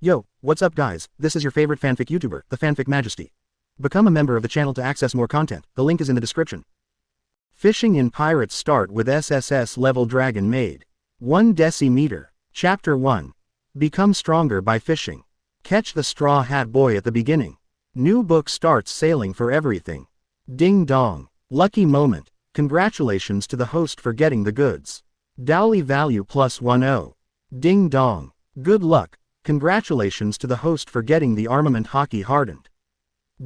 Yo, what's up guys, this is your favorite fanfic YouTuber, the Fanfic Majesty. Become a member of the channel to access more content, the link is in the description. Fishing in Pirates start with SSS-level Dragon Maid. 1 decimeter. Chapter 1. Become stronger by fishing. Catch the Straw Hat Boy at the beginning. New book starts sailing for everything. Ding dong. Lucky moment. Congratulations to the host for getting the goods. Dowly value +10. Ding dong. Good luck. Congratulations to the host for getting the armament Haki hardened.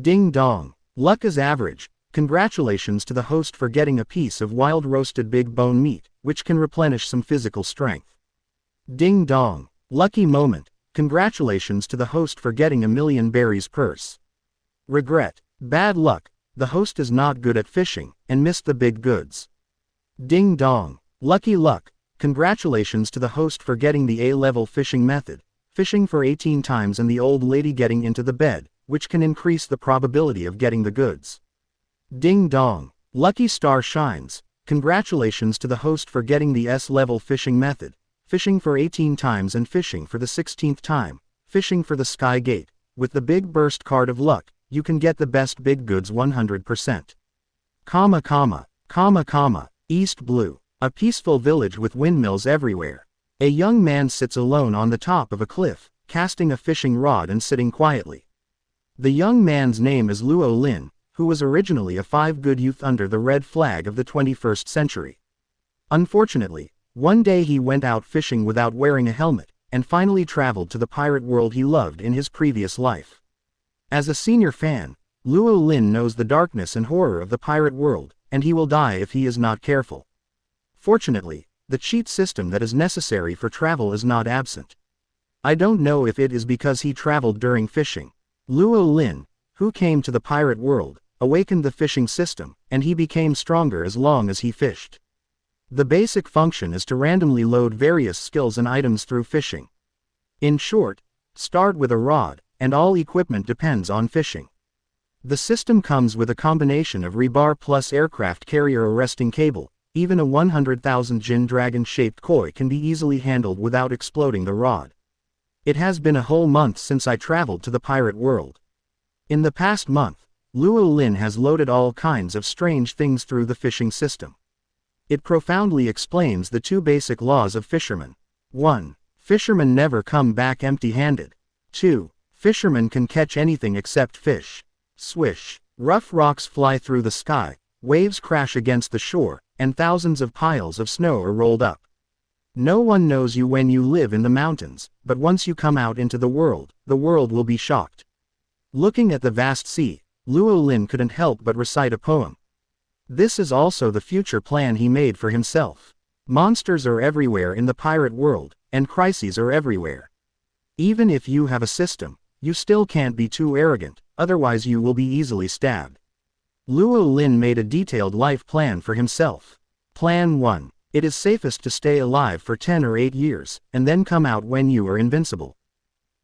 Ding dong. Luck is average. Congratulations to the host for getting a piece of wild roasted big bone meat, which can replenish some physical strength. Ding dong. Lucky moment. Congratulations to the host for getting a million berries purse. Regret. Bad luck. The host is not good at fishing, and missed the big goods. Ding dong. Lucky luck. Congratulations to the host for getting the A-level fishing method. Fishing for 18 times and the old lady getting into the bed, which can increase the probability of getting the goods. Ding dong. Lucky star shines. Congratulations to the host for getting the S-level fishing method. Fishing for 18 times and fishing for the 16th time. Fishing for the Sky Gate. With the big burst card of luck, you can get the best big goods 100%. East Blue. A peaceful village with windmills everywhere. A young man sits alone on the top of a cliff, casting a fishing rod and sitting quietly. The young man's name is Luo Lin, who was originally a 5-good youth under the red flag of the 21st century. Unfortunately, one day he went out fishing without wearing a helmet, and finally traveled to the pirate world he loved in his previous life. As a senior fan, Luo Lin knows the darkness and horror of the pirate world, and he will die if he is not careful. Fortunately, the cheat system that is necessary for travel is not absent. I don't know if it is because he traveled during fishing. Luo Lin, who came to the pirate world, awakened the fishing system, and he became stronger as long as he fished. The basic function is to randomly load various skills and items through fishing. In short, start with a rod, and all equipment depends on fishing. The system comes with a combination of rebar plus aircraft carrier arresting cable. Even a 100,000 Jin dragon-shaped koi can be easily handled without exploding the rod. It has been a whole month since I traveled to the pirate world. In the past month, Luo Lin has loaded all kinds of strange things through the fishing system. It profoundly explains the 2 basic laws of fishermen. 1. Fishermen never come back empty-handed. 2. Fishermen can catch anything except fish. Swish. Rough rocks fly through the sky, waves crash against the shore, and thousands of piles of snow are rolled up. No one knows you when you live in the mountains, but once you come out into the world will be shocked. Looking at the vast sea, Luo Lin couldn't help but recite a poem. This is also the future plan he made for himself. Monsters are everywhere in the pirate world, and crises are everywhere. Even if you have a system, you still can't be too arrogant, otherwise you will be easily stabbed. Luo Lin made a detailed life plan for himself. Plan 1. It is safest to stay alive for 10 or 8 years, and then come out when you are invincible.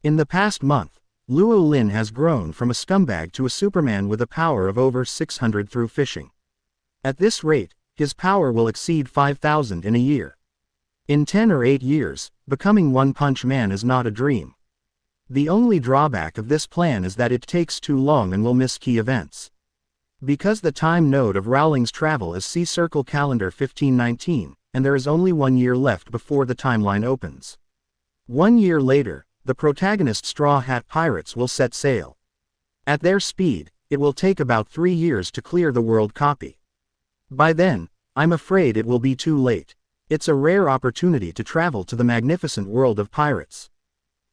In the past month, Luo Lin has grown from a scumbag to a Superman with a power of over 600 through fishing. At this rate, his power will exceed 5,000 in a year. In 10 or 8 years, becoming One Punch Man is not a dream. The only drawback of this plan is that it takes too long and will miss key events. Because the time node of Rowling's travel is C-Circle Calendar 1519, and there is only 1 year left before the timeline opens. 1 year later, the protagonist Straw Hat Pirates will set sail. At their speed, it will take about 3 years to clear the world copy. By then, I'm afraid it will be too late. It's a rare opportunity to travel to the magnificent world of pirates.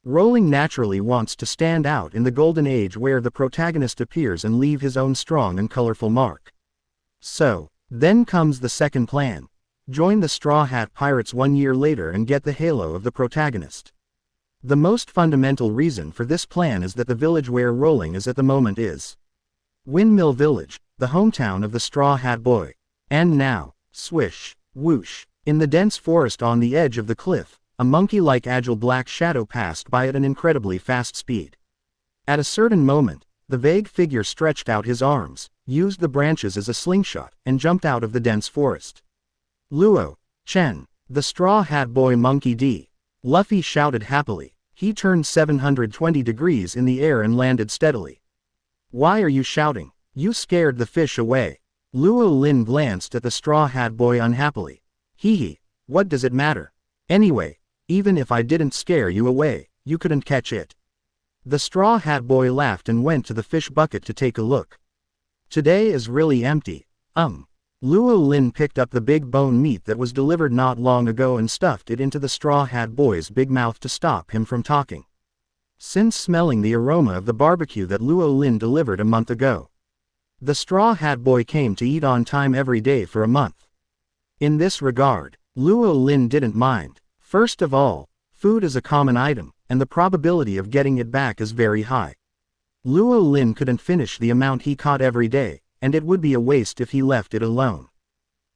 Rowling naturally wants to stand out in the golden age where the protagonist appears and leave his own strong and colorful mark. So, then comes the second plan. Join the Straw Hat Pirates 1 year later and get the halo of the protagonist. The most fundamental reason for this plan is that the village where Rowling is at the moment is Windmill Village, the hometown of the Straw Hat Boy. And now, swish, whoosh, in the dense forest on the edge of the cliff, a monkey-like agile black shadow passed by at an incredibly fast speed. At a certain moment, the vague figure stretched out his arms, used the branches as a slingshot, and jumped out of the dense forest. Luo, Chen, the Straw Hat Boy Monkey D. Luffy shouted happily, He turned 720 degrees in the air and landed steadily. Why are you shouting? You scared the fish away. Luo Lin glanced at the Straw Hat Boy unhappily. Hee, what does it matter? Anyway, even if I didn't scare you away, you couldn't catch it. The Straw Hat Boy laughed and went to the fish bucket to take a look. Today is really empty. Luo Lin picked up the big bone meat that was delivered not long ago and stuffed it into the Straw Hat Boy's big mouth to stop him from talking. Since smelling the aroma of the barbecue that Luo Lin delivered a month ago, the Straw Hat Boy came to eat on time every day for a month. In this regard, Luo Lin didn't mind. First of all, food is a common item, and the probability of getting it back is very high. Luo Lin couldn't finish the amount he caught every day, and it would be a waste if he left it alone.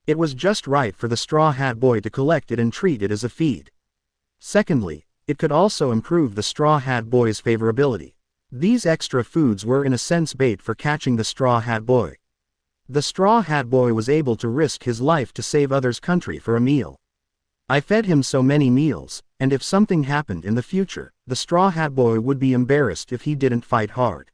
It was just right for the Straw Hat Boy to collect it and treat it as a feed. Secondly, it could also improve the Straw Hat Boy's favorability. These extra foods were in a sense bait for catching the Straw Hat Boy. The Straw Hat Boy was able to risk his life to save others' country for a meal. I fed him so many meals, and if something happened in the future, the Straw Hat Boy would be embarrassed if he didn't fight hard.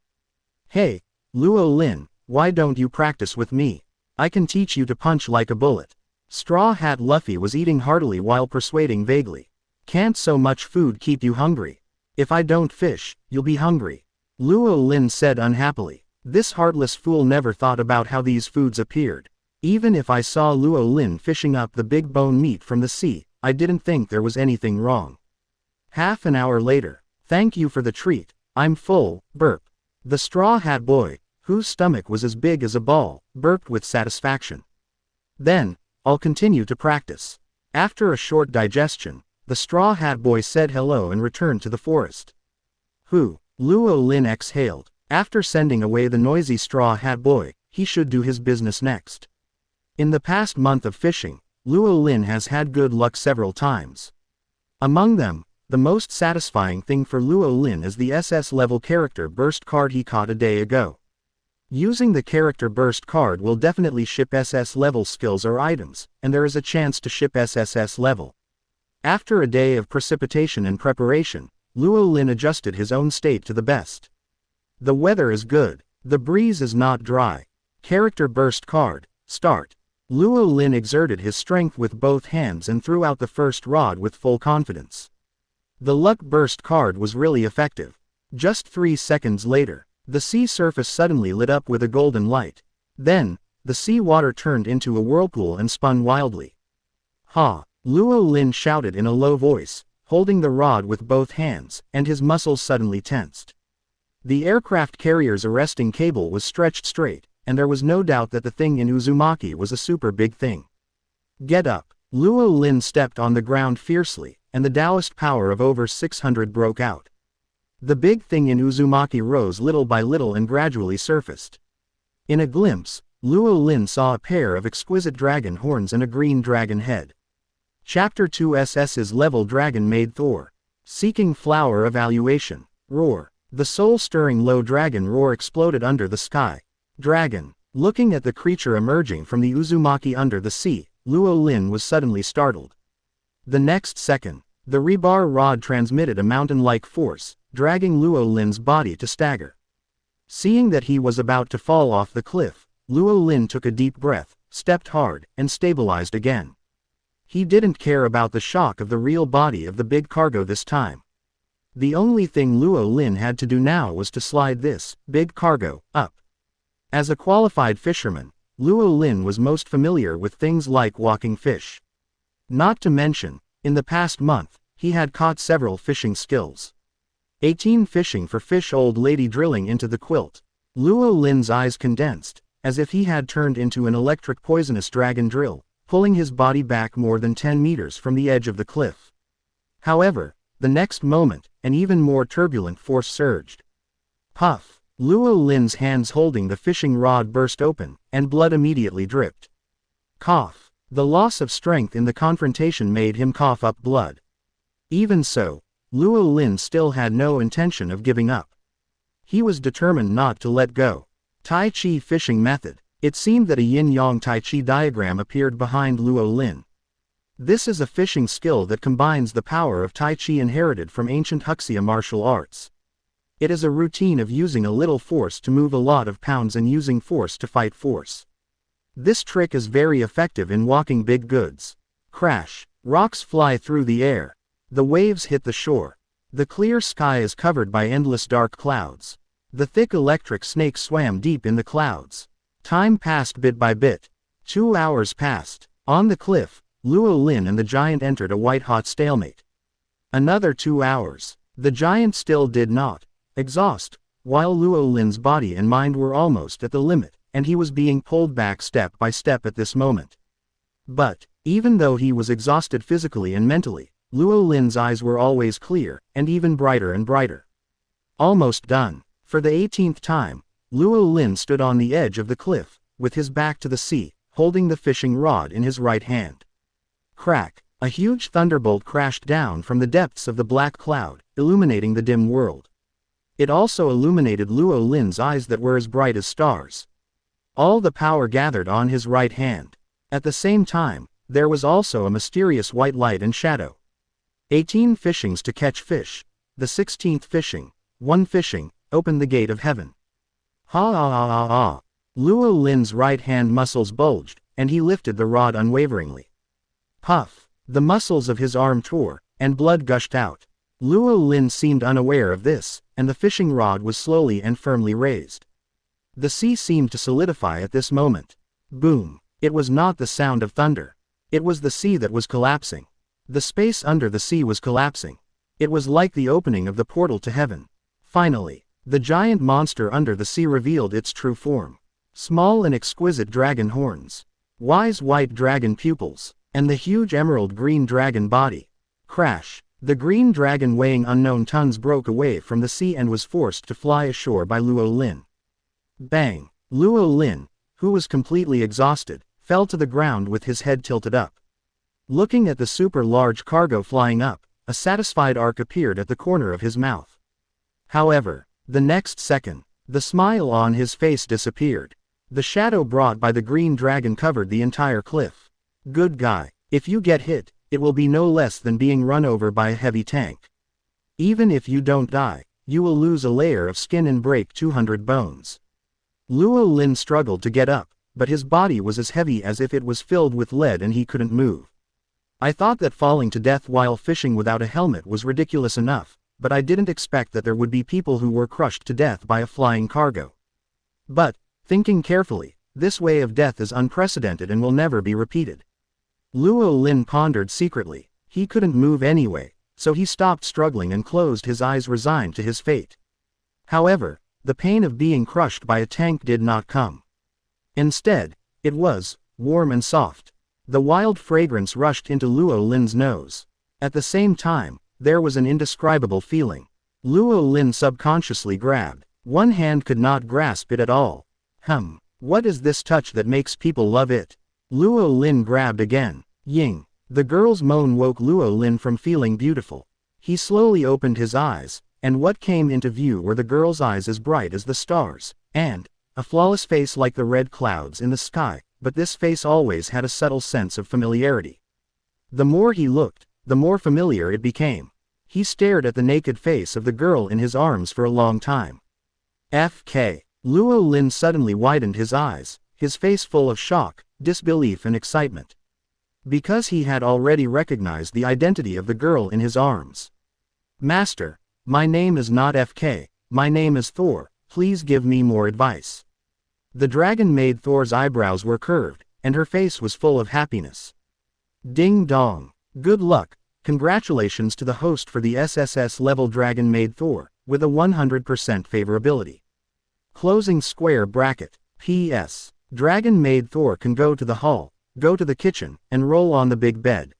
Hey, Luo Lin, why don't you practice with me? I can teach you to punch like a bullet. Straw Hat Luffy was eating heartily while persuading vaguely. Can't so much food keep you hungry? If I don't fish, you'll be hungry. Luo Lin said unhappily. This heartless fool never thought about how these foods appeared. Even if I saw Luo Lin fishing up the big bone meat from the sea, I didn't think there was anything wrong. Half an hour later. Thank you for the treat, I'm full, burp. The Straw Hat Boy, whose stomach was as big as a ball, burped with satisfaction. Then, I'll continue to practice. After a short digestion, the Straw Hat Boy said hello and returned to the forest. Luo Lin exhaled. After sending away the noisy Straw Hat Boy, he should do his business next. In the past month of fishing, Luo Lin has had good luck several times. Among them, the most satisfying thing for Luo Lin is the SS-level character burst card he caught a day ago. Using the character burst card will definitely ship SS-level skills or items, and there is a chance to ship SSS level. After a day of precipitation and preparation, Luo Lin adjusted his own state to the best. The weather is good. The breeze is not dry. Character burst card, start. Luo Lin exerted his strength with both hands and threw out the first rod with full confidence. The luck burst card was really effective. Just 3 seconds later, the sea surface suddenly lit up with a golden light. Then, the sea water turned into a whirlpool and spun wildly. Ha! Luo Lin shouted in a low voice, holding the rod with both hands, and his muscles suddenly tensed. The aircraft carrier's arresting cable was stretched straight, and there was no doubt that the thing in Uzumaki was a super big thing. Get up! Luo Lin stepped on the ground fiercely, and the Taoist power of over 600 broke out. The big thing in Uzumaki rose little by little and gradually surfaced. In a glimpse, Luo Lin saw a pair of exquisite dragon horns and a green dragon head. Chapter 2 SSS-level Dragon Maid Thor. Seeking Flower Evaluation. Roar. The soul-stirring low dragon roar exploded under the sky. Dragon. Looking at the creature emerging from the Uzumaki under the sea, Luo Lin was suddenly startled. The next second, the rebar rod transmitted a mountain-like force, dragging Luo Lin's body to stagger. Seeing that he was about to fall off the cliff, Luo Lin took a deep breath, stepped hard, and stabilized again. He didn't care about the shock of the real body of the big cargo this time. The only thing Luo Lin had to do now was to slide this big cargo up. As a qualified fisherman, Luo Lin was most familiar with things like walking fish. Not to mention, in the past month, he had caught several fishing skills. 18 fishing for fish old lady drilling into the quilt. Luo Lin's eyes condensed, as if he had turned into an electric poisonous dragon drill, pulling his body back more than 10 meters from the edge of the cliff. However, the next moment, an even more turbulent force surged. Puff! Luo Lin's hands holding the fishing rod burst open, and blood immediately dripped. Cough! The loss of strength in the confrontation made him cough up blood. Even so, Luo Lin still had no intention of giving up. He was determined not to let go. Tai Chi fishing method. It seemed that a yin-yang Tai Chi diagram appeared behind Luo Lin. This is a fishing skill that combines the power of Tai Chi inherited from ancient Huxia martial arts. It is a routine of using a little force to move a lot of pounds and using force to fight force. This trick is very effective in walking big goods. Crash. Rocks fly through the air. The waves hit the shore. The clear sky is covered by endless dark clouds. The thick electric snake swam deep in the clouds. Time passed bit by bit. 2 hours passed. On the cliff, Luo Lin and the giant entered a white-hot stalemate. Another 2 hours. The giant still did not exhaust, while Luo Lin's body and mind were almost at the limit, and he was being pulled back step by step at this moment. But, even though he was exhausted physically and mentally, Luo Lin's eyes were always clear, and even brighter and brighter. Almost done. For the 18th time, Luo Lin stood on the edge of the cliff, with his back to the sea, holding the fishing rod in his right hand. Crack! A huge thunderbolt crashed down from the depths of the black cloud, illuminating the dim world. It also illuminated Luo Lin's eyes that were as bright as stars. All the power gathered on his right hand. At the same time, there was also a mysterious white light and shadow. 18 fishings to catch fish. The 16th fishing, one fishing, opened the gate of heaven. Ha ah ah ah ah. Luo Lin's right hand muscles bulged, and he lifted the rod unwaveringly. Puff. The muscles of his arm tore, and blood gushed out. Luo Lin seemed unaware of this, and the fishing rod was slowly and firmly raised. The sea seemed to solidify at this moment. Boom. It was not the sound of thunder. It was the sea that was collapsing. The space under the sea was collapsing. It was like the opening of the portal to heaven. Finally, the giant monster under the sea revealed its true form. Small and exquisite dragon horns. Wise white dragon pupils. And the huge emerald green dragon body. Crash. The green dragon weighing unknown tons broke away from the sea and was forced to fly ashore by Luo Lin. Bang! Luo Lin, who was completely exhausted, fell to the ground with his head tilted up. Looking at the super large cargo flying up, a satisfied arc appeared at the corner of his mouth. However, the next second, the smile on his face disappeared. The shadow brought by the green dragon covered the entire cliff. Good guy. If you get hit, it will be no less than being run over by a heavy tank. Even if you don't die, you will lose a layer of skin and break 200 bones. Luo Lin struggled to get up, but his body was as heavy as if it was filled with lead and he couldn't move. I thought that falling to death while fishing without a helmet was ridiculous enough, but I didn't expect that there would be people who were crushed to death by a flying cargo. But, thinking carefully, this way of death is unprecedented and will never be repeated. Luo Lin pondered secretly. He couldn't move anyway, so he stopped struggling and closed his eyes resigned to his fate. However, the pain of being crushed by a tank did not come. Instead, it was warm and soft. The wild fragrance rushed into Luo Lin's nose. At the same time, there was an indescribable feeling. Luo Lin subconsciously grabbed. One hand could not grasp it at all. What is this touch that makes people love it? Luo Lin grabbed again. Ying. The girl's moan woke Luo Lin from feeling beautiful. He slowly opened his eyes, and what came into view were the girl's eyes as bright as the stars, and a flawless face like the red clouds in the sky, but this face always had a subtle sense of familiarity. The more he looked, the more familiar it became. He stared at the naked face of the girl in his arms for a long time. FK. Luo Lin suddenly widened his eyes, his face full of shock, disbelief and excitement. Because he had already recognized the identity of the girl in his arms. Master, my name is not FK, my name is Thor, please give me more advice. The Dragon Maid Thor's eyebrows were curved, and her face was full of happiness. Ding dong. Good luck, congratulations to the host for the SSS-level Dragon Maid Thor, with a 100% favorability. Closing square bracket. P.S. Dragon Maid Thor can go to the hall, go to the kitchen, and roll on the big bed.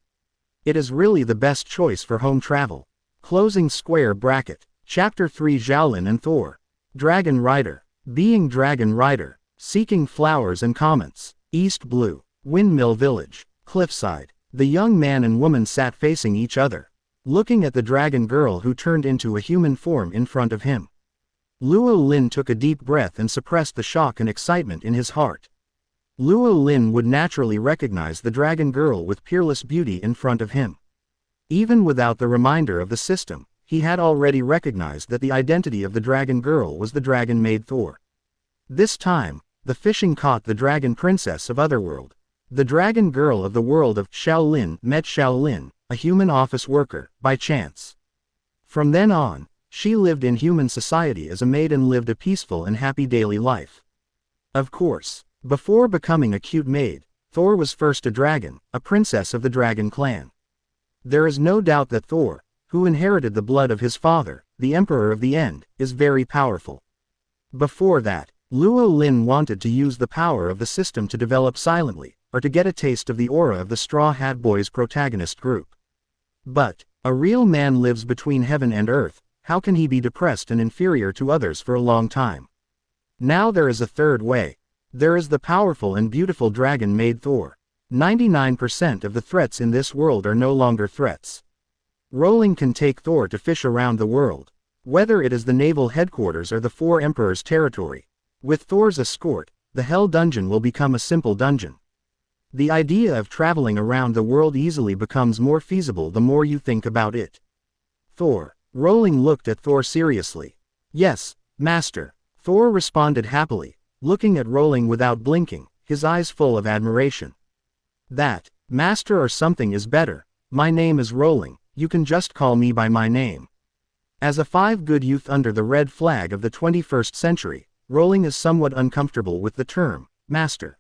It is really the best choice for home travel. Closing square bracket. Chapter 3 Xiaolin and Thor. Dragon Rider. Being Dragon Rider. Seeking flowers and comments. East Blue. Windmill Village. Cliffside. The young man and woman sat facing each other, looking at the dragon girl who turned into a human form in front of him. Luo Lin took a deep breath and suppressed the shock and excitement in his heart. Luo Lin would naturally recognize the dragon girl with peerless beauty in front of him. Even without the reminder of the system, he had already recognized that the identity of the dragon girl was the Dragon Maid Thor. This time, the fishing caught the dragon princess of Otherworld. The dragon girl of the world of Shaolin met Shaolin, a human office worker, by chance. From then on, she lived in human society as a maid and lived a peaceful and happy daily life. Of course, before becoming a cute maid, Thor was first a dragon, a princess of the dragon clan. There is no doubt that Thor, who inherited the blood of his father, the Emperor of the End, is very powerful. Before that, Luo Lin wanted to use the power of the system to develop silently, or to get a taste of the aura of the Straw Hat Boys protagonist group. But, a real man lives between heaven and earth, how can he be depressed and inferior to others for a long time? Now there is a third way. There is the powerful and beautiful Dragon Maid Thor. 99% of the threats in this world are no longer threats. Rowling can take Thor to fish around the world, whether it is the naval headquarters or the Four Emperors' territory. With Thor's escort, the Hell Dungeon will become a simple dungeon. The idea of traveling around the world easily becomes more feasible the more you think about it. Thor. Rowling looked at Thor seriously. Yes, Master. Thor responded happily, looking at Rowling without blinking, his eyes full of admiration. That, Master or something is better. My name is Rowling, you can just call me by my name. As a good youth under the red flag of the 21st century, Rowling is somewhat uncomfortable with the term, Master.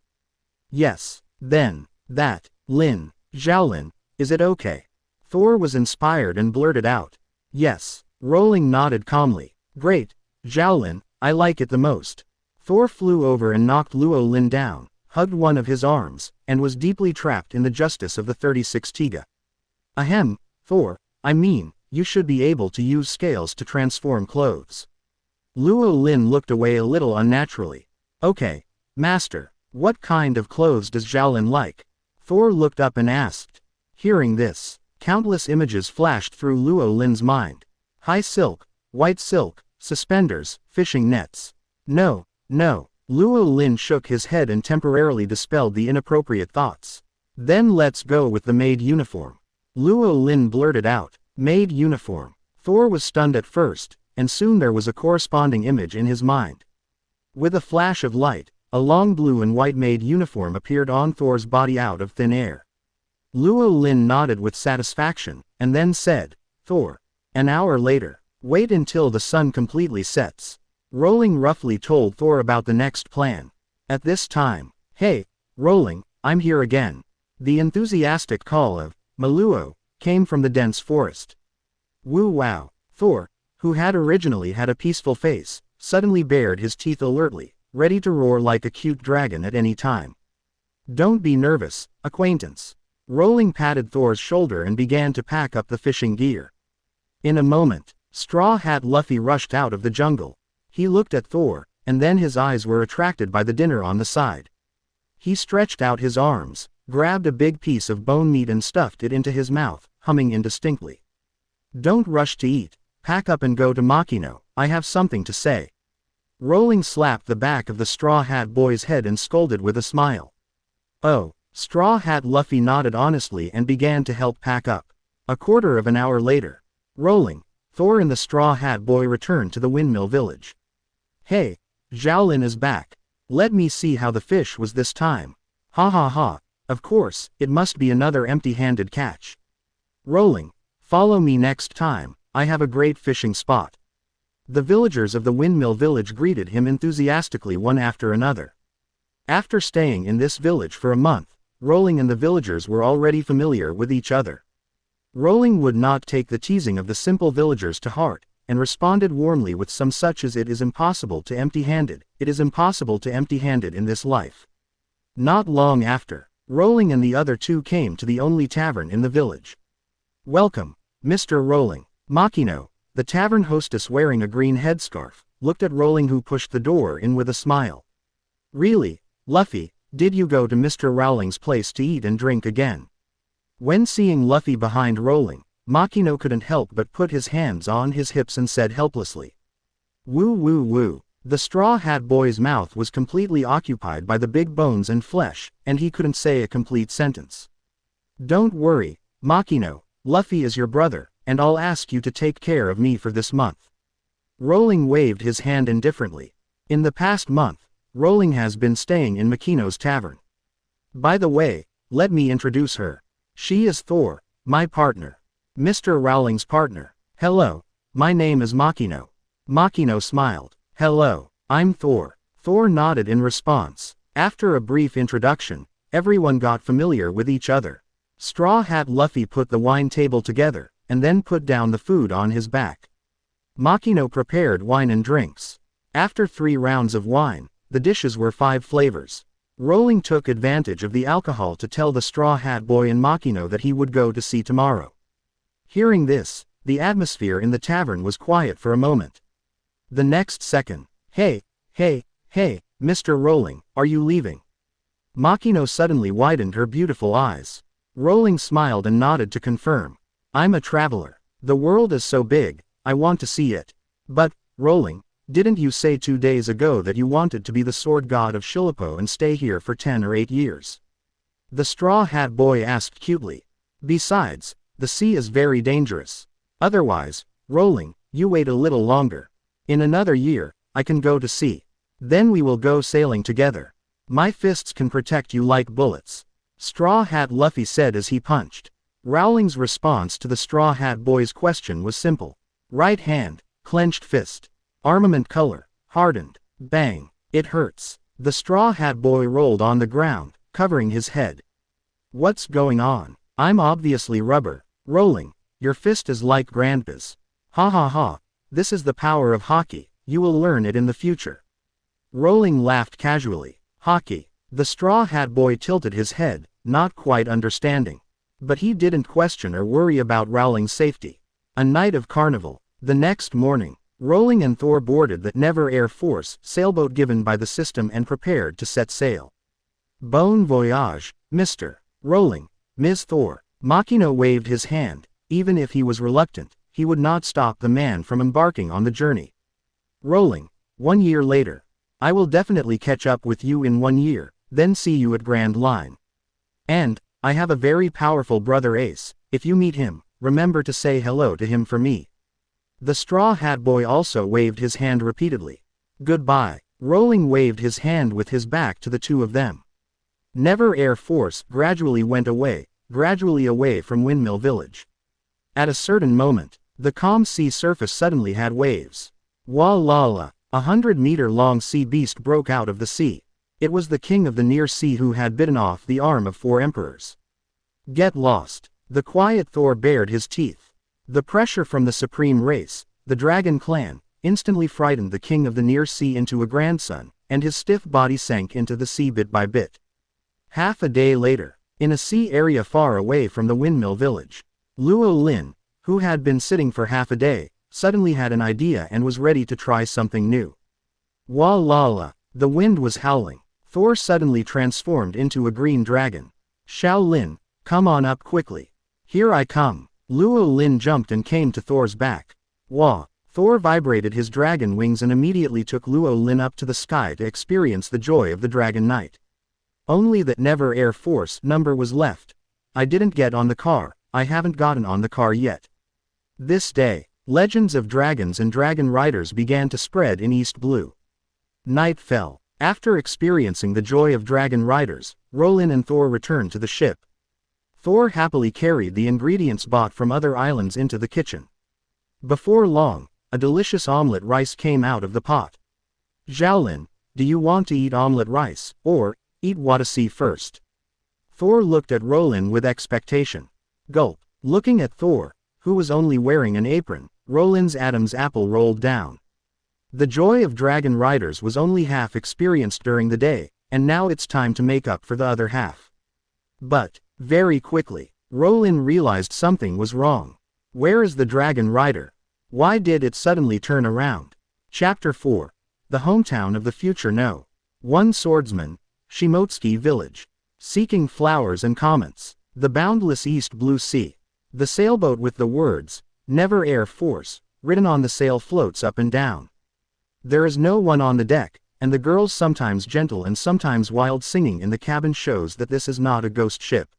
Yes, then, that, Lin, Xiaolin, is it okay? Thor was inspired and blurted out. Yes. Rowling nodded calmly. Great, Xiaolin, I like it the most. Thor flew over and knocked Luo Lin down, hugged one of his arms, and was deeply trapped in the justice of the 36 Tiga. Ahem, Thor, I mean, you should be able to use scales to transform clothes. Luo Lin looked away a little unnaturally. Okay, Master, what kind of clothes does Xiaolin like? Thor looked up and asked. Hearing this, countless images flashed through Luo Lin's mind. High silk, white silk, suspenders, fishing nets. No, no. Luo Lin shook his head and temporarily dispelled the inappropriate thoughts. Then let's go with the maid uniform. Luo Lin blurted out. Maid uniform. Thor was stunned at first, and soon there was a corresponding image in his mind. With a flash of light, a long blue and white maid uniform appeared on Thor's body out of thin air. Luo Lin nodded with satisfaction, and then said, Thor. An hour later. Wait until the sun completely sets. Rowling roughly told Thor about the next plan. At this time, hey, Rowling, I'm here again. The enthusiastic call of, Maluo, came from the dense forest. Woo wow. Thor, who had originally had a peaceful face, suddenly bared his teeth alertly, ready to roar like a cute dragon at any time. Don't be nervous, acquaintance. Rowling patted Thor's shoulder and began to pack up the fishing gear. In a moment, Straw Hat Luffy rushed out of the jungle. He looked at Thor, and then his eyes were attracted by the dinner on the side. He stretched out his arms, grabbed a big piece of bone meat and stuffed it into his mouth, humming indistinctly. Don't rush to eat, pack up and go to Makino, I have something to say. Rowling slapped the back of the Straw Hat Boy's head and scolded with a smile. Oh, Straw Hat Luffy nodded honestly and began to help pack up. A quarter of an hour later, Rowling, Thor and the Straw Hat Boy returned to the Windmill Village. Hey, Xiaolin is back. Let me see how the fish was this time. Ha ha ha, of course, it must be another empty-handed catch. Rowling, follow me next time, I have a great fishing spot. The villagers of the Windmill Village greeted him enthusiastically one after another. After staying in this village for a month, Rowling and the villagers were already familiar with each other. Rowling would not take the teasing of the simple villagers to heart, and responded warmly with some such as it is impossible to empty-handed in this life. Not long after, Rowling and the other two came to the only tavern in the village. Welcome, Mr. Rowling. Makino, the tavern hostess wearing a green headscarf, looked at Rowling who pushed the door in with a smile. Really, Luffy, did you go to Mr. Rowling's place to eat and drink again? When seeing Luffy behind Rowling, Makino couldn't help but put his hands on his hips and said helplessly. Woo woo woo, The Straw Hat Boy's mouth was completely occupied by the big bones and flesh, and he couldn't say a complete sentence. Don't worry, Makino, Luffy is your brother, and I'll ask you to take care of me for this month. Rowling waved his hand indifferently. In the past month, Rowling has been staying in Makino's tavern. By the way, let me introduce her. She is Thor, my partner. Mr. Rowling's partner. Hello, my name is Makino. Makino smiled. Hello, I'm Thor. Thor nodded in response. After a brief introduction, everyone got familiar with each other. Straw Hat Luffy put the wine table together, and then put down the food on his back. Makino prepared wine and drinks. After 3 rounds of wine, the dishes were 5 flavors. Rowling took advantage of the alcohol to tell the Straw Hat Boy and Makino that he would go to sea tomorrow. Hearing this, the atmosphere in the tavern was quiet for a moment. The next second, hey, Mr. Rowling, are you leaving? Makino suddenly widened her beautiful eyes. Rowling smiled and nodded to confirm. I'm a traveler. The world is so big, I want to see it. But, Rowling, didn't you say 2 days ago that you wanted to be the sword god of Shilpo and stay here for 10 or 8 years? The Straw Hat Boy asked cutely. Besides, the sea is very dangerous. Otherwise, Rowling, you wait a little longer. In another year, I can go to sea. Then we will go sailing together. My fists can protect you like bullets. Straw Hat Luffy said as he punched. Rowling's response to the Straw Hat Boy's question was simple. Right hand, clenched fist. Armament color, hardened. Bang, it hurts. The Straw Hat Boy rolled on the ground, covering his head. What's going on? I'm obviously rubber. Rowling, your fist is like Grandpa's. Ha ha ha. This is the power of Haki, you will learn it in the future. Rowling laughed casually. Haki. The Straw Hat Boy tilted his head, not quite understanding. But he didn't question or worry about Rowling's safety. A night of carnival. The next morning, Rowling and Thor boarded the Never Air Force sailboat given by the system and prepared to set sail. Bon voyage, Mr. Rowling, Ms. Thor. Makino waved his hand. Even if he was reluctant, he would not stop the man from embarking on the journey. Rowling, 1 year later. I will definitely catch up with you in 1 year, then see you at Grand Line. And, I have a very powerful brother Ace. If you meet him, remember to say hello to him for me. The Straw Hat Boy also waved his hand repeatedly. Goodbye. Rowling waved his hand with his back to the two of them. Never Air Force gradually went away, gradually away from Windmill Village. At a certain moment, the calm sea surface suddenly had waves. Wah-la-la, 100-meter-long sea beast broke out of the sea. It was the king of the near sea who had bitten off the arm of 4 emperors. Get lost. The quiet Thor bared his teeth. The pressure from the supreme race, the dragon clan, instantly frightened the king of the near sea into a grandson, and his stiff body sank into the sea bit by bit. Half a day later, in a sea area far away from the Windmill Village, Luo Lin, who had been sitting for half a day, suddenly had an idea and was ready to try something new. Wah-la-la, the wind was howling. Thor suddenly transformed into a green dragon. Xiao Lin, come on up quickly. Here I come. Luo Lin jumped and came to Thor's back. Wah! Thor vibrated his dragon wings and immediately took Luo Lin up to the sky to experience the joy of the Dragon Knight. Only that Never Air Force number was left. I didn't get on the car. I haven't gotten on the car yet. This day, legends of dragons and dragon riders began to spread in East Blue. Night fell. After experiencing the joy of dragon riders, Rowling and Thor returned to the ship. Thor happily carried the ingredients bought from other islands into the kitchen. Before long, a delicious omelette rice came out of the pot. Xiaolin, do you want to eat omelette rice, or eat watashi first? Thor looked at Rowling with expectation. Gulp. Looking at Thor, who was only wearing an apron, Rowling's Adam's apple rolled down. The joy of dragon riders was only half experienced during the day, and now it's time to make up for the other half. But, very quickly, Rowling realized something was wrong. Where is the dragon rider? Why did it suddenly turn around? Chapter 4. The hometown of the future No. 1 Swordsman, Shimotsuki Village. Seeking flowers and comets. The boundless East Blue Sea. The sailboat with the words, Never Air Force, written on the sail floats up and down. There is no one on the deck, and the girls' sometimes gentle and sometimes wild singing in the cabin shows that this is not a ghost ship.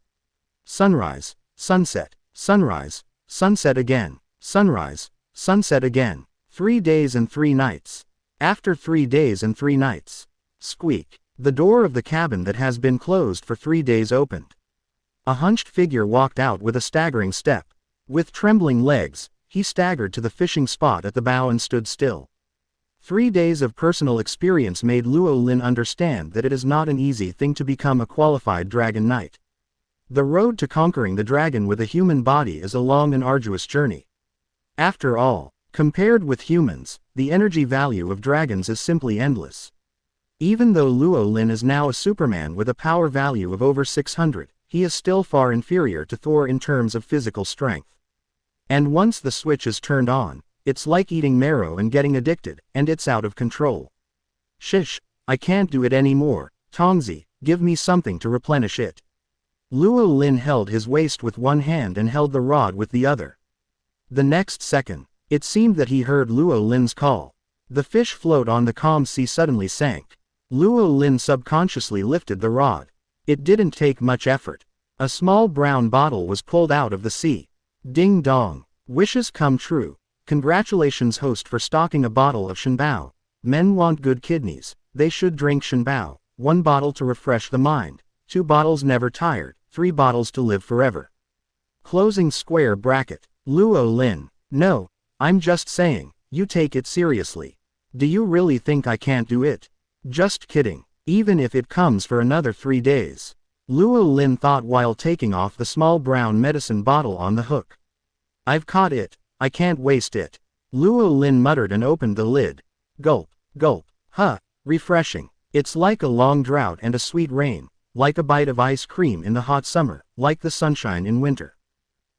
Sunrise, sunset, sunrise, sunset again, sunrise, sunset again. 3 days and 3 nights. After 3 days and 3 nights. Squeak. The door of the cabin that has been closed for 3 days opened. A hunched figure walked out with a staggering step. With trembling legs, he staggered to the fishing spot at the bow and stood still. 3 days of personal experience made Luo Lin understand that it is not an easy thing to become a qualified dragon knight. The road to conquering the dragon with a human body is a long and arduous journey. After all, compared with humans, the energy value of dragons is simply endless. Even though Luo Lin is now a Superman with a power value of over 600, he is still far inferior to Thor in terms of physical strength. And once the switch is turned on, it's like eating marrow and getting addicted, and it's out of control. Shish, I can't do it anymore, Tongzi, give me something to replenish it. Luo Lin held his waist with one hand and held the rod with the other. The next second, it seemed that he heard Luo Lin's call. The fish float on the calm sea suddenly sank. Luo Lin subconsciously lifted the rod. It didn't take much effort. A small brown bottle was pulled out of the sea. Ding dong. Wishes come true. Congratulations host for stocking a bottle of Shenbao. Men want good kidneys. They should drink Shenbao. 1 bottle to refresh the mind. 2 bottles never tired. 3 bottles to live forever. Closing square bracket. Luo Lin. No, I'm just saying, you take it seriously. Do you really think I can't do it? Just kidding. Even if it comes for another 3 days. Luo Lin thought while taking off the small brown medicine bottle on the hook. I've caught it. I can't waste it. Luo Lin muttered and opened the lid. Gulp, gulp. Huh, refreshing. It's like a long drought and a sweet rain, like a bite of ice cream in the hot summer, like the sunshine in winter.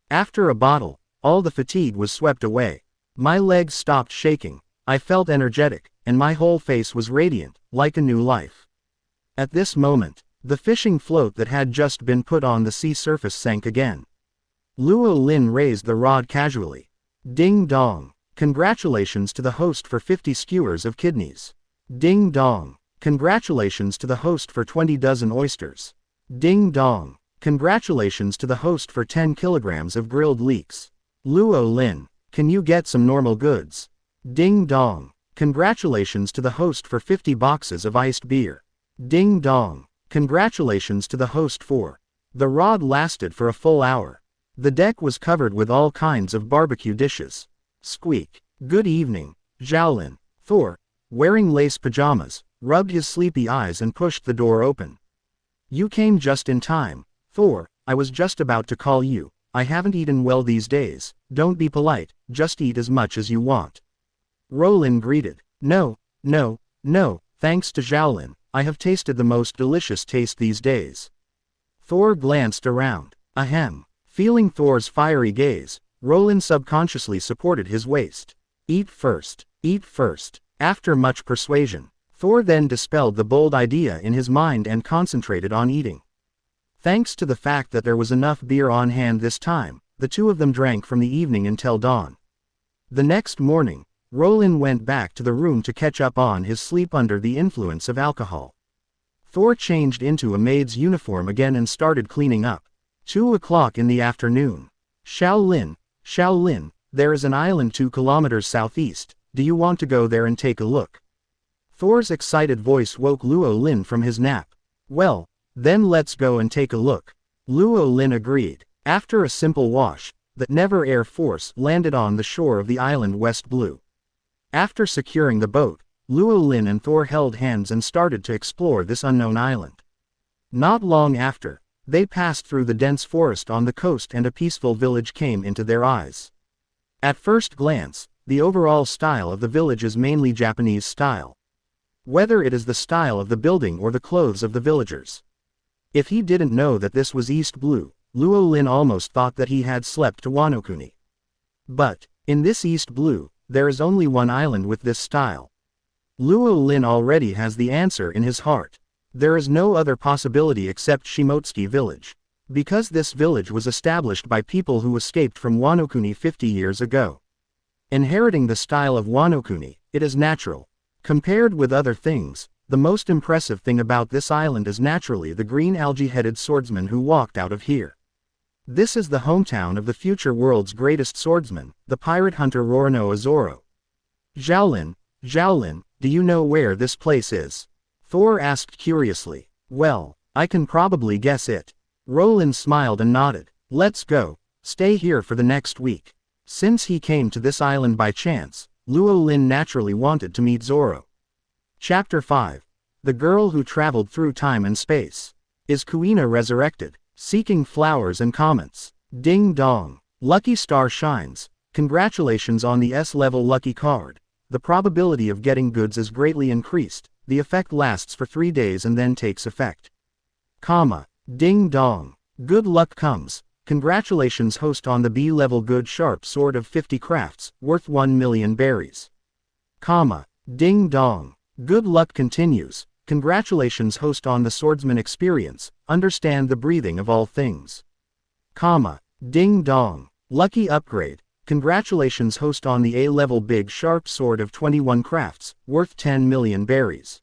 After a bottle, all the fatigue was swept away. My legs stopped shaking. I felt energetic, and my whole face was radiant, like a new life. At this moment, the fishing float that had just been put on the sea surface sank again. Luo Lin raised the rod casually. Ding dong. Congratulations to the host for 50 skewers of kidneys. Ding dong. Congratulations to the host for 20 dozen oysters. Ding dong. Congratulations to the host for 10 kilograms of grilled leeks. Luo Lin, can you get some normal goods? Ding dong. Congratulations to the host for 50 boxes of iced beer. Ding dong. Congratulations to the host for. The rod lasted for a full hour. The deck was covered with all kinds of barbecue dishes. Squeak. Good evening, Zhaolin. Thor, wearing lace pajamas, rubbed his sleepy eyes and pushed the door open. You came just in time, Thor. I was just about to call you. I haven't eaten well these days. Don't be polite, just eat as much as you want. Rowling greeted. No, thanks to Zhaolin, I have tasted the most delicious taste these days. Thor glanced around. Ahem. Feeling Thor's fiery gaze, Rowling subconsciously supported his waist. Eat first, eat first. After much persuasion, Thor then dispelled the bold idea in his mind and concentrated on eating. Thanks to the fact that there was enough beer on hand this time, the two of them drank from the evening until dawn. The next morning, Rowling went back to the room to catch up on his sleep under the influence of alcohol. Thor changed into a maid's uniform again and started cleaning up. 2 o'clock in the afternoon. Shaolin, there is an island 2 kilometers southeast. Do you want to go there and take a look? Thor's excited voice woke Luo Lin from his nap. Well, then let's go and take a look. Luo Lin agreed. After a simple wash, the Never Air Force landed on the shore of the island West Blue. After securing the boat, Luo Lin and Thor held hands and started to explore this unknown island. Not long after, they passed through the dense forest on the coast and a peaceful village came into their eyes. At first glance, the overall style of the village is mainly Japanese style. Whether it is the style of the building or the clothes of the villagers. If he didn't know that this was East Blue, Luo Lin almost thought that he had slept to Wano-kuni. But, in this East Blue, there is only one island with this style. Luo Lin already has the answer in his heart. There is no other possibility except Shimotsuki Village. Because this village was established by people who escaped from Wano-kuni 50 years ago. Inheriting the style of Wano-kuni, it is natural. Compared with other things, the most impressive thing about this island is naturally the green algae-headed swordsman who walked out of here. This is the hometown of the future world's greatest swordsman, the pirate hunter Roronoa Zoro. Xiaolin, do you know where this place is? Thor asked curiously. Well, I can probably guess it. Rowling smiled and nodded. Let's go. Stay here for the next week. Since he came to this island by chance, Luo Lin naturally wanted to meet Zoro. Chapter 5. The Girl Who Traveled Through Time and Space. Is Kuina resurrected? Seeking flowers and comments. Ding dong. Lucky star shines. Congratulations on the S-level lucky card. The probability of getting goods is greatly increased. The effect lasts for 3 days and then takes effect. Ding dong. Good luck comes. Congratulations host on the B-level good sharp sword of 50 crafts, worth 1 million berries. Ding dong. Good luck continues. Congratulations host on the swordsman experience, understand the breathing of all things. Ding dong. Lucky upgrade. Congratulations host on the A-level big sharp sword of 21 crafts, worth 10 million berries.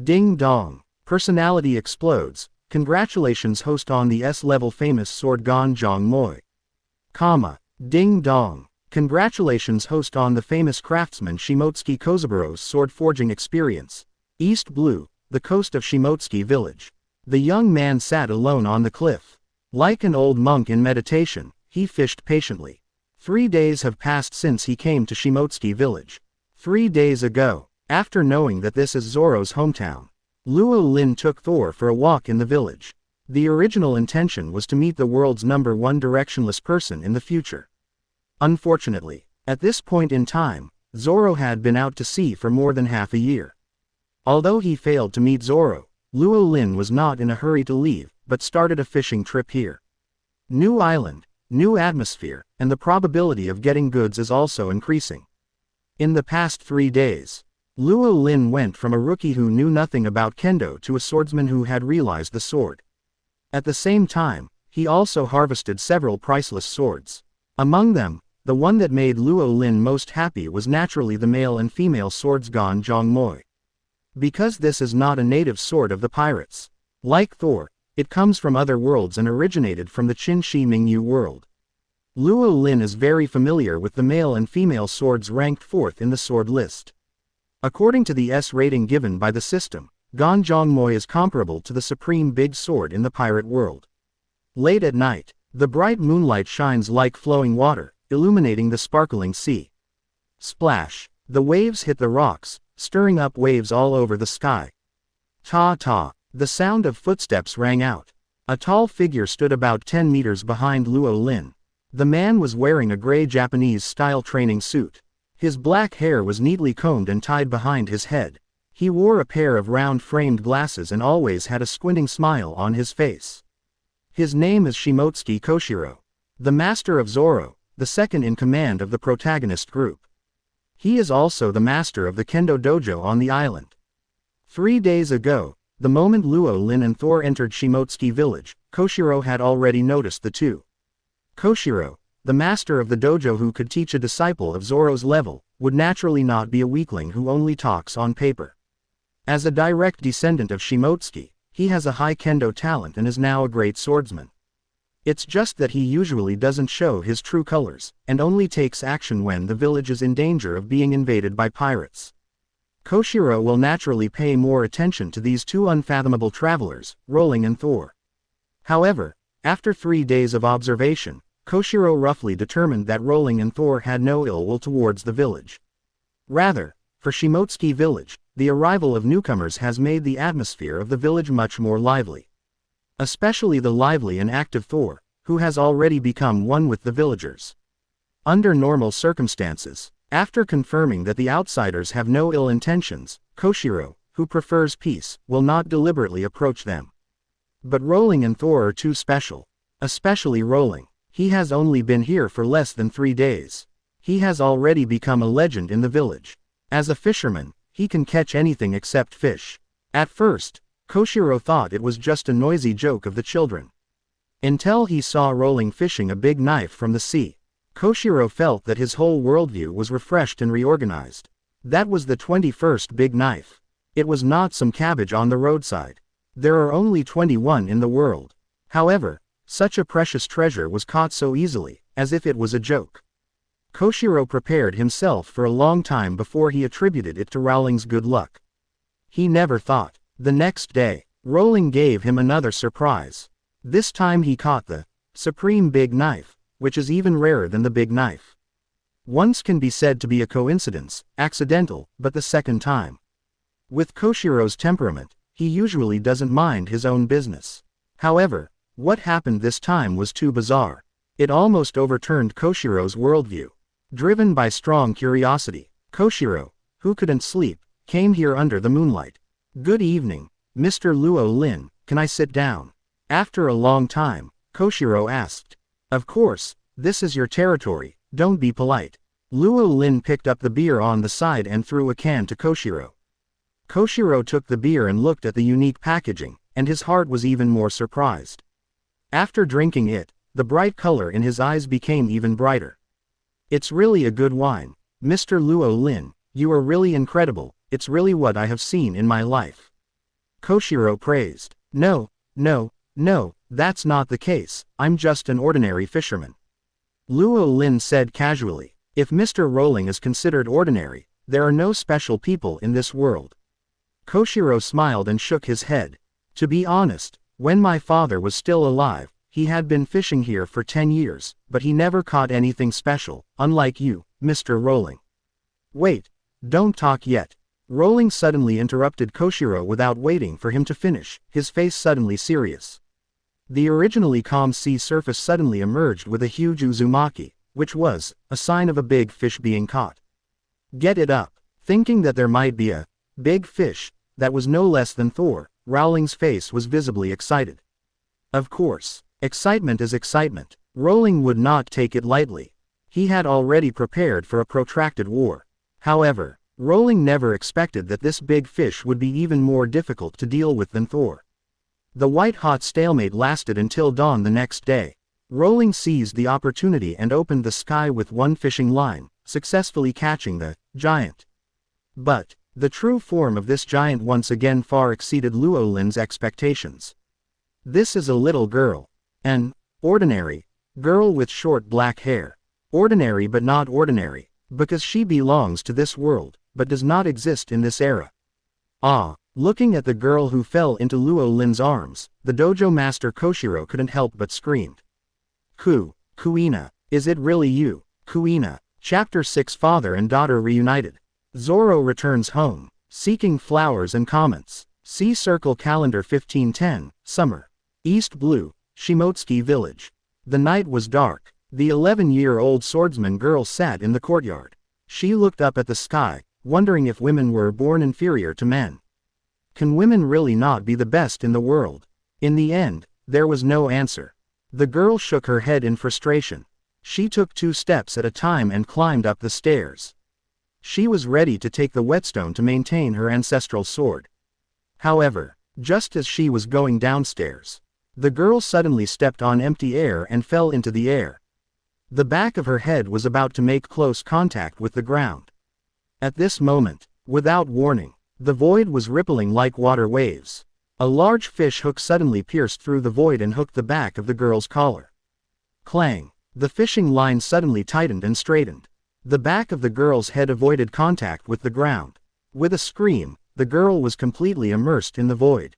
Ding dong. Personality explodes. Congratulations host on the S-level famous sword Gan Jiang Moye. Ding dong. Congratulations host on the famous craftsman Shimotsuki Kozaburo's sword forging experience. East Blue, the coast of Shimotsuki Village. The young man sat alone on the cliff. Like an old monk in meditation, he fished patiently. 3 days have passed since he came to Shimotsuki Village. 3 days ago, after knowing that this is Zoro's hometown, Luo Lin took Thor for a walk in the village. The original intention was to meet the world's #1 directionless person in the future. Unfortunately, at this point in time, Zoro had been out to sea for more than half a year. Although he failed to meet Zoro, Luo Lin was not in a hurry to leave, but started a fishing trip here. New island, new atmosphere, and the probability of getting goods is also increasing. In the past 3 days, Luo Lin went from a rookie who knew nothing about kendo to a swordsman who had realized the sword. At the same time, he also harvested several priceless swords. Among them, the one that made Luo Lin most happy was naturally the male and female swords Gan Jiang Moye. Because this is not a native sword of the pirates. Like Thor, it comes from other worlds and originated from the Qin Shi Mingyu world. Luo Lin is very familiar with the male and female swords ranked 4th in the sword list. According to the S rating given by the system, Gan Jiang Moye is comparable to the supreme big sword in the pirate world. Late at night, the bright moonlight shines like flowing water, illuminating the sparkling sea. Splash! The waves hit the rocks, stirring up waves all over the sky. Ta-ta! The sound of footsteps rang out. A tall figure stood about 10 meters behind Luo Lin. The man was wearing a gray Japanese-style training suit. His black hair was neatly combed and tied behind his head. He wore a pair of round-framed glasses and always had a squinting smile on his face. His name is Shimotsuki Koshiro, the master of Zoro, the second in command of the protagonist group. He is also the master of the kendo dojo on the island. 3 days ago, the moment Luo Lin and Thor entered Shimotsuki Village, Koshiro had already noticed the two. Koshiro, the master of the dojo who could teach a disciple of Zoro's level, would naturally not be a weakling who only talks on paper. As a direct descendant of Shimotsuki, he has a high kendo talent and is now a great swordsman. It's just that he usually doesn't show his true colors, and only takes action when the village is in danger of being invaded by pirates. Koshiro will naturally pay more attention to these two unfathomable travelers, Rowling and Thor. However, after 3 days of observation, Koshiro roughly determined that Rowling and Thor had no ill will towards the village. Rather, for Shimotsuki Village, the arrival of newcomers has made the atmosphere of the village much more lively. Especially the lively and active Thor, who has already become one with the villagers. Under normal circumstances, after confirming that the outsiders have no ill intentions, Koshiro, who prefers peace, will not deliberately approach them. But Rowling and Thor are too special. Especially Rowling. He has only been here for less than 3 days. He has already become a legend in the village. As a fisherman, he can catch anything except fish. At first, Koshiro thought it was just a noisy joke of the children. Until he saw Rowling fishing a big knife from the sea. Koshiro felt that his whole worldview was refreshed and reorganized. That was the 21st big knife. It was not some cabbage on the roadside. There are only 21 in the world. However, such a precious treasure was caught so easily, as if it was a joke. Koshiro prepared himself for a long time before he attributed it to Rowling's good luck. He never thought. The next day, Rowling gave him another surprise. This time he caught the supreme big knife, which is even rarer than the big knife. Once can be said to be a coincidence, accidental, but the second time. With Koshiro's temperament, he usually doesn't mind his own business. However, what happened this time was too bizarre. It almost overturned Koshiro's worldview. Driven by strong curiosity, Koshiro, who couldn't sleep, came here under the moonlight. "Good evening, Mr. Luo Lin, can I sit down?" After a long time, Koshiro asked. "Of course, this is your territory, don't be polite." Luo Lin picked up the beer on the side and threw a can to Koshiro. Koshiro took the beer and looked at the unique packaging, and his heart was even more surprised. After drinking it, the bright color in his eyes became even brighter. "It's really a good wine. Mr. Luo Lin, you are really incredible, it's really what I have seen in my life." Koshiro praised. No, that's not the case, I'm just an ordinary fisherman." Luo Lin said casually. "If Mr. Rowling is considered ordinary, there are no special people in this world." Koshiro smiled and shook his head. "To be honest, when my father was still alive, he had been fishing here for 10 years, but he never caught anything special, unlike you, Mr. Rowling." "Wait, don't talk yet." Rowling suddenly interrupted Koshiro without waiting for him to finish, his face suddenly serious. The originally calm sea surface suddenly emerged with a huge uzumaki, which was a sign of a big fish being caught. "Get it up." Thinking that there might be a big fish that was no less than Thor, Rowling's face was visibly excited. Of course, excitement is excitement. Rowling would not take it lightly. He had already prepared for a protracted war. However, Rowling never expected that this big fish would be even more difficult to deal with than Thor. The white-hot stalemate lasted until dawn the next day. Rowling seized the opportunity and opened the sky with one fishing line, successfully catching the giant. But the true form of this giant once again far exceeded Luo Lin's expectations. This is a little girl. An ordinary girl with short black hair. Ordinary but not ordinary, because she belongs to this world, but does not exist in this era. Looking at the girl who fell into Luo Lin's arms, the dojo master Koshiro couldn't help but screamed. Kuina, is it really you, Kuina? Chapter 6 Father and Daughter Reunited. Zoro returns home, seeking flowers and comments. See Circle Calendar 1510, Summer. East Blue, Shimotsuki Village. The night was dark. The 11-year-old swordsman girl sat in the courtyard. She looked up at the sky, wondering if women were born inferior to men. Can women really not be the best in the world? In the end, there was no answer. The girl shook her head in frustration. She took 2 steps at a time and climbed up the stairs. She was ready to take the whetstone to maintain her ancestral sword. However, just as she was going downstairs, the girl suddenly stepped on empty air and fell into the air. The back of her head was about to make close contact with the ground. At this moment, without warning, the void was rippling like water waves. A large fish hook suddenly pierced through the void and hooked the back of the girl's collar. Clang! The fishing line suddenly tightened and straightened. The back of the girl's head avoided contact with the ground. With a scream, the girl was completely immersed in the void.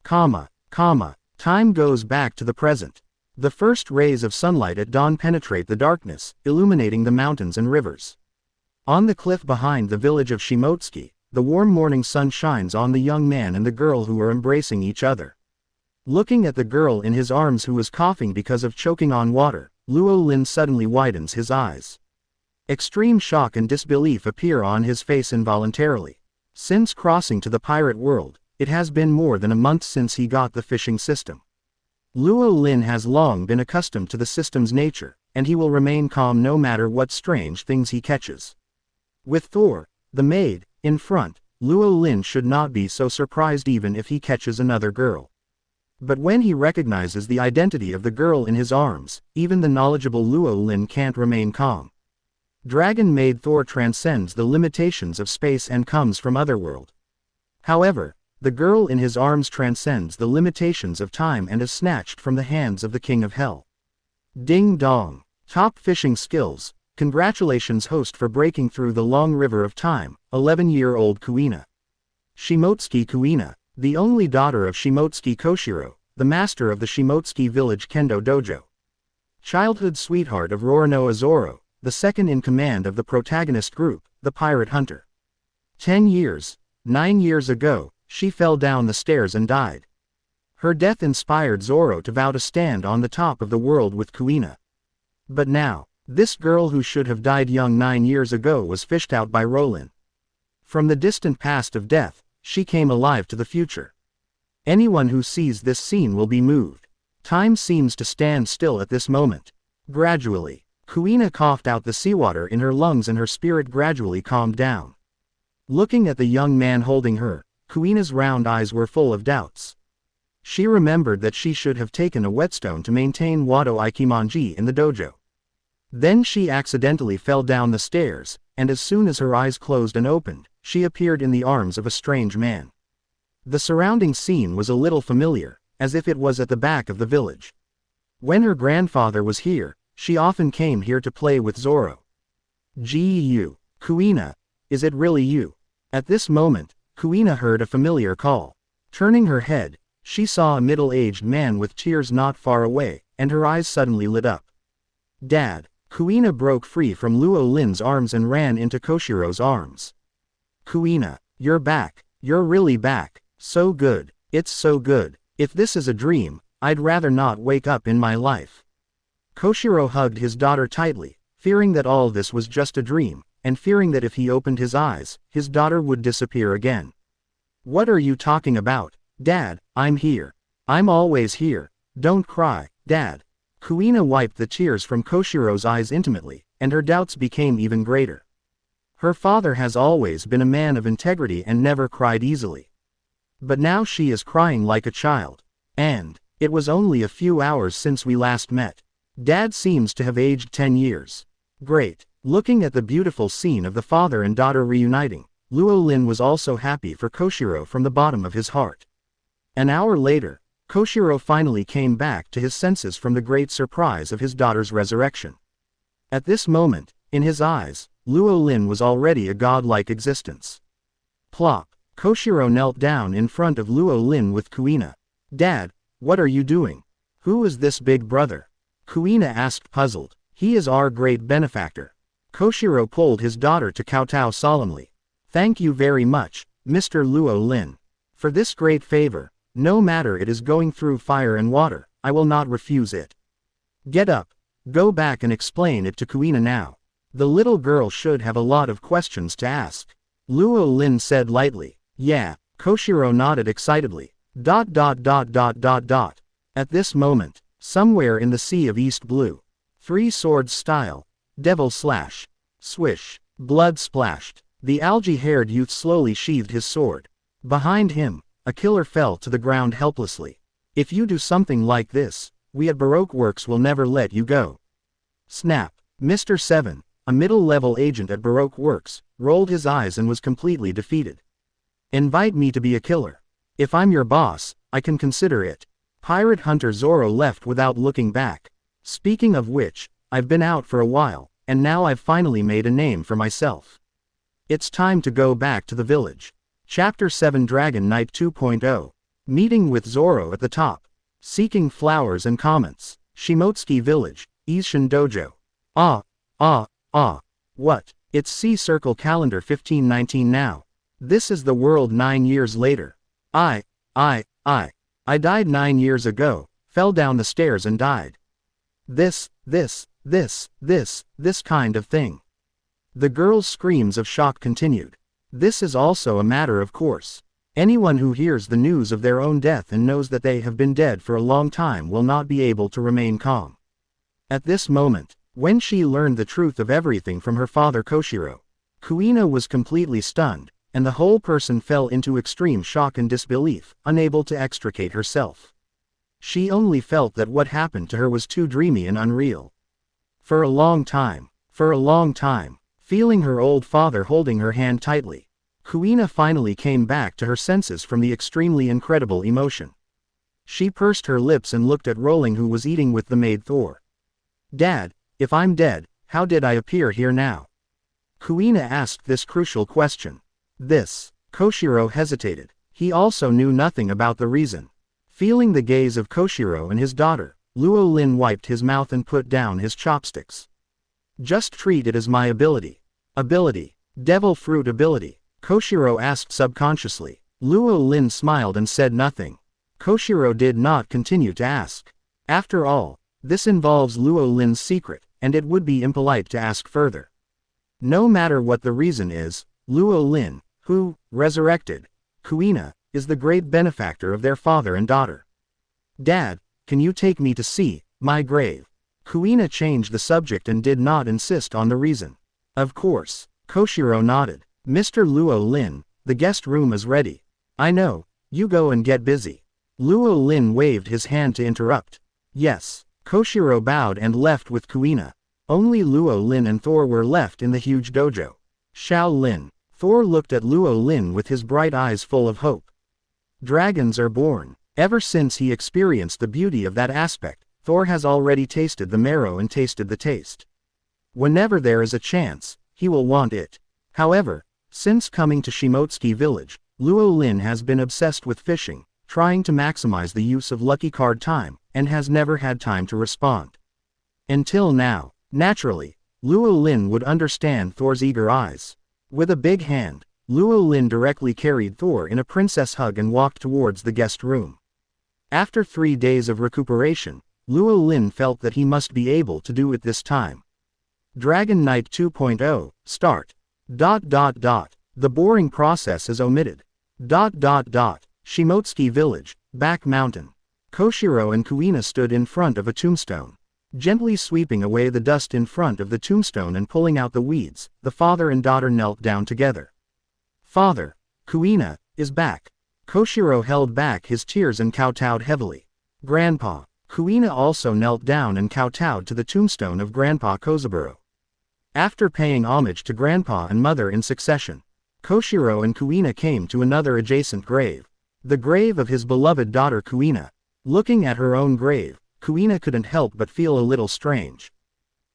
Time goes back to the present. The first rays of sunlight at dawn penetrate the darkness, illuminating the mountains and rivers. On the cliff behind the village of Shimotsuki, the warm morning sun shines on the young man and the girl who are embracing each other. Looking at the girl in his arms who is coughing because of choking on water, Luo Lin suddenly widens his eyes. Extreme shock and disbelief appear on his face involuntarily. Since crossing to the pirate world, it has been more than a month since he got the fishing system. Luo Lin has long been accustomed to the system's nature, and he will remain calm no matter what strange things he catches. With Thor, the maid, in front, Luo Lin should not be so surprised even if he catches another girl. But when he recognizes the identity of the girl in his arms, even the knowledgeable Luo Lin can't remain calm. Dragon Maid Thor transcends the limitations of space and comes from Otherworld. However, the girl in his arms transcends the limitations of time and is snatched from the hands of the King of Hell. Ding dong. Top fishing skills. Congratulations host for breaking through the long river of time, 11-year-old Kuina. Shimotsuki Kuina, the only daughter of Shimotsuki Koshiro, the master of the Shimotsuki Village Kendo Dojo. Childhood sweetheart of Roronoa Zoro, the second in command of the protagonist group, the Pirate Hunter. 9 years ago, she fell down the stairs and died. Her death inspired Zoro to vow to stand on the top of the world with Kuina. But now, this girl who should have died young 9 years ago was fished out by Rowling. From the distant past of death, she came alive to the future. Anyone who sees this scene will be moved. Time seems to stand still at this moment. Gradually, Kuina coughed out the seawater in her lungs and her spirit gradually calmed down. Looking at the young man holding her, Kuina's round eyes were full of doubts. She remembered that she should have taken a whetstone to maintain Wado Ikimonji in the dojo. Then she accidentally fell down the stairs, and as soon as her eyes closed and opened, she appeared in the arms of a strange man. The surrounding scene was a little familiar, as if it was at the back of the village. When her grandfather was here, she often came here to play with Zoro. "You, Kuina, is it really you?" At this moment, Kuina heard a familiar call. Turning her head, she saw a middle-aged man with tears not far away, and her eyes suddenly lit up. "Dad." Kuina broke free from Luo Lin's arms and ran into Koshiro's arms. "Kuina, you're back. You're really back. So good. It's so good. If this is a dream, I'd rather not wake up in my life." Koshiro hugged his daughter tightly, fearing that all this was just a dream, and fearing that if he opened his eyes, his daughter would disappear again. "What are you talking about, Dad? I'm here. I'm always here. Don't cry, Dad." Kuina wiped the tears from Koshiro's eyes intimately, and her doubts became even greater. Her father has always been a man of integrity and never cried easily. But now she is crying like a child. And it was only a few hours since we last met. Dad seems to have aged 10 years. Great. Looking at the beautiful scene of the father and daughter reuniting, Luo Lin was also happy for Koshiro from the bottom of his heart. An hour later, Koshiro finally came back to his senses from the great surprise of his daughter's resurrection. At this moment, in his eyes, Luo Lin was already a godlike existence. Plop. Koshiro knelt down in front of Luo Lin with Kuina. "Dad, what are you doing? Who is this big brother?" Kuina asked puzzled. "He is our great benefactor." Koshiro pulled his daughter to kowtow solemnly. "Thank you very much, Mr. Luo Lin. For this great favor, no matter it is going through fire and water, I will not refuse it. Get up. Go back and explain it to Kuina now. The little girl should have a lot of questions to ask." Luo Lin said lightly. "Yeah." Koshiro nodded excitedly. At this moment, somewhere in the sea of East Blue, 3 swords style, devil slash, swish, blood splashed. The algae-haired youth slowly sheathed his sword. Behind him, a killer fell to the ground helplessly. "If you do something like this, we at Baroque Works will never let you go." Snap. Mr. 7, a middle-level agent at Baroque Works, rolled his eyes and was completely defeated. "Invite me to be a killer. If I'm your boss, I can consider it." Pirate Hunter Zoro left without looking back. "Speaking of which, I've been out for a while, and now I've finally made a name for myself. It's time to go back to the village." Chapter 7 Dragon Knight 2.0. Meeting with Zoro at the top. Seeking flowers and comments. Shimotsuki Village, Ishin Dojo. What? It's C-Circle Calendar 1519 now. This is the world 9 years later. I died 9 years ago, fell down the stairs and died. This kind of thing. The girl's screams of shock continued. This is also a matter of course. Anyone who hears the news of their own death and knows that they have been dead for a long time will not be able to remain calm. At this moment, when she learned the truth of everything from her father Koshiro, Kuina was completely stunned, and the whole person fell into extreme shock and disbelief, unable to extricate herself. She only felt that what happened to her was too dreamy and unreal. For a long time, For a long time, feeling her old father holding her hand tightly, Kuina finally came back to her senses from the extremely incredible emotion. She pursed her lips and looked at Rowling, who was eating with the maid Thor. "Dad, if I'm dead, how did I appear here now?" Kuina asked this crucial question. Koshiro hesitated. He also knew nothing about the reason. Feeling the gaze of Koshiro and his daughter, Luo Lin wiped his mouth and put down his chopsticks. "Just treat it as my ability." "Ability? Devil fruit ability?" Koshiro asked subconsciously. Luo Lin smiled and said nothing. Koshiro did not continue to ask. After all, this involves Luo Lin's secret, and it would be impolite to ask further. No matter what the reason is, Luo Lin, who resurrected Kuina, is the great benefactor of their father and daughter. "Dad, can you take me to see my grave?" Kuina changed the subject and did not insist on the reason. "Of course." Koshiro nodded. "Mr. Luo Lin, the guest room is ready." "I know, you go and get busy." Luo Lin waved his hand to interrupt. "Yes." Koshiro bowed and left with Kuina. Only Luo Lin and Thor were left in the huge dojo. Xiao Lin. Thor looked at Luo Lin with his bright eyes full of hope. Dragons are born. Ever since he experienced the beauty of that aspect, Thor has already tasted the marrow and tasted the taste. Whenever there is a chance, he will want it. However, since coming to Shimotsuki Village, Luo Lin has been obsessed with fishing, trying to maximize the use of lucky card time, and has never had time to respond. Until now, naturally, Luo Lin would understand Thor's eager eyes. With a big hand, Luo Lin directly carried Thor in a princess hug and walked towards the guest room. After 3 days of recuperation, Luo Lin felt that he must be able to do it this time. Dragon Knight 2.0, start. The boring process is omitted. Shimotsuki Village, back mountain. Koshiro and Kuina stood in front of a tombstone. Gently sweeping away the dust in front of the tombstone and pulling out the weeds, the father and daughter knelt down together. "Father, Kuina is back." Koshiro held back his tears and kowtowed heavily. "Grandpa." Kuina also knelt down and kowtowed to the tombstone of Grandpa Kozaburo. After paying homage to Grandpa and Mother in succession, Koshiro and Kuina came to another adjacent grave. The grave of his beloved daughter Kuina. Looking at her own grave, Kuina couldn't help but feel a little strange.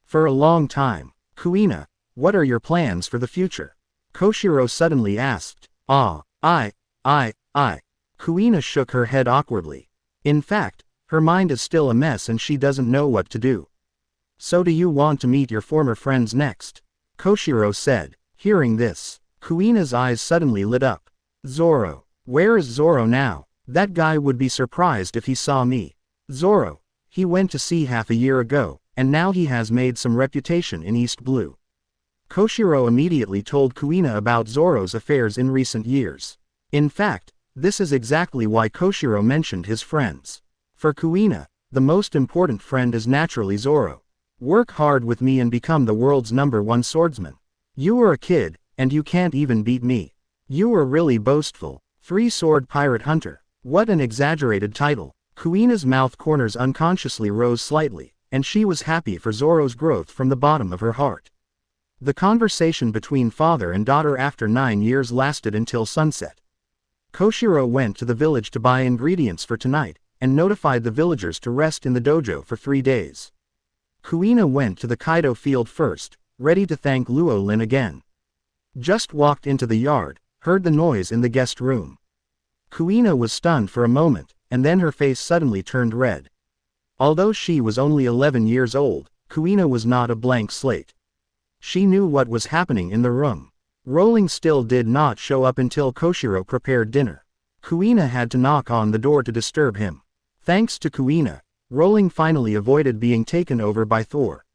For a long time, "Kuina, what are your plans for the future?" Koshiro suddenly asked. I. Kuina shook her head awkwardly. In fact, her mind is still a mess and she doesn't know what to do. "So do you want to meet your former friends next?" Koshiro said. Hearing this, Kuina's eyes suddenly lit up. "Zoro. Where is Zoro now? That guy would be surprised if he saw me." "Zoro. He went to sea half a year ago, and now he has made some reputation in East Blue." Koshiro immediately told Kuina about Zoro's affairs in recent years. In fact, this is exactly why Koshiro mentioned his friends. For Kuina, the most important friend is naturally Zoro. "Work hard with me and become the world's #1 swordsman. You were a kid, and you can't even beat me. You were really boastful. 3-sword pirate hunter. What an exaggerated title." Kuina's mouth corners unconsciously rose slightly, and she was happy for Zoro's growth from the bottom of her heart. The conversation between father and daughter after 9 years lasted until sunset. Koshiro went to the village to buy ingredients for tonight, and notified the villagers to rest in the dojo for 3 days. Kuina went to the Kaido field first, ready to thank Luo Lin again. Just walked into the yard, heard the noise in the guest room. Kuina was stunned for a moment, and then her face suddenly turned red. Although she was only 11 years old, Kuina was not a blank slate. She knew what was happening in the room. Rowling still did not show up until Koshiro prepared dinner. Kuina had to knock on the door to disturb him. Thanks to Kuina, Rowling finally avoided being taken over by Thor.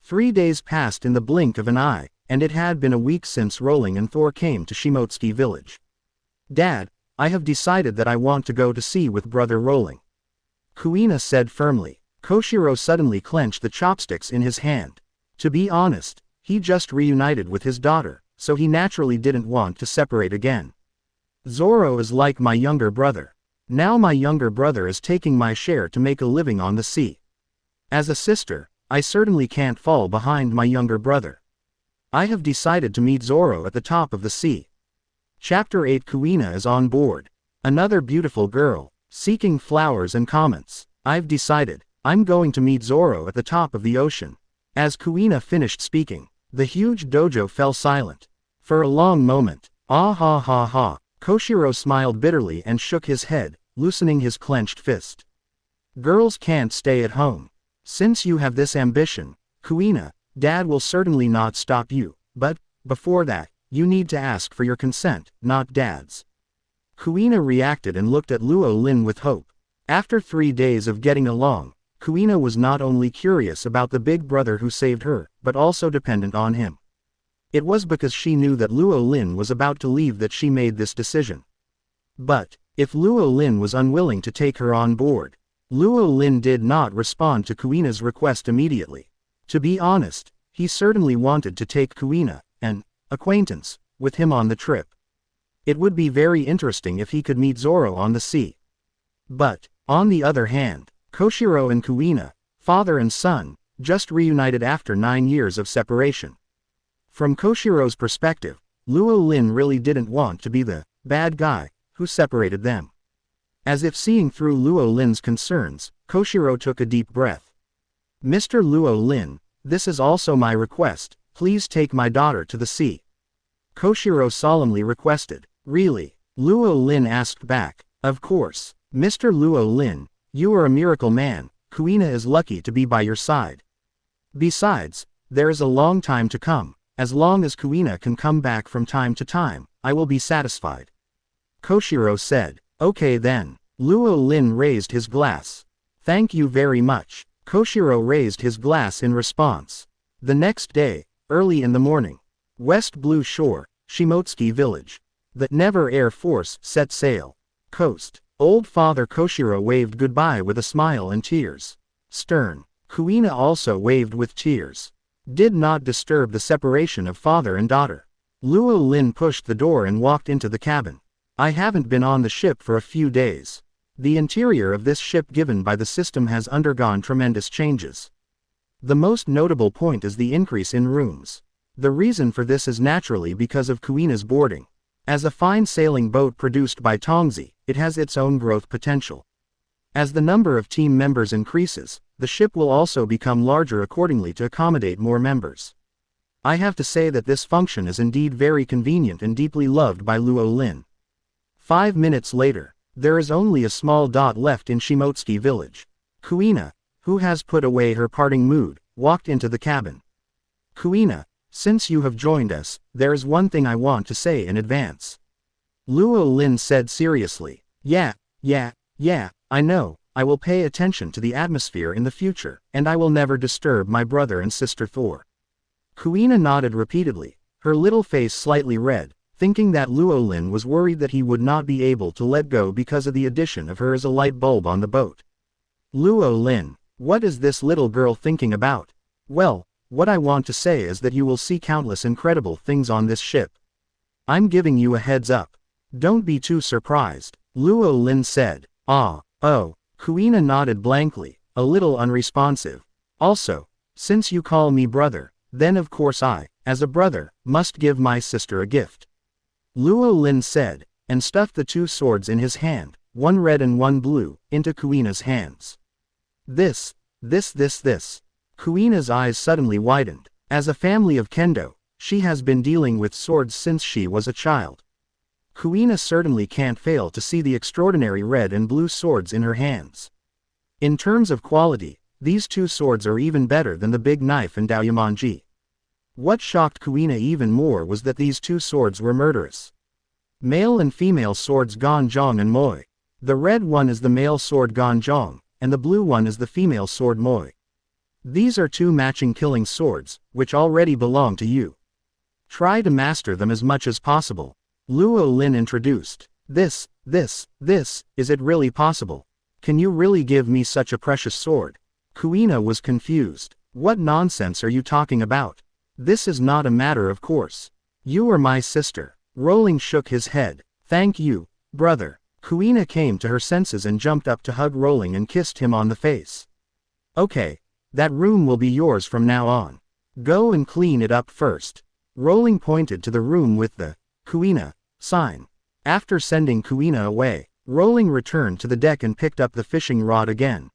3 days passed in the blink of an eye, and it had been a week since Rowling and Thor came to Shimotsuki Village. "Dad, I have decided that I want to go to sea with Brother Rowling," Kuina said firmly. Koshiro suddenly clenched the chopsticks in his hand. To be honest, he just reunited with his daughter, so he naturally didn't want to separate again. "Zoro is like my younger brother. Now my younger brother is taking my share to make a living on the sea. As a sister, I certainly can't fall behind my younger brother. I have decided to meet Zoro at the top of the sea. Chapter 8 Kuina is on board. Another beautiful girl, seeking flowers and comments. I've decided, I'm going to meet Zoro at the top of the ocean. As Kuina finished speaking, the huge dojo fell silent. For a long moment, ah ha ha ha, Koshiro smiled bitterly and shook his head, loosening his clenched fist. Girls can't stay at home. Since you have this ambition, Kuina, Dad will certainly not stop you, but, before that, you need to ask for your consent, not Dad's. Kuina reacted and looked at Luo Lin with hope. After 3 days of getting along, Kuina was not only curious about the big brother who saved her, but also dependent on him. It was because she knew that Luo Lin was about to leave that she made this decision. But, if Luo Lin was unwilling to take her on board, Luo Lin did not respond to Kuina's request immediately. To be honest, he certainly wanted to take Kuina, an acquaintance, with him on the trip. It would be very interesting if he could meet Zoro on the sea. But, on the other hand, Koshiro and Kuina, father and son, just reunited after 9 years of separation. From Koshiro's perspective, Luo Lin really didn't want to be the bad guy who separated them. As if seeing through Luo Lin's concerns, Koshiro took a deep breath. Mr. Luo Lin, this is also my request, please take my daughter to the sea. Koshiro solemnly requested. Really? Luo Lin asked back. Of course, Mr. Luo Lin, you are a miracle man, Kuina is lucky to be by your side. Besides, there is a long time to come, as long as Kuina can come back from time to time, I will be satisfied. Koshiro said. Okay then. Luo Lin raised his glass. Thank you very much. Koshiro raised his glass in response. The next day, early in the morning, West Blue Shore, Shimotsuki Village. The Never Air Force set sail. Coast. Old Father Koshiro waved goodbye with a smile and tears. Stern. Kuina also waved with tears. Did not disturb the separation of father and daughter. Luo Lin pushed the door and walked into the cabin. I haven't been on the ship for a few days. The interior of this ship given by the system has undergone tremendous changes. The most notable point is the increase in rooms. The reason for this is naturally because of Kuina's boarding. As a fine sailing boat produced by Tongzi, it has its own growth potential. As the number of team members increases, the ship will also become larger accordingly to accommodate more members. I have to say that this function is indeed very convenient and deeply loved by Luo Lin. 5 minutes later, there is only a small dot left in Shimotsuki Village. Kuina, who has put away her parting mood, walked into the cabin. Kuina, since you have joined us, there is one thing I want to say in advance. Luo Lin said seriously. Yeah, I know, I will pay attention to the atmosphere in the future, and I will never disturb my brother and sister Thor. Kuina nodded repeatedly, her little face slightly red, thinking that Luo Lin was worried that he would not be able to let go because of the addition of her as a light bulb on the boat. Luo Lin, what is this little girl thinking about? Well, what I want to say is that you will see countless incredible things on this ship. I'm giving you a heads up. Don't be too surprised, Luo Lin said. Oh, Kuina nodded blankly, a little unresponsive. Also, since you call me brother, then of course I, as a brother, must give my sister a gift. Luo Lin said, and stuffed the 2 swords in his hand, one red and one blue, into Kuina's hands. This. Kuina's eyes suddenly widened. As a family of kendo, she has been dealing with swords since she was a child. Kuina certainly can't fail to see the extraordinary red and blue swords in her hands. In terms of quality, these 2 swords are even better than the big knife and Daoyamanji. What shocked Kuina even more was that these 2 swords were murderous. Male and female swords Gan Jiang Moye. The red one is the male sword Gan Jiang, and the blue one is the female sword Moye. These are 2 matching killing swords, which already belong to you. Try to master them as much as possible. Luo Lin introduced. Is it really possible? Can you really give me such a precious sword? Kuina was confused. What nonsense are you talking about? This is not a matter of course. You are my sister. Rowling shook his head. Thank you, brother. Kuina came to her senses and jumped up to hug Rowling and kissed him on the face. Okay, That room will be yours from now on. Go and clean it up first. Rowling pointed to the room with the Kuina sign. After sending Kuina away, Rowling returned to the deck and picked up the fishing rod again.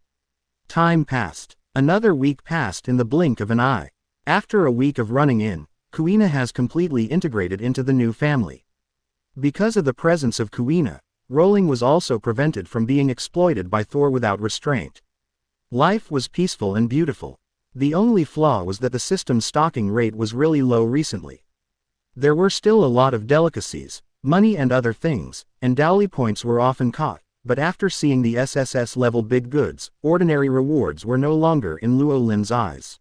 Time passed. Another week passed in the blink of an eye. After a week of running in, Kuina has completely integrated into the new family. Because of the presence of Kuina, Rowling was also prevented from being exploited by Thor without restraint. Life was peaceful and beautiful. The only flaw was that the system's stocking rate was really low recently. There were still a lot of delicacies, money and other things, and dowry points were often caught, but after seeing the SSS-level big goods, ordinary rewards were no longer in Luo Lin's eyes.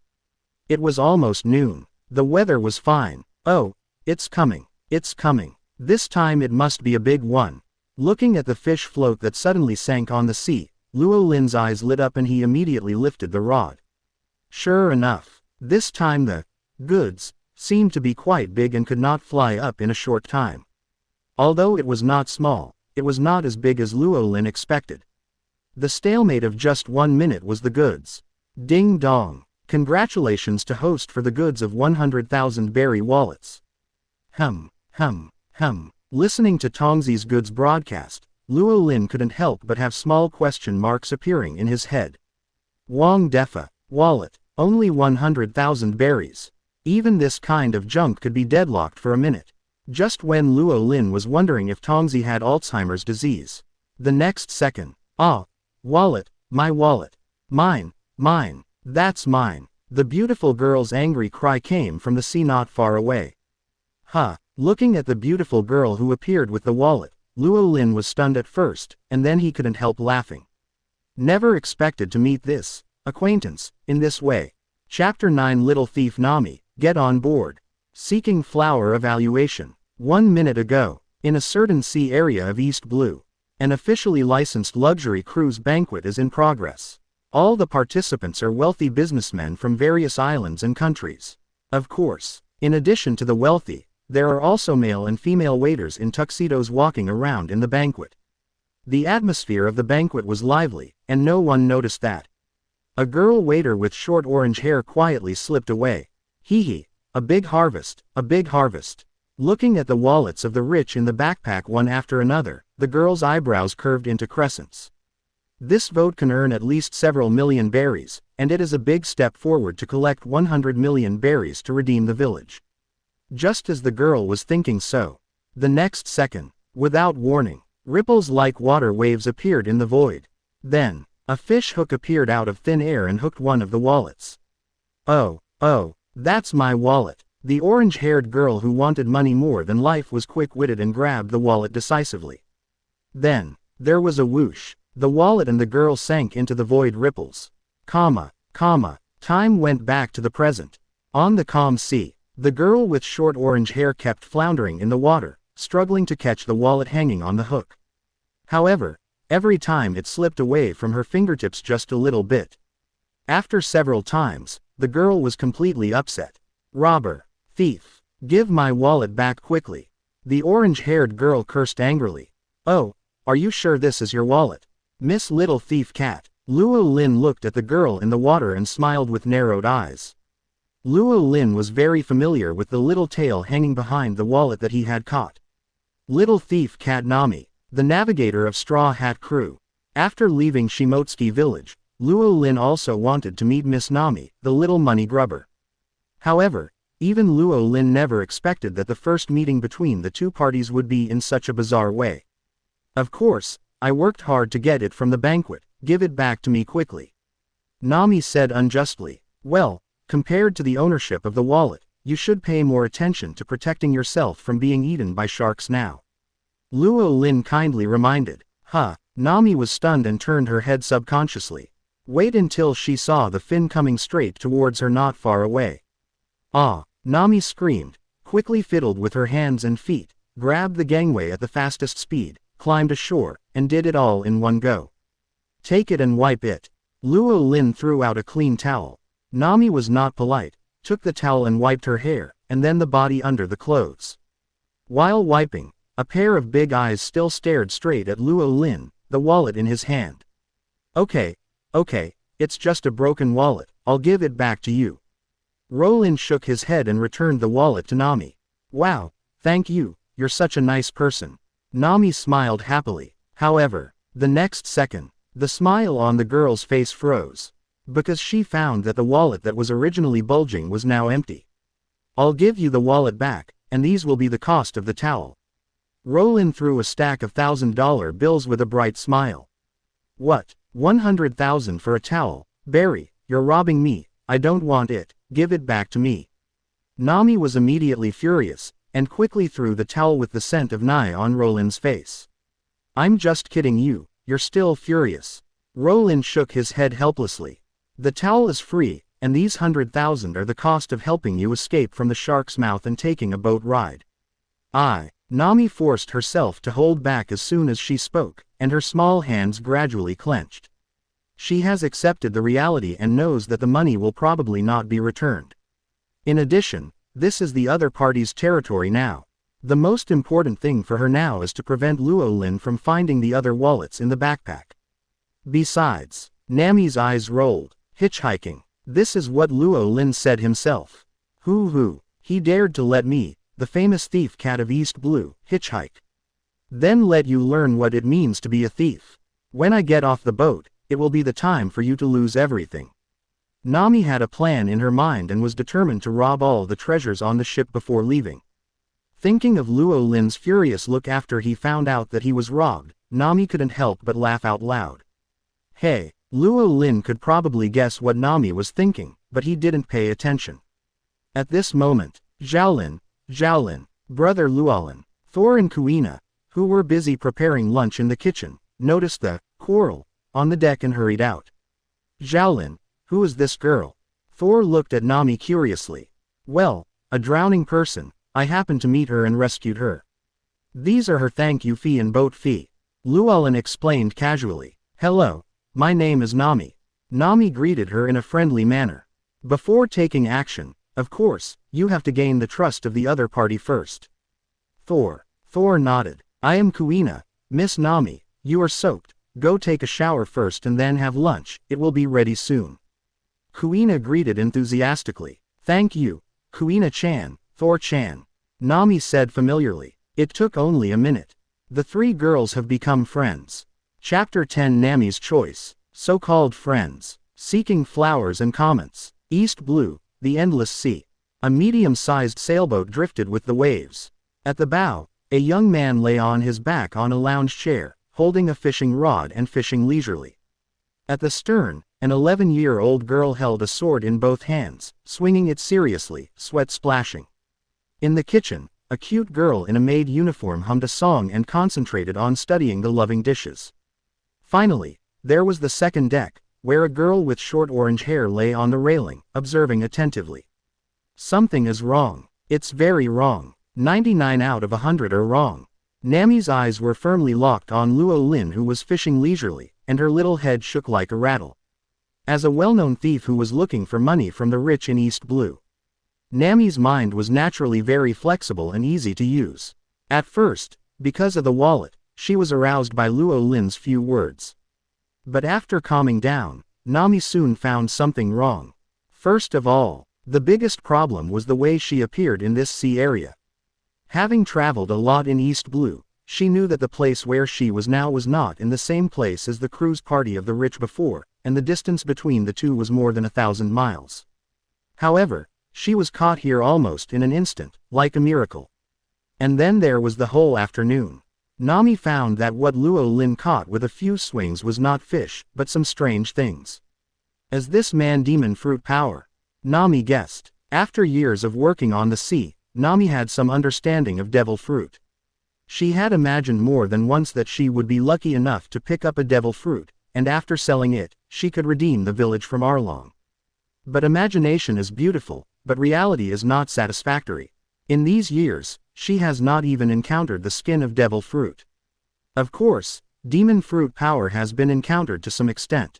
It was almost noon. The weather was fine. Oh, it's coming. It's coming. This time it must be a big one. Looking at the fish float that suddenly sank on the sea, Luo Lin's eyes lit up and he immediately lifted the rod. Sure enough, this time the goods seemed to be quite big and could not fly up in a short time. Although it was not small, it was not as big as Luo Lin expected. The stalemate of just 1 minute was the goods. Ding dong. Congratulations to host for the goods of 100,000 berry wallets. Hum. Listening to Tongzi's goods broadcast, Luo Lin couldn't help but have small question marks appearing in his head. Wong Defa, wallet, only 100,000 berries. Even this kind of junk could be deadlocked for a minute. Just when Luo Lin was wondering if Tongzi had Alzheimer's disease. The next second, wallet, my wallet. Mine, that's mine. The beautiful girl's angry cry came from the sea not far away. Looking at the beautiful girl who appeared with the wallet, Luo Lin was stunned at first, and then he couldn't help laughing. Never expected to meet this acquaintance in this way. Chapter 9 Little Thief Nami, get on board. Seeking flower evaluation. 1 minute ago, in a certain sea area of East Blue, an officially licensed luxury cruise banquet is in progress. All the participants are wealthy businessmen from various islands and countries. Of course, in addition to the wealthy, there are also male and female waiters in tuxedos walking around in the banquet. The atmosphere of the banquet was lively, and no one noticed that. A girl waiter with short orange hair quietly slipped away. Hee, a big harvest, a big harvest. Looking at the wallets of the rich in the backpack one after another, the girl's eyebrows curved into crescents. This vote can earn at least several million berries, and it is a big step forward to collect 100 million berries to redeem the village. Just as the girl was thinking so, the next second, without warning, ripples like water waves appeared in the void. Then, a fish hook appeared out of thin air and hooked one of the wallets. Oh, that's my wallet. The orange-haired girl who wanted money more than life was quick-witted and grabbed the wallet decisively. Then, there was a whoosh. The wallet and the girl sank into the void ripples. Time went back to the present. On the calm sea, the girl with short orange hair kept floundering in the water, struggling to catch the wallet hanging on the hook. However, every time it slipped away from her fingertips just a little bit. After several times, the girl was completely upset. Robber, thief, give my wallet back quickly. The orange-haired girl cursed angrily. Oh, are you sure this is your wallet? Miss Little Thief Cat. Luo Lin looked at the girl in the water and smiled with narrowed eyes. Luo Lin was very familiar with the little tail hanging behind the wallet that he had caught. Little Thief Cat Nami, the navigator of Straw Hat Crew. After leaving Shimotsuki Village, Luo Lin also wanted to meet Miss Nami, the little money grubber. However, even Luo Lin never expected that the first meeting between the two parties would be in such a bizarre way. Of course, I worked hard to get it from the banquet, give it back to me quickly. Nami said unjustly. Well, compared to the ownership of the wallet, you should pay more attention to protecting yourself from being eaten by sharks now. Luo Lin kindly reminded. Nami was stunned and turned her head subconsciously. Wait until she saw the fin coming straight towards her not far away. Nami screamed, quickly fiddled with her hands and feet, grabbed the gangway at the fastest speed, climbed ashore, and did it all in one go. Take it and wipe it. Luo Lin threw out a clean towel. Nami was not polite, took the towel and wiped her hair, and then the body under the clothes. While wiping, a pair of big eyes still stared straight at Luo Lin, the wallet in his hand. Okay, It's just a broken wallet, I'll give it back to you. Rowling shook his head and returned the wallet to Nami. Wow, thank you, you're such a nice person. Nami smiled happily. However, the next second, the smile on the girl's face froze. Because she found that the wallet that was originally bulging was now empty. I'll give you the wallet back, and these will be the cost of the towel. Rowling threw a stack of $1,000 bills with a bright smile. What, 100,000 for a towel? Barry, you're robbing me, I don't want it, give it back to me. Nami was immediately furious, and quickly threw the towel with the scent of Nye on Rowling's face. I'm just kidding you, you're still furious. Rowling shook his head helplessly. The towel is free, and these 100,000 are the cost of helping you escape from the shark's mouth and taking a boat ride. Nami forced herself to hold back as soon as she spoke, and her small hands gradually clenched. She has accepted the reality and knows that the money will probably not be returned. In addition, this is the other party's territory now. The most important thing for her now is to prevent Luo-Lin from finding the other wallets in the backpack. Besides, Nami's eyes rolled. Hitchhiking. This is what Luo-Lin said himself. Hoo, he dared to let me, the famous thief cat of East Blue, hitchhike. Then let you learn what it means to be a thief. When I get off the boat, it will be the time for you to lose everything. Nami had a plan in her mind and was determined to rob all the treasures on the ship before leaving. Thinking of Luo-Lin's furious look after he found out that he was robbed, Nami couldn't help but laugh out loud. Hey, Luo-Lin could probably guess what Nami was thinking, but he didn't pay attention. At this moment, Xiaolin, brother Luo-Lin, Thor and Kuina, who were busy preparing lunch in the kitchen, noticed the quarrel on the deck and hurried out. Xiaolin, who is this girl? Thor looked at Nami curiously. Well, a drowning person, I happened to meet her and rescued her. These are her thank you fee and boat fee. Luo-Lin explained casually. Hello, my name is Nami. Nami greeted her in a friendly manner. Before taking action, of course, you have to gain the trust of the other party first. Thor nodded. I am Kuina, Miss Nami, you are soaked, go take a shower first and then have lunch, it will be ready soon. Kuina greeted enthusiastically. Thank you, Kuina-chan, Thor-chan. Nami said familiarly. It took only a minute. The three girls have become friends. Chapter 10 Nami's Choice, So-Called Friends, Seeking Flowers and Comments. East Blue, the Endless Sea. A medium-sized sailboat drifted with the waves. At the bow, a young man lay on his back on a lounge chair, holding a fishing rod and fishing leisurely. At the stern, an 11-year-old girl held a sword in both hands, swinging it seriously, sweat splashing. In the kitchen, a cute girl in a maid uniform hummed a song and concentrated on studying the loving dishes. Finally, there was the second deck, where a girl with short orange hair lay on the railing, observing attentively. Something is wrong. It's very wrong. 99 out of 100 are wrong. Nami's eyes were firmly locked on Luo-Lin, who was fishing leisurely, and her little head shook like a rattle. As a well-known thief who was looking for money from the rich in East Blue, Nami's mind was naturally very flexible and easy to use. At first, because of the wallet, she was aroused by Luo-Lin's few words. But after calming down, Nami soon found something wrong. First of all, the biggest problem was the way she appeared in this sea area. Having traveled a lot in East Blue, she knew that the place where she was now was not in the same place as the cruise party of the rich before, and the distance between the two was more than 1,000 miles. However, she was caught here almost in an instant, like a miracle. And then there was the whole afternoon. Nami found that what Luo-Lin caught with a few swings was not fish, but some strange things. As this man demon fruit power? Nami guessed. After years of working on the sea, Nami had some understanding of devil fruit. She had imagined more than once that she would be lucky enough to pick up a devil fruit, and after selling it, she could redeem the village from Arlong. But imagination is beautiful, but reality is not satisfactory. In these years, she has not even encountered the skin of devil fruit. Of course, demon fruit power has been encountered to some extent.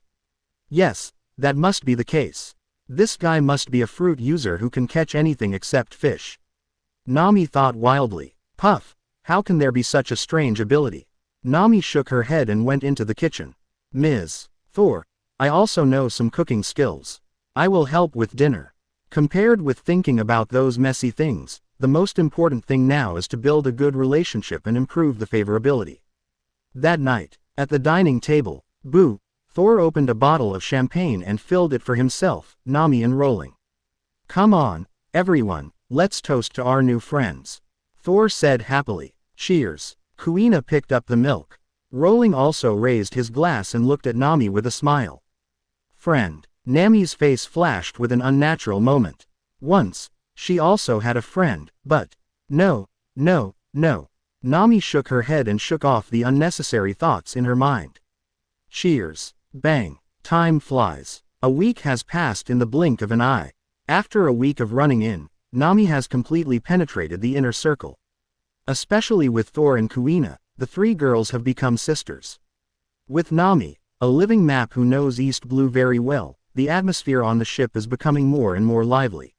Yes, that must be the case. This guy must be a fruit user who can catch anything except fish. Nami thought wildly. Puff, how can there be such a strange ability? Nami shook her head and went into the kitchen. Ms. Thor, I also know some cooking skills. I will help with dinner. Compared with thinking about those messy things, the most important thing now is to build a good relationship and improve the favorability. That night, at the dining table, Thor opened a bottle of champagne and filled it for himself, Nami and Rowling. Come on, everyone, let's toast to our new friends. Thor said happily. Cheers. Kuina picked up the milk. Rowling also raised his glass and looked at Nami with a smile. Friend. Nami's face flashed with an unnatural moment. Once, she also had a friend, but, no. Nami shook her head and shook off the unnecessary thoughts in her mind. Cheers. Bang. Time flies. A week has passed in the blink of an eye. After a week of running in, Nami has completely penetrated the inner circle. Especially with Thor and Kuina, the three girls have become sisters. With Nami, a living map who knows East Blue very well, the atmosphere on the ship is becoming more and more lively.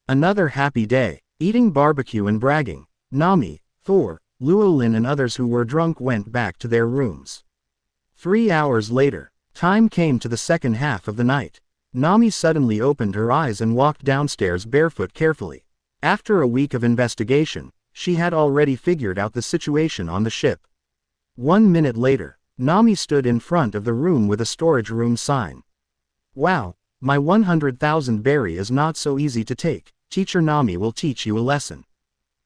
Another happy day, eating barbecue and bragging. Nami, Thor, Llewellyn and others who were drunk went back to their rooms. 3 hours later, time came to the second half of the night. Nami suddenly opened her eyes and walked downstairs barefoot carefully. After a week of investigation, she had already figured out the situation on the ship. 1 minute later, Nami stood in front of the room with a storage room sign. Wow, my 100,000 berry is not so easy to take. Teacher Nami will teach you a lesson.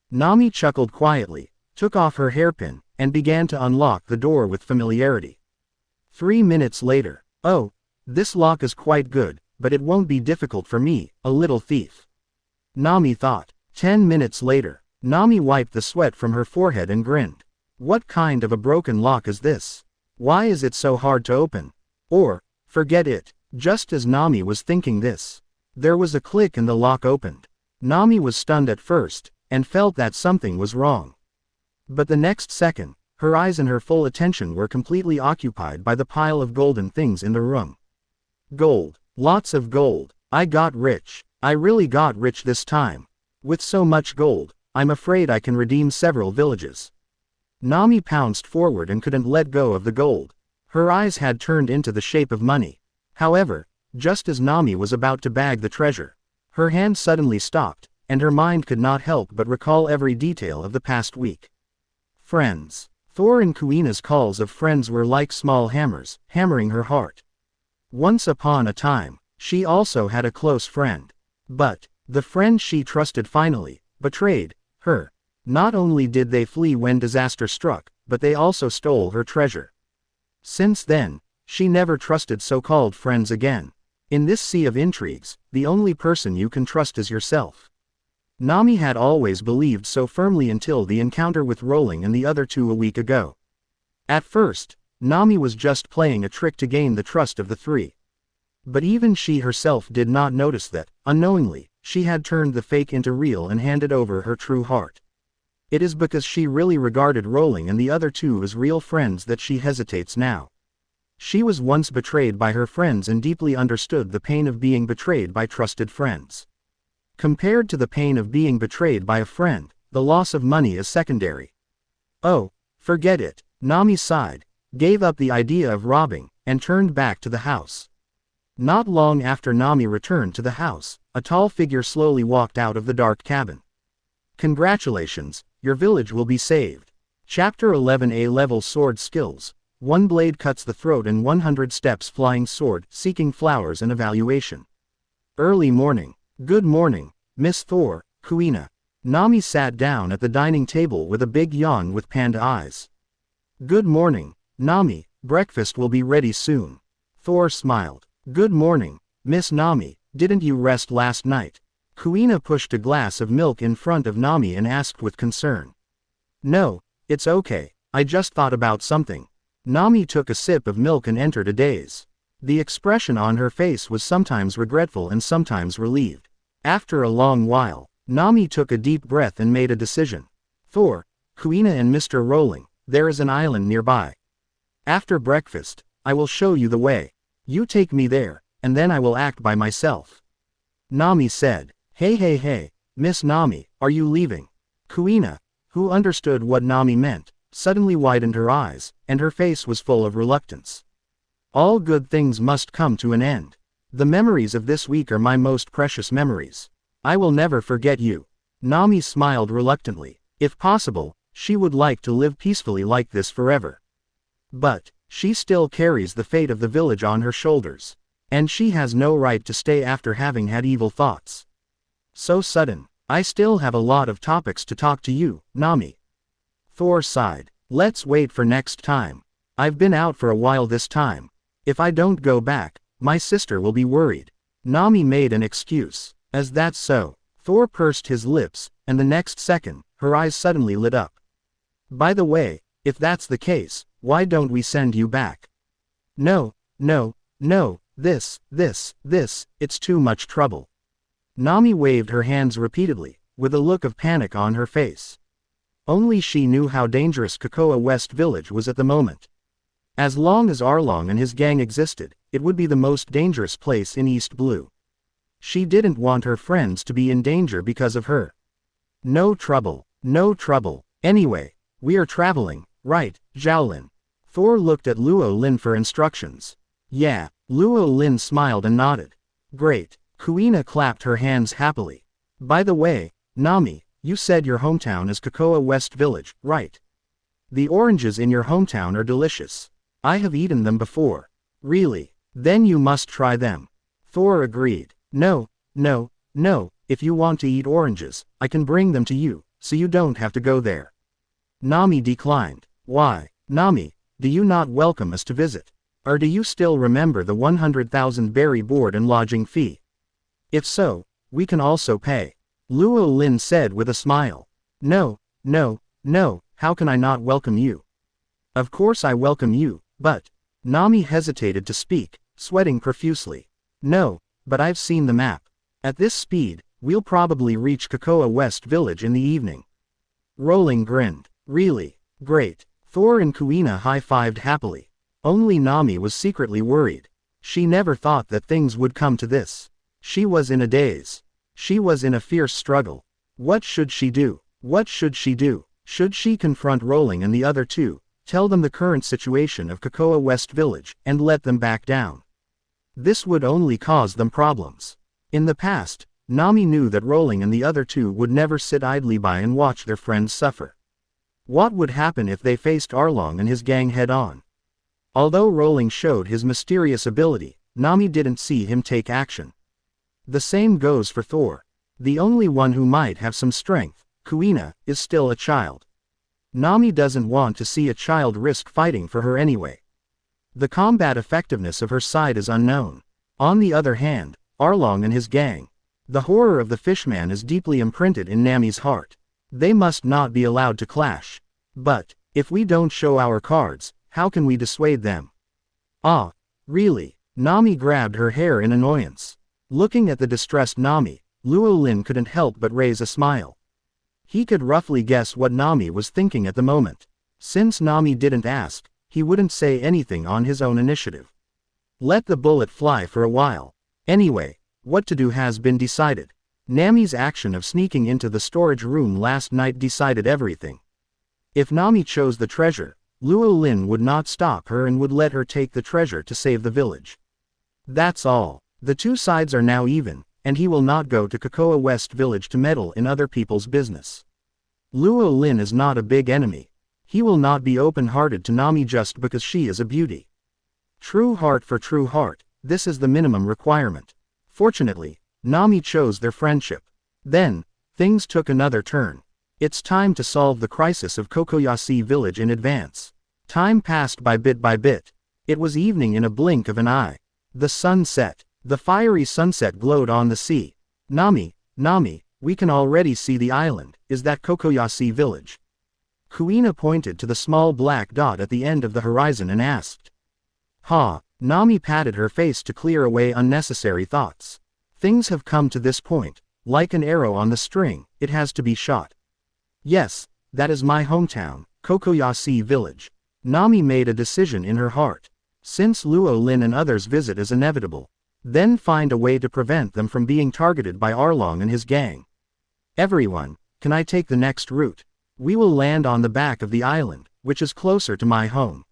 Nami chuckled quietly, took off her hairpin, and began to unlock the door with familiarity. 3 minutes later, oh, this lock is quite good, but it won't be difficult for me, a little thief. Nami thought. 10 minutes later, Nami wiped the sweat from her forehead and grinned. What kind of a broken lock is this? Why is it so hard to open? Or, forget it. Just as Nami was thinking this, there was a click and the lock opened. Nami was stunned at first, and felt that something was wrong. But the next second, her eyes and her full attention were completely occupied by the pile of golden things in the room. Gold. Lots of gold. I got rich. I really got rich this time. With so much gold, I'm afraid I can redeem several villages. Nami pounced forward and couldn't let go of the gold. Her eyes had turned into the shape of money. However, just as Nami was about to bag the treasure, her hand suddenly stopped, and her mind could not help but recall every detail of the past week. Friends. Thor and Kuina's calls of friends were like small hammers, hammering her heart. Once upon a time, she also had a close friend. But, the friend she trusted finally betrayed her. Not only did they flee when disaster struck, but they also stole her treasure. Since then, she never trusted so-called friends again. In this sea of intrigues, the only person you can trust is yourself. Nami had always believed so firmly until the encounter with Rowling and the other two a week ago. At first, Nami was just playing a trick to gain the trust of the three. But even she herself did not notice that, unknowingly, she had turned the fake into real and handed over her true heart. It is because she really regarded Rowling and the other two as real friends that she hesitates now. She was once betrayed by her friends and deeply understood the pain of being betrayed by trusted friends. Compared to the pain of being betrayed by a friend, the loss of money is secondary. Oh, forget it, Nami sighed, gave up the idea of robbing, and turned back to the house. Not long after Nami returned to the house, a tall figure slowly walked out of the dark cabin. Congratulations, your village will be saved. Chapter 11 A-level sword skills. One blade cuts the throat and 100 steps flying sword, seeking flowers and evaluation. Early morning. Good morning, Miss Thor, Kuina. Nami sat down at the dining table with a big yawn with panda eyes. Good morning, Nami, breakfast will be ready soon. Thor smiled. Good morning, Miss Nami, didn't you rest last night? Kuina pushed a glass of milk in front of Nami and asked with concern. No, it's okay, I just thought about something. Nami took a sip of milk and entered a daze. The expression on her face was sometimes regretful and sometimes relieved. After a long while, Nami took a deep breath and made a decision. Thor, Kuina and Mr. Rowling, there is an island nearby. After breakfast, I will show you the way. You take me there, and then I will act by myself. Nami said. Hey, Miss Nami, are you leaving? Kuina, who understood what Nami meant, suddenly widened her eyes, and her face was full of reluctance. All good things must come to an end. The memories of this week are my most precious memories. I will never forget you. Nami smiled reluctantly. If possible, she would like to live peacefully like this forever. But, she still carries the fate of the village on her shoulders. And she has no right to stay after having had evil thoughts. So sudden. I still have a lot of topics to talk to you, Nami. Thor sighed. Let's wait for next time. I've been out for a while this time. If I don't go back, my sister will be worried. Nami made an excuse. As that's so. Thor pursed his lips, and the next second, her eyes suddenly lit up. By the way, if that's the case, why don't we send you back? No, this, it's too much trouble. Nami waved her hands repeatedly, with a look of panic on her face. Only she knew how dangerous Cocoa West Village was at the moment. As long as Arlong and his gang existed, it would be the most dangerous place in East Blue. She didn't want her friends to be in danger because of her. No trouble. Anyway, we are traveling, right, Xiaolin? Thor looked at Luo Lin for instructions. Yeah, Luo Lin smiled and nodded. Great. Kuina clapped her hands happily. By the way, Nami, you said your hometown is Cocoa West Village, right? The oranges in your hometown are delicious. I have eaten them before. Really? Then you must try them. Thor agreed. No, if you want to eat oranges, I can bring them to you, so you don't have to go there. Nami declined. Why, Nami, do you not welcome us to visit? Or do you still remember the 100,000 berry board and lodging fee? If so, we can also pay. Luo Lin said with a smile. No, how can I not welcome you? Of course I welcome you, but... Nami hesitated to speak, sweating profusely. No, but I've seen the map. At this speed, we'll probably reach Cocoa West Village in the evening. Rowling grinned. Really? Great. Thor and Kuina high-fived happily. Only Nami was secretly worried. She never thought that things would come to this. She was in a daze. She was in a fierce struggle. What should she do? Should she confront Rowling and the other two, tell them the current situation of Cocoa West Village, and let them back down? This would only cause them problems. In the past, Nami knew that Rowling and the other two would never sit idly by and watch their friends suffer. What would happen if they faced Arlong and his gang head-on? Although Rowling showed his mysterious ability, Nami didn't see him take action. The same goes for Thor. The only one who might have some strength, Kuina, is still a child. Nami doesn't want to see a child risk fighting for her anyway. The combat effectiveness of her side is unknown. On the other hand, Arlong and his gang. The horror of the fishman is deeply imprinted in Nami's heart. They must not be allowed to clash. But, if we don't show our cards, how can we dissuade them? Ah, really? Nami grabbed her hair in annoyance. Looking at the distressed Nami, Luo Lin couldn't help but raise a smile. He could roughly guess what Nami was thinking at the moment. Since Nami didn't ask, he wouldn't say anything on his own initiative. Let the bullet fly for a while. Anyway, what to do has been decided. Nami's action of sneaking into the storage room last night decided everything. If Nami chose the treasure, Luo Lin would not stop her and would let her take the treasure to save the village. That's all. The two sides are now even, and he will not go to Cocoa West Village to meddle in other people's business. Luo Lin is not a big enemy. He will not be open-hearted to Nami just because she is a beauty. True heart for true heart, this is the minimum requirement. Fortunately, Nami chose their friendship. Then, things took another turn. It's time to solve the crisis of Kokoyasi Village in advance. Time passed by bit. It was evening in a blink of an eye. The sun set. The fiery sunset glowed on the sea. Nami, we can already see the island. Is that Kokoyasi Village? Kuina pointed to the small black dot at the end of the horizon and asked. Ha, Nami patted her face to clear away unnecessary thoughts. Things have come to this point. Like an arrow on the string, it has to be shot. Yes, that is my hometown, Kokoyasi Village. Nami made a decision in her heart. Since Luo Lin and others' visit is inevitable, then find a way to prevent them from being targeted by Arlong and his gang. Everyone, can I take the next route? We will land on the back of the island, which is closer to my home.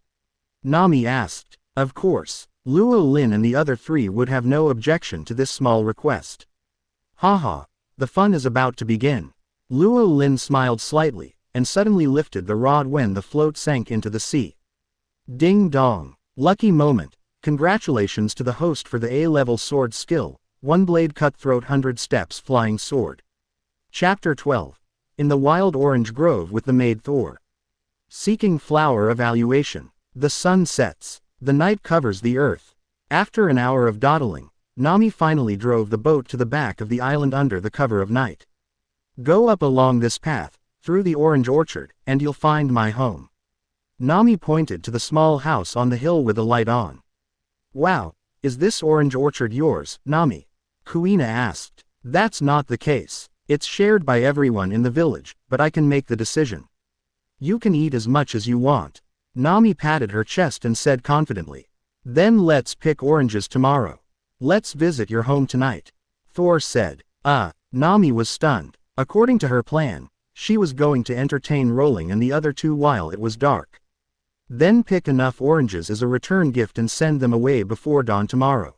Nami asked. Of course. Luo Lin and the other three would have no objection to this small request. Haha, the fun is about to begin. Luo Lin smiled slightly, and suddenly lifted the rod when the float sank into the sea. Ding dong. Lucky moment. Congratulations to the host for the A-level sword skill, One Blade Cutthroat 100 Steps Flying Sword. Chapter 12. In the Wild Orange Grove with the Maid Thor. Seeking Flower Evaluation. The sun sets. The night covers the earth. After an hour of dawdling, Nami finally drove the boat to the back of the island under the cover of night. Go up along this path, through the orange orchard, and you'll find my home. Nami pointed to the small house on the hill with a light on. Wow, is this orange orchard yours, Nami? Kuina asked. That's not the case. It's shared by everyone in the village, but I can make the decision. You can eat as much as you want. Nami patted her chest and said confidently. Then let's pick oranges tomorrow. Let's visit your home tonight. Thor said. Nami was stunned. According to her plan, she was going to entertain Rowling and the other two while it was dark. Then pick enough oranges as a return gift and send them away before dawn tomorrow.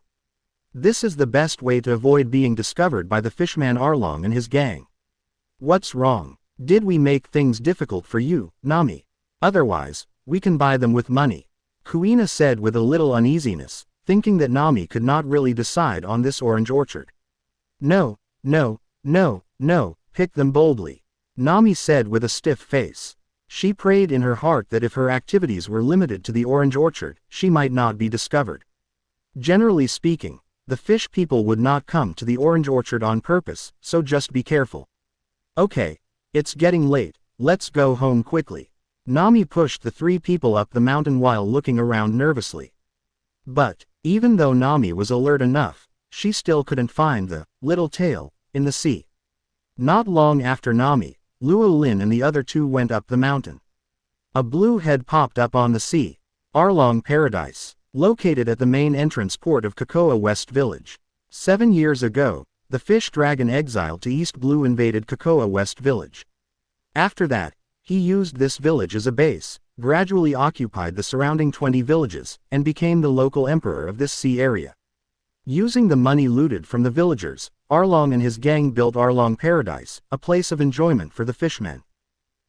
This is the best way to avoid being discovered by the fishman Arlong and his gang. What's wrong? Did we make things difficult for you, Nami? Otherwise, we can buy them with money. Kuina said with a little uneasiness, thinking that Nami could not really decide on this orange orchard. No, pick them boldly. Nami said with a stiff face. She prayed in her heart that if her activities were limited to the orange orchard, she might not be discovered. Generally speaking, the fish people would not come to the orange orchard on purpose, so just be careful. Okay, it's getting late, let's go home quickly. Nami pushed the three people up the mountain while looking around nervously. But, even though Nami was alert enough, she still couldn't find the little tail in the sea. Not long after Nami, Luo Lin and the other two went up the mountain. A blue head popped up on the sea. Arlong Paradise, located at the main entrance port of Cocoa West Village. 7 years ago, the fish dragon exiled to East Blue invaded Cocoa West Village. After that, he used this village as a base, gradually occupied the surrounding 20 villages, and became the local emperor of this sea area. Using the money looted from the villagers, Arlong and his gang built Arlong Paradise, a place of enjoyment for the fishmen.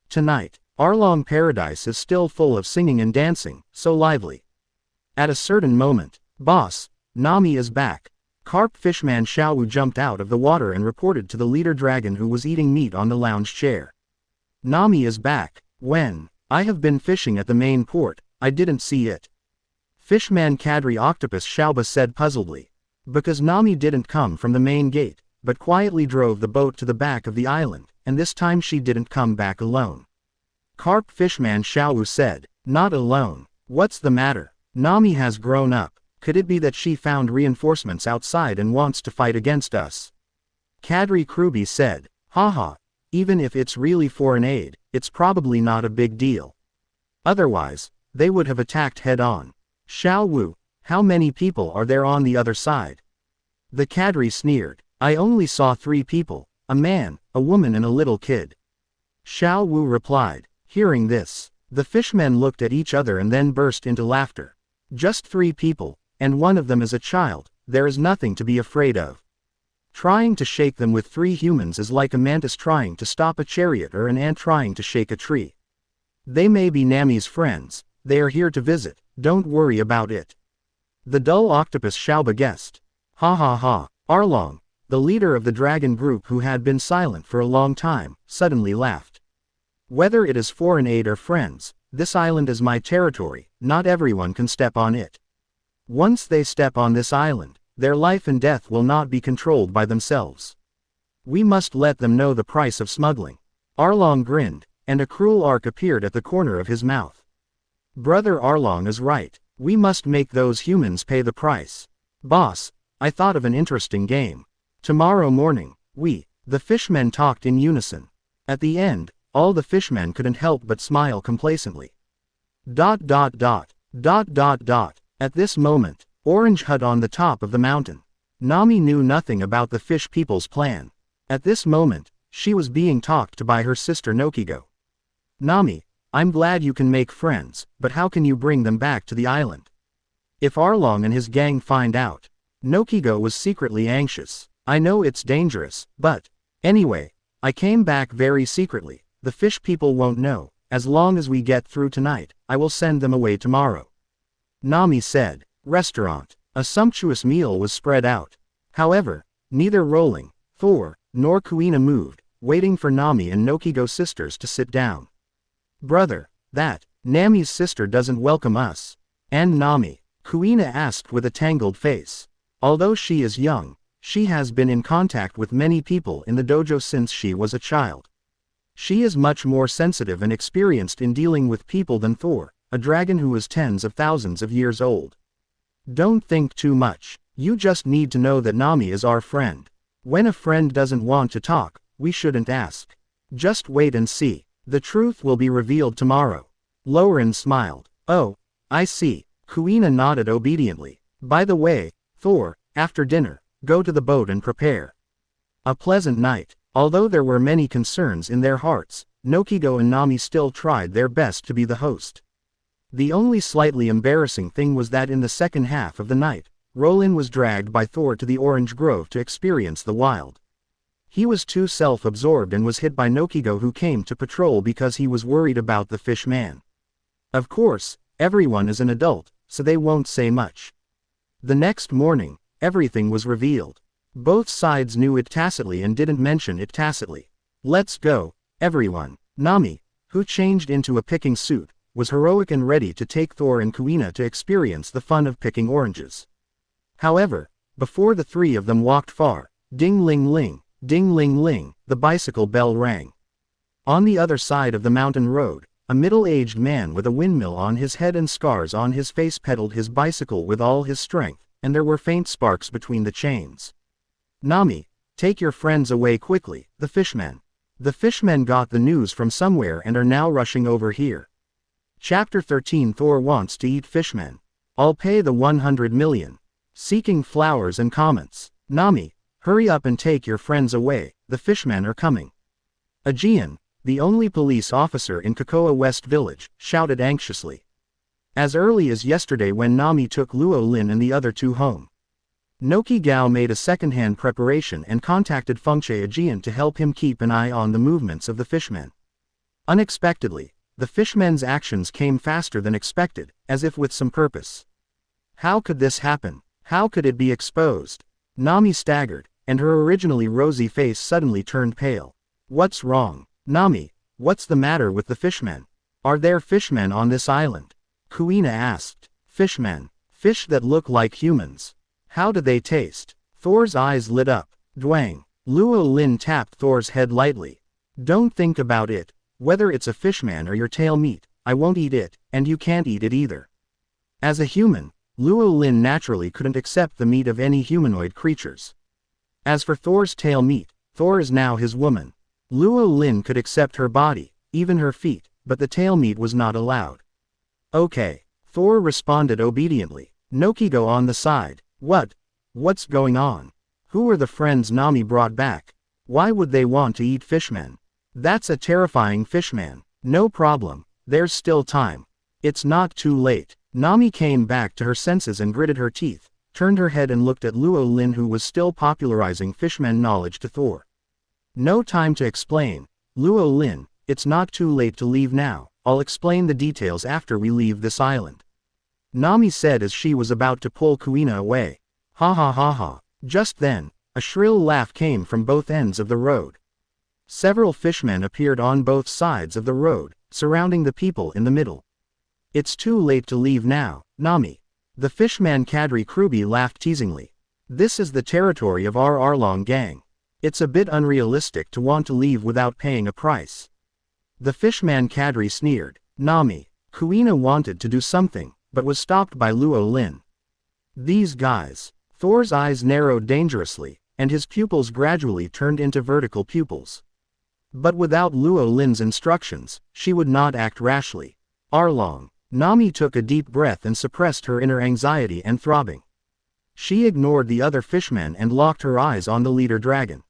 Tonight, Arlong Paradise is still full of singing and dancing, so lively. At a certain moment, Boss, Nami is back. Carp fishman Xiaowu jumped out of the water and reported to the leader dragon who was eating meat on the lounge chair. Nami is back. When? I have been fishing at the main port, I didn't see it. Fishman Kadri Octopus Xiaoba said puzzledly. Because Nami didn't come from the main gate, but quietly drove the boat to the back of the island, and this time she didn't come back alone. Carp fishman Xiaowu said. Not alone. What's the matter? Nami has grown up. Could it be that she found reinforcements outside and wants to fight against us? Kadri Kruby said. Haha. Even if it's really foreign aid, it's probably not a big deal. Otherwise, they would have attacked head-on. Xiaowu, how many people are there on the other side? The Kadri sneered. I only saw 3 people, a man, a woman and a little kid. Xiaowu replied. Hearing this, the fishmen looked at each other and then burst into laughter. Just 3 people, and one of them is a child, there is nothing to be afraid of. Trying to shake them with 3 humans is like a mantis trying to stop a chariot or an ant trying to shake a tree. They may be Nami's friends, they are here to visit, don't worry about it. The dull octopus Xiaoba guessed. Ha ha ha. Arlong, the leader of the dragon group who had been silent for a long time, suddenly laughed. Whether it is foreign aid or friends, this island is my territory, not everyone can step on it. Once they step on this island, their life and death will not be controlled by themselves. We must let them know the price of smuggling. Arlong grinned, and a cruel arc appeared at the corner of his mouth. Brother Arlong is right, we must make those humans pay the price. Boss, I thought of an interesting game. Tomorrow morning, the fishmen talked in unison. At the end, all the fishmen couldn't help but smile complacently. At this moment, Orange Hut on the top of the mountain. Nami knew nothing about the fish people's plan. At this moment, she was being talked to by her sister Nokigo. Nami, I'm glad you can make friends, but how can you bring them back to the island? If Arlong and his gang find out. Nokigo was secretly anxious. I know it's dangerous, but anyway, I came back very secretly. The fish people won't know. As long as we get through tonight, I will send them away tomorrow. Nami said. Restaurant. A sumptuous meal was spread out. However, neither Rowling, Thor, nor Kuina moved, waiting for Nami and Nokigo sisters to sit down. Brother, Nami's sister doesn't welcome us. And Nami? Kuina asked with a tangled face. Although she is young, she has been in contact with many people in the dojo since she was a child. She is much more sensitive and experienced in dealing with people than Thor, a dragon who is tens of thousands of years old. Don't think too much. You just need to know that Nami is our friend. When a friend doesn't want to talk, we shouldn't ask. Just wait and see. The truth will be revealed tomorrow. Lauren smiled. Oh, I see. Kuina nodded obediently. By the way, Thor, after dinner, go to the boat and prepare. A pleasant night. Although there were many concerns in their hearts, Nokigo and Nami still tried their best to be the host. The only slightly embarrassing thing was that in the second half of the night, Rowling was dragged by Thor to the orange grove to experience the wild. He was too self-absorbed and was hit by Nokigo, who came to patrol because he was worried about the fish man. Of course, everyone is an adult, so they won't say much. The next morning, everything was revealed. Both sides knew it tacitly and didn't mention it tacitly. Let's go, everyone. Nami, who changed into a picking suit, was heroic and ready to take Thor and Kuina to experience the fun of picking oranges. However, before the three of them walked far, ding-ling-ling, ding-ling-ling, the bicycle bell rang. On the other side of the mountain road, a middle-aged man with a windmill on his head and scars on his face pedaled his bicycle with all his strength, and there were faint sparks between the chains. Nami, take your friends away quickly, the fishmen. The fishmen got the news from somewhere and are now rushing over here. Chapter 13. Thor wants to eat fishmen. I'll pay the 100 million. Seeking flowers and comments. Nami, hurry up and take your friends away, the fishmen are coming. Aegean, the only police officer in Cocoa West Village, shouted anxiously. As early as yesterday when Nami took Luo Lin and the other two home. Noki Gao made a second-hand preparation and contacted Fengche Aegean to help him keep an eye on the movements of the fishmen. Unexpectedly, the fishmen's actions came faster than expected, as if with some purpose. How could this happen? How could it be exposed? Nami staggered, and her originally rosy face suddenly turned pale. What's wrong? Nami, what's the matter with the fishmen? Are there fishmen on this island? Kuina asked. Fishmen. Fish that look like humans. How do they taste? Thor's eyes lit up. Dwang. Luo Lin tapped Thor's head lightly. Don't think about it. Whether it's a fishman or your tail meat, I won't eat it, and you can't eat it either. As a human, Luo Lin naturally couldn't accept the meat of any humanoid creatures. As for Thor's tail meat, Thor is now his woman. Luo Lin could accept her body, even her feet, but the tail meat was not allowed. Okay. Thor responded obediently. Nokigo on the side. What's going on? Who are the friends Nami brought back? Why would they want to eat fishmen? That's a terrifying fishman. No problem, there's still time. It's not too late. Nami came back to her senses and gritted her teeth, turned her head and looked at Luo Lin, who was still popularizing fishmen knowledge to Thor. No time to explain. Luo Lin, it's not too late to leave now. I'll explain the details after we leave this island. Nami said as she was about to pull Kuina away. Ha ha ha ha. Just then, a shrill laugh came from both ends of the road. Several fishmen appeared on both sides of the road, surrounding the people in the middle. It's too late to leave now, Nami. The fishman Kadri Krubi laughed teasingly. This is the territory of our Arlong gang. It's a bit unrealistic to want to leave without paying a price. The fishman Kadri sneered. Nami. Kuina wanted to do something, but was stopped by Luo Lin. These guys. Thor's eyes narrowed dangerously, and his pupils gradually turned into vertical pupils. But without Luo Lin's instructions, she would not act rashly. Arlong. Nami took a deep breath and suppressed her inner anxiety and throbbing. She ignored the other fishmen and locked her eyes on the leader dragon.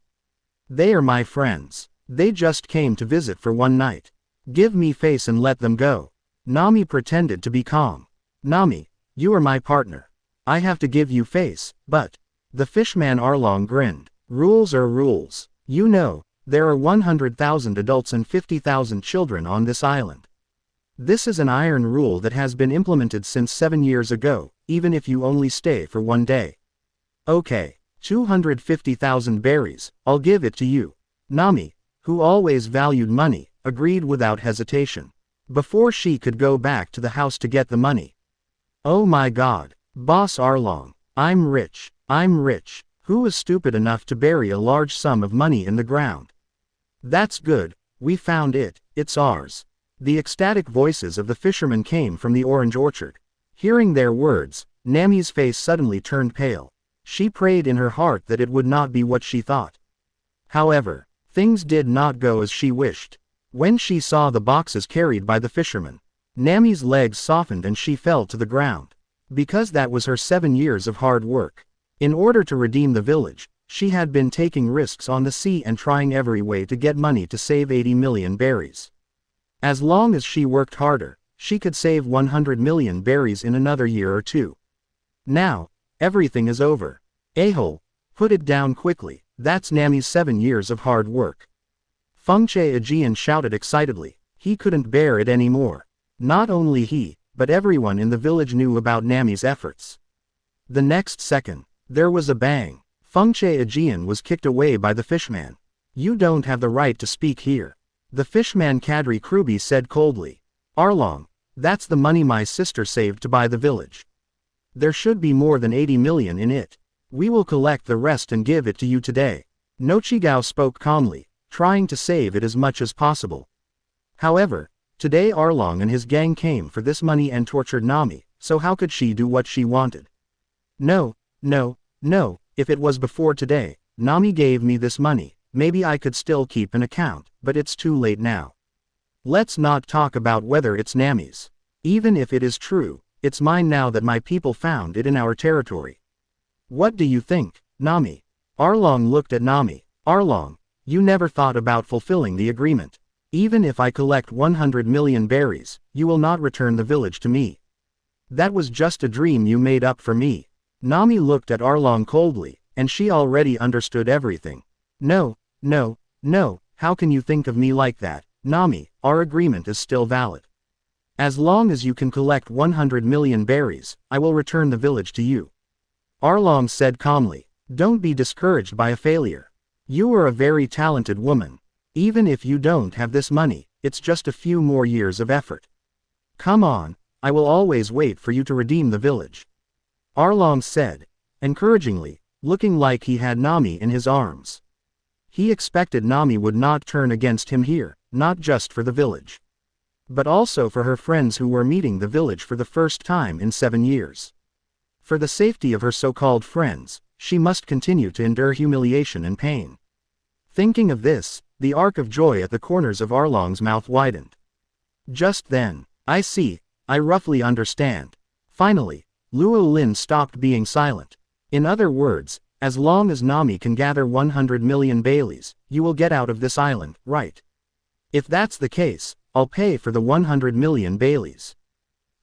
They are my friends. They just came to visit for one night. Give me face and let them go. Nami pretended to be calm. Nami, You are my partner. I have to give you face, but. The fishman Arlong grinned. Rules are rules. You know, there are 100,000 adults and 50,000 children on this island. This is an iron rule that has been implemented since 7 years ago, even if you only stay for 1 day. Okay, 250,000 berries, I'll give it to you. Nami, who always valued money, agreed without hesitation. Before she could go back to the house to get the money. Oh my god, Boss Arlong, I'm rich. Who is stupid enough to bury a large sum of money in the ground? That's good, we found it, it's ours. The ecstatic voices of the fishermen came from the orange orchard. Hearing their words, Nami's face suddenly turned pale. She prayed in her heart that it would not be what she thought. However, things did not go as she wished. When she saw the boxes carried by the fishermen, Nami's legs softened and she fell to the ground. Because that was her 7 years of hard work. In order to redeem the village, she had been taking risks on the sea and trying every way to get money to save 80 million berries. As long as she worked harder, she could save 100 million berries in another year or 2. Now, everything is over. A-hole, put it down quickly, that's Nami's 7 years of hard work. Fengche Aegean shouted excitedly. He couldn't bear it anymore. Not only he, but everyone in the village knew about Nami's efforts. The next second, there was a bang. Fengche Aegean was kicked away by the fishman. You don't have the right to speak here. The fishman Kadri Krubi said coldly. Arlong, that's the money my sister saved to buy the village. There should be more than 80 million in it. We will collect the rest and give it to you today. Nochigao spoke calmly, trying to save it as much as possible. However, today Arlong and his gang came for this money and tortured Nami, so how could she do what she wanted? No, if it was before today, Nami gave me this money, maybe I could still keep an account, but it's too late now. Let's not talk about whether it's Nami's. Even if it is true, it's mine now that my people found it in our territory. What do you think, Nami? Arlong looked at Nami. Arlong, you never thought about fulfilling the agreement. Even if I collect 100 million berries, you will not return the village to me. That was just a dream you made up for me. Nami looked at Arlong coldly, and she already understood everything. No, how can you think of me like that, Nami? Our agreement is still valid. As long as you can collect 100 million berries, I will return the village to you. Arlong said calmly. Don't be discouraged by a failure. You are a very talented woman. Even if you don't have this money, it's just a few more years of effort. Come on, I will always wait for you to redeem the village. Arlong said, encouragingly, looking like he had Nami in his arms. He expected Nami would not turn against him here, not just for the village, but also for her friends who were meeting the village for the first time in 7 years. For the safety of her so-called friends, she must continue to endure humiliation and pain. Thinking of this, the arc of joy at the corners of Arlong's mouth widened. Just then, I see, I roughly understand. Finally, Luo Lin stopped being silent. In other words, as long as Nami can gather 100 million Baileys, you will get out of this island, right? If that's the case, I'll pay for the 100 million Baileys.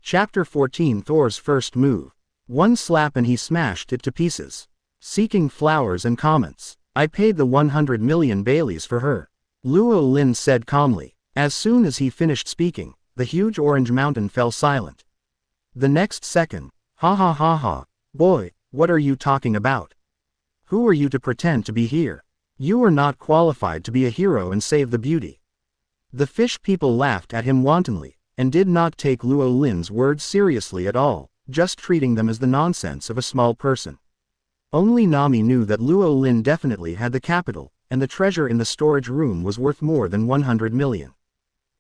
Chapter 14 Thor's first move. One slap and he smashed it to pieces. Seeking flowers and comments. I paid the 100 million Baileys for her. Luo Lin said calmly. As soon as he finished speaking, the huge orange mountain fell silent. The next second, ha, boy, what are you talking about? Who are you to pretend to be here? You are not qualified to be a hero and save the beauty. The fish people laughed at him wantonly, and did not take Luo Lin's words seriously at all, just treating them as the nonsense of a small person. Only Nami knew that Luo Lin definitely had the capital, and the treasure in the storage room was worth more than 100 million.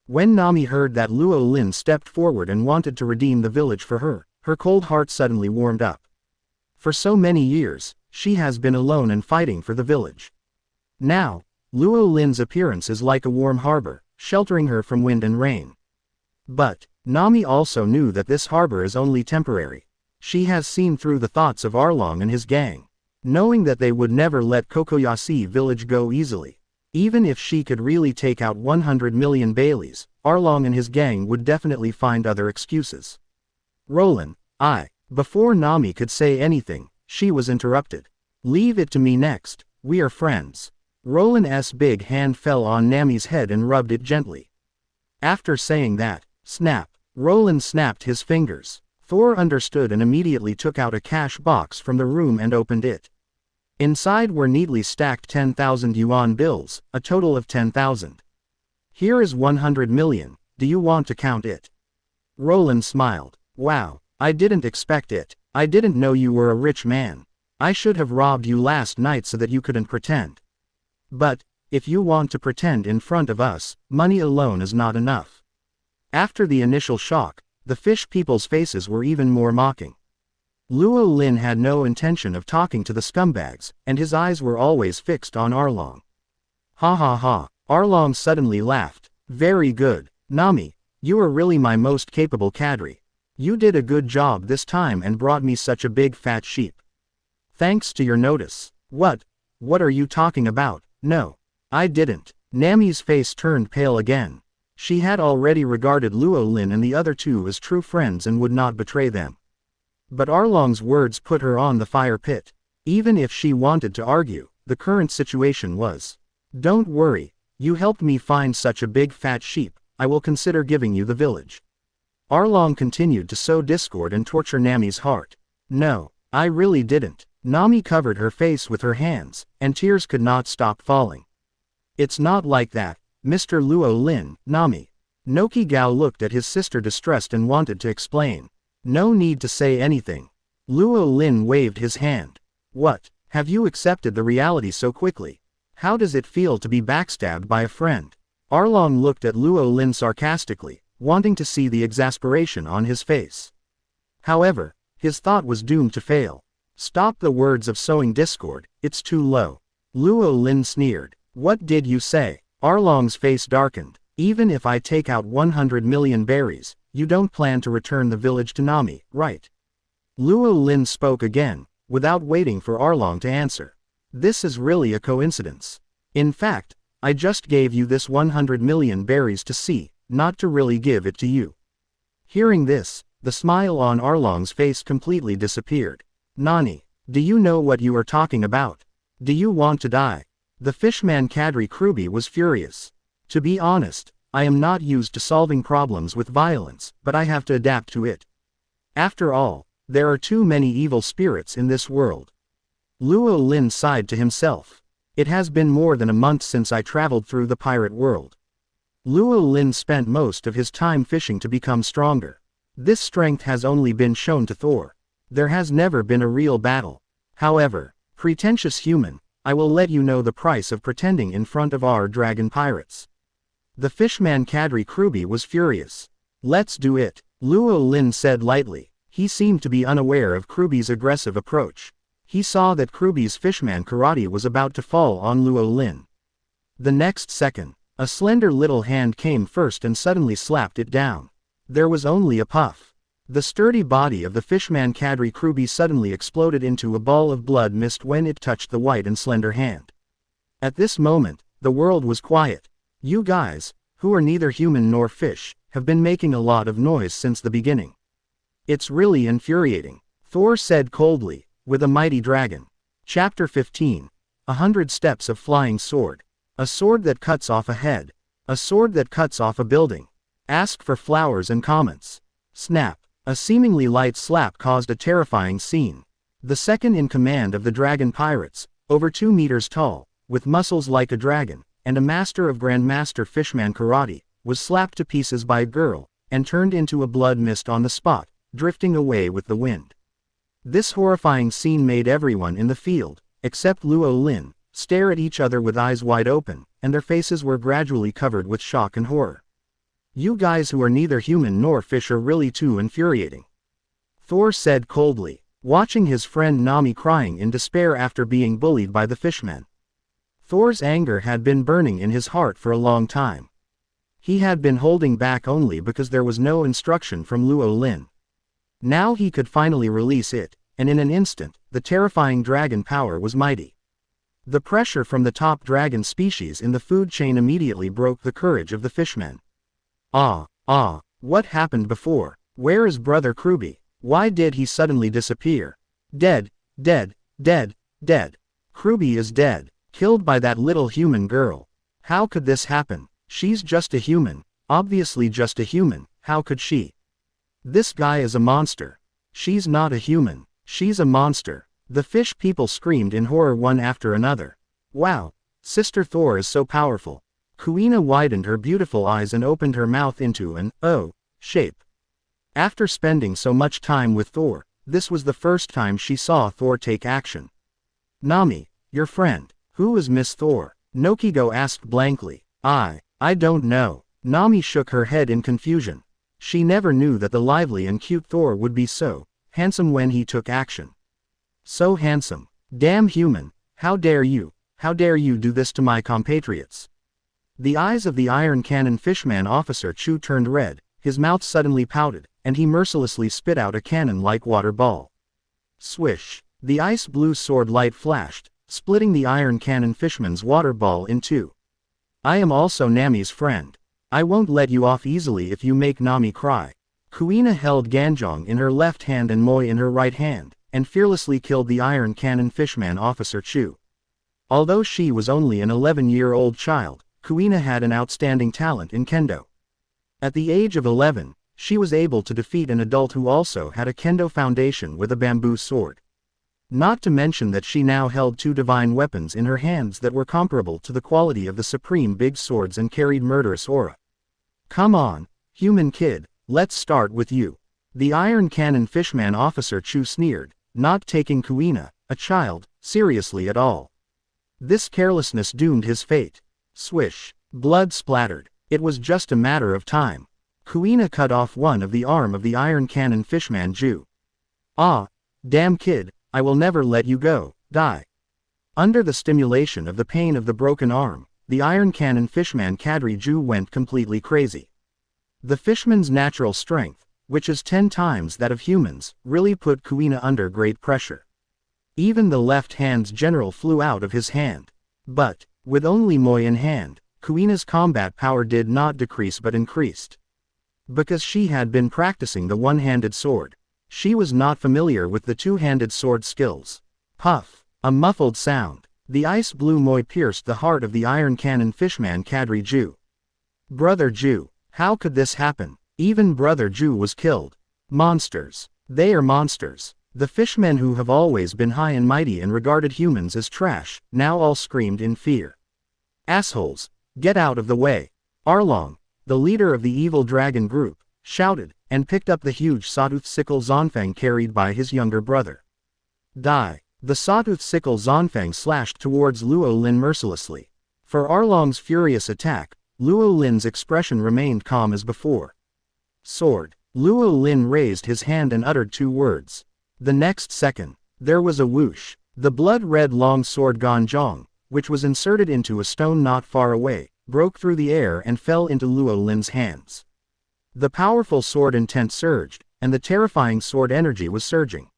When Nami heard that Luo Lin stepped forward and wanted to redeem the village for her, her cold heart suddenly warmed up. For so many years, she has been alone and fighting for the village. Now, Luo Lin's appearance is like a warm harbor, sheltering her from wind and rain. But, Nami also knew that this harbor is only temporary. She has seen through the thoughts of Arlong and his gang, knowing that they would never let Shimotsuki Village go easily. Even if she could really take out 100 million Baileys, Arlong and his gang would definitely find other excuses. Rowling, Before Nami could say anything, she was interrupted. Leave it to me next, we are friends. Roland's big hand fell on Nami's head and rubbed it gently. After saying that, snap, Roland snapped his fingers. Thor understood and immediately took out a cash box from the room and opened it. Inside were neatly stacked 10,000 yuan bills, a total of 10,000. Here is 100 million, do you want to count it? Roland smiled. Wow, I didn't expect it. I didn't know you were a rich man. I should have robbed you last night so that you couldn't pretend. But, if you want to pretend in front of us, money alone is not enough. After the initial shock, the fish people's faces were even more mocking. Luo Lin had no intention of talking to the scumbags, and his eyes were always fixed on Arlong. Ha ha ha, Arlong suddenly laughed. Very good, Nami, you are really my most capable cadre. You did a good job this time and brought me such a big fat sheep. Thanks to your notice. What are you talking about? No, I didn't. Nami's face turned pale again. She had already regarded Luo Lin and the other two as true friends and would not betray them. But Arlong's words put her on the fire pit. Even if she wanted to argue, the current situation was. Don't worry, you helped me find such a big fat sheep, I will consider giving you the village. Arlong continued to sow discord and torture Nami's heart. No, I really didn't. Nami covered her face with her hands, and tears could not stop falling. It's not like that, Mr. Luo Lin, Nami. Noki Gao looked at his sister distressed and wanted to explain. No need to say anything. Luo Lin waved his hand. What, have you accepted the reality so quickly? How does it feel to be backstabbed by a friend? Arlong looked at Luo Lin sarcastically, wanting to see the exasperation on his face. However, his thought was doomed to fail. Stop the words of sowing discord, it's too low. Luo Lin sneered. What did you say? Arlong's face darkened. Even if I take out 100 million berries, you don't plan to return the village to Nami, right? Luo Lin spoke again, without waiting for Arlong to answer. This is really a coincidence. In fact, I just gave you this 100 million berries to see, not to really give it to you. Hearing this, the smile on Arlong's face completely disappeared. Nani, do you know what you are talking about? Do you want to die? The fishman Kadri Krubi was furious. To be honest, I am not used to solving problems with violence, but I have to adapt to it. After all, there are too many evil spirits in this world. Luo Lin sighed to himself. It has been more than a month since I traveled through the pirate world. Luo Lin spent most of his time fishing to become stronger. This strength has only been shown to Thor. There has never been a real battle. However, pretentious human, I will let you know the price of pretending in front of our dragon pirates. The fishman Kadri Krubi was furious. Let's do it, Luo Lin said lightly. He seemed to be unaware of Krubi's aggressive approach. He saw that Krubi's fishman karate was about to fall on Luo Lin. The next second, a slender little hand came first and suddenly slapped it down. There was only a puff. The sturdy body of the fishman Kadri Krubi suddenly exploded into a ball of blood mist when it touched the white and slender hand. At this moment, the world was quiet. You guys, who are neither human nor fish, have been making a lot of noise since the beginning. It's really infuriating, Thor said coldly, with a mighty dragon. Chapter 15. 100 Steps of Flying Sword. A sword that cuts off a head. A sword that cuts off a building. Ask for flowers and comments. Snap. A seemingly light slap caused a terrifying scene. The second in command of the dragon pirates, over 2 meters tall, with muscles like a dragon, and a master of Grandmaster Fishman Karate, was slapped to pieces by a girl, and turned into a blood mist on the spot, drifting away with the wind. This horrifying scene made everyone in the field, except Luo Lin, stare at each other with eyes wide open, and their faces were gradually covered with shock and horror. You guys who are neither human nor fish are really too infuriating, Thor said coldly, watching his friend Nami crying in despair after being bullied by the fishmen. Thor's anger had been burning in his heart for a long time. He had been holding back only because there was no instruction from Luo Lin. Now he could finally release it, and in an instant, the terrifying dragon power was mighty. The pressure from the top dragon species in the food chain immediately broke the courage of the fishmen. What happened before? Where is Brother Krubi? Why did he suddenly disappear? Dead, dead, dead, dead. Kruby is dead, killed by that little human girl. How could this happen? She's just a human, obviously just a human, how could she? This guy is a monster. She's not a human, she's a monster. The fish people screamed in horror one after another. Wow, Sister Thor is so powerful. Kuina widened her beautiful eyes and opened her mouth into an O shape. After spending so much time with Thor, this was the first time she saw Thor take action. Nami, your friend, who is Miss Thor? Nokigo asked blankly. I don't know. Nami shook her head in confusion. She never knew that the lively and cute Thor would be so handsome when he took action. So handsome. Damn human, how dare you do this to my compatriots? The eyes of the Iron Cannon Fishman officer Chu turned red, his mouth suddenly pouted, and he mercilessly spit out a cannon-like water ball. Swish! The ice blue sword light flashed, splitting the Iron Cannon Fishman's water ball in two. I am also Nami's friend. I won't let you off easily if you make Nami cry. Kuina held Gan Jiang in her left hand and Moye in her right hand, and fearlessly killed the Iron Cannon Fishman officer Chu. Although she was only an 11-year-old child, Kuina had an outstanding talent in kendo. At the age of 11, she was able to defeat an adult who also had a kendo foundation with a bamboo sword. Not to mention that she now held two divine weapons in her hands that were comparable to the quality of the supreme big swords and carried murderous aura. Come on, human kid, let's start with you. The Iron Cannon Fishman officer Chu sneered, not taking Kuina, a child, seriously at all. This carelessness doomed his fate. Swish, blood splattered. It was just a matter of time. Kuina cut off one of the arm of the Iron Cannon Fishman Ju. Ah, damn kid, I will never let you go, die. Under the stimulation of the pain of the broken arm, the Iron Cannon Fishman Kadri Ju went completely crazy. The fishman's natural strength, which is 10 times that of humans, really put Kuina under great pressure. Even the left hand's general flew out of his hand. But, with only Moye in hand, Kuina's combat power did not decrease but increased. Because she had been practicing the one-handed sword, she was not familiar with the two-handed sword skills. Puff! A muffled sound. The ice blue Moye pierced the heart of the Iron Cannon Fishman Kadri Ju. Brother Ju, how could this happen? Even Brother Ju was killed. Monsters. They are monsters. The fishmen who have always been high and mighty and regarded humans as trash, now all screamed in fear. Assholes, get out of the way. Arlong, the leader of the evil dragon group, shouted, and picked up the huge sawtooth sickle Zonfang carried by his younger brother. Die. The sawtooth sickle Zonfang slashed towards Luo Lin mercilessly. For Arlong's furious attack, Luo Lin's expression remained calm as before. Sword. Luo Lin raised his hand and uttered 2 words. The next second, there was a whoosh. The blood-red long sword Gan Jiang, which was inserted into a stone not far away, broke through the air and fell into Luo Lin's hands. The powerful sword intent surged, and the terrifying sword energy was surging.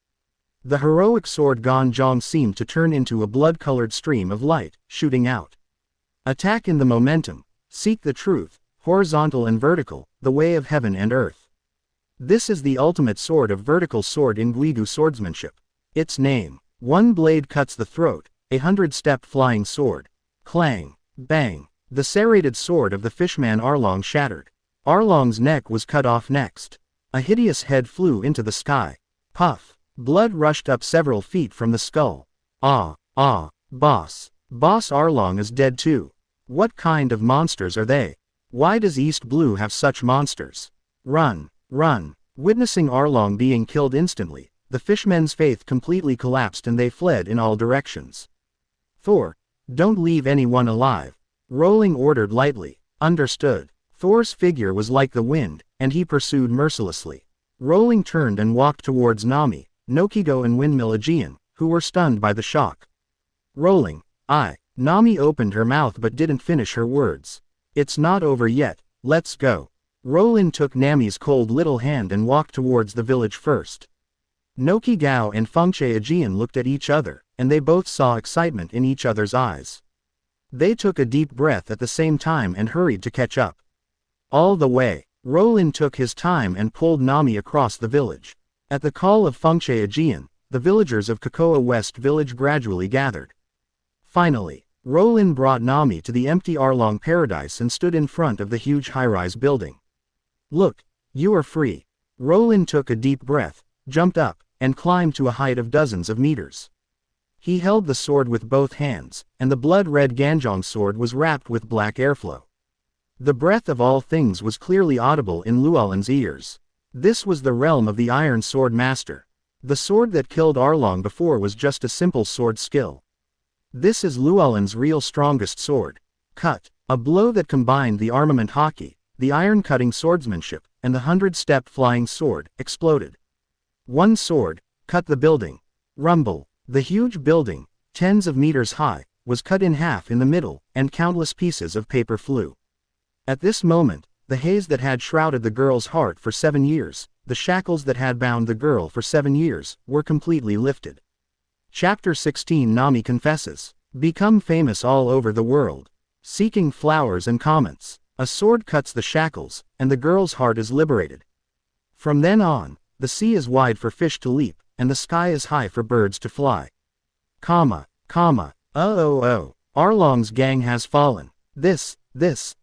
The heroic sword Gan Jiang seemed to turn into a blood-colored stream of light, shooting out. Attack in the momentum, seek the truth, horizontal and vertical, the way of heaven and earth. This is the ultimate sword of vertical sword in Guigu swordsmanship. Its name, one blade cuts the throat, 100-step flying sword. Clang, bang, the serrated sword of the fishman Arlong shattered. Arlong's neck was cut off next. A hideous head flew into the sky. Puff, blood rushed up several feet from the skull. Boss. Boss Arlong is dead too. What kind of monsters are they? Why does East Blue have such monsters? Run. Run. Witnessing Arlong being killed instantly, the fishmen's faith completely collapsed and they fled in all directions. Thor, don't leave anyone alive. Rowling ordered lightly. Understood. Thor's figure was like the wind, and he pursued mercilessly. Rowling turned and walked towards Nami, Nokigo and Windmill Village, who were stunned by the shock. Rowling, Nami opened her mouth but didn't finish her words. It's not over yet, let's go. Rowling took Nami's cold little hand and walked towards the village first. Nokigao and Fengche Aegean looked at each other, and they both saw excitement in each other's eyes. They took a deep breath at the same time and hurried to catch up. All the way, Rowling took his time and pulled Nami across the village. At the call of Fengche Aegean, the villagers of Cocoa West Village gradually gathered. Finally, Rowling brought Nami to the empty Arlong paradise and stood in front of the huge high-rise building. Look, you are free. Rowling took a deep breath, jumped up, and climbed to a height of dozens of meters. He held the sword with both hands, and the blood-red Gan Jiang sword was wrapped with black airflow. The breath of all things was clearly audible in Llewellyn's ears. This was the realm of the Iron Sword Master. The sword that killed Arlong before was just a simple sword skill. This is Llewellyn's real strongest sword. Cut. A blow that combined the armament Haki, the iron-cutting swordsmanship, and the 100-step flying sword, exploded. One sword, cut the building. Rumble. The huge building, tens of meters high, was cut in half in the middle, and countless pieces of paper flew. At this moment, the haze that had shrouded the girl's heart for 7 years, the shackles that had bound the girl for 7 years, were completely lifted. Chapter 16 Nami confesses. Become famous all over the world. Seeking flowers and comments. A sword cuts the shackles, and the girl's heart is liberated. From then on, the sea is wide for fish to leap, and the sky is high for birds to fly. Arlong's gang has fallen. Is this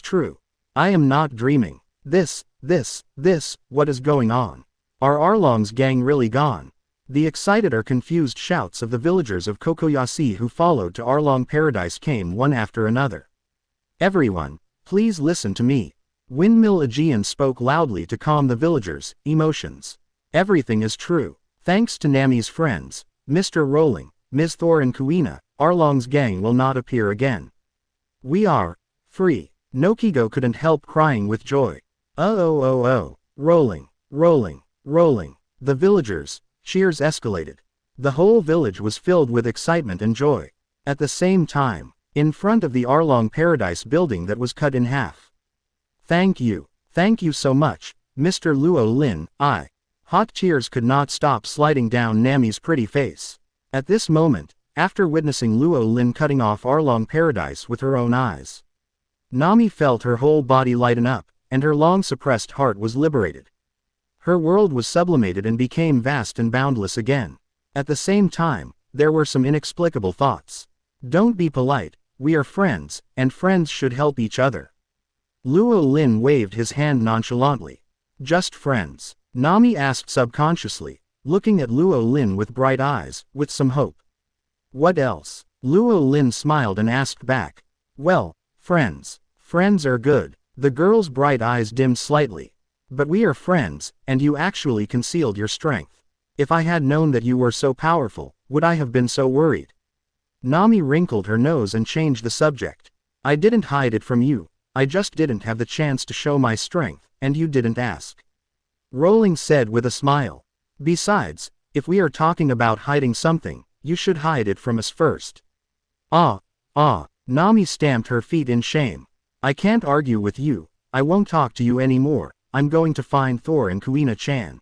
true? I am not dreaming. What is going on? Are Arlong's gang really gone? The excited or confused shouts of the villagers of Kokoyasi who followed to Arlong Paradise came one after another. Everyone, please listen to me. Windmill Aegean spoke loudly to calm the villagers' emotions. Everything is true. Thanks to Nami's friends, Mr. Rowling, Ms. Thor and Kuina, Arlong's gang will not appear again. We are free. Nokigo couldn't help crying with joy. Rowling. The villagers' cheers escalated. The whole village was filled with excitement and joy. At the same time, in front of the Arlong Paradise building that was cut in half. Thank you so much, Mr. Llewellyn. Hot tears could not stop sliding down Nami's pretty face. At this moment, after witnessing Llewellyn cutting off Arlong Paradise with her own eyes, Nami felt her whole body lighten up, and her long-suppressed heart was liberated. Her world was sublimated and became vast and boundless again. At the same time, there were some inexplicable thoughts. Don't be polite, we are friends, and friends should help each other. Llewellyn waved his hand nonchalantly. Just friends? Nami asked subconsciously, looking at Llewellyn with bright eyes, with some hope. What else? Llewellyn smiled and asked back. Well, friends. Friends are good. The girl's bright eyes dimmed slightly. But we are friends, and you actually concealed your strength. If I had known that you were so powerful, would I have been so worried? Nami wrinkled her nose and changed the subject. I didn't hide it from you, I just didn't have the chance to show my strength, and you didn't ask. Rowling said with a smile. Besides, if we are talking about hiding something, you should hide it from us first. Nami stamped her feet in shame. I can't argue with you, I won't talk to you anymore. I'm going to find Thor and Kuina-chan.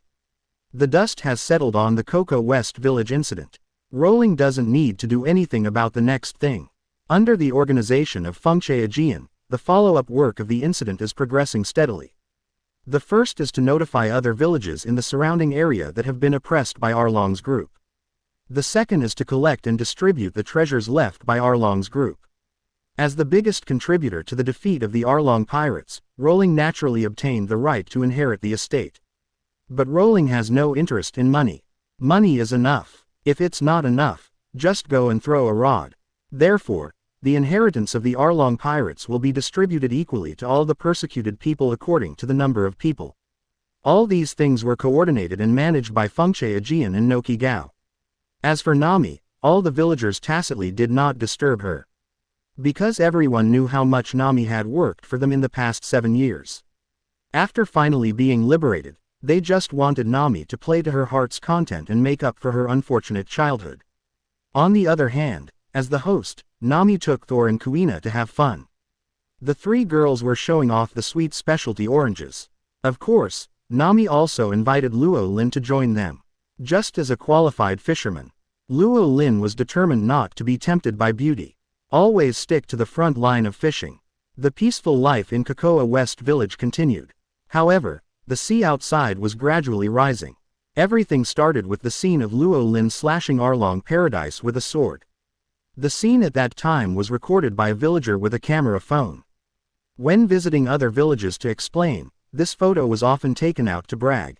The dust has settled on the Cocoa West Village incident. Rowling doesn't need to do anything about the next thing. Under the organization of Fengche Aegean, the follow-up work of the incident is progressing steadily. The first is to notify other villages in the surrounding area that have been oppressed by Arlong's group. The second is to collect and distribute the treasures left by Arlong's group. As the biggest contributor to the defeat of the Arlong pirates, Rowling naturally obtained the right to inherit the estate. But Rowling has no interest in money. Money is enough. If it's not enough, just go and throw a rod. Therefore, the inheritance of the Arlong pirates will be distributed equally to all the persecuted people according to the number of people. All these things were coordinated and managed by Fengche Aegean and Nokigao. As for Nami, all the villagers tacitly did not disturb her. Because everyone knew how much Nami had worked for them in the past 7 years. After finally being liberated, they just wanted Nami to play to her heart's content and make up for her unfortunate childhood. On the other hand, as the host, Nami took Thor and Kuina to have fun. The 3 girls were showing off the sweet specialty oranges. Of course, Nami also invited Llewellyn to join them. Just as a qualified fisherman, Llewellyn was determined not to be tempted by beauty. Always stick to the front line of fishing. The peaceful life in Cocoa West Village continued. However, The sea outside was gradually rising. Everything started with the scene of Luo Lin slashing Arlong Paradise with a sword. The scene at that time was recorded by a villager with a camera phone. When visiting other villages to explain, this photo was often taken out to brag.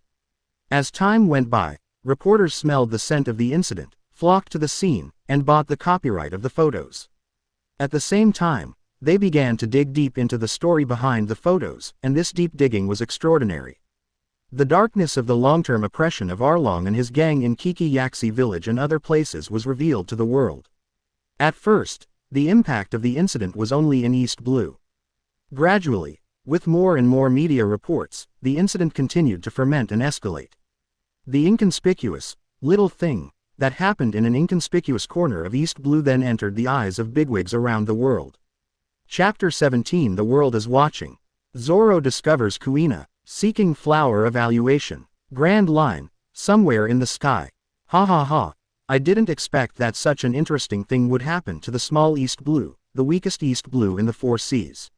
As time went by, reporters smelled the scent of the incident, flocked to the scene, and bought the copyright of the photos. At the same time, they began to dig deep into the story behind the photos, and this deep digging was extraordinary. The darkness of the long-term oppression of Arlong and his gang in Kiki Village and other places was revealed to the world. At first, the impact of the incident was only in East Blue. Gradually, with more and more media reports, the incident continued to ferment and escalate. The inconspicuous, little thing, that happened in an inconspicuous corner of East Blue then entered the eyes of bigwigs around the world. Chapter 17 The World is Watching. Zoro discovers Kuina, seeking flower evaluation. Grand line, somewhere in the sky. Ha ha ha. I didn't expect that such an interesting thing would happen to the small East Blue, the weakest East Blue in the 4 seas.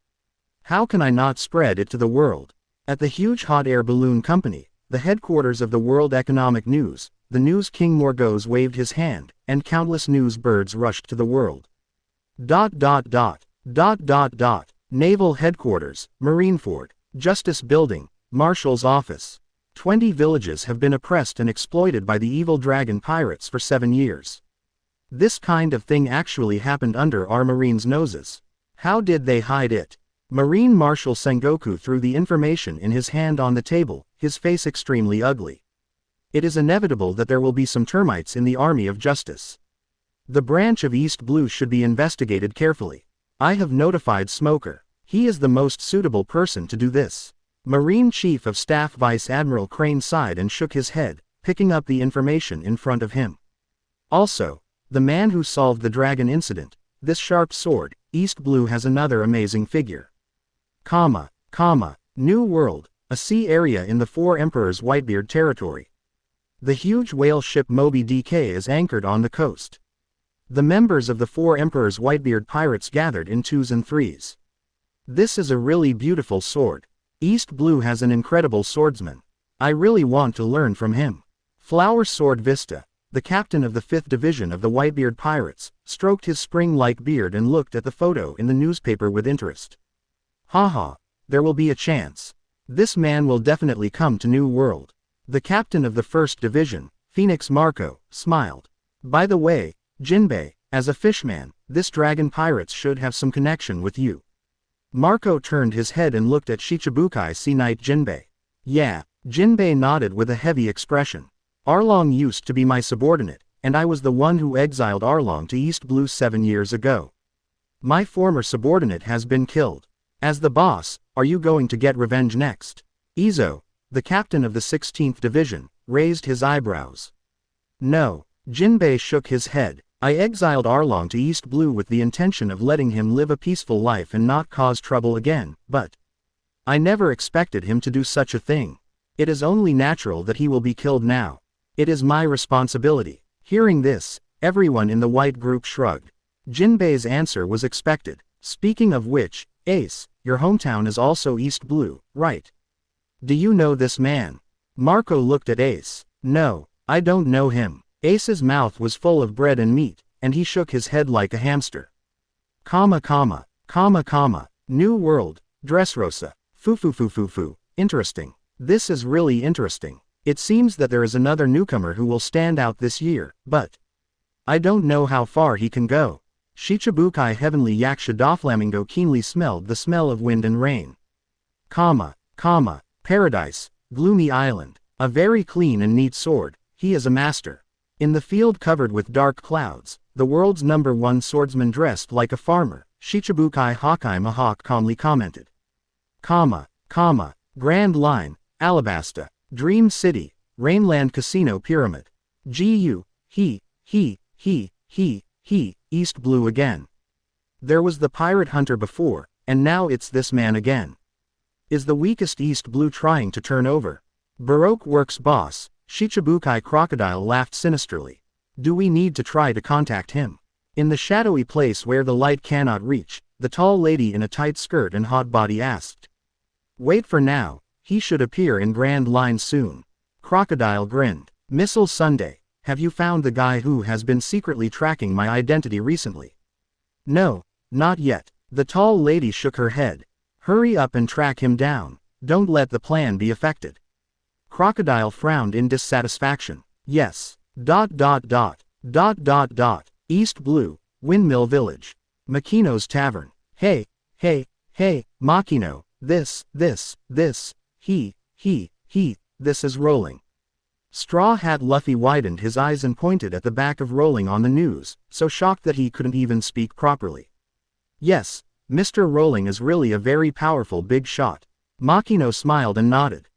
How can I not spread it to the world? At the huge hot air balloon company, the headquarters of the World Economic News, the news king Morgose waved his hand, and countless news birds rushed to the world. Naval Headquarters, Marineford, Justice Building, Marshal's Office. 20 villages have been oppressed and exploited by the evil dragon pirates for 7 years. This kind of thing actually happened under our Marines' noses. How did they hide it? Marine Marshal Sengoku threw the information in his hand on the table, his face extremely ugly. It is inevitable that there will be some termites in the Army of Justice. The branch of East Blue should be investigated carefully. I have notified Smoker. He is the most suitable person to do this. Marine Chief of Staff Vice Admiral Crane sighed and shook his head, picking up the information in front of him. Also, the man who solved the dragon incident, this sharp sword, East Blue has another amazing figure. New World, a sea area in the 4 Emperors Whitebeard territory. The huge whale ship Moby Dick is anchored on the coast. The members of the 4 Emperors Whitebeard pirates gathered in 2s and 3s. This is a really beautiful sword. East Blue has an incredible swordsman. I really want to learn from him. Flower Sword Vista, the captain of the 5th Division of the Whitebeard Pirates, stroked his spring-like beard and looked at the photo in the newspaper with interest. Haha, there will be a chance. This man will definitely come to New World. The captain of the 1st Division, Phoenix Marco, smiled. By the way, Jinbei, as a fishman, this dragon pirates should have some connection with you. Marco turned his head and looked at Shichibukai Sea Knight Jinbei. Yeah, Jinbei nodded with a heavy expression. Arlong used to be my subordinate, and I was the one who exiled Arlong to East Blue 7 years ago. My former subordinate has been killed. As the boss, are you going to get revenge next? Izo, the captain of the 16th Division, raised his eyebrows. No, Jinbei shook his head. I exiled Arlong to East Blue with the intention of letting him live a peaceful life and not cause trouble again, but I never expected him to do such a thing. It is only natural that he will be killed now. It is my responsibility. Hearing this, everyone in the white group shrugged. Jinbei's answer was expected. Speaking of which, Ace, your hometown is also East Blue, right? Do you know this man? Marco looked at Ace. No, I don't know him. Ace's mouth was full of bread and meat, and he shook his head like a hamster. New World, Dressrosa. Fu. Interesting. This is really interesting. It seems that there is another newcomer who will stand out this year, but I don't know how far he can go. Shichibukai Heavenly Yaksha Doflamingo keenly smelled the smell of wind and rain. Paradise, Gloomy Island. A very clean and neat sword, he is a master. In the field covered with dark clouds, the world's #1 swordsman dressed like a farmer, Shichibukai Haki Mahawk calmly commented. Grand Line, Alabasta, Dream City, Rainland Casino Pyramid. East Blue again. There was the pirate hunter before, and now it's this man again. Is the weakest East Blue trying to turn over? Baroque Works boss, Shichibukai Crocodile laughed sinisterly. Do we need to try to contact him? In the shadowy place where the light cannot reach, the tall lady in a tight skirt and hot body asked. Wait for now, He should appear in Grand Line soon. Crocodile grinned. Missile Sunday, have you found the guy who has been secretly tracking my identity recently? No, not yet. The tall lady shook her head. Hurry up and track him down. Don't let the plan be affected. Crocodile frowned in dissatisfaction. Yes. East Blue, Windmill Village. Makino's Tavern. Hey, Makino, this, this is Rowling. Straw Hat Luffy widened his eyes and pointed at the back of Rowling on the news, so shocked that he couldn't even speak properly. Yes, Mr. Rowling is really a very powerful big shot. Makino smiled and nodded.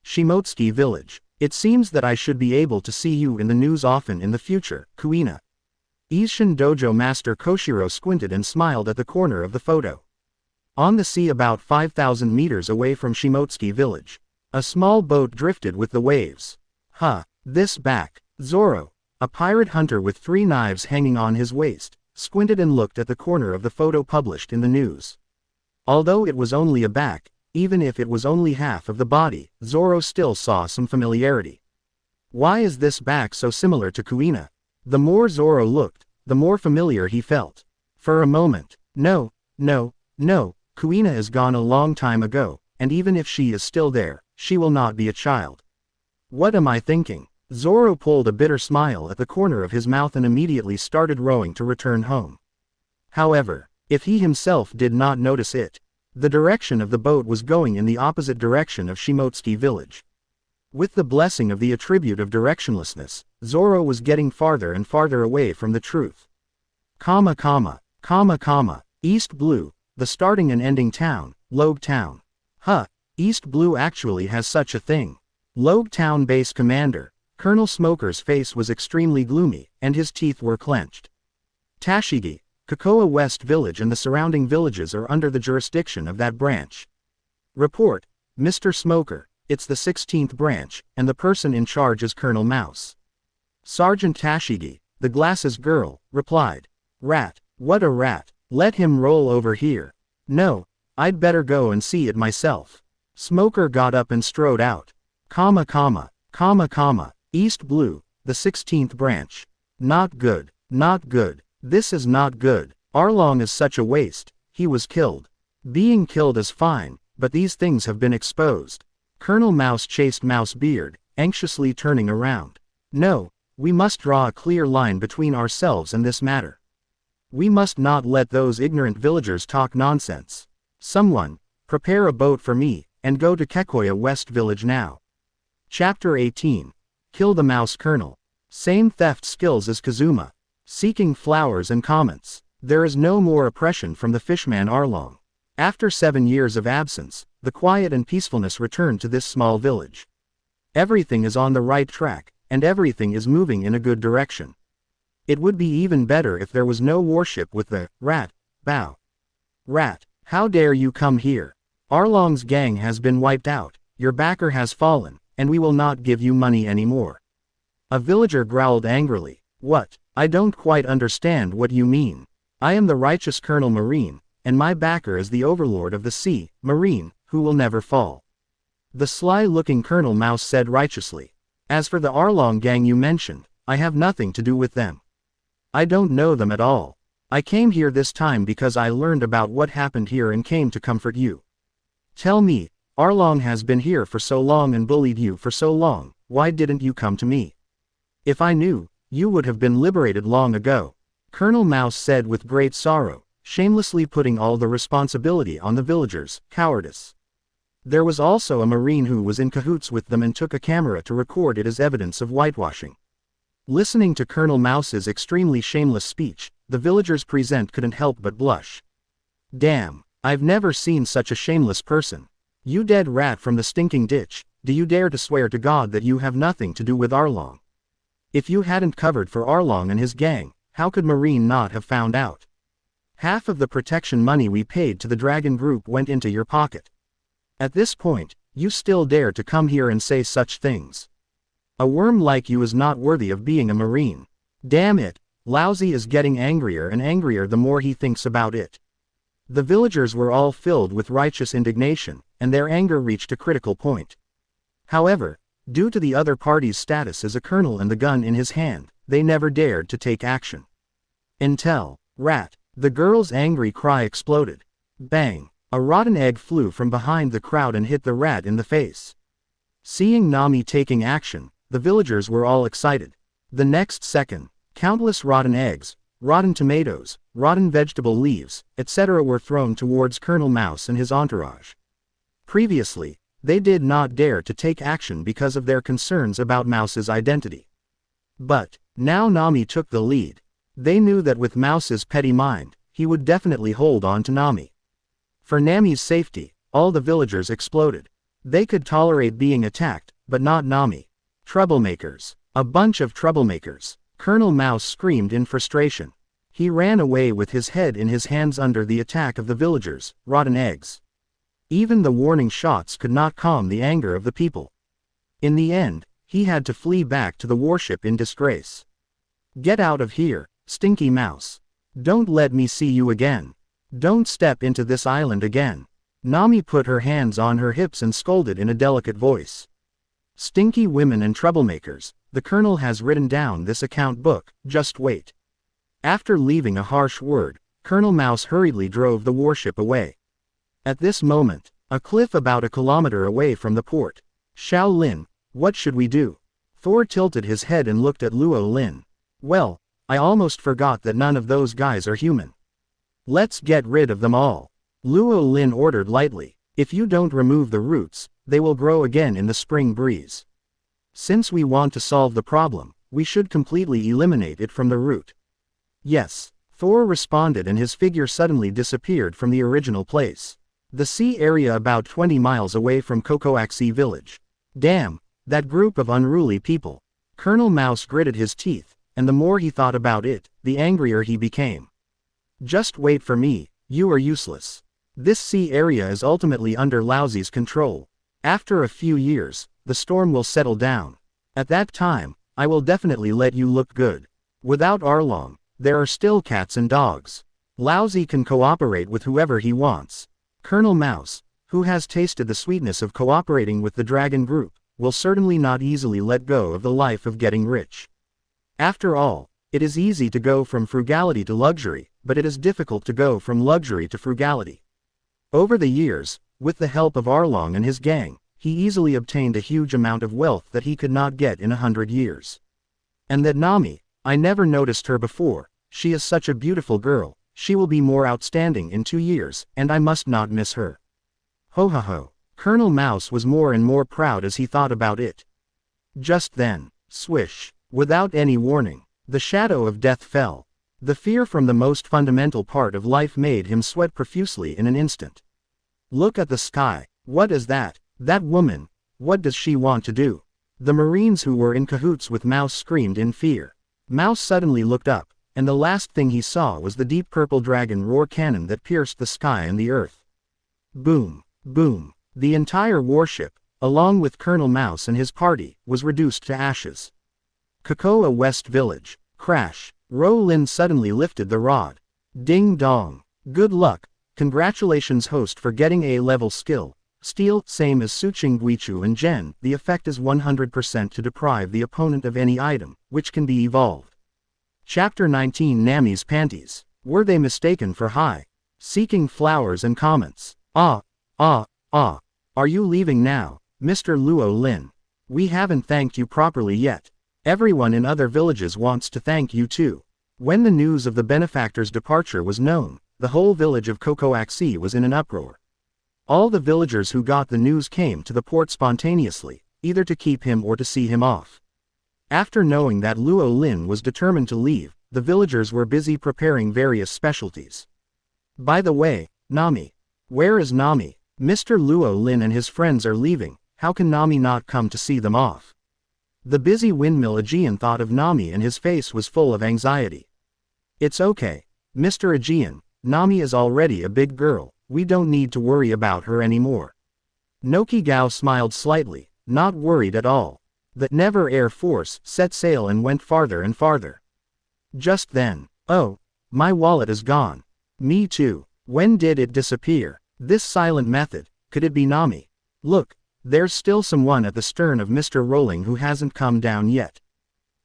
Shimotsuki Village. It seems that I should be able to see you in the news often in the future, Kuina. Isshin Dojo Master Koshiro squinted and smiled at the corner of the photo. On the sea about 5,000 meters away from Shimotsuki Village, a small boat drifted with the waves. This back. Zoro, a pirate hunter with 3 knives hanging on his waist, squinted and looked at the corner of the photo published in the news. Although it was only a back, even if it was only half of the body, Zoro still saw some familiarity. Why is this back so similar to Kuina? The more Zoro looked, the more familiar he felt. For a moment, no, Kuina is gone a long time ago, and even if she is still there, she will not be a child. What am I thinking? Zoro pulled a bitter smile at the corner of his mouth and immediately started rowing to return home. However, if he himself did not notice it, the direction of the boat was going in the opposite direction of Shimotsuki Village. With the blessing of the attribute of directionlessness, Zoro was getting farther and farther away from the truth. East Blue, the starting and ending town, Loguetown. East Blue actually has such a thing. Loguetown base commander, Colonel Smoker's face was extremely gloomy, and his teeth were clenched. Tashigi, Cocoa West Village and the surrounding villages are under the jurisdiction of that branch. Report, Mr. Smoker, it's the 16th branch, and the person in charge is Colonel Mouse. Sergeant Tashigi, the glasses girl, replied. Rat, what a rat, let him roll over here. No, I'd better go and see it myself. Smoker got up and strode out. East Blue, the 16th branch. Not good, this is not good. Arlong is such a waste, he was killed. Being killed is fine, but these things have been exposed. Colonel Mouse chased Mousebeard, anxiously turning around. No, we must draw a clear line between ourselves and this matter. We must not let those ignorant villagers talk nonsense. Someone, prepare a boat for me, and go to Cocoa West Village now. Chapter 18. Kill the Mouse Colonel. Same theft skills as Kazuma. Seeking flowers and comments. There is no more oppression from the fishman Arlong. After 7 years of absence, the quiet and peacefulness returned to this small village. Everything is on the right track, and everything is moving in a good direction. It would be even better if there was no warship with the rat. Bow. Rat, how dare you come here? Arlong's gang has been wiped out, your backer has fallen, and we will not give you money anymore. A villager growled angrily. What? I don't quite understand what you mean. I am the righteous Colonel Marine, and my backer is the overlord of the sea, Marine, who will never fall. The sly-looking Colonel Mouse said righteously. As for the Arlong gang you mentioned, I have nothing to do with them. I don't know them at all. I came here this time because I learned about what happened here and came to comfort you. Tell me, Arlong has been here for so long and bullied you for so long, why didn't you come to me? If I knew, you would have been liberated long ago. Colonel Mouse said with great sorrow, shamelessly putting all the responsibility on the villagers' cowardice. There was also a marine who was in cahoots with them and took a camera to record it as evidence of whitewashing. Listening to Colonel Mouse's extremely shameless speech, the villagers present couldn't help but blush. Damn, I've never seen such a shameless person. You dead rat from the stinking ditch, do you dare to swear to God that you have nothing to do with Arlong? If you hadn't covered for Arlong and his gang, how could Marine not have found out? Half of the protection money we paid to the Dragon Group went into your pocket. At this point, you still dare to come here and say such things. A worm like you is not worthy of being a Marine. Damn it, Lousy is getting angrier and angrier the more he thinks about it. The villagers were all filled with righteous indignation, and their anger reached a critical point. However, due to the other party's status as a colonel and the gun in his hand, they never dared to take action. Enel, rat! The girl's angry cry exploded. Bang! A rotten egg flew from behind the crowd and hit the rat in the face. Seeing Nami taking action, the villagers were all excited. The next second, countless rotten eggs, rotten tomatoes, rotten vegetable leaves, etc. were thrown towards Colonel Mouse and his entourage. Previously, they did not dare to take action because of their concerns about Mouse's identity. But, now Nami took the lead. They knew that with Mouse's petty mind, he would definitely hold on to Nami. For Nami's safety, all the villagers exploded. They could tolerate being attacked, but not Nami. Troublemakers. A bunch of troublemakers. Colonel Mouse screamed in frustration. He ran away with his head in his hands under the attack of the villagers, rotten eggs. Even the warning shots could not calm the anger of the people. In the end, he had to flee back to the warship in disgrace. Get out of here, stinky mouse. Don't let me see you again. Don't step into this island again. Nami put her hands on her hips and scolded in a delicate voice. Stinky women and troublemakers, the colonel has written down this account book, just wait. After leaving a harsh word, Colonel Mouse hurriedly drove the warship away. At this moment, a cliff about a kilometer away from the port. Xiao Lin, what should we do? Thor tilted his head and looked at Luo Lin. Well, I almost forgot that none of those guys are human. Let's get rid of them all. Luo Lin ordered lightly. If you don't remove the roots, they will grow again in the spring breeze. Since we want to solve the problem, we should completely eliminate it from the root. Yes, Thor responded, and his figure suddenly disappeared from the original place. The sea area about 20 miles away from Shimotsuki Village. Damn, that group of unruly people. Colonel Mouse gritted his teeth, and the more he thought about it, the angrier he became. Just wait for me, you are useless. This sea area is ultimately under Laozi's control. After a few years, the storm will settle down. At that time, I will definitely let you look good. Without Arlong, there are still cats and dogs. Laozi can cooperate with whoever he wants. Colonel Mouse, who has tasted the sweetness of cooperating with the dragon group, will certainly not easily let go of the life of getting rich. After all, it is easy to go from frugality to luxury, but it is difficult to go from luxury to frugality. Over the years, with the help of Arlong and his gang, he easily obtained a huge amount of wealth that he could not get in 100 years. And that Nami, I never noticed her before, she is such a beautiful girl, she will be more outstanding in 2 years, and I must not miss her. Ho ho ho. Colonel Mouse was more and more proud as he thought about it. Just then, swish, without any warning, the shadow of death fell. The fear from the most fundamental part of life made him sweat profusely in an instant. Look at the sky. What is that? That woman. What does she want to do? The Marines who were in cahoots with Mouse screamed in fear. Mouse suddenly looked up, and the last thing he saw was the deep purple dragon roar cannon that pierced the sky and the earth. Boom, boom. The entire warship, along with Colonel Mouse and his party, was reduced to ashes. Cocoa West Village. Crash. Rowling suddenly lifted the rod. Ding dong. Good luck. Congratulations host for getting A-level skill. Steel, same as Suqing Guichu and Gen, the effect is 100% to deprive the opponent of any item, which can be evolved. Chapter 19 Nami's Panties. Were they mistaken for high? Seeking flowers and comments. Are you leaving now, Mr. Luo Lin? We haven't thanked you properly yet. Everyone in other villages wants to thank you too. When the news of the benefactor's departure was known, the whole village of Shimotsuki was in an uproar. All the villagers who got the news came to the port spontaneously, either to keep him or to see him off. After knowing that Luo Lin was determined to leave, the villagers were busy preparing various specialties. By the way, Nami. Where is Nami? Mr. Luo Lin and his friends are leaving, how can Nami not come to see them off? The busy windmill Aegean thought of Nami and his face was full of anxiety. It's okay, Mr. Aegean, Nami is already a big girl, we don't need to worry about her anymore. Nokigao smiled slightly, not worried at all. The Never Air Force set sail and went farther and farther. Just then, oh, my wallet is gone. Me too. When did it disappear? This silent method, could it be Nami? Look, there's still someone at the stern of Mr. Rowling who hasn't come down yet.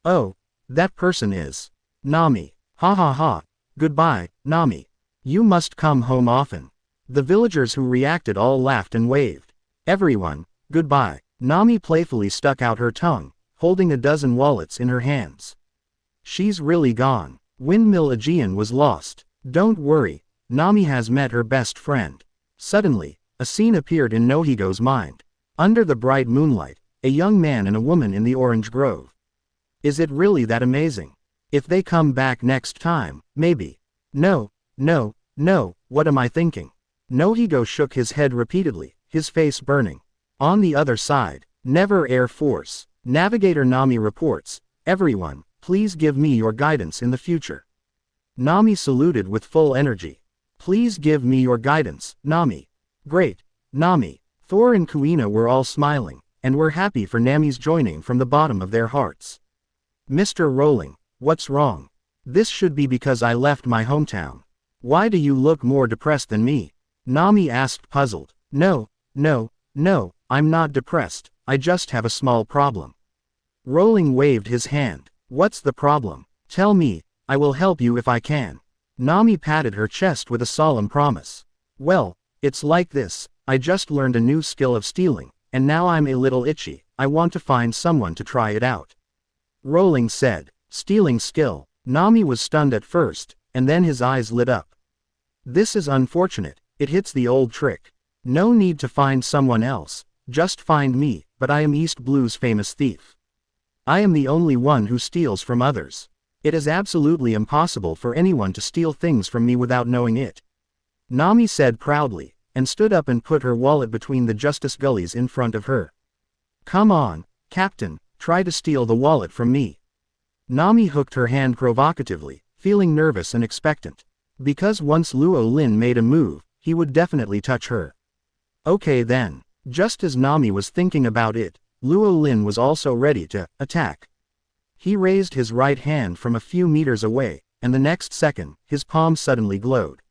Oh, that person is Nami. Ha ha ha. Goodbye, Nami. You must come home often. The villagers who reacted all laughed and waved. Everyone, goodbye. Nami playfully stuck out her tongue, holding a dozen wallets in her hands. She's really gone. Windmill Aegean was lost. Don't worry, Nami has met her best friend. Suddenly, a scene appeared in Nohigo's mind. Under the bright moonlight, a young man and a woman in the orange grove. Is it really that amazing? If they come back next time, maybe. No, no, no, what am I thinking? Nohigo shook his head repeatedly, his face burning. On the other side, Never Air Force. Navigator Nami reports, everyone, please give me your guidance in the future. Nami saluted with full energy. Please give me your guidance, Nami. Great, Nami. Thor and Kuina were all smiling, and were happy for Nami's joining from the bottom of their hearts. Mr. Rowling, what's wrong? This should be because I left my hometown. Why do you look more depressed than me? Nami asked puzzled. No, no, no, I'm not depressed, I just have a small problem. Rowling waved his hand. What's the problem? Tell me, I will help you if I can. Nami patted her chest with a solemn promise. Well, it's like this, I just learned a new skill of stealing, and now I'm a little itchy, I want to find someone to try it out. Rowling said, stealing skill. Nami was stunned at first, and then his eyes lit up. This is unfortunate, it hits the old trick. No need to find someone else, just find me, but I am East Blue's famous thief. I am the only one who steals from others. It is absolutely impossible for anyone to steal things from me without knowing it. Nami said proudly, and stood up and put her wallet between the justice gullies in front of her. Come on, Captain, try to steal the wallet from me. Nami hooked her hand provocatively, feeling nervous and expectant. Because once Luo Lin made a move, he would definitely touch her. Okay then. Just as Nami was thinking about it, Luo Lin was also ready to attack. He raised his right hand from a few meters away, and the next second, his palm suddenly glowed.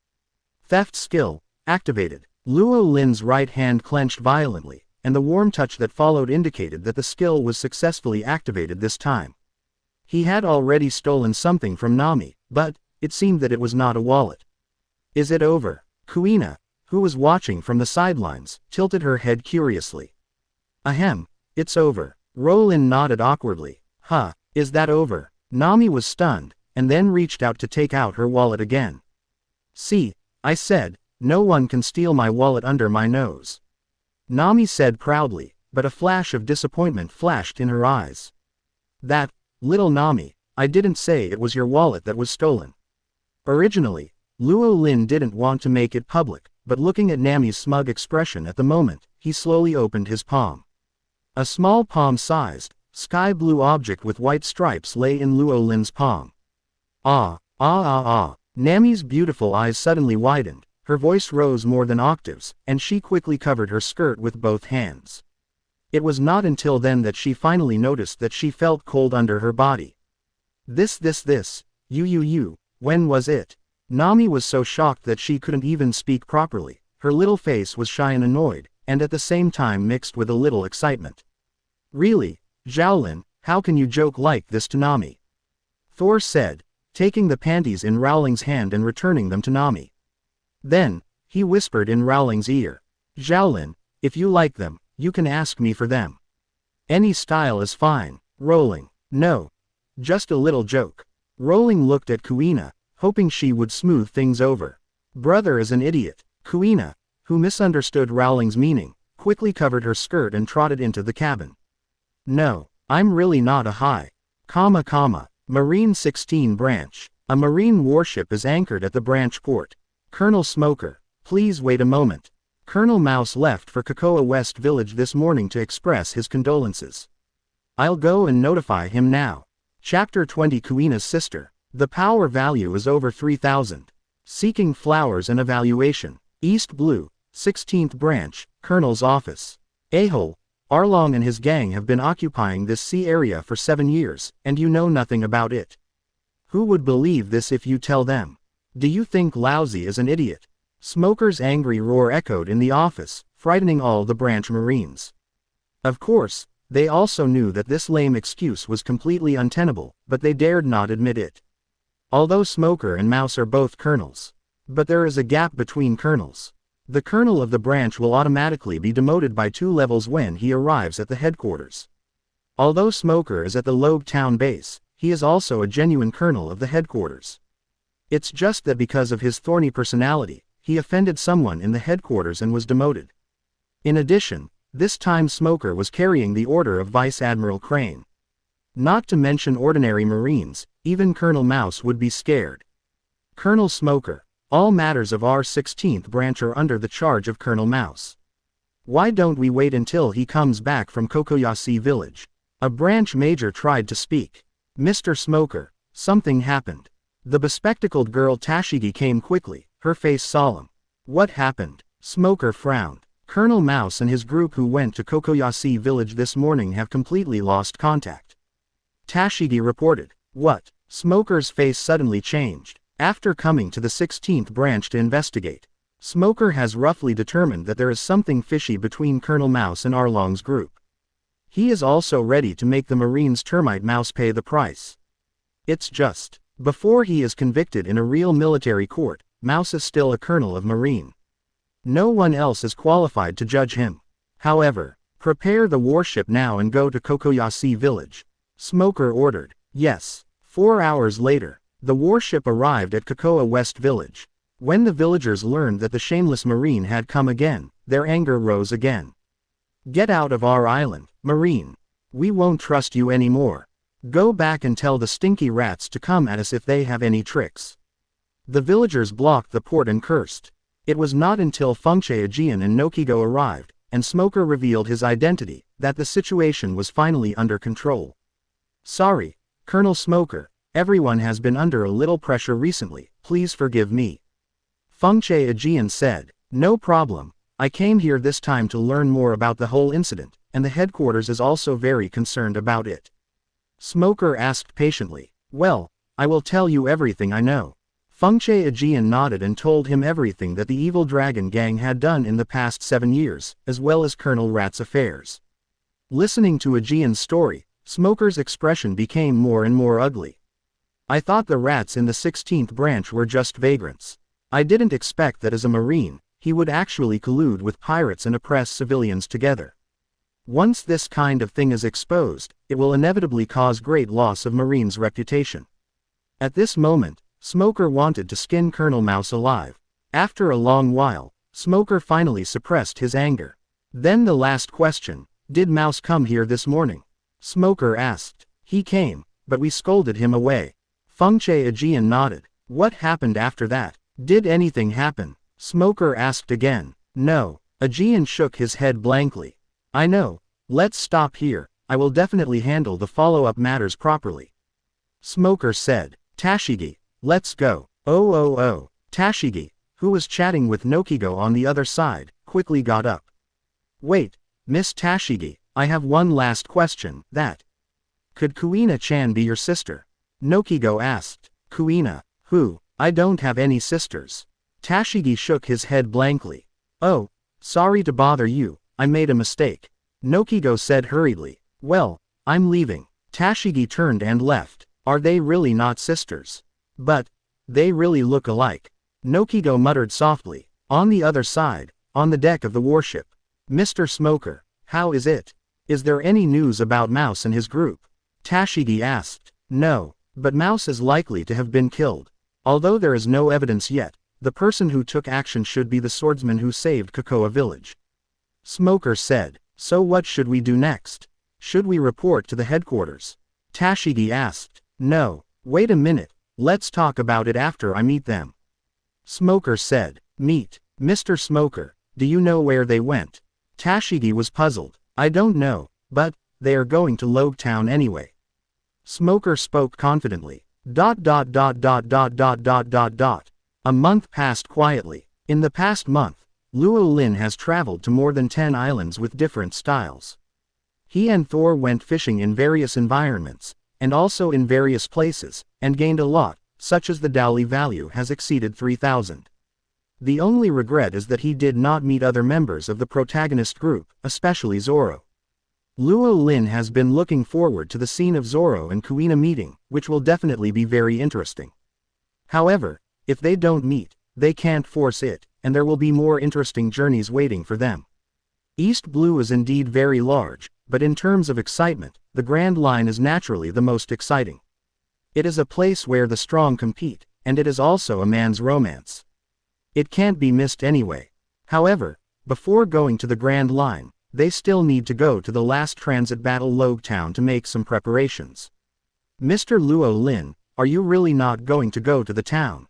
Theft skill activated. Luo Lin's right hand clenched violently, and the warm touch that followed indicated that the skill was successfully activated this time. He had already stolen something from Nami, but it seemed that it was not a wallet. Is it over? Kuina, who was watching from the sidelines, tilted her head curiously. Ahem, it's over. Rowling nodded awkwardly. Huh, is that over? Nami was stunned, and then reached out to take out her wallet again. See, I said, no one can steal my wallet under my nose. Nami said proudly, but a flash of disappointment flashed in her eyes. That, little Nami, I didn't say it was your wallet that was stolen. Originally, Luo Lin didn't want to make it public, but looking at Nami's smug expression at the moment, he slowly opened his palm. A small palm-sized, sky-blue object with white stripes lay in Luo Lin's palm. Ah, ah ah ah. Nami's beautiful eyes suddenly widened, her voice rose more than octaves, and she quickly covered her skirt with both hands. It was not until then that she finally noticed that she felt cold under her body. This, you, when was it? Nami was so shocked that she couldn't even speak properly, her little face was shy and annoyed, and at the same time mixed with a little excitement. Really, Xiaolin, how can you joke like this to Nami? Thor said, taking the panties in Rowling's hand and returning them to Nami. Then, he whispered in Rowling's ear. Xiaolin, if you like them, you can ask me for them. Any style is fine. Rowling, no. Just a little joke. Rowling looked at Kuina, hoping she would smooth things over. Brother is an idiot. Kuina, who misunderstood Rowling's meaning, quickly covered her skirt and trotted into the cabin. No, I'm really not a high. Marine 16 branch. A marine warship is anchored at the branch port. Colonel Smoker, please wait a moment. Colonel Mouse left for Cocoa West Village this morning to express his condolences. I'll go and notify him now. Chapter 20 Kuina's sister. The power value is over 3,000. Seeking flowers and evaluation. East Blue, 16th branch, Colonel's office. A-hole, Arlong and his gang have been occupying this sea area for 7 years, and you know nothing about it. Who would believe this if you tell them? Do you think Lousy is an idiot? Smoker's angry roar echoed in the office, frightening all the branch marines. Of course, they also knew that this lame excuse was completely untenable, but they dared not admit it. Although Smoker and Mouse are both colonels. But there is a gap between colonels. The colonel of the branch will automatically be demoted by 2 levels when he arrives at the headquarters. Although Smoker is at the Loguetown base, he is also a genuine colonel of the headquarters. It's just that because of his thorny personality, he offended someone in the headquarters and was demoted. In addition, this time Smoker was carrying the order of Vice Admiral Crane. Not to mention ordinary Marines, even Colonel Mouse would be scared. Colonel Smoker, all matters of our 16th branch are under the charge of Colonel Mouse. Why don't we wait until he comes back from Shimotsuki Village? A branch major tried to speak. Mr. Smoker, something happened. The bespectacled girl Tashigi came quickly, her face solemn. What happened? Smoker frowned. Colonel Mouse and his group who went to Shimotsuki Village this morning have completely lost contact. Tashigi reported. What? Smoker's face suddenly changed. After coming to the 16th branch to investigate, Smoker has roughly determined that there is something fishy between Colonel Mouse and Arlong's group. He is also ready to make the Marines' termite mouse pay the price. It's just, before he is convicted in a real military court, Mouse is still a colonel of Marine. No one else is qualified to judge him. However, prepare the warship now and go to Shimotsuki Village. Smoker ordered. Yes. 4 hours later, the warship arrived at Cocoa West Village. When the villagers learned that the shameless Marine had come again, their anger rose again. Get out of our island, Marine. We won't trust you anymore. Go back and tell the stinky rats to come at us if they have any tricks. The villagers blocked the port and cursed. It was not until Fengche Aegean and Nokigo arrived, and Smoker revealed his identity, that the situation was finally under control. Sorry, Colonel Smoker, everyone has been under a little pressure recently, please forgive me. Fengche Aegean said, no problem, I came here this time to learn more about the whole incident, and the headquarters is also very concerned about it. Smoker asked patiently, well, I will tell you everything I know. Fengche Aegean nodded and told him everything that the evil dragon gang had done in the past 7 years, as well as Colonel Rat's affairs. Listening to Aegean's story, Smoker's expression became more and more ugly. I thought the rats in the 16th branch were just vagrants. I didn't expect that as a Marine, he would actually collude with pirates and oppress civilians together. Once this kind of thing is exposed, it will inevitably cause great loss of Marine's reputation. At this moment, Smoker wanted to skin Colonel Mouse alive. After a long while, Smoker finally suppressed his anger. Then the last question, did Mouse come here this morning? Smoker asked. He came, but we scolded him away. Fengche Aegean nodded. What happened after that? Did anything happen? Smoker asked again. No. Aegean shook his head blankly. I know. Let's stop here, I will definitely handle the follow-up matters properly. Smoker said. Tashigi, let's go. Oh. Tashigi, who was chatting with Nokigo on the other side, quickly got up. Wait, Miss Tashigi, I have one last question, that. Could Kuina-chan be your sister? Nokigo asked. Kuina, who? I don't have any sisters. Tashigi shook his head blankly. Oh, sorry to bother you, I made a mistake. Nokigo said hurriedly. Well, I'm leaving. Tashigi turned and left. Are they really not sisters? But, they really look alike. Nokigo muttered softly. On the other side, on the deck of the warship. Mr. Smoker, how is it? Is there any news about Mouse and his group? Tashigi asked. No, but Mouse is likely to have been killed. Although there is no evidence yet, the person who took action should be the swordsman who saved Cocoa Village. Smoker said. So what should we do next? Should we report to the headquarters? Tashigi asked. No, wait a minute, let's talk about it after I meet them. Smoker said. Meet? Mr. Smoker, do you know where they went? Tashigi was puzzled. I don't know, but, they are going to Loguetown anyway. Smoker spoke confidently. A month passed quietly. In the past month, Luo Lin has traveled to more than 10 islands with different styles. He and Thor went fishing in various environments, and also in various places, and gained a lot, such as the dowry value has exceeded 3,000. The only regret is that he did not meet other members of the protagonist group, especially Zoro. Luo Lin has been looking forward to the scene of Zoro and Kuina meeting, which will definitely be very interesting. However, if they don't meet, they can't force it, and there will be more interesting journeys waiting for them. East Blue is indeed very large, but in terms of excitement, the Grand Line is naturally the most exciting. It is a place where the strong compete, and it is also a man's romance. It can't be missed anyway. However, before going to the Grand Line, they still need to go to the last transit battle Loguetown to make some preparations. Mr. Luo Lin, are you really not going to go to the town?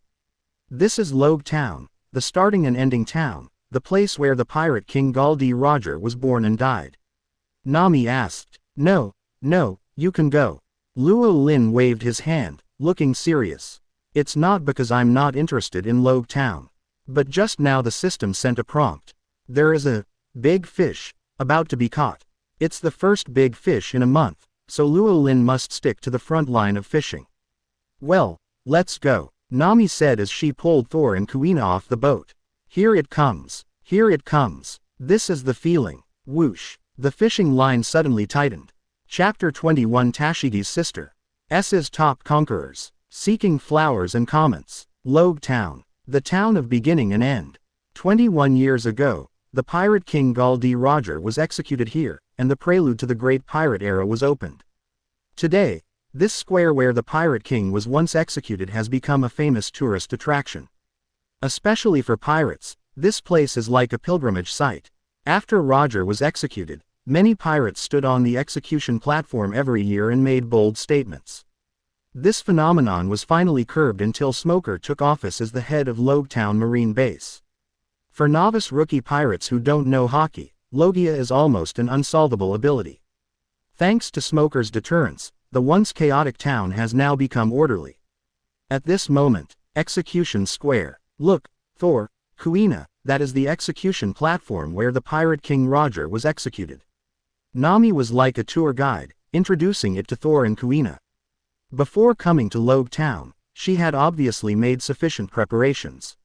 This is Loguetown, the starting and ending town, the place where the Pirate King Gol D. Roger was born and died. Nami asked. No, you can go. Luo Lin waved his hand, looking serious. It's not because I'm not interested in Loguetown. But just now the system sent a prompt. There is a big fish about to be caught. It's the first big fish in a month, so Luo Lin must stick to the front line of fishing. Well, let's go, Nami said as she pulled Thor and Kuina off the boat. Here it comes. Here it comes. This is the feeling. Whoosh. The fishing line suddenly tightened. Chapter 21 Tashigi's Sister. S's Top Conquerors. Seeking Flowers and Comments. Loguetown. The town of beginning and end. 21 years ago, the Pirate King Gol D. Roger was executed here, and the prelude to the Great Pirate Era was opened. Today, this square where the Pirate King was once executed has become a famous tourist attraction. Especially for pirates, this place is like a pilgrimage site. After Roger was executed, many pirates stood on the execution platform every year and made bold statements. This phenomenon was finally curbed until Smoker took office as the head of Loguetown Marine Base. For novice rookie pirates who don't know Haki, Logia is almost an unsolvable ability. Thanks to Smoker's deterrence, the once chaotic town has now become orderly. At this moment, Execution Square. Look, Thor, Kuina, that is the execution platform where the Pirate King Roger was executed. Nami was like a tour guide, introducing it to Thor and Kuina. Before coming to Loguetown, she had obviously made sufficient preparations.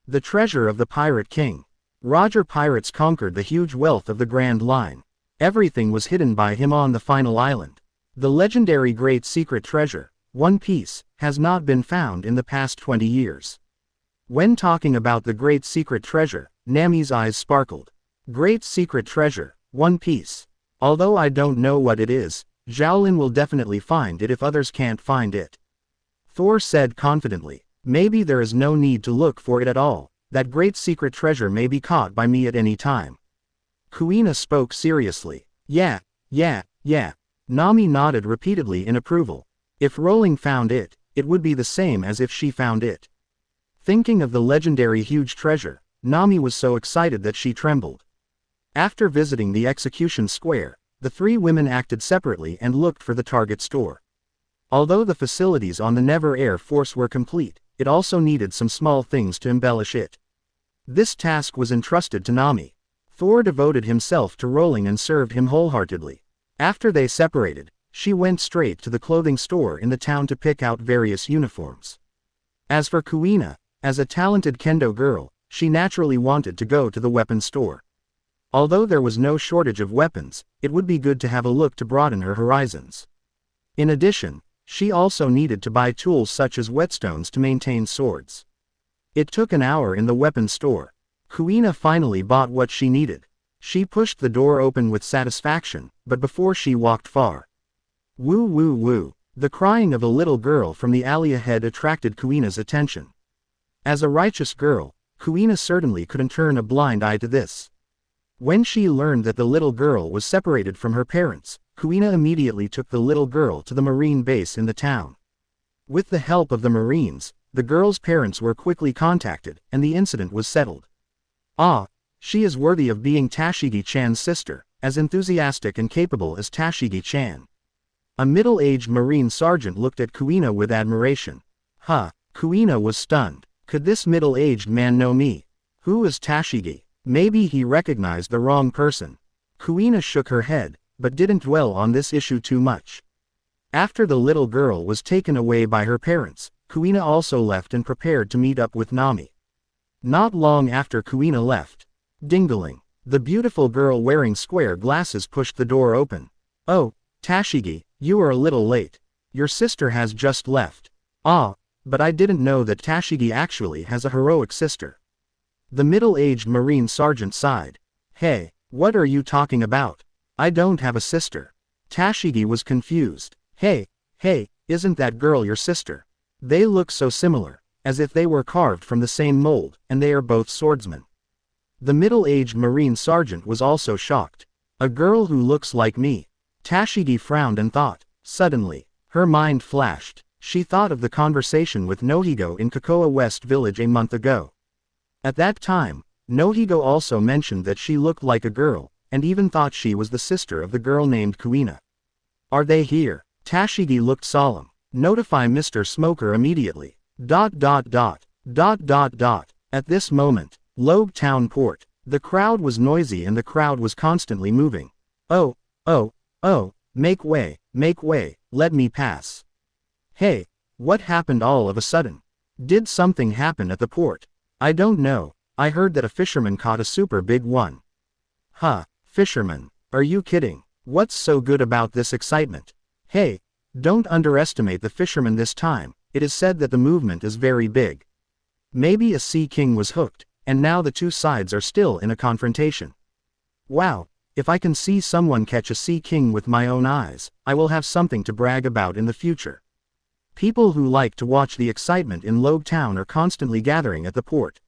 The treasure of the Pirate King. Roger pirates conquered the huge wealth of the Grand Line. Everything was hidden by him on the final island. The legendary Great Secret Treasure, One Piece, has not been found in the past 20 years. When talking about the Great Secret Treasure, Nami's eyes sparkled. Great Secret Treasure, One Piece. Although I don't know what it is, Xiaolin will definitely find it if others can't find it. Thor said confidently. Maybe there is no need to look for it at all. That great secret treasure may be caught by me at any time. Kuina spoke seriously. Yeah. Nami nodded repeatedly in approval. If Rowling found it, it would be the same as if she found it. Thinking of the legendary huge treasure, Nami was so excited that she trembled. After visiting the execution square, the three women acted separately and looked for the target store. Although the facilities on the Never Air Force were complete, it also needed some small things to embellish it. This task was entrusted to Nami. Thor devoted himself to Rowling and served him wholeheartedly. After they separated, she went straight to the clothing store in the town to pick out various uniforms. As for Kuina, as a talented kendo girl, she naturally wanted to go to the weapons store. Although there was no shortage of weapons, it would be good to have a look to broaden her horizons. In addition, she also needed to buy tools such as whetstones to maintain swords. It took an hour in the weapons store. Kuina finally bought what she needed. She pushed the door open with satisfaction, but before she walked far. Woo woo woo. The crying of a little girl from the alley ahead attracted Kuina's attention. As a righteous girl, Kuina certainly couldn't turn a blind eye to this. When she learned that the little girl was separated from her parents, Kuina immediately took the little girl to the Marine base in the town. With the help of the Marines, the girl's parents were quickly contacted, and the incident was settled. Ah, she is worthy of being Tashigi-chan's sister, as enthusiastic and capable as Tashigi-chan. A middle-aged Marine sergeant looked at Kuina with admiration. Kuina was stunned. Could this middle-aged man know me? Who is Tashigi? Maybe he recognized the wrong person. Kuina shook her head, but didn't dwell on this issue too much. After the little girl was taken away by her parents, Kuina also left and prepared to meet up with Nami. Not long after Kuina left. Dingling. The beautiful girl wearing square glasses pushed the door open. Oh, Tashigi, you are a little late. Your sister has just left. Ah, but I didn't know that Tashigi actually has a heroic sister. The middle-aged Marine sergeant sighed. Hey, what are you talking about? I don't have a sister. Tashigi was confused. Hey, isn't that girl your sister? They look so similar, as if they were carved from the same mold, and they are both swordsmen. The middle-aged Marine sergeant was also shocked. A girl who looks like me. Tashigi frowned and thought. Suddenly, her mind flashed. She thought of the conversation with Nohigo in Kokoa West Village a month ago. At that time, Nohigo also mentioned that she looked like a girl, and even thought she was the sister of the girl named Kuina. Are they here? Tashigi looked solemn. Notify Mr. Smoker immediately. At this moment, Loguetown port. The crowd was noisy and the crowd was constantly moving. Oh, make way, let me pass. Hey, what happened all of a sudden? Did something happen at the port? I don't know, I heard that a fisherman caught a super big one. Huh, fisherman, are you kidding? What's so good about this excitement? Hey, don't underestimate the fisherman this time, it is said that the movement is very big. Maybe a sea king was hooked, and now the two sides are still in a confrontation. Wow, if I can see someone catch a sea king with my own eyes, I will have something to brag about in the future. People who like to watch the excitement in Loguetown are constantly gathering at the port.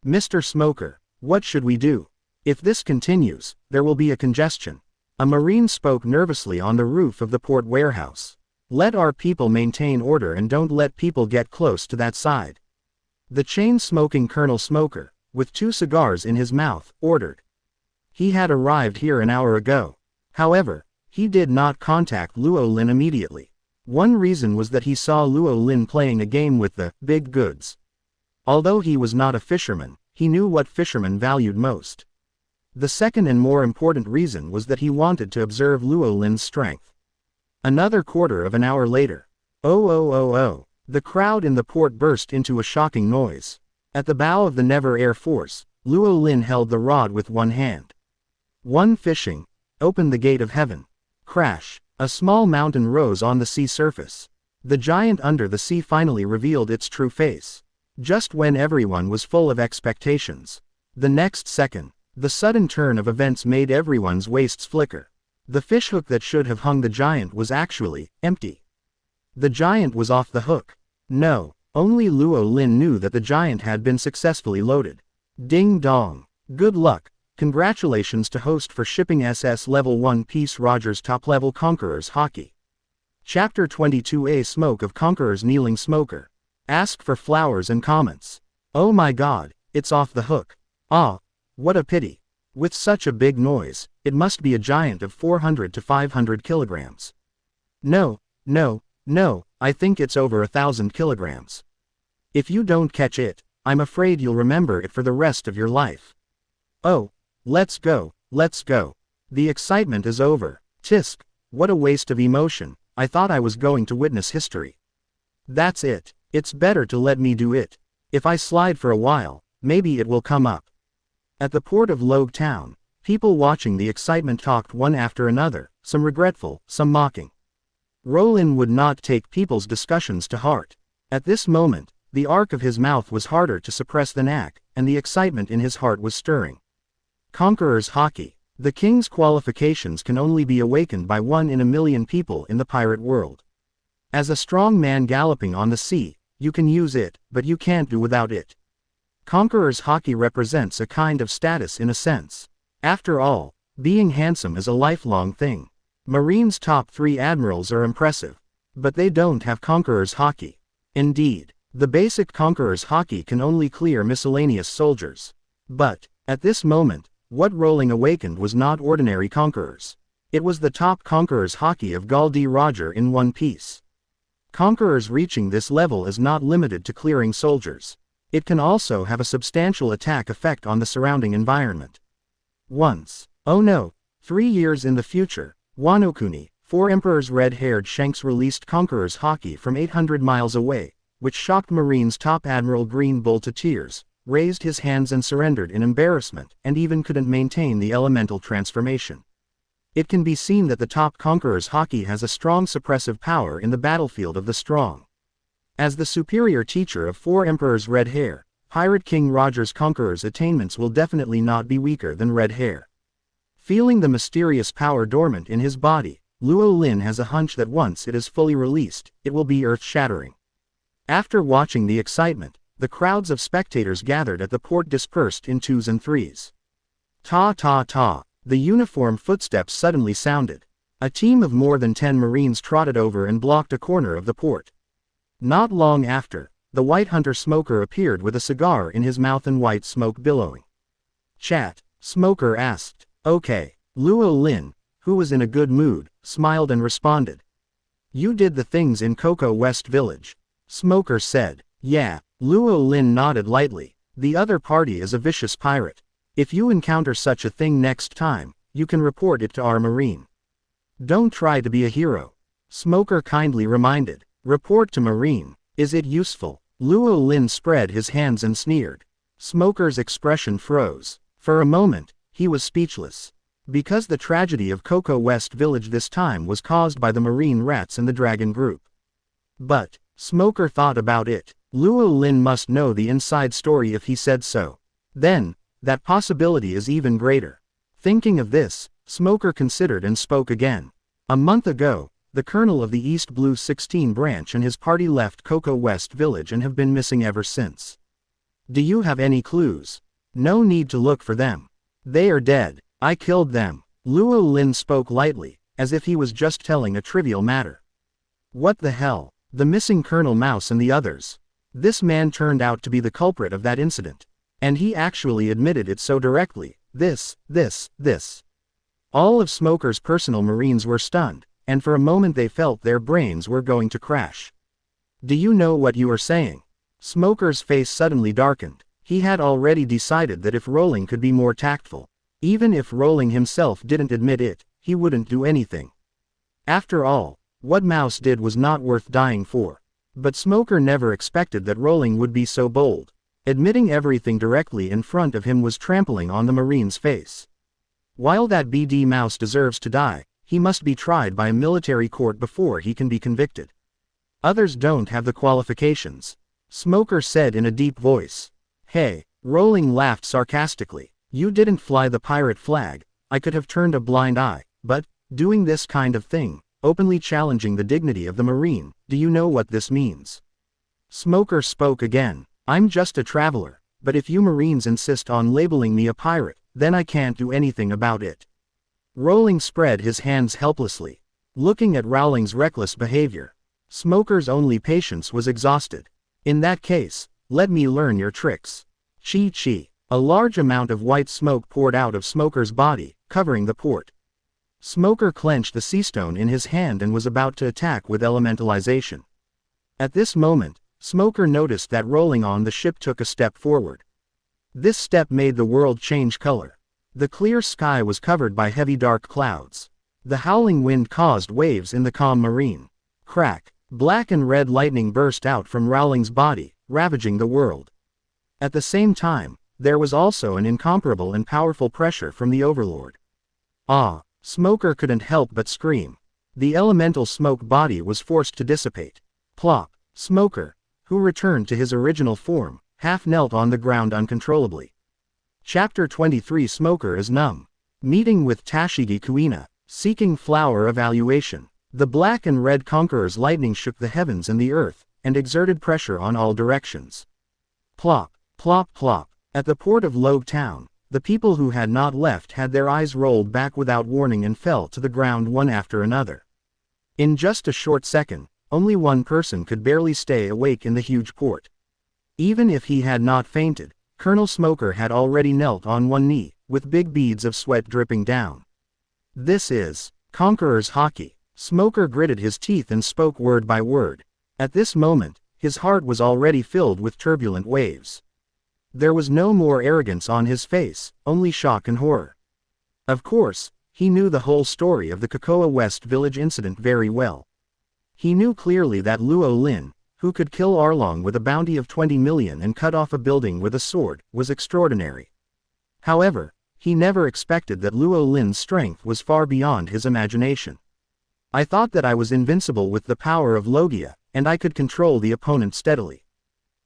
Mr. Smoker, what should we do? If this continues, there will be a congestion. A marine spoke nervously on the roof of the port warehouse. Let our people maintain order and don't let people get close to that side. The chain-smoking Colonel Smoker, with 2 cigars in his mouth, ordered. He had arrived here an hour ago. However, he did not contact Luo Lin immediately. One reason was that he saw Luo Lin playing a game with the big goods. Although he was not a fisherman, he knew what fishermen valued most. The second and more important reason was that he wanted to observe Luo Lin's strength. Another quarter of an hour later. Oh. The crowd in the port burst into a shocking noise. At the bow of the Never Air Force, Luo Lin held the rod with one hand. One fishing. Opened the gate of heaven. Crash. A small mountain rose on the sea surface. The giant under the sea finally revealed its true face. Just when everyone was full of expectations. The next second, the sudden turn of events made everyone's waists flicker. The fishhook that should have hung the giant was actually empty. The giant was off the hook. No, only Luo Lin knew that the giant had been successfully loaded. Ding dong. Good luck. Congratulations to host for shipping SS-level One Piece Roger's top-level Conqueror's Haki. Chapter 22A Smoke of Conqueror's Kneeling Smoker. Ask for flowers and comments. Oh my god, it's off the hook. Ah, what a pity. With such a big noise, it must be a giant of 400 to 500 kilograms. No, I think it's over 1,000 kilograms. If you don't catch it, I'm afraid you'll remember it for the rest of your life. Oh, let's go. The excitement is over. Tisk, what a waste of emotion, I thought I was going to witness history. That's it, it's better to let me do it. If I slide for a while, maybe it will come up. At the port of Loguetown, people watching the excitement talked one after another, some regretful, some mocking. Rowling would not take people's discussions to heart. At this moment, the arc of his mouth was harder to suppress than knack, and the excitement in his heart was stirring. Conqueror's Haki. The king's qualifications can only be awakened by 1 in a million people in the pirate world. As a strong man galloping on the sea, you can use it, but you can't do without it. Conqueror's Haki represents a kind of status in a sense. After all, being handsome is a lifelong thing. Marine's top 3 admirals are impressive. But they don't have Conqueror's Haki. Indeed, the basic Conqueror's Haki can only clear miscellaneous soldiers. But, at this moment, what Rowling awakened was not ordinary Conquerors. It was the top Conqueror's Haki of Gall D. Roger in One Piece. Conquerors reaching this level is not limited to clearing soldiers. It can also have a substantial attack effect on the surrounding environment. Once, oh no, 3 years in the future, Wano Kuni, 4 Emperor's red-haired Shanks released Conqueror's Haki from 800 miles away, which shocked Marine's top Admiral Green Bull to tears, raised his hands and surrendered in embarrassment, and even couldn't maintain the elemental transformation. It can be seen that the top Conqueror's Haki has a strong suppressive power in the battlefield of the strong. As the superior teacher of 4 Emperors Red Hair, Pirate King Roger's Conqueror's attainments will definitely not be weaker than Red Hair. Feeling the mysterious power dormant in his body, Luo Lin has a hunch that once it is fully released, it will be earth-shattering. After watching the excitement, the crowds of spectators gathered at the port dispersed in 2s and 3s. Ta ta ta, the uniform footsteps suddenly sounded. A team of more than 10 Marines trotted over and blocked a corner of the port. Not long after, the White Hunter Smoker appeared with a cigar in his mouth and white smoke billowing. Chat, Smoker asked. Okay. Luo Lin, who was in a good mood, smiled and responded. You did the things in Cocoa West Village. Smoker said. Yeah. Luo Lin nodded lightly. The other party is a vicious pirate. If you encounter such a thing next time, you can report it to our Marine. Don't try to be a hero. Smoker kindly reminded. Report to Marine. Is it useful? Luo Lin spread his hands and sneered. Smoker's expression froze. For a moment, he was speechless. Because the tragedy of Cocoa West Village this time was caused by the Marine Rats and the Dragon Group. But, Smoker thought about it. Luo Lin must know the inside story if he said so. Then, that possibility is even greater. Thinking of this, Smoker considered and spoke again. A month ago, the colonel of the East Blue 16 branch and his party left Cocoa West Village and have been missing ever since. Do you have any clues? No need to look for them. They are dead. I killed them. Luo Lin spoke lightly, as if he was just telling a trivial matter. What the hell? The missing Colonel Mouse and the others. This man turned out to be the culprit of that incident. And he actually admitted it so directly. This. All of Smoker's personal Marines were stunned, and for a moment they felt their brains were going to crash. Do you know what you are saying? Smoker's face suddenly darkened. He had already decided that if Rowling could be more tactful, even if Rowling himself didn't admit it, he wouldn't do anything. After all, what Mouse did was not worth dying for. But Smoker never expected that Rowling would be so bold. Admitting everything directly in front of him was trampling on the Marine's face. While that BD Mouse deserves to die, he must be tried by a military court before he can be convicted. Others don't have the qualifications. Smoker said in a deep voice. Hey, Rowling laughed sarcastically. You didn't fly the pirate flag. I could have turned a blind eye, but, doing this kind of thing, openly challenging the dignity of the Marine, do you know what this means? Smoker spoke again. I'm just a traveler, but if you Marines insist on labeling me a pirate, then I can't do anything about it. Rowling spread his hands helplessly, looking at Rowling's reckless behavior. Smoker's only patience was exhausted. In that case, let me learn your tricks. Chi. A large amount of white smoke poured out of Smoker's body, covering the port. Smoker clenched the sea stone in his hand and was about to attack with elementalization. At this moment, Smoker noticed that Rowling on the ship took a step forward. This step made the world change color. The clear sky was covered by heavy dark clouds. The howling wind caused waves in the calm marine. Crack, black and red lightning burst out from Rowling's body, ravaging the world. At the same time, there was also an incomparable and powerful pressure from the Overlord. Ah! Smoker couldn't help but scream. The elemental smoke body was forced to dissipate. Plop! Smoker, who returned to his original form, half knelt on the ground uncontrollably. Chapter 23 Smoker is numb. Meeting with Tashigi Kuina, seeking flower evaluation. The black and red Conqueror's lightning shook the heavens and the earth, and exerted pressure on all directions. Plop, plop, plop. At the port of Loguetown, the people who had not left had their eyes rolled back without warning and fell to the ground one after another. In just a short second, only one person could barely stay awake in the huge port. Even if he had not fainted, Colonel Smoker had already knelt on one knee, with big beads of sweat dripping down. This is Conqueror's Haki. Smoker gritted his teeth and spoke word by word. At this moment, his heart was already filled with turbulent waves. There was no more arrogance on his face, only shock and horror. Of course, he knew the whole story of the Cocoa West Village incident very well. He knew clearly that Luo Lin, who could kill Arlong with a bounty of 20 million and cut off a building with a sword, was extraordinary. However, he never expected that Luo Lin's strength was far beyond his imagination. I thought that I was invincible with the power of Logia, and I could control the opponent steadily.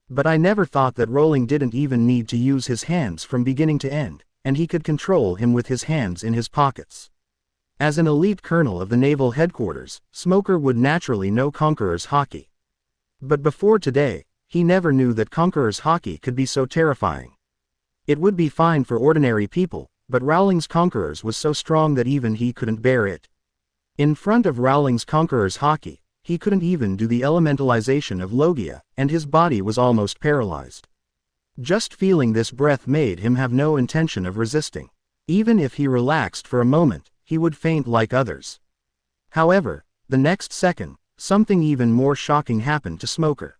But I never thought that Rowling didn't even need to use his hands from beginning to end, and he could control him with his hands in his pockets. As an elite colonel of the naval headquarters, Smoker would naturally know Conqueror's Haki. But before today, he never knew that Conqueror's Haki could be so terrifying. It would be fine for ordinary people, but Rowling's Conqueror's was so strong that even he couldn't bear it. In front of Rowling's Conqueror's Haki, he couldn't even do the elementalization of Logia, and his body was almost paralyzed. Just feeling this breath made him have no intention of resisting. Even if he relaxed for a moment, he would faint like others. However, the next second, something even more shocking happened to Smoker.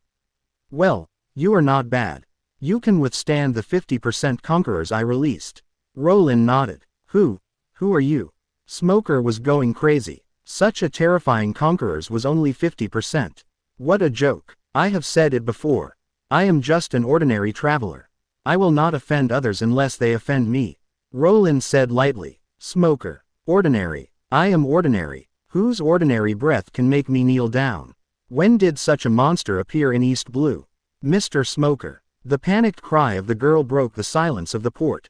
Well, you are not bad. You can withstand the 50% Conquerors I released. Rowling nodded. Who are you? Smoker was going crazy. Such a terrifying Conquerors was only 50%. What a joke. I have said it before. I am just an ordinary traveler. I will not offend others unless they offend me. Rowling said lightly. Smoker. Ordinary. I am ordinary. Whose ordinary breath can make me kneel down? When did such a monster appear in East Blue? Mr. Smoker. The panicked cry of the girl broke the silence of the port.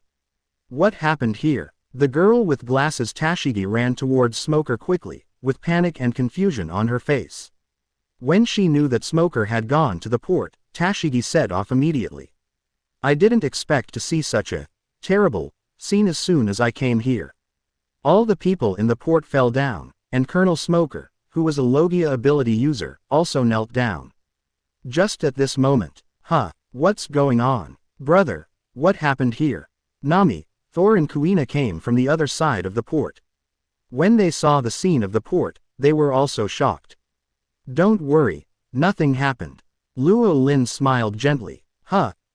What happened here? The girl with glasses Tashigi ran towards Smoker quickly, with panic and confusion on her face. When she knew that Smoker had gone to the port, Tashigi set off immediately. I didn't expect to see such a terrible scene as soon as I came here. All the people in the port fell down, and Colonel Smoker, who was a Logia ability user, also knelt down. Just at this moment, what's going on? Brother, what happened here? Nami, Thor and Kuina came from the other side of the port. When they saw the scene of the port, they were also shocked. Don't worry, nothing happened. Luo Lin smiled gently.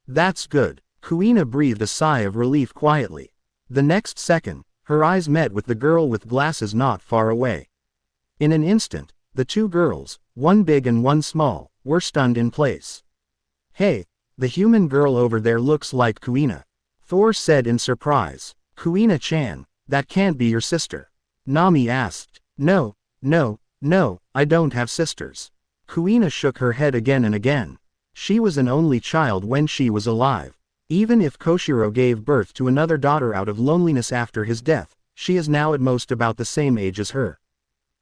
That's good. Kuina breathed a sigh of relief quietly. The next second, her eyes met with the girl with glasses not far away. In an instant, the two girls, one big and one small, were stunned in place. Hey, the human girl over there looks like Kuina. Thor said in surprise. Kuina-chan, that can't be your sister. Nami asked. No, I don't have sisters. Kuina shook her head again and again. She was an only child when she was alive. Even if Koshiro gave birth to another daughter out of loneliness after his death, she is now at most about the same age as her.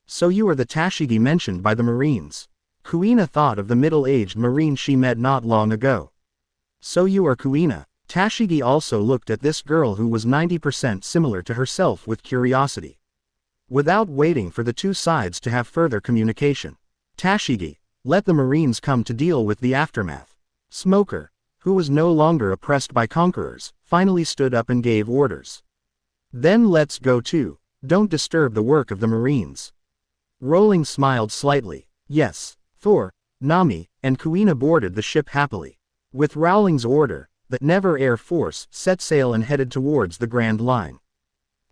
So you are the Tashigi mentioned by the Marines. Kuina thought of the middle-aged Marine she met not long ago. So you are Kuina. Tashigi also looked at this girl who was 90% similar to herself with curiosity. Without waiting for the two sides to have further communication, Tashigi, let the Marines come to deal with the aftermath. Smoker, who was no longer oppressed by Conquerors, finally stood up and gave orders. Then let's go too. Don't disturb the work of the Marines. Rowling smiled slightly. Yes, Thor, Nami, and Kuina boarded the ship happily. With Rowling's order, the Never Air Force set sail and headed towards the Grand Line.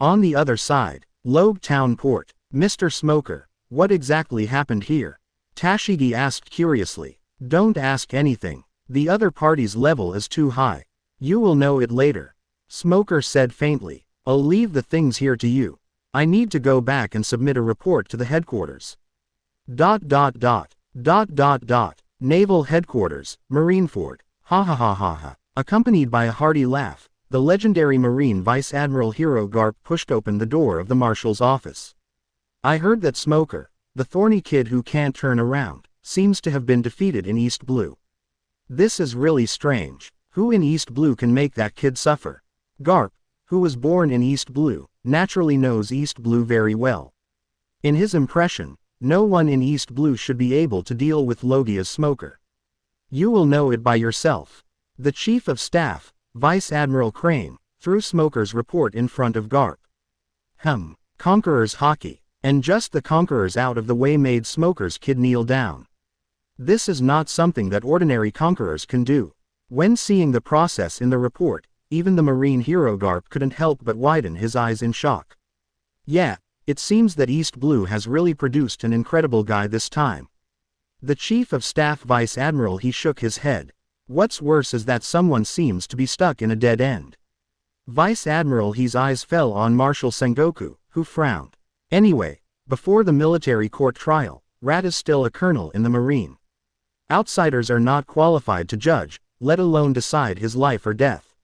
On the other side, Loguetown Port. Mr. Smoker, what exactly happened here? Tashigi asked curiously. Don't ask anything. The other party's level is too high. You will know it later. Smoker said faintly. I'll leave the things here to you. I need to go back and submit a report to the headquarters. Naval Headquarters, Marineford. Ha. Accompanied by a hearty laugh, the legendary Marine Vice Admiral Hero Garp pushed open the door of the Marshal's office. I heard that Smoker, the thorny kid who can't turn around, seems to have been defeated in East Blue. This is really strange. Who in East Blue can make that kid suffer? Garp, who was born in East Blue, naturally knows East Blue very well. In his impression, no one in East Blue should be able to deal with Logia's Smoker. You will know it by yourself. The Chief of Staff, Vice Admiral Crane, threw Smoker's report in front of Garp. Conqueror's Haki, and just the Conquerors out of the way made Smoker's kid kneel down. This is not something that ordinary Conquerors can do. When seeing the process in the report, even the Marine hero Garp couldn't help but widen his eyes in shock. Yeah, it seems that East Blue has really produced an incredible guy this time. The Chief of Staff Vice Admiral he shook his head. What's worse is that someone seems to be stuck in a dead end. Vice Admiral He's eyes fell on Marshal Sengoku, who frowned. Anyway, before the military court trial, Rat is still a colonel in the Marine. Outsiders are not qualified to judge, let alone decide his life or death.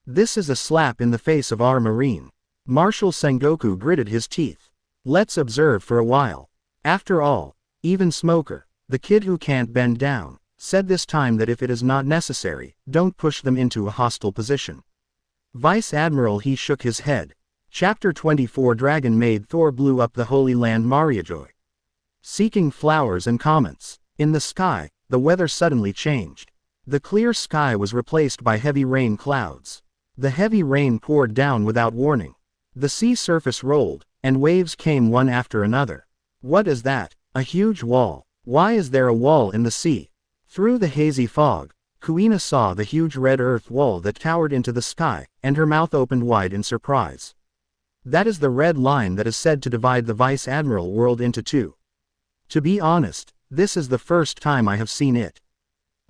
This is a slap in the face of our Marine. Marshal Sengoku gritted his teeth. Let's observe for a while. After all, even Smoker, the kid who can't bend down, said this time that if it is not necessary, don't push them into a hostile position. Vice Admiral He shook his head. Chapter 24 Dragon Maid Thor blew up the Holy Land Mariajoy. Seeking flowers and comments. In the sky, the weather suddenly changed. The clear sky was replaced by heavy rain clouds. The heavy rain poured down without warning. The sea surface rolled, and waves came one after another. What is that? A huge wall. Why is there a wall in the sea? Through the hazy fog, Kuina saw the huge red earth wall that towered into the sky, and her mouth opened wide in surprise. That is the red line that is said to divide the Vice Admiral world into two. To be honest, this is the first time I have seen it.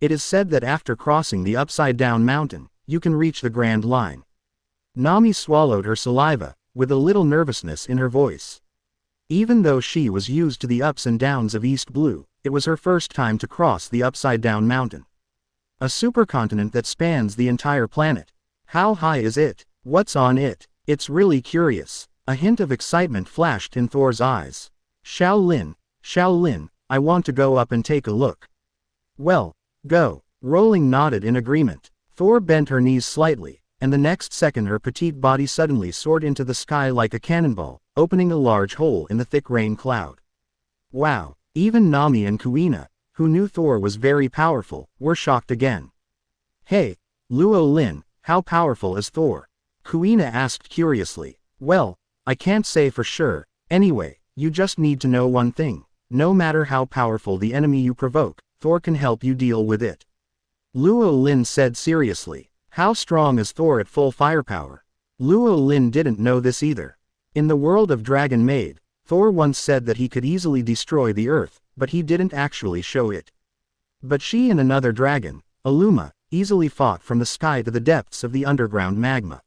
It is said that after crossing the upside-down mountain, you can reach the Grand Line. Nami swallowed her saliva, with a little nervousness in her voice. Even though she was used to the ups and downs of East Blue, it was her first time to cross the upside-down mountain. A supercontinent that spans the entire planet. How high is it? What's on it? It's really curious. A hint of excitement flashed in Thor's eyes. Shaolin, I want to go up and take a look. Well, go. Rowling nodded in agreement. Thor bent her knees slightly, and the next second her petite body suddenly soared into the sky like a cannonball, opening a large hole in the thick rain cloud. Wow, even Nami and Kuina, who knew Thor was very powerful, were shocked again. Hey, Luo Lin, how powerful is Thor? Kuina asked curiously. Well, I can't say for sure. Anyway, you just need to know one thing. No matter how powerful the enemy you provoke, Thor can help you deal with it. Luo Lin said seriously. How strong is Thor at full firepower? Luo Lin didn't know this either. In the world of Dragon Maid, Thor once said that he could easily destroy the earth, but he didn't actually show it. But she and another dragon, Aluma, easily fought from the sky to the depths of the underground magma.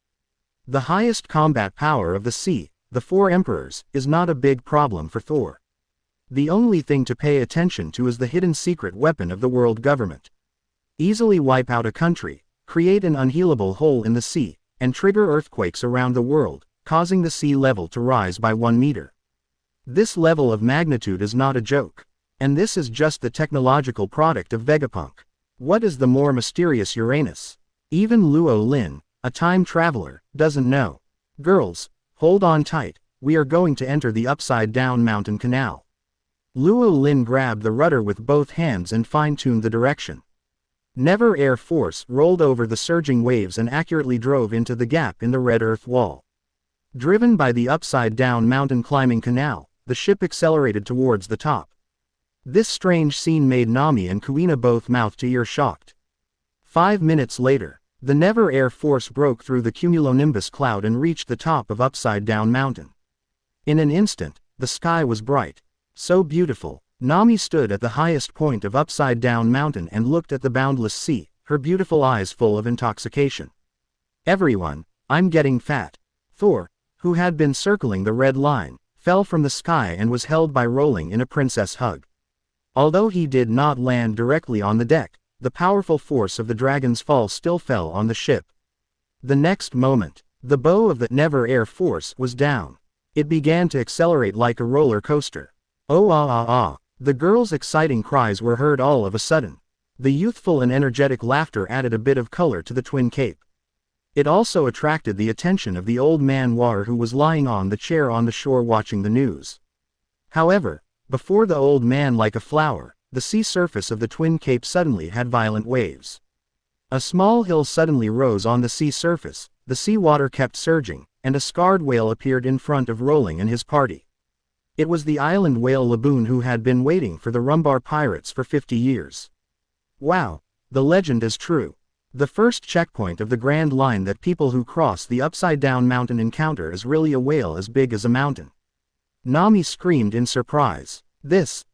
The highest combat power of the sea, the Four Emperors, is not a big problem for Thor. The only thing to pay attention to is the hidden secret weapon of the world government. Easily wipe out a country, create an unhealable hole in the sea, and trigger earthquakes around the world, causing the sea level to rise by 1 meter. This level of magnitude is not a joke. And this is just the technological product of Vegapunk. What is the more mysterious Uranus? Even Luo Lin, a time traveler, doesn't know. Girls, hold on tight, we are going to enter the upside-down mountain canal. Luo Lin grabbed the rudder with both hands and fine-tuned the direction. Never Air Force rolled over the surging waves and accurately drove into the gap in the red earth wall. Driven by the upside-down mountain climbing canal, the ship accelerated towards the top. This strange scene made Nami and Kuina both mouth-to-ear shocked. 5 minutes later, the Never Air Force broke through the cumulonimbus cloud and reached the top of Upside-Down Mountain. In an instant, the sky was bright. So beautiful, Nami stood at the highest point of Upside-Down Mountain and looked at the boundless sea, her beautiful eyes full of intoxication. Everyone, I'm getting fat. Thor, who had been circling the red line, fell from the sky and was held by Rowling in a princess hug. Although he did not land directly on the deck, the powerful force of the dragon's fall still fell on the ship. The next moment, the bow of the Never Air Force was down. It began to accelerate like a roller coaster. Oh ah ah ah, the girls' exciting cries were heard all of a sudden. The youthful and energetic laughter added a bit of color to the twin cape. It also attracted the attention of the old man War, who was lying on the chair on the shore watching the news. However, before the old man like a flower, the sea surface of the twin cape suddenly had violent waves. A small hill suddenly rose on the sea surface, the sea water kept surging, and a scarred whale appeared in front of Rowling and his party. It was the island whale Laboon, who had been waiting for the Rumbar pirates for 50 years. Wow, the legend is true. The first checkpoint of the Grand Line that people who cross the upside-down mountain encounter is really a whale as big as a mountain. Nami screamed in surprise. This.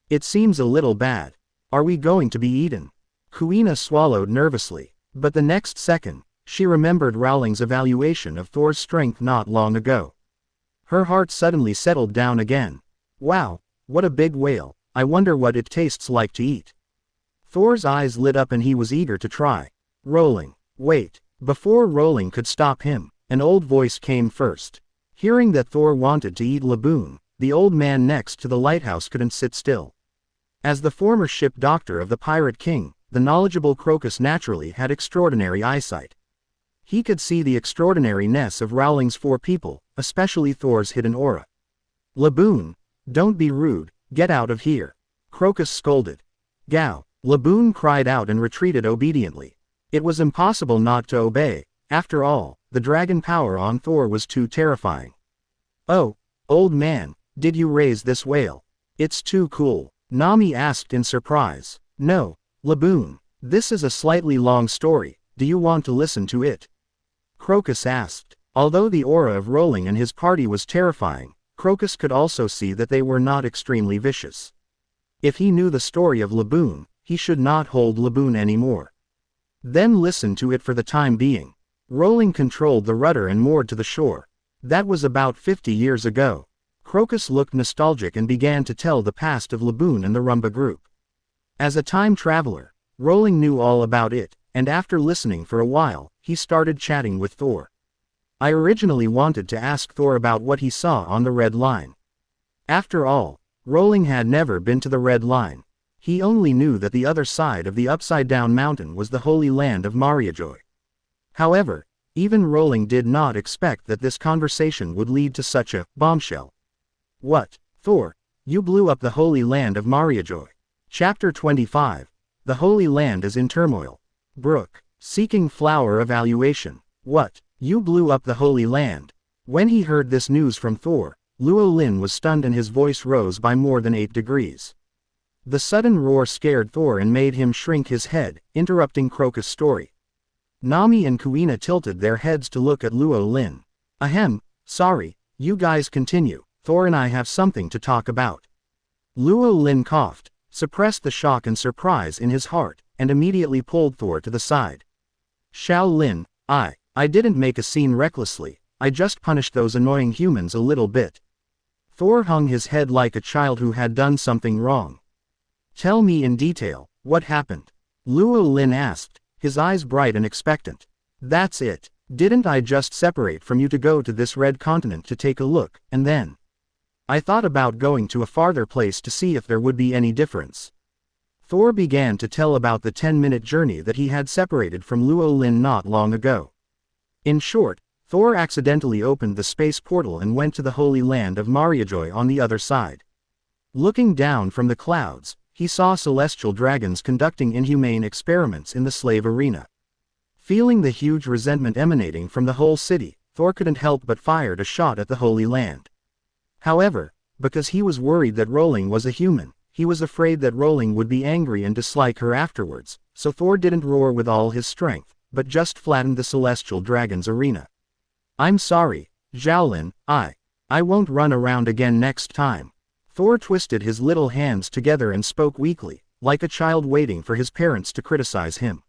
It seems a little bad. Are we going to be eaten? Kuina swallowed nervously. But the next second, she remembered Rowling's evaluation of Thor's strength not long ago. Her heart suddenly settled down again. Wow, what a big whale, I wonder what it tastes like to eat. Thor's eyes lit up and he was eager to try. Rowling, wait. Before Rowling could stop him, an old voice came first. Hearing that Thor wanted to eat Laboon, the old man next to the lighthouse couldn't sit still. As the former ship doctor of the Pirate King, the knowledgeable Crocus naturally had extraordinary eyesight. He could see the extraordinariness of Rowling's 4 people, especially Thor's hidden aura. Laboon, don't be rude, get out of here. Crocus scolded. Gao, Laboon cried out and retreated obediently. It was impossible not to obey, after all, the dragon power on Thor was too terrifying. Oh, old man, did you raise this whale? It's too cool, Nami asked in surprise. No, Laboon, this is a slightly long story, do you want to listen to it? Crocus asked. Although the aura of Rowling and his party was terrifying, Crocus could also see that they were not extremely vicious. If he knew the story of Laboon, he should not hold Laboon anymore. Then listen to it for the time being. Rowling controlled the rudder and moored to the shore. That was about 50 years ago. Crocus looked nostalgic and began to tell the past of Laboon and the Rumba group. As a time traveler, Rowling knew all about it, and after listening for a while, he started chatting with Thor. I originally wanted to ask Thor about what he saw on the Red Line. After all, Rowling had never been to the Red Line. He only knew that the other side of the upside-down mountain was the Holy Land of Mariajoy. However, even Rowling did not expect that this conversation would lead to such a bombshell. What, Thor, you blew up the Holy Land of Mariajoy. Chapter 25. The Holy Land is in turmoil. Brook, seeking flower evaluation. What, you blew up the Holy Land? When he heard this news from Thor, Luo Lin was stunned and his voice rose by more than 8 degrees. The sudden roar scared Thor and made him shrink his head, interrupting Crocus' story. Nami and Kuina tilted their heads to look at Luo Lin. Ahem, sorry, you guys continue, Thor and I have something to talk about. Luo Lin coughed, suppressed the shock and surprise in his heart, and immediately pulled Thor to the side. Xiao Lin, I didn't make a scene recklessly, I just punished those annoying humans a little bit. Thor hung his head like a child who had done something wrong. Tell me in detail, what happened? Luo Lin asked, his eyes bright and expectant. That's it, didn't I just separate from you to go to this red continent to take a look, and then? I thought about going to a farther place to see if there would be any difference. Thor began to tell about the 10-minute journey that he had separated from Luo Lin not long ago. In short, Thor accidentally opened the space portal and went to the Holy Land of Mariajoy on the other side. Looking down from the clouds, he saw celestial dragons conducting inhumane experiments in the slave arena. Feeling the huge resentment emanating from the whole city, Thor couldn't help but fired a shot at the Holy Land. However, because he was worried that Rowling was a human, he was afraid that Rowling would be angry and dislike her afterwards, so Thor didn't roar with all his strength, but just flattened the celestial dragon's arena. I'm sorry, Xiaolin, I won't run around again next time. Thor twisted his little hands together and spoke weakly, like a child waiting for his parents to criticize him.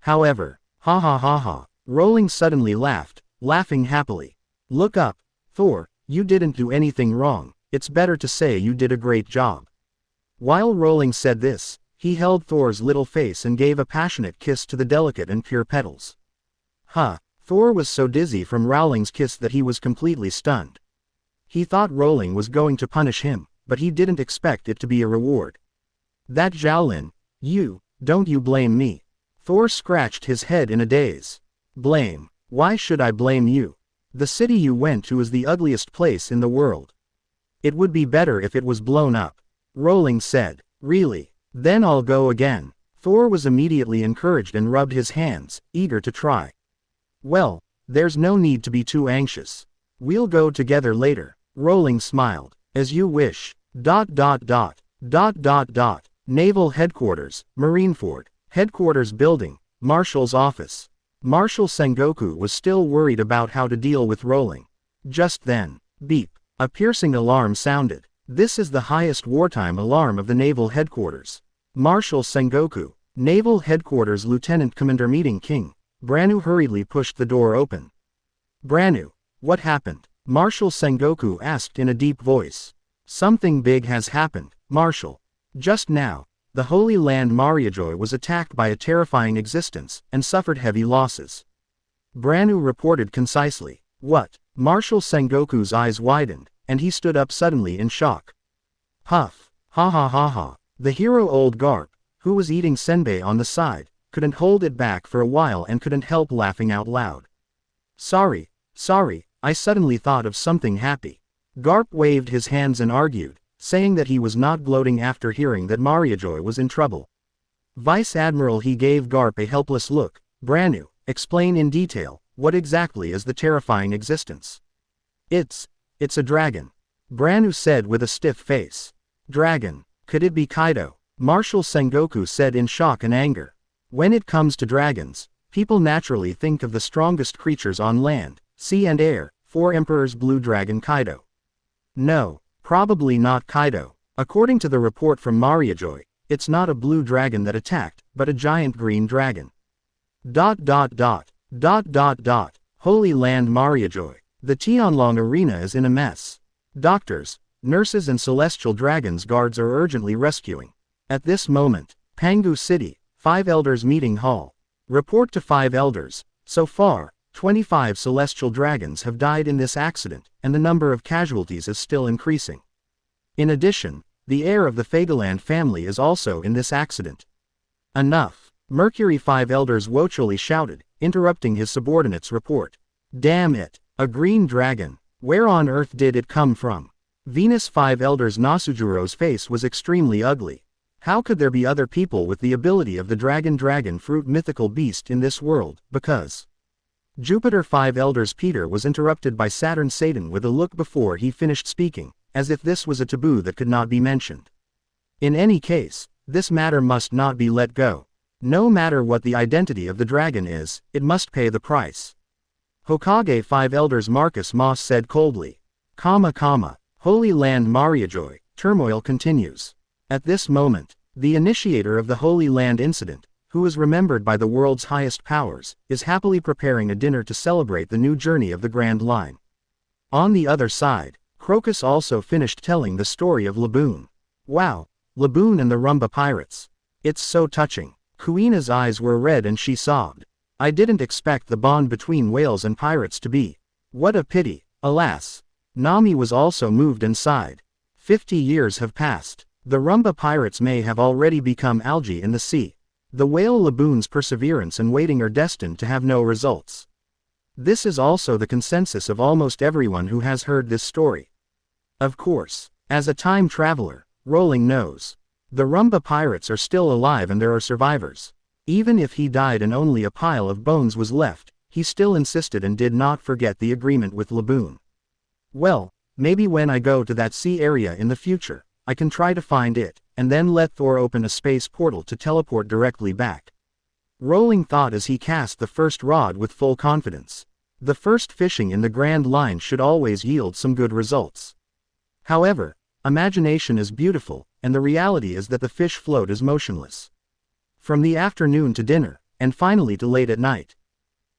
However, ha ha ha ha, Rowling suddenly laughed, laughing happily. Look up, Thor, you didn't do anything wrong, it's better to say you did a great job. While Rowling said this, he held Thor's little face and gave a passionate kiss to the delicate and pure petals. Thor was so dizzy from Rowling's kiss that he was completely stunned. He thought Rowling was going to punish him, but he didn't expect it to be a reward. That Xiaolin, don't you blame me. Thor scratched his head in a daze. Blame? Why should I blame you? The city you went to is the ugliest place in the world. It would be better if it was blown up. Rowling said. Really? Then I'll go again. Thor was immediately encouraged and rubbed his hands, eager to try. Well, there's no need to be too anxious. We'll go together later. Rowling smiled. As you wish. Naval Headquarters, Marineford, Headquarters Building, Marshal's Office. Marshal Sengoku was still worried about how to deal with Rowling. Just then, beep, a piercing alarm sounded. This is the highest wartime alarm of the Naval Headquarters. Marshal Sengoku, Naval Headquarters Lieutenant Commander meeting King. Branu hurriedly pushed the door open. Branu, what happened? Marshal Sengoku asked in a deep voice. Something big has happened, Marshal. Just now, the Holy Land Mariajoy was attacked by a terrifying existence and suffered heavy losses. Branu reported concisely. What? Marshal Sengoku's eyes widened, and he stood up suddenly in shock. Huff, ha ha ha ha. The hero old Garp, who was eating senbei on the side, couldn't hold it back for a while and couldn't help laughing out loud. Sorry, I suddenly thought of something happy. Garp waved his hands and argued, saying that he was not gloating after hearing that Mariajoy was in trouble. Vice Admiral he gave Garp a helpless look. Branu, explain in detail, what exactly is the terrifying existence? It's a dragon. Branu said with a stiff face. Dragon, could it be Kaido? Marshal Sengoku said in shock and anger. When it comes to dragons, people naturally think of the strongest creatures on land, sea and air, 4 Emperor's Blue Dragon Kaido. No, probably not Kaido. According to the report from Mariajoy, it's not a blue dragon that attacked, but a giant green dragon. ... Holy Land Mariajoy. The Tianlong arena is in a mess. Doctors, nurses and celestial dragons guards are urgently rescuing. At this moment, Pangu City, 5 Elders Meeting Hall. Report to 5 Elders. So far, 25 celestial dragons have died in this accident, and the number of casualties is still increasing. In addition, the heir of the Fagaland family is also in this accident. Enough! Mercury 5 Elders woefully shouted, interrupting his subordinate's report. Damn it! A green dragon! Where on earth did it come from? Venus 5 Elders Nasujuro's face was extremely ugly. How could there be other people with the ability of the dragon fruit mythical beast in this world? Because Jupiter 5 Elders Peter was interrupted by Saturn Satan with a look before he finished speaking, as if this was a taboo that could not be mentioned. In any case, this matter must not be let go. No matter what the identity of the dragon is, it must pay the price. Hokage 5 Elders Marcus Moss said coldly. Holy Land Mariajoy, turmoil continues. At this moment, the initiator of the Holy Land incident, who is remembered by the world's highest powers, is happily preparing a dinner to celebrate the new journey of the Grand Line. On the other side, Crocus also finished telling the story of Laboon. Wow, Laboon and the Rumba Pirates. It's so touching. Kuina's eyes were red and she sobbed. I didn't expect the bond between whales and pirates to be. What a pity, alas. Nami was also moved and sighed. 50 years have passed. The Rumba pirates may have already become algae in the sea. The whale Laboon's perseverance and waiting are destined to have no results. This is also the consensus of almost everyone who has heard this story. Of course, as a time traveler, Rowling knows. The Rumba pirates are still alive and there are survivors. Even if he died and only a pile of bones was left, he still insisted and did not forget the agreement with Laboon. Well, maybe when I go to that sea area in the future, I can try to find it, and then let Thor open a space portal to teleport directly back. Rowling thought as he cast the first rod with full confidence. The first fishing in the Grand Line should always yield some good results. However, imagination is beautiful, and the reality is that the fish float is motionless. From the afternoon to dinner, and finally to late at night.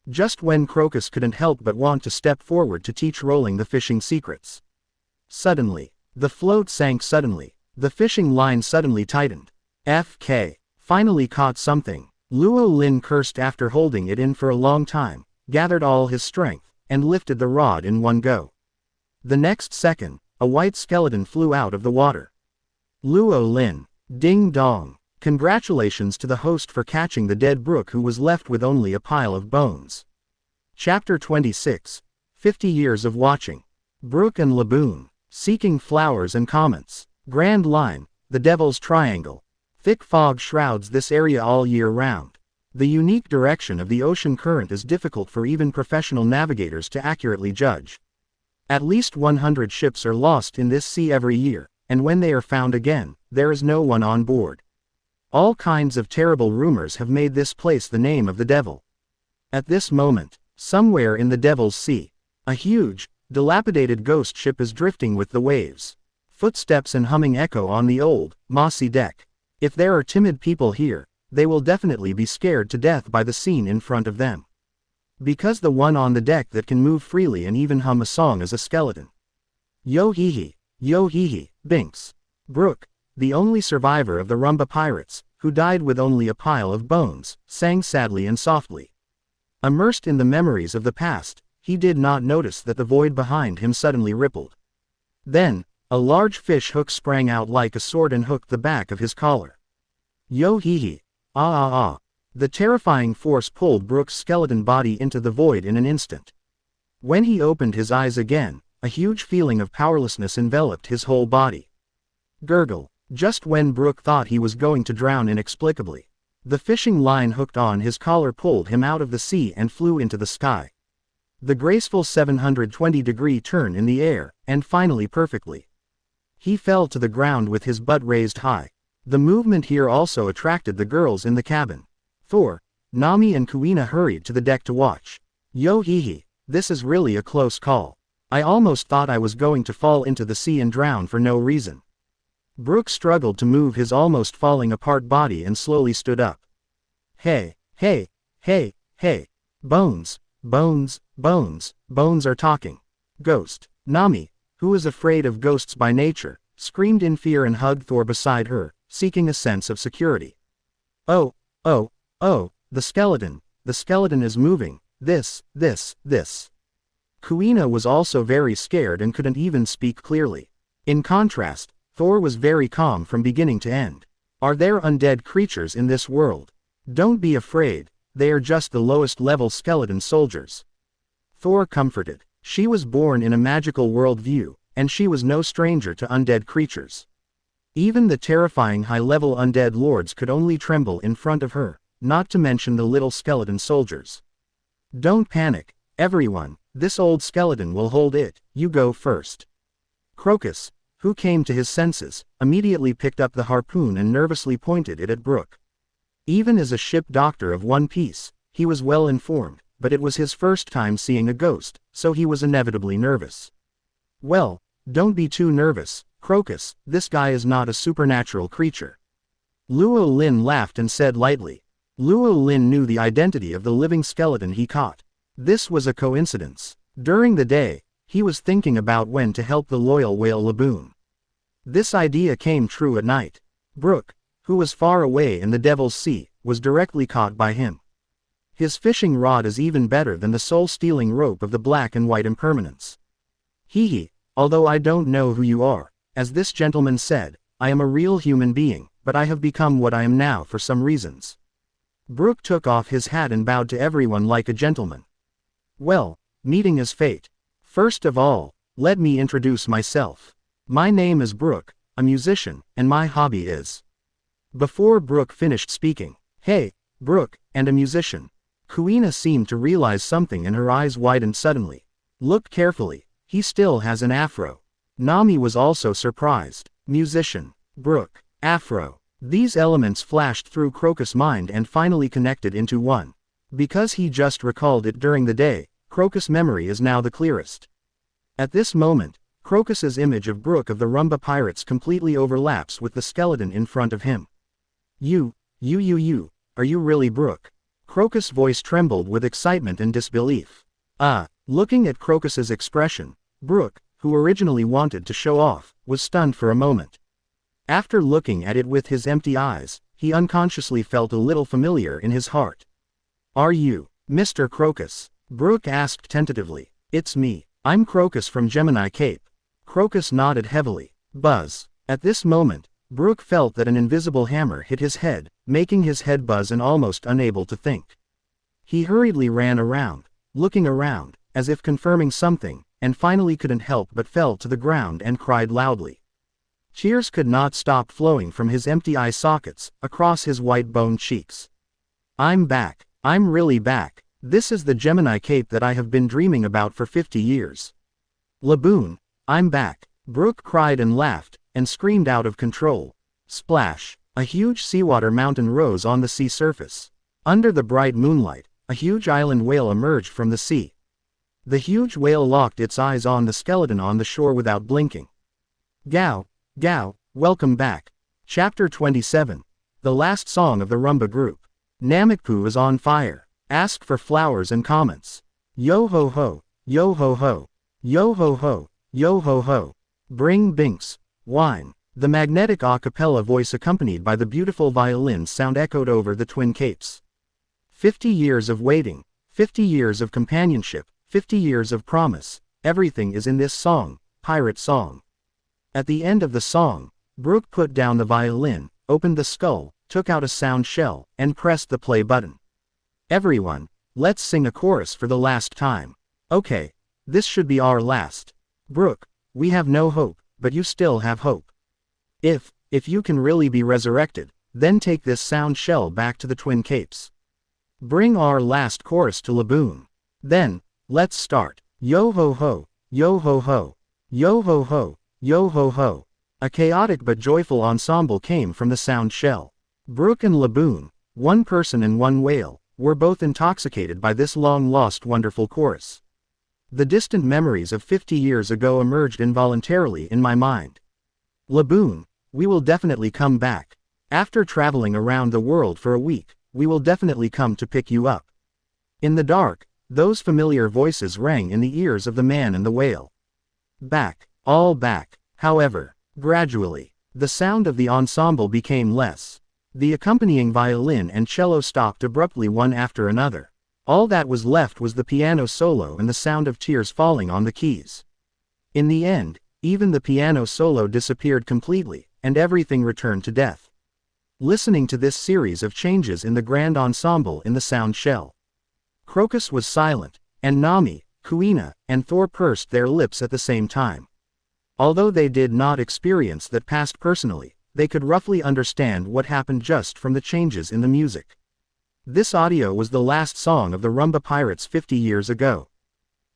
Just when Crocus couldn't help but want to step forward to teach Rowling the fishing secrets. Suddenly, the float sank suddenly, the fishing line suddenly tightened. FK finally caught something. Luo Lin cursed after holding it in for a long time, gathered all his strength, and lifted the rod in one go. The next second, a white skeleton flew out of the water. Luo Lin. Ding dong. Congratulations to the host for catching the dead Brook who was left with only a pile of bones. Chapter 26. 50 Years of Watching. Brook and Laboon. Seeking flowers and comets. Grand Line, the Devil's Triangle. Thick fog shrouds this area all year round. The unique direction of the ocean current is difficult for even professional navigators to accurately judge. At least 100 ships are lost in this sea every year, and when they are found again, there is no one on board. All kinds of terrible rumors have made this place the name of the devil. At this moment, somewhere in the Devil's Sea, a huge, dilapidated ghost ship is drifting with the waves. Footsteps and humming echo on the old, mossy deck. If there are timid people here, they will definitely be scared to death by the scene in front of them. Because the one on the deck that can move freely and even hum a song is a skeleton. Yo hee hee, Binks. Brook, the only survivor of the Rumba pirates, who died with only a pile of bones, sang sadly and softly. Immersed in the memories of the past, he did not notice that the void behind him suddenly rippled. Then, a large fish hook sprang out like a sword and hooked the back of his collar. Yo hee hee, ah. The terrifying force pulled Brook's skeleton body into the void in an instant. When he opened his eyes again, a huge feeling of powerlessness enveloped his whole body. Gurgle. Just when Brook thought he was going to drown inexplicably, the fishing line hooked on his collar pulled him out of the sea and flew into the sky. The graceful 720-degree turn in the air, and finally perfectly. He fell to the ground with his butt raised high. The movement here also attracted the girls in the cabin. Thor, Nami and Kuina hurried to the deck to watch. Yo hee hee, this is really a close call. I almost thought I was going to fall into the sea and drown for no reason. Brook struggled to move his almost falling apart body and slowly stood up. Hey. Bones are talking. Ghost. Nami, who is afraid of ghosts by nature, screamed in fear and hugged Thor beside her, seeking a sense of security. Oh, the skeleton is moving, this. Kuina was also very scared and couldn't even speak clearly. In contrast, Thor was very calm from beginning to end. Are there undead creatures in this world? Don't be afraid, they are just the lowest level skeleton soldiers. Thor comforted. She was born in a magical worldview, and she was no stranger to undead creatures. Even the terrifying high-level undead lords could only tremble in front of her, not to mention the little skeleton soldiers. Don't panic, everyone, this old skeleton will hold it, you go first. Crocus, who came to his senses, immediately picked up the harpoon and nervously pointed it at Brook. Even as a ship doctor of One Piece, he was well informed, but it was his first time seeing a ghost, so he was inevitably nervous. Well, don't be too nervous, Crocus, this guy is not a supernatural creature. Luo Lin laughed and said lightly. Luo Lin knew the identity of the living skeleton he caught. This was a coincidence. During the day, he was thinking about when to help the loyal whale Laboon. This idea came true at night. Brook, who was far away in the Devil's Sea, was directly caught by him. His fishing rod is even better than the soul-stealing rope of the Black and White Impermanence. Hee hee, although I don't know who you are, as this gentleman said, I am a real human being, but I have become what I am now for some reasons. Brook took off his hat and bowed to everyone like a gentleman. Well, meeting is fate. First of all, let me introduce myself. My name is Brook, a musician, and my hobby is... Before Brook finished speaking, hey, Brook, and a musician. Kuina seemed to realize something and her eyes widened suddenly. Look carefully, he still has an afro. Nami was also surprised. Musician, Brook, afro. These elements flashed through Crocus' mind and finally connected into one. Because he just recalled it during the day, Crocus' memory is now the clearest. At this moment, Crocus's image of Brook of the Rumba Pirates completely overlaps with the skeleton in front of him. You, are you really Brook? Crocus' voice trembled with excitement and disbelief. Looking at Crocus's expression, Brook, who originally wanted to show off, was stunned for a moment. After looking at it with his empty eyes, he unconsciously felt a little familiar in his heart. Are you, Mr. Crocus? Brook asked tentatively. It's me. I'm Crocus from Gemini Cape. Crocus nodded heavily. Buzz. At this moment, Brook felt that an invisible hammer hit his head, making his head buzz and almost unable to think. He hurriedly ran around, looking around, as if confirming something, and finally couldn't help but fell to the ground and cried loudly. Tears could not stop flowing from his empty eye sockets, across his white-boned cheeks. I'm back. I'm really back. This is the Gemini Cape that I have been dreaming about for 50 years. Laboon, I'm back. Brook cried and laughed, and screamed out of control. Splash! A huge seawater mountain rose on the sea surface. Under the bright moonlight, a huge island whale emerged from the sea. The huge whale locked its eyes on the skeleton on the shore without blinking. Gao, Gao, welcome back. Chapter 27. The last song of the Rumba group. Namikpu is on fire. Ask for flowers and comments. Yo ho ho, yo ho ho, yo ho ho, yo ho ho. Bring binks, wine. The magnetic a cappella voice accompanied by the beautiful violin sound echoed over the Twin Capes. 50 years of waiting, 50 years of companionship, 50 years of promise, everything is in this song, pirate song. At the end of the song, Brook put down the violin, opened the skull, took out a sound shell, and pressed the play button. Everyone, let's sing a chorus for the last time. Okay, this should be our last. Brook, we have no hope, but you still have hope. If you can really be resurrected, then take this sound shell back to the Twin Capes. Bring our last chorus to Laboon. Then, let's start. Yo ho ho, yo ho ho, yo ho ho, yo ho ho. A chaotic but joyful ensemble came from the sound shell. Brook and Laboon, one person and one whale, were both intoxicated by this long-lost wonderful chorus. The distant memories of 50 years ago emerged involuntarily in my mind. Laboon, we will definitely come back. After traveling around the world for a week, we will definitely come to pick you up. In the dark, those familiar voices rang in the ears of the man and the whale. Back, all back. However, gradually, the sound of the ensemble became less. The accompanying violin and cello stopped abruptly one after another. All that was left was the piano solo and the sound of tears falling on the keys. In the end, even the piano solo disappeared completely, and everything returned to death. Listening to this series of changes in the grand ensemble in the sound shell, Crocus was silent, and Nami, Kuina, and Thor pursed their lips at the same time. Although they did not experience that past personally, they could roughly understand what happened just from the changes in the music. This audio was the last song of the Rumba Pirates 50 years ago.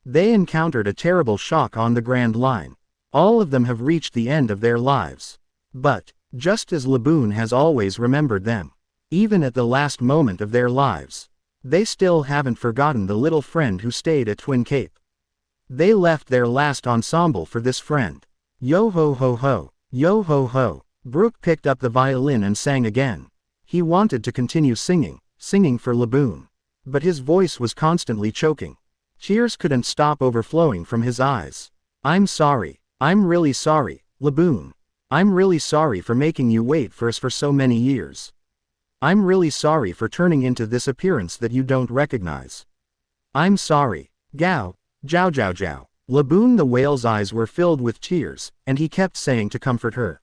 They encountered a terrible shock on the Grand Line. All of them have reached the end of their lives. But, just as Laboon has always remembered them, even at the last moment of their lives, they still haven't forgotten the little friend who stayed at Twin Cape. They left their last ensemble for this friend. Yo ho ho ho, yo ho ho. Brook picked up the violin and sang again. He wanted to continue singing for Laboon. But his voice was constantly choking. Tears couldn't stop overflowing from his eyes. I'm sorry. I'm really sorry, Laboon. I'm really sorry for making you wait for us for so many years. I'm really sorry for turning into this appearance that you don't recognize. I'm sorry. Gao, Jiao Jiao Jiao. Laboon the whale's eyes were filled with tears, and he kept saying to comfort her.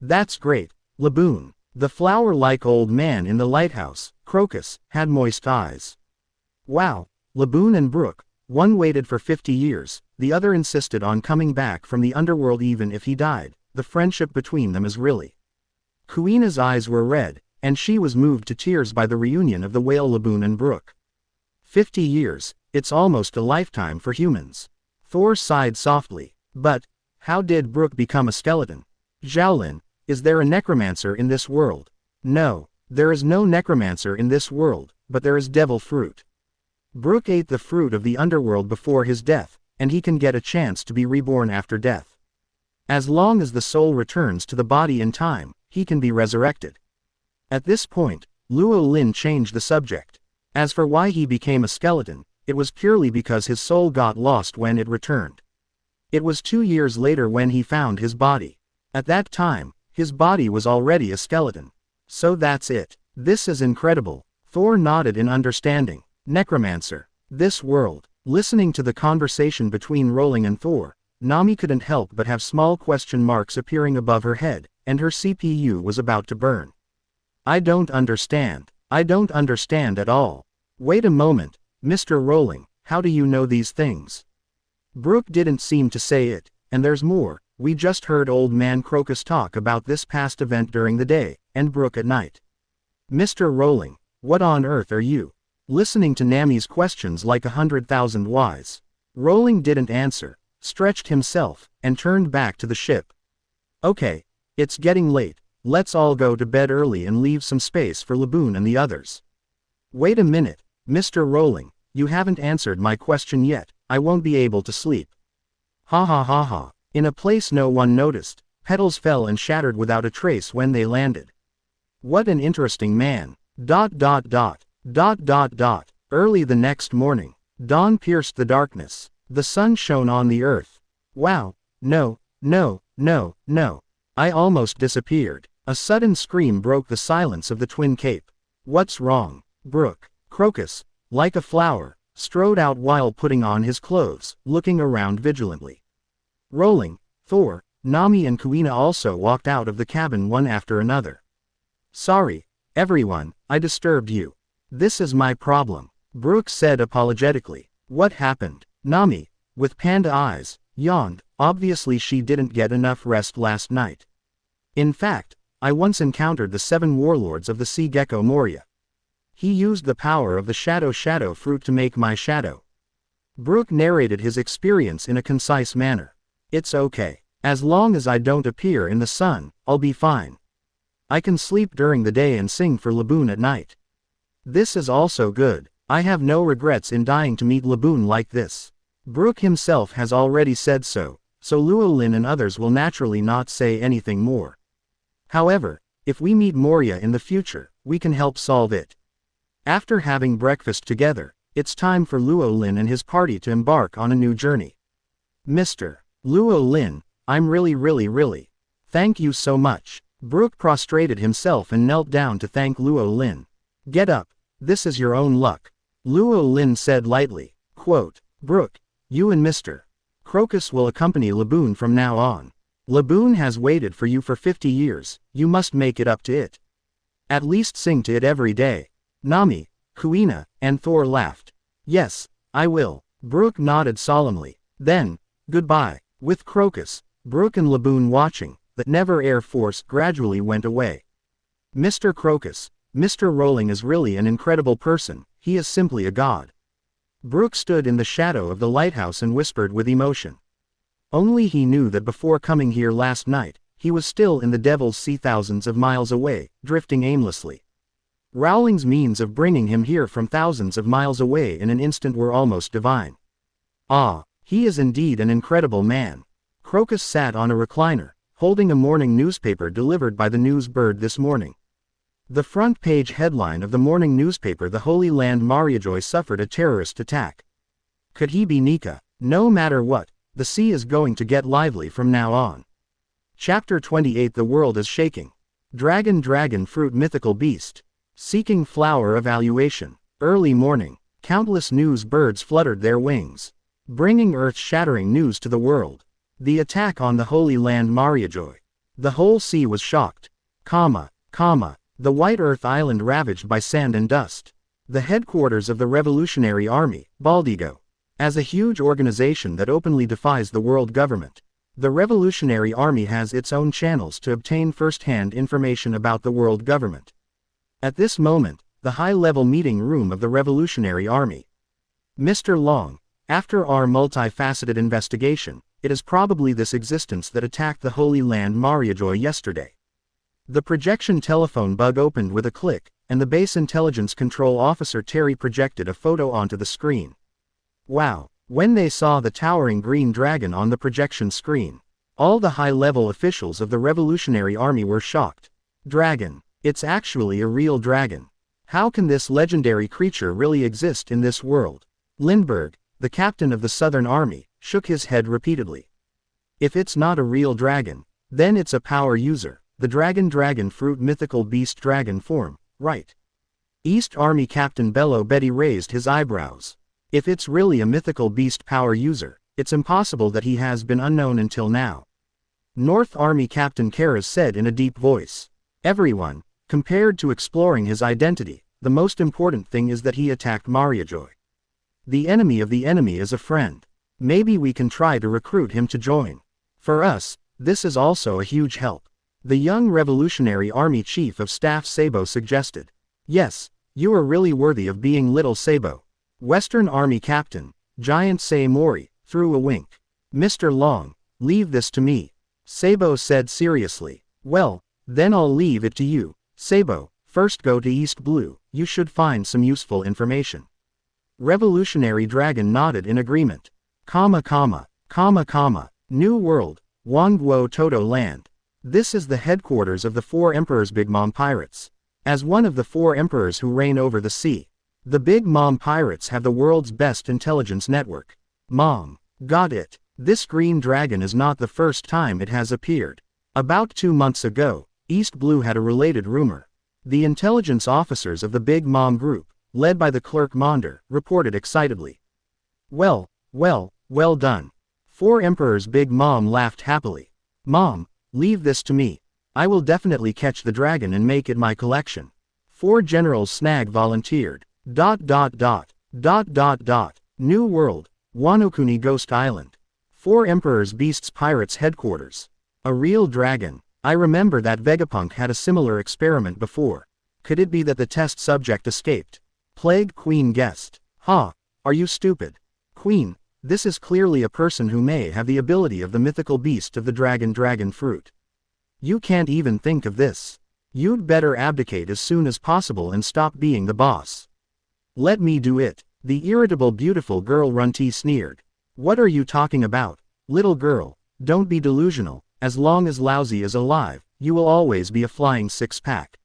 That's great, Laboon. The flower-like old man in the lighthouse, Crocus, had moist eyes. Wow, Laboon and Brook, one waited for 50 years, the other insisted on coming back from the underworld even if he died. The friendship between them is really. Kuina's eyes were red, and she was moved to tears by the reunion of the whale Laboon and Brook. 50 years, it's almost a lifetime for humans. Thor sighed softly. But, how did Brook become a skeleton? Xiaolin, is there a necromancer in this world? No, there is no necromancer in this world, but there is devil fruit. Brook ate the fruit of the underworld before his death, and he can get a chance to be reborn after death. As long as the soul returns to the body in time, he can be resurrected. At this point, Luo Lin changed the subject. As for why he became a skeleton, it was purely because his soul got lost when it returned. It was 2 years later when he found his body. At that time, his body was already a skeleton. So that's it. This is incredible. Thor nodded in understanding. Necromancer. This world. Listening to the conversation between Rowling and Thor, Nami couldn't help but have small question marks appearing above her head, and her CPU was about to burn. I don't understand. I don't understand at all. Wait a moment, Mr. Rowling, how do you know these things? Brook didn't seem to say it, and there's more. We just heard old man Crocus talk about this past event during the day, and Brook at night. Mr. Rowling, what on earth are you? Listening to Nami's questions like 100,000 whys. Rowling didn't answer, stretched himself, and turned back to the ship. Okay, it's getting late, let's all go to bed early and leave some space for Laboon and the others. Wait a minute, Mr. Rowling, you haven't answered my question yet, I won't be able to sleep. Ha ha ha ha. In a place no one noticed, Petals fell and shattered without a trace when they landed. What an interesting man. Early the next morning, dawn pierced the darkness. The sun shone on the earth. Wow, no. I almost disappeared. A sudden scream broke the silence of the Twin Cape. What's wrong? Brook, Crocus, like a flower, strode out while putting on his clothes, looking around vigilantly. Rowling, Thor, Nami and Kuina also walked out of the cabin one after another. Sorry, everyone, I disturbed you. This is my problem, Brook said apologetically. What happened? Nami, with panda eyes, yawned. Obviously she didn't get enough rest last night. In fact, I once encountered the 7 warlords of the sea gecko Moria. He used the power of the shadow fruit to make my shadow. Brook narrated his experience in a concise manner. It's okay. As long as I don't appear in the sun, I'll be fine. I can sleep during the day and sing for Laboon at night. This is also good. I have no regrets in dying to meet Laboon like this. Brook himself has already said so Luo-Lin and others will naturally not say anything more. However, if we meet Moria in the future, we can help solve it. After having breakfast together, it's time for Luo-Lin and his party to embark on a new journey. Mr. Luo-Lin, I'm really. Thank you so much. Brook prostrated himself and knelt down to thank Luo-Lin. Get up, this is your own luck. Luo-Lin said lightly. Quote, Brook, you and Mr. Crocus will accompany Laboon from now on. Laboon has waited for you for 50 years, you must make it up to it. At least sing to it every day. Nami, Kuina, and Thor laughed. Yes, I will. Brook nodded solemnly. Then, goodbye. With Crocus, Brook and Laboon watching, the Never Air Force gradually went away. Mr. Crocus, Mr. Rowling is really an incredible person, he is simply a god. Brook stood in the shadow of the lighthouse and whispered with emotion. Only he knew that before coming here last night, he was still in the Devil's Sea thousands of miles away, drifting aimlessly. Rowling's means of bringing him here from thousands of miles away in an instant were almost divine. Ah, he is indeed an incredible man. Crocus sat on a recliner, holding a morning newspaper delivered by the news bird this morning. The front page headline of the morning newspaper: The Holy Land Mariajoy suffered a terrorist attack. Could he be Nika? No matter what, the sea is going to get lively from now on. Chapter 28 The world is shaking. Dragon fruit mythical beast. Seeking flower evaluation. Early morning, countless news birds fluttered their wings, bringing earth-shattering news to the world. The attack on the Holy Land Mariajoy. The whole sea was shocked. The White Earth Island ravaged by sand and dust. The headquarters of the Revolutionary Army, Baldigo. As a huge organization that openly defies the world government, the Revolutionary Army has its own channels to obtain first-hand information about the world government. At this moment, the high-level meeting room of the Revolutionary Army. Mr. Long, after our multifaceted investigation, it is probably this existence that attacked the Holy Land Mariajoy yesterday. The projection telephone bug opened with a click, and the base intelligence control officer Terry projected a photo onto the screen. Wow! When they saw the towering green dragon on the projection screen, all the high-level officials of the Revolutionary Army were shocked. Dragon. It's actually a real dragon. How can this legendary creature really exist in this world? Lindbergh, the captain of the Southern Army, shook his head repeatedly. If it's not a real dragon, then it's a power user. The dragon fruit mythical beast dragon form, right? East Army Captain Bello Betty raised his eyebrows. If it's really a mythical beast power user, it's impossible that he has been unknown until now. North Army Captain Karras said in a deep voice. Everyone, compared to exploring his identity, the most important thing is that he attacked Mariajoy. The enemy of the enemy is a friend. Maybe we can try to recruit him to join. For us, this is also a huge help. The young Revolutionary Army Chief of Staff Sabo suggested. Yes, you are really worthy of being Little Sabo. Western Army Captain, Giant Sei Mori, threw a wink. Mr. Long, leave this to me. Sabo said seriously. Well, then I'll leave it to you. Sabo, first go to East Blue, you should find some useful information. Revolutionary Dragon nodded in agreement. New World, Wangguo Todo Land. This is the headquarters of the 4 Emperors Big Mom Pirates. As one of the 4 emperors who reign over the sea, the Big Mom Pirates have the world's best intelligence network. Mom. Got it. This green dragon is not the first time it has appeared. About 2 months ago, East Blue had a related rumor. The intelligence officers of the Big Mom group, led by the clerk Monder, reported excitedly. Well done. 4 Emperors Big Mom laughed happily. Mom, leave this to me. I will definitely catch the dragon and make it my collection. 4 Generals Snag volunteered. New World, Wanokuni Ghost Island. 4 Emperors Beasts Pirates Headquarters. A real dragon. I remember that Vegapunk had a similar experiment before. Could it be that the test subject escaped? Plague Queen guessed. Ha, are you stupid? Queen, this is clearly a person who may have the ability of the mythical beast of the dragon fruit. You can't even think of this. You'd better abdicate as soon as possible and stop being the boss. Let me do it, the irritable beautiful girl Runty sneered. What are you talking about? Little girl, don't be delusional. As long as Lousy is alive, you will always be a flying 6-pack.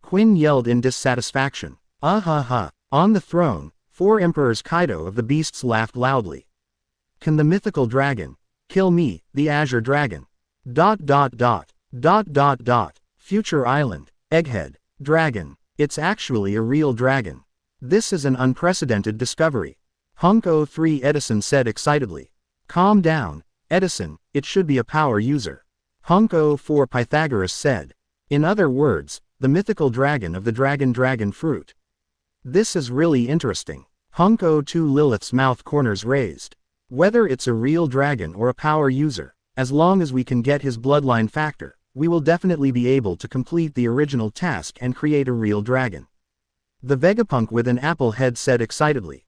Quinn yelled in dissatisfaction. On the throne, 4 Emperors Kaido of the Beasts laughed loudly. Can the mythical dragon kill me, the Azure Dragon? Future Island, Egghead, Dragon. It's actually a real dragon. This is an unprecedented discovery. Hunk 03 Edison said excitedly. Calm down, Edison, it should be a power user. Hunk 04 Pythagoras said. In other words, the mythical dragon of the dragon fruit. This is really interesting. Hunk 02 Lilith's mouth corners raised. Whether it's a real dragon or a power user, as long as we can get his bloodline factor, we will definitely be able to complete the original task and create a real dragon. The Vegapunk with an apple head said excitedly.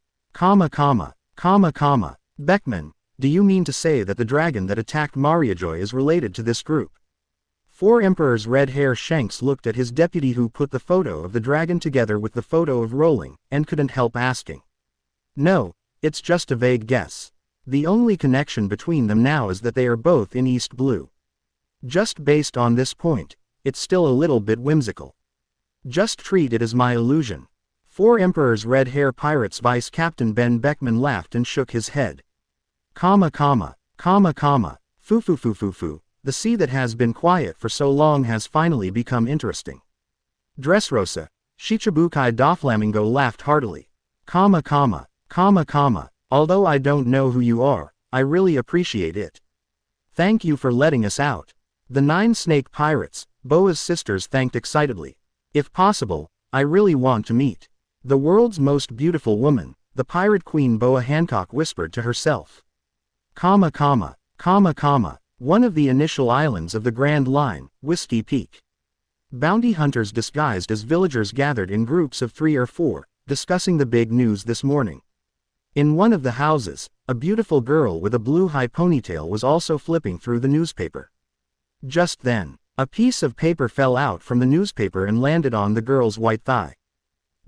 Beckman, do you mean to say that the dragon that attacked Mariajoy is related to this group? 4 Emperors Red Hair Shanks looked at his deputy who put the photo of the dragon together with the photo of Rowling, and couldn't help asking. No, it's just a vague guess. The only connection between them now is that they are both in East Blue. Just based on this point, it's still a little bit whimsical. Just treat it as my illusion. 4 Emperors Red Hair Pirates Vice Captain Ben Beckman laughed and shook his head. Foo. The sea that has been quiet for so long has finally become interesting. Dressrosa, Shichibukai Doflamingo laughed heartily. Although I don't know who you are, I really appreciate it. Thank you for letting us out. The 9 Snake Pirates, Boa's sisters thanked excitedly. If possible, I really want to meet the world's most beautiful woman, the Pirate Queen Boa Hancock whispered to herself. One of the initial islands of the Grand Line, Whiskey Peak. Bounty hunters disguised as villagers gathered in groups of 3 or 4, discussing the big news this morning. In one of the houses, a beautiful girl with a blue high ponytail was also flipping through the newspaper. Just then, a piece of paper fell out from the newspaper and landed on the girl's white thigh.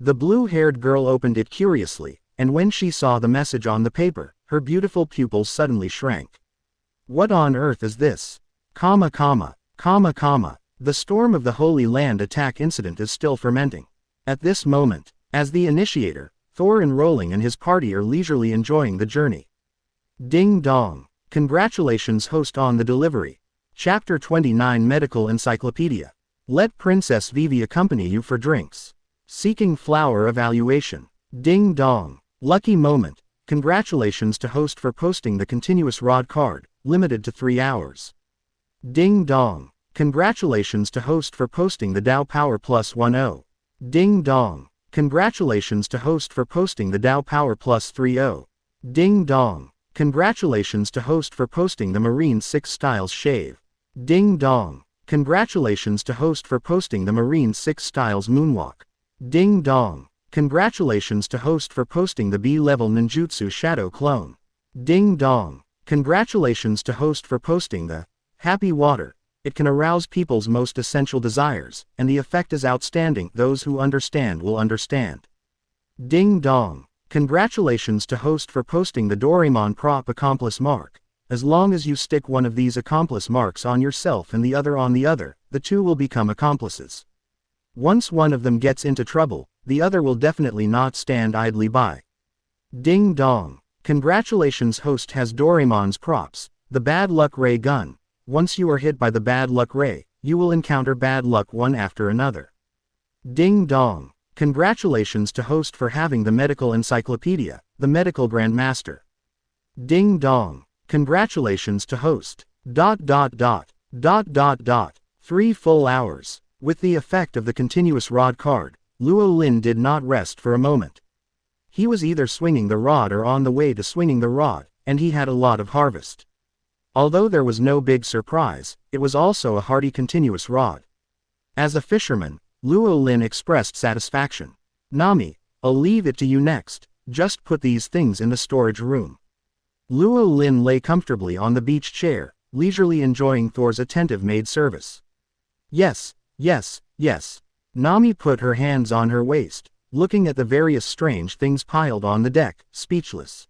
The blue-haired girl opened it curiously, and when she saw the message on the paper, her beautiful pupils suddenly shrank. What on earth is this? The storm of the Holy Land attack incident is still fermenting. At this moment, as the initiator, Thor and Rowling and his party are leisurely enjoying the journey. Ding dong. Congratulations host on the delivery. Chapter 29 Medical Encyclopedia. Let Princess Vivi accompany you for drinks. Seeking flower evaluation. Ding dong. Lucky moment. Congratulations to host for posting the continuous rod card, limited to 3 hours. Ding dong. Congratulations to host for posting the Dow Power Plus 10. Ding dong. Congratulations to host for posting the Dow Power Plus 30. Ding dong. Congratulations to host for posting the Marine 6 Styles Shave. Ding dong. Congratulations to host for posting the Marine 6 Styles Moonwalk. Ding dong. Congratulations to host for posting the B-level Ninjutsu Shadow Clone. Ding dong. Congratulations to host for posting the Happy Water. It can arouse people's most essential desires, and the effect is outstanding. Those who understand will understand. Ding dong. Congratulations to host for posting the Doraemon Prop Accomplice Mark. As long as you stick one of these accomplice marks on yourself and the other on the other, the two will become accomplices. Once one of them gets into trouble, the other will definitely not stand idly by. Ding dong. Congratulations, host has Doraemon's props, the bad luck ray gun. Once you are hit by the bad luck ray, you will encounter bad luck one after another. Ding dong. Congratulations to host for having the medical encyclopedia, the medical grandmaster. Ding dong. Congratulations to host. ... 3 full hours. With the effect of the continuous rod card, Luo Lin did not rest for a moment. He was either swinging the rod or on the way to swinging the rod, and he had a lot of harvest. Although there was no big surprise, it was also a hearty continuous rod. As a fisherman, Luo Lin expressed satisfaction. Nami, I'll leave it to you next, just put these things in the storage room. Luo Lin lay comfortably on the beach chair, leisurely enjoying Thor's attentive maid service. Yes, yes, yes. Nami put her hands on her waist, looking at the various strange things piled on the deck, speechless.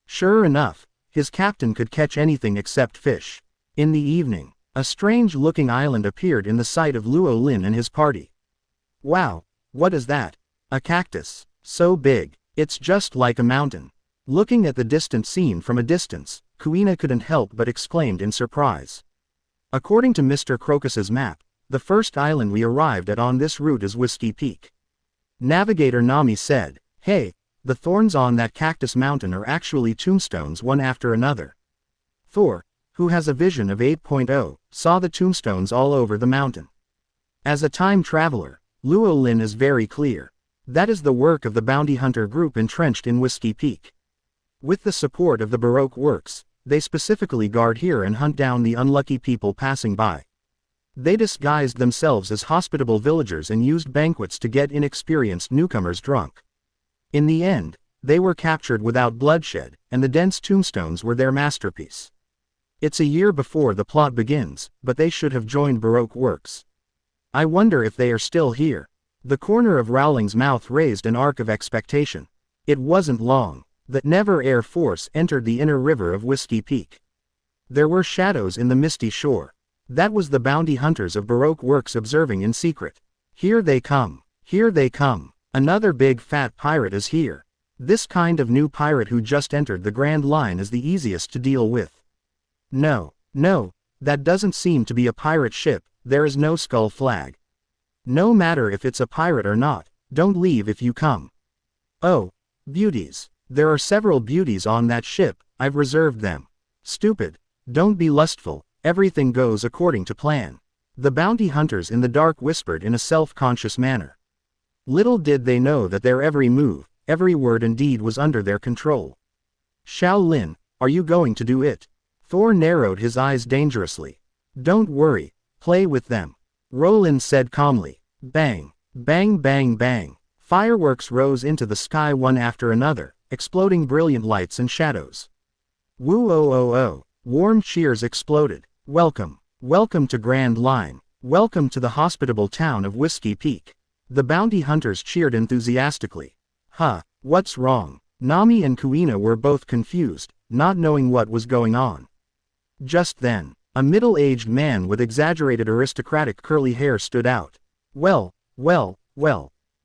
Sure enough, his captain could catch anything except fish. In the evening, a strange-looking island appeared in the sight of Luo Lin and his party. Wow, what is that? A cactus, so big, it's just like a mountain. Looking at the distant scene from a distance, Kuina couldn't help but exclaimed in surprise. According to Mr. Crocus's map, the first island we arrived at on this route is Whiskey Peak. Navigator Nami said, "Hey, the thorns on that cactus mountain are actually tombstones one after another." Thor, who has a vision of 8.0, saw the tombstones all over the mountain. As a time traveler, Luo Lin is very clear. That is the work of the bounty hunter group entrenched in Whiskey Peak. With the support of the Baroque works, they specifically guard here and hunt down the unlucky people passing by. They disguised themselves as hospitable villagers and used banquets to get inexperienced newcomers drunk. In the end, they were captured without bloodshed, and the dense tombstones were their masterpiece. It's a year before the plot begins, but they should have joined Baroque works. I wonder if they are still here. The corner of Rowling's mouth raised an arc of expectation. It wasn't long. The Never Air Force entered the inner river of Whiskey Peak. There were shadows in the misty shore. That was the bounty hunters of Baroque works observing in secret. Here they come. Here they come. Another big fat pirate is here. This kind of new pirate who just entered the Grand Line is the easiest to deal with. No, that doesn't seem to be a pirate ship, there is no skull flag. No matter if it's a pirate or not, don't leave if you come. Oh, beauties. There are several beauties on that ship, I've reserved them. Stupid. Don't be lustful, everything goes according to plan. The bounty hunters in the dark whispered in a self-conscious manner. Little did they know that their every move, every word and deed was under their control. Xiao Lin, are you going to do it? Thor narrowed his eyes dangerously. Don't worry, play with them. Rowling said calmly. Bang, bang, bang, bang. Fireworks rose into the sky one after another, exploding brilliant lights and shadows. Woo-oh-oh-oh, warm cheers exploded. Welcome, welcome to Grand Line, welcome to the hospitable town of Whiskey Peak. The bounty hunters cheered enthusiastically. What's wrong? Nami and Kuina were both confused, not knowing what was going on. Just then, a middle-aged man with exaggerated aristocratic curly hair stood out. Well.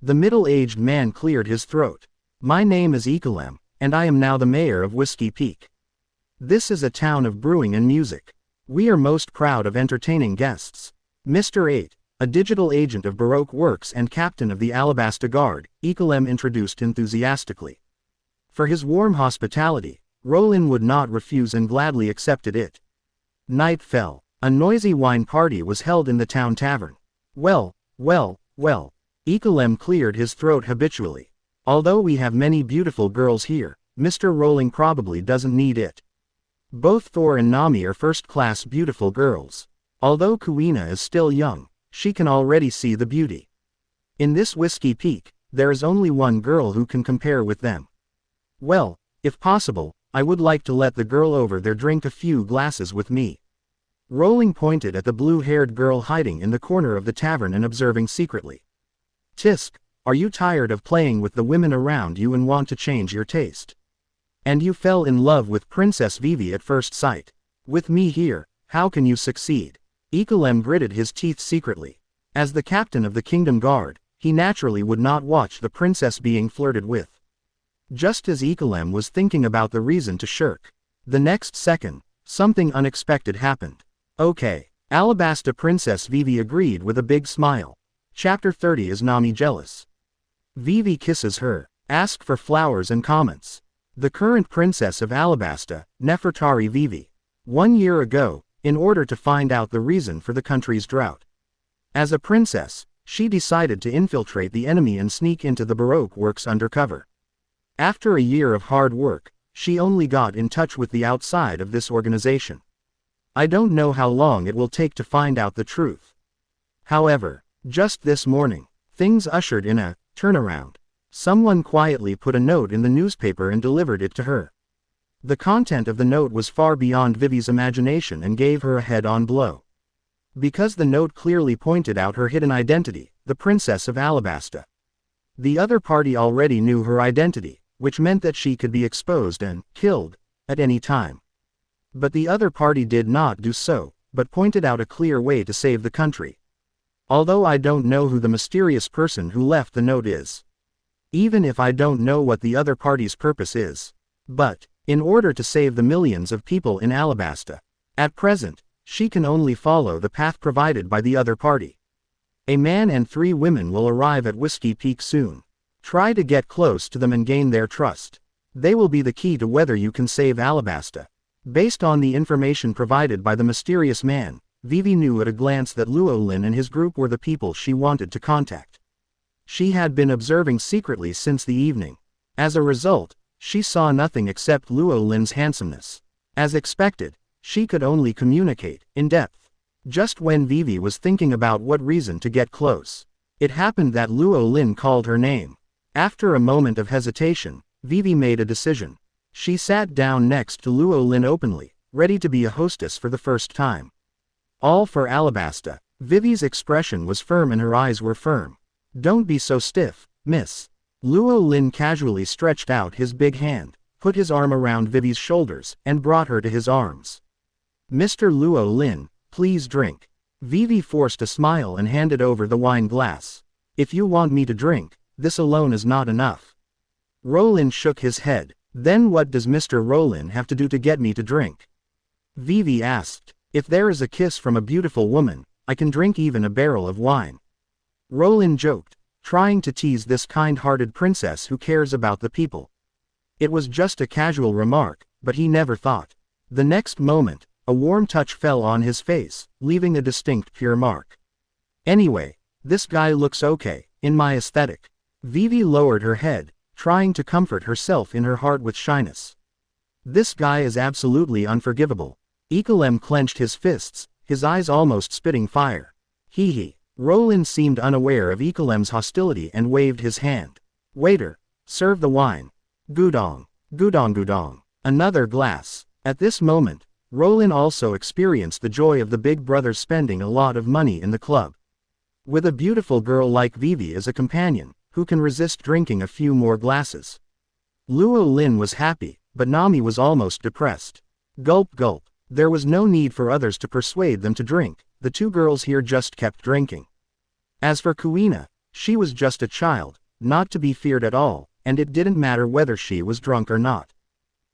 The middle-aged man cleared his throat. My name is Ekelem, and I am now the mayor of Whiskey Peak. This is a town of brewing and music. We are most proud of entertaining guests. Mr. 8, a digital agent of Baroque Works and captain of the Alabasta Guard, Ekelem introduced enthusiastically. For his warm hospitality, Rowling would not refuse and gladly accepted it. Night fell. A noisy wine party was held in the town tavern. Well. Ekelem cleared his throat habitually. Although we have many beautiful girls here, Mr. Rowling probably doesn't need it. Both Thor and Nami are first-class beautiful girls. Although Kuina is still young, she can already see the beauty. In this Whiskey Peak, there is only one girl who can compare with them. Well, if possible, I would like to let the girl over there drink a few glasses with me. Rowling pointed at the blue-haired girl hiding in the corner of the tavern and observing secretly. Tisk, are you tired of playing with the women around you and want to change your taste? And you fell in love with Princess Vivi at first sight. With me here, how can you succeed? Ikalem gritted his teeth secretly. As the captain of the Kingdom Guard, he naturally would not watch the princess being flirted with. Just as Ikalem was thinking about the reason to shirk, the next second, something unexpected happened. Okay. Alabasta Princess Vivi agreed with a big smile. Chapter 30 Is Nami jealous? Vivi kisses her, ask for flowers and comments. The current princess of Alabasta, Nefertari Vivi. 1 year ago, in order to find out the reason for the country's drought. As a princess, she decided to infiltrate the enemy and sneak into the Baroque works undercover. After a year of hard work, she only got in touch with the outside of this organization. I don't know how long it will take to find out the truth. However, just this morning, things ushered in a turnaround. Someone quietly put a note in the newspaper and delivered it to her. The content of the note was far beyond Vivi's imagination and gave her a head-on blow. Because the note clearly pointed out her hidden identity, the Princess of Alabasta. The other party already knew her identity, which meant that she could be exposed and killed at any time. But the other party did not do so, but pointed out a clear way to save the country. Although I don't know who the mysterious person who left the note is. Even if I don't know what the other party's purpose is. But, in order to save the millions of people in Alabasta, at present, she can only follow the path provided by the other party. A man and 3 women will arrive at Whiskey Peak soon. Try to get close to them and gain their trust. They will be the key to whether you can save Alabasta. Based on the information provided by the mysterious man, Vivi knew at a glance that Luo Lin and his group were the people she wanted to contact. She had been observing secretly since the evening. As a result, she saw nothing except Luo Lin's handsomeness. As expected, she could only communicate in depth. Just when Vivi was thinking about what reason to get close, it happened that Luo Lin called her name. After a moment of hesitation, Vivi made a decision. She sat down next to Luo Lin openly, ready to be a hostess for the first time. All for Alabasta. Vivi's expression was firm and her eyes were firm. Don't be so stiff, miss. Luo Lin casually stretched out his big hand, put his arm around Vivi's shoulders, and brought her to his arms. Mr. Luo Lin, please drink. Vivi forced a smile and handed over the wine glass. If you want me to drink, this alone is not enough. Rowling shook his head. Then what does Mr. Rowling have to do to get me to drink? Vivi asked. If there is a kiss from a beautiful woman, I can drink even a barrel of wine. Rowling joked, trying to tease this kind-hearted princess who cares about the people. It was just a casual remark, but he never thought. The next moment, a warm touch fell on his face, leaving a distinct pure mark. Anyway, this guy looks okay, in my aesthetic. Vivi lowered her head, trying to comfort herself in her heart with shyness. This guy is absolutely unforgivable. Ikalem clenched his fists, his eyes almost spitting fire. Hee. Rowling seemed unaware of Ikalem's hostility and waved his hand. Waiter, serve the wine. Gudong. Gudong gudong. Another glass. At this moment, Rowling also experienced the joy of the big brother spending a lot of money in the club. With a beautiful girl like Vivi as a companion, who can resist drinking a few more glasses? Luo Lin was happy, but Nami was almost depressed. Gulp gulp. There was no need for others to persuade them to drink, the 2 girls here just kept drinking. As for Kuina, she was just a child, not to be feared at all, and it didn't matter whether she was drunk or not.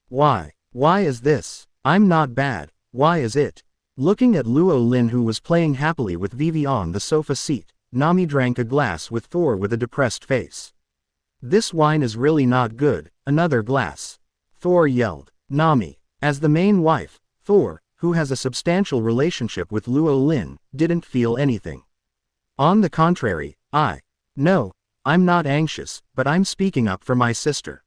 Why is this? I'm not bad, why is it? Looking at Luo Lin who was playing happily with Vivi on the sofa seat, Nami drank a glass with Thor with a depressed face. This wine is really not good, another glass. Thor yelled. Nami, as the main wife, Thor, who has a substantial relationship with Luo Lin, didn't feel anything. On the contrary, no, I'm not anxious, but I'm speaking up for my sister.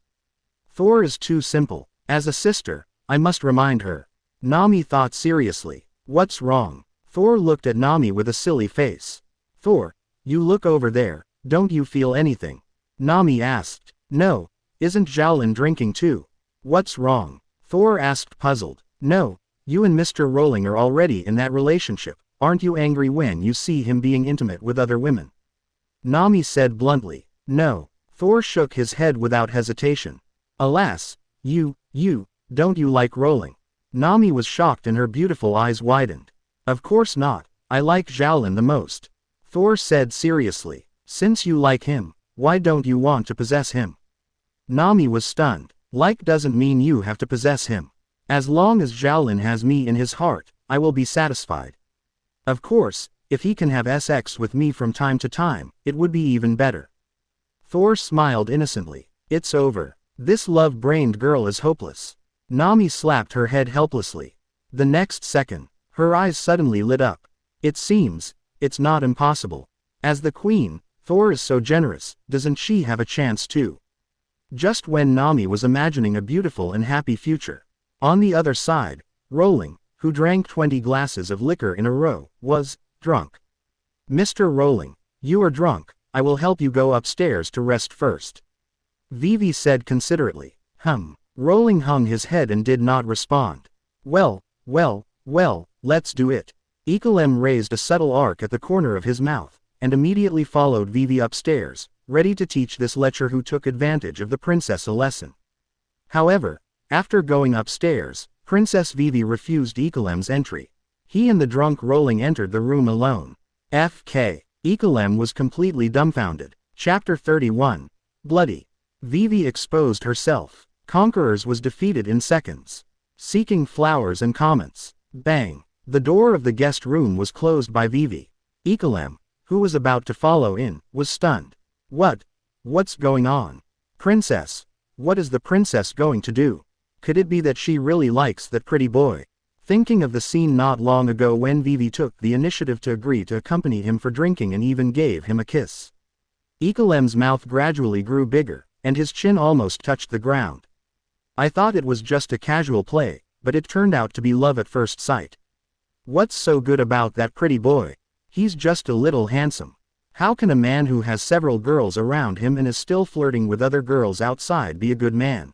Thor is too simple. As a sister, I must remind her. Nami thought seriously. What's wrong? Thor looked at Nami with a silly face. Thor, you look over there, don't you feel anything? Nami asked. No, isn't Xiaolin drinking too? What's wrong? Thor asked puzzled. No. You and Mr. Rowling are already in that relationship, aren't you angry when you see him being intimate with other women? Nami said bluntly. No. Thor shook his head without hesitation. Alas, you Don't you like Rowling? Nami was shocked and her beautiful eyes widened. Of course not, I like Xiaolin the most. Thor said seriously. Since you like him, why don't you want to possess him? Nami was stunned. Like doesn't mean you have to possess him. As long as Xiaolin has me in his heart, I will be satisfied. Of course, if he can have sex with me from time to time, it would be even better. Thor smiled innocently. It's over. This love-brained girl is hopeless. Nami slapped her head helplessly. The next second, her eyes suddenly lit up. It seems, it's not impossible. As the queen, Thor is so generous, doesn't she have a chance too? Just when Nami was imagining a beautiful and happy future. On the other side, Rowling, who drank 20 glasses of liquor in a row, was drunk. Mr. Rowling, you are drunk, I will help you go upstairs to rest first. Vivi said considerately. Rowling hung his head and did not respond. Well, let's do it. Ekelem raised a subtle arc at the corner of his mouth, and immediately followed Vivi upstairs, ready to teach this lecher who took advantage of the princess a lesson. However, after going upstairs, Princess Vivi refused Ekelem's entry. He and the drunk Rowling entered the room alone. FK. Ekelem was completely dumbfounded. Chapter 31. Bloody. Vivi exposed herself. Conquerors was defeated in seconds. Seeking flowers and comments. Bang. The door of the guest room was closed by Vivi. Ekelem, who was about to follow in, was stunned. What's going on? Princess. What is the princess going to do? Could it be that she really likes that pretty boy? Thinking of the scene not long ago when Vivi took the initiative to agree to accompany him for drinking and even gave him a kiss. Ekelem's mouth gradually grew bigger, and his chin almost touched the ground. I thought it was just a casual play, but it turned out to be love at first sight. What's so good about that pretty boy? He's just a little handsome. How can a man who has several girls around him and is still flirting with other girls outside be a good man?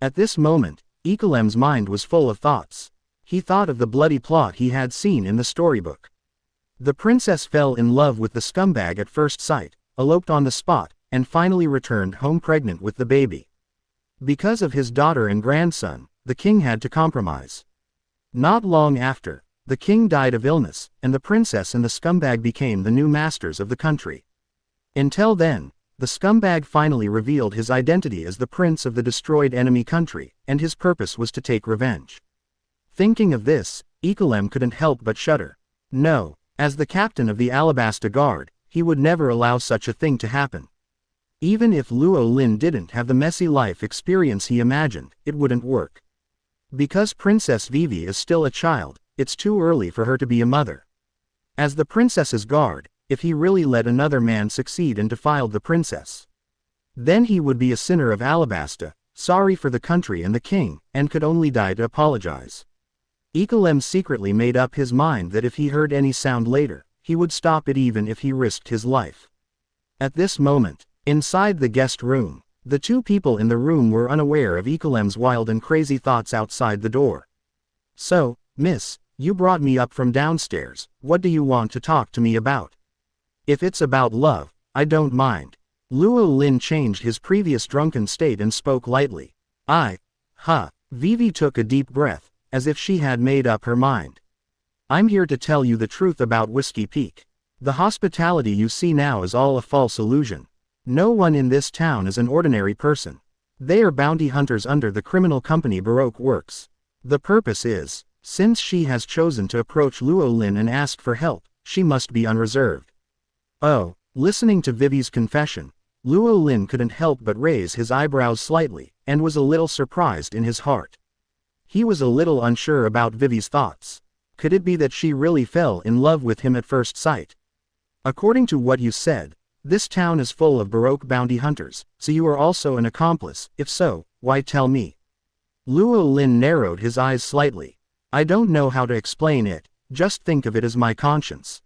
At this moment, Ekelem's mind was full of thoughts. He thought of the bloody plot he had seen in the storybook. The princess fell in love with the scumbag at first sight, eloped on the spot, and finally returned home pregnant with the baby. Because of his daughter and grandson, the king had to compromise. Not long after, the king died of illness, and the princess and the scumbag became the new masters of the country. Until then, the scumbag finally revealed his identity as the prince of the destroyed enemy country, and his purpose was to take revenge. Thinking of this, Ekelem couldn't help but shudder. No, as the captain of the Alabasta Guard, he would never allow such a thing to happen. Even if Luo Lin didn't have the messy life experience he imagined, it wouldn't work. Because Princess Vivi is still a child, it's too early for her to be a mother. As the princess's guard, if he really let another man succeed and defiled the princess, then he would be a sinner of Alabasta, sorry for the country and the king, and could only die to apologize. Ekelem secretly made up his mind that if he heard any sound later, he would stop it even if he risked his life. At this moment, inside the guest room, the two people in the room were unaware of Ekelem's wild and crazy thoughts outside the door. So, miss, you brought me up from downstairs, what do you want to talk to me about? If it's about love, I don't mind. Luo Lin changed his previous drunken state and spoke lightly. Vivi took a deep breath, as if she had made up her mind. I'm here to tell you the truth about Whiskey Peak. The hospitality you see now is all a false illusion. No one in this town is an ordinary person. They are bounty hunters under the criminal company Baroque Works. The purpose is, since she has chosen to approach Luo Lin and ask for help, she must be unreserved. Oh, listening to Vivi's confession, Luo Lin couldn't help but raise his eyebrows slightly, and was a little surprised in his heart. He was a little unsure about Vivi's thoughts. Could it be that she really fell in love with him at first sight? According to what you said, this town is full of Baroque bounty hunters, so you are also an accomplice. If so, why tell me? Luo Lin narrowed his eyes slightly. I don't know how to explain it, just think of it as my conscience.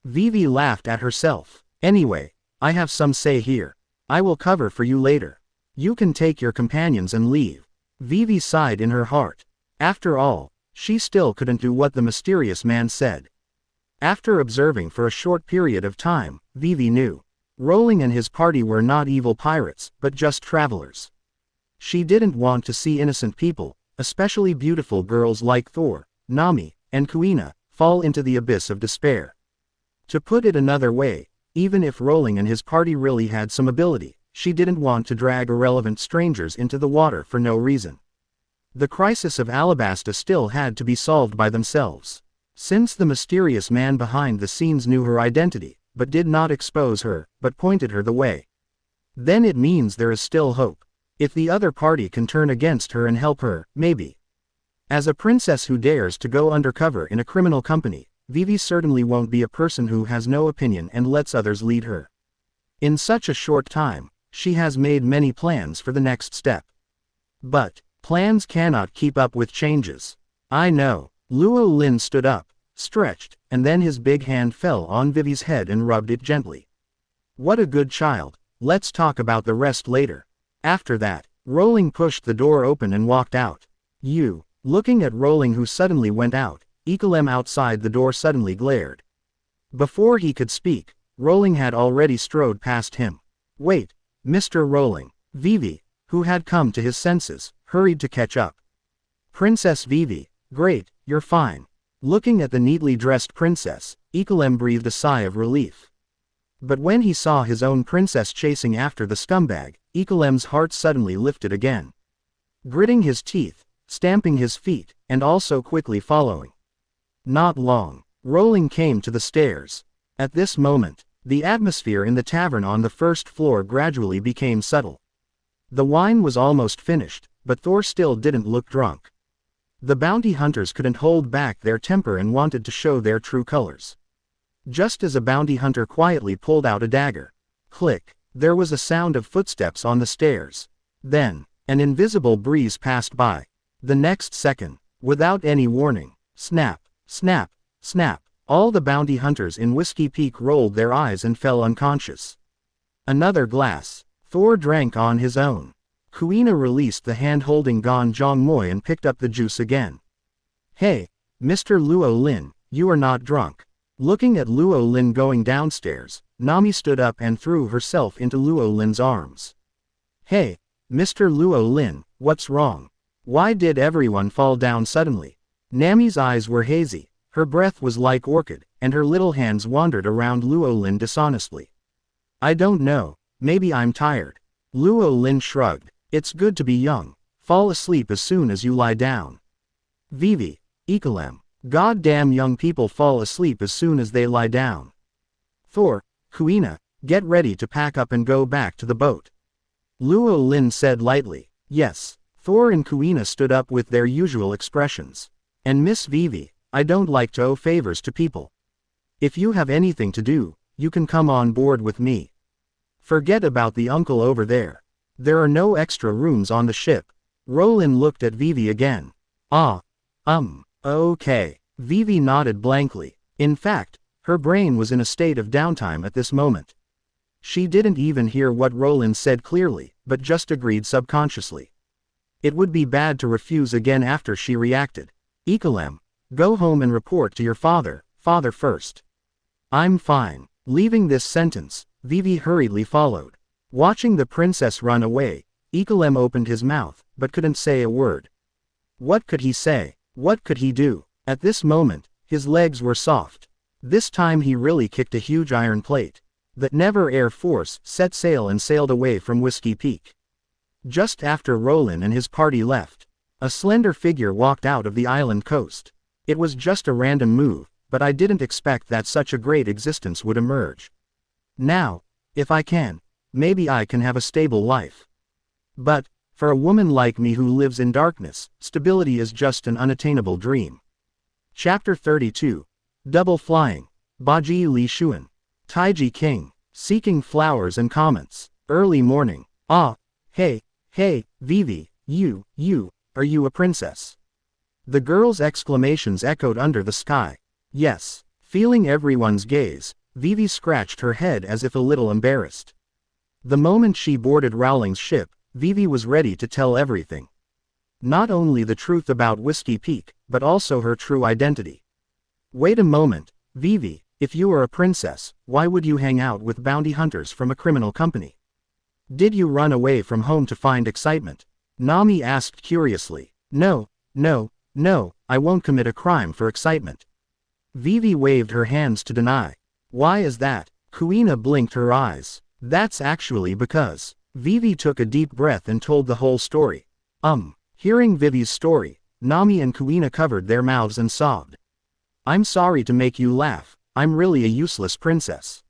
Vivi laughed at herself. Anyway, I have some say here. I will cover for you later. You can take your companions and leave. Vivi sighed in her heart. After all, she still couldn't do what the mysterious man said. After observing for a short period of time, Vivi knew. Rowling and his party were not evil pirates, but just travelers. She didn't want to see innocent people, especially beautiful girls like Thor, Nami, and Kuina, fall into the abyss of despair. To put it another way, even if Rowling and his party really had some ability, she didn't want to drag irrelevant strangers into the water for no reason. The crisis of Alabasta still had to be solved by themselves. Since the mysterious man behind the scenes knew her identity, but did not expose her, but pointed her the way, then it means there is still hope. If the other party can turn against her and help her, maybe. As a princess who dares to go undercover in a criminal company, Vivi certainly won't be a person who has no opinion and lets others lead her. In such a short time, she has made many plans for the next step. But plans cannot keep up with changes. I know. Luo Lin stood up, stretched, and then his big hand fell on Vivi's head and rubbed it gently. What a good child. Let's talk about the rest later. After that, Rowling pushed the door open and walked out. Looking at Rowling who suddenly went out, Ekelem outside the door suddenly glared. Before he could speak, Rowling had already strode past him. Wait, Mr. Rowling. Vivi, who had come to his senses, hurried to catch up. Princess Vivi, great, you're fine. Looking at the neatly dressed princess, Ekelem breathed a sigh of relief. But when he saw his own princess chasing after the scumbag, Ekelem's heart suddenly lifted again. Gritting his teeth, stamping his feet, and also quickly following. Not long, Rowling came to the stairs. At this moment, the atmosphere in the tavern on the first floor gradually became subtle. The wine was almost finished, but Thor still didn't look drunk. The bounty hunters couldn't hold back their temper and wanted to show their true colors. Just as a bounty hunter quietly pulled out a dagger. Click, there was a sound of footsteps on the stairs. Then, an invisible breeze passed by. The next second, without any warning, snap, snap, snap, all the bounty hunters in Whiskey Peak rolled their eyes and fell unconscious. Another glass. Thor drank on his own. Kuina released the hand holding Gan Jiang Moye and picked up the juice again. Hey, Mr. Luo Lin, you are not drunk. Looking at Luo Lin going downstairs, Nami stood up and threw herself into Luo Lin's arms. Hey, Mr. Luo Lin, what's wrong? Why did everyone fall down suddenly? Nami's eyes were hazy, her breath was like orchid, and her little hands wandered around Luo Lin dishonestly. I don't know, maybe I'm tired. Luo Lin shrugged. It's good to be young. Fall asleep as soon as you lie down. Vivi, Ekelem. Goddamn young people fall asleep as soon as they lie down. Thor, Kuina, get ready to pack up and go back to the boat. Luo Lin said lightly. Yes. Thor and Kuina stood up with their usual expressions. And Miss Vivi, I don't like to owe favors to people. If you have anything to do, you can come on board with me. Forget about the uncle over there. There are no extra rooms on the ship. Rowling looked at Vivi again. Okay. Vivi nodded blankly. In fact, her brain was in a state of downtime at this moment. She didn't even hear what Rowling said clearly, but just agreed subconsciously. It would be bad to refuse again after she reacted. Ekelem, go home and report to your father first. I'm fine. Leaving this sentence, Vivi hurriedly followed. Watching the princess run away, Ekelem opened his mouth, but couldn't say a word. What could he say? What could he do? At this moment, his legs were soft. This time he really kicked a huge iron plate. The Never Air Force set sail and sailed away from Whiskey Peak. Just after Rowling and his party left, a slender figure walked out of the island coast. It was just a random move, but I didn't expect that such a great existence would emerge. Now, if I can, maybe I can have a stable life. But, for a woman like me who lives in darkness, stability is just an unattainable dream. Chapter 32. Double Flying. Baji Li Xuan. Taiji King. Seeking flowers and comments. Early morning. Hey, Vivi, are you a princess? The girl's exclamations echoed under the sky. Yes. Feeling everyone's gaze, Vivi scratched her head as if a little embarrassed. The moment she boarded Rowling's ship, Vivi was ready to tell everything. Not only the truth about Whiskey Peak, but also her true identity. Wait a moment, Vivi, if you are a princess, why would you hang out with bounty hunters from a criminal company? Did you run away from home to find excitement? Nami asked curiously. No, no, no, I won't commit a crime for excitement. Vivi waved her hands to deny. Why is that? Kuina blinked her eyes. That's actually because. Vivi took a deep breath and told the whole story. Hearing Vivi's story, Nami and Kuina covered their mouths and sobbed. I'm sorry to make you laugh, I'm really a useless princess.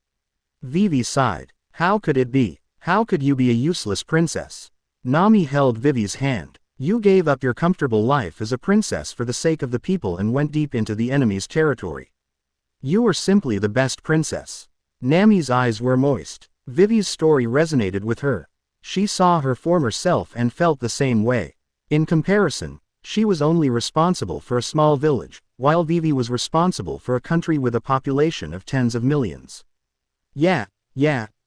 Vivi sighed. How could it be? How could you be a useless princess? Nami held Vivi's hand. You gave up your comfortable life as a princess for the sake of the people and went deep into the enemy's territory. You were simply the best princess. Nami's eyes were moist. Vivi's story resonated with her. She saw her former self and felt the same way. In comparison, she was only responsible for a small village, while Vivi was responsible for a country with a population of tens of millions. Yeah,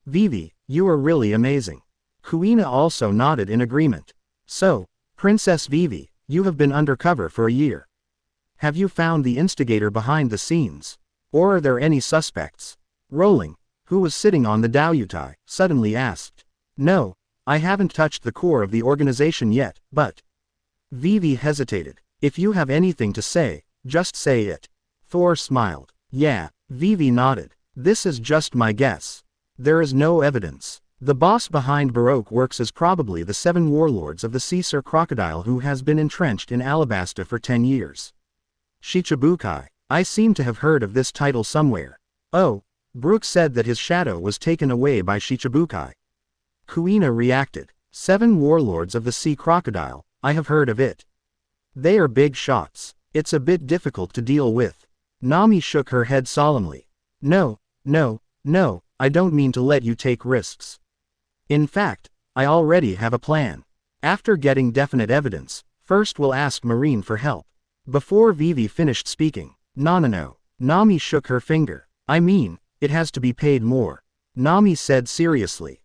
Vivi, you are really amazing. Kuina also nodded in agreement. So, Princess Vivi, you have been undercover for a year. Have you found the instigator behind the scenes? Or are there any suspects? Rowling, who was sitting on the Daoyutai, suddenly asked. No, I haven't touched the core of the organization yet, but... Vivi hesitated. If you have anything to say, just say it. Thor smiled. Yeah, Vivi nodded. This is just my guess. There is no evidence. The boss behind Brook works as probably the 7 warlords of the Sea Sir Crocodile who has been entrenched in Alabasta for 10 years. Shichibukai. I seem to have heard of this title somewhere. Oh, Brook said that his shadow was taken away by Shichibukai. Kuina reacted. 7 warlords of the Sea Crocodile, I have heard of it. They are big shots. It's a bit difficult to deal with. Nami shook her head solemnly. No, I don't mean to let you take risks. In fact, I already have a plan. After getting definite evidence, first we'll ask Marine for help. Before Vivi finished speaking, no. Nami shook her finger. I mean, it has to be paid more. Nami said seriously.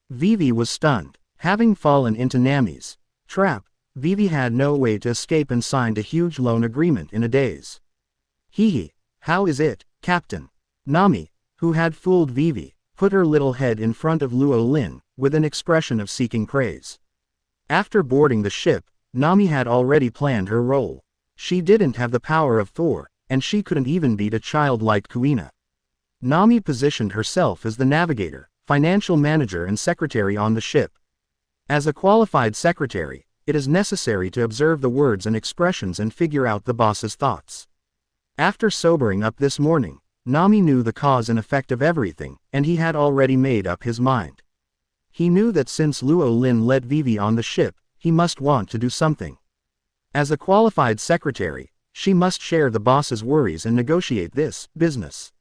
Vivi was stunned. Having fallen into Nami's trap, Vivi had no way to escape and signed a huge loan agreement in a daze. How is it, Captain? Nami, who had fooled Vivi, put her little head in front of Luo Lin, with an expression of seeking praise. After boarding the ship, Nami had already planned her role. She didn't have the power of Thor, and she couldn't even beat a child like Kuina. Nami positioned herself as the navigator, financial manager and secretary on the ship. As a qualified secretary, it is necessary to observe the words and expressions and figure out the boss's thoughts. After sobering up this morning, Nami knew the cause and effect of everything, and he had already made up his mind. He knew that since Luo Lin let Vivi on the ship, he must want to do something. As a qualified secretary, she must share the boss's worries and negotiate this business.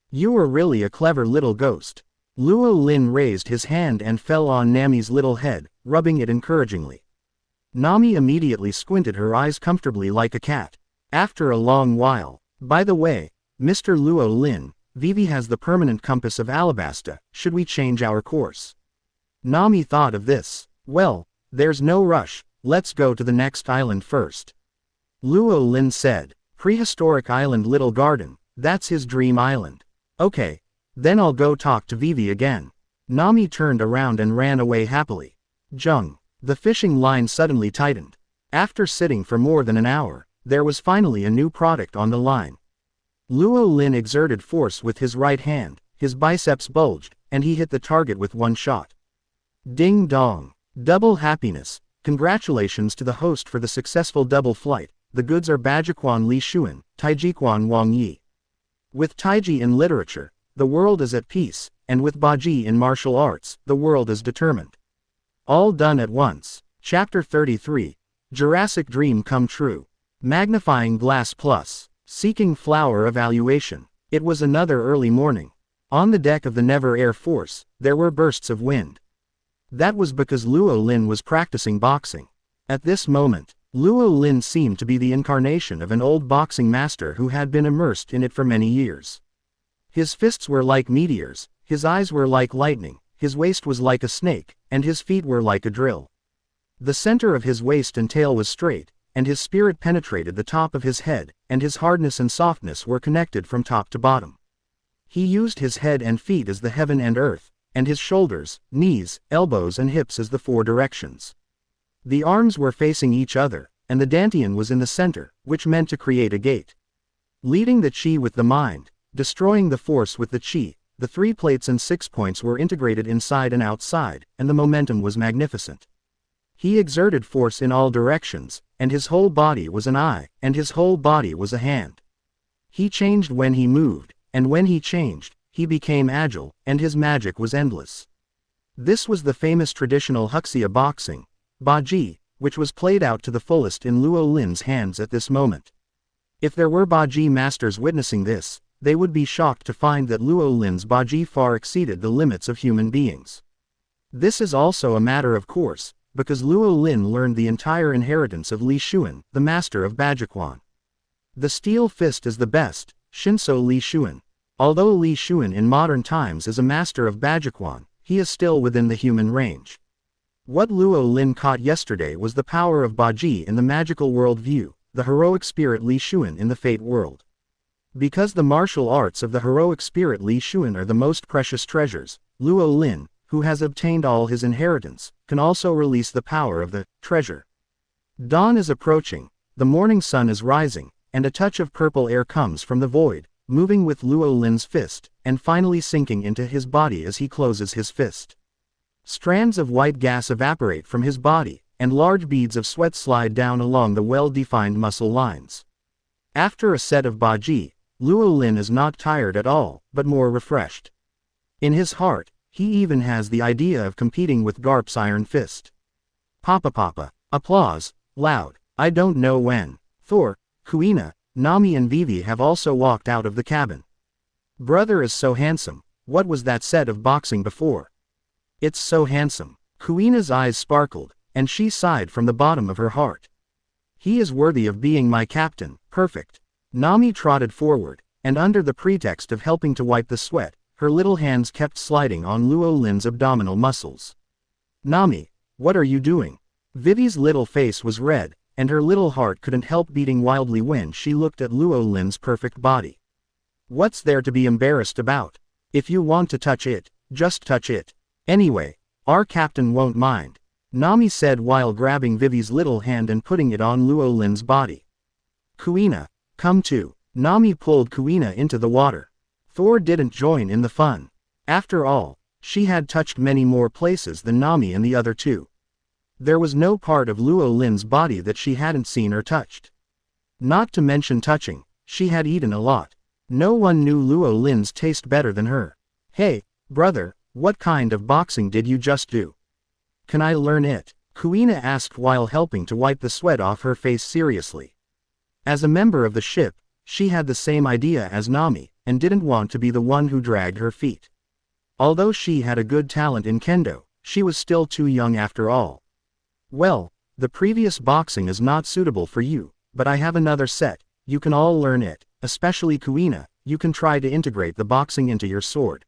You are really a clever little ghost. Luo Lin raised his hand and fell on Nami's little head, rubbing it encouragingly. Nami immediately squinted her eyes comfortably like a cat. After a long while, by the way, Mr. Luo Lin, Vivi has the permanent compass of Alabasta, should we change our course? Nami thought of this. Well, there's no rush, let's go to the next island first. Luo Lin said. Prehistoric island Little Garden, that's his dream island. Okay, then I'll go talk to Vivi again. Nami turned around and ran away happily. Jung. The fishing line suddenly tightened. After sitting for more than an hour, there was finally a new product on the line. Luo Lin exerted force with his right hand, his biceps bulged, and he hit the target with one shot. Ding dong. Double happiness. Congratulations to the host for the successful double flight. The goods are Bajiquan Li Xuan, Taijiquan Wang Yi. With Taiji in literature, the world is at peace, and with Baji in martial arts, the world is determined. All done at once. Chapter 33. Jurassic Dream Come True. Magnifying Glass Plus. Seeking Flower Evaluation. It was another early morning. On the deck of the Never Air Force, there were bursts of wind. That was because Luo Lin was practicing boxing. At this moment, Luo Lin seemed to be the incarnation of an old boxing master who had been immersed in it for many years. His fists were like meteors, his eyes were like lightning, his waist was like a snake, and his feet were like a drill. The center of his waist and tail was straight, and his spirit penetrated the top of his head, and his hardness and softness were connected from top to bottom. He used his head and feet as the heaven and earth, and his shoulders, knees, elbows and hips as the 4 directions. The arms were facing each other, and the dantian was in the center, which meant to create a gate. Leading the chi with the mind, destroying the force with the chi, the 3 plates and 6 points were integrated inside and outside, and the momentum was magnificent. He exerted force in all directions, and his whole body was an eye, and his whole body was a hand. He changed when he moved, and when he changed, he became agile, and his magic was endless. This was the famous traditional Huxia boxing, Baji, which was played out to the fullest in Luo Lin's hands at this moment. If there were Baji masters witnessing this, they would be shocked to find that Luo Lin's Baji far exceeded the limits of human beings. This is also a matter of course, because Luo Lin learned the entire inheritance of Li Xuan, the master of Bajiquan. The steel fist is the best, Shinso Li Xuan. Although Li Xuan in modern times is a master of Bajiquan, he is still within the human range. What Luo Lin caught yesterday was the power of Baji in the magical world view, the heroic spirit Li Xuan in the fate world. Because the martial arts of the heroic spirit Li Xuan are the most precious treasures, Luo Lin, who has obtained all his inheritance, can also release the power of the treasure. Dawn is approaching, the morning sun is rising, and a touch of purple air comes from the void, moving with Luo Lin's fist, and finally sinking into his body as he closes his fist. Strands of white gas evaporate from his body, and large beads of sweat slide down along the well-defined muscle lines. After a set of Baji, Luo Lin is not tired at all, but more refreshed. In his heart, he even has the idea of competing with Garp's Iron Fist. Papa. Applause, loud. I don't know when. Thor, Kuina, Nami and Vivi have also walked out of the cabin. Brother is so handsome. What was that set of boxing before? It's so handsome. Kuina's eyes sparkled, and she sighed from the bottom of her heart. He is worthy of being my captain, perfect. Nami trotted forward, and under the pretext of helping to wipe the sweat, her little hands kept sliding on Luo Lin's abdominal muscles. Nami, what are you doing? Vivi's little face was red, and her little heart couldn't help beating wildly when she looked at Luo Lin's perfect body. What's there to be embarrassed about? If you want to touch it, just touch it. Anyway, our captain won't mind, Nami said while grabbing Vivi's little hand and putting it on Luo Lin's body. Kuina, come too. Nami pulled Kuina into the water. Thor didn't join in the fun. After all, she had touched many more places than Nami and the other two. There was no part of Luo Lin's body that she hadn't seen or touched. Not to mention touching, she had eaten a lot. No one knew Luo Lin's taste better than her. Hey, brother, what kind of boxing did you just do? Can I learn it? Kuina asked while helping to wipe the sweat off her face seriously. As a member of the ship, she had the same idea as Nami, and didn't want to be the one who dragged her feet. Although she had a good talent in kendo, she was still too young after all. Well, the previous boxing is not suitable for you, but I have another set, you can all learn it, especially Kuina, you can try to integrate the boxing into your sword.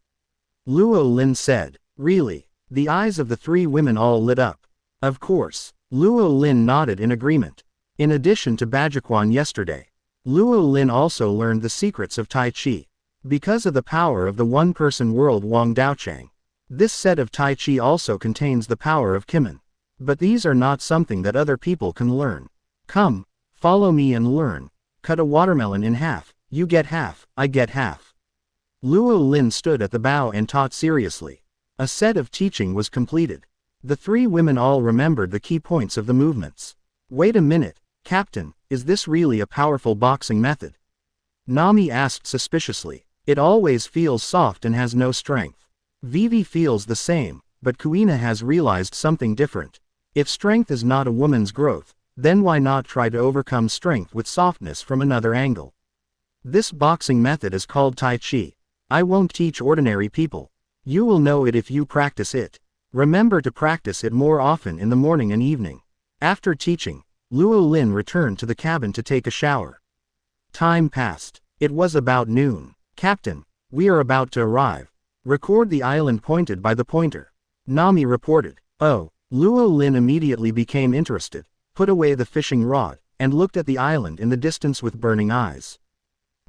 Luo Lin said. Really? The eyes of the 3 women all lit up. Of course. Luo Lin nodded in agreement. In addition to Bajiquan yesterday, Luo Lin also learned the secrets of Tai Chi. Because of the power of the one-person world Wang Daochang, this set of Tai Chi also contains the power of Kimen. But these are not something that other people can learn. Come, follow me and learn. Cut a watermelon in half, you get half, I get half. Luo Lin stood at the bow and taught seriously. A set of teaching was completed. The 3 women all remembered the key points of the movements. Wait a minute, Captain, is this really a powerful boxing method? Nami asked suspiciously. It always feels soft and has no strength. Vivi feels the same, but Kuina has realized something different. If strength is not a woman's growth, then why not try to overcome strength with softness from another angle? This boxing method is called Tai Chi. I won't teach ordinary people. You will know it if you practice it. Remember to practice it more often in the morning and evening. After teaching, Luo Lin returned to the cabin to take a shower. Time passed. It was about noon. Captain, we are about to arrive. Record the island pointed by the pointer. Nami reported. Oh, Luo Lin immediately became interested, put away the fishing rod, and looked at the island in the distance with burning eyes.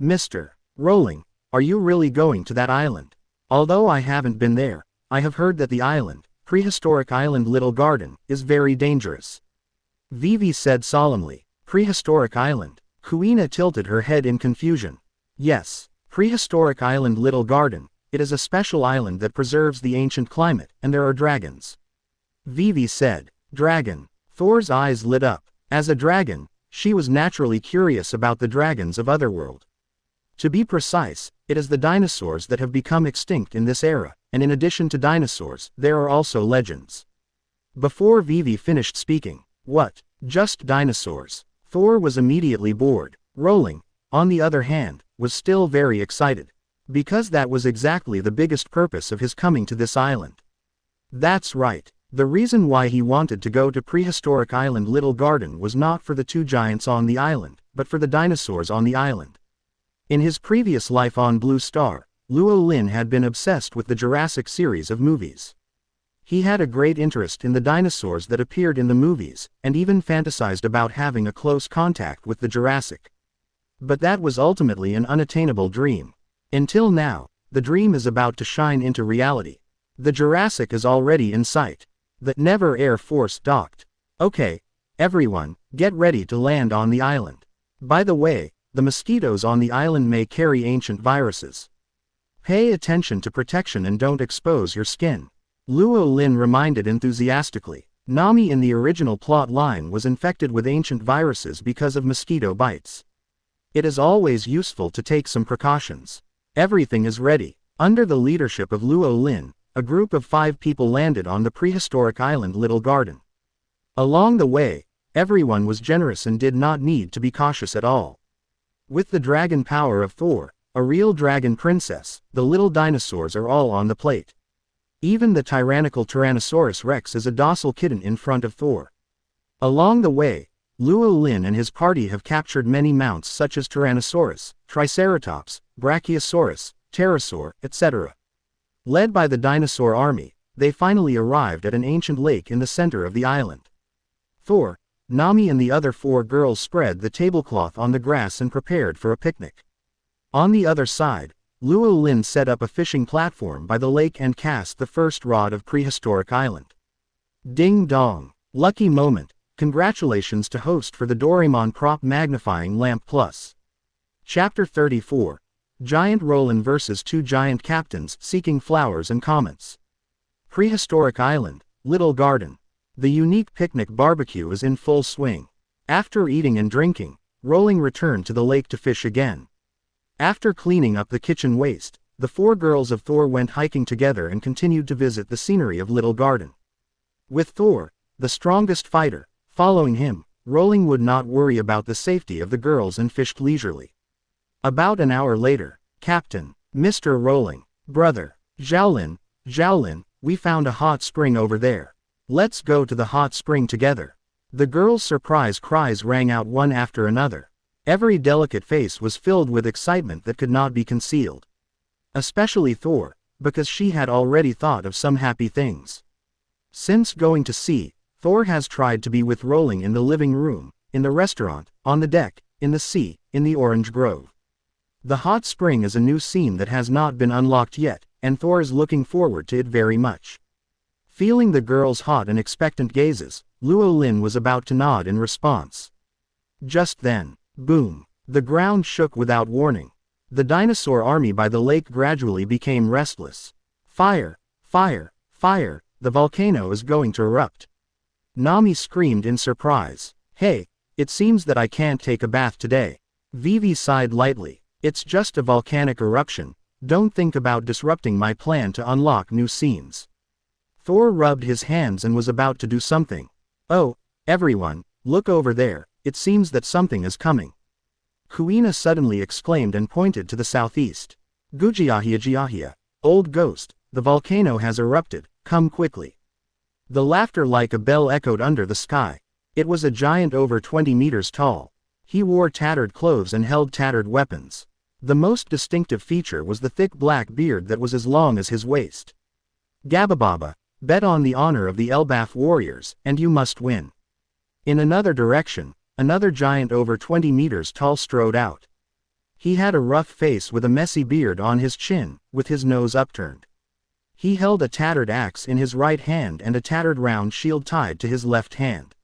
Mr. Rowling, are you really going to that island? Although I haven't been there, I have heard that the island, prehistoric island Little Garden, is very dangerous. Vivi said solemnly. Prehistoric island. Kuina tilted her head in confusion. Yes, prehistoric island Little Garden. It is a special island that preserves the ancient climate, and there are dragons. Vivi said. Dragon. Thor's eyes lit up. As a dragon, she was naturally curious about the dragons of Otherworld. To be precise, it is the dinosaurs that have become extinct in this era, and in addition to dinosaurs, there are also legends. Before Vivi finished speaking, what? Just dinosaurs? Thor was immediately bored. Rowling, on the other hand, was still very excited. Because that was exactly the biggest purpose of his coming to this island. That's right. The reason why he wanted to go to prehistoric island Little Garden was not for the two giants on the island, but for the dinosaurs on the island. In his previous life on Blue Star, Luo Lin had been obsessed with the Jurassic series of movies. He had a great interest in the dinosaurs that appeared in the movies, and even fantasized about having a close contact with the Jurassic. But that was ultimately an unattainable dream. Until now, the dream is about to shine into reality. The Jurassic is already in sight. The Never Air Force docked. Okay, everyone, get ready to land on the island. By the way, the mosquitoes on the island may carry ancient viruses. Pay attention to protection and don't expose your skin. Luo Lin reminded enthusiastically. Nami in the original plot line was infected with ancient viruses because of mosquito bites. It is always useful to take some precautions. Everything is ready. Under the leadership of Luo Lin, a group of 5 people landed on the prehistoric island Little Garden. Along the way, everyone was generous and did not need to be cautious at all. With the dragon power of Thor, a real dragon princess, the little dinosaurs are all on the plate. Even the tyrannical Tyrannosaurus Rex is a docile kitten in front of Thor. Along the way, Luo Lin and his party have captured many mounts such as Tyrannosaurus, Triceratops, Brachiosaurus, Pterosaur, etc. Led by the dinosaur army, they finally arrived at an ancient lake in the center of the island. Thor, Nami and the other 4 girls spread the tablecloth on the grass and prepared for a picnic. On the other side, Luo Lin set up a fishing platform by the lake and cast the first rod of prehistoric island. Ding dong! Lucky moment! Congratulations to host for the Doraemon Prop Magnifying Lamp Plus. Chapter 34. Giant Roland vs. 2 Giant Captains Seeking Flowers and Comments. Prehistoric Island, Little Garden. The unique picnic barbecue is in full swing. After eating and drinking, Rowling returned to the lake to fish again. After cleaning up the kitchen waste, the 4 girls of Thor went hiking together and continued to visit the scenery of Little Garden. With Thor, the strongest fighter, following him, Rowling would not worry about the safety of the girls and fished leisurely. About an hour later, Captain, Mr. Rowling, brother, Xiaolin, we found a hot spring over there. Let's go to the hot spring together. The girls' surprise cries rang out one after another. Every delicate face was filled with excitement that could not be concealed. Especially Thor, because she had already thought of some happy things. Since going to sea, Thor has tried to be with Rowling in the living room, in the restaurant, on the deck, in the sea, in the orange grove. The hot spring is a new scene that has not been unlocked yet, and Thor is looking forward to it very much. Feeling the girls' hot and expectant gazes, Luo Lin was about to nod in response. Just then, boom! The ground shook without warning. The dinosaur army by the lake gradually became restless. Fire! Fire! Fire! The volcano is going to erupt. Nami screamed in surprise. Hey, it seems that I can't take a bath today. Vivi sighed lightly. It's just a volcanic eruption. Don't think about disrupting my plan to unlock new scenes. Thor rubbed his hands and was about to do something. Oh, everyone, look over there, it seems that something is coming. Kuina suddenly exclaimed and pointed to the southeast. Gujiahia, old ghost, the volcano has erupted, come quickly. The laughter like a bell echoed under the sky. It was a giant over 20 meters tall. He wore tattered clothes and held tattered weapons. The most distinctive feature was the thick black beard that was as long as his waist. Gabababa, bet on the honor of the Elbaf warriors, and you must win. In another direction, another giant over 20 meters tall strode out. He had a rough face with a messy beard on his chin, with his nose upturned. He held a tattered axe in his right hand and a tattered round shield tied to his left hand.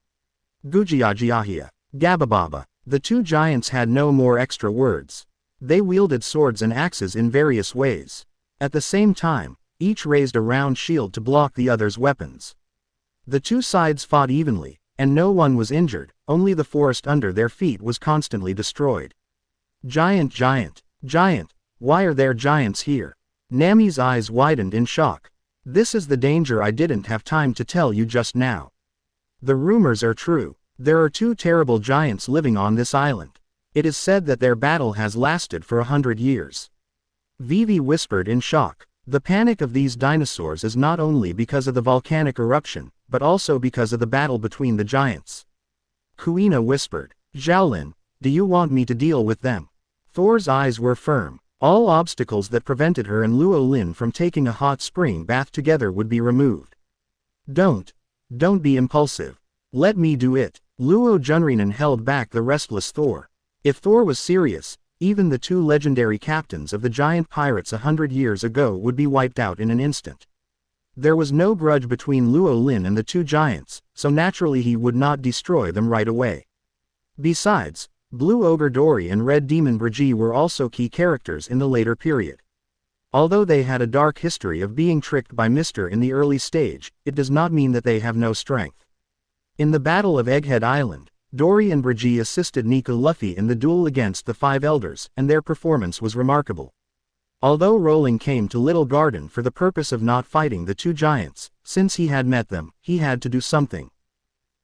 Gujiajiahia. Gabababa. The two giants had no more extra words. They wielded swords and axes in various ways. At the same time, each raised a round shield to block the other's weapons. The two sides fought evenly, and no one was injured, only the forest under their feet was constantly destroyed. Giant, giant, giant, why are there giants here? Nami's eyes widened in shock. This is the danger I didn't have time to tell you just now. The rumors are true. There are two terrible giants living on this island. It is said that their battle has lasted for 100 years. Vivi whispered in shock. The panic of these dinosaurs is not only because of the volcanic eruption, but also because of the battle between the giants. Kuina whispered. Xiaolin, do you want me to deal with them? Thor's eyes were firm. All obstacles that prevented her and Luo Lin from taking a hot spring bath together would be removed. Don't be impulsive. Let me do it. Luo Junrinen held back the restless Thor. If Thor was serious, even the two legendary captains of the giant pirates 100 years ago would be wiped out in an instant. There was no grudge between Luo Lin and the two giants, so naturally he would not destroy them right away. Besides, Blue Ogre Dory and Red Demon Brigitte were also key characters in the later period. Although they had a dark history of being tricked by Mr. in the early stage, it does not mean that they have no strength. In the Battle of Egghead Island, Dory and Brigitte assisted Nika Luffy in the duel against the Five Elders, and their performance was remarkable. Although Rowling came to Little Garden for the purpose of not fighting the two giants, since he had met them, he had to do something.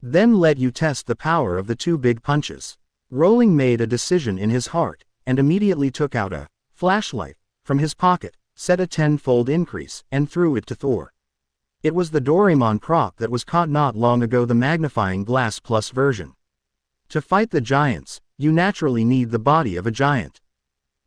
Then let you test the power of the two big punches. Rowling made a decision in his heart, and immediately took out a flashlight from his pocket, set a 10-fold increase, and threw it to Thor. It was the Doraemon prop that was caught not long ago, the magnifying glass plus version. To fight the giants, you naturally need the body of a giant.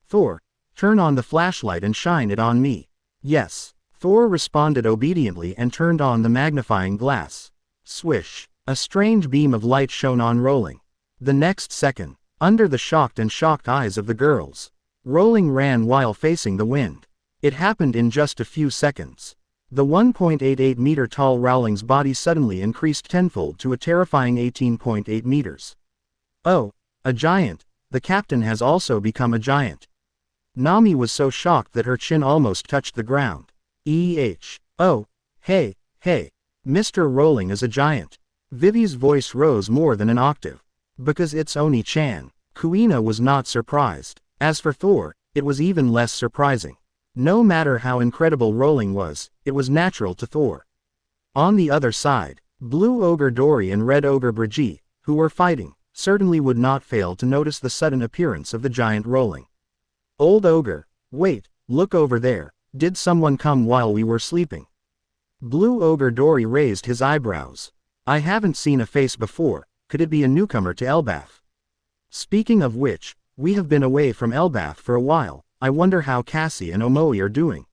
Thor, turn on the flashlight and shine it on me. Yes. Thor responded obediently and turned on the magnifying glass. Swish. A strange beam of light shone on Rowling. The next second, under the shocked eyes of the girls, Rowling ran while facing the wind. It happened in just a few seconds. The 1.88-meter tall Rowling's body suddenly increased tenfold to a terrifying 18.8 meters. Oh, a giant! The captain has also become a giant. Nami was so shocked that her chin almost touched the ground. Oh, hey, Mr. Rowling is a giant. Vivi's voice rose more than an octave. Because it's Oni-chan. Kuina was not surprised. As for Thor, it was even less surprising. No matter how incredible Rowling was, it was natural to Thor. On the other side, Blue Ogre Dory and Red Ogre Brigitte, who were fighting, certainly would not fail to notice the sudden appearance of the giant Rowling. Old Ogre, wait, look over there, did someone come while we were sleeping? Blue Ogre Dory raised his eyebrows. I haven't seen a face before, could it be a newcomer to Elbaf? Speaking of which, we have been away from Elbaf for a while. I wonder how Cassie and Omoe are doing.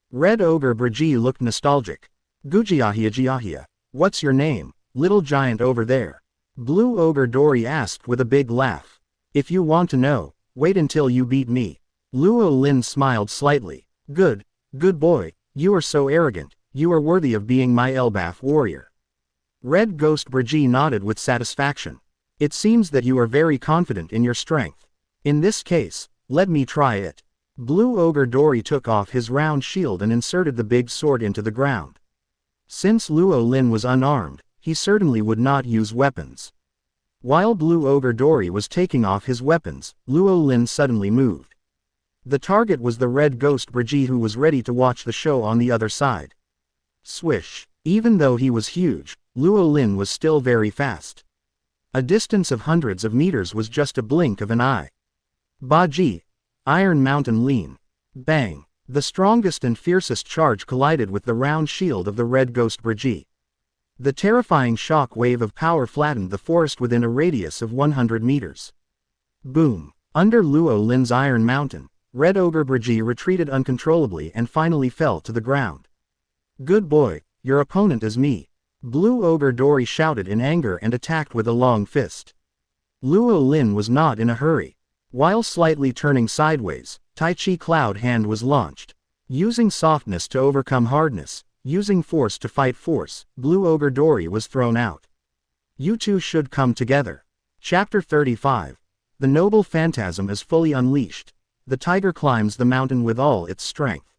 Red Ogre Brigitte looked nostalgic. Gujiahia, what's your name, little giant over there? Blue Ogre Dory asked with a big laugh. If you want to know, wait until you beat me. Luo Lin smiled slightly. Good boy, you are so arrogant, you are worthy of being my Elbaf warrior. Red Ghost Brigitte nodded with satisfaction. It seems that you are very confident in your strength. In this case, let me try it. Blue Ogre Dory took off his round shield and inserted the big sword into the ground. Since Luo Lin was unarmed, he certainly would not use weapons. While Blue Ogre Dory was taking off his weapons, Luo Lin suddenly moved. The target was the Red Ghost Brigitte, who was ready to watch the show on the other side. Swish. Even though he was huge, Luo Lin was still very fast. A distance of hundreds of meters was just a blink of an eye. Baji. Iron Mountain Lean. Bang. The strongest and fiercest charge collided with the round shield of the Red Ghost Brigitte. The terrifying shock wave of power flattened the forest within a radius of 100 meters. Boom. Under Luo Lin's Iron Mountain, Red Ogre Brigitte retreated uncontrollably and finally fell to the ground. Good boy, your opponent is me. Blue Ogre Dory shouted in anger and attacked with a long fist. Luo Lin was not in a hurry. While slightly turning sideways, Tai Chi Cloud Hand was launched. Using softness to overcome hardness, using force to fight force, Blue Ogre Dory was thrown out. You two should come together. Chapter 35. The noble phantasm is fully unleashed. The tiger climbs the mountain with all its strength.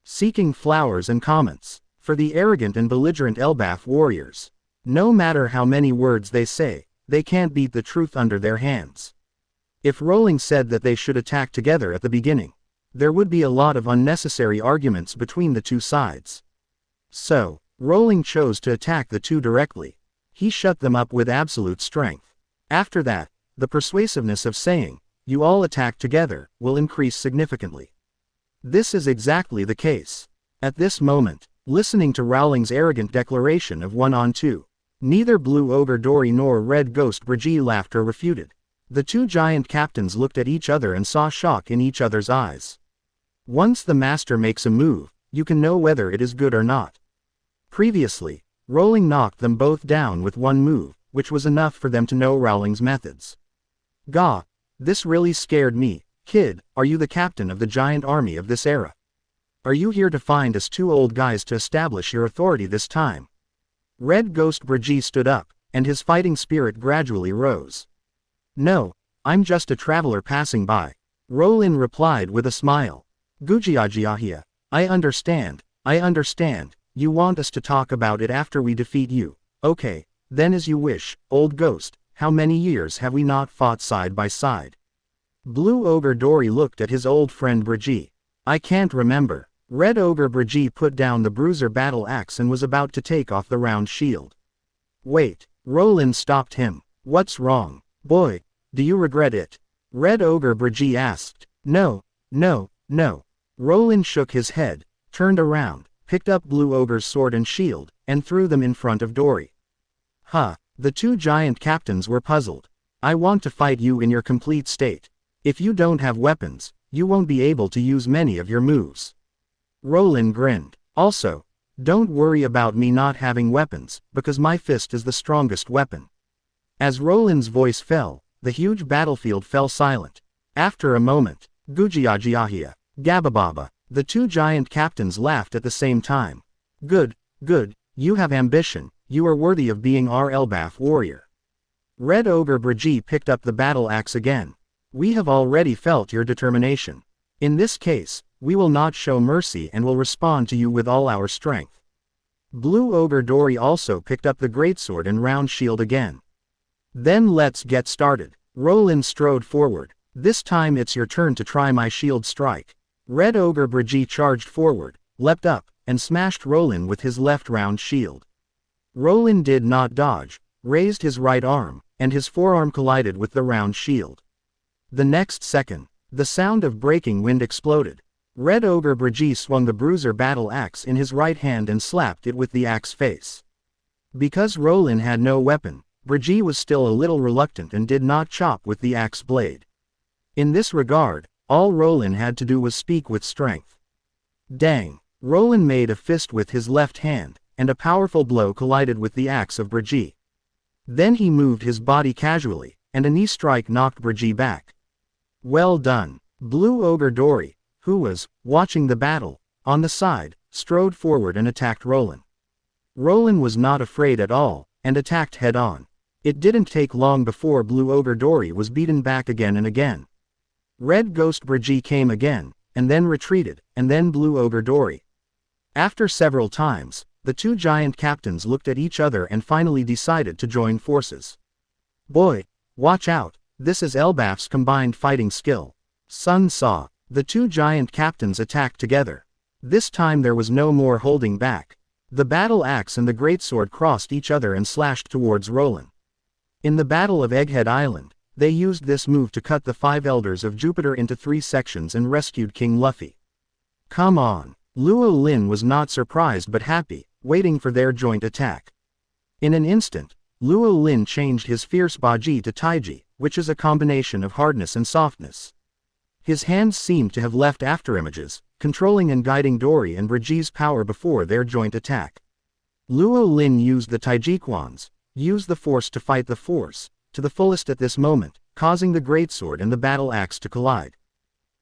Seeking flowers and comments. For the arrogant and belligerent Elbaf warriors. No matter how many words they say, they can't beat the truth under their hands. If Rowling said that they should attack together at the beginning, there would be a lot of unnecessary arguments between the two sides. So, Rowling chose to attack the two directly. He shut them up with absolute strength. After that, the persuasiveness of saying, "You all attack together," will increase significantly. This is exactly the case. At this moment, listening to Rowling's arrogant declaration of 1-on-2, neither Blue Ogre Dory nor Red Ghost Brigitte laughed or refuted. The two giant captains looked at each other and saw shock in each other's eyes. Once the master makes a move, you can know whether it is good or not. Previously, Rowling knocked them both down with one move, which was enough for them to know Rowling's methods. Gah, this really scared me. Kid, are you the captain of the giant army of this era? Are you here to find us two old guys to establish your authority this time? Red Ghost Brigitte stood up, and his fighting spirit gradually rose. No, I'm just a traveler passing by. Rowling replied with a smile. Gujiajiahia, I understand, you want us to talk about it after we defeat you. Okay, then as you wish, old ghost, how many years have we not fought side by side? Blue Ogre Dory looked at his old friend Brigitte. I can't remember. Red Ogre Brigitte put down the bruiser battle axe and was about to take off the round shield. Wait, Rowling stopped him. What's wrong? Boy, do you regret it? Red Ogre Brigitte asked. No. Rowling shook his head, turned around, picked up Blue Ogre's sword and shield, and threw them in front of Dory. The two giant captains were puzzled. I want to fight you in your complete state. If you don't have weapons, you won't be able to use many of your moves. Rowling grinned. Also, don't worry about me not having weapons, because my fist is the strongest weapon. As Rowling's voice fell, the huge battlefield fell silent. After a moment, Gujiajiahia, Gabababa, the two giant captains laughed at the same time. Good, you have ambition, you are worthy of being our Elbaf warrior. Red Ogre Brigitte picked up the battle axe again. We have already felt your determination. In this case, we will not show mercy and will respond to you with all our strength. Blue Ogre Dory also picked up the greatsword and round shield again. Then let's get started. Rowling strode forward. This time it's your turn to try my shield strike. Red Ogre Brigitte charged forward, leapt up, and smashed Rowling with his left round shield. Rowling did not dodge, raised his right arm, and his forearm collided with the round shield. The next second, the sound of breaking wind exploded. Red Ogre Brigitte swung the bruiser battle axe in his right hand and slapped it with the axe face. Because Rowling had no weapon, Brigitte was still a little reluctant and did not chop with the axe blade. In this regard, all Rowling had to do was speak with strength. Dang! Rowling made a fist with his left hand, and a powerful blow collided with the axe of Brigitte. Then he moved his body casually, and a knee strike knocked Brigitte back. Well done. Blue Ogre Dory, who was watching the battle on the side, strode forward and attacked Rowling. Rowling was not afraid at all, and attacked head-on. It didn't take long before Blue Ogre Dory was beaten back again and again. Red Ghost Brigitte came again, and then retreated, and then Blue Ogre Dory. After several times, the two giant captains looked at each other and finally decided to join forces. Boy, watch out, this is Elbaf's combined fighting skill. Sun saw. The two giant captains attacked together. This time there was no more holding back. The battle axe and the greatsword crossed each other and slashed towards Rowling. In the Battle of Egghead Island, they used this move to cut the 5 elders of Jupiter into 3 sections and rescued King Luffy. Come on. Luo Lin was not surprised but happy, waiting for their joint attack. In an instant, Luo Lin changed his fierce Baji to Taiji, which is a combination of hardness and softness. His hands seemed to have left afterimages, controlling and guiding Dory and Brigitte's power before their joint attack. Luo Lin used the Taijiquans, used the force to fight the force, to the fullest at this moment, causing the greatsword and the battle axe to collide.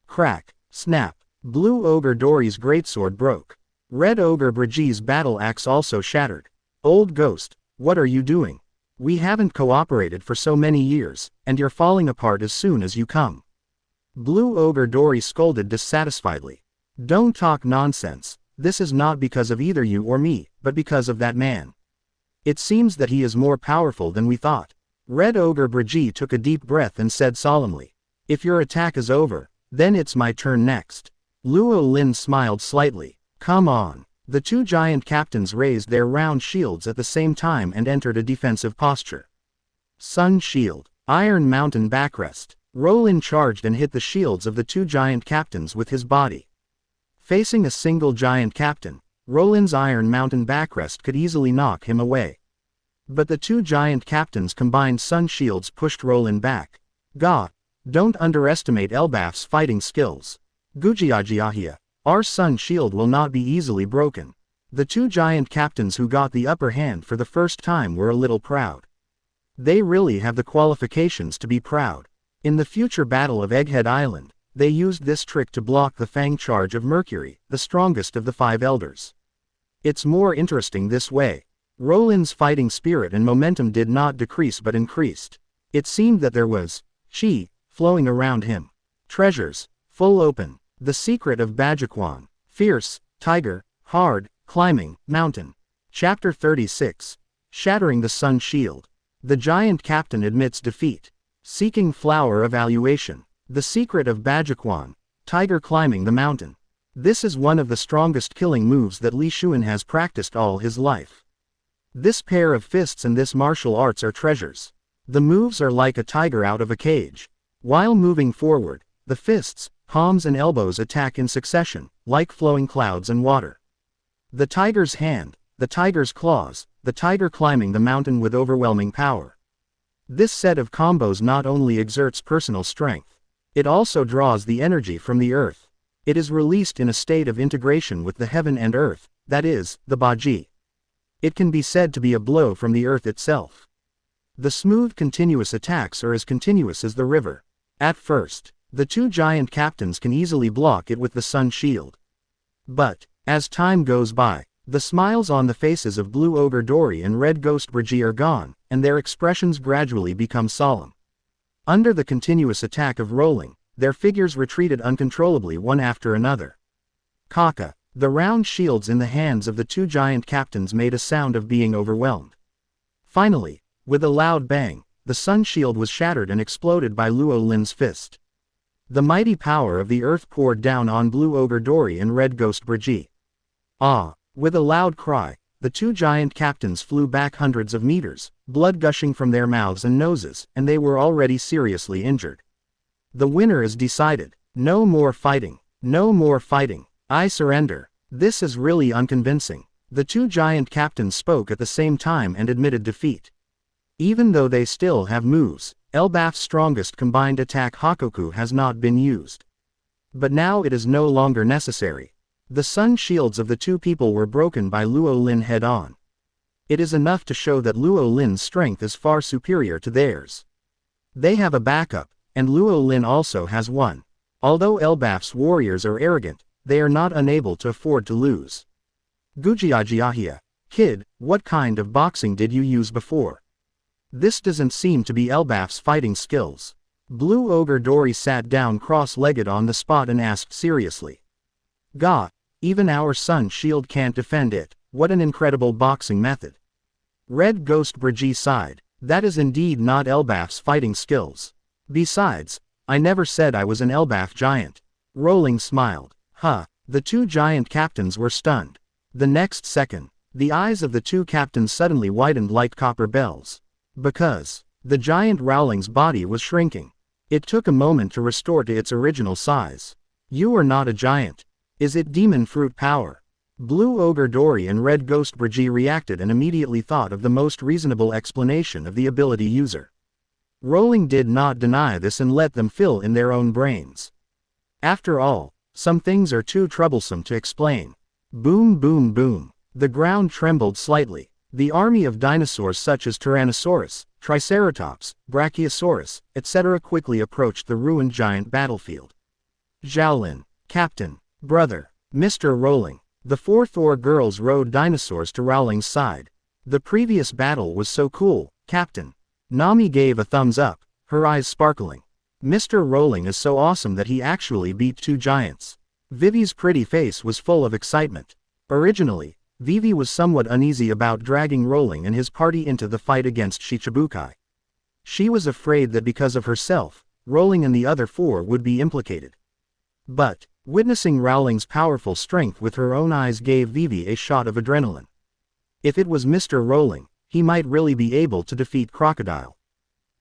Crack, snap, Blue Ogre Dory's greatsword broke. Red Ogre Brigitte's battle axe also shattered. Old Ghost, what are you doing? We haven't cooperated for so many years, and you're falling apart as soon as you come. Blue Ogre Dory scolded dissatisfiedly. Don't talk nonsense. This is not because of either you or me, but because of that man. It seems that he is more powerful than we thought. Red Ogre Brigitte took a deep breath and said solemnly. If your attack is over, then it's my turn next. Luo Lin smiled slightly. Come on. The two giant captains raised their round shields at the same time and entered a defensive posture. Sun Shield. Iron Mountain Backrest. Rowling charged and hit the shields of the two giant captains with his body. Facing a single giant captain, Rowling's Iron Mountain Backrest could easily knock him away. But the two giant captains' combined sun shields pushed Rowling back. Gah! Don't underestimate Elbaf's fighting skills. Gujiajiahia. Our sun shield will not be easily broken. The two giant captains who got the upper hand for the first time were a little proud. They really have the qualifications to be proud. In the future battle of Egghead Island, they used this trick to block the Fang charge of Mercury, the strongest of the five elders. It's more interesting this way. Rowling's fighting spirit and momentum did not decrease but increased. It seemed that there was chi flowing around him. Treasures, full open. The Secret of Bajiquan. Fierce, Tiger, Hard, Climbing, Mountain. Chapter 36. Shattering the Sun Shield. The giant captain admits defeat. Seeking flower evaluation. The Secret of Bajiquan. Tiger climbing the mountain. This is one of the strongest killing moves that Li Xuan has practiced all his life. This pair of fists and this martial arts are treasures. The moves are like a tiger out of a cage. While moving forward, the fists, palms and elbows attack in succession, like flowing clouds and water. The tiger's hand, the tiger's claws, the tiger climbing the mountain with overwhelming power. This set of combos not only exerts personal strength, it also draws the energy from the earth. It is released in a state of integration with the heaven and earth, that is, the Baji. It can be said to be a blow from the earth itself. The smooth continuous attacks are as continuous as the river. At first, the two giant captains can easily block it with the sun shield. But, as time goes by, the smiles on the faces of Blue Ogre Dory and Red Ghost Brigitte are gone, and their expressions gradually become solemn. Under the continuous attack of Rowling, their figures retreated uncontrollably one after another. Kaka. The round shields in the hands of the two giant captains made a sound of being overwhelmed. Finally, with a loud bang, the sun shield was shattered and exploded by Luo Lin's fist. The mighty power of the earth poured down on Blue Ogre Dory and Red Ghost Brigitte. Ah! With a loud cry, the two giant captains flew back hundreds of meters, blood gushing from their mouths and noses, and they were already seriously injured. The winner is decided. No more fighting. No more fighting. I surrender. This is really unconvincing. The two giant captains spoke at the same time and admitted defeat. Even though they still have moves, Elbaf's strongest combined attack Hakoku has not been used. But now it is no longer necessary. The sun shields of the two people were broken by Luo Lin head-on. It is enough to show that Luo Lin's strength is far superior to theirs. They have a backup, and Luo Lin also has one. Although Elbaf's warriors are arrogant, they are not unable to afford to lose. Gujiajiahia. Kid, what kind of boxing did you use before? This doesn't seem to be Elbaf's fighting skills. Blue Ogre Dory sat down cross-legged on the spot and asked seriously. Gah, even our sun shield can't defend it. What an incredible boxing method. Red Ghost Brigitte sighed. That is indeed not Elbaf's fighting skills. Besides, I never said I was an Elbaf giant. Rowling smiled. Huh. The two giant captains were stunned. The next second, the eyes of the two captains suddenly widened like copper bells. Because the giant Rowling's body was shrinking. It took a moment to restore to its original size. You are not a giant. Is it demon fruit power? Blue Ogre Dory and Red Ghost Brigitte reacted and immediately thought of the most reasonable explanation of the ability user. Rowling did not deny this and let them fill in their own brains. After all, some things are too troublesome to explain. Boom boom boom. The ground trembled slightly. The army of dinosaurs such as Tyrannosaurus, Triceratops, Brachiosaurus, etc. quickly approached the ruined giant battlefield. Xiaolin, Captain, Brother, Mr. Rowling. The four Thor girls rode dinosaurs to Rowling's side. The previous battle was so cool, Captain. Nami gave a thumbs up, her eyes sparkling. Mr. Rowling is so awesome that he actually beat 2 giants. Vivi's pretty face was full of excitement. Originally, Vivi was somewhat uneasy about dragging Rowling and his party into the fight against Shichibukai. She was afraid that because of herself, Rowling and the other 4 would be implicated. But, witnessing Rowling's powerful strength with her own eyes gave Vivi a shot of adrenaline. If it was Mr. Rowling, he might really be able to defeat Crocodile.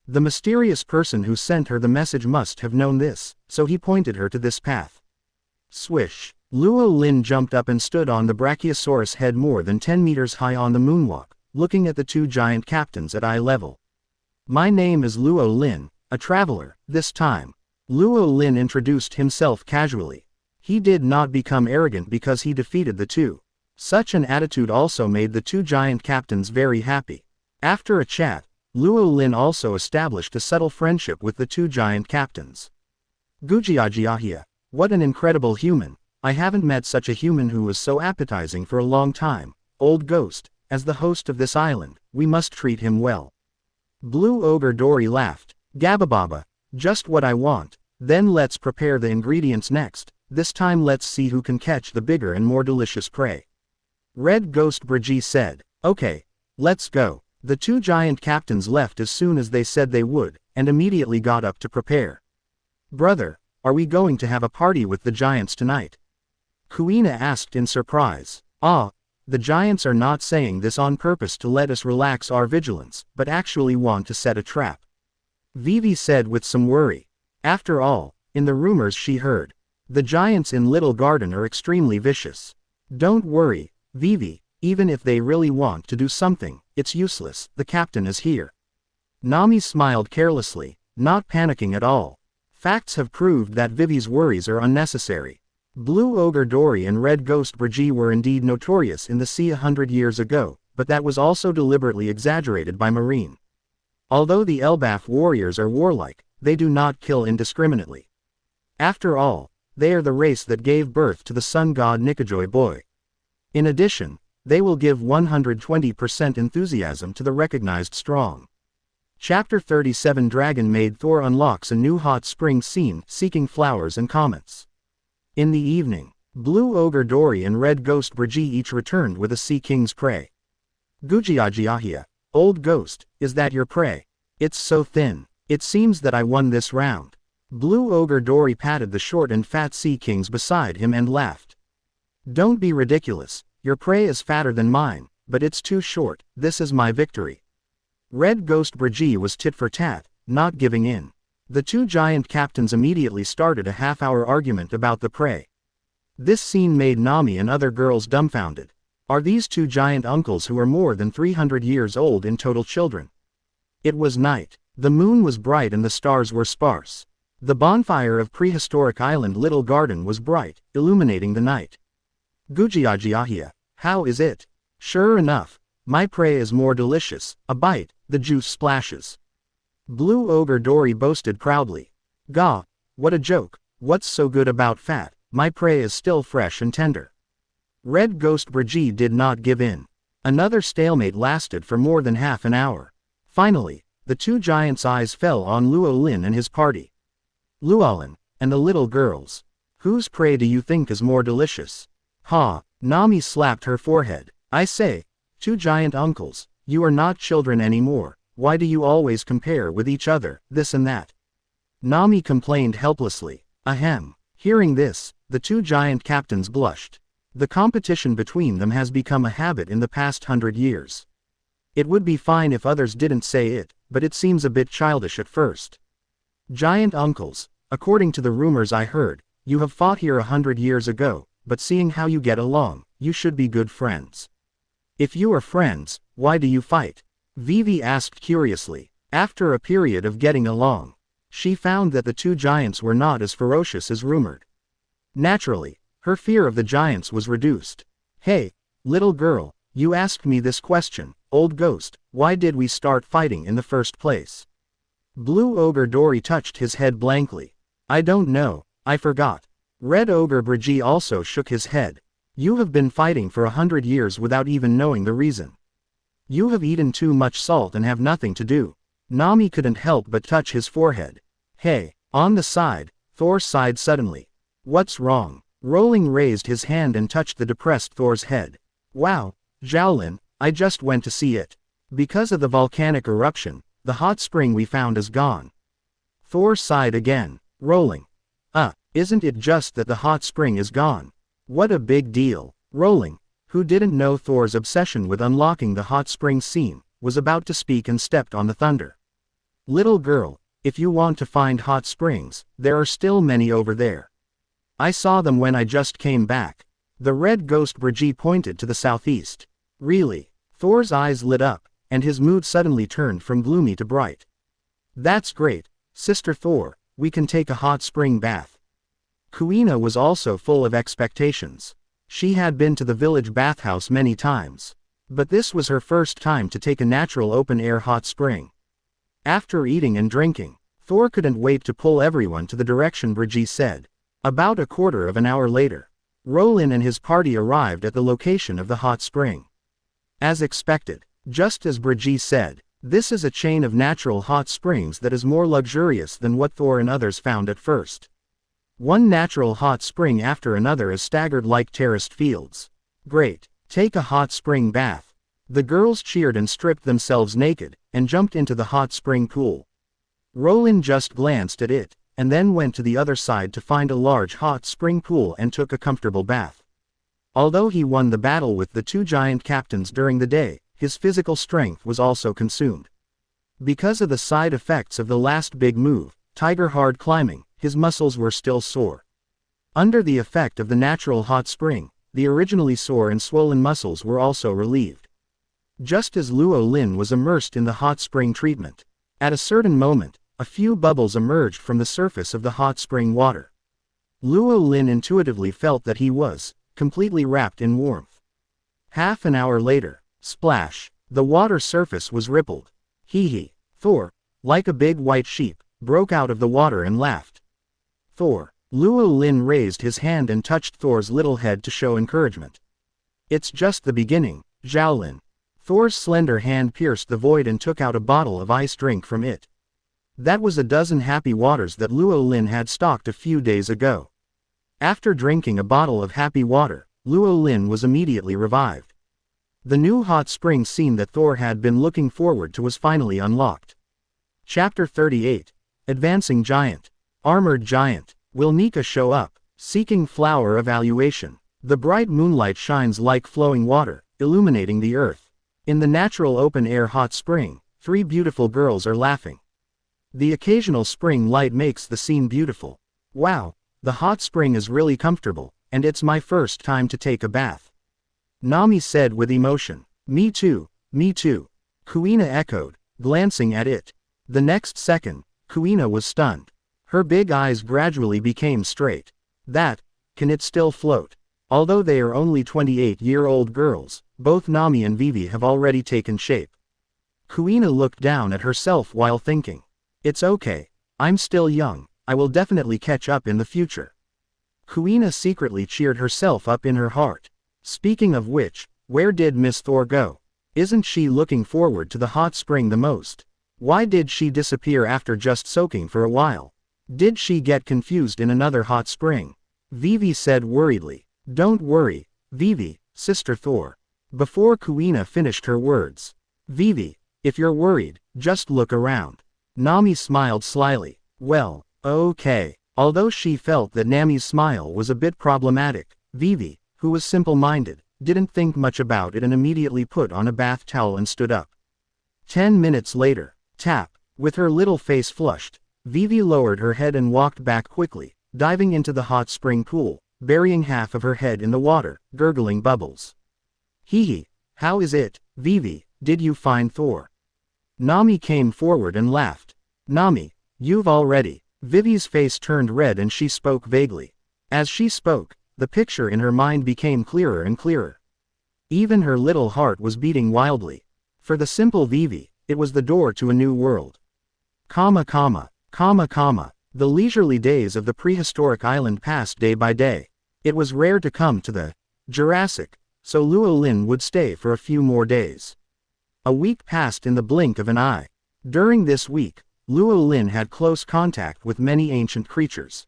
The mysterious person who sent her the message must have known this, so he pointed her to this path. Swish! Luo Lin jumped up and stood on the Brachiosaurus head more than 10 meters high on the moonwalk, looking at the 2 giant captains at eye level. My name is Luo Lin, a traveler, this time. Luo Lin introduced himself casually. He did not become arrogant because he defeated the 2. Such an attitude also made the 2 giant captains very happy. After a chat, Luo Lin also established a subtle friendship with the 2 giant captains. Gujiajiahia, what an incredible human. I haven't met such a human who was so appetizing for a long time. Old Ghost, as the host of this island, we must treat him well. Blue Ogre Dory laughed. Gabababa, just what I want. Then let's prepare the ingredients next. This time let's see who can catch the bigger and more delicious prey. Red Ghost Brigitte said, okay, let's go. The 2 giant captains left as soon as they said they would, and immediately got up to prepare. Brother, are we going to have a party with the giants tonight? Kuina asked in surprise. The giants are not saying this on purpose to let us relax our vigilance, but actually want to set a trap. Vivi said with some worry. After all, in the rumors she heard, the giants in Little Garden are extremely vicious. Don't worry, Vivi, even if they really want to do something, it's useless, the captain is here. Nami smiled carelessly, not panicking at all. Facts have proved that Vivi's worries are unnecessary. Blue Ogre Dory and Red Ghost Brigitte were indeed notorious in the sea 100 years ago, but that was also deliberately exaggerated by Marine. Although the Elbaf warriors are warlike, they do not kill indiscriminately. After all, they are the race that gave birth to the sun god Nikajoy Boy. In addition, they will give 120% enthusiasm to the recognized strong. Chapter 37 Dragon Maid Thor unlocks a new hot spring scene, seeking flowers and comets. In the evening, Blue Ogre Dory and Red Ghost Brigitte each returned with a Sea King's prey. Gujiajiahia, old ghost, is that your prey? It's so thin. It seems that I won this round. Blue Ogre Dory patted the short and fat Sea Kings beside him and laughed. Don't be ridiculous, your prey is fatter than mine, but it's too short, this is my victory. Red Ghost Brigitte was tit for tat, not giving in. The 2 giant captains immediately started a half-hour argument about the prey. This scene made Nami and other girls dumbfounded. Are these 2 giant uncles who are more than 300 years old in total children? It was night. The moon was bright and the stars were sparse. The bonfire of prehistoric island Little Garden was bright, illuminating the night. Gujiajiahia, how is it? Sure enough, my prey is more delicious, a bite, the juice splashes. Blue Ogre Dory boasted proudly. Gah, what a joke, what's so good about fat, my prey is still fresh and tender. Red Ghost Brigitte did not give in. Another stalemate lasted for more than half an hour. Finally, the 2 giants' eyes fell on Luo Lin and his party. Luolin, and the little girls. Whose prey do you think is more delicious? Ha, Nami slapped her forehead. I say, 2 giant uncles, you are not children anymore. Why do you always compare with each other, this and that? Nami complained helplessly. Ahem. Hearing this, the 2 giant captains blushed. The competition between them has become a habit in the past 100 years. It would be fine if others didn't say it, but it seems a bit childish at first. Giant uncles, according to the rumors I heard, you have fought here 100 years ago, but seeing how you get along, you should be good friends. If you are friends, why do you fight? Vivi asked curiously. After a period of getting along, she found that the 2 giants were not as ferocious as rumored. Naturally, her fear of the giants was reduced. Hey, little girl, you asked me this question, old ghost, why did we start fighting in the first place? Blue Ogre Dory touched his head blankly. I don't know, I forgot. Red Ogre Brigitte also shook his head. You have been fighting for 100 years without even knowing the reason. You have eaten too much salt and have nothing to do. Nami couldn't help but touch his forehead. Hey, on the side, Thor sighed suddenly. What's wrong? Rowling raised his hand and touched the depressed Thor's head. Wow, Xiaolin, I just went to see it. Because of the volcanic eruption, the hot spring we found is gone. Thor sighed again. Rowling. Isn't it just that the hot spring is gone? What a big deal. Rowling, who didn't know Thor's obsession with unlocking the hot spring scene, was about to speak and stepped on the thunder. Little girl, if you want to find hot springs, there are still many over there. I saw them when I just came back. The red ghost Brigitte pointed to the southeast. Really? Thor's eyes lit up, and his mood suddenly turned from gloomy to bright. That's great, Sister Thor, we can take a hot spring bath. Kuina was also full of expectations. She had been to the village bathhouse many times. But this was her first time to take a natural open-air hot spring. After eating and drinking, Thor couldn't wait to pull everyone to the direction Brigitte said. About a quarter of an hour later, Rowling and his party arrived at the location of the hot spring. As expected, just as Brigitte said, this is a chain of natural hot springs that is more luxurious than what Thor and others found at first. One natural hot spring after another is staggered like terraced fields. Great, take a hot spring bath. The girls cheered and stripped themselves naked, and jumped into the hot spring pool. Rowling just glanced at it, and then went to the other side to find a large hot spring pool and took a comfortable bath. Although he won the battle with the two giant captains during the day, his physical strength was also consumed. Because of the side effects of the last big move, Tiger Hard climbing, his muscles were still sore. Under the effect of the natural hot spring, the originally sore and swollen muscles were also relieved. Just as Luo Lin was immersed in the hot spring treatment, at a certain moment, a few bubbles emerged from the surface of the hot spring water. Luo Lin intuitively felt that he was completely wrapped in warmth. Half an hour later, splash, the water surface was rippled. Hee. Thor, like a big white sheep, broke out of the water and laughed. Thor. Luo Lin raised his hand and touched Thor's little head to show encouragement. It's just the beginning, Xiaolin. Thor's slender hand pierced the void and took out a bottle of ice drink from it. That was a dozen happy waters that Luo Lin had stocked a few days ago. After drinking a bottle of happy water, Luo Lin was immediately revived. The new hot spring scene that Thor had been looking forward to was finally unlocked. Chapter 38. Advancing Giant. Armored Giant. Will Nika show up? Seeking flower evaluation. The bright moonlight shines like flowing water, illuminating the earth. In the natural open-air hot spring, three beautiful girls are laughing. The occasional spring light makes the scene beautiful. Wow, the hot spring is really comfortable, and it's my first time to take a bath. Nami said with emotion. Me too, me too. Kuina echoed, glancing at it. The next second, Kuina was stunned. Her big eyes gradually became straight. Can it still float? Although they are only 28-year-old girls, both Nami and Vivi have already taken shape. Kuina looked down at herself while thinking. It's okay. I'm still young, I will definitely catch up in the future. Kuina secretly cheered herself up in her heart. Speaking of which, where did Miss Thor go? Isn't she looking forward to the hot spring the most? Why did she disappear after just soaking for a while? Did she get confused in another hot spring? Vivi said worriedly. Don't worry, Vivi, Sister Thor. Before Kuina finished her words. Vivi, if you're worried, just look around. Nami smiled slyly. Well, okay. Although she felt that Nami's smile was a bit problematic, Vivi, who was simple-minded, didn't think much about it and immediately put on a bath towel and stood up. 10 minutes later, tap, with her little face flushed, Vivi lowered her head and walked back quickly, diving into the hot spring pool, burying half of her head in the water, gurgling bubbles. Hee, how is it, Vivi, did you find Thor? Nami came forward and laughed. Nami, you've already. Vivi's face turned red and she spoke vaguely. As she spoke, the picture in her mind became clearer and clearer. Even her little heart was beating wildly. For the simple Vivi, it was the door to a new world. The leisurely days of the prehistoric island passed day by day. It was rare to come to the Jurassic, so Luo Lin would stay for a few more days. A week passed in the blink of an eye. During this week, Luo Lin had close contact with many ancient creatures.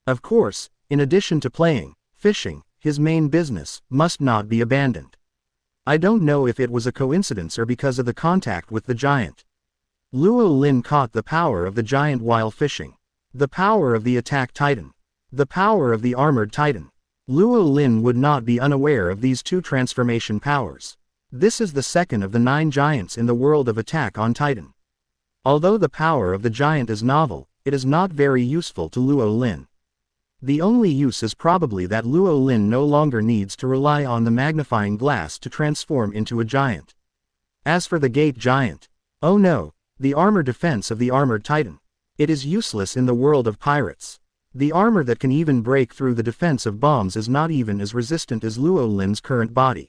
Of course, in addition to playing, fishing, his main business must not be abandoned. I don't know if it was a coincidence or because of the contact with the giant. Luo Lin caught the power of the giant while fishing. The power of the attack titan. The power of the armored titan. Luo Lin would not be unaware of these two transformation powers. This is the second of the 9 giants in the world of Attack on Titan. Although the power of the giant is novel, it is not very useful to Luo Lin. The only use is probably that Luo Lin no longer needs to rely on the magnifying glass to transform into a giant. As for the gate giant, oh no, the armor defense of the armored titan. It is useless in the world of pirates. The armor that can even break through the defense of bombs is not even as resistant as Luo Lin's current body.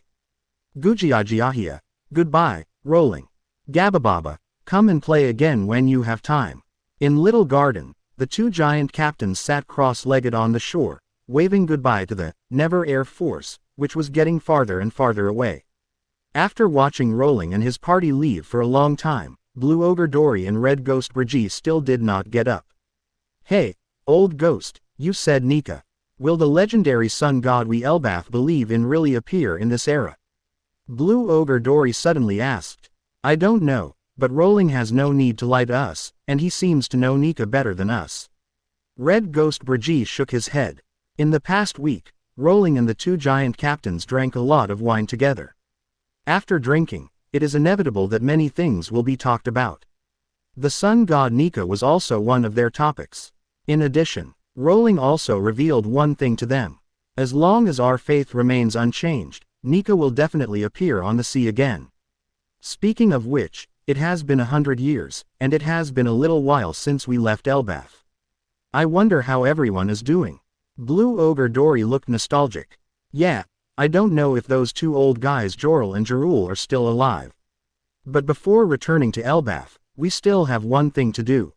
Gujiajiahia, goodbye, Rowling. Gabababa, come and play again when you have time. In Little Garden, the 2 giant captains sat cross-legged on the shore, waving goodbye to the Never Air Force, which was getting farther and farther away. After watching Rowling and his party leave for a long time, Blue Ogre Dory and Red Ghost Brigitte still did not get up. Hey, old ghost, you said Nika. Will the legendary sun god we Elbath believe in really appear in this era? Blue Ogre Dory suddenly asked. I don't know, but Rowling has no need to lie to us, and he seems to know Nika better than us. Red Ghost Brigitte shook his head. In the past week, Rowling and the 2 giant captains drank a lot of wine together. After drinking, it is inevitable that many things will be talked about. The sun god Nika was also one of their topics. In addition, Rowling also revealed one thing to them. As long as our faith remains unchanged, Nika will definitely appear on the sea again. Speaking of which, it has been 100 years, and it has been a little while since we left Elbath. I wonder how everyone is doing. Blue Ogre Dory looked nostalgic. Yeah, I don't know if those 2 old guys Jorel and Jerul are still alive. But before returning to Elbath, we still have one thing to do.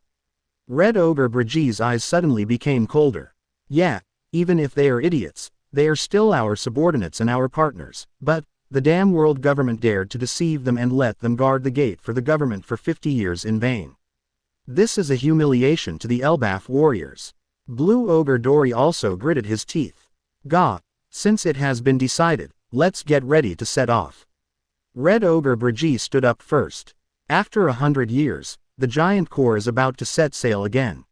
Red Ogre Brigitte's eyes suddenly became colder. Yeah, even if they are idiots, they are still our subordinates and our partners, but the damn world government dared to deceive them and let them guard the gate for the government for 50 years in vain. This is a humiliation to the Elbath warriors. Blue Ogre Dory also gritted his teeth. Gah, since it has been decided, let's get ready to set off. Red Ogre Brigitte stood up first. After 100 years, the giant corps is about to set sail again.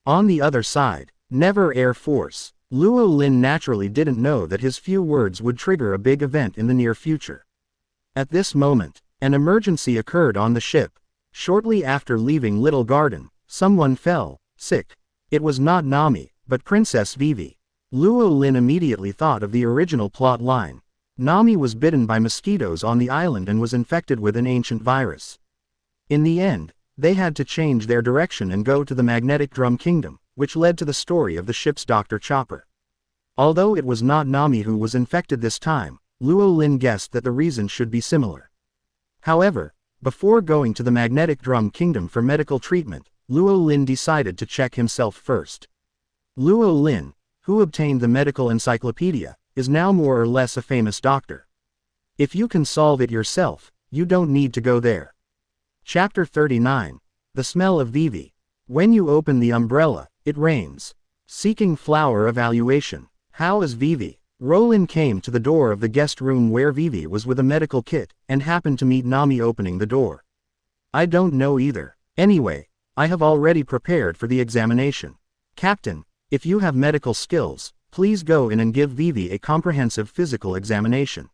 On the other side, Never Air Force. Luo Lin naturally didn't know that his few words would trigger a big event in the near future. At this moment, an emergency occurred on the ship. Shortly after leaving Little Garden, someone fell sick. It was not Nami, but Princess Vivi. Luo Lin immediately thought of the original plot line. Nami was bitten by mosquitoes on the island and was infected with an ancient virus. In the end, they had to change their direction and go to the Magnetic Drum Kingdom, which led to the story of the ship's Dr. Chopper. Although it was not Nami who was infected this time, Luo Lin guessed that the reason should be similar. However, before going to the Magnetic Drum Kingdom for medical treatment, Luo Lin decided to check himself first. Luo Lin, who obtained the medical encyclopedia, is now more or less a famous doctor. If you can solve it yourself, you don't need to go there. Chapter 39. The Smell of Vivi. When you open the umbrella, it rains. Seeking flower evaluation. How is Vivi? Rowling came to the door of the guest room where Vivi was with a medical kit, and happened to meet Nami opening the door. I don't know either. Anyway, I have already prepared for the examination. Captain, if you have medical skills, please go in and give Vivi a comprehensive physical examination.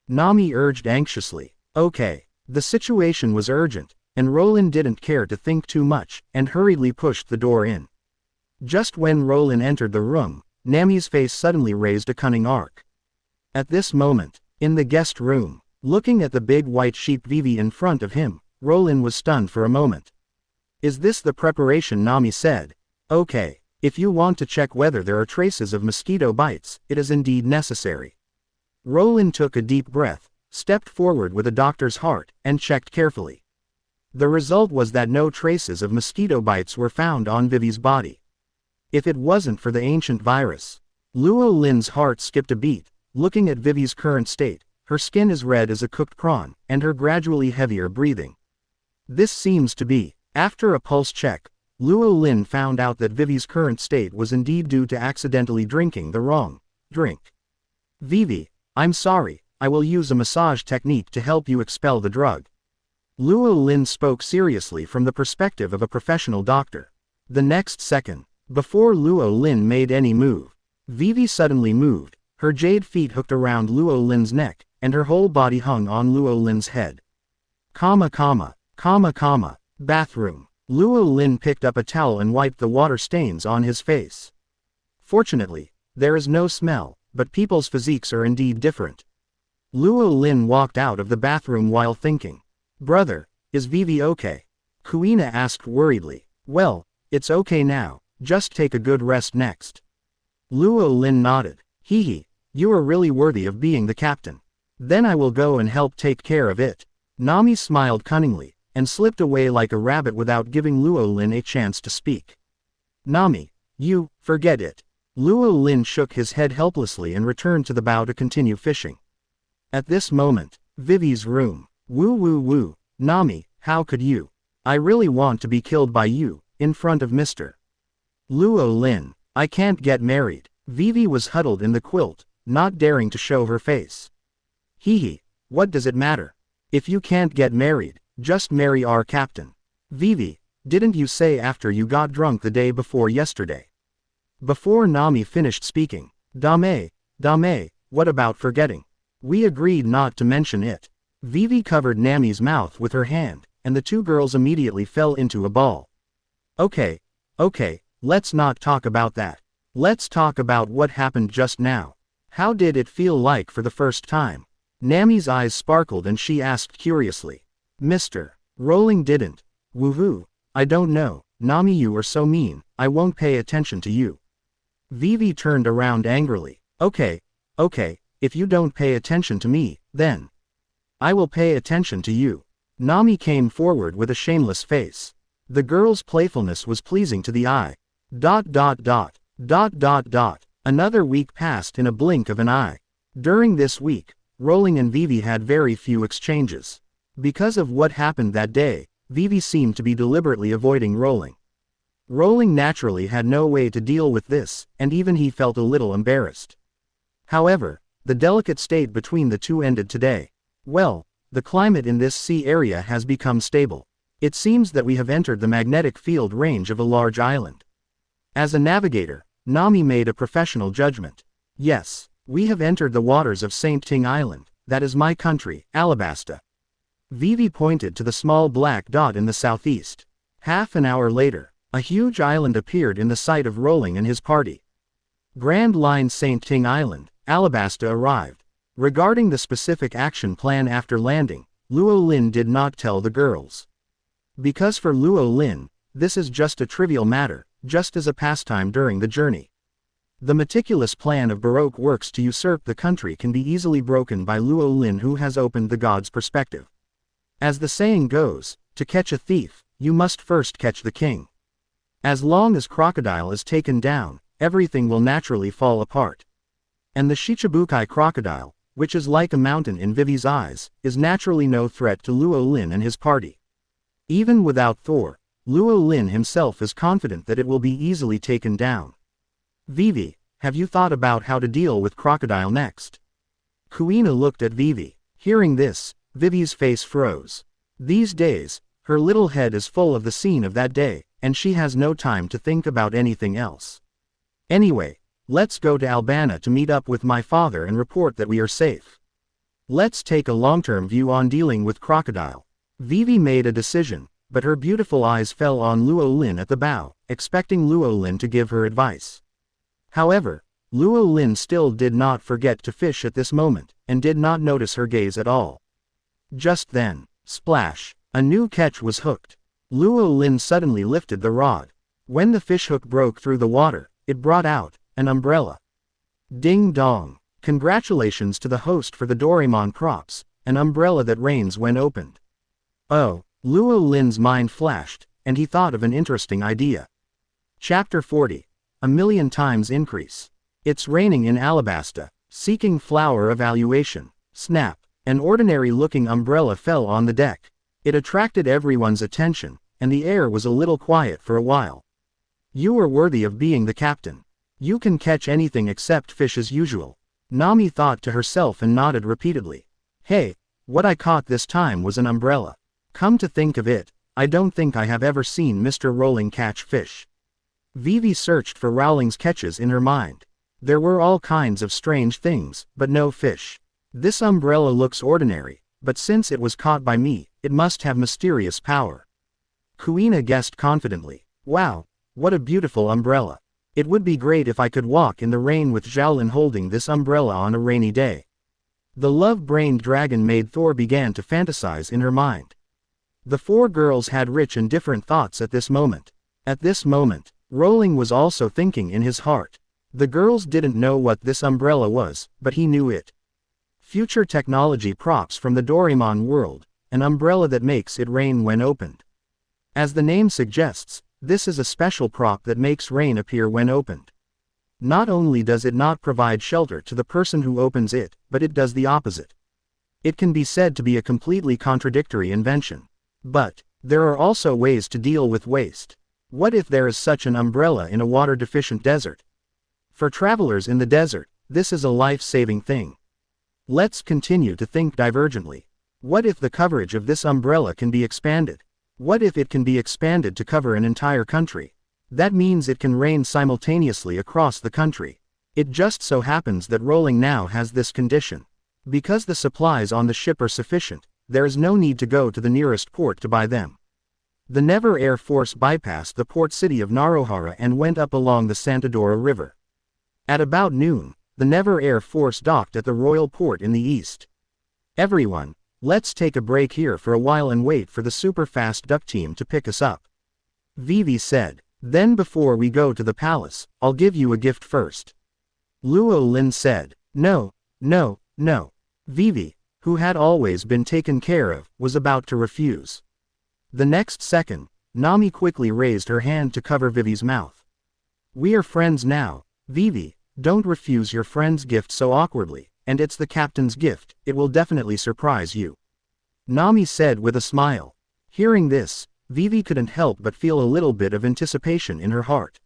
Nami urged anxiously. Okay. The situation was urgent, and Rowling didn't care to think too much, and hurriedly pushed the door in. Just when Rowling entered the room, Nami's face suddenly raised a cunning arc. At this moment, in the guest room, looking at the big white sheep Vivi in front of him, Rowling was stunned for a moment. Is this the preparation? Nami said. Okay. If you want to check whether there are traces of mosquito bites, it is indeed necessary. Rowling took a deep breath, stepped forward with a doctor's heart, and checked carefully. The result was that no traces of mosquito bites were found on Vivi's body. If it wasn't for the ancient virus. Luo Lin's heart skipped a beat, looking at Vivi's current state. Her skin is red as a cooked prawn, and her gradually heavier breathing. This seems to be. After a pulse check, Luo Lin found out that Vivi's current state was indeed due to accidentally drinking the wrong drink. Vivi, I'm sorry, I will use a massage technique to help you expel the drug. Luo Lin spoke seriously from the perspective of a professional doctor. The next second, before Luo Lin made any move, Vivi suddenly moved, her jade feet hooked around Luo Lin's neck, and her whole body hung on Luo Lin's head. Bathroom. Luo Lin picked up a towel and wiped the water stains on his face. Fortunately, there is no smell, but people's physiques are indeed different. Luo Lin walked out of the bathroom while thinking. Brother, is Vivi okay? Kuina asked worriedly. Well, it's okay now, just take a good rest next. Luo Lin nodded. Hehe, you are really worthy of being the captain. Then I will go and help take care of it. Nami smiled cunningly, and slipped away like a rabbit without giving Luo Lin a chance to speak. Nami, you, forget it. Luo Lin shook his head helplessly and returned to the bow to continue fishing. At this moment, Vivi's room. Woo. Nami, how could you? I really want to be killed by you, in front of Mr. Luo Lin. I can't get married. Vivi was huddled in the quilt, not daring to show her face. Hehe, what does it matter? If you can't get married, just marry our captain. Vivi, didn't you say after you got drunk the day before yesterday? Before Nami finished speaking, Dame, what about forgetting? We agreed not to mention it. Vivi covered Nami's mouth with her hand, and the two girls immediately fell into a ball. Okay, let's not talk about that. Let's talk about what happened just now. How did it feel like for the first time? Nami's eyes sparkled and she asked curiously. Mr. Rowling didn't. Woohoo, I don't know, Nami, you are so mean, I won't pay attention to you. Vivi turned around angrily. Okay, if you don't pay attention to me, then I will pay attention to you. Nami came forward with a shameless face. The girl's playfulness was pleasing to the eye. ... Another week passed in a blink of an eye. During this week, Rowling and Vivi had very few exchanges. Because of what happened that day, Vivi seemed to be deliberately avoiding Rowling. Rowling naturally had no way to deal with this, and even he felt a little embarrassed. However, the delicate state between the two ended today. Well, the climate in this sea area has become stable. It seems that we have entered the magnetic field range of a large island. As a navigator, Nami made a professional judgment. Yes, we have entered the waters of Saint Ting Island, that is my country, Alabasta. Vivi pointed to the small black dot in the southeast. Half an hour later, a huge island appeared in the sight of Rowling and his party. Grand Line Saint Ting Island, Alabasta arrived. Regarding the specific action plan after landing, Luo Lin did not tell the girls. Because for Luo Lin, this is just a trivial matter, just as a pastime during the journey. The meticulous plan of Baroque works to usurp the country can be easily broken by Luo Lin, who has opened the god's perspective. As the saying goes, to catch a thief, you must first catch the king. As long as Crocodile is taken down, everything will naturally fall apart. And the Shichibukai crocodile, which is like a mountain in Vivi's eyes, is naturally no threat to Luo Lin and his party. Even without Thor, Luo Lin himself is confident that it will be easily taken down. Vivi, have you thought about how to deal with Crocodile next? Kuina looked at Vivi. Hearing this, Vivi's face froze. These days, her little head is full of the scene of that day, and she has no time to think about anything else. Anyway, let's go to Albana to meet up with my father and report that we are safe. Let's take a long-term view on dealing with Crocodile. Vivi made a decision, but her beautiful eyes fell on Luo Lin at the bow, expecting Luo Lin to give her advice. However, Luo Lin still did not forget to fish at this moment, and did not notice her gaze at all. Just then, splash, a new catch was hooked. Luo Lin suddenly lifted the rod. When the fishhook broke through the water, it brought out an umbrella. Ding dong! Congratulations to the host for the Doraemon props, an umbrella that rains when opened. Oh, Luo Lin's mind flashed, and he thought of an interesting idea. Chapter 40. A million times increase. It's raining in Alabasta. Seeking flower evaluation. Snap! An ordinary-looking umbrella fell on the deck. It attracted everyone's attention, and the air was a little quiet for a while. You are worthy of being the captain. You can catch anything except fish as usual. Nami thought to herself and nodded repeatedly. Hey, what I caught this time was an umbrella. Come to think of it, I don't think I have ever seen Mr. Rowling catch fish. Vivi searched for Rowling's catches in her mind. There were all kinds of strange things, but no fish. This umbrella looks ordinary, but since it was caught by me, it must have mysterious power. Kuina guessed confidently. Wow, what a beautiful umbrella. It would be great if I could walk in the rain with Xiaolin holding this umbrella on a rainy day. The love-brained Dragon Maid Thor began to fantasize in her mind. The four girls had rich and different thoughts at this moment. At this moment, Rowling was also thinking in his heart. The girls didn't know what this umbrella was, but he knew it. Future technology props from the Doraemon world, an umbrella that makes it rain when opened. As the name suggests, this is a special prop that makes rain appear when opened. Not only does it not provide shelter to the person who opens it, but it does the opposite. It can be said to be a completely contradictory invention. But there are also ways to deal with waste. What if there is such an umbrella in a water-deficient desert? For travelers in the desert, this is a life-saving thing. Let's continue to think divergently. What if the coverage of this umbrella can be expanded? What if it can be expanded to cover an entire country? That means it can rain simultaneously across the country. It just so happens that Rowling now has this condition. Because the supplies on the ship are sufficient, there is no need to go to the nearest port to buy them. The Never Air Force bypassed the port city of Narohara and went up along the Santadora River. At about noon, the Never Air Force docked at the Royal Port in the east. Everyone, let's take a break here for a while and wait for the super-fast duck team to pick us up. Vivi said. Then before we go to the palace, I'll give you a gift first. Luo Lin said. No. Vivi, who had always been taken care of, was about to refuse. The next second, Nami quickly raised her hand to cover Vivi's mouth. We are friends now, Vivi, don't refuse your friend's gift so awkwardly, and it's the captain's gift, it will definitely surprise you. Nami said with a smile. Hearing this, Vivi couldn't help but feel a little bit of anticipation in her heart.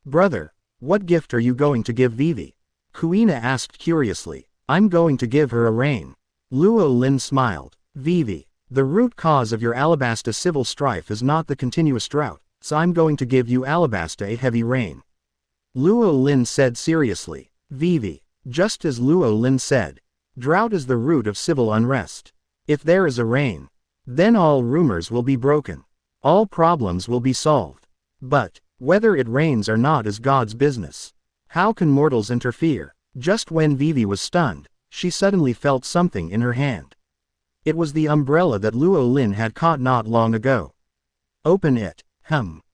Brother, what gift are you going to give Vivi? Kuina asked curiously. I'm going to give her a rain. Luo Lin smiled. Vivi, the root cause of your Alabasta civil strife is not the continuous drought, so I'm going to give you Alabasta a heavy rain. Luo Lin said seriously. Vivi, just as Luo Lin said, drought is the root of civil unrest. If there is a rain, then all rumors will be broken. All problems will be solved. But whether it rains or not is God's business. How can mortals interfere? Just when Vivi was stunned, she suddenly felt something in her hand. It was the umbrella that Luo Lin had caught not long ago. Open it.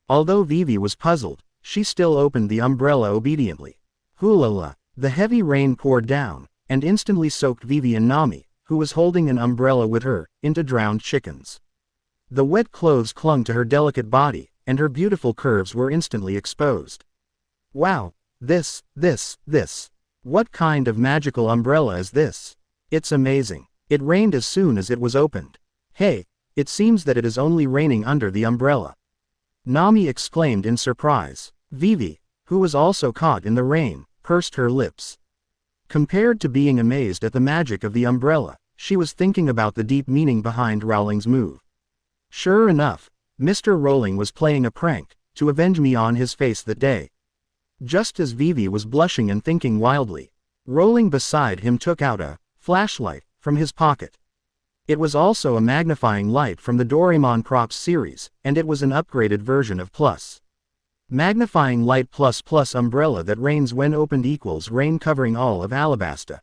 Although Vivi was puzzled, she still opened the umbrella obediently. Hulala. The heavy rain poured down, and instantly soaked Vivi and Nami, who was holding an umbrella with her, into drowned chickens. The wet clothes clung to her delicate body, and her beautiful curves were instantly exposed. Wow, this. What kind of magical umbrella is this? It's amazing. It rained as soon as it was opened. Hey, it seems that it is only raining under the umbrella. Nami exclaimed in surprise. Vivi, who was also caught in the rain, pursed her lips. Compared to being amazed at the magic of the umbrella, she was thinking about the deep meaning behind Rowling's move. Sure enough, Mr. Rowling was playing a prank, to avenge me on his face that day. Just as Vivi was blushing and thinking wildly, Rowling beside him took out a flashlight from his pocket. It was also a magnifying light from the Doraemon Props series, and it was an upgraded version of Plus. Magnifying Light Plus umbrella that rains when opened equals rain covering all of Alabasta.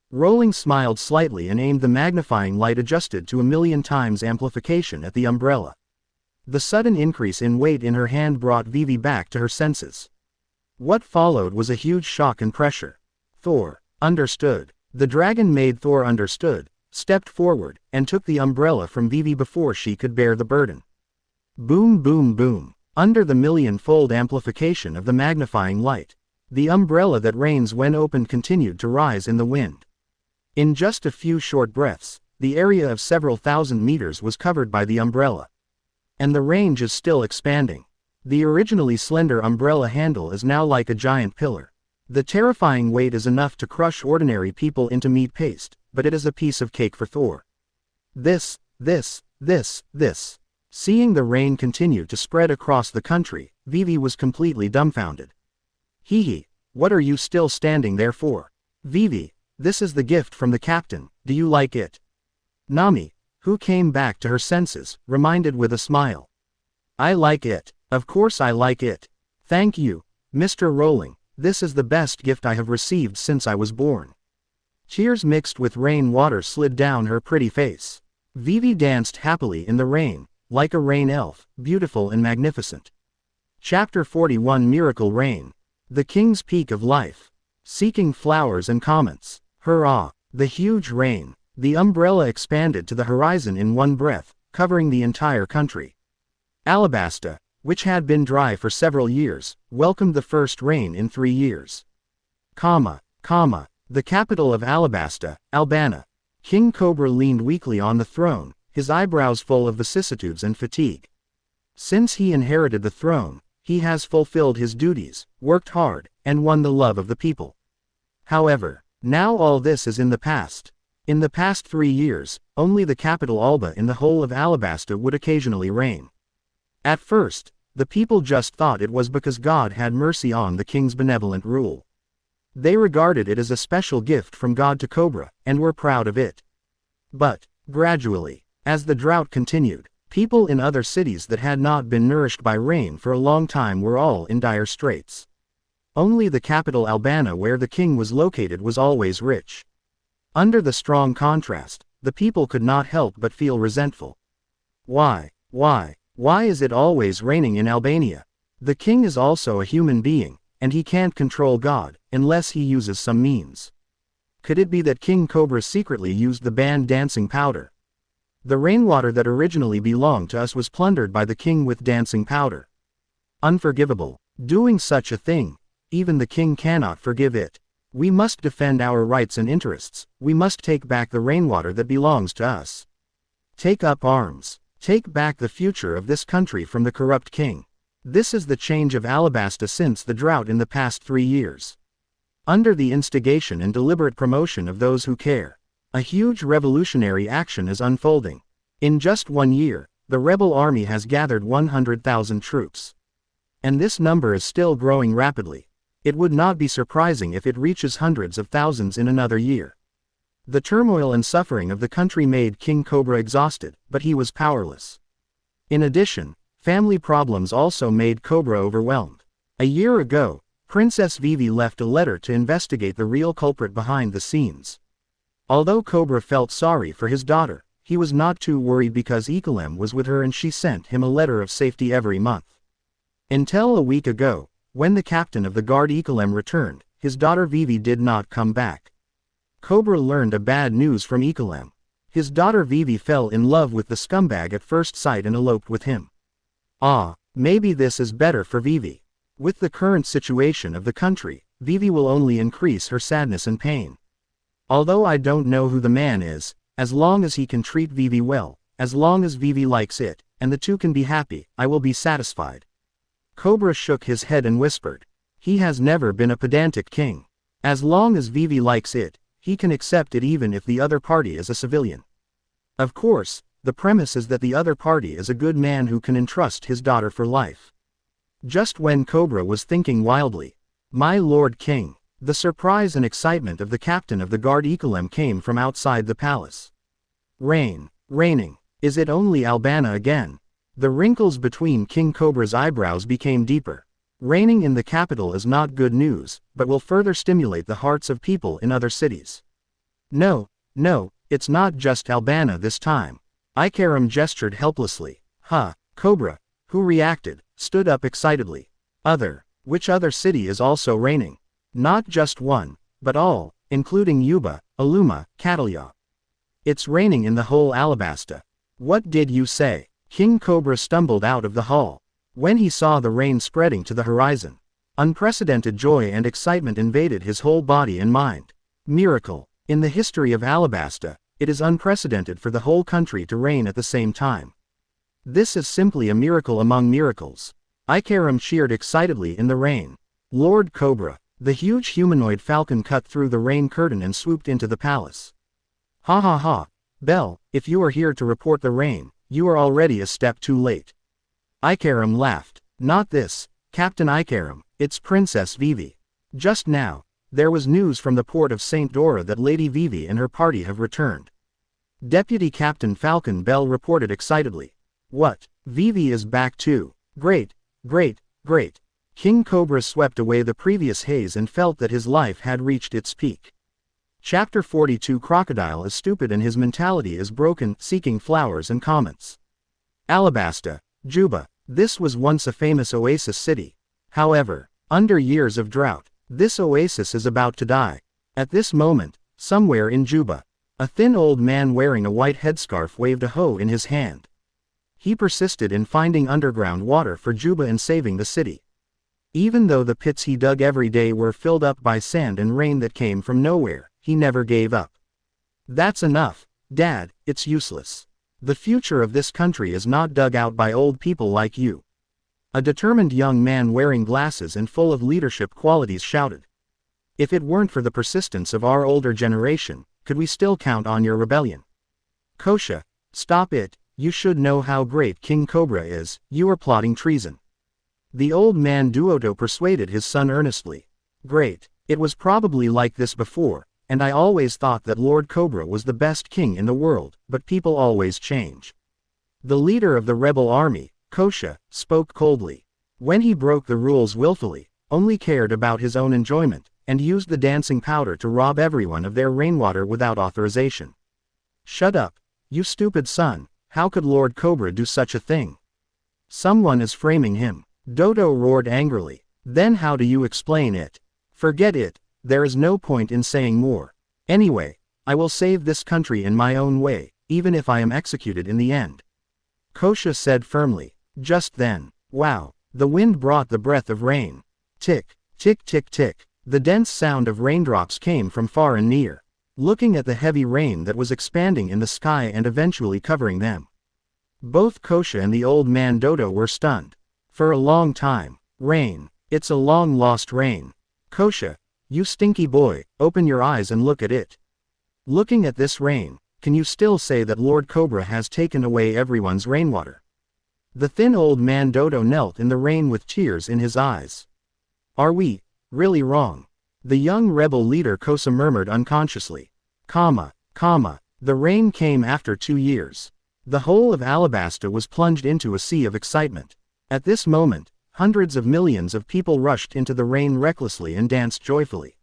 Rowling smiled slightly and aimed the magnifying light adjusted to 1,000,000 times amplification at the umbrella. The sudden increase in weight in her hand brought Vivi back to her senses. What followed was a huge shock and pressure. Thor understood. The Dragon Maid Thor understood, stepped forward, and took the umbrella from Vivi before she could bear the burden. Boom boom boom. Under the million-fold amplification of the magnifying light, the umbrella that rains when opened continued to rise in the wind. In just a few short breaths, the area of several thousand meters was covered by the umbrella. And the range is still expanding. The originally slender umbrella handle is now like a giant pillar. The terrifying weight is enough to crush ordinary people into meat paste, but it is a piece of cake for Thor. This. Seeing the rain continue to spread across the country, Vivi was completely dumbfounded. Hee, what are you still standing there for? Vivi, this is the gift from the captain, do you like it? Nami, who came back to her senses, reminded with a smile. I like it, of course I like it. Thank you, Mr. Rowling, this is the best gift I have received since I was born. Tears mixed with rain water slid down her pretty face. Vivi danced happily in the rain, like a rain elf, beautiful and magnificent. Chapter 41 Miracle Rain. The King's Peak of Life. Seeking flowers and comments. Hurrah! The huge rain. The umbrella expanded to the horizon in one breath, covering the entire country. Alabasta, which had been dry for several years, welcomed the first rain in 3 years. The capital of Alabasta, Albana. King Cobra leaned weakly on the throne, his eyebrows full of vicissitudes and fatigue. Since he inherited the throne, he has fulfilled his duties, worked hard, and won the love of the people. However, now all this is in the past. In the past 3 years, only the capital Alba in the whole of Alabasta would occasionally rain. At first, the people just thought it was because God had mercy on the king's benevolent rule. They regarded it as a special gift from God to Cobra, and were proud of it. But, gradually, as the drought continued, people in other cities that had not been nourished by rain for a long time were all in dire straits. Only the capital Albana, where the king was located, was always rich. Under the strong contrast, the people could not help but feel resentful. Why is it always raining in Albania? The king is also a human being, and he can't control God, unless he uses some means. Could it be that King Cobra secretly used the banned dancing powder? The rainwater that originally belonged to us was plundered by the king with dancing powder. Unforgivable. Doing such a thing, even the king cannot forgive it. We must defend our rights and interests, we must take back the rainwater that belongs to us. Take up arms. Take back the future of this country from the corrupt king. This is the change of Alabasta since the drought in the past 3 years. Under the instigation and deliberate promotion of those who care, a huge revolutionary action is unfolding. In just 1 year, the rebel army has gathered 100,000 troops. And this number is still growing rapidly. It would not be surprising if it reaches hundreds of thousands in another year. The turmoil and suffering of the country made King Cobra exhausted, but he was powerless. In addition, family problems also made Cobra overwhelmed. A year ago, Princess Vivi left a letter to investigate the real culprit behind the scenes. Although Cobra felt sorry for his daughter, he was not too worried because Ekelem was with her and she sent him a letter of safety every month. Until a week ago, when the captain of the guard Ekelem returned, his daughter Vivi did not come back. Cobra learned a bad news from Ekelem. His daughter Vivi fell in love with the scumbag at first sight and eloped with him. Maybe this is better for Vivi. With the current situation of the country, Vivi will only increase her sadness and pain. Although I don't know who the man is, as long as he can treat Vivi well, as long as Vivi likes it, and the two can be happy, I will be satisfied. Cobra shook his head and whispered. He has never been a pedantic king. As long as Vivi likes it, he can accept it even if the other party is a civilian. Of course, the premise is that the other party is a good man who can entrust his daughter for life. Just when Cobra was thinking wildly, "My Lord King," the surprise and excitement of the captain of the guard Ekelem came from outside the palace. Raining. Is it only Albana again? The wrinkles between King Cobra's eyebrows became deeper. Raining in the capital is not good news, but will further stimulate the hearts of people in other cities. No, it's not just Albana this time. Ikaram gestured helplessly. Cobra, who reacted, stood up excitedly. Which other city is also raining? Not just one, but all, including Yuba, Aluma, Catalya. It's raining in the whole Alabasta. What did you say? King Cobra stumbled out of the hall. When he saw the rain spreading to the horizon, unprecedented joy and excitement invaded his whole body and mind. Miracle. In the history of Alabasta, it is unprecedented for the whole country to rain at the same time. This is simply a miracle among miracles. Ikaram cheered excitedly in the rain. Lord Cobra, the huge humanoid falcon cut through the rain curtain and swooped into the palace. Ha ha ha, Belle, if you are here to report the rain, you are already a step too late. Ikaram laughed. Not this, Captain Ikaram, it's Princess Vivi. Just now, there was news from the port of St. Dora that Lady Vivi and her party have returned. Deputy Captain Falcon Bell reported excitedly. What, Vivi is back too? Great, great, great. King Cobra swept away the previous haze and felt that his life had reached its peak. Chapter 42 Crocodile is stupid and his mentality is broken, seeking flowers and comments. Alabasta, Juba. This was once a famous oasis city. However, under years of drought, this oasis is about to die. At this moment, somewhere in Juba, a thin old man wearing a white headscarf waved a hoe in his hand. He persisted in finding underground water for Juba and saving the city. Even though the pits he dug every day were filled up by sand and rain that came from nowhere, he never gave up. That's enough, Dad, it's useless. The future of this country is not dug out by old people like you. A determined young man wearing glasses and full of leadership qualities shouted. If it weren't for the persistence of our older generation, could we still count on your rebellion? Kosha, stop it, you should know how great King Cobra is, you are plotting treason. The old man Duoto persuaded his son earnestly. Great, it was probably like this before, and I always thought that Lord Cobra was the best king in the world, but people always change. The leader of the rebel army, Kosha, spoke coldly. When he broke the rules willfully, only cared about his own enjoyment, and used the dancing powder to rob everyone of their rainwater without authorization. Shut up, you stupid son, how could Lord Cobra do such a thing? Someone is framing him. Dodo roared angrily. Then how do you explain it? Forget it, there is no point in saying more. Anyway, I will save this country in my own way, even if I am executed in the end. Kosha said firmly. Just then, wow, the wind brought the breath of rain. Tick, tick tick tick, the dense sound of raindrops came from far and near. Looking at the heavy rain that was expanding in the sky and eventually covering them. Both Kosha and the old man Dodo were stunned. For a long time, rain, it's a long-lost rain. Kosha, you stinky boy, open your eyes and look at it. Looking at this rain, can you still say that Lord Cobra has taken away everyone's rainwater? The thin old man Dodo knelt in the rain with tears in his eyes. Are we really wrong? The young rebel leader Kosa murmured unconsciously. The rain came after 2 years. The whole of Alabasta was plunged into a sea of excitement. At this moment, hundreds of millions of people rushed into the rain recklessly and danced joyfully.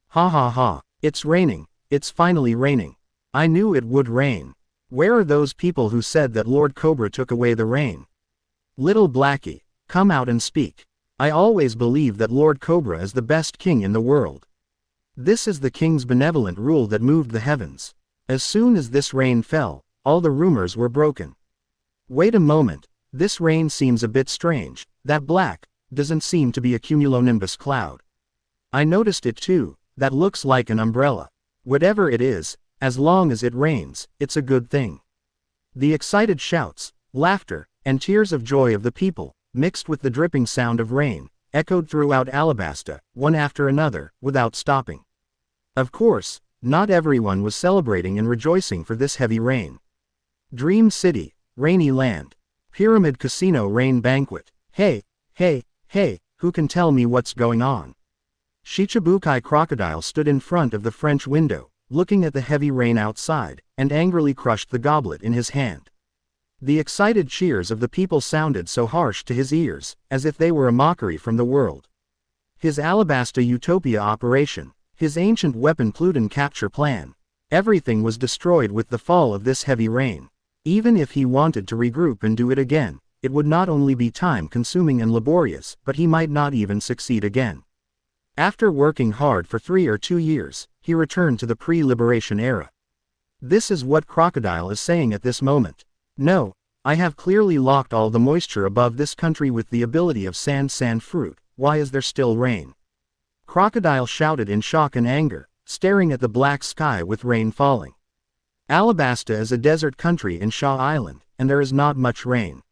Ha ha ha, it's raining, it's finally raining. I knew it would rain. Where are those people who said that Lord Cobra took away the rain? Little Blackie, come out and speak. I always believed that Lord Cobra is the best king in the world. This is the king's benevolent rule that moved the heavens. As soon as this rain fell, all the rumors were broken. Wait a moment, this rain seems a bit strange, that black, doesn't seem to be a cumulonimbus cloud. I noticed it too, that looks like an umbrella. Whatever it is, as long as it rains, it's a good thing. The excited shouts, laughter, and tears of joy of the people, mixed with the dripping sound of rain, echoed throughout Alabasta, one after another, without stopping. Of course, not everyone was celebrating and rejoicing for this heavy rain. Dream City, Rainy Land. Pyramid Casino Rain Banquet. Hey, who can tell me what's going on? Shichibukai Crocodile stood in front of the French window, looking at the heavy rain outside, and angrily crushed the goblet in his hand. The excited cheers of the people sounded so harsh to his ears, as if they were a mockery from the world. His Alabasta Utopia operation, his ancient weapon Pluton capture plan. Everything was destroyed with the fall of this heavy rain. Even if he wanted to regroup and do it again, it would not only be time-consuming and laborious, but he might not even succeed again. After working hard for 3 or 2 years, he returned to the pre-liberation era. This is what Crocodile is saying at this moment. No, I have clearly locked all the moisture above this country with the ability of sand fruit, why is there still rain? Crocodile shouted in shock and anger, staring at the black sky with rain falling. Alabasta is a desert country in Shaw Island, and there is not much rain.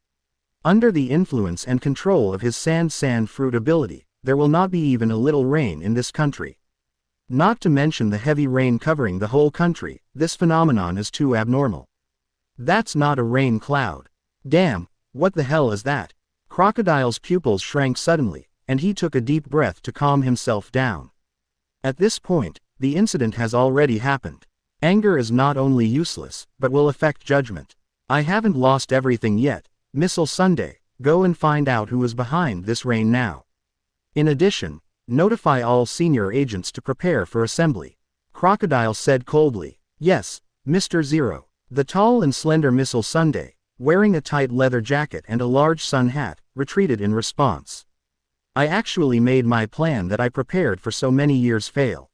Under the influence and control of his sand fruit ability, there will not be even a little rain in this country. Not to mention the heavy rain covering the whole country, this phenomenon is too abnormal. That's not a rain cloud. Damn, what the hell is that? Crocodile's pupils shrank suddenly, and he took a deep breath to calm himself down. At this point, the incident has already happened. Anger is not only useless, but will affect judgment. I haven't lost everything yet, Missile Sunday, go and find out who is behind this rain now. In addition, notify all senior agents to prepare for assembly. Crocodile said coldly. Yes, Mr. Zero. The tall and slender Missile Sunday, wearing a tight leather jacket and a large sun hat, retreated in response. I actually made my plan that I prepared for so many years fail.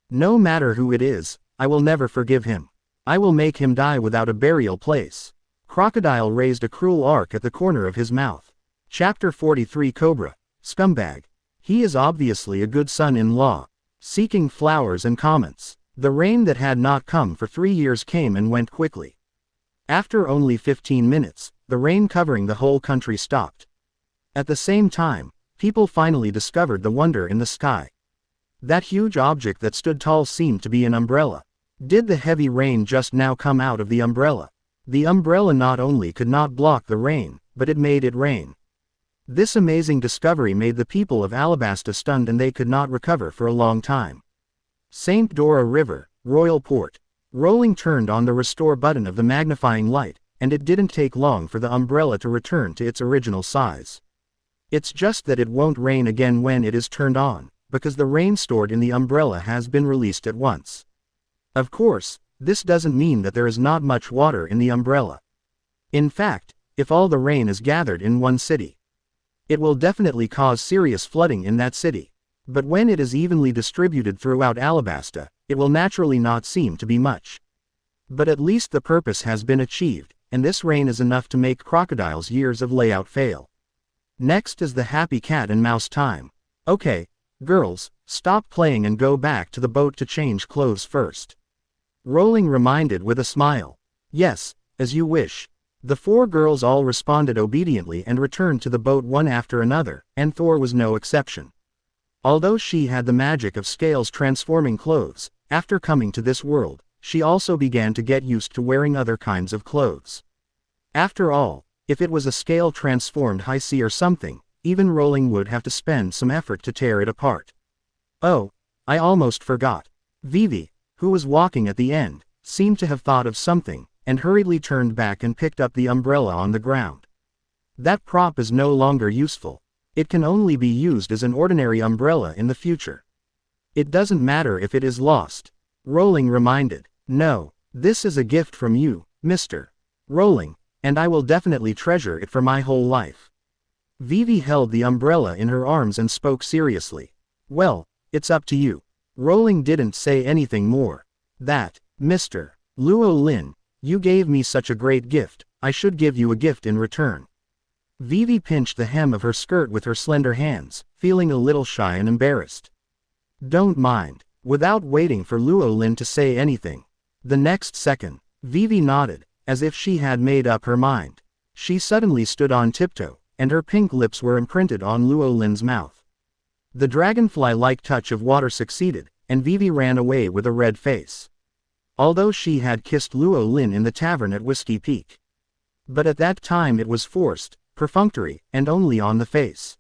No matter who it is, I will never forgive him. I will make him die without a burial place. Crocodile raised a cruel arc at the corner of his mouth. Chapter 43 Cobra, Scumbag. He is obviously a good son-in-law. Seeking flowers and comments. The rain that had not come for 3 years came and went quickly. After only 15 minutes, the rain covering the whole country stopped. At the same time, people finally discovered the wonder in the sky. That huge object that stood tall seemed to be an umbrella. Did the heavy rain just now come out of the umbrella? The umbrella not only could not block the rain, but it made it rain. This amazing discovery made the people of Alabasta stunned, and they could not recover for a long time. St. Dora River, Royal Port. Rowling turned on the restore button of the magnifying light, and it didn't take long for the umbrella to return to its original size. It's just that it won't rain again when it is turned on, because the rain stored in the umbrella has been released at once. Of course, this doesn't mean that there is not much water in the umbrella. In fact, if all the rain is gathered in one city, it will definitely cause serious flooding in that city. But when it is evenly distributed throughout Alabasta, it will naturally not seem to be much. But at least the purpose has been achieved, and this rain is enough to make Crocodile's years of layout fail. Next is the happy cat and mouse time. Okay, girls, stop playing and go back to the boat to change clothes first. Rowling reminded with a smile. Yes, as you wish. The 4 girls all responded obediently and returned to the boat one after another, and Thor was no exception. Although she had the magic of scales transforming clothes, after coming to this world, she also began to get used to wearing other kinds of clothes. After all, if it was a scale transformed high sea or something, even Rowling would have to spend some effort to tear it apart. Oh, I almost forgot. Vivi, who was walking at the end, seemed to have thought of something, and hurriedly turned back and picked up the umbrella on the ground. That prop is no longer useful. It can only be used as an ordinary umbrella in the future. It doesn't matter if it is lost. Rowling reminded. No, this is a gift from you, Mr. Rowling, and I will definitely treasure it for my whole life. Vivi held the umbrella in her arms and spoke seriously. Well, it's up to you. Rowling didn't say anything more. That, Mr. Luo Lin, you gave me such a great gift, I should give you a gift in return. Vivi pinched the hem of her skirt with her slender hands, feeling a little shy and embarrassed. Don't mind. Without waiting for Luo Lin to say anything. The next second, Vivi nodded, as if she had made up her mind. She suddenly stood on tiptoe, and her pink lips were imprinted on Luo Lin's mouth. The dragonfly-like touch of water succeeded, and Vivi ran away with a red face. Although she had kissed Luo Lin in the tavern at Whiskey Peak. But at that time it was forced, perfunctory, and only on the face.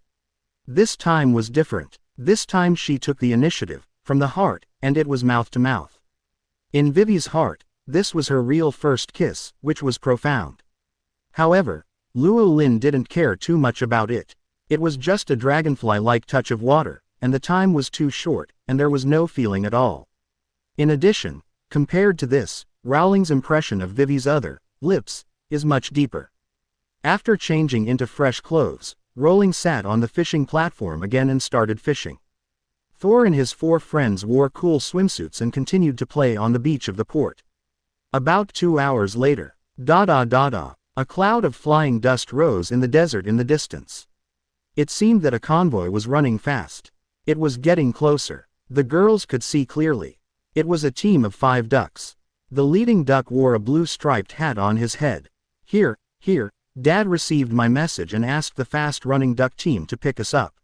This time was different. This time she took the initiative, from the heart, and it was mouth to mouth. In Vivi's heart, this was her real first kiss, which was profound. However, Luo Lin didn't care too much about it. It was just a dragonfly-like touch of water, and the time was too short, and there was no feeling at all. In addition, compared to this, Rowling's impression of Vivi's other lips is much deeper. After changing into fresh clothes, Rowling sat on the fishing platform again and started fishing. Thor and his 4 friends wore cool swimsuits and continued to play on the beach of the port. About 2 hours later, a cloud of flying dust rose in the desert in the distance. It seemed that a convoy was running fast. It was getting closer. The girls could see clearly. It was a team of 5 ducks. The leading duck wore a blue striped hat on his head. Here, Dad received my message and asked the fast-running duck team to pick us up.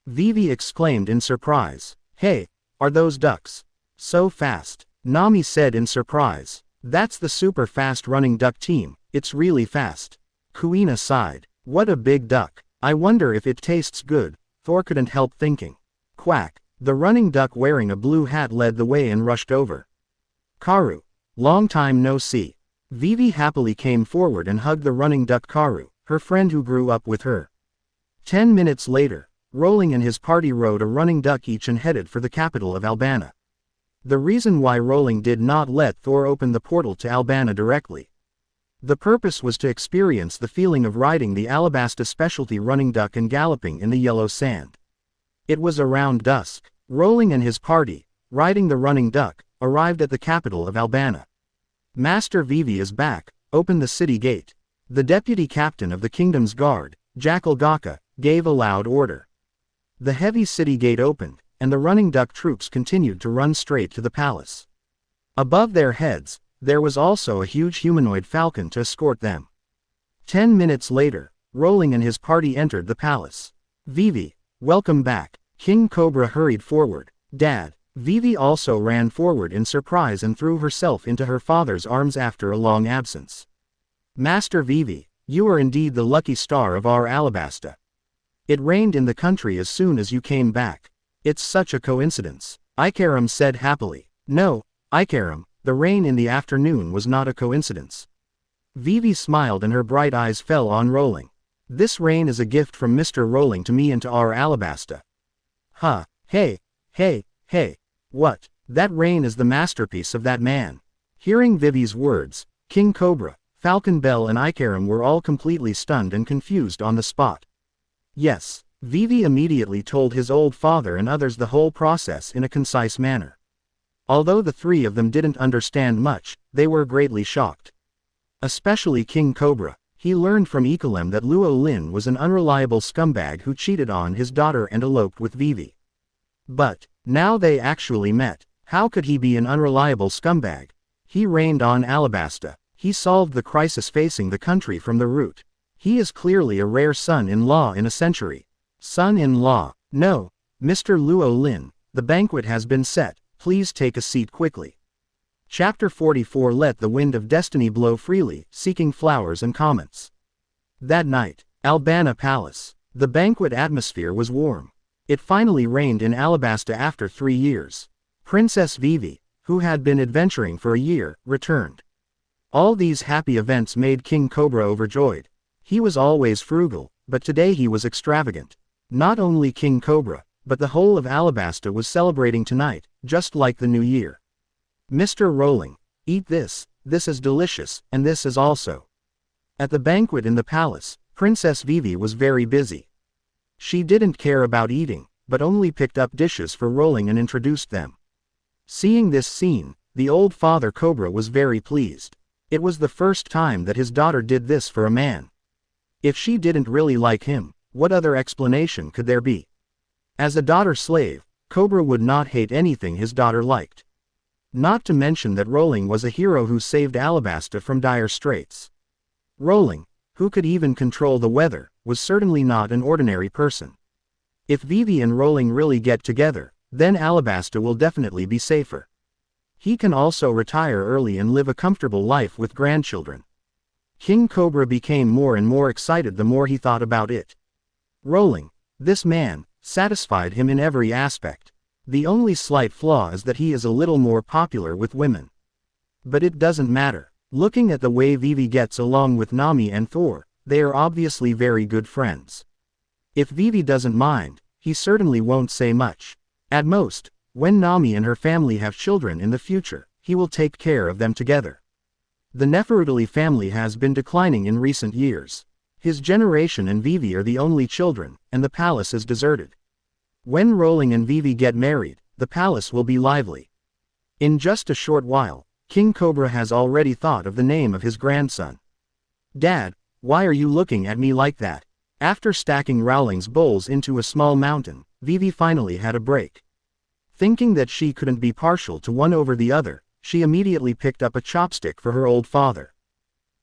Vivi exclaimed in surprise. Hey, are those ducks so fast? Nami said in surprise. That's the super fast-running duck team, it's really fast. Kuina sighed. What a big duck. I wonder if it tastes good, Thor couldn't help thinking. Quack. The running duck wearing a blue hat led the way and rushed over. Karu. Long time no see. Vivi happily came forward and hugged the running duck Karu, her friend who grew up with her. 10 minutes later, Rowling and his party rode a running duck each and headed for the capital of Albana. The reason why Rowling did not let Thor open the portal to Albana directly. The purpose was to experience the feeling of riding the Alabasta specialty running duck and galloping in the yellow sand. It was around dusk. Rowling and his party, riding the running duck, arrived at the capital of Albana. Master Vivi is back, open the city gate. The deputy captain of the kingdom's guard, Jackal Gaka, gave a loud order. The heavy city gate opened, and the running duck troops continued to run straight to the palace. Above their heads, there was also a huge humanoid falcon to escort them. 10 minutes later, Rowling and his party entered the palace. Vivi, welcome back. King Cobra hurried forward. Dad. Vivi also ran forward in surprise and threw herself into her father's arms after a long absence. Master Vivi, you are indeed the lucky star of our Alabasta. It rained in the country as soon as you came back. It's such a coincidence. Ikaram said happily. No, Ikaram, the rain in the afternoon was not a coincidence. Vivi smiled and her bright eyes fell on Rowling. This rain is a gift from Mr. Rowling to me and to our Alabasta. Huh, hey. What? That rain is the masterpiece of that man. Hearing Vivi's words, King Cobra, Falcon Bell and Ikaram were all completely stunned and confused on the spot. Yes, Vivi immediately told his old father and others the whole process in a concise manner. Although the 3 of them didn't understand much, they were greatly shocked. Especially King Cobra. He learned from Ikalem that Luo Lin was an unreliable scumbag who cheated on his daughter and eloped with Vivi. But, now they actually met. How could he be an unreliable scumbag? He reigned on Alabasta. He solved the crisis facing the country from the root. He is clearly a rare son-in-law in a century. Son-in-law. No, Mr. Luo Lin, the banquet has been set, please take a seat quickly. Chapter 44. Let the wind of destiny blow freely, seeking flowers and comets. That night, Albana Palace. The banquet atmosphere was warm. It finally rained in Alabasta after 3 years. Princess Vivi, who had been adventuring for a year, returned. All these happy events made King Cobra overjoyed. He was always frugal, but today he was extravagant. Not only King Cobra, but the whole of Alabasta was celebrating tonight, just like the new year. Mr. Rowling, eat this is delicious, and this is also. At the banquet in the palace, Princess Vivi was very busy. She didn't care about eating, but only picked up dishes for Rowling and introduced them. Seeing this scene, the old father Cobra was very pleased. It was the first time that his daughter did this for a man. If she didn't really like him, what other explanation could there be? As a daughter slave, Cobra would not hate anything his daughter liked. Not to mention that Rowling was a hero who saved Alabasta from dire straits. Rowling, who could even control the weather, was certainly not an ordinary person. If Vivi and Rowling really get together, then Alabasta will definitely be safer. He can also retire early and live a comfortable life with grandchildren. King Cobra became more and more excited the more he thought about it. Rowling, this man, satisfied him in every aspect. The only slight flaw is that he is a little more popular with women. But it doesn't matter. Looking at the way Vivi gets along with Nami and Thor, they are obviously very good friends. If Vivi doesn't mind, he certainly won't say much. At most, when Nami and her family have children in the future, he will take care of them together. The Nefertiti family has been declining in recent years. His generation and Vivi are the only children, and the palace is deserted. When Rowling and Vivi get married, the palace will be lively. In just a short while, King Cobra has already thought of the name of his grandson. Dad, why are you looking at me like that? After stacking Rowling's bowls into a small mountain, Vivi finally had a break. Thinking that she couldn't be partial to one over the other, she immediately picked up a chopstick for her old father.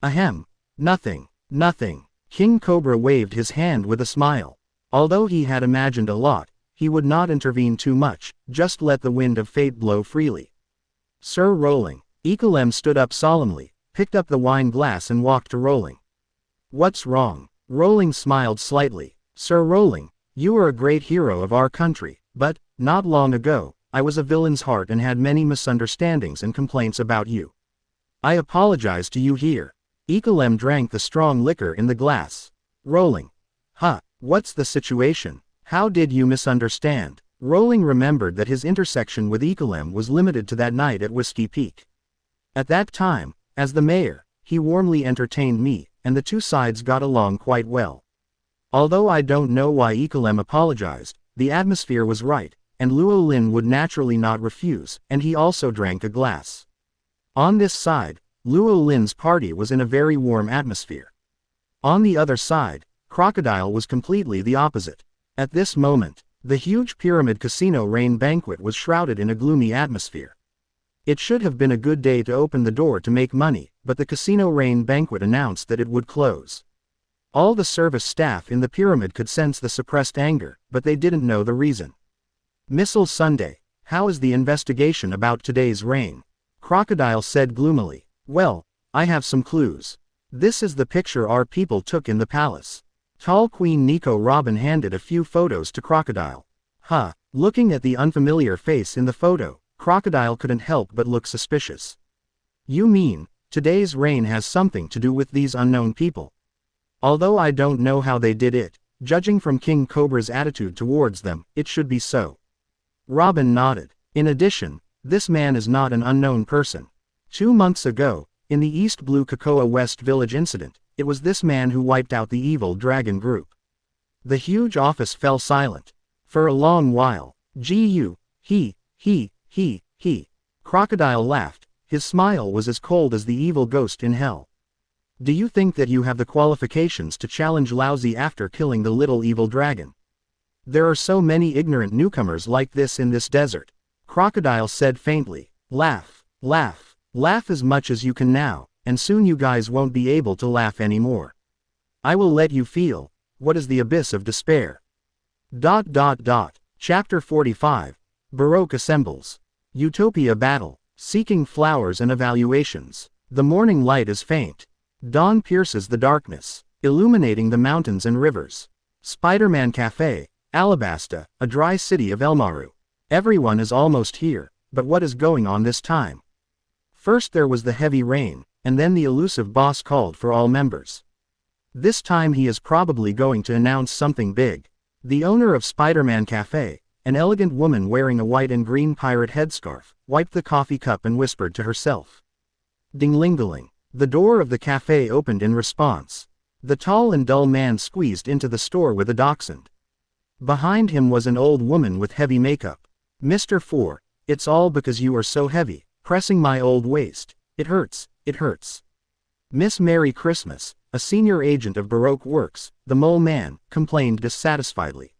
Ahem. Nothing. Nothing. King Cobra waved his hand with a smile. Although he had imagined a lot, he would not intervene too much, just let the wind of fate blow freely. Sir Rowling. Ekelem stood up solemnly, picked up the wine glass and walked to Rowling. What's wrong? Rowling smiled slightly. Sir Rowling, you are a great hero of our country, but, not long ago, I was a villain's heart and had many misunderstandings and complaints about you. I apologize to you here. Ekelem drank the strong liquor in the glass. Rowling. Huh, what's the situation? How did you misunderstand? Rowling remembered that his intersection with Ekelem was limited to that night at Whiskey Peak. At that time, as the mayor, he warmly entertained me, and the two sides got along quite well. Although I don't know why Ekelem apologized, the atmosphere was right, and Luo Lin would naturally not refuse, and he also drank a glass. On this side, Luo Lin's party was in a very warm atmosphere. On the other side, Crocodile was completely the opposite. At this moment, the huge Pyramid Casino Rain banquet was shrouded in a gloomy atmosphere. It should have been a good day to open the door to make money, but the Casino Rain banquet announced that it would close. All the service staff in the pyramid could sense the suppressed anger, but they didn't know the reason. Missile Sunday, how is the investigation about today's rain? Crocodile said gloomily. Well, I have some clues. This is the picture our people took in the palace. Tall Queen Nico Robin handed a few photos to Crocodile. Huh, looking at the unfamiliar face in the photo, Crocodile couldn't help but look suspicious. You mean, today's rain has something to do with these unknown people? Although I don't know how they did it, judging from King Cobra's attitude towards them, it should be so. Robin nodded. In addition, this man is not an unknown person. 2 months ago, in the East Blue Cocoa West Village incident, it was this man who wiped out the evil dragon group. The huge office fell silent. For a long while. He. Crocodile laughed. His smile was as cold as the evil ghost in hell. Do you think that you have the qualifications to challenge Lousy after killing the little evil dragon? There are so many ignorant newcomers like this in this desert. Crocodile said faintly. Laugh. Laugh. Laugh as much as you can now, and soon you guys won't be able to laugh anymore. I will let you feel, what is the abyss of despair? Chapter 45. Baroque assembles. Utopia battle. Seeking flowers and evaluations. The morning light is faint. Dawn pierces the darkness, illuminating the mountains and rivers. Spider-Man Cafe, Alabasta, a dry city of Elmaru. Everyone is almost here, but what is going on this time? First there was the heavy rain, and then the elusive boss called for all members. This time he is probably going to announce something big. The owner of Spider-Man Cafe, an elegant woman wearing a white and green pirate headscarf, wiped the coffee cup and whispered to herself. Ding-ling-a-ling. The door of the cafe opened in response. The tall and dull man squeezed into the store with a dachshund. Behind him was an old woman with heavy makeup. Mr. 4, it's all because you are so heavy, pressing my old waist. It hurts, it hurts. Miss Merry Christmas, a senior agent of Baroque Works, the mole man, complained dissatisfiedly.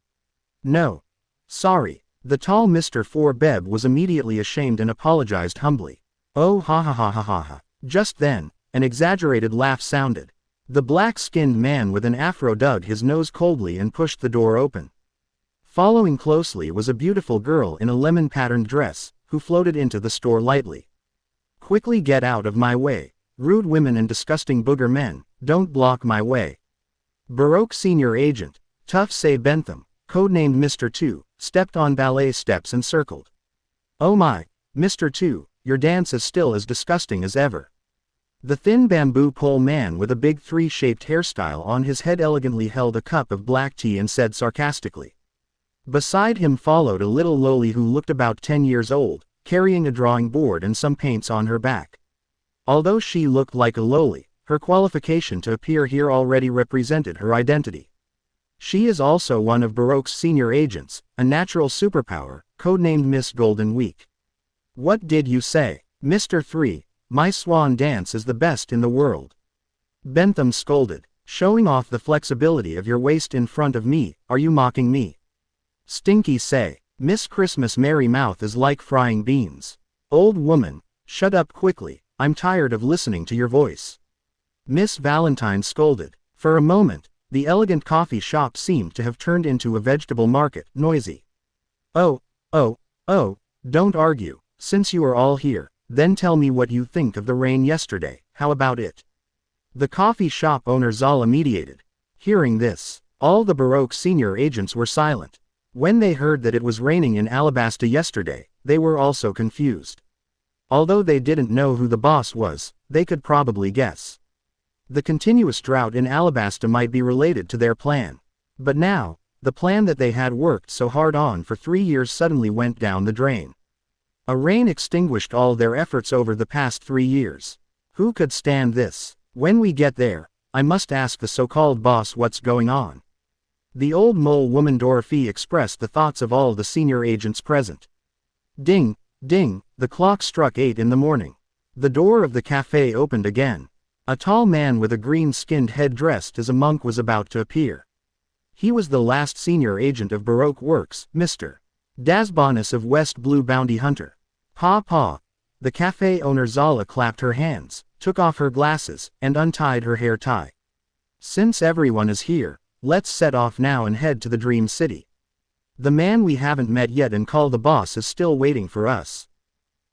No. Sorry. The tall Mr. 4 Beb was immediately ashamed and apologized humbly. Oh ha ha ha ha ha ha. Just then, an exaggerated laugh sounded. The black-skinned man with an afro dug his nose coldly and pushed the door open. Following closely was a beautiful girl in a lemon-patterned dress, who floated into the store lightly. Quickly get out of my way. Rude women and disgusting booger men, don't block my way. Baroque senior agent, Tough Say Bentham, codenamed Mr. 2, stepped on ballet steps and circled. Oh my, Mr. 2, your dance is still as disgusting as ever. The thin bamboo pole man with a big 3-shaped hairstyle on his head elegantly held a cup of black tea and said sarcastically. Beside him followed a little loli who looked about 10 years old, carrying a drawing board and some paints on her back. Although she looked like a loli, her qualification to appear here already represented her identity. She is also one of Baroque's senior agents, a natural superpower, codenamed Miss Golden Week. What did you say, Mr. 3? My swan dance is the best in the world. Bentham scolded. Showing off the flexibility of your waist in front of me, are you mocking me? Stinky say. Miss Christmas merry mouth is like frying beans. Old woman, shut up quickly, I'm tired of listening to your voice. Miss Valentine scolded. For a moment, the elegant coffee shop seemed to have turned into a vegetable market, noisy. Oh, don't argue, since you are all here, then tell me what you think of the rain yesterday, how about it? The coffee shop owner Zala mediated. Hearing this, all the Baroque senior agents were silent. When they heard that it was raining in Alabasta yesterday, they were also confused. Although they didn't know who the boss was, they could probably guess. The continuous drought in Alabasta might be related to their plan. But now, the plan that they had worked so hard on for 3 years suddenly went down the drain. A rain extinguished all their efforts over the past 3 years. Who could stand this? When we get there, I must ask the so-called boss what's going on. The old mole woman Dorothy expressed the thoughts of all the senior agents present. Ding, ding, the clock struck 8 in the morning. The door of the cafe opened again. A tall man with a green-skinned head dressed as a monk was about to appear. He was the last senior agent of Baroque Works, Mr. Dasbonus of West Blue Bounty Hunter. Pa. The cafe owner Zala clapped her hands, took off her glasses, and untied her hair tie. Since everyone is here, let's set off now and head to the Dream City. The man we haven't met yet and call the boss is still waiting for us.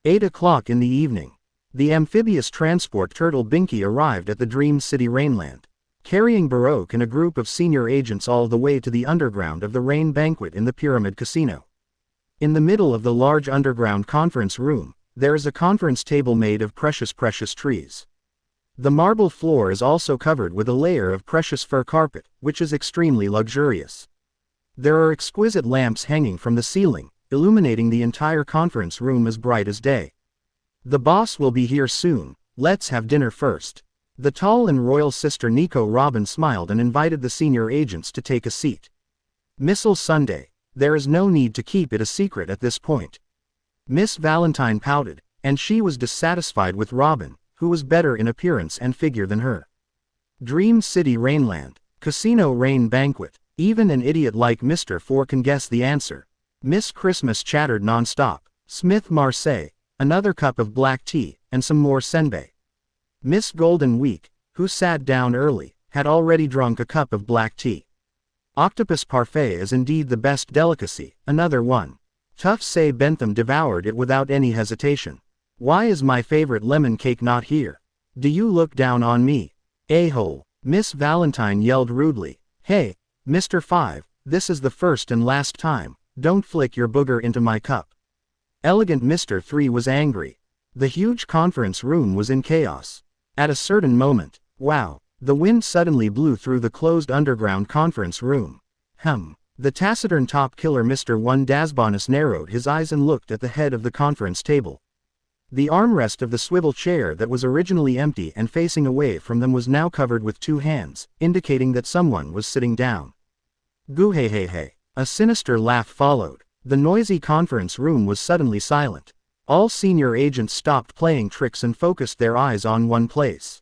8 o'clock in the evening. The amphibious transport turtle Binky arrived at the Dream City Rainland, carrying Baroque and a group of senior agents all the way to the underground of the Rain Banquet in the Pyramid Casino. In the middle of the large underground conference room, there is a conference table made of precious trees. The marble floor is also covered with a layer of precious fur carpet, which is extremely luxurious. There are exquisite lamps hanging from the ceiling, illuminating the entire conference room as bright as day. The boss will be here soon, let's have dinner first. The tall and royal sister Nico Robin smiled and invited the senior agents to take a seat. Missile Sunday, there is no need to keep it a secret at this point. Miss Valentine pouted, and she was dissatisfied with Robin, who was better in appearance and figure than her. Dream City Rainland, Casino Rain Banquet, even an idiot like Mr. Four can guess the answer. Miss Christmas chattered non-stop. Smith Marseille, another cup of black tea, and some more senbei. Miss Golden Week, who sat down early, had already drunk a cup of black tea. Octopus parfait is indeed the best delicacy, another one. Tough Say Bentham devoured it without any hesitation. Why is my favorite lemon cake not here? Do you look down on me? A-hole. Miss Valentine yelled rudely. Hey, Mr. 5, this is the first and last time, don't flick your booger into my cup. Elegant Mr. 3 was angry. The huge conference room was in chaos. At a certain moment, wow, the wind suddenly blew through the closed underground conference room. The taciturn top killer Mr. 1 Dasbonus narrowed his eyes and looked at the head of the conference table. The armrest of the swivel chair that was originally empty and facing away from them was now covered with 2 hands, indicating that someone was sitting down. Goo-hey-hey-hey. A sinister laugh followed. The noisy conference room was suddenly silent. All senior agents stopped playing tricks and focused their eyes on one place.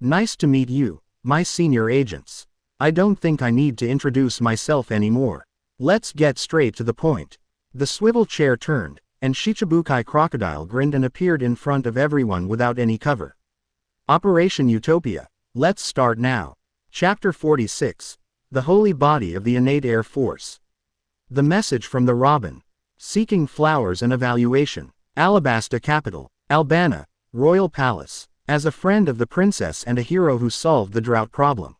Nice to meet you, my senior agents. I don't think I need to introduce myself anymore. Let's get straight to the point. The swivel chair turned, and Shichibukai Crocodile grinned and appeared in front of everyone without any cover. Operation Utopia. Let's start now. Chapter 46. The Holy Body of the Innate Air Force. The message from the Robin. Seeking flowers and evaluation. Alabasta Capital, Albana, Royal Palace. As a friend of the princess and a hero who solved the drought problem,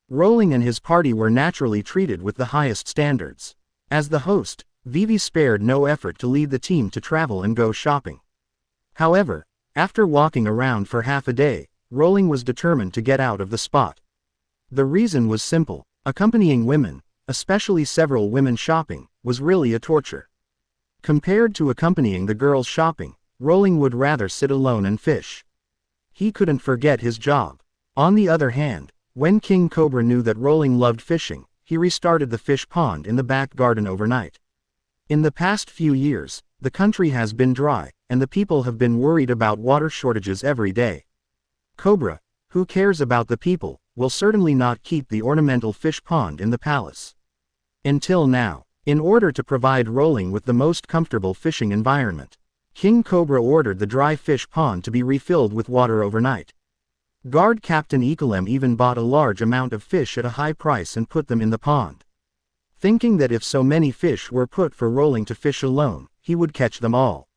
Rowling and his party were naturally treated with the highest standards. As the host, Vivi spared no effort to lead the team to travel and go shopping. However, after walking around for half a day, Rowling was determined to get out of the spot. The reason was simple: accompanying women, especially several women shopping, was really a torture. Compared to accompanying the girls shopping, Rowling would rather sit alone and fish. He couldn't forget his job. On the other hand, when King Cobra knew that Rowling loved fishing, he restarted the fish pond in the back garden overnight. In the past few years, the country has been dry, and the people have been worried about water shortages every day. Cobra, who cares about the people, will certainly not keep the ornamental fish pond in the palace. Until now, In order to provide Rowling with the most comfortable fishing environment, King Cobra ordered the dry fish pond to be refilled with water overnight. Guard Captain Ekolem even bought a large amount of fish at a high price and put them in the pond, thinking that if so many fish were put for Rowling to fish alone, he would catch them all.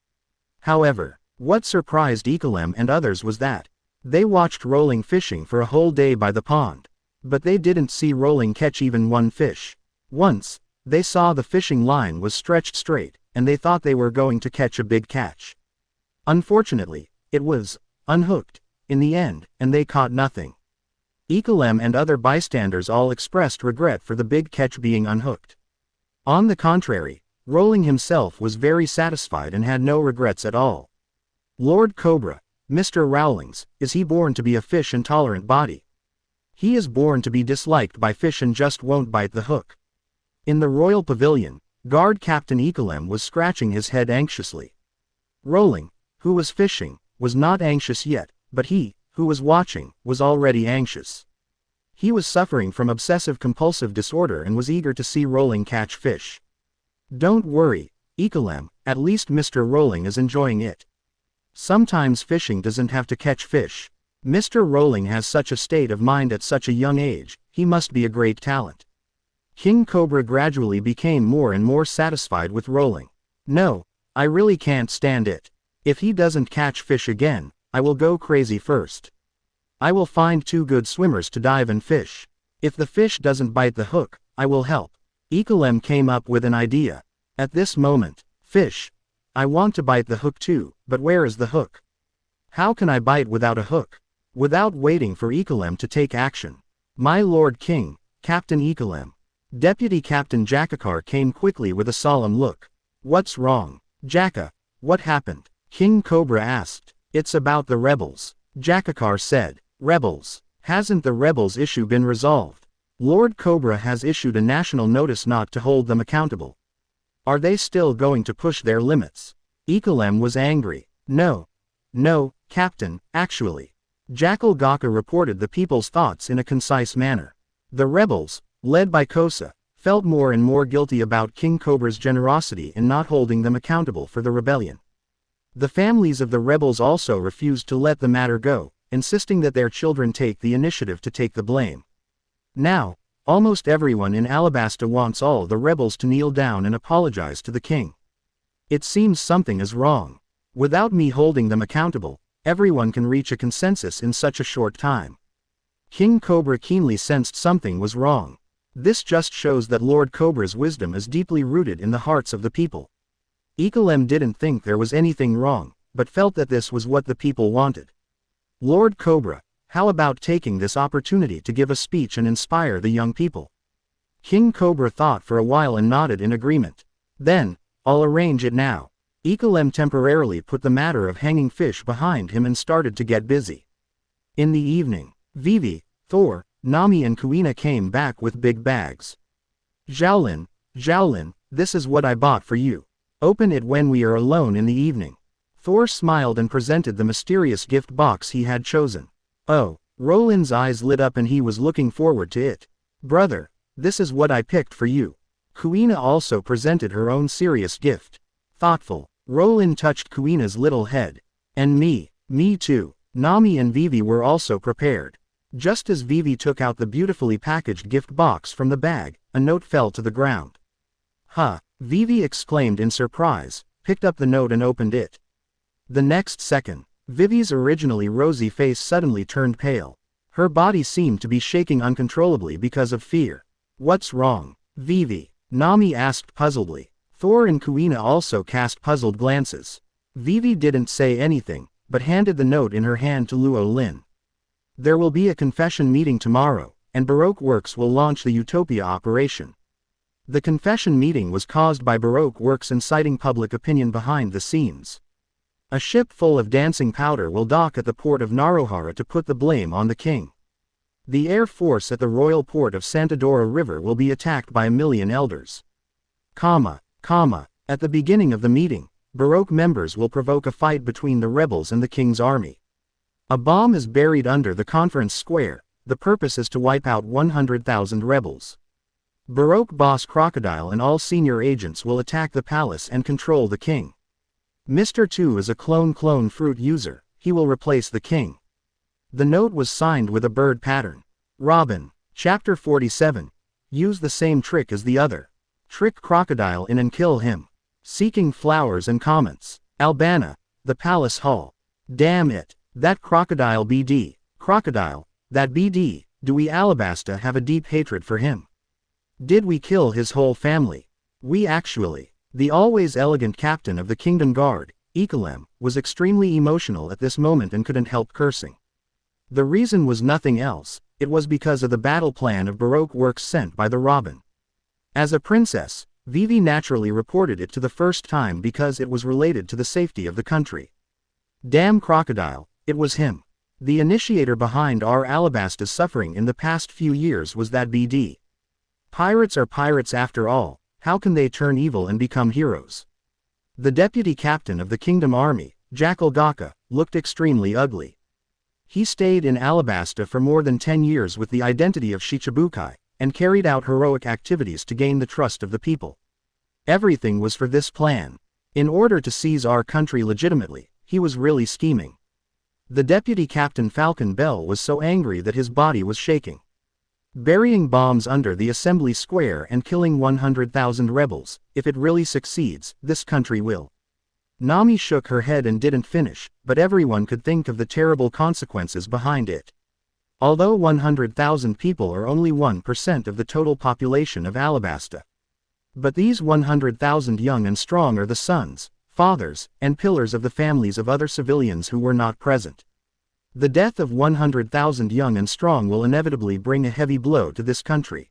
However, what surprised Ekolem and others was that they watched Rowling fishing for a whole day by the pond, but they didn't see Rowling catch even one fish. Once, they saw the fishing line was stretched straight, and they thought they were going to catch a big catch. Unfortunately, it was unhooked in the end, and they caught nothing. Ekolem and other bystanders all expressed regret for the big catch being unhooked. On the contrary, Rowling himself was very satisfied and had no regrets at all. Lord Cobra, Mr. Rowling's, is he born to be a fish-intolerant body? He is born to be disliked by fish and just won't bite the hook. In the royal pavilion, Guard Captain Ekolem was scratching his head anxiously. Rowling, who was fishing, was not anxious yet, but he, who was watching, was already anxious. He was suffering from obsessive-compulsive disorder and was eager to see Rowling catch fish. Don't worry, Ekolem, at least Mr. Rowling is enjoying it. Sometimes fishing doesn't have to catch fish. Mr. Rowling has such a state of mind at such a young age, he must be a great talent. King Cobra gradually became more and more satisfied with Rowling. No, I really can't stand it. If he doesn't catch fish again, I will go crazy first. I will find 2 good swimmers to dive and fish. If the fish doesn't bite the hook, I will help. Ekolem came up with an idea. At this moment, fish, I want to bite the hook too, but where is the hook? How can I bite without a hook? Without waiting for Ekolem to take action, my Lord King, Captain Ekolem, Deputy Captain Jakakar came quickly with a solemn look. What's wrong, Jaka? What happened? King Cobra asked. It's about the rebels, Jakakar said. Rebels? Hasn't the rebels' issue been resolved? Lord Cobra has issued a national notice not to hold them accountable. Are they still going to push their limits? Ekolem was angry. No, Captain, actually. Jackal Gaka reported the people's thoughts in a concise manner. The rebels, led by Kosa, felt more and more guilty about King Cobra's generosity in not holding them accountable for the rebellion. The families of the rebels also refused to let the matter go, insisting that their children take the initiative to take the blame. Now, almost everyone in Alabasta wants all the rebels to kneel down and apologize to the king. It seems something is wrong. Without me holding them accountable, everyone can reach a consensus in such a short time. King Cobra keenly sensed something was wrong. This just shows that Lord Cobra's wisdom is deeply rooted in the hearts of the people. Ekolem didn't think there was anything wrong, but felt that this was what the people wanted. Lord Cobra, how about taking this opportunity to give a speech and inspire the young people? King Cobra thought for a while and nodded in agreement. Then, I'll arrange it now. Ekolem temporarily put the matter of hanging fish behind him and started to get busy. In the evening, Vivi, Thor, Nami and Kuina came back with big bags. Xiaolin, this is what I bought for you. Open it when we are alone in the evening. Thor smiled and presented the mysterious gift box he had chosen. Oh, Roland's eyes lit up and he was looking forward to it. Brother, this is what I picked for you. Kuina also presented her own serious gift. Thoughtful, Roland touched Kuina's little head. And me too. Nami and Vivi were also prepared. Just as Vivi took out the beautifully packaged gift box from the bag, a note fell to the ground. Huh, Vivi exclaimed in surprise, picked up the note and opened it. The next second, Vivi's originally rosy face suddenly turned pale. Her body seemed to be shaking uncontrollably because of fear. What's wrong, Vivi? Nami asked puzzledly. Thor and Kuina also cast puzzled glances. Vivi didn't say anything, but handed the note in her hand to Luo Lin. There will be a confession meeting tomorrow, and Baroque Works will launch the Utopia operation. The confession meeting was caused by Baroque Works inciting public opinion behind the scenes. A ship full of dancing powder will dock at the port of Narohara to put the blame on the king. The air force at the royal port of Santadora River will be attacked by 1,000,000 elders. At the beginning of the meeting, Baroque members will provoke a fight between the rebels and the king's army. A bomb is buried under the conference square. The purpose is to wipe out 100,000 rebels. Baroque boss Crocodile and all senior agents will attack the palace and control the king. Mr. 2 is a clone fruit user, he will replace the king. The note was signed with a bird pattern. Robin. Chapter 47. Use the same trick as the other. Trick Crocodile in and kill him. Seeking flowers and comments. Albana. The palace hall. Damn it. That Crocodile BD. Crocodile. That BD. Do we Alabasta have a deep hatred for him? Did we kill his whole family? We actually. The always elegant captain of the Kingdom Guard, Ekalem, was extremely emotional at this moment and couldn't help cursing. The reason was nothing else, it was because of the battle plan of Baroque works sent by the Robin. As a princess, Vivi naturally reported it to the first time because it was related to the safety of the country. Damn Crocodile, it was him. The initiator behind our Alabasta's suffering in the past few years was that BD. Pirates are pirates after all, how can they turn evil and become heroes? The deputy captain of the Kingdom Army, Jackal Gaka, looked extremely ugly. He stayed in Alabasta for more than 10 years with the identity of Shichibukai, and carried out heroic activities to gain the trust of the people. Everything was for this plan. In order to seize our country legitimately, he was really scheming. The deputy captain Falcon Bell was so angry that his body was shaking. Burying bombs under the assembly square and killing 100,000 rebels, if it really succeeds, this country will. Nami shook her head and didn't finish, but everyone could think of the terrible consequences behind it. Although 100,000 people are only 1% of the total population of Alabasta. But these 100,000 young and strong are the sons, fathers, and pillars of the families of other civilians who were not present. The death of 100,000 young and strong will inevitably bring a heavy blow to this country.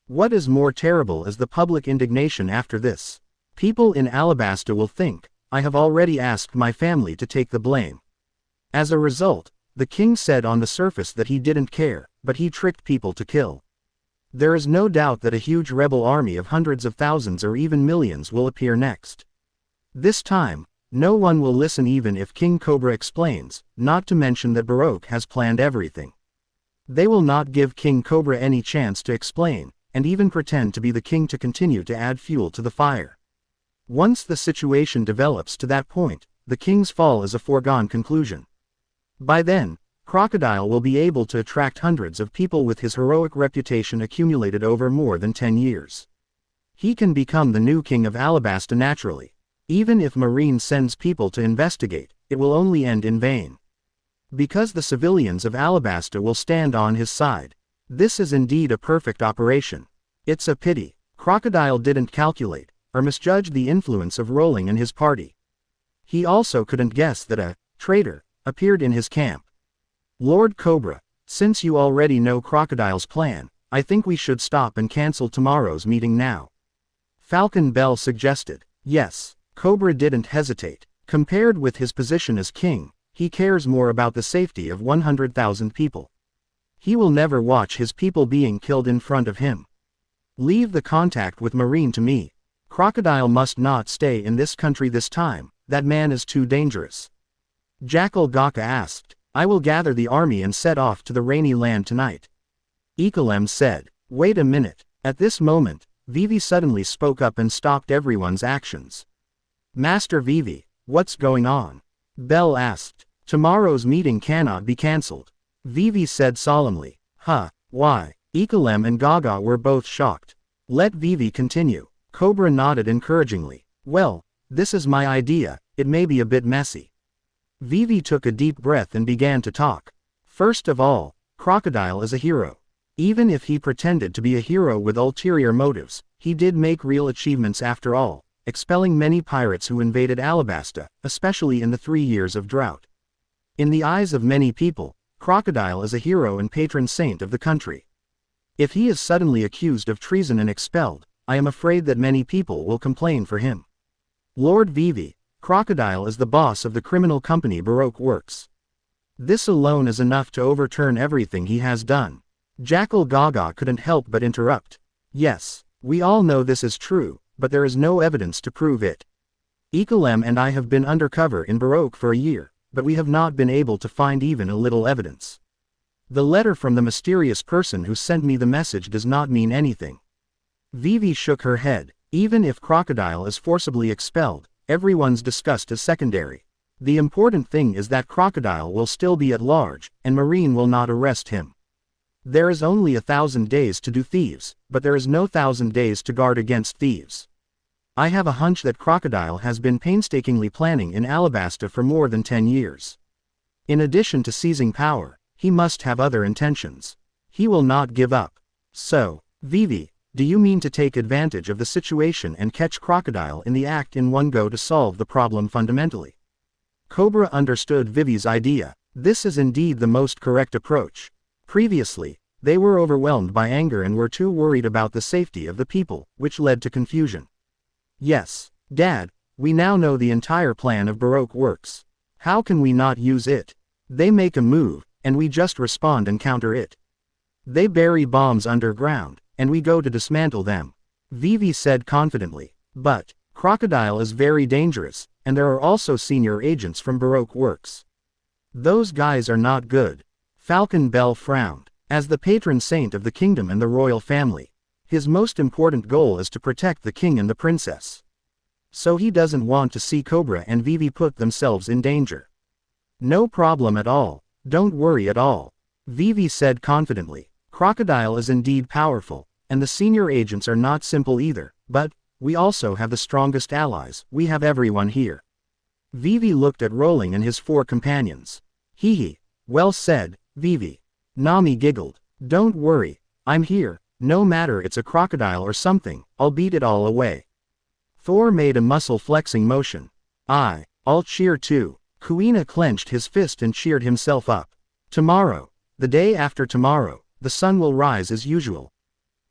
What is more terrible is the public indignation after this. People in Alabasta will think, I have already asked my family to take the blame. As a result, the king said on the surface that he didn't care, but he tricked people to kill. There is no doubt that a huge rebel army of hundreds of thousands or even millions will appear next. This time, no one will listen even if King Cobra explains, not to mention that Baroque has planned everything. They will not give King Cobra any chance to explain, and even pretend to be the king to continue to add fuel to the fire. Once the situation develops to that point, the king's fall is a foregone conclusion. By then, Crocodile will be able to attract hundreds of people with his heroic reputation accumulated over more than 10 years. He can become the new king of Alabasta naturally. Even if Marine sends people to investigate, it will only end in vain. Because the civilians of Alabasta will stand on his side. This is indeed a perfect operation. It's a pity Crocodile didn't calculate, or misjudge the influence of Rowling and his party. He also couldn't guess that a traitor appeared in his camp. Lord Cobra, since you already know Crocodile's plan, I think we should stop and cancel tomorrow's meeting now. Falcon Bell suggested. Yes. Cobra didn't hesitate. Compared with his position as king, he cares more about the safety of 100,000 people. He will never watch his people being killed in front of him. Leave the contact with Marine to me. Crocodile must not stay in this country this time, that man is too dangerous. Jackal Gaka asked. I will gather the army and set off to the rainy land tonight. Ekalem said. Wait a minute. At this moment, Vivi suddenly spoke up and stopped everyone's actions. Master Vivi, what's going on? Bell asked. Tomorrow's meeting cannot be cancelled. Vivi said solemnly. Huh, why? Ekalem and Gaga were both shocked. Let Vivi continue. Cobra nodded encouragingly. Well, this is my idea, it may be a bit messy. Vivi took a deep breath and began to talk. First of all, Crocodile is a hero. Even if he pretended to be a hero with ulterior motives, he did make real achievements after all. Expelling many pirates who invaded Alabasta, especially in the 3 years of drought. In the eyes of many people, Crocodile is a hero and patron saint of the country. If he is suddenly accused of treason and expelled, I am afraid that many people will complain for him. Lord Vivi, Crocodile is the boss of the criminal company Baroque Works. This alone is enough to overturn everything he has done. Jackal Gaga couldn't help but interrupt. Yes, we all know this is true. But there is no evidence to prove it. Ekalem and I have been undercover in Baroque for a year, but we have not been able to find even a little evidence. The letter from the mysterious person who sent me the message does not mean anything. Vivi shook her head. Even if Crocodile is forcibly expelled, everyone's disgust is secondary. The important thing is that Crocodile will still be at large, and Marine will not arrest him. There is only 1,000 days to do thieves, but there is no 1,000 days to guard against thieves. I have a hunch that Crocodile has been painstakingly planning in Alabasta for more than 10 years. In addition to seizing power, he must have other intentions. He will not give up. So, Vivi, do you mean to take advantage of the situation and catch Crocodile in the act in one go to solve the problem fundamentally? Cobra understood Vivi's idea. This is indeed the most correct approach. Previously, they were overwhelmed by anger and were too worried about the safety of the people, which led to confusion. Yes, Dad, we now know the entire plan of Baroque works. How can we not use it? They make a move, and we just respond and counter it. They bury bombs underground, and we go to dismantle them. Vivi said confidently. But, Crocodile is very dangerous, and there are also senior agents from Baroque works. Those guys are not good. Falcon Bell frowned. As the patron saint of the kingdom and the royal family, his most important goal is to protect the king and the princess. So he doesn't want to see Cobra and Vivi put themselves in danger. No problem at all. Don't worry at all. Vivi said confidently. Crocodile is indeed powerful, and the senior agents are not simple either, but we also have the strongest allies. We have everyone here. Vivi looked at Rowling and his 4 companions. Hee. Well said, Vivi. Nami giggled. Don't worry, I'm here. No matter it's a crocodile or something, I'll beat it all away. Thor made a muscle-flexing motion. I'll cheer too. Kuina clenched his fist and cheered himself up. Tomorrow, the day after tomorrow, the sun will rise as usual.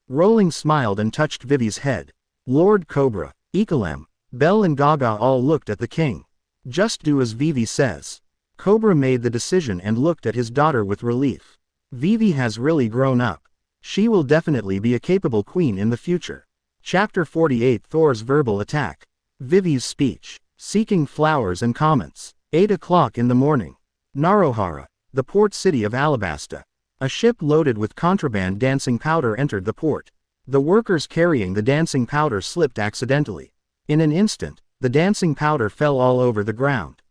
Rowling smiled and touched Vivi's head. Lord Cobra, Ikalem, Belle and Gaga all looked at the king. Just do as Vivi says. Cobra made the decision and looked at his daughter with relief. Vivi has really grown up. She will definitely be a capable queen in the future. Chapter 48 Thor's Verbal Attack. Vivi's Speech. Seeking Flowers and Comments. 8 o'clock in the morning. Narohara, the port city of Alabasta. A ship loaded with contraband dancing powder entered the port. The workers carrying the dancing powder slipped accidentally. In an instant, the dancing powder fell all over the ground.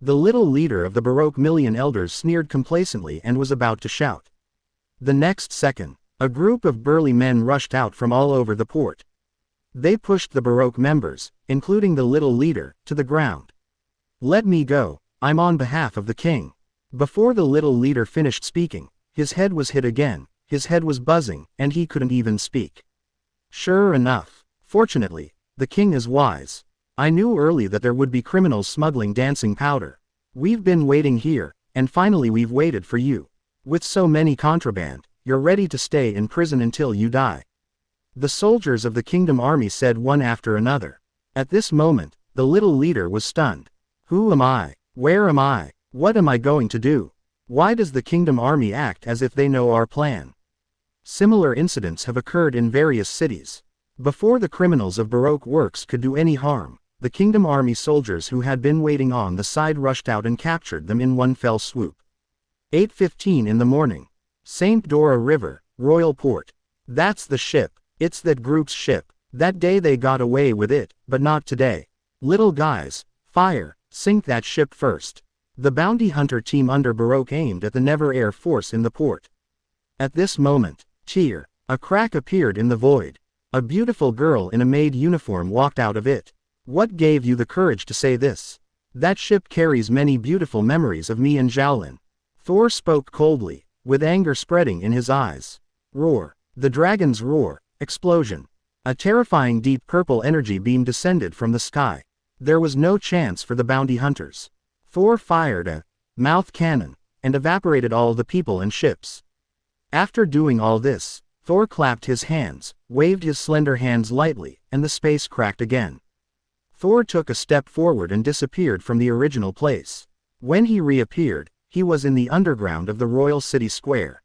The little leader of the Baroque Million Elders sneered complacently and was about to shout. The next second, a group of burly men rushed out from all over the port. They pushed the Baroque members, including the little leader, to the ground. Let me go, I'm on behalf of the king. Before the little leader finished speaking, his head was hit again, his head was buzzing, and he couldn't even speak. Sure enough. Fortunately, the king is wise. I knew early that there would be criminals smuggling dancing powder. We've been waiting here, and finally we've waited for you. With so many contraband, you're ready to stay in prison until you die. The soldiers of the kingdom army said one after another. At this moment, the little leader was stunned. Who am I? Where am I? What am I going to do? Why does the kingdom army act as if they know our plan? Similar incidents have occurred in various cities. Before the criminals of Baroque works could do any harm, the kingdom army soldiers who had been waiting on the side rushed out and captured them in one fell swoop. 8:15 in the morning. St. Dora River, Royal Port. That's the ship. It's that group's ship. That day they got away with it, but not today. Little guys, fire, sink that ship first. The bounty hunter team under Baroque aimed at the Never Air Force in the port. At this moment, a crack appeared in the void. A beautiful girl in a maid uniform walked out of it. What gave you the courage to say this? That ship carries many beautiful memories of me and Xiaolin. Thor spoke coldly, with anger spreading in his eyes. Roar. The dragon's roar. Explosion. A terrifying deep purple energy beam descended from the sky. There was no chance for the bounty hunters. Thor fired a mouth cannon, and evaporated all the people and ships. After doing all this, Thor clapped his hands, waved his slender hands lightly, and the space cracked again. Thor took a step forward and disappeared from the original place. When he reappeared, he was in the underground of the royal city square.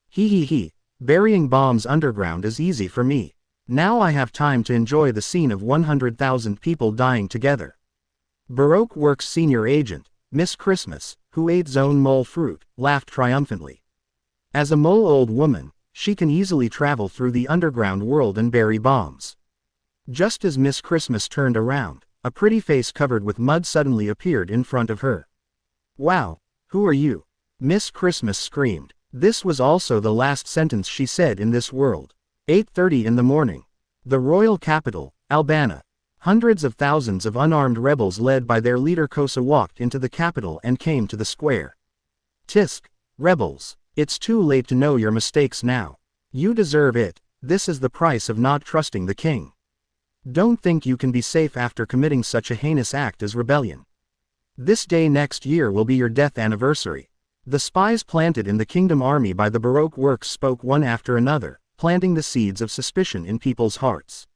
He. Burying bombs underground is easy for me. Now I have time to enjoy the scene of 100,000 people dying together. Baroque Works senior agent, Miss Christmas, who ate zone mole fruit, laughed triumphantly. As a mole old woman, She can easily travel through the underground world and bury bombs. Just as Miss Christmas turned around, a pretty face covered with mud suddenly appeared in front of her. "Wow, who are you?" Miss Christmas screamed. This was also the last sentence she said in this world. 8:30 in the morning. The royal capital, Albana. Hundreds of thousands of unarmed rebels led by their leader Kosa walked into the capital and came to the square. "Tisk, rebels, it's too late to know your mistakes now. You deserve it. This is the price of not trusting the king. Don't think you can be safe after committing such a heinous act as rebellion. This day next year will be your death anniversary." The spies planted in the kingdom army by the Baroque works spoke one after another, planting the seeds of suspicion in people's hearts.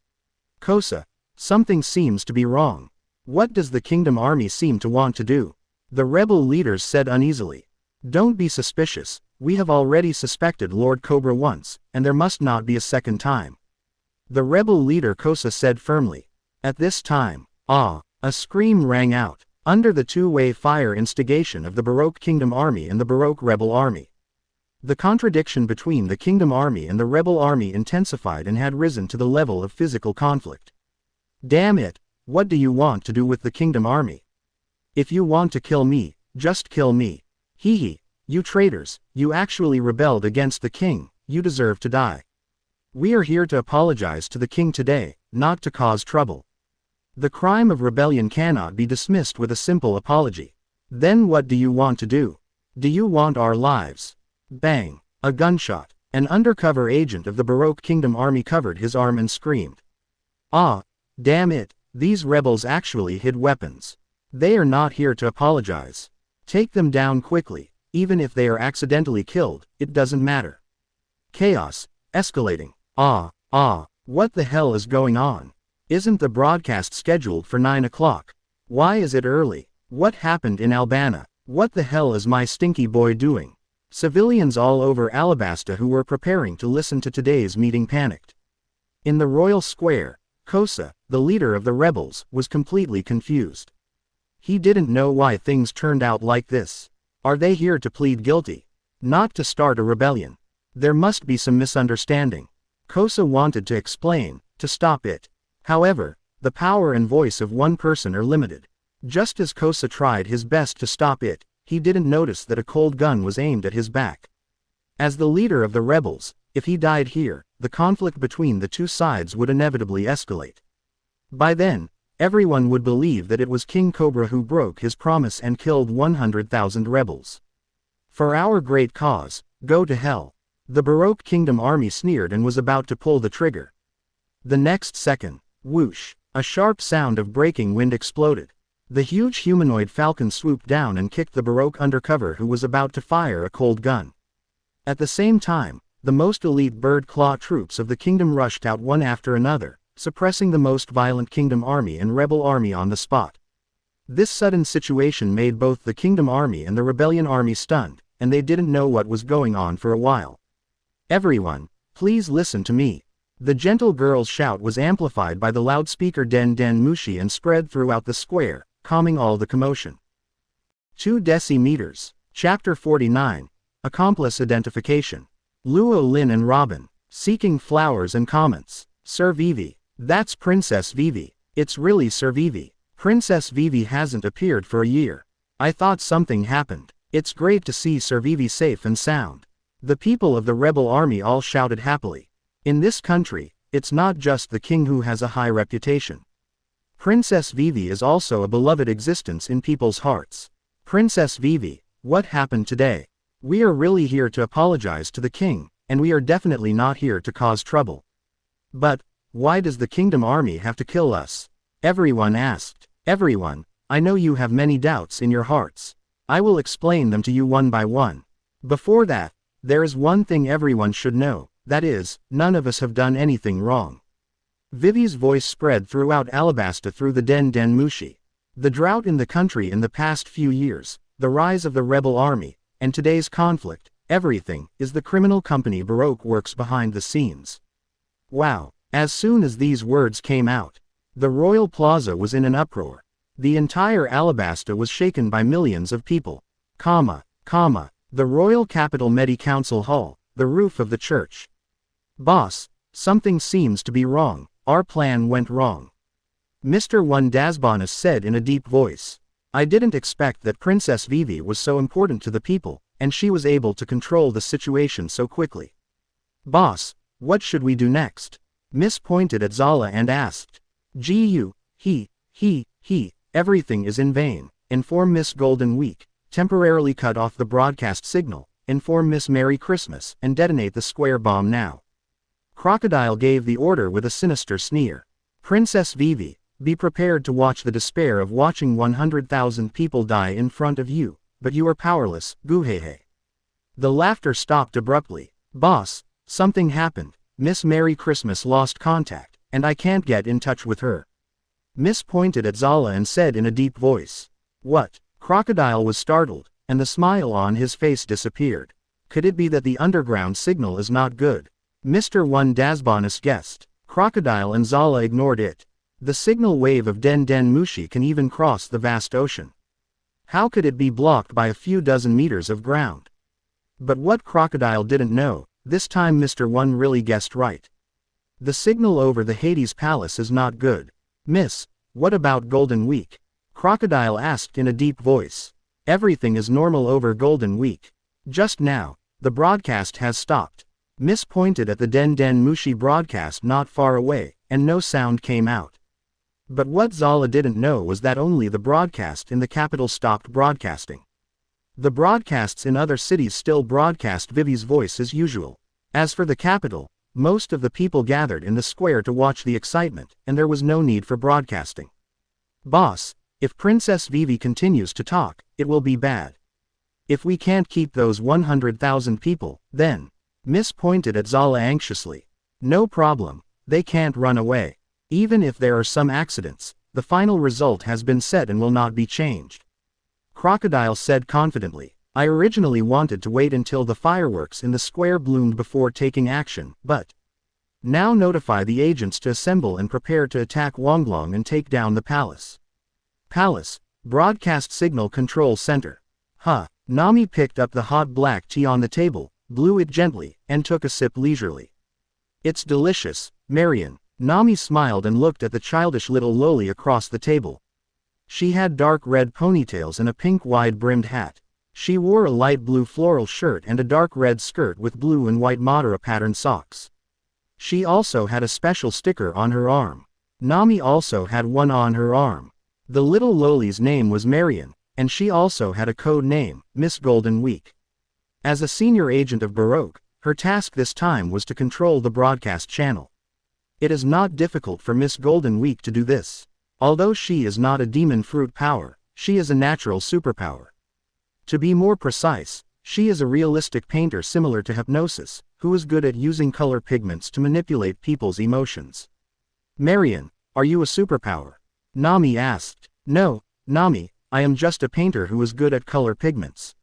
"Kosa, something seems to be wrong. What does the kingdom army seem to want to do?" The rebel leaders said uneasily. "Don't be suspicious, we have already suspected Lord Cobra once, and there must not be a second time." The rebel leader Kosa said firmly. At this time, a scream rang out, under the two-way fire instigation of the Baroque Kingdom Army and the Baroque Rebel Army. The contradiction between the Kingdom Army and the Rebel Army intensified and had risen to the level of physical conflict. "Damn it, what do you want to do with the Kingdom Army? If you want to kill me, just kill me. Hee, you traitors, you actually rebelled against the king, you deserve to die. We are here to apologize to the king today, not to cause trouble. The crime of rebellion cannot be dismissed with a simple apology. Then what do you want to do? Do you want our lives?" Bang! A gunshot. An undercover agent of the Baroque Kingdom Army covered his arm and screamed. Damn it, these rebels actually hid weapons. They are not here to apologize. Take them down quickly, even if they are accidentally killed, it doesn't matter. Chaos, escalating. What the hell is going on? Isn't the broadcast scheduled for 9 o'clock? Why is it early? What happened in Albana? What the hell is my stinky boy doing? Civilians all over Alabasta who were preparing to listen to today's meeting panicked. In the royal square, Kosa, the leader of the rebels, was completely confused. He didn't know why things turned out like this. Are they here to plead guilty? Not to start a rebellion? There must be some misunderstanding. Kosa wanted to explain, to stop it. However, the power and voice of one person are limited. Just as Kosa tried his best to stop it, he didn't notice that a cold gun was aimed at his back. As the leader of the rebels, if he died here, the conflict between the two sides would inevitably escalate. By then, everyone would believe that it was King Cobra who broke his promise and killed 100,000 rebels. "For our great cause, go to hell." The Baroque Kingdom Army sneered and was about to pull the trigger. The next second, whoosh, a sharp sound of breaking wind exploded. The huge humanoid falcon swooped down and kicked the Baroque undercover who was about to fire a cold gun. At the same time, the most elite bird claw troops of the kingdom rushed out one after another, suppressing the most violent kingdom army and rebel army on the spot. This sudden situation made both the kingdom army and the rebellion army stunned, and they didn't know what was going on for a while. "Everyone, please listen to me." The gentle girl's shout was amplified by the loudspeaker Den Den Mushi and spread throughout the square, calming all the commotion. 2 decimeters. Chapter 49. Accomplice Identification. Luo Lin and Robin. Seeking flowers and comments. "Sir Vivi. That's Princess Vivi. It's really Sir Vivi. Princess Vivi hasn't appeared for a year. I thought something happened. It's great to see Sir Vivi safe and sound." The people of the rebel army all shouted happily. In this country, it's not just the king who has a high reputation. Princess Vivi is also a beloved existence in people's hearts. "Princess Vivi, what happened today? We are really here to apologize to the king, and we are definitely not here to cause trouble. But, why does the kingdom army have to kill us?" everyone asked. "Everyone, I know you have many doubts in your hearts. I will explain them to you one by one. Before that, there is one thing everyone should know. That is, none of us have done anything wrong." Vivi's voice spread throughout Alabasta through the Den Den Mushi. The drought in the country in the past few years, the rise of the rebel army, and today's conflict, everything, is the criminal company Baroque works behind the scenes. Wow. As soon as these words came out, the royal plaza was in an uproar. The entire Alabasta was shaken by millions of people. The royal capital Medi Council Hall, the roof of the church. Boss, something seems to be wrong. Our plan went wrong. Mr. One Dasbonus said in a deep voice. I didn't expect that Princess Vivi was so important to the people, and she was able to control the situation so quickly. Boss, what should we do next? Miss pointed at Zala and asked. Everything is in vain. Inform Miss Golden Week, temporarily cut off the broadcast signal, inform Miss Merry Christmas, and detonate the square bomb now. Crocodile gave the order with a sinister sneer. Princess Vivi, be prepared to watch the despair of watching 100,000 people die in front of you, but you are powerless, Guhehe. The laughter stopped abruptly. Boss, something happened. Miss Merry Christmas lost contact, and I can't get in touch with her. Miss pointed at Zala and said in a deep voice. What? Crocodile was startled, and the smile on his face disappeared. Could it be that the underground signal is not good? Mr. One Dasbonus guessed. Crocodile and Zala ignored it. The signal wave of Den Den Mushi can even cross the vast ocean. How could it be blocked by a few dozen meters of ground? But what Crocodile didn't know, this time Mr. One really guessed right. The signal over the Hades Palace is not good. Miss, what about Golden Week? Crocodile asked in a deep voice. Everything is normal over Golden Week. Just now, the broadcast has stopped. Miss pointed at the Den Den Mushi broadcast not far away, and no sound came out. But what Zala didn't know was that only the broadcast in the capital stopped broadcasting. The broadcasts in other cities still broadcast Vivi's voice as usual. As for the capital, most of the people gathered in the square to watch the excitement, and there was no need for broadcasting. Boss, if Princess Vivi continues to talk, it will be bad. If we can't keep those 100,000 people, then. Miss pointed at Zala anxiously. No problem, they can't run away. Even if there are some accidents, the final result has been set and will not be changed. Crocodile said confidently. I originally wanted to wait until the fireworks in the square bloomed before taking action, but now notify the agents to assemble and prepare to attack Wonglong and take down the palace. Palace, Broadcast Signal Control Center. Nami picked up the hot black tea on the table, blew it gently, and took a sip leisurely. It's delicious, Marion. Nami smiled and looked at the childish little loli across the table. She had dark red ponytails and a pink wide-brimmed hat. She wore a light blue floral shirt and a dark red skirt with blue and white Madara patterned socks. She also had a special sticker on her arm. Nami also had one on her arm. The little loli's name was Marion, and she also had a code name, Miss Golden Week. As a senior agent of Baroque, her task this time was to control the broadcast channel. It is not difficult for Miss Golden Week to do this. Although she is not a demon fruit power, she is a natural superpower. To be more precise, she is a realistic painter similar to Hypnosis, who is good at using color pigments to manipulate people's emotions. Marion, are you a superpower? Nami asked. No, Nami, I am just a painter who is good at color pigments.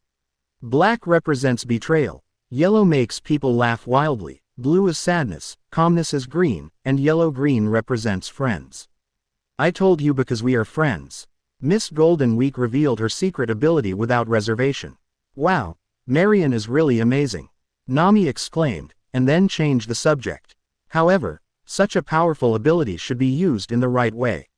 Black represents betrayal, yellow makes people laugh wildly, blue is sadness, calmness is green, and yellow-green represents friends. I told you because we are friends. Miss Golden Week revealed her secret ability without reservation. Wow, Marion is really amazing. Nami exclaimed, and then changed the subject. However, such a powerful ability should be used in the right way.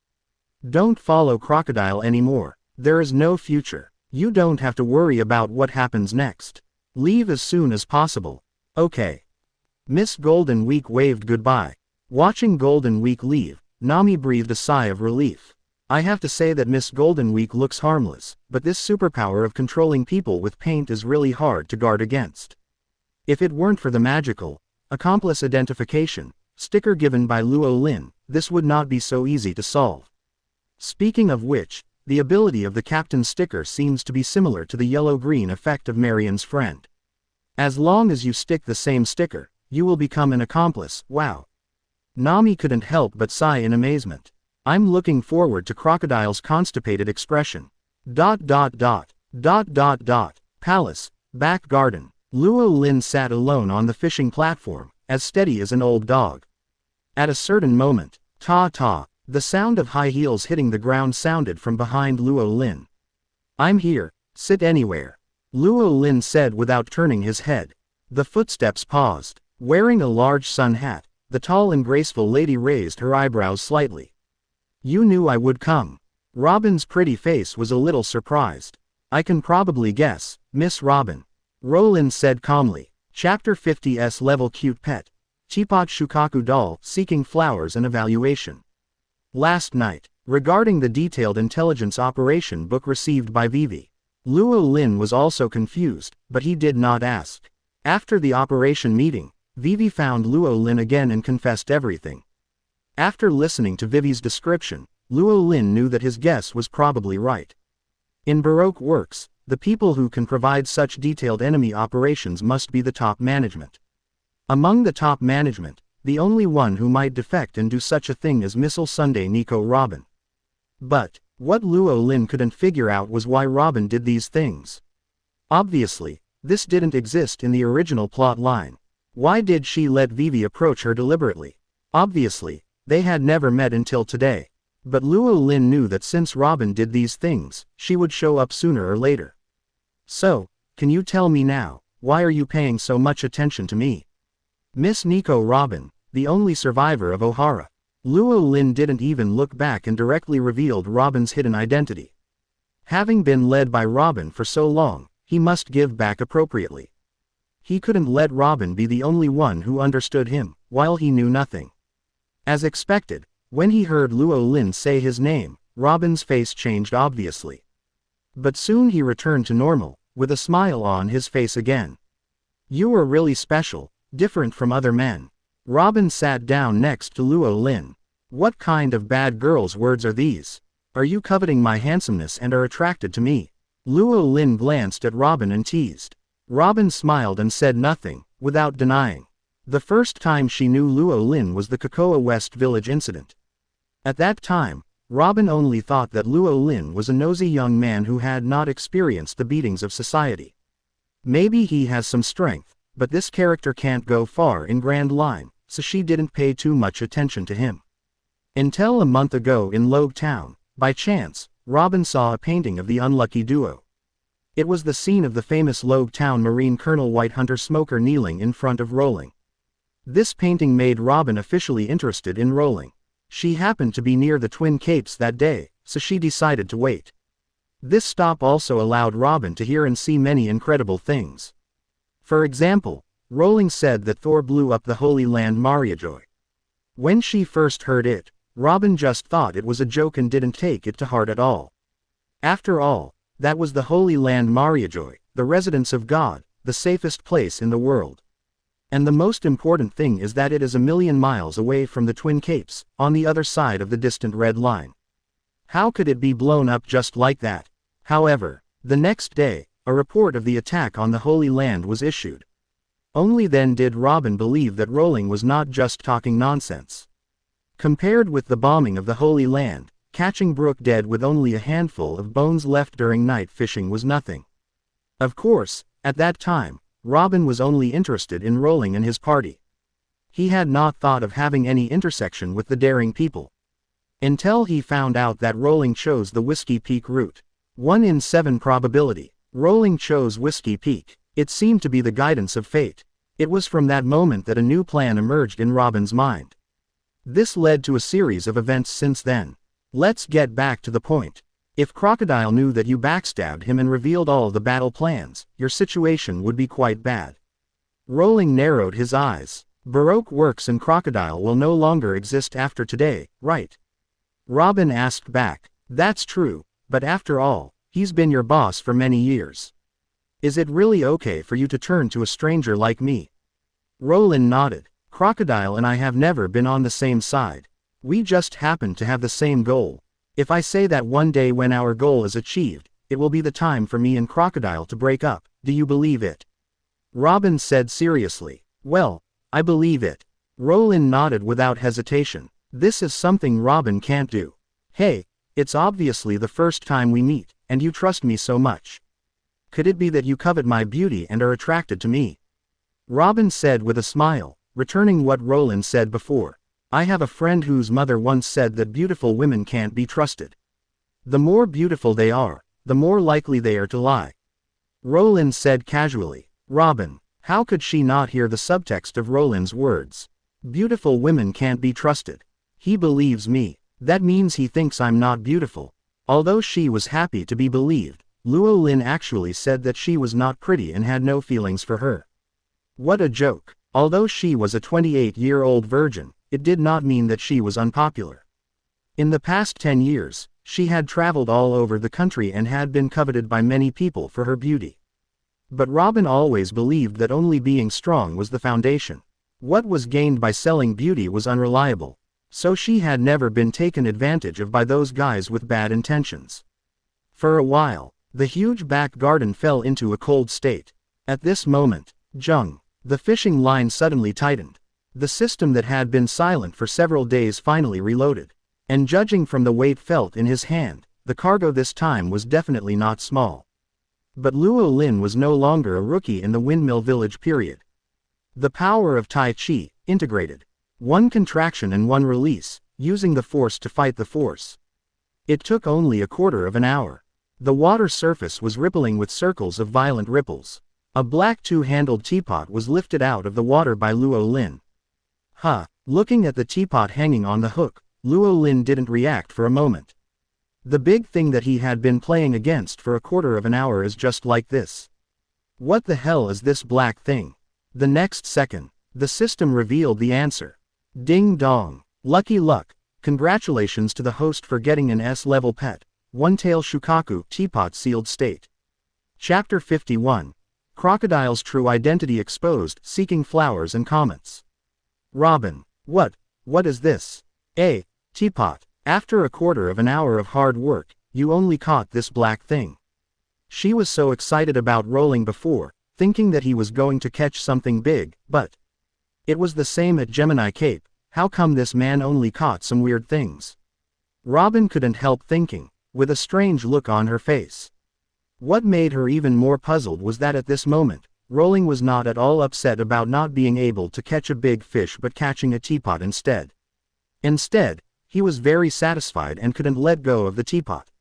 Don't follow Crocodile anymore. There is no future. You don't have to worry about what happens next. Leave as soon as possible. Okay. Miss Golden Week waved goodbye. Watching Golden Week leave, Nami breathed a sigh of relief. I have to say that Miss Golden Week looks harmless, but this superpower of controlling people with paint is really hard to guard against. If it weren't for the magical accomplice identification sticker given by Luo Lin, this would not be so easy to solve. Speaking of which, the ability of the captain sticker seems to be similar to the yellow-green effect of Marion's friend. As long as you stick the same sticker, you will become an accomplice. Wow. Nami couldn't help but sigh in amazement. I'm looking forward to Crocodile's constipated expression. Palace, back garden. Luo Lin sat alone on the fishing platform, as steady as an old dog. At a certain moment, the sound of high heels hitting the ground sounded from behind Luo Lin. I'm here, sit anywhere. Luo Lin said without turning his head. The footsteps paused. Wearing a large sun hat, the tall and graceful lady raised her eyebrows slightly. You knew I would come. Robin's pretty face was a little surprised. I can probably guess, Miss Robin. Rowling said calmly. Chapter 50 S-level cute pet. Teapot Shukaku doll seeking flowers and evaluation. Last night, regarding the detailed intelligence operation book received by Vivi. Luo Lin was also confused, but he did not ask. After the operation meeting, Vivi found Luo Lin again and confessed everything. After listening to Vivi's description, Luo Lin knew that his guess was probably right. In Baroque works, the people who can provide such detailed enemy operations must be the top management. Among the top management, the only one who might defect and do such a thing is Missile Sunday Nico Robin. But, what Luo Lin couldn't figure out was why Robin did these things. Obviously, this didn't exist in the original plot line. Why did she let Vivi approach her deliberately? Obviously, they had never met until today. But Luo Lin knew that since Robin did these things, she would show up sooner or later. So, can you tell me now, why are you paying so much attention to me? Miss Nico Robin, the only survivor of Ohara. Luo Lin didn't even look back and directly revealed Robin's hidden identity. Having been led by Robin for so long, he must give back appropriately. He couldn't let Robin be the only one who understood him, while he knew nothing. As expected, when he heard Luo Lin say his name, Robin's face changed obviously. But soon he returned to normal, with a smile on his face again. You are really special, different from other men. Robin sat down next to Luo Lin. What kind of bad girl's words are these? Are you coveting my handsomeness and are attracted to me? Luo Lin glanced at Robin and teased. Robin smiled and said nothing, without denying. The first time she knew Luo Lin was the Cocoa West Village incident. At that time, Robin only thought that Luo Lin was a nosy young man who had not experienced the beatings of society. Maybe he has some strength, but this character can't go far in Grand Line, so she didn't pay too much attention to him. Until a month ago in Loguetown, by chance, Robin saw a painting of the unlucky duo. It was the scene of the famous Loguetown Marine Colonel Whitehunter Smoker kneeling in front of Rowling. This painting made Robin officially interested in Rowling. She happened to be near the Twin Capes that day, so she decided to wait. This stop also allowed Robin to hear and see many incredible things. For example, Rowling said that Thor blew up the Holy Land Mariajoy. When she first heard it, Robin just thought it was a joke and didn't take it to heart at all. After all, that was the Holy Land Mariajoy, the residence of God, the safest place in the world. And the most important thing is that it is 1,000,000 miles away from the Twin Capes, on the other side of the distant Red Line. How could it be blown up just like that? However, the next day, a report of the attack on the Holy Land was issued. Only then did Robin believe that Rowling was not just talking nonsense. Compared with the bombing of the Holy Land, catching Brook dead with only a handful of bones left during night fishing was nothing. Of course, at that time, Robin was only interested in Rowling and his party. He had not thought of having any intersection with the daring people. Until he found out that Rowling chose the Whiskey Peak route. 1 in 7 probability. Rowling chose Whiskey Peak. It seemed to be the guidance of fate. It was from that moment that a new plan emerged in Robin's mind. This led to a series of events since then. Let's get back to the point. If Crocodile knew that you backstabbed him and revealed all the battle plans, your situation would be quite bad. Rowling narrowed his eyes. Baroque works and Crocodile will no longer exist after today, right? Robin asked back. That's true, but after all, he's been your boss for many years. Is it really okay for you to turn to a stranger like me? Rowling nodded. Crocodile and I have never been on the same side. We just happen to have the same goal. If I say that one day when our goal is achieved, it will be the time for me and Crocodile to break up, do you believe it? Robin said seriously. Well, I believe it. Rowling nodded without hesitation. This is something Robin can't do. Hey, it's obviously the first time we meet, and you trust me so much. Could it be that you covet my beauty and are attracted to me? Robin said with a smile, returning what Rowling said before. I have a friend whose mother once said that beautiful women can't be trusted. The more beautiful they are, the more likely they are to lie. Rowling said casually. Robin, How could she not hear the subtext of Rowling's words? Beautiful women can't be trusted. He believes me. That means he thinks I'm not beautiful. Although she was happy to be believed, Luo Lin actually said that she was not pretty and had no feelings for her. What a joke. Although she was a 28-year-old virgin, it did not mean that she was unpopular. In the past 10 years, she had traveled all over the country and had been coveted by many people for her beauty. But Robin always believed that only being strong was the foundation. What was gained by selling beauty was unreliable. So she had never been taken advantage of by those guys with bad intentions. For a while, the huge back garden fell into a cold state. At this moment, the fishing line suddenly tightened. The system that had been silent for several days finally reloaded. And judging from the weight felt in his hand, the cargo this time was definitely not small. But Luo Lin was no longer a rookie in the Windmill Village period. The power of Tai Chi, integrated. One contraction and one release, using the force to fight the force. It took only a quarter of an hour. The water surface was rippling with circles of violent ripples. A black two-handled teapot was lifted out of the water by Luo Lin. Looking at the teapot hanging on the hook, Luo Lin didn't react for a moment. The big thing that he had been playing against for a quarter of an hour is just like this. What the hell is this black thing? The next second, the system revealed the answer. Ding dong. Lucky luck. Congratulations to the host for getting an S-level pet. One-tail Shukaku teapot sealed state. Chapter 51. Crocodile's true identity exposed, seeking flowers and comments. Robin. What is this? Teapot. After a quarter of an hour of hard work, you only caught this black thing. She was so excited about Rowling before, thinking that he was going to catch something big, but it was the same at Gemini Cape. How come this man only caught some weird things? Robin couldn't help thinking, with a strange look on her face. What made her even more puzzled was that at this moment, Rowling was not at all upset about not being able to catch a big fish but catching a teapot instead. Instead, he was very satisfied and couldn't let go of the teapot.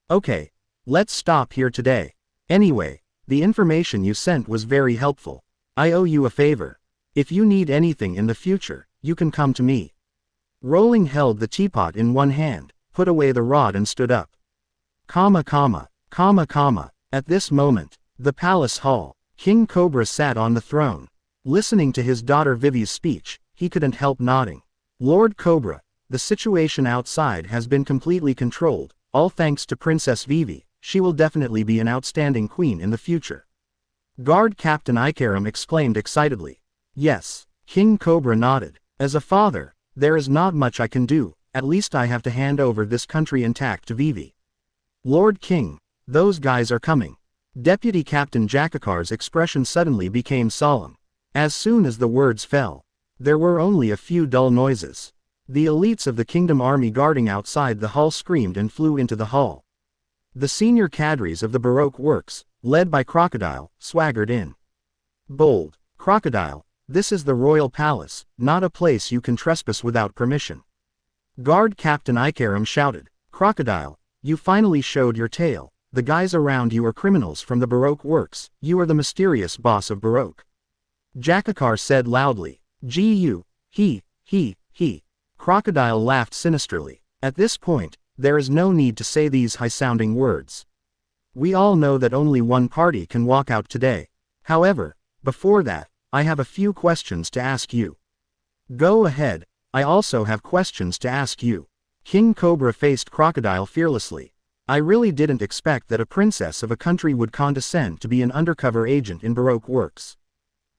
Okay, let's stop here today. Anyway, the information you sent was very helpful. I owe you a favor. If you need anything in the future, you can come to me. Rowling held the teapot in one hand, put away the rod and stood up. At this moment, the palace hall, King Cobra sat on the throne. Listening to his daughter Vivi's speech, he couldn't help nodding. Lord Cobra, the situation outside has been completely controlled, all thanks to Princess Vivi. She will definitely be an outstanding queen in the future. Guard Captain Ikaram exclaimed excitedly. Yes, King Cobra nodded. As a father, there is not much I can do, at least I have to hand over this country intact to Vivi. Lord King, those guys are coming. Deputy Captain Jakakar's expression suddenly became solemn. As soon as the words fell, there were only a few dull noises. The elites of the kingdom army guarding outside the hall screamed and flew into the hall. The senior cadres of the Baroque works, led by Crocodile, swaggered in. Bold, Crocodile, this is the royal palace, not a place you can trespass without permission. Guard Captain Ikaram shouted. Crocodile, you finally showed your tail. The guys around you are criminals from the Baroque works. You are the mysterious boss of Baroque. Jakakar said loudly. He. Crocodile laughed sinisterly. At this point, there is no need to say these high-sounding words. We all know that only one party can walk out today. However, before that, I have a few questions to ask you. Go ahead, I also have questions to ask you. King Cobra faced Crocodile fearlessly. I really didn't expect that a princess of a country would condescend to be an undercover agent in Baroque works.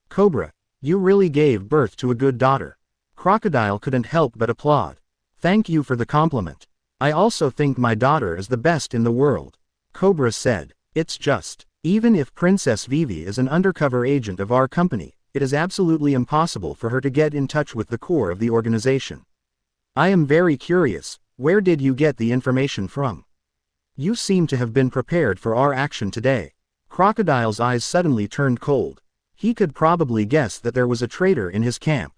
Cobra, you really gave birth to a good daughter. Crocodile couldn't help but applaud. Thank you for the compliment. I also think my daughter is the best in the world. Cobra said. It's just, even if Princess Vivi is an undercover agent of our company, it is absolutely impossible for her to get in touch with the core of the organization. I am very curious, where did you get the information from? You seem to have been prepared for our action today. Crocodile's eyes suddenly turned cold. He could probably guess that there was a traitor in his camp.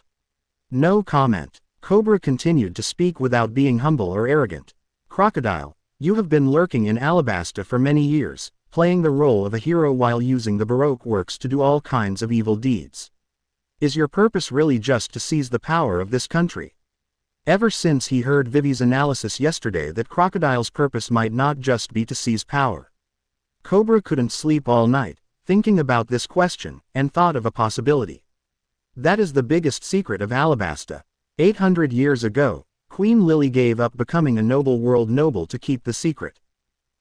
No comment. Cobra continued to speak without being humble or arrogant. Crocodile, you have been lurking in Alabasta for many years. playing the role of a hero while using the Baroque works to do all kinds of evil deeds. Is your purpose really just to seize the power of this country? Ever since he heard Vivi's analysis yesterday that Crocodile's purpose might not just be to seize power, Cobra couldn't sleep all night, thinking about this question, and thought of a possibility. That is the biggest secret of Alabasta. 800 years ago, Queen Lily gave up becoming a noble world noble to keep the secret.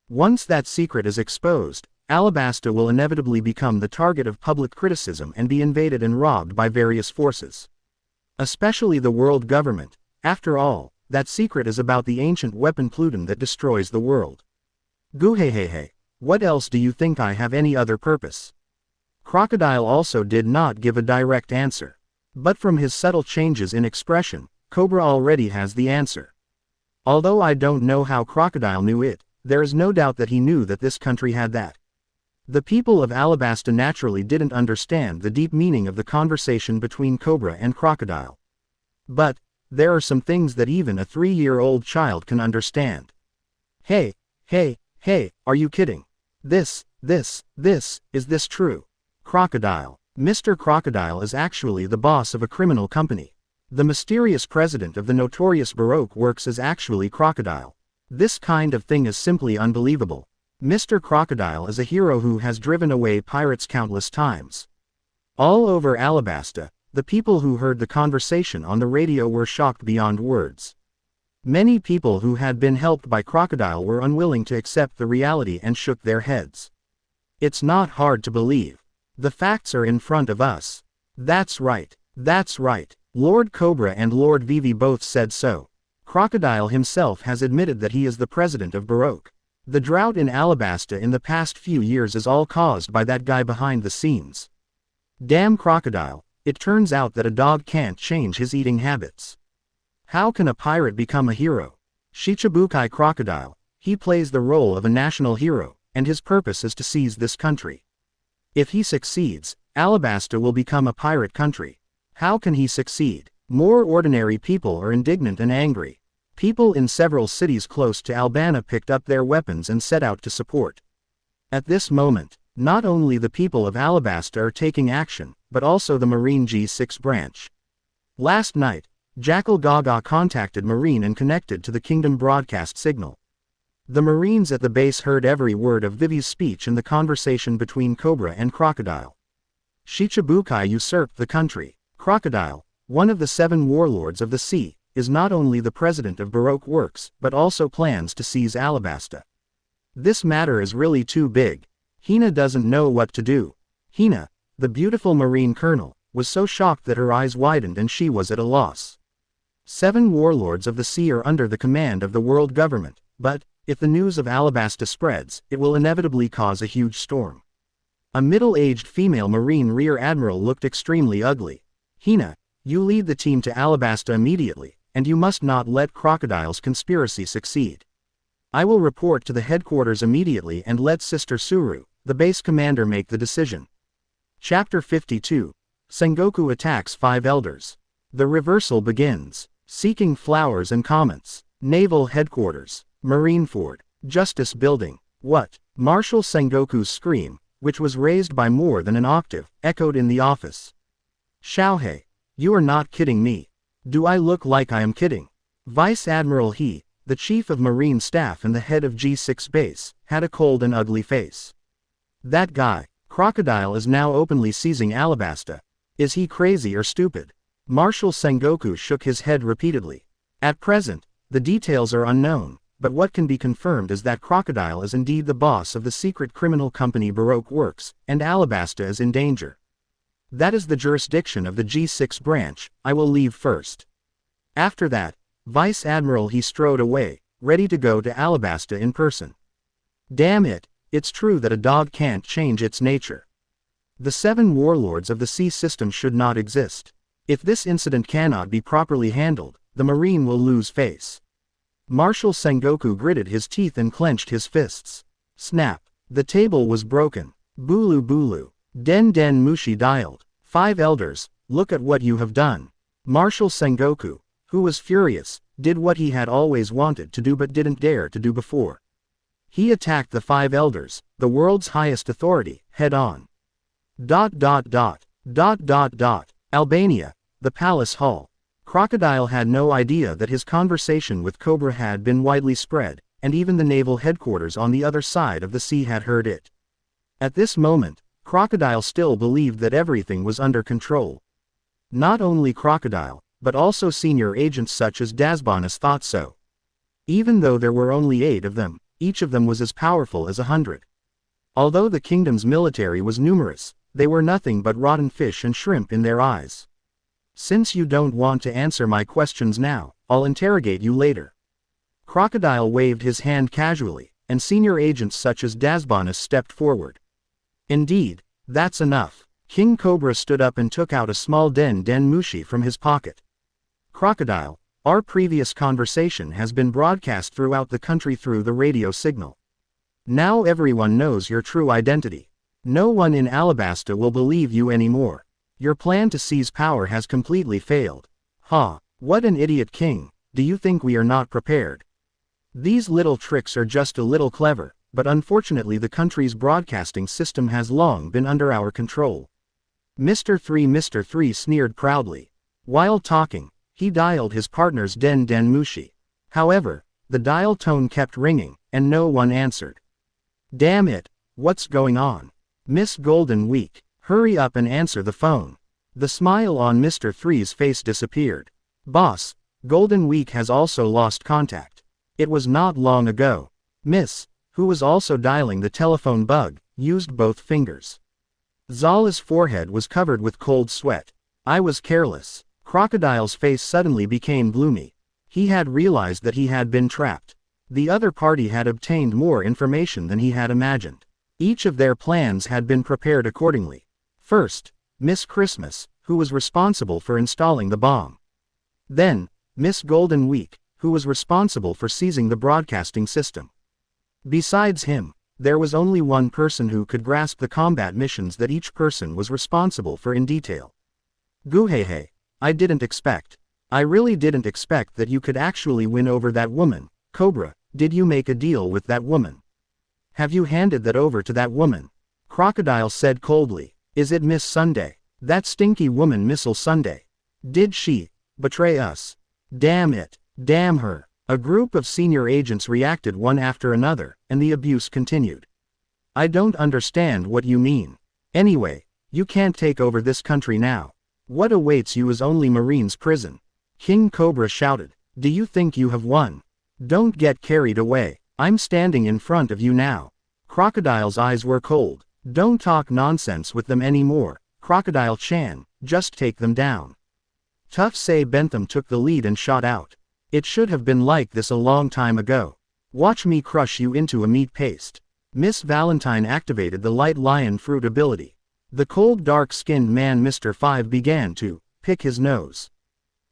Once that secret is exposed, Alabasta will inevitably become the target of public criticism and be invaded and robbed by various forces. Especially the world government. After all, that secret is about the ancient weapon Pluton that destroys the world. Guhehehe. What else do you think? I have any other purpose? Crocodile also did not give a direct answer. But from his subtle changes in expression, Cobra already has the answer. Although I don't know how Crocodile knew it, there is no doubt that he knew that this country had that. The people of Alabasta naturally didn't understand the deep meaning of the conversation between Cobra and Crocodile. But there are some things that even a 3-year-old child can understand. Hey, are you kidding? Is this true? Crocodile. Mr. Crocodile is actually the boss of a criminal company. The mysterious president of the notorious Baroque works is actually Crocodile. This kind of thing is simply unbelievable. Mr. Crocodile is a hero who has driven away pirates countless times. All over Alabasta, the people who heard the conversation on the radio were shocked beyond words. Many people who had been helped by Crocodile were unwilling to accept the reality and shook their heads. It's not hard to believe. The facts are in front of us. That's right. Lord Cobra and Lord Vivi both said so. Crocodile himself has admitted that he is the president of Baroque. The drought in Alabasta in the past few years is all caused by that guy behind the scenes. Damn Crocodile, it turns out that a dog can't change his eating habits. How can a pirate become a hero? Shichibukai Crocodile, he plays the role of a national hero, and his purpose is to seize this country. If he succeeds, Alabasta will become a pirate country. How can he succeed? More ordinary people are indignant and angry. People in several cities close to Albana picked up their weapons and set out to support. At this moment, not only the people of Alabasta are taking action, but also the Marine G6 branch. Last night, Jackal Gaga contacted Marine and connected to the Kingdom broadcast signal. The Marines at the base heard every word of Vivi's speech and the conversation between Cobra and Crocodile. Shichibukai usurped the country. Crocodile, one of the 7 warlords of the sea, is not only the president of Baroque Works, but also plans to seize Alabasta. This matter is really too big. Hina doesn't know what to do. Hina, the beautiful Marine colonel, was so shocked that her eyes widened and she was at a loss. 7 warlords of the sea are under the command of the world government, but if the news of Alabasta spreads, it will inevitably cause a huge storm. A middle-aged female Marine rear admiral looked extremely ugly. Hina, you lead the team to Alabasta immediately, and you must not let Crocodile's conspiracy succeed. I will report to the headquarters immediately and let Sister Suru, the base commander, make the decision. Chapter 52. Sengoku attacks 5 elders. The reversal begins. Seeking flowers and comments. Naval headquarters. Marineford. Justice building. What? Marshal Sengoku's scream, which was raised by more than an octave, echoed in the office. Xiaohei, you are not kidding me. Do I look like I am kidding? Vice Admiral He, the chief of Marine staff and the head of G6 base, had a cold and ugly face. That guy, Crocodile, is now openly seizing Alabasta. Is he crazy or stupid? Marshal Sengoku shook his head repeatedly. At present, the details are unknown, but what can be confirmed is that Crocodile is indeed the boss of the secret criminal company Baroque Works, and Alabasta is in danger. That is the jurisdiction of the G6 branch. I will leave first. After that, Vice Admiral He strode away, ready to go to Alabasta in person. Damn it, it's true that a dog can't change its nature. The 7 warlords of the sea system should not exist. If this incident cannot be properly handled, the Marine will lose face. Marshal Sengoku gritted his teeth and clenched his fists. Snap. The table was broken. Bulu bulu. Den Mushi dialed. 5 elders, look at what you have done. Marshal Sengoku, who was furious, did what he had always wanted to do but didn't dare to do before. He attacked the 5 elders, the world's highest authority, head-on. Albania, the palace hall. Crocodile had no idea that his conversation with Cobra had been widely spread, and even the naval headquarters on the other side of the sea had heard it. At this moment, Crocodile still believed that everything was under control. Not only Crocodile, but also senior agents such as Dasbanus thought so. Even though there were only 8 of them, each of them was as powerful as 100. Although the kingdom's military was numerous, they were nothing but rotten fish and shrimp in their eyes. Since you don't want to answer my questions now, I'll interrogate you later. Crocodile waved his hand casually, and senior agents such as Dasbanus stepped forward. Indeed, that's enough. King Cobra stood up and took out a small den mushi from his pocket. Crocodile, our previous conversation has been broadcast throughout the country through the radio signal. Now everyone knows your true identity. No one in Alabasta will believe you anymore. Your plan to seize power has completely failed. Ha! What an idiot king, do you think we are not prepared? These little tricks are just a little clever, but unfortunately the country's broadcasting system has long been under our control. Mr. 3 sneered proudly. While talking, he dialed his partner's den mushi. However, the dial tone kept ringing, and no one answered. Damn it, what's going on? Miss Golden Week, hurry up and answer the phone. The smile on Mr. 3's face disappeared. Boss, Golden Week has also lost contact. It was not long ago. Miss, who was also dialing the telephone bug, used both fingers. Zala's forehead was covered with cold sweat. I was careless. Crocodile's face suddenly became gloomy. He had realized that he had been trapped. The other party had obtained more information than he had imagined. Each of their plans had been prepared accordingly. First, Miss Christmas, who was responsible for installing the bomb. Then, Miss Golden Week, who was responsible for seizing the broadcasting system. Besides him, there was only one person who could grasp the combat missions that each person was responsible for in detail. Guhehe, I really didn't expect that you could actually win over that woman. Cobra, did you make a deal with that woman? Have you handed that over to that woman? Crocodile said coldly. Is it Miss Sunday? That stinky woman Missile Sunday. Did she betray us? Damn it, damn her. A group of senior agents reacted one after another, and the abuse continued. I don't understand what you mean. Anyway, you can't take over this country now. What awaits you is only Marine's prison. King Cobra shouted. Do you think you have won? Don't get carried away. I'm standing in front of you now. Crocodile's eyes were cold. Don't talk nonsense with them anymore, Crocodile-chan, just take them down. Tough Say Bentham took the lead and shot out. It should have been like this a long time ago. Watch me crush you into a meat paste. Miss Valentine activated the Light Lion Fruit ability. The cold dark-skinned man Mr. 5 began to pick his nose.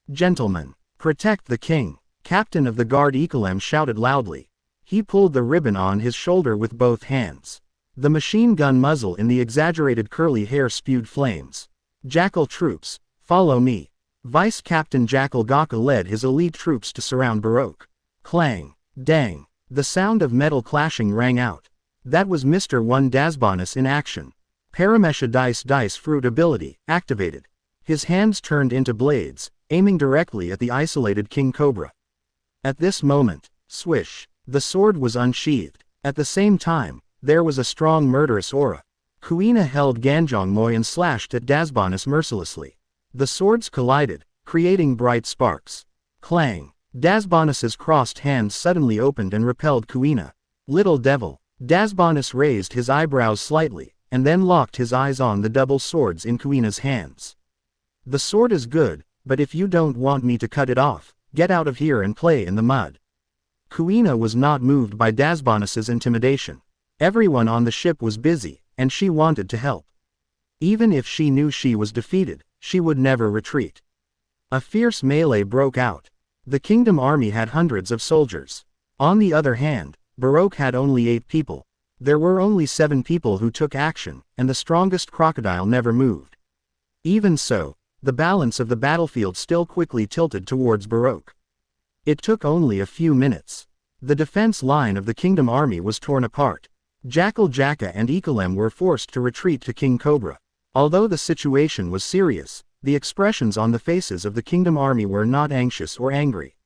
Gentlemen, protect the king. Captain of the Guard Ecolem shouted loudly. He pulled the ribbon on his shoulder with both hands. The machine gun muzzle in the exaggerated curly hair spewed flames. Jackal troops, follow me. Vice Captain Jackal Gaka led his elite troops to surround Baroque. Clang, dang, the sound of metal clashing rang out. That was Mr. 1 Dasbanus in action. Paramesha Dice Fruit ability, activated. His hands turned into blades, aiming directly at the isolated King Cobra. At this moment, swish, the sword was unsheathed. At the same time, there was a strong murderous aura. Kuina held Gan Jiang Moye and slashed at Dasbanus mercilessly. The swords collided, creating bright sparks. Clang, Dasbanus's crossed hands suddenly opened and repelled Kuina. Little devil, Dasbanus raised his eyebrows slightly, and then locked his eyes on the double swords in Kuina's hands. The sword is good, but if you don't want me to cut it off, get out of here and play in the mud. Kuina was not moved by Dasbanus's intimidation. Everyone on the ship was busy, and she wanted to help. Even if she knew she was defeated, she would never retreat. A fierce melee broke out. The kingdom army had hundreds of soldiers. On the other hand, Baroque had only 8 people. There were only 7 people who took action, and the strongest Crocodile never moved. Even so, the balance of the battlefield still quickly tilted towards Baroque. It took only a few minutes. The defense line of the kingdom army was torn apart. Jackal Jacka and Ekalem were forced to retreat to King Cobra. Although the situation was serious, the expressions on the faces of the kingdom army were not anxious or angry.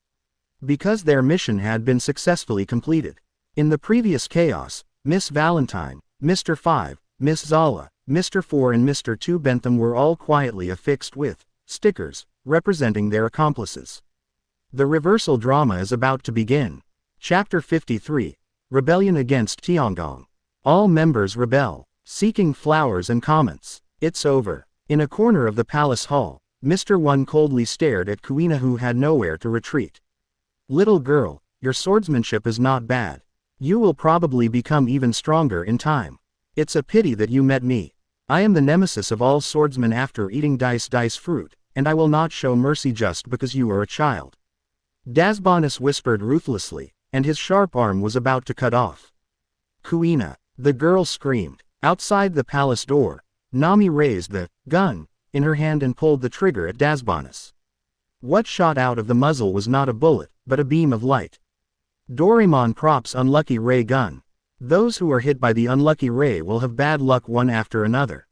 Because their mission had been successfully completed. In the previous chaos, Miss Valentine, Mr. 5, Miss Zala, Mr. 4 and Mr. 2 Bentham were all quietly affixed with stickers, representing their accomplices. The reversal drama is about to begin. Chapter 53, Rebellion against Tiangong. All members rebel, seeking flowers and comments. It's over. In a corner of the palace hall, Mr. 1 coldly stared at Kuina, who had nowhere to retreat. Little girl, your swordsmanship is not bad. You will probably become even stronger in time. It's a pity that you met me. I am the nemesis of all swordsmen after eating dice fruit, and I will not show mercy just because you are a child. Dasbonus whispered ruthlessly, and his sharp arm was about to cut off. Kuina, the girl screamed. Outside the palace door, Nami raised the gun in her hand and pulled the trigger at Dasbonus. What shot out of the muzzle was not a bullet, but a beam of light. Doraemon props unlucky ray gun. Those who are hit by the unlucky ray will have bad luck one after another.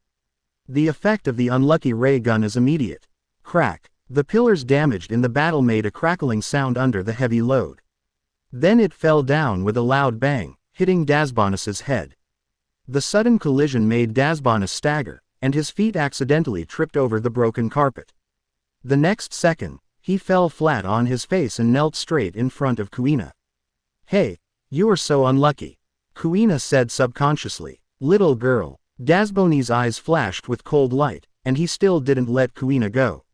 The effect of the unlucky ray gun is immediate. Crack. The pillars damaged in the battle made a crackling sound under the heavy load. Then it fell down with a loud bang, hitting Dasbonus's head. The sudden collision made Dasbonus stagger, and his feet accidentally tripped over the broken carpet. The next second, he fell flat on his face and knelt straight in front of Kuina. Hey, you are so unlucky, Kuina said subconsciously. Little girl. Dasboni's eyes flashed with cold light, and he still didn't let Kuina go.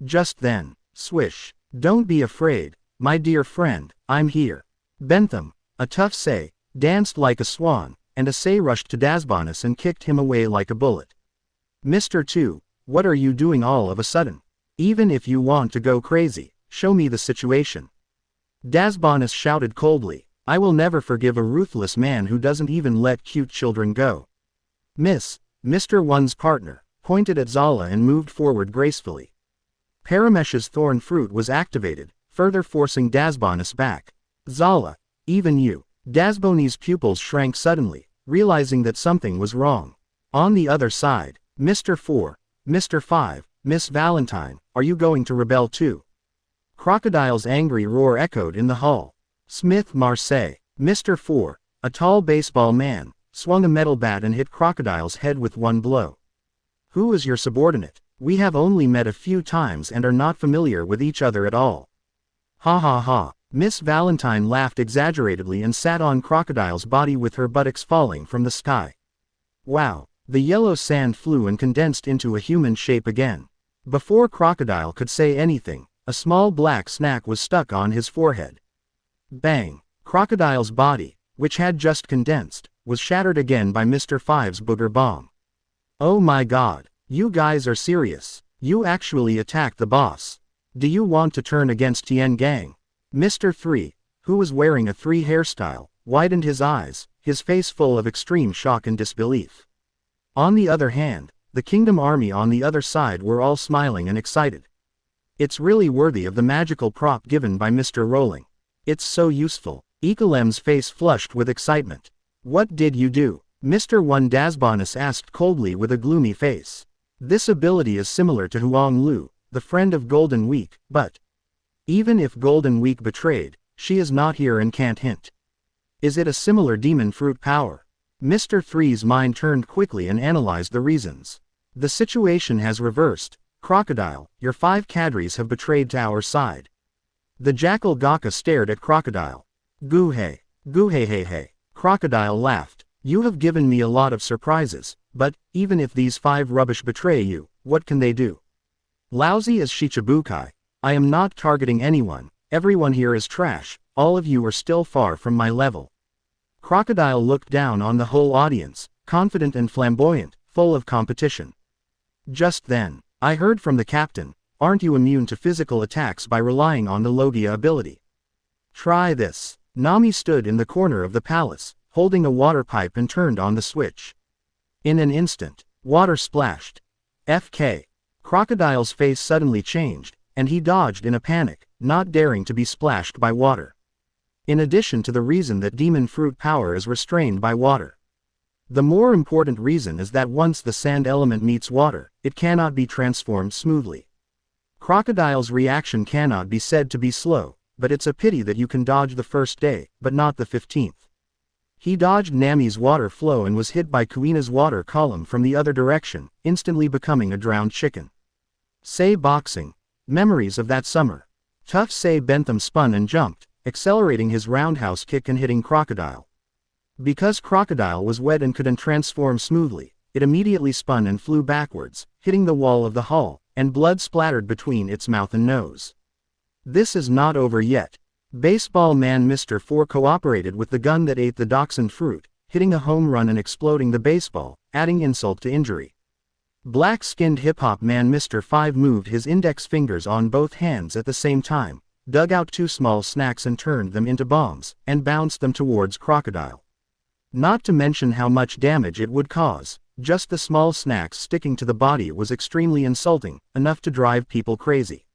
Just then, swish. Don't be afraid, my dear friend, I'm here. Bentham, a tough Sei, danced like a swan, and a Sei rushed to Dasbonus and kicked him away like a bullet. Mr. 2, what are you doing all of a sudden? Even if you want to go crazy, show me the situation. Dasbonus shouted coldly, I will never forgive a ruthless man who doesn't even let cute children go. Mr. 1's partner, pointed at Zala and moved forward gracefully. Paramesh's thorn fruit was activated, further forcing Dasbonus back. Zala, even you. Dasboni's pupils shrank suddenly, realizing that something was wrong. On the other side, Mr. 4, Mr. 5, Miss Valentine, are you going to rebel too? Crocodile's angry roar echoed in the hall. Smith Marseille, Mr. 4, a tall baseball man, swung a metal bat and hit Crocodile's head with one blow. Who is your subordinate? We have only met a few times and are not familiar with each other at all. Ha ha ha. Miss Valentine laughed exaggeratedly and sat on Crocodile's body with her buttocks falling from the sky. Wow. The yellow sand flew and condensed into a human shape again. Before Crocodile could say anything, a small black snack was stuck on his forehead. Bang. Crocodile's body, which had just condensed, was shattered again by Mr. 5's booger bomb. Oh my god. You guys are serious. You actually attacked the boss. Do you want to turn against Tien Gang? Mr. 3, who was wearing a 3 hairstyle, widened his eyes, his face full of extreme shock and disbelief. On the other hand, the Kingdom Army on the other side were all smiling and excited. It's really worthy of the magical prop given by Mr. Rowling. It's so useful. Ekalem's face flushed with excitement. What did you do? Mr. 1 Dasbonus asked coldly with a gloomy face. This ability is similar to Huang Lu, the friend of Golden Week, but even if Golden Week betrayed, she is not here and can't hint. Is it a similar demon fruit power? Mr. 3's mind turned quickly and analyzed the reasons. The situation has reversed. Crocodile, your 5 cadres have betrayed to our side. The jackal Gaka stared at Crocodile. Goo-hey. Goo-hey-hey-hey. Crocodile laughed. You have given me a lot of surprises, but, even if these 5 rubbish betray you, what can they do? Lousy as Shichibukai. I am not targeting anyone, everyone here is trash, all of you are still far from my level. Crocodile looked down on the whole audience, confident and flamboyant, full of competition. Just then, I heard from the captain, aren't you immune to physical attacks by relying on the Logia ability? Try this. Nami stood in the corner of the palace, holding a water pipe and turned on the switch. In an instant, water splashed. FK. Crocodile's face suddenly changed, and he dodged in a panic, not daring to be splashed by water. in addition to the reason that demon fruit power is restrained by water. The more important reason is that once the sand element meets water, it cannot be transformed smoothly. Crocodile's reaction cannot be said to be slow, but it's a pity that you can dodge the first day, but not the 15th. He dodged Nami's water flow and was hit by Kuina's water column from the other direction, instantly becoming a drowned chicken. Say boxing. Memories of that summer. Tough Say Bentham spun and jumped, accelerating his roundhouse kick and hitting Crocodile. Because Crocodile was wet and couldn't transform smoothly, it immediately spun and flew backwards, hitting the wall of the hall, and blood splattered between its mouth and nose. This is not over yet. Baseball man Mr. 4 cooperated with the gun that ate the dachshund fruit, hitting a home run and exploding the baseball, adding insult to injury. Black-skinned hip-hop man Mr. 5 moved his index fingers on both hands at the same time, dug out 2 small snacks and turned them into bombs, and bounced them towards Crocodile. Not to mention how much damage it would cause, just the small snacks sticking to the body was extremely insulting, enough to drive people crazy.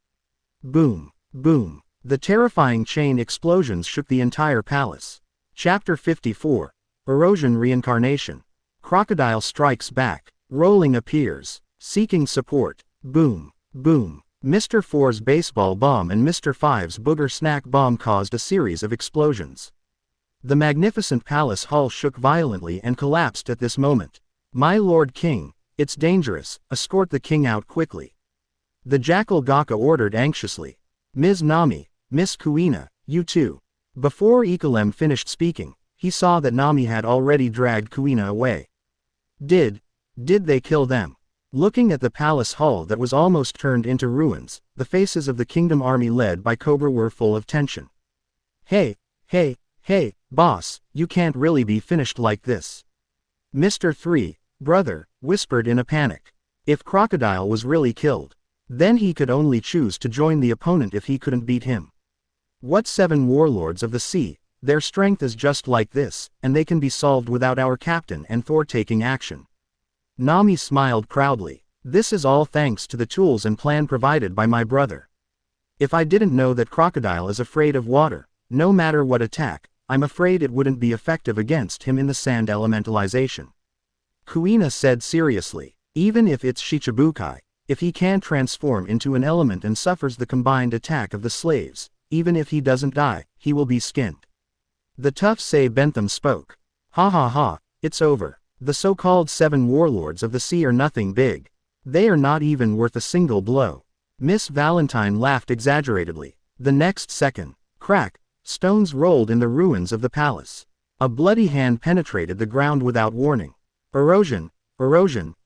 Boom, boom. The terrifying chain explosions shook the entire palace. Chapter 54. Erosion Reincarnation. Crocodile strikes back. Rowling appears, seeking support. Boom, boom. Mr. 4's baseball bomb and Mr. 5's booger snack bomb caused a series of explosions. The magnificent palace hall shook violently and collapsed at this moment. My Lord King, it's dangerous, escort the king out quickly. The Jackal Gaka ordered anxiously. Ms. Nami, Miss Kuina, you too. Before Ikalem finished speaking, he saw that Nami had already dragged Kuina away. Did they kill them? Looking at the palace hall that was almost turned into ruins, the faces of the kingdom army led by Cobra were full of tension. Hey, boss, you can't really be finished like this. Mr. 3, brother, whispered in a panic. If Crocodile was really killed, then he could only choose to join the opponent if he couldn't beat him. What 7 warlords of the sea, their strength is just like this, and they can be solved without our captain and Thor taking action. Nami smiled proudly. This is all thanks to the tools and plan provided by my brother. If I didn't know that Crocodile is afraid of water, no matter what attack, I'm afraid it wouldn't be effective against him in the sand elementalization. Kuina said seriously, even if it's Shichibukai, if he can't transform into an element and suffers the combined attack of the slaves, even if he doesn't die, he will be skinned. The tough Say Bentham spoke. Ha, it's over. The so-called 7 warlords of the sea are nothing big. They are not even worth a single blow. Miss Valentine laughed exaggeratedly. The next second, crack, stones rolled in the ruins of the palace. A bloody hand penetrated the ground without warning. Erosion,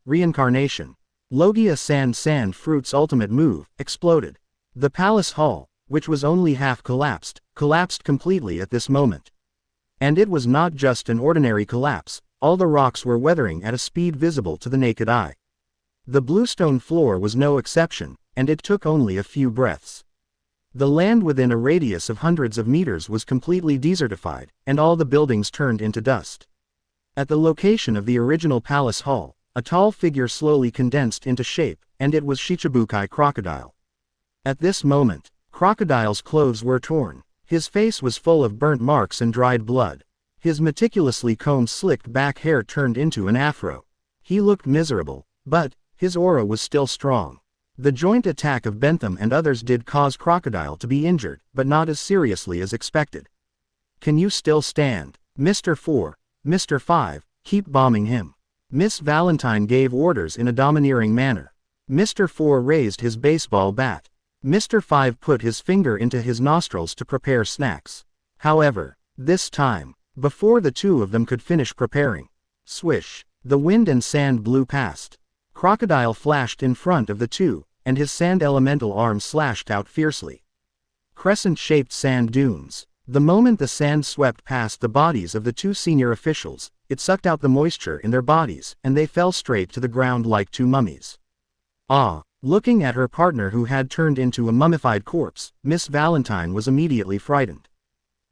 reincarnation. Logia sand fruit's ultimate move, exploded. The palace hall, which was only half collapsed completely at this moment. And it was not just an ordinary collapse, all the rocks were weathering at a speed visible to the naked eye. The bluestone floor was no exception, and it took only a few breaths. The land within a radius of hundreds of meters was completely desertified, and all the buildings turned into dust. At the location of the original palace hall, a tall figure slowly condensed into shape, and it was Shichibukai Crocodile. At this moment, Crocodile's clothes were torn. His face was full of burnt marks and dried blood. His meticulously combed slicked back hair turned into an afro. He looked miserable, but his aura was still strong. The joint attack of Bentham and others did cause Crocodile to be injured, but not as seriously as expected. Can you still stand? Mr. 4, Mr. 5, keep bombing him. Miss Valentine gave orders in a domineering manner. Mr. 4 raised his baseball bat. Mr. 5 put his finger into his nostrils to prepare snacks. However, this time, before the two of them could finish preparing, swish, the wind and sand blew past. Crocodile flashed in front of the two, and his sand elemental arm slashed out fiercely. Crescent-shaped sand dunes. The moment the sand swept past the bodies of the 2 senior officials, it sucked out the moisture in their bodies, and they fell straight to the ground like 2 mummies. Ah! Looking at her partner who had turned into a mummified corpse, Miss Valentine was immediately frightened.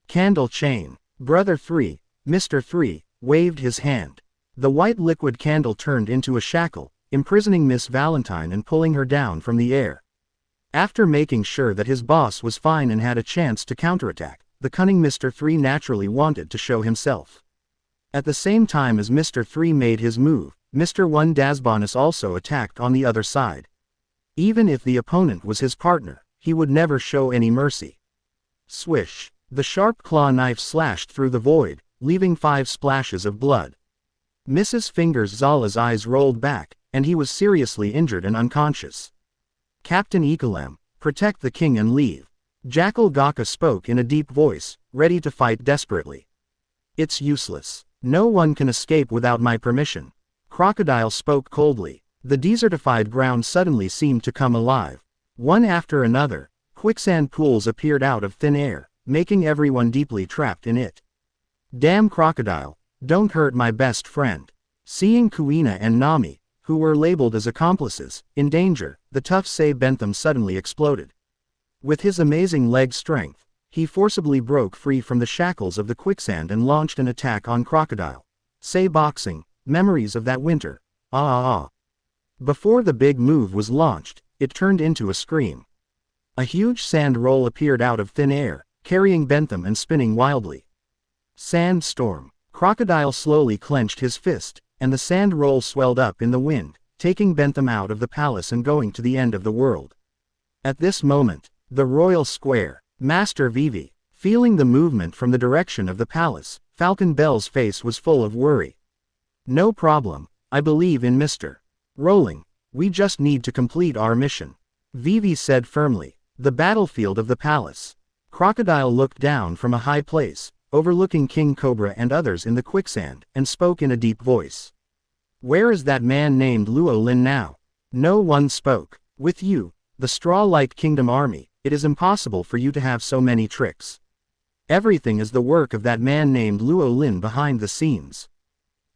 Candle chain. Brother 3, Mr. 3, waved his hand. The white liquid candle turned into a shackle, imprisoning Miss Valentine and pulling her down from the air. After making sure that his boss was fine and had a chance to counterattack, the cunning Mr. 3 naturally wanted to show himself. At the same time as Mr. 3 made his move, Mr. 1 Dasbonus also attacked on the other side. Even if the opponent was his partner, he would never show any mercy. Swish! The sharp claw knife slashed through the void, leaving 5 splashes of blood. Mrs. Fingers Zala's eyes rolled back, and he was seriously injured and unconscious. Captain Ikalem, protect the king and leave. Jackal Gaka spoke in a deep voice, ready to fight desperately. It's useless. No one can escape without my permission. Crocodile spoke coldly. The desertified ground suddenly seemed to come alive. One after another, quicksand pools appeared out of thin air, making everyone deeply trapped in it. Damn Crocodile, don't hurt my best friend. Seeing Kuina and Nami, who were labeled as accomplices, in danger, the tough Sei Bentham suddenly exploded. With his amazing leg strength, he forcibly broke free from the shackles of the quicksand and launched an attack on Crocodile. Sei boxing, memories of that winter. Ah. Before the big move was launched, it turned into a scream. A huge sand roll appeared out of thin air, carrying Bentham and spinning wildly. Sandstorm. Crocodile slowly clenched his fist, and the sand roll swelled up in the wind, taking Bentham out of the palace and going to the end of the world. At this moment, the royal square, Master Vivi, feeling the movement from the direction of the palace, Falcon Bell's face was full of worry. No problem, I believe in Mr. Rowling, we just need to complete our mission. Vivi said firmly. The battlefield of the palace. Crocodile looked down from a high place, overlooking King Cobra and others in the quicksand, and spoke in a deep voice. Where is that man named Luo Lin now? No one spoke. With you, the straw-like kingdom army, it is impossible for you to have so many tricks. Everything is the work of that man named Luo Lin behind the scenes.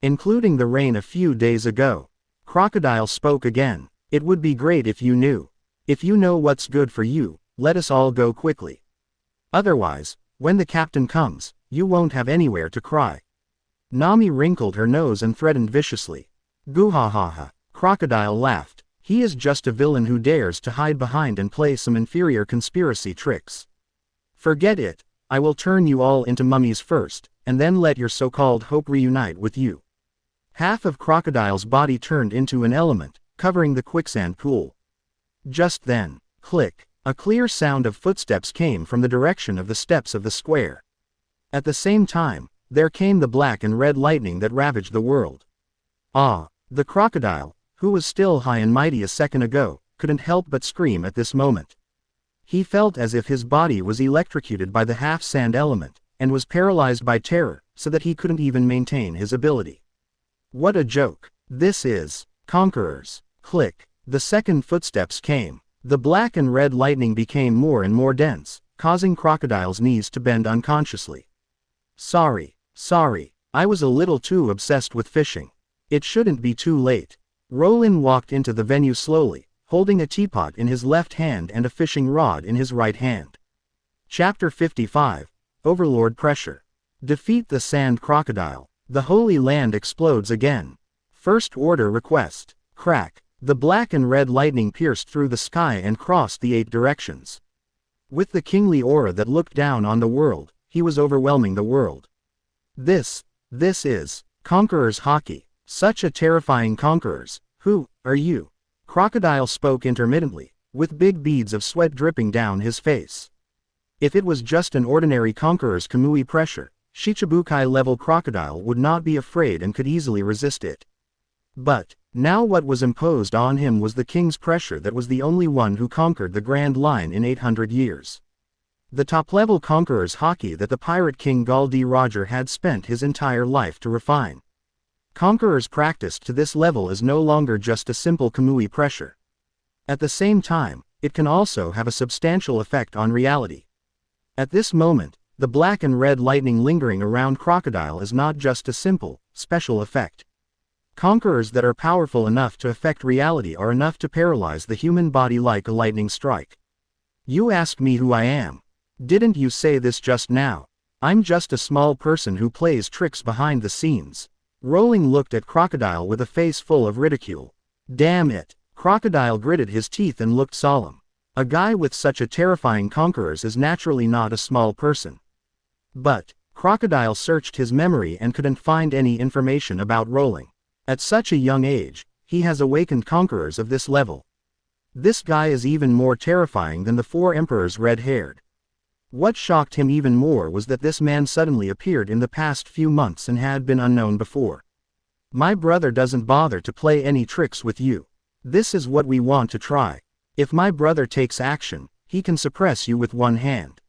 Including the rain a few days ago. Crocodile spoke again. It would be great if you knew. If you know what's good for you, let us all go quickly. Otherwise, when the captain comes, you won't have anywhere to cry. Nami wrinkled her nose and threatened viciously. Goo-ha-ha-ha. Crocodile laughed. He is just a villain who dares to hide behind and play some inferior conspiracy tricks. Forget it, I will turn you all into mummies first, and then let your so-called hope reunite with you. Half of Crocodile's body turned into an element, covering the quicksand pool. Just then, click, a clear sound of footsteps came from the direction of the steps of the square. At the same time, there came the black and red lightning that ravaged the world. Ah, the crocodile, who was still high and mighty a second ago, couldn't help but scream at this moment. He felt as if his body was electrocuted by the half-sand element, and was paralyzed by terror, so that he couldn't even maintain his ability. What a joke. This is Conquerors. Click. The second footsteps came. The black and red lightning became more and more dense, causing Crocodile's knees to bend unconsciously. Sorry, I was a little too obsessed with fishing. It shouldn't be too late. Rowling walked into the venue slowly, holding a teapot in his left hand and a fishing rod in his right hand. Chapter 55. Overlord Pressure. Defeat the Sand Crocodile. The Holy Land explodes again. First Order Request. Crack. The black and red lightning pierced through the sky and crossed the 8 directions. With the kingly aura that looked down on the world, he was overwhelming the world. This is Conqueror's Haki. Such a terrifying conquerors. Who are you? Crocodile spoke intermittently, with big beads of sweat dripping down his face. If it was just an ordinary conqueror's Kamui pressure, Shichibukai-level Crocodile would not be afraid and could easily resist it. But, now what was imposed on him was the king's pressure that was the only one who conquered the Grand Line in 800 years. The top-level conqueror's Haki that the pirate king Gul D. Roger had spent his entire life to refine. Conquerors practiced to this level is no longer just a simple Kamui pressure. At the same time, it can also have a substantial effect on reality. At this moment, the black and red lightning lingering around Crocodile is not just a simple, special effect. Conquerors that are powerful enough to affect reality are enough to paralyze the human body like a lightning strike. You ask me who I am. Didn't you say this just now? I'm just a small person who plays tricks behind the scenes. Rowling looked at Crocodile with a face full of ridicule. Damn it. Crocodile gritted his teeth and looked solemn. A guy with such a terrifying conquerors is naturally not a small person. But, Crocodile searched his memory and couldn't find any information about Rowling. At such a young age, he has awakened conquerors of this level. This guy is even more terrifying than the 4 emperors red-haired. What shocked him even more was that this man suddenly appeared in the past few months and had been unknown before. My brother doesn't bother to play any tricks with you. This is what we want to try. If my brother takes action, he can suppress you with one hand.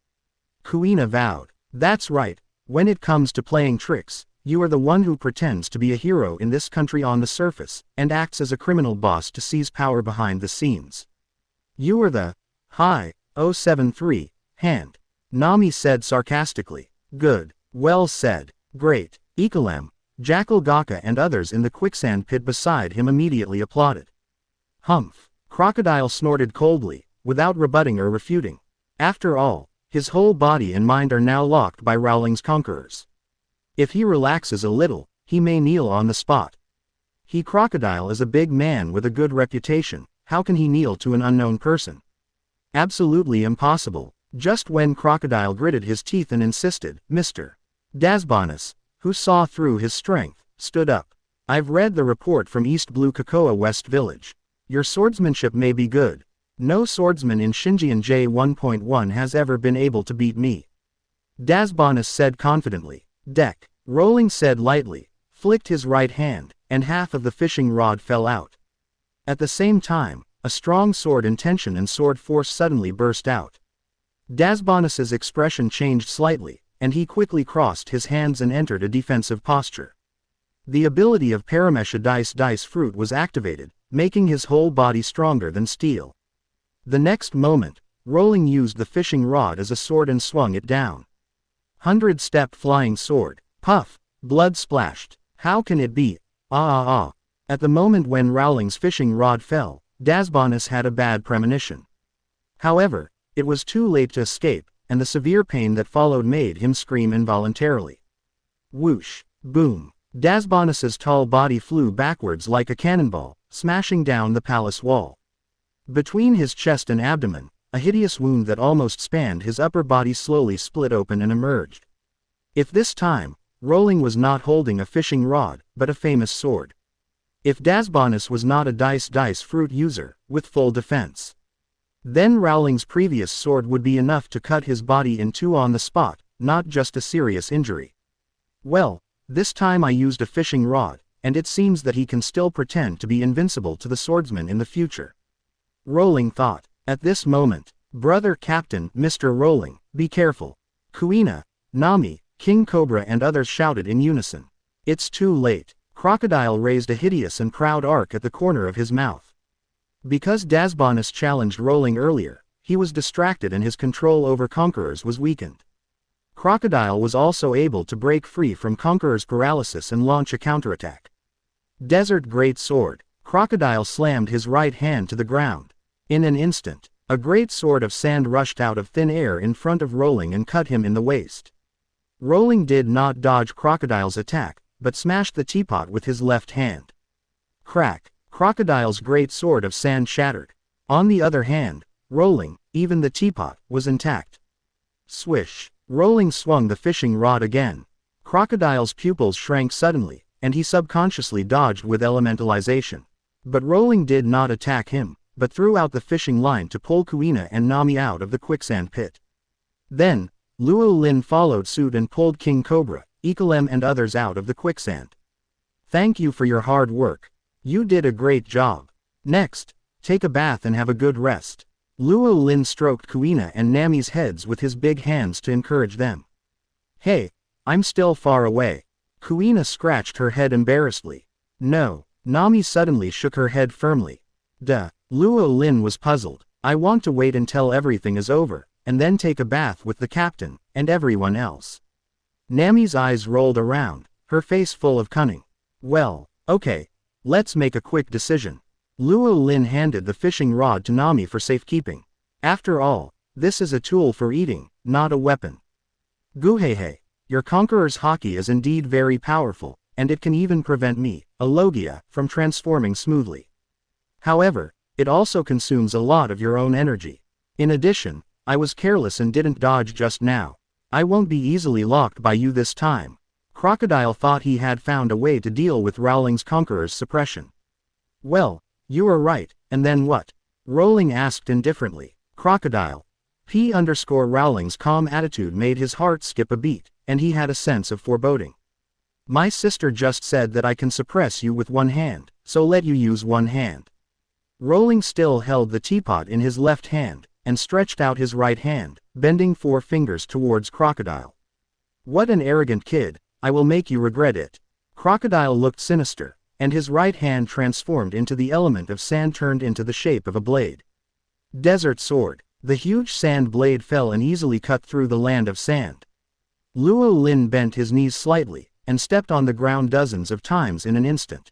Kuina vowed. That's right, when it comes to playing tricks, you are the one who pretends to be a hero in this country on the surface, and acts as a criminal boss to seize power behind the scenes. You are the, hi, 073, hand. Nami said sarcastically. Good, well said, great. Ikalem, Jackal Gaka and others in the quicksand pit beside him immediately applauded. Humph. Crocodile snorted coldly, without rebutting or refuting. After all, his whole body and mind are now locked by Rowling's conquerors. If he relaxes a little, he may kneel on the spot. Crocodile is a big man with a good reputation, how can he kneel to an unknown person? Absolutely impossible. Just when Crocodile gritted his teeth and insisted, Mr. Dasbonus, who saw through his strength, stood up. I've read the report from East Blue Cocoa West Village. Your swordsmanship may be good. No swordsman in Shinjian J1.1 has ever been able to beat me. Dasbonus said confidently. Deck. Rowling said lightly, flicked his right hand, and half of the fishing rod fell out. At the same time, a strong sword intention and sword force suddenly burst out. Dasbonus's expression changed slightly, and he quickly crossed his hands and entered a defensive posture. The ability of Paramesha Dice Fruit was activated, making his whole body stronger than steel. The next moment, Rowling used the fishing rod as a sword and swung it down. 100-step flying sword. Puff. Blood splashed. How can it be? At the moment when Rowling's fishing rod fell, Dasbonus had a bad premonition. However, it was too late to escape, and the severe pain that followed made him scream involuntarily. Whoosh. Boom. Dasbonus's tall body flew backwards like a cannonball, smashing down the palace wall. Between his chest and abdomen, a hideous wound that almost spanned his upper body slowly split open and emerged. If this time, Rowling was not holding a fishing rod, but a famous sword. If Dasbonus was not a dice fruit user, with full defense. Then Rowling's previous sword would be enough to cut his body in two on the spot, not just a serious injury. Well, this time I used a fishing rod, and it seems that he can still pretend to be invincible to the swordsman in the future. Rowling thought. At this moment, Brother Captain, Mr. Rowling, be careful. Kuina, Nami, King Cobra and others shouted in unison. It's too late. Crocodile raised a hideous and proud arc at the corner of his mouth. Because Dasbonus challenged Rowling earlier, he was distracted and his control over Conquerors was weakened. Crocodile was also able to break free from Conqueror's paralysis and launch a counterattack. Desert Great Sword. Crocodile slammed his right hand to the ground. In an instant, a great sword of sand rushed out of thin air in front of Rowling and cut him in the waist. Rowling did not dodge Crocodile's attack, but smashed the teapot with his left hand. Crack. Crocodile's great sword of sand shattered. On the other hand, Rowling, even the teapot, was intact. Swish. Rowling swung the fishing rod again. Crocodile's pupils shrank suddenly, and he subconsciously dodged with elementalization. But Rowling did not attack him, but threw out the fishing line to pull Kuina and Nami out of the quicksand pit. Then, Luo Lin followed suit and pulled King Cobra, Ikalem and others out of the quicksand. Thank you for your hard work. You did a great job. Next, take a bath and have a good rest. Luo Lin stroked Kuina and Nami's heads with his big hands to encourage them. Hey, I'm still far away. Kuina scratched her head embarrassedly. No. Nami suddenly shook her head firmly. Duh. Luo Lin was puzzled. I want to wait until everything is over, and then take a bath with the captain, and everyone else. Nami's eyes rolled around, her face full of cunning. Well, okay. Let's make a quick decision. Luo Lin handed the fishing rod to Nami for safekeeping. After all, this is a tool for eating, not a weapon. Guhehe. Your Conqueror's Haki is indeed very powerful, and it can even prevent me, a Logia, from transforming smoothly. However, it also consumes a lot of your own energy. In addition, I was careless and didn't dodge just now. I won't be easily locked by you this time. Crocodile thought he had found a way to deal with Rowling's Conqueror's suppression. Well, you are right, and then what? Rowling asked indifferently. Crocodile. Rowling's calm attitude made his heart skip a beat, and he had a sense of foreboding. My sister just said that I can suppress you with one hand, so let you use one hand. Rowling still held the teapot in his left hand, and stretched out his right hand, bending 4 fingers towards Crocodile. What an arrogant kid, I will make you regret it. Crocodile looked sinister, and his right hand transformed into the element of sand turned into the shape of a blade. Desert sword. The huge sand blade fell and easily cut through the land of sand. Luo Lin bent his knees slightly, and stepped on the ground dozens of times in an instant.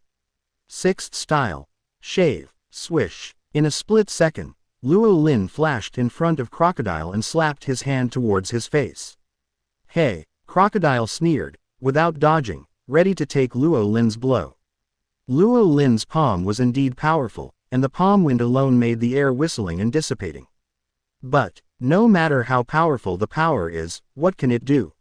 6th style. Shave. Swish. In a split second, Luo Lin flashed in front of Crocodile and slapped his hand towards his face. Hey, Crocodile sneered, without dodging, ready to take Luo Lin's blow. Luo Lin's palm was indeed powerful, and the palm wind alone made the air whistling and dissipating. But, no matter how powerful the power is, what can it do?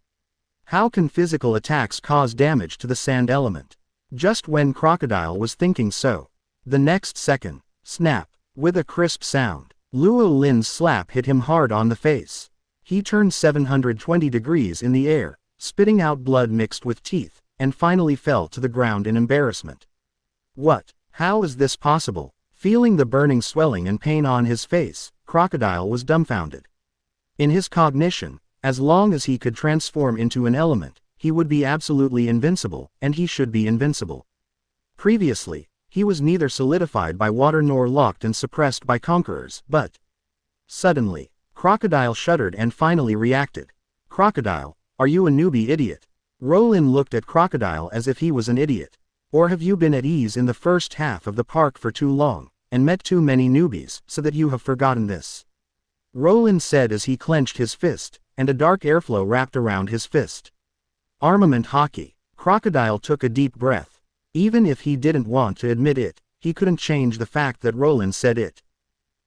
How can physical attacks cause damage to the sand element? Just when Crocodile was thinking so, the next second, snap, with a crisp sound, Luo Lin's slap hit him hard on the face. He turned 720 degrees in the air, spitting out blood mixed with teeth, and finally fell to the ground in embarrassment. What? How is this possible? Feeling the burning swelling and pain on his face, Crocodile was dumbfounded. In his cognition, as long as he could transform into an element, he would be absolutely invincible, and he should be invincible. Previously, he was neither solidified by water nor locked and suppressed by conquerors, but suddenly, Crocodile shuddered and finally reacted. Crocodile, are you a newbie idiot? Rowling looked at Crocodile as if he was an idiot. Or have you been at ease in the first half of the park for too long, and met too many newbies, so that you have forgotten this? Rowling said as he clenched his fist, and a dark airflow wrapped around his fist. Armament Haki. Crocodile took a deep breath. Even if he didn't want to admit it, he couldn't change the fact that Rowling said it.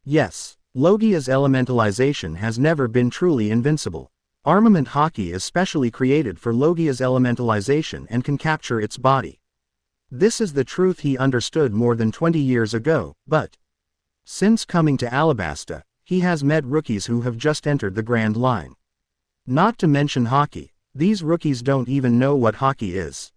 Yes, Logue's elementalization has never been truly invincible. Armament Haki is specially created for Logue's elementalization and can capture its body. This is the truth he understood more than 20 years ago, but since coming to Alabasta, he has met rookies who have just entered the Grand Line. Not to mention Haki, these rookies don't even know what Haki is.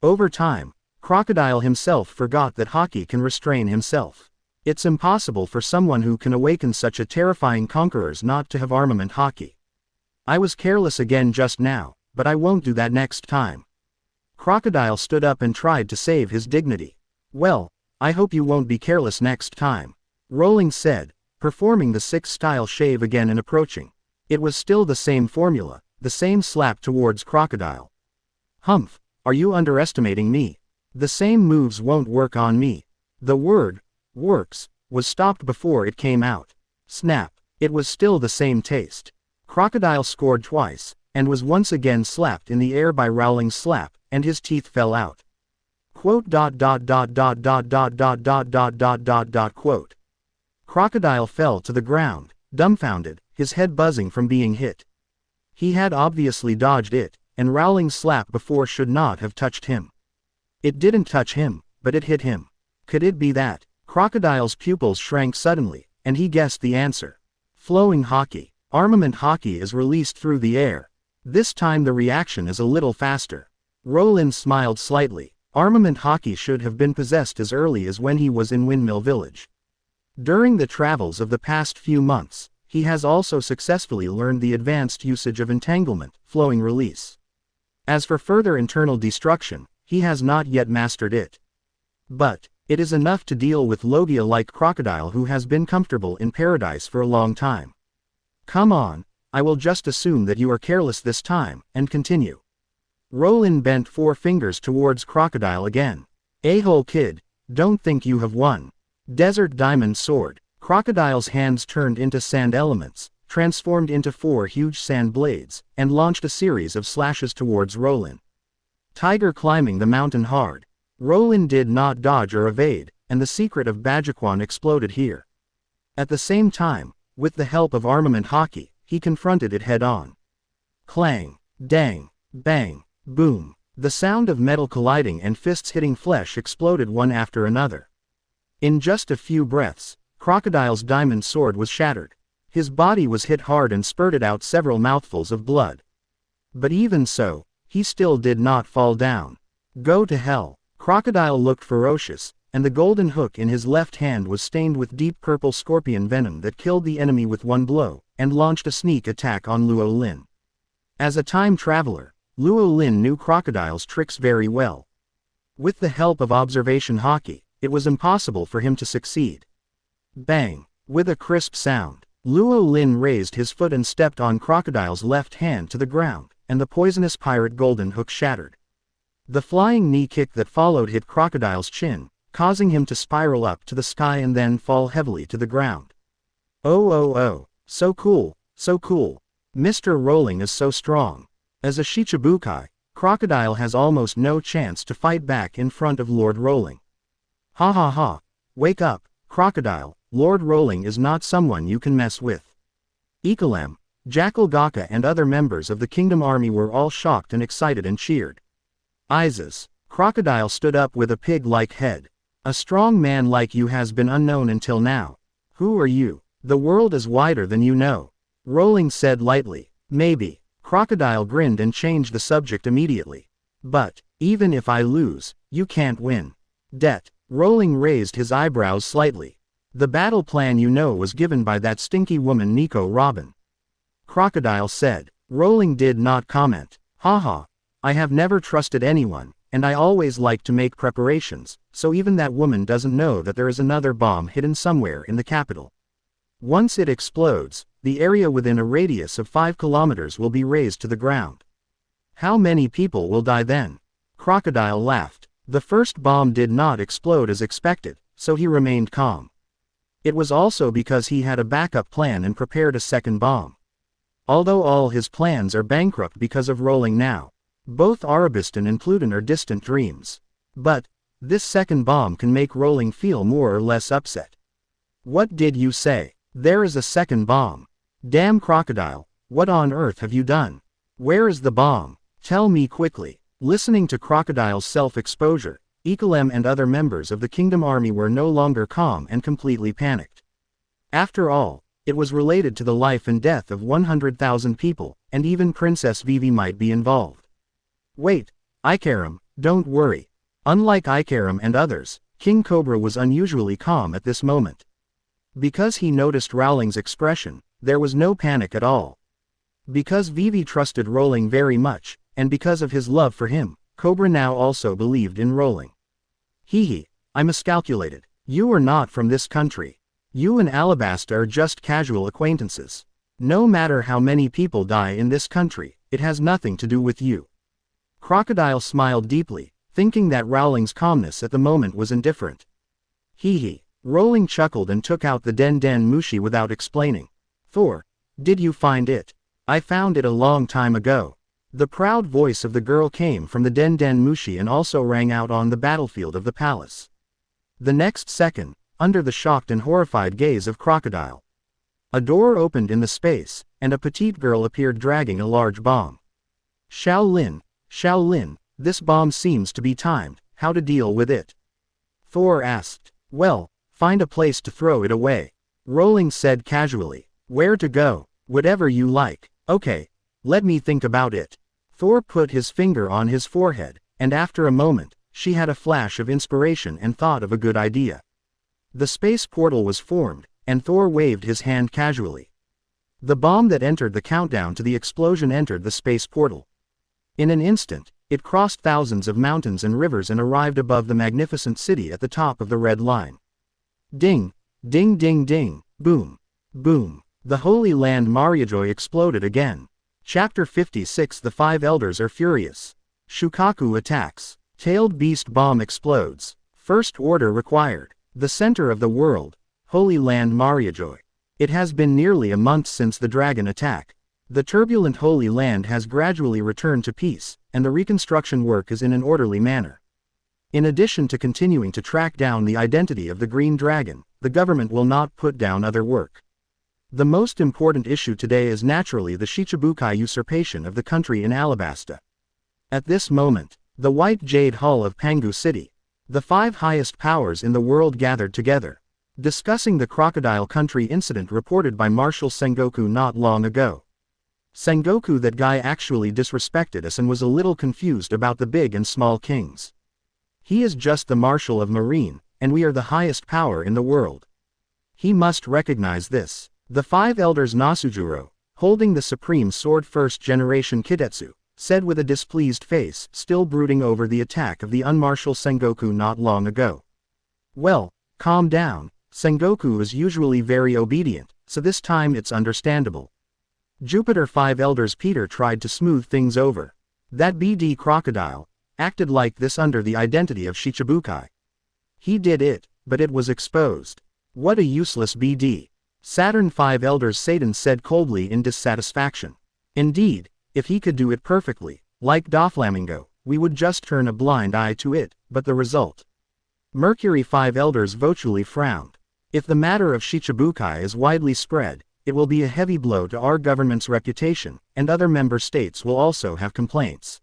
Over time, Crocodile himself forgot that Haki can restrain himself. It's impossible for someone who can awaken such a terrifying conquerors not to have armament Haki. I was careless again just now, but I won't do that next time. Crocodile stood up and tried to save his dignity. Well, I hope you won't be careless next time, Rowling said, performing the 6th style shave again and approaching. It was still the same formula, the same slap towards Crocodile. Humph, are you underestimating me? The same moves won't work on me. The word, works, was stopped before it came out. Snap, it was still the same taste. Crocodile scored twice, and was once again slapped in the air by Rowling's slap, and his teeth fell out. Quote. Crocodile fell to the ground, dumbfounded, his head buzzing from being hit. He had obviously dodged it, and Rowling's slap before should not have touched him. It didn't touch him, but it hit him. Could it be that? Crocodile's pupils shrank suddenly, and he guessed the answer. Flowing Haki. Armament Haki is released through the air. This time the reaction is a little faster. Rowling smiled slightly. Armament Haki should have been possessed as early as when he was in Windmill Village. During the travels of the past few months, he has also successfully learned the advanced usage of entanglement, flowing release. As for further internal destruction, he has not yet mastered it. But it is enough to deal with Logia like Crocodile who has been comfortable in paradise for a long time. Come on, I will just assume that you are careless this time, and continue. Rowling bent 4 fingers towards Crocodile again. A-hole kid, don't think you have won. Desert Diamond Sword. Crocodile's hands turned into sand elements, transformed into 4 huge sand blades, and launched a series of slashes towards Rowling. Tiger climbing the mountain hard. Rowling did not dodge or evade, and the secret of Bajiquan exploded here. At the same time, with the help of armament Haki, he confronted it head-on. Clang, dang, bang, boom. The sound of metal colliding and fists hitting flesh exploded one after another. In just a few breaths, Crocodile's diamond sword was shattered. His body was hit hard and spurted out several mouthfuls of blood. But even so, he still did not fall down. Go to hell. Crocodile looked ferocious, and the golden hook in his left hand was stained with deep purple scorpion venom that killed the enemy with one blow, and launched a sneak attack on Luo Lin. As a time traveler, Luo Lin knew Crocodile's tricks very well. With the help of observation Haki, it was impossible for him to succeed. Bang! With a crisp sound, Luo Lin raised his foot and stepped on Crocodile's left hand to the ground, and the poisonous pirate golden hook shattered. The flying knee kick that followed hit Crocodile's chin, causing him to spiral up to the sky and then fall heavily to the ground. Oh, so cool, so cool. Mr. Rowling is so strong. As a Shichibukai, Crocodile has almost no chance to fight back in front of Lord Rowling. Ha ha ha. Wake up, Crocodile, Lord Rowling is not someone you can mess with. Ikalem, Jackal Gaka and other members of the Kingdom Army were all shocked and excited and cheered. Isis, Crocodile stood up with a pig-like head. A strong man like you has been unknown until now. Who are you? The world is wider than you know. Rowling said lightly. Maybe. Crocodile grinned and changed the subject immediately. But, even if I lose, you can't win. Det. Rowling raised his eyebrows slightly. The battle plan you know was given by that stinky woman Nico Robin. Crocodile said. Rowling did not comment. Haha. I have never trusted anyone, and I always like to make preparations, so even that woman doesn't know that there is another bomb hidden somewhere in the capital. Once it explodes, the area within a radius of 5 kilometers will be razed to the ground. How many people will die then? Crocodile laughed. The first bomb did not explode as expected, so he remained calm. It was also because he had a backup plan and prepared a second bomb. Although all his plans are bankrupt because of Rowling now. Both Arabistan and Pluton are distant dreams. But, this second bomb can make Rowling feel more or less upset. What did you say? There is a second bomb. Damn Crocodile, what on earth have you done? Where is the bomb? Tell me quickly. Listening to Crocodile's self-exposure, Ikalem and other members of the Kingdom Army were no longer calm and completely panicked. After all, it was related to the life and death of 100,000 people, and even Princess Vivi might be involved. Wait, Ikaram, don't worry. Unlike Ikaram and others, King Cobra was unusually calm at this moment. Because he noticed Rowling's expression, there was no panic at all. Because Vivi trusted Rowling very much, and because of his love for him, Cobra now also believed in Rowling. Hee, I miscalculated. You are not from this country. You and Alabasta are just casual acquaintances. No matter how many people die in this country, it has nothing to do with you. Crocodile smiled deeply, thinking that Rowling's calmness at the moment was indifferent. Hee. Rowling chuckled and took out the Den Den Mushi without explaining. Thor, did you find it? I found it a long time ago. The proud voice of the girl came from the Den Den Mushi and also rang out on the battlefield of the palace. The next second, under the shocked and horrified gaze of Crocodile, a door opened in the space, and a petite girl appeared dragging a large bomb. Shaolin, this bomb seems to be timed. How to deal with it? Thor asked. Well, find a place to throw it away. Rowling said casually. Where to go? Whatever you like. Okay, let me think about it. Thor put his finger on his forehead, and after a moment, she had a flash of inspiration and thought of a good idea. The space portal was formed, and Thor waved his hand casually. The bomb that entered the countdown to the explosion entered the space portal. In an instant, it crossed thousands of mountains and rivers and arrived above the magnificent city at the top of the red line. Ding, ding ding ding, boom, boom. The Holy Land Mariajoy exploded again. Chapter 56 The Five Elders are furious. Shukaku attacks. Tailed beast bomb explodes. First order required. The center of the world, Holy Land Mariajoy. It has been nearly a month since the dragon attack. The turbulent Holy Land has gradually returned to peace, and the reconstruction work is in an orderly manner. In addition to continuing to track down the identity of the Green Dragon, the government will not put down other work. The most important issue today is naturally the Shichibukai usurpation of the country in Alabasta. At this moment, the White Jade Hall of Pangu City, the 5 highest powers in the world gathered together, discussing the Crocodile Country incident reported by Marshal Sengoku not long ago. Sengoku, that guy actually disrespected us and was a little confused about the big and small kings. He is just the Marshal of Marine, and we are the highest power in the world. He must recognize this. The 5 elders Nasujuro, holding the supreme sword first generation Kidetsu, said with a displeased face, still brooding over the attack of the unmartial Sengoku not long ago. Well, calm down. Sengoku is usually very obedient, so this time it's understandable. Jupiter 5 elders Peter tried to smooth things over. That BD Crocodile acted like this under the identity of Shichibukai. He did it, but it was exposed. What a useless BD. Saturn 5 elders Satan said coldly in dissatisfaction. Indeed, if he could do it perfectly, like Doflamingo, we would just turn a blind eye to it, but the result. Mercury 5 elders Vochuli frowned. If the matter of Shichibukai is widely spread, it will be a heavy blow to our government's reputation, and other member states will also have complaints.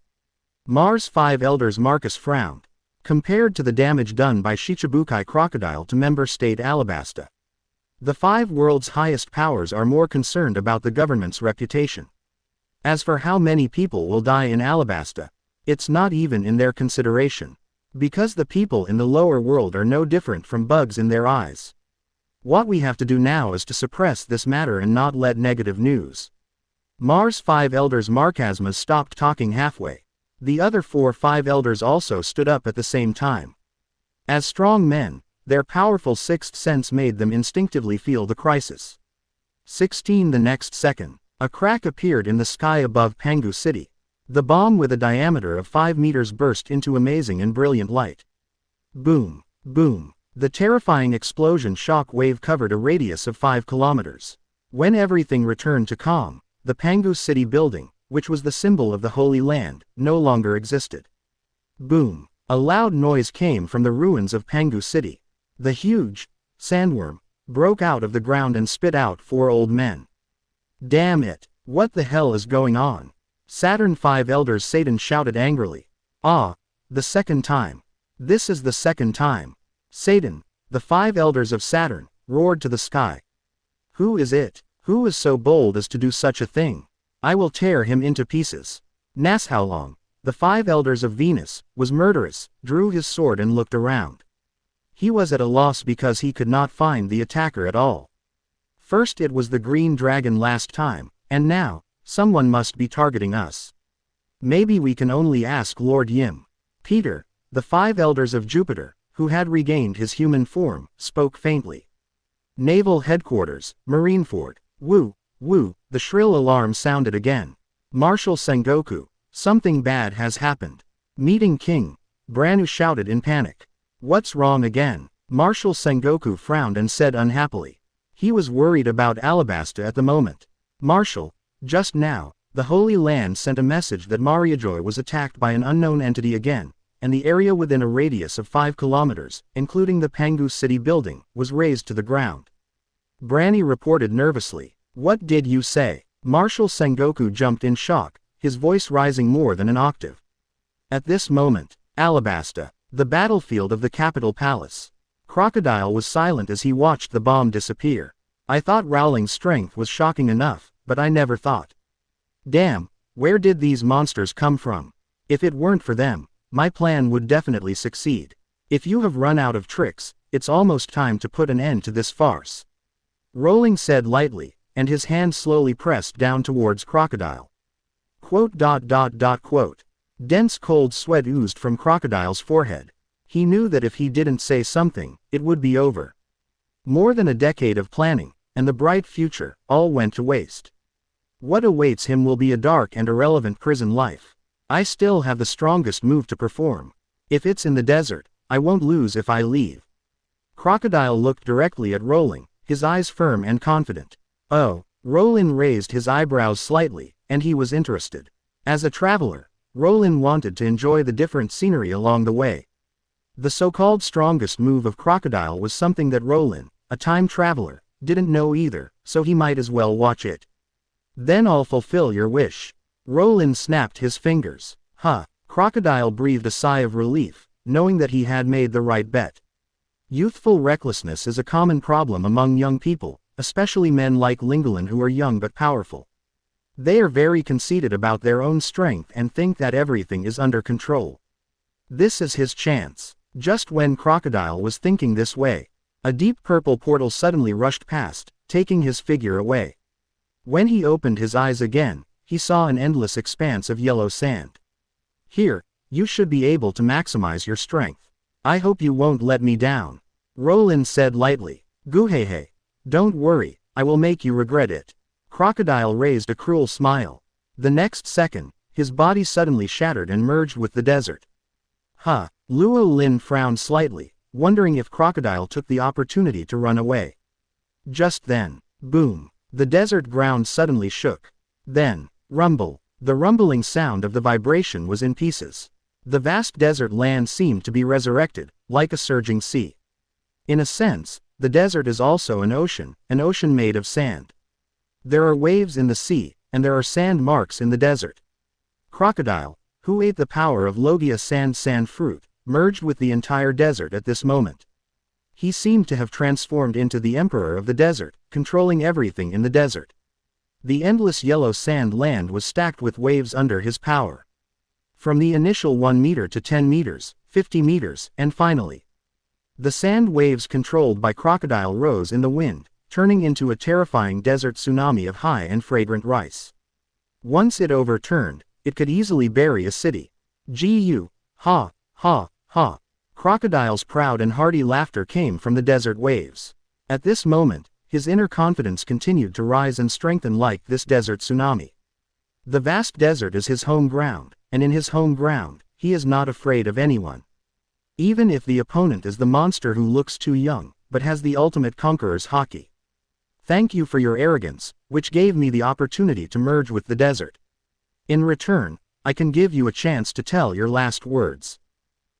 Mars 5 elders Marcus frowned. Compared to the damage done by Shichibukai Crocodile to member state Alabasta, the 5 world's highest powers are more concerned about the government's reputation. As for how many people will die in Alabasta, it's not even in their consideration. Because the people in the lower world are no different from bugs in their eyes. What we have to do now is to suppress this matter and not let negative news. Mars 5 elders Markasmas stopped talking halfway. The other 5 elders also stood up at the same time. As strong men, their powerful sixth sense made them instinctively feel the crisis. 16 The next second, a crack appeared in the sky above Pangu City. The bomb with a diameter of 5 meters burst into amazing and brilliant light. Boom, boom. The terrifying explosion shock wave covered a radius of 5 kilometers. When everything returned to calm, the Pangu City building, which was the symbol of the Holy Land, no longer existed. Boom. A loud noise came from the ruins of Pangu City. The huge sandworm broke out of the ground and spit out 4 old men. Damn it, what the hell is going on? Saturn 5 elders Satan shouted angrily. Ah, the second time. This is the second time. Satan, the 5 elders of Saturn, roared to the sky. Who is it? Who is so bold as to do such a thing? I will tear him into pieces. Nashaolong, the 5 elders of Venus, was murderous, drew his sword and looked around. He was at a loss because he could not find the attacker at all. First it was the green dragon last time, and now, someone must be targeting us. Maybe we can only ask Lord Yim. Peter, the 5 elders of Jupiter, who had regained his human form, spoke faintly. Naval Headquarters, Marineford. Woo, woo, the shrill alarm sounded again. Marshal Sengoku, something bad has happened. Meeting King. Branu shouted in panic. What's wrong again? Marshal Sengoku frowned and said unhappily. He was worried about Alabasta at the moment. Marshal, just now, the Holy Land sent a message that Mariajoy was attacked by an unknown entity again, and the area within a radius of 5 kilometers, including the Pangu City building, was razed to the ground. Brani reported nervously. What did you say? Marshal Sengoku jumped in shock, his voice rising more than an octave. At this moment, Alabasta, the battlefield of the capital palace. Crocodile was silent as he watched the bomb disappear. I thought Rowling's strength was shocking enough, but I never thought. Damn, where did these monsters come from? If it weren't for them, my plan would definitely succeed. If you have run out of tricks, it's almost time to put an end to this farce. Rowling said lightly, and his hand slowly pressed down towards Crocodile. Quote. Dense cold sweat oozed from Crocodile's forehead. He knew that if he didn't say something, it would be over. More than a decade of planning, and the bright future, all went to waste. What awaits him will be a dark and irrelevant prison life. I still have the strongest move to perform. If it's in the desert, I won't lose if I leave. Crocodile looked directly at Rowling, his eyes firm and confident. Oh, Rowling raised his eyebrows slightly, and he was interested. As a traveler, Rowling wanted to enjoy the different scenery along the way. The so-called strongest move of Crocodile was something that Rowling, a time traveler, didn't know either, so he might as well watch it. Then I'll fulfill your wish. Rowling snapped his fingers. Huh. Crocodile breathed a sigh of relief, knowing that he had made the right bet. Youthful recklessness is a common problem among young people, especially men like Lingelin who are young but powerful. They are very conceited about their own strength and think that everything is under control. This is his chance. Just when Crocodile was thinking this way, a deep purple portal suddenly rushed past, taking his figure away. When he opened his eyes again, he saw an endless expanse of yellow sand. Here, you should be able to maximize your strength. I hope you won't let me down. Rowling said lightly. Guhehe. Don't worry, I will make you regret it. Crocodile raised a cruel smile. The next second, his body suddenly shattered and merged with the desert. Huh. Luo Lin frowned slightly, wondering if Crocodile took the opportunity to run away. Just then, boom, the desert ground suddenly shook. Then, rumble. The rumbling sound of the vibration was in pieces. The vast desert land seemed to be resurrected, like a surging sea. In a sense, the desert is also an ocean made of sand. There are waves in the sea, and there are sand marks in the desert. Crocodile, who ate the power of Logia sand fruit, merged with the entire desert at this moment. He seemed to have transformed into the emperor of the desert, controlling everything in the desert. The endless yellow sand land was stacked with waves under his power. From the initial 1 meter to 10 meters, 50 meters, and finally. The sand waves controlled by Crocodile rose in the wind, turning into a terrifying desert tsunami of high and fragrant rice. Once it overturned, it could easily bury a city. Gu, ha, ha, ha. Crocodile's proud and hearty laughter came from the desert waves. At this moment, his inner confidence continued to rise and strengthen like this desert tsunami. The vast desert is his home ground, and in his home ground, he is not afraid of anyone. Even if the opponent is the monster who looks too young, but has the ultimate conqueror's haki. Thank you for your arrogance, which gave me the opportunity to merge with the desert. In return, I can give you a chance to tell your last words.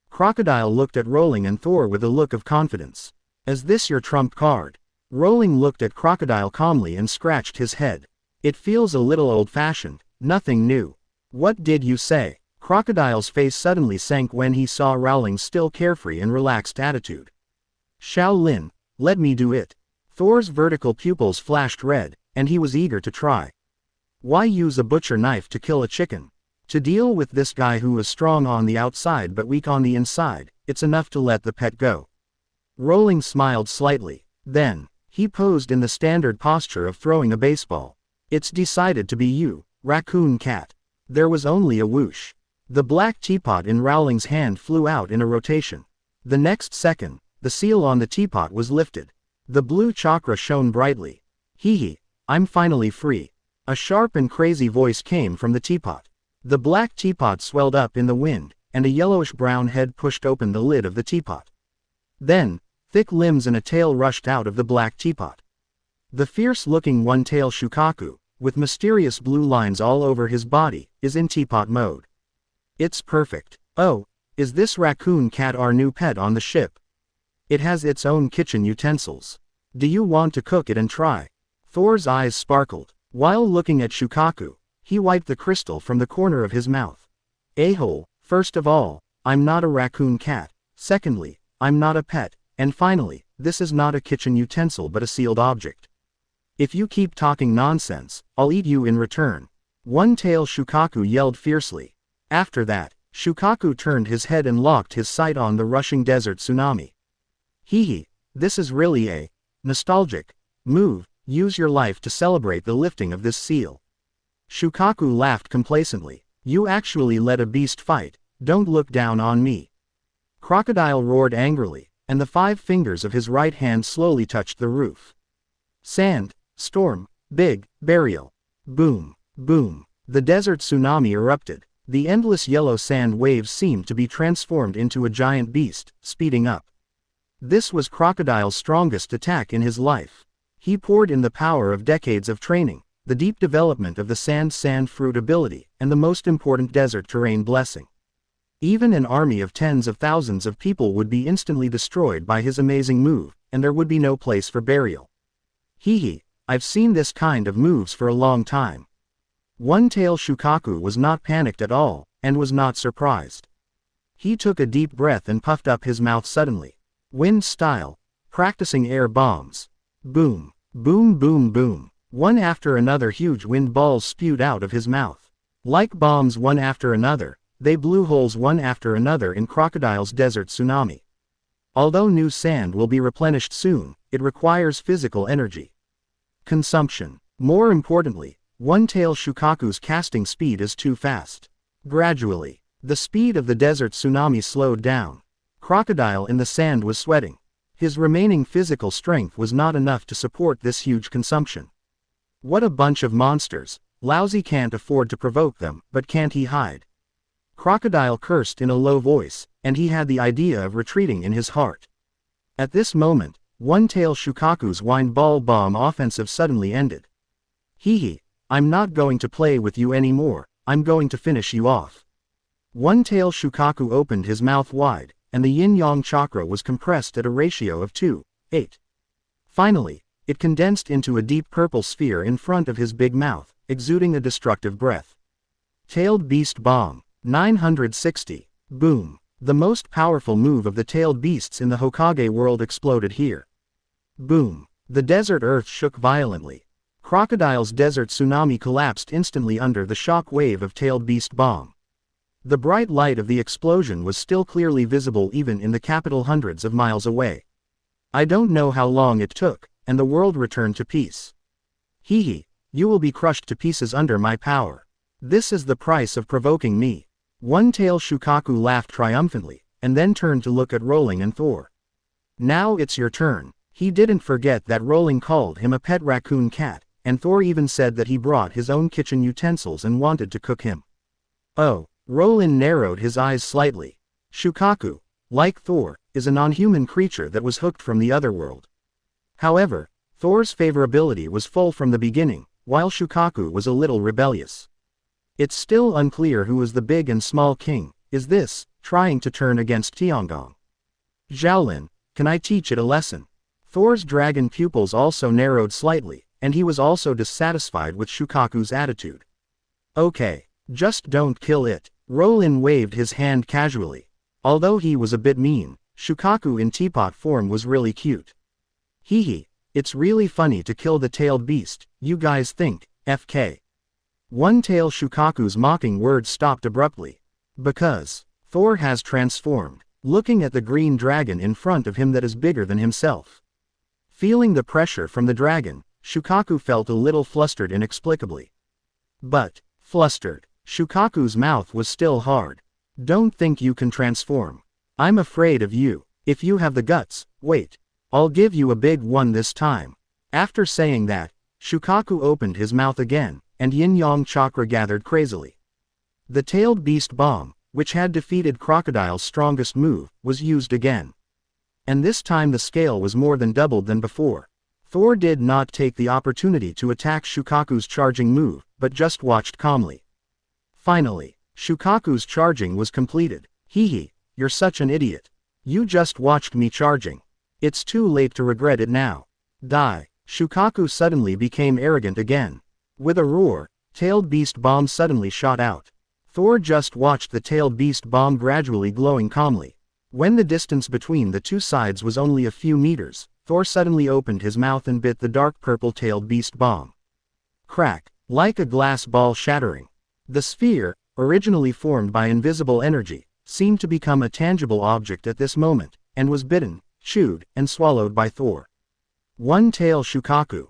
Crocodile looked at Rowling and Thor with a look of confidence. Is this your trump card? Rowling looked at Crocodile calmly and scratched his head. It feels a little old-fashioned, nothing new. What did you say? Crocodile's face suddenly sank when he saw Rowling's still carefree and relaxed attitude. Shaolin, let me do it. Thor's vertical pupils flashed red, and he was eager to try. Why use a butcher knife to kill a chicken? To deal with this guy who is strong on the outside but weak on the inside, it's enough to let the pet go. Rowling smiled slightly. Then, he posed in the standard posture of throwing a baseball. It's decided to be you, raccoon cat. There was only a whoosh. The black teapot in Rowling's hand flew out in a rotation. The next second, the seal on the teapot was lifted. The blue chakra shone brightly. Hee, I'm finally free. A sharp and crazy voice came from the teapot. The black teapot swelled up in the wind, and a yellowish-brown head pushed open the lid of the teapot. Then, thick limbs and a tail rushed out of the black teapot. The fierce-looking one-tail Shukaku, with mysterious blue lines all over his body, is in teapot mode. It's perfect. Oh, is this raccoon cat our new pet on the ship? It has its own kitchen utensils. Do you want to cook it and try? Thor's eyes sparkled. While looking at Shukaku, he wiped the crystal from the corner of his mouth. A-hole, first of all, I'm not a raccoon cat. Secondly, I'm not a pet. And finally, this is not a kitchen utensil but a sealed object. If you keep talking nonsense, I'll eat you in return. One-tail Shukaku yelled fiercely. After that, Shukaku turned his head and locked his sight on the rushing desert tsunami. Hee, this is really a nostalgic move. Use your life to celebrate the lifting of this seal. Shukaku laughed complacently. You actually let a beast fight, don't look down on me. Crocodile roared angrily, and the 5 fingers of his right hand slowly touched the roof. Sand, storm, big, burial. Boom, boom. The desert tsunami erupted. The endless yellow sand waves seemed to be transformed into a giant beast, speeding up. This was Crocodile's strongest attack in his life. He poured in the power of decades of training, the deep development of the sand fruit ability, and the most important desert terrain blessing. Even an army of tens of thousands of people would be instantly destroyed by his amazing move, and there would be no place for burial. Hee, I've seen this kind of moves for a long time. One-tail Shukaku was not panicked at all, and was not surprised. He took a deep breath and puffed up his mouth suddenly. Wind style, practicing air bombs. Boom, boom, boom, boom. One after another huge wind balls spewed out of his mouth. Like bombs one after another, they blew holes one after another in Crocodile's desert tsunami. Although new sand will be replenished soon, it requires physical energy. Consumption. More importantly, One-tail Shukaku's casting speed is too fast. Gradually, the speed of the desert tsunami slowed down. Crocodile in the sand was sweating. His remaining physical strength was not enough to support this huge consumption. What a bunch of monsters. Lousy can't afford to provoke them, but can't he hide? Crocodile cursed in a low voice, and he had the idea of retreating in his heart. At this moment, One-tail Shukaku's wind ball bomb offensive suddenly ended. Hee, I'm not going to play with you anymore, I'm going to finish you off. One-tail Shukaku opened his mouth wide, and the yin-yang chakra was compressed at a ratio of 2:8. Finally, it condensed into a deep purple sphere in front of his big mouth, exuding a destructive breath. Tailed Beast Bomb. 960. Boom. The most powerful move of the tailed beasts in the Hokage world exploded here. Boom. The desert earth shook violently. Crocodile's desert tsunami collapsed instantly under the shock wave of tailed beast bomb. The bright light of the explosion was still clearly visible even in the capital hundreds of miles away. I don't know how long it took, and the world returned to peace. Hee, you will be crushed to pieces under my power. This is the price of provoking me. One-tail Shukaku laughed triumphantly, and then turned to look at Rowling and Thor. Now it's your turn. He didn't forget that Rowling called him a pet raccoon cat, and Thor even said that he brought his own kitchen utensils and wanted to cook him. Oh, Rowling narrowed his eyes slightly. Shukaku, like Thor, is a non-human creature that was hooked from the other world. However, Thor's favorability was full from the beginning, while Shukaku was a little rebellious. It's still unclear who is the big and small king. Is this trying to turn against Tiangong? Xiaolin, can I teach it a lesson? Thor's dragon pupils also narrowed slightly, and he was also dissatisfied with Shukaku's attitude. Okay, just don't kill it. Rowling waved his hand casually. Although he was a bit mean, Shukaku in teapot form was really cute. Hee, it's really funny to kill the tailed beast, you guys think, FK. One-tail Shukaku's mocking words stopped abruptly. Because Thor has transformed, looking at the green dragon in front of him that is bigger than himself. Feeling the pressure from the dragon, Shukaku felt a little flustered inexplicably. But, flustered, Shukaku's mouth was still hard. Don't think you can transform. I'm afraid of you. If you have the guts, wait. I'll give you a big one this time. After saying that, Shukaku opened his mouth again, and yin-yang chakra gathered crazily. The tailed beast bomb, which had defeated Crocodile's strongest move, was used again. And this time the scale was more than doubled than before. Thor did not take the opportunity to attack Shukaku's charging move, but just watched calmly. Finally, Shukaku's charging was completed. Hee, you're such an idiot. You just watched me charging. It's too late to regret it now. Die. Shukaku suddenly became arrogant again. With a roar, tailed beast bomb suddenly shot out. Thor just watched the tailed beast bomb gradually glowing calmly. When the distance between the two sides was only a few meters, Thor suddenly opened his mouth and bit the dark purple tailed beast bomb. Crack, like a glass ball shattering. The sphere, originally formed by invisible energy, seemed to become a tangible object at this moment, and was bitten, chewed, and swallowed by Thor. One-tail Shukaku.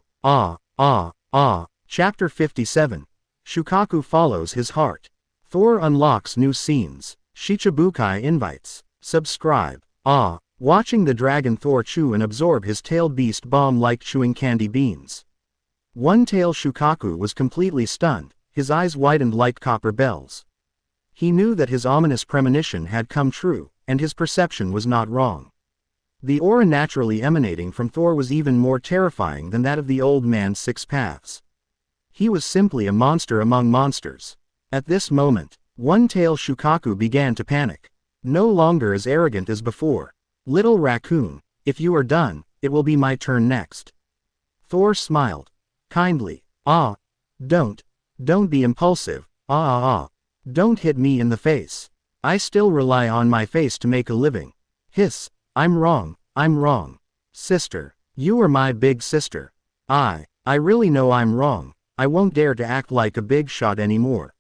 Chapter 57. Shukaku follows his heart. Thor unlocks new scenes. Shichibukai invites. Subscribe. Watching the dragon Thor chew and absorb his tailed beast bomb like chewing candy beans. One-tail Shukaku was completely stunned, his eyes widened like copper bells. He knew that his ominous premonition had come true, and his perception was not wrong. The aura naturally emanating from Thor was even more terrifying than that of the old man's 6 paths. He was simply a monster among monsters. At this moment, One-tail Shukaku began to panic. No longer as arrogant as before. Little raccoon, if you are done, it will be my turn next. Thor smiled. kindly. Ah. Don't be impulsive. Don't hit me in the face. I still rely on my face to make a living. Hiss. I'm wrong. Sister. You are my big sister. I really know I'm wrong. I won't dare to act like a big shot anymore.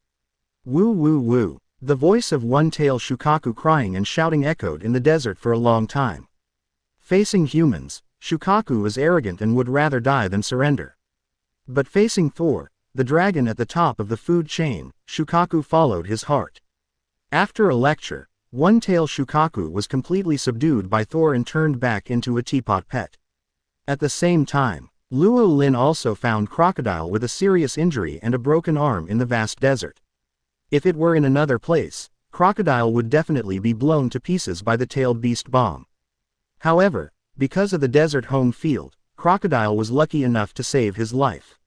Woo woo woo. The voice of one-tail Shukaku crying and shouting echoed in the desert for a long time. Facing humans, Shukaku is arrogant and would rather die than surrender. But facing Thor, the dragon at the top of the food chain, Shukaku followed his heart. After a lecture, one-tail Shukaku was completely subdued by Thor and turned back into a teapot pet. At the same time, Luo Lin also found Crocodile with a serious injury and a broken arm in the vast desert. If it were in another place, Crocodile would definitely be blown to pieces by the tailed beast bomb. However, because of the desert home field, Crocodile was lucky enough to save his life.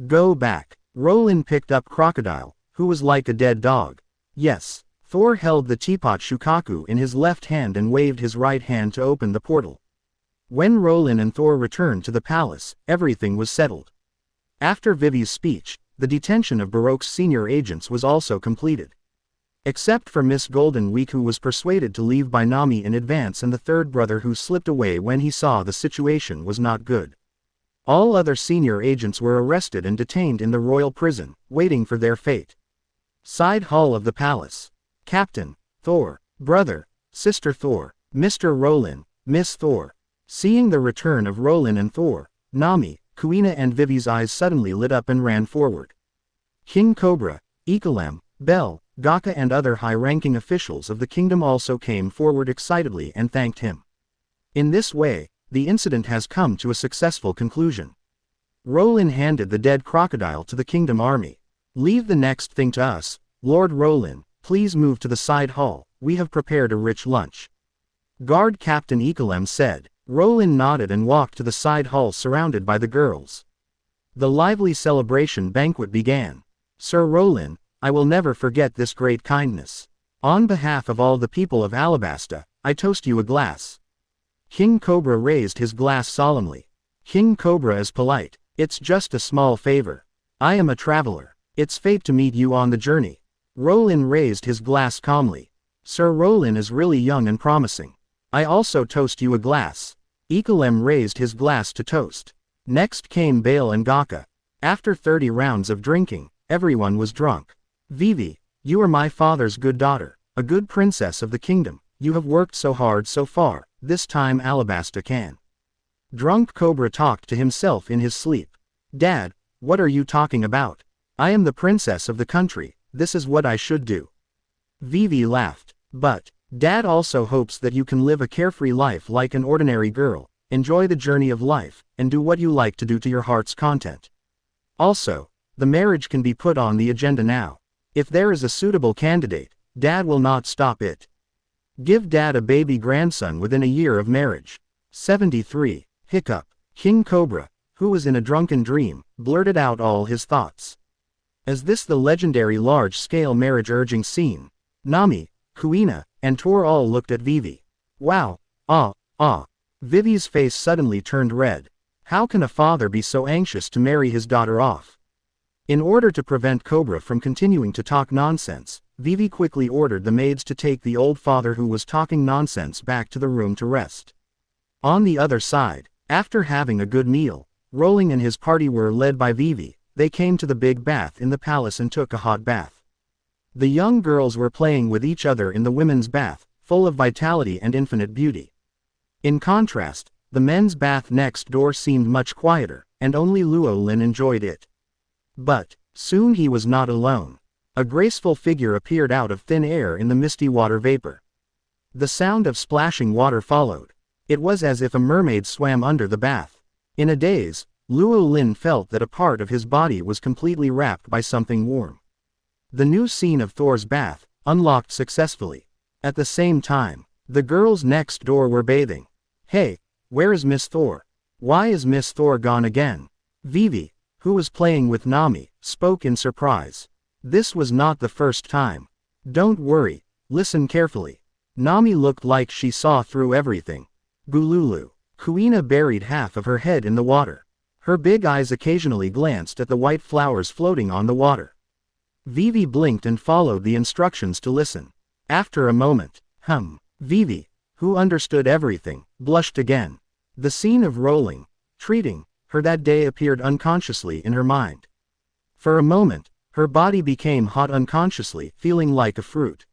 Go back. Rowling picked up Crocodile, who was like a dead dog. Yes. Thor held the teapot Shukaku in his left hand and waved his right hand to open the portal. When Rowling and Thor returned to the palace, everything was settled. After Vivi's speech, the detention of Baroque's senior agents was also completed. Except for Miss Golden Week, who was persuaded to leave by Nami in advance, and the third brother who slipped away when he saw the situation was not good. All other senior agents were arrested and detained in the royal prison, waiting for their fate. Side hall of the palace. Captain, Thor, brother, sister Thor, Mr. Rowling, Miss Thor. Seeing the return of Rowling and Thor, Nami, Kuina and Vivi's eyes suddenly lit up and ran forward. King Cobra, Ekalem, Bell, Gaka and other high-ranking officials of the kingdom also came forward excitedly and thanked him. In this way, the incident has come to a successful conclusion. Rowling handed the dead crocodile to the kingdom army. Leave the next thing to us, Lord Rowling, please move to the side hall, we have prepared a rich lunch. Guard Captain Ekalem said. Rowling nodded and walked to the side hall surrounded by the girls. The lively celebration banquet began. Sir Rowling, I will never forget this great kindness. On behalf of all the people of Alabasta, I toast you a glass. King Cobra raised his glass solemnly. King Cobra is polite. It's just a small favor. I am a traveler. It's fate to meet you on the journey. Rowling raised his glass calmly. Sir Rowling is really young and promising. I also toast you a glass. Ekalem raised his glass to toast. Next came Bale and Gaka. After 30 rounds of drinking, everyone was drunk. Vivi, you are my father's good daughter, a good princess of the kingdom. You have worked so hard so far, this time Alabasta can. Drunk Cobra talked to himself in his sleep. Dad, what are you talking about? I am the princess of the country, this is what I should do. Vivi laughed. But, Dad also hopes that you can live a carefree life like an ordinary girl, enjoy the journey of life, and do what you like to do to your heart's content. Also, the marriage can be put on the agenda now. If there is a suitable candidate, Dad will not stop it. Give Dad a baby grandson within a year of marriage. 73. Hiccup. King Cobra, who was in a drunken dream, blurted out all his thoughts. Is this the legendary large-scale marriage-urging scene? Nami, Kuina, and Tor all looked at Vivi. Wow. Vivi's face suddenly turned red. How can a father be so anxious to marry his daughter off? In order to prevent Cobra from continuing to talk nonsense, Vivi quickly ordered the maids to take the old father who was talking nonsense back to the room to rest. On the other side, after having a good meal, Rowling and his party were led by Vivi. They came to the big bath in the palace and took a hot bath. The young girls were playing with each other in the women's bath, full of vitality and infinite beauty. In contrast, the men's bath next door seemed much quieter, and only Luo Lin enjoyed it. But, soon he was not alone. A graceful figure appeared out of thin air in the misty water vapor. The sound of splashing water followed. It was as if a mermaid swam under the bath. In a daze, Luo Lin felt that a part of his body was completely wrapped by something warm. The new scene of Thor's bath, unlocked successfully. At the same time, the girls next door were bathing. Hey, where is Miss Thor? Why is Miss Thor gone again? Vivi, who was playing with Nami, spoke in surprise. This was not the first time. Don't worry, listen carefully. Nami looked like she saw through everything. Bululu. Kuina buried half of her head in the water. Her big eyes occasionally glanced at the white flowers floating on the water. Vivi blinked and followed the instructions to listen. After a moment, Vivi, who understood everything, blushed again. The scene of Rowling treating her that day appeared unconsciously in her mind. For a moment, her body became hot unconsciously, feeling like a fruit.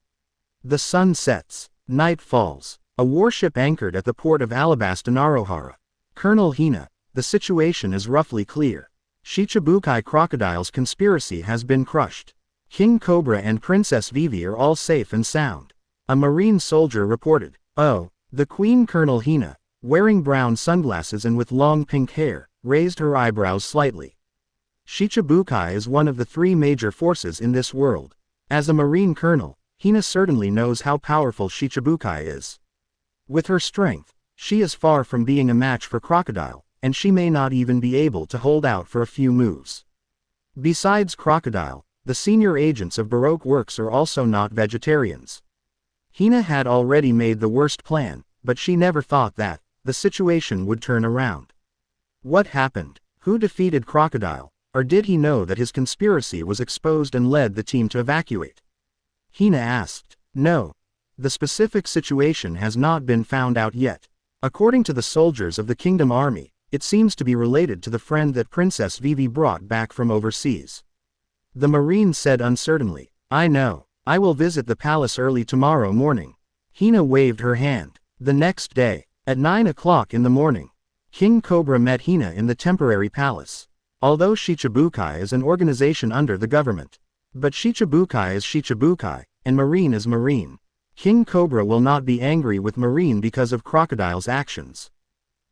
The sun sets. Night falls. A warship anchored at the port of Alabasta Narohara. Colonel Hina, the situation is roughly clear. Shichibukai Crocodile's conspiracy has been crushed. King Cobra and Princess Vivi are all safe and sound. A marine soldier reported. Oh, the Queen. Colonel Hina, wearing brown sunglasses and with long pink hair, raised her eyebrows slightly. Shichibukai is one of the 3 major forces in this world. As a marine colonel, Hina certainly knows how powerful Shichibukai is. With her strength, she is far from being a match for Crocodile, and she may not even be able to hold out for a few moves. Besides Crocodile, the senior agents of Baroque Works are also not vegetarians. Hina had already made the worst plan, but she never thought that the situation would turn around. What happened? Who defeated Crocodile, or did he know that his conspiracy was exposed and led the team to evacuate? Hina asked. No. The specific situation has not been found out yet. According to the soldiers of the Kingdom Army, it seems to be related to the friend that Princess Vivi brought back from overseas. The Marine said uncertainly. I know. I will visit the palace early tomorrow morning. Hina waved her hand. The next day, at 9 o'clock in the morning, King Cobra met Hina in the temporary palace. Although Shichibukai is an organization under the government, but Shichibukai is Shichibukai, and Marine is Marine. King Cobra will not be angry with Marine because of Crocodile's actions.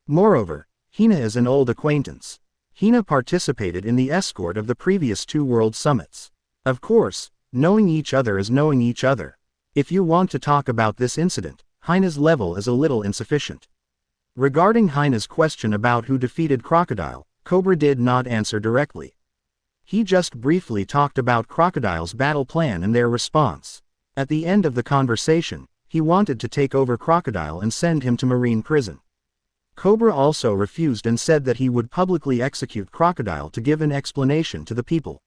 Moreover, Hina is an old acquaintance. Hina participated in the escort of the previous 2 world summits. Of course, knowing each other is knowing each other. If you want to talk about this incident, Hina's level is a little insufficient. Regarding Hina's question about who defeated Crocodile, Cobra did not answer directly. He just briefly talked about Crocodile's battle plan and their response. At the end of the conversation, he wanted to take over Crocodile and send him to marine prison. Cobra also refused and said that he would publicly execute Crocodile to give an explanation to the people.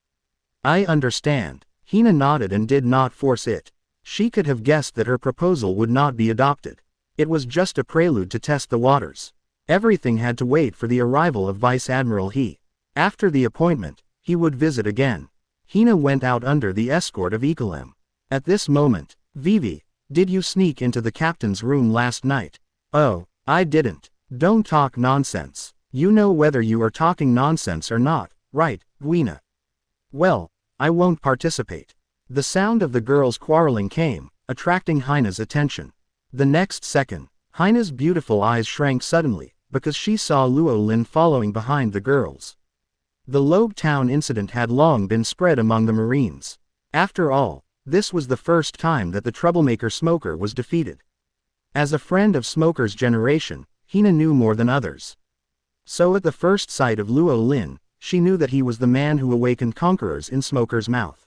I understand. Hina nodded and did not force it. She could have guessed that her proposal would not be adopted. It was just a prelude to test the waters. Everything had to wait for the arrival of Vice Admiral He. After the appointment, he would visit again. Hina went out under the escort of Ecolem. At this moment, Vivi, did you sneak into the captain's room last night? Oh, I didn't. Don't talk nonsense. You know whether you are talking nonsense or not, right, Kuina? Well, I won't participate. The sound of the girls quarreling came, attracting Hina's attention. The next second, Hina's beautiful eyes shrank suddenly, because she saw Luo Lin following behind the girls. The Loguetown incident had long been spread among the Marines. After all, this was the first time that the troublemaker Smoker was defeated. As a friend of Smoker's generation, Hina knew more than others. So at the first sight of Luo Lin, she knew that he was the man who awakened conquerors in Smoker's mouth.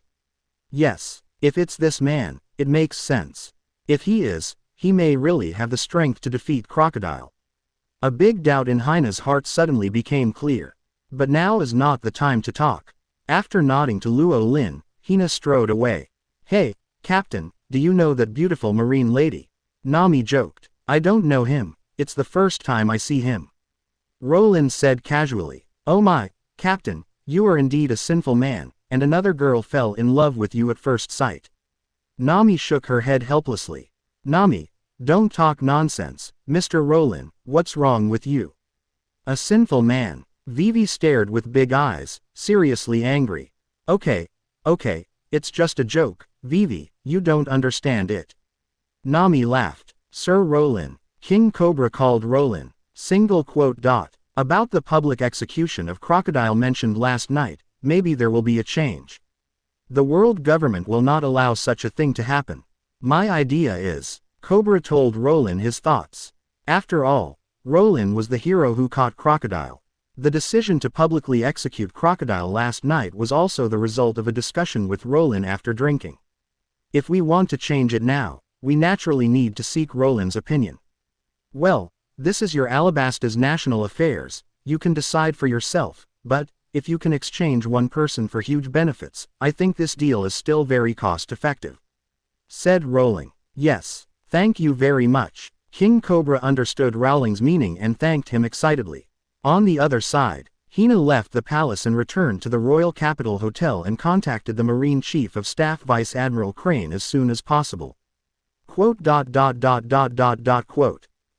Yes, if it's this man, it makes sense. If he is, he may really have the strength to defeat Crocodile. A big doubt in Hina's heart suddenly became clear. But now is not the time to talk. After nodding to Luo Lin, Hina strode away. Hey, Captain, do you know that beautiful marine lady? Nami joked. I don't know him, it's the first time I see him. Rowling said casually. Oh my, Captain, you are indeed a sinful man, and another girl fell in love with you at first sight. Nami shook her head helplessly. Nami, don't talk nonsense, Mr. Rowling, what's wrong with you? A sinful man. Vivi stared with big eyes, seriously angry. Okay, it's just a joke, Vivi, you don't understand it. Nami laughed. Sir Rowling, King Cobra called Rowling, about the public execution of Crocodile mentioned last night, maybe there will be a change. The world government will not allow such a thing to happen. My idea is, Cobra told Rowling his thoughts. After all, Rowling was the hero who caught Crocodile. The decision to publicly execute Crocodile last night was also the result of a discussion with Rowling after drinking. If we want to change it now, we naturally need to seek Rowling's opinion. Well, this is your Alabasta's national affairs, you can decide for yourself, but, if you can exchange one person for huge benefits, I think this deal is still very cost-effective," said Rowling. "Yes. Thank you very much." King Cobra understood Rowling's meaning and thanked him excitedly. On the other side, Hina left the palace and returned to the Royal Capital Hotel and contacted the Marine Chief of Staff Vice Admiral Crane as soon as possible.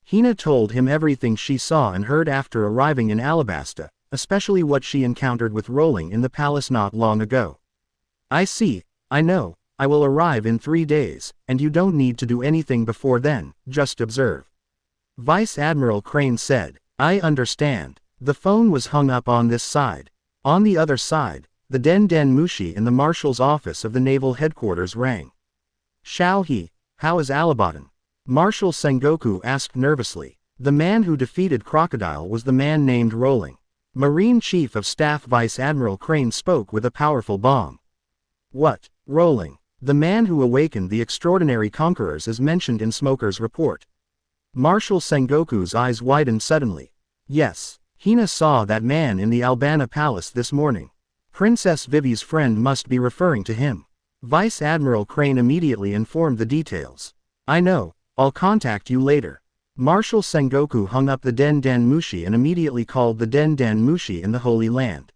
Hina told him everything she saw and heard after arriving in Alabasta, especially what she encountered with Rowling in the palace not long ago. "I see, I know, I will arrive in 3 days, and you don't need to do anything before then, just observe," Vice Admiral Crane said. "I understand." The phone was hung up on this side. On the other side, the Den Den Mushi in the Marshal's office of the Naval Headquarters rang. "Xiao He, how is Alabatan?" Marshal Sengoku asked nervously. The man who defeated Crocodile was the man named Rowling. Marine Chief of Staff Vice Admiral Crane spoke with a powerful bong. "What, Rowling? The man who awakened the extraordinary conquerors is mentioned in Smoker's report." Marshal Sengoku's eyes widened suddenly. "Yes, Hina saw that man in the Albana Palace this morning. Princess Vivi's friend must be referring to him." Vice Admiral Crane immediately informed the details. "I know, I'll contact you later." Marshal Sengoku hung up the Den Den Mushi and immediately called the Den Den Mushi in the Holy Land.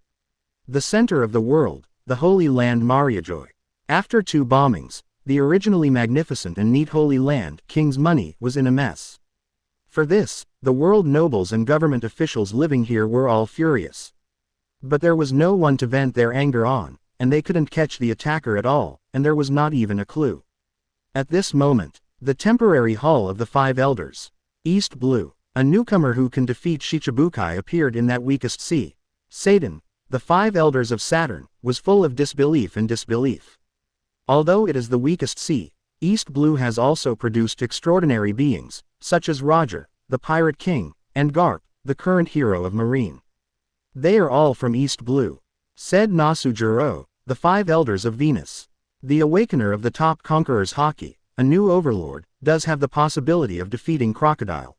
The center of the world, the Holy Land Mariajoy. After 2 bombings, the originally magnificent and neat Holy Land King's money was in a mess. For this, the world nobles and government officials living here were all furious. But there was no one to vent their anger on, and they couldn't catch the attacker at all, and there was not even a clue. At this moment, the temporary hall of the 5 elders, East Blue, a newcomer who can defeat Shichibukai, appeared in that weakest sea. Satan, the 5 elders of Saturn, was full of disbelief and disbelief. Although it is the weakest sea, East Blue has also produced extraordinary beings, such as Roger, the Pirate King, and Garp, the current hero of Marine. "They are all from East Blue," said Nasujiro, the 5 elders of Venus. "The awakener of the top conquerors Haki, a new overlord, does have the possibility of defeating Crocodile,"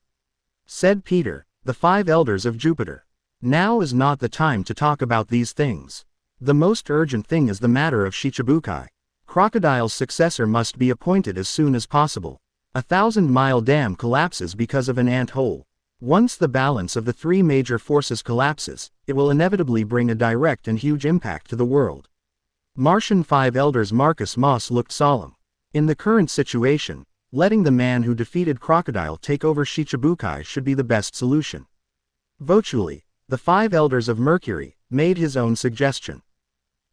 said Peter, the 5 elders of Jupiter. "Now is not the time to talk about these things. The most urgent thing is the matter of Shichibukai. Crocodile's successor must be appointed as soon as possible. A 1,000-mile dam collapses because of an ant hole. Once the balance of the 3 major forces collapses, it will inevitably bring a direct and huge impact to the world." Martian 5 elders Marcus Moss looked solemn. In the current situation, letting the man who defeated Crocodile take over Shichibukai should be the best solution. Virtually, the 5 elders of Mercury made his own suggestion.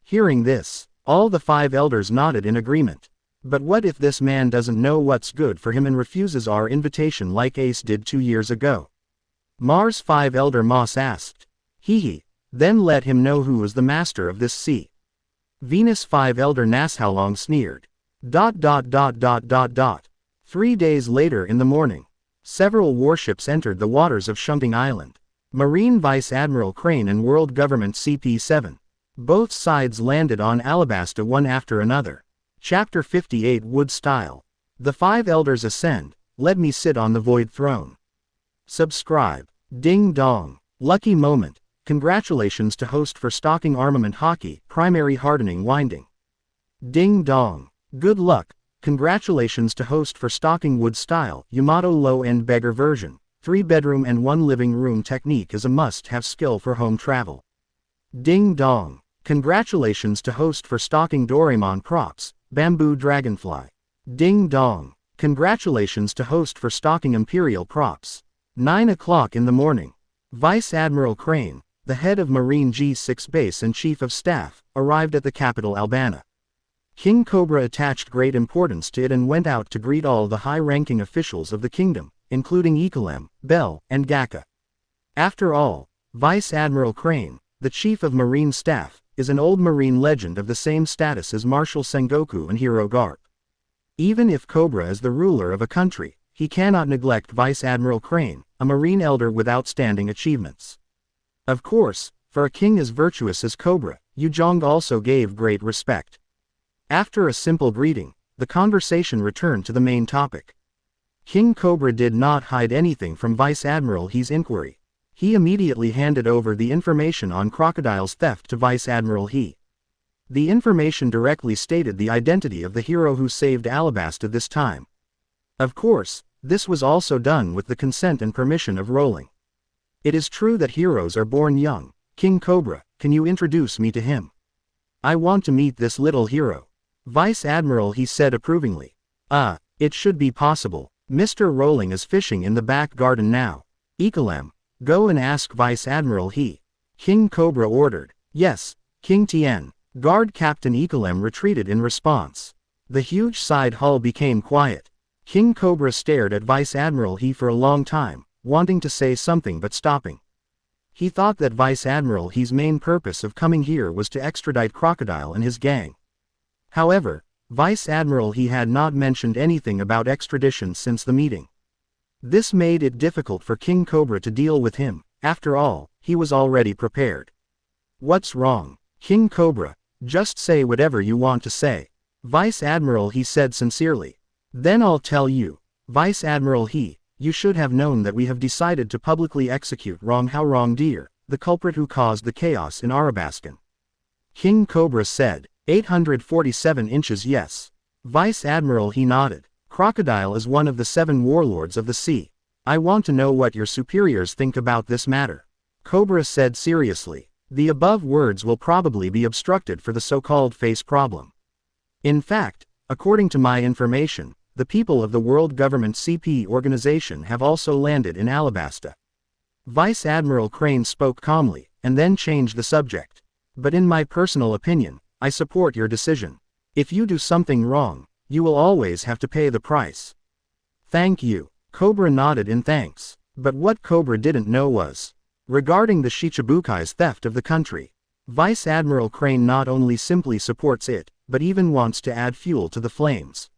Hearing this, all the 5 elders nodded in agreement. But what if this man doesn't know what's good for him and refuses our invitation like Ace did 2 years ago? Mars 5 elder Moss asked. He, then let him know who is the master of this sea. Venus 5 elder Nashaolong sneered. 3 days later in the morning, several warships entered the waters of Shunting Island. Marine Vice Admiral Crane and World Government CP-7. Both sides landed on Alabasta one after another. Chapter 58 Wood Style. The 5 elders ascend, let me sit on the void throne. Subscribe. Ding dong. Lucky moment. Congratulations to host for stocking armament Haki, primary hardening winding. Ding dong. Good luck. Congratulations to host for stocking wood style, Yamato low-end beggar version. 3-bedroom and 1 living room technique is a must-have skill for home travel. Ding dong. Congratulations to host for stocking Doraemon props, bamboo dragonfly. Ding dong. Congratulations to host for stocking Imperial props. 9 o'clock in the morning. Vice Admiral Crane, the head of Marine G6 Base and Chief of Staff, arrived at the capital Albana. King Cobra attached great importance to it and went out to greet all the high-ranking officials of the kingdom, including Ekalem, Bell, and Gaka. After all, Vice Admiral Crane, the Chief of Marine Staff, is an old Marine legend of the same status as Marshal Sengoku and Hero Garp. Even if Cobra is the ruler of a country, he cannot neglect Vice Admiral Crane, a Marine elder with outstanding achievements. Of course, for a king as virtuous as Cobra, Yuzhong also gave great respect. After a simple greeting, the conversation returned to the main topic. King Cobra did not hide anything from Vice Admiral He's inquiry. He immediately handed over the information on Crocodile's theft to Vice Admiral He. The information directly stated the identity of the hero who saved Alabasta this time. Of course, this was also done with the consent and permission of Rowling. It is true that heroes are born young. King Cobra, can you introduce me to him? I want to meet this little hero. Vice Admiral He said approvingly. It should be possible. Mr. Rowling is fishing in the back garden now. Ekalem, go and ask Vice Admiral He. King Cobra ordered. Yes, King Tien. Guard Captain Ekalem retreated in response. The huge side hull became quiet. King Cobra stared at Vice Admiral He for a long time, wanting to say something but stopping. He thought that Vice Admiral He's main purpose of coming here was to extradite Crocodile and his gang. However, Vice Admiral He had not mentioned anything about extradition since the meeting. This made it difficult for King Cobra to deal with him. After all, he was already prepared. What's wrong? King Cobra, just say whatever you want to say. Vice Admiral He said sincerely. Then I'll tell you. Vice Admiral He, you should have known that we have decided to publicly execute Wrong Deer, the culprit who caused the chaos in Arabaskan. King Cobra said. 847 inches yes. Vice Admiral He nodded. Crocodile is one of the 7 warlords of the sea. I want to know what your superiors think about this matter. Cobra said seriously. The above words will probably be obstructed for the so-called face problem. In fact, according to my information, the people of the World Government CP organization have also landed in Alabasta. Vice Admiral Crane spoke calmly, and then changed the subject. But in my personal opinion, I support your decision. If you do something wrong, you will always have to pay the price. Thank you. Cobra nodded in thanks. But what Cobra didn't know was, regarding the Shichibukai's theft of the country, Vice Admiral Crane not only simply supports it, but even wants to add fuel to the flames.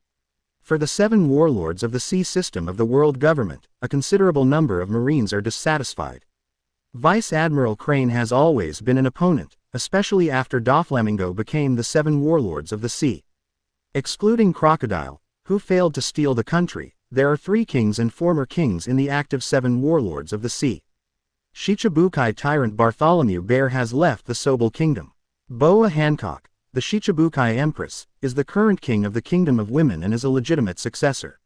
For the 7 warlords of the sea system of the world government, a considerable number of Marines are dissatisfied. Vice Admiral Crane has always been an opponent, especially after Doflamingo became the 7 warlords of the sea. Excluding Crocodile, who failed to steal the country, there are 3 kings and former kings in the active 7 warlords of the sea. Shichibukai tyrant Bartholomew Bear has left the Sobel kingdom. Boa Hancock, the Shichibukai empress, is the current king of the Kingdom of Women and is a legitimate successor.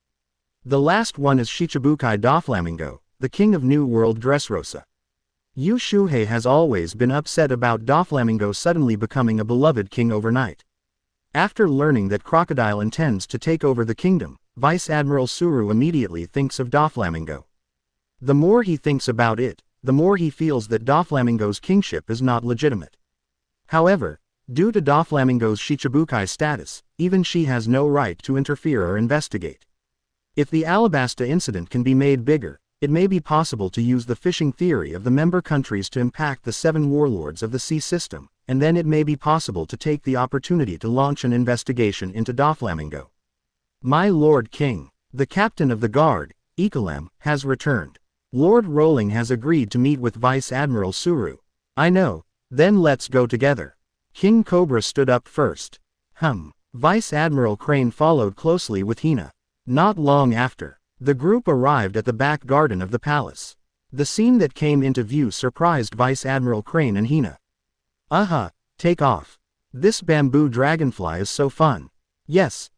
The last one is Shichibukai Doflamingo, the king of New World Dressrosa. Yu Shuhei has always been upset about Doflamingo suddenly becoming a beloved king overnight. After learning that Crocodile intends to take over the kingdom, Vice Admiral Suru immediately thinks of Doflamingo. The more he thinks about it, the more he feels that Doflamingo's kingship is not legitimate. However, due to Doflamingo's Shichibukai status, even she has no right to interfere or investigate. If the Alabasta incident can be made bigger, it may be possible to use the fishing theory of the member countries to impact the 7 warlords of the sea system, and then it may be possible to take the opportunity to launch an investigation into Doflamingo. My Lord King, the captain of the guard, Ekalem, has returned. Lord Rowling has agreed to meet with Vice Admiral Suru. I know, then let's go together. King Cobra stood up first. Vice Admiral Crane followed closely with Hina. Not long after, the group arrived at the back garden of the palace. The scene that came into view surprised Vice Admiral Crane and Hina. Take off. This bamboo dragonfly is so fun. Yes,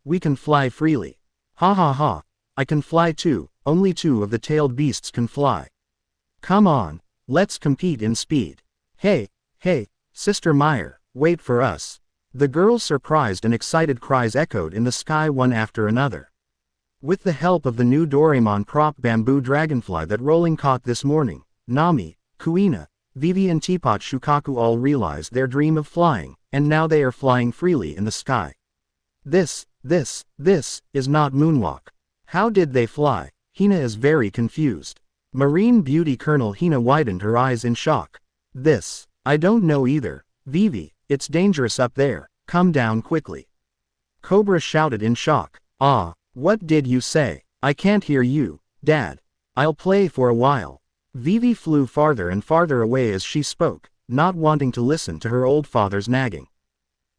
we can fly freely. Ha, I can fly too, only 2 of the tailed beasts can fly. Come on, let's compete in speed. Hey, Sister Meyer, wait for us. The girls' surprised and excited cries echoed in the sky one after another. With the help of the new Doraemon prop bamboo dragonfly that Rowling caught this morning, Nami, Kuina, Vivi and Teapot Shukaku all realized their dream of flying, and now they are flying freely in the sky. This is not moonwalk. How did they fly? Hina is very confused. Marine beauty Colonel Hina widened her eyes in shock. I don't know either. Vivi, it's dangerous up there, come down quickly. Cobra shouted in shock. What did you say? I can't hear you, Dad. I'll play for a while. Vivi flew farther and farther away as she spoke, not wanting to listen to her old father's nagging.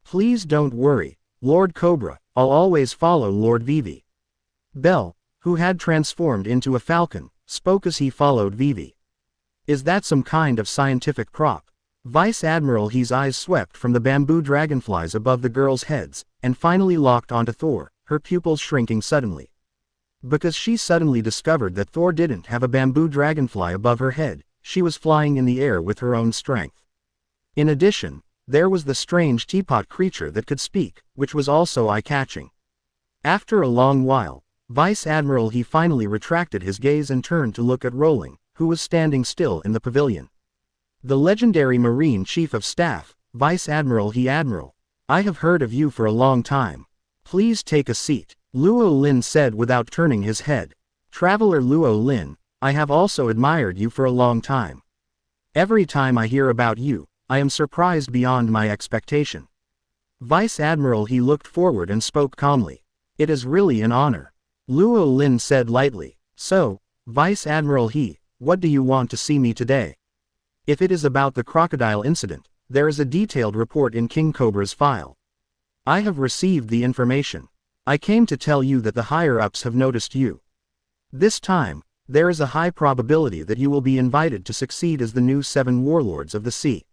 Please don't worry, Lord Cobra, I'll always follow Lord Vivi. Bell, who had transformed into a falcon, spoke as he followed Vivi. Is that some kind of scientific prop? Vice Admiral He's eyes swept from the bamboo dragonflies above the girls' heads, and finally locked onto Thor, her pupils shrinking suddenly. Because she suddenly discovered that Thor didn't have a bamboo dragonfly above her head, she was flying in the air with her own strength. In addition, there was the strange teapot creature that could speak, which was also eye-catching. After a long while, Vice Admiral He finally retracted his gaze and turned to look at Rowling, who was standing still in the pavilion. The legendary Marine Chief of Staff, Vice Admiral He Admiral. I have heard of you for a long time. Please take a seat, Luo Lin said without turning his head. Traveler Luo Lin, I have also admired you for a long time. Every time I hear about you, I am surprised beyond my expectation. Vice Admiral He looked forward and spoke calmly. It is really an honor. Luo Lin said lightly. So, Vice Admiral He, what do you want to see me today? If it is about the crocodile incident, there is a detailed report in King Cobra's file. I have received the information. I came to tell you that the higher-ups have noticed you. This time, there is a high probability that you will be invited to succeed as the new 7 warlords of the sea.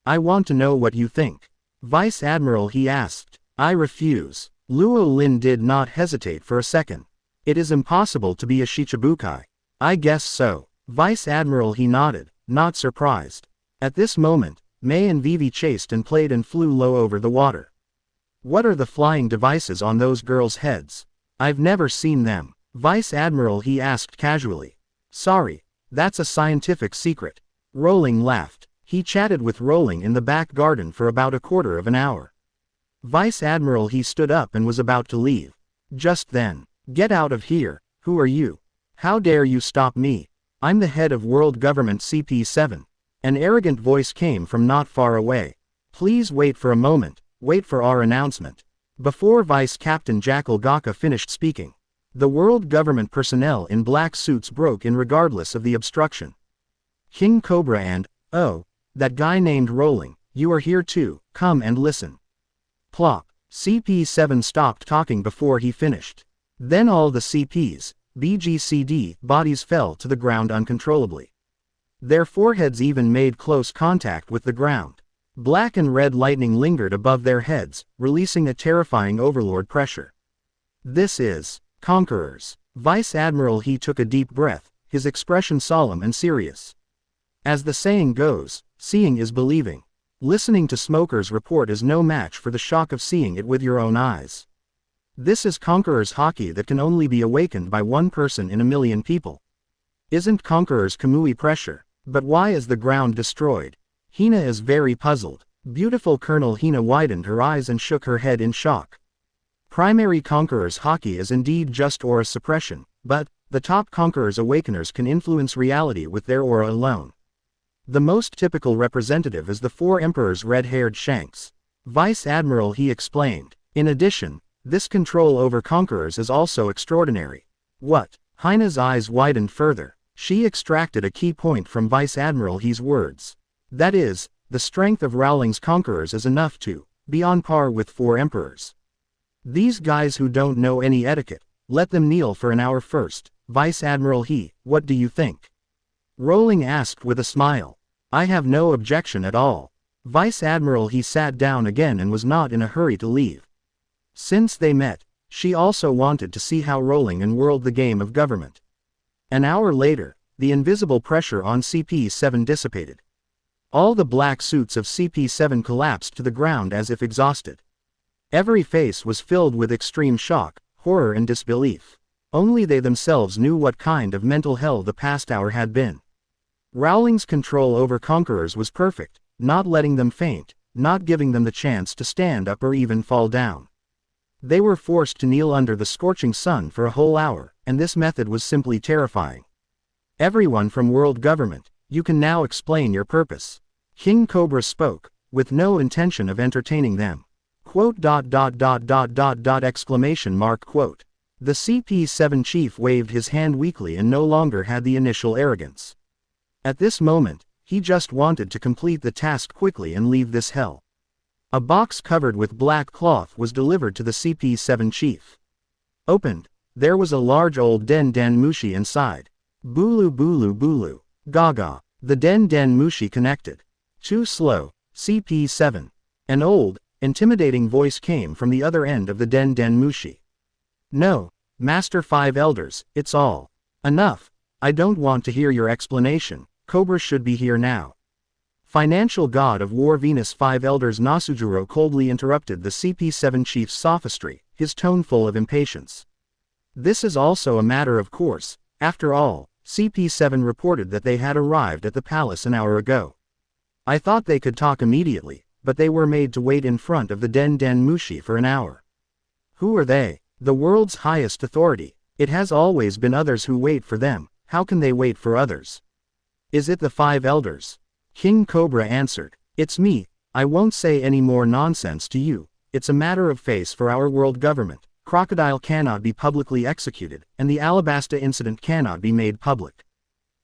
I want to know what you think. Vice Admiral He asked. I refuse. Luo Lin did not hesitate for a second. It is impossible to be a Shichibukai. I guess so. Vice Admiral He nodded, not surprised. At this moment, May and Vivi chased and played and flew low over the water. What are the flying devices on those girls' heads? I've never seen them. Vice Admiral He asked casually. Sorry, that's a scientific secret. Rowling laughed. He chatted with Rowling in the back garden for about a quarter of an hour. Vice Admiral He stood up and was about to leave. Just then, get out of here. Who are you? How dare you stop me? I'm the head of World Government CP7. An arrogant voice came from not far away. Please wait for a moment, wait for our announcement. Before Vice Captain Jackal Gaka finished speaking, the World Government personnel in black suits broke in regardless of the obstruction. King Cobra and, oh, that guy named Rowling, you are here too, come and listen. Plop. CP7 stopped talking before he finished. Then all the CPs, BGCD, bodies fell to the ground uncontrollably. Their foreheads even made close contact with the ground. Black and red lightning lingered above their heads, releasing a terrifying overlord pressure. This is Conquerors. Vice Admiral He took a deep breath, his expression solemn and serious. As the saying goes, seeing is believing. Listening to Smoker's report is no match for the shock of seeing it with your own eyes. This is Conqueror's Haki that can only be awakened by one person in a million people. Isn't Conqueror's Kamui pressure? But why is the ground destroyed? Hina is very puzzled. Beautiful Colonel Hina widened her eyes and shook her head in shock. Primary Conqueror's Haki is indeed just aura suppression, but the top Conqueror's Awakeners can influence reality with their aura alone. The most typical representative is the 4 Emperors' red-haired Shanks. Vice Admiral He explained. In addition, this control over Conquerors is also extraordinary. What? Hina's eyes widened further. She extracted a key point from Vice Admiral He's words. That is, the strength of Rowling's Conquerors is enough to be on par with 4 Emperors. These guys who don't know any etiquette, let them kneel for an hour first. Vice Admiral He, what do you think? Rowling asked with a smile. I have no objection at all. Vice Admiral He sat down again and was not in a hurry to leave. Since they met, she also wanted to see how Rowling unwhirled the game of government. An hour later, the invisible pressure on CP7 dissipated. All the black suits of CP7 collapsed to the ground as if exhausted. Every face was filled with extreme shock, horror and disbelief. Only they themselves knew what kind of mental hell the past hour had been. Rowling's control over Conquerors was perfect, not letting them faint, not giving them the chance to stand up or even fall down. They were forced to kneel under the scorching sun for a whole hour, and this method was simply terrifying. Everyone from world government, you can now explain your purpose. King Cobra spoke, with no intention of entertaining them. Quote. Exclamation mark quote. The CP7 chief waved his hand weakly and no longer had the initial arrogance. At this moment, he just wanted to complete the task quickly and leave this hell. A box covered with black cloth was delivered to the CP7 chief. Opened, there was a large old Den Den Mushi inside. Bulu bulu bulu. Gaga. The Den Den Mushi connected. Too slow, CP7. An old, intimidating voice came from the other end of the Den Den Mushi. No, Master Five Elders, it's all. Enough. I don't want to hear your explanation. Cobra should be here now. Financial god of war Venus Five Elders Nasujuro coldly interrupted the CP7 chief's sophistry, his tone full of impatience. This is also a matter of course. After all, CP7 reported that they had arrived at the palace an hour ago. I thought they could talk immediately, but they were made to wait in front of the Den Den Mushi for an hour. Who are they? The world's highest authority. It has always been others who wait for them. How can they wait for others? Is it the Five Elders? King Cobra answered. It's me. I won't say any more nonsense to you. It's a matter of face for our world government. Crocodile cannot be publicly executed, and the Alabasta incident cannot be made public.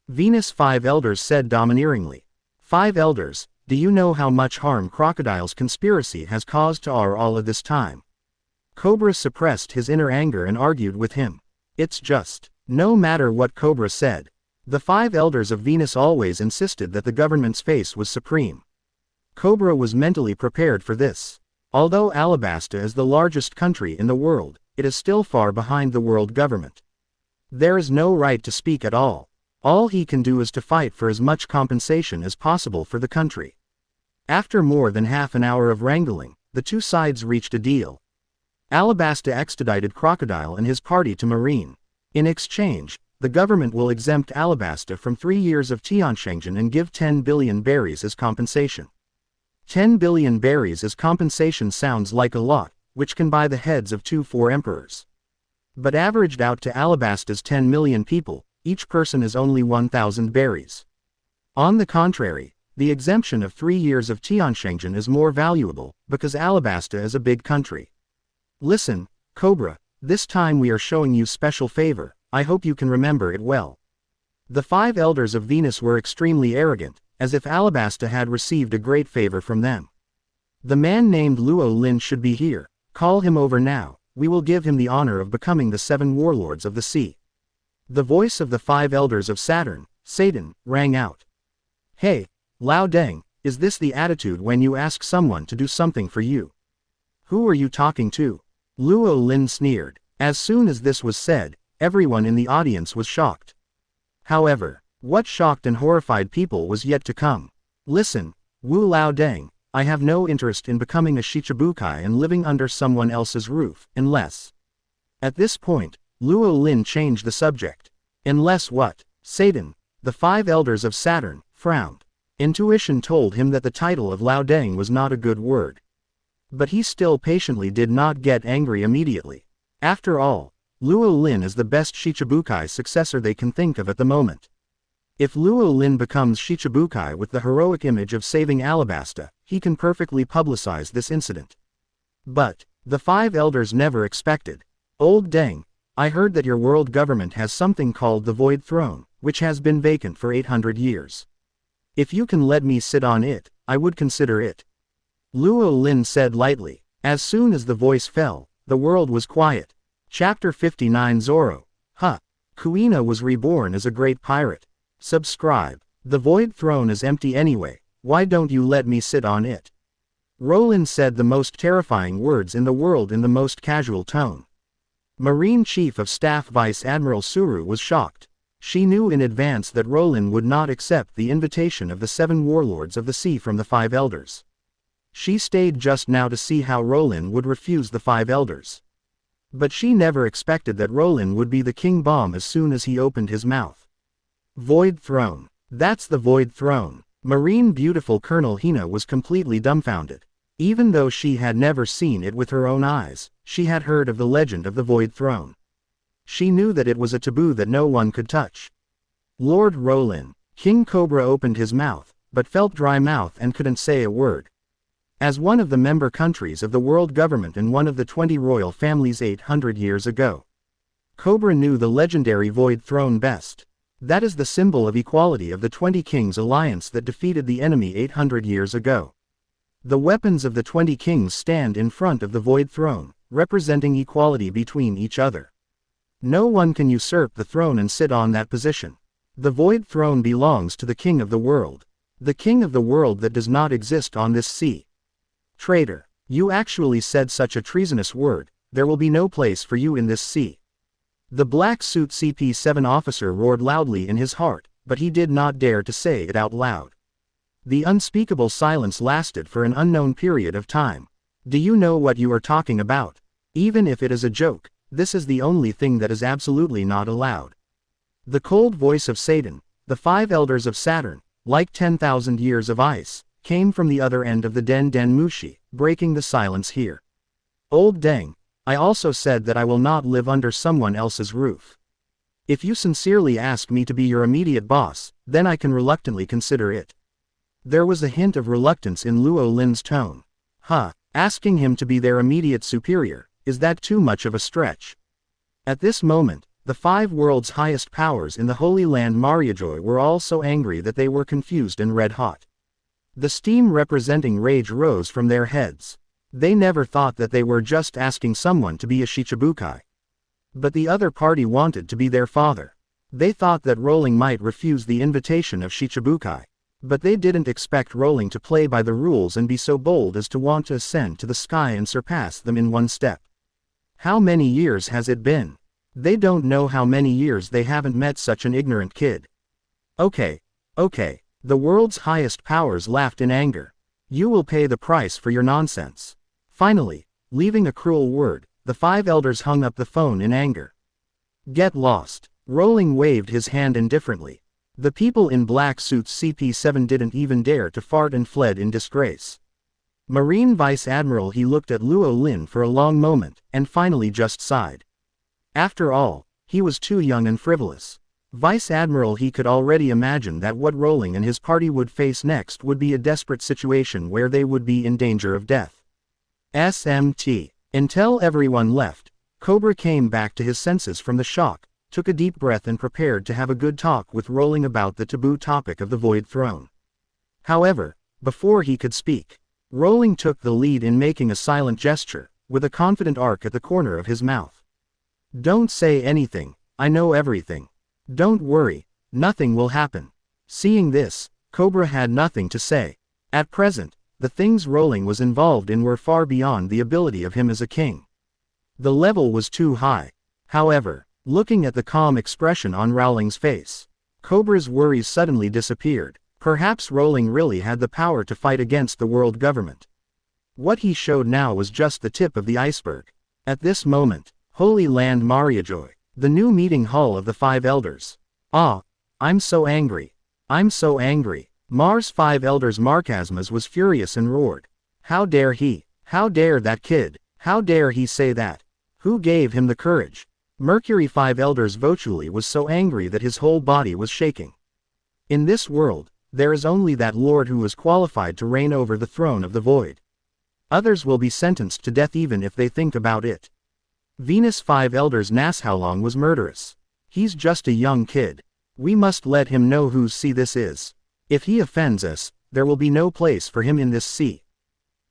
Venus Five Elders said domineeringly. Five Elders, do you know how much harm Crocodile's conspiracy has caused to our all of this time? Cobra suppressed his inner anger and argued with him. It's just. No matter what Cobra said. The Five Elders of Venus always insisted that the government's face was supreme. Cobra was mentally prepared for this. Although Alabasta is the largest country in the world, it is still far behind the world government. There is no right to speak at all. All he can do is to fight for as much compensation as possible for the country. After more than half an hour of wrangling, the two sides reached a deal. Alabasta extradited Crocodile and his party to Marine. In exchange, the government will exempt Alabasta from 3 years of Tianshengzhen and give 10 billion berries as compensation. 10 billion berries as compensation sounds like a lot, which can buy the heads of 4 emperors. But averaged out to Alabasta's 10 million people, each person is only 1,000 berries. On the contrary, the exemption of 3 years of Tianshengzhen is more valuable, because Alabasta is a big country. Listen, Cobra, this time we are showing you special favor. I hope you can remember it well. The Five Elders of Venus were extremely arrogant, as if Alabasta had received a great favor from them. The man named Luo Lin should be here. Call him over now. We will give him the honor of becoming the 7 warlords of the sea. The voice of the Five Elders of Saturn, Satan, rang out. Hey, Lao Deng, is this the attitude when you ask someone to do something for you? Who are you talking to? Luo Lin sneered. As soon as this was said, everyone in the audience was shocked. However, what shocked and horrified people was yet to come. Listen, Wu Lao Deng, I have no interest in becoming a Shichibukai and living under someone else's roof, unless. At this point, Luo Lin changed the subject. Unless what? Satan, the Five Elders of Saturn, frowned. Intuition told him that the title of Lao Deng was not a good word. But he still patiently did not get angry immediately. After all, Luo Lin is the best Shichibukai successor they can think of at the moment. If Luo Lin becomes Shichibukai with the heroic image of saving Alabasta, he can perfectly publicize this incident. But, the Five Elders never expected. Old Deng, I heard that your world government has something called the Void Throne, which has been vacant for 800 years. If you can let me sit on it, I would consider it. Luo Lin said lightly. As soon as the voice fell, the world was quiet. Chapter 59 Zoro. Kuina was reborn as a great pirate. Subscribe. The Void Throne is empty anyway, why don't you let me sit on it? Rowling said the most terrifying words in the world in the most casual tone. Marine Chief of Staff Vice Admiral Suru was shocked. She knew in advance that Rowling would not accept the invitation of the 7 warlords of the sea from the Five Elders. She stayed just now to see how Rowling would refuse the Five Elders. But she never expected that Rowling would be the king bomb as soon as he opened his mouth. Void Throne. That's the Void Throne. Marine beautiful Colonel Hina was completely dumbfounded. Even though she had never seen it with her own eyes, she had heard of the legend of the Void Throne. She knew that it was a taboo that no one could touch. Lord Rowling. King Cobra opened his mouth, but felt dry mouth and couldn't say a word. As one of the member countries of the world government and one of the 20 royal families 800 years ago, Cobra knew the legendary Void Throne best. That is the symbol of equality of the 20 Kings alliance that defeated the enemy 800 years ago. The weapons of the 20 Kings stand in front of the Void Throne, representing equality between each other. No one can usurp the throne and sit on that position. The Void Throne belongs to the King of the World. The King of the World that does not exist on this sea. Traitor, you actually said such a treasonous word, there will be no place for you in this sea. The black suit CP-7 officer roared loudly in his heart, but he did not dare to say it out loud. The unspeakable silence lasted for an unknown period of time. Do you know what you are talking about? Even if it is a joke, this is the only thing that is absolutely not allowed. The cold voice of Satan, the 5 elders of Saturn, like 10,000 years of ice, came from the other end of the Den Mushi, breaking the silence here. Old Deng, I also said that I will not live under someone else's roof. If you sincerely ask me to be your immediate boss, then I can reluctantly consider it. There was a hint of reluctance in Luo Lin's tone. Asking him to be their immediate superior, is that too much of a stretch? At this moment, the 5 world's highest powers in the Holy Land Mariajoy were all so angry that they were confused and red-hot. The steam representing rage rose from their heads. They never thought that they were just asking someone to be a Shichibukai. But the other party wanted to be their father. They thought that Rowling might refuse the invitation of Shichibukai. But they didn't expect Rowling to play by the rules and be so bold as to want to ascend to the sky and surpass them in one step. How many years has it been? They don't know how many years they haven't met such an ignorant kid. Okay. The world's highest powers laughed in anger. You will pay the price for your nonsense. Finally, leaving a cruel word, the 5 elders hung up the phone in anger. Get lost. Rowling waved his hand indifferently. The people in black suits CP-7 didn't even dare to fart and fled in disgrace. Marine Vice Admiral he looked at Luo Lin for a long moment, and finally just sighed. After all, he was too young and frivolous. Vice Admiral he could already imagine that what Rowling and his party would face next would be a desperate situation where they would be in danger of death. SMT. Until everyone left, Cobra came back to his senses from the shock, took a deep breath and prepared to have a good talk with Rowling about the taboo topic of the Void Throne. However, before he could speak, Rowling took the lead in making a silent gesture, with a confident arc at the corner of his mouth. Don't say anything, I know everything. Don't worry, nothing will happen. Seeing this, Cobra had nothing to say. At present, the things Rowling was involved in were far beyond the ability of him as a king. The level was too high. However, looking at the calm expression on Rowling's face, Cobra's worries suddenly disappeared. Perhaps Rowling really had the power to fight against the world government. What he showed now was just the tip of the iceberg. At this moment, Holy Land Mariajoy, the new meeting hall of the 5 elders. I'm so angry. I'm so angry. Mars 5 elders Markasmas was furious and roared. How dare he? How dare that kid? How dare he say that? Who gave him the courage? Mercury 5 elders Vochuli was so angry that his whole body was shaking. In this world, there is only that Lord who is qualified to reign over the throne of the void. Others will be sentenced to death even if they think about it. Venus 5 elders Nashaolong was murderous. He's just a young kid. We must let him know whose sea this is. If he offends us, there will be no place for him in this sea.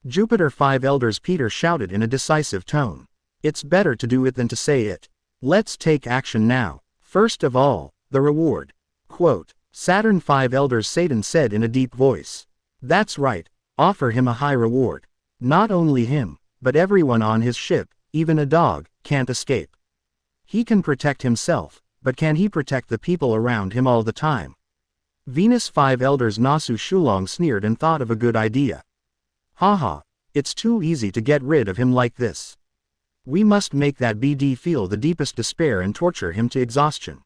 Jupiter 5 elders Peter shouted in a decisive tone. It's better to do it than to say it. Let's take action now. First of all, the reward. Quote, Saturn 5 elders Satan said in a deep voice. That's right, offer him a high reward. Not only him, but everyone on his ship, even a dog, can't escape. He can protect himself, but can he protect the people around him all the time? Venus 5 elders Nasu Shulong sneered and thought of a good idea. Haha, it's too easy to get rid of him like this. We must make that BD feel the deepest despair and torture him to exhaustion.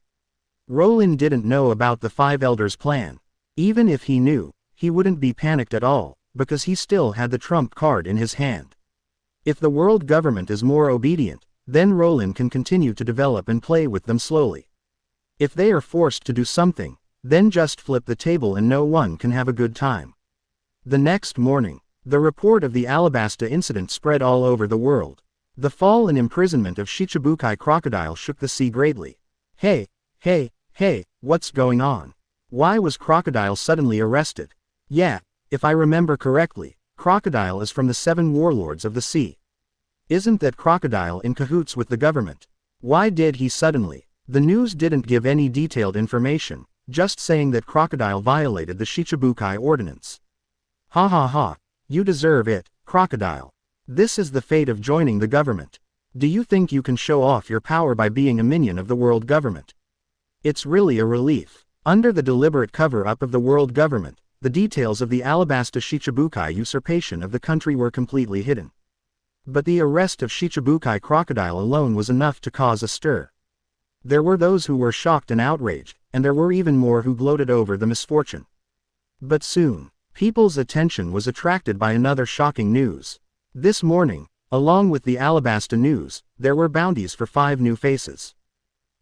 Rowling didn't know about the 5 elders' plan. Even if he knew, he wouldn't be panicked at all, because he still had the trump card in his hand. If the world government is more obedient, then Rowling can continue to develop and play with them slowly. If they are forced to do something, then just flip the table and no one can have a good time. The next morning, the report of the Alabasta incident spread all over the world. The fall and imprisonment of Shichibukai Crocodile shook the sea greatly. Hey, what's going on? Why was Crocodile suddenly arrested? Yeah, if I remember correctly, Crocodile is from the 7 warlords of the sea. Isn't that Crocodile in cahoots with the government? Why did he suddenly? The news didn't give any detailed information, just saying that Crocodile violated the Shichibukai ordinance. Ha ha ha, you deserve it, Crocodile. This is the fate of joining the government. Do you think you can show off your power by being a minion of the world government? It's really a relief. Under the deliberate cover-up of the world government, the details of the Alabasta Shichibukai usurpation of the country were completely hidden. But the arrest of Shichibukai Crocodile alone was enough to cause a stir. There were those who were shocked and outraged, and there were even more who gloated over the misfortune. But soon, people's attention was attracted by another shocking news. This morning, along with the Alabasta news, there were bounties for 5 new faces.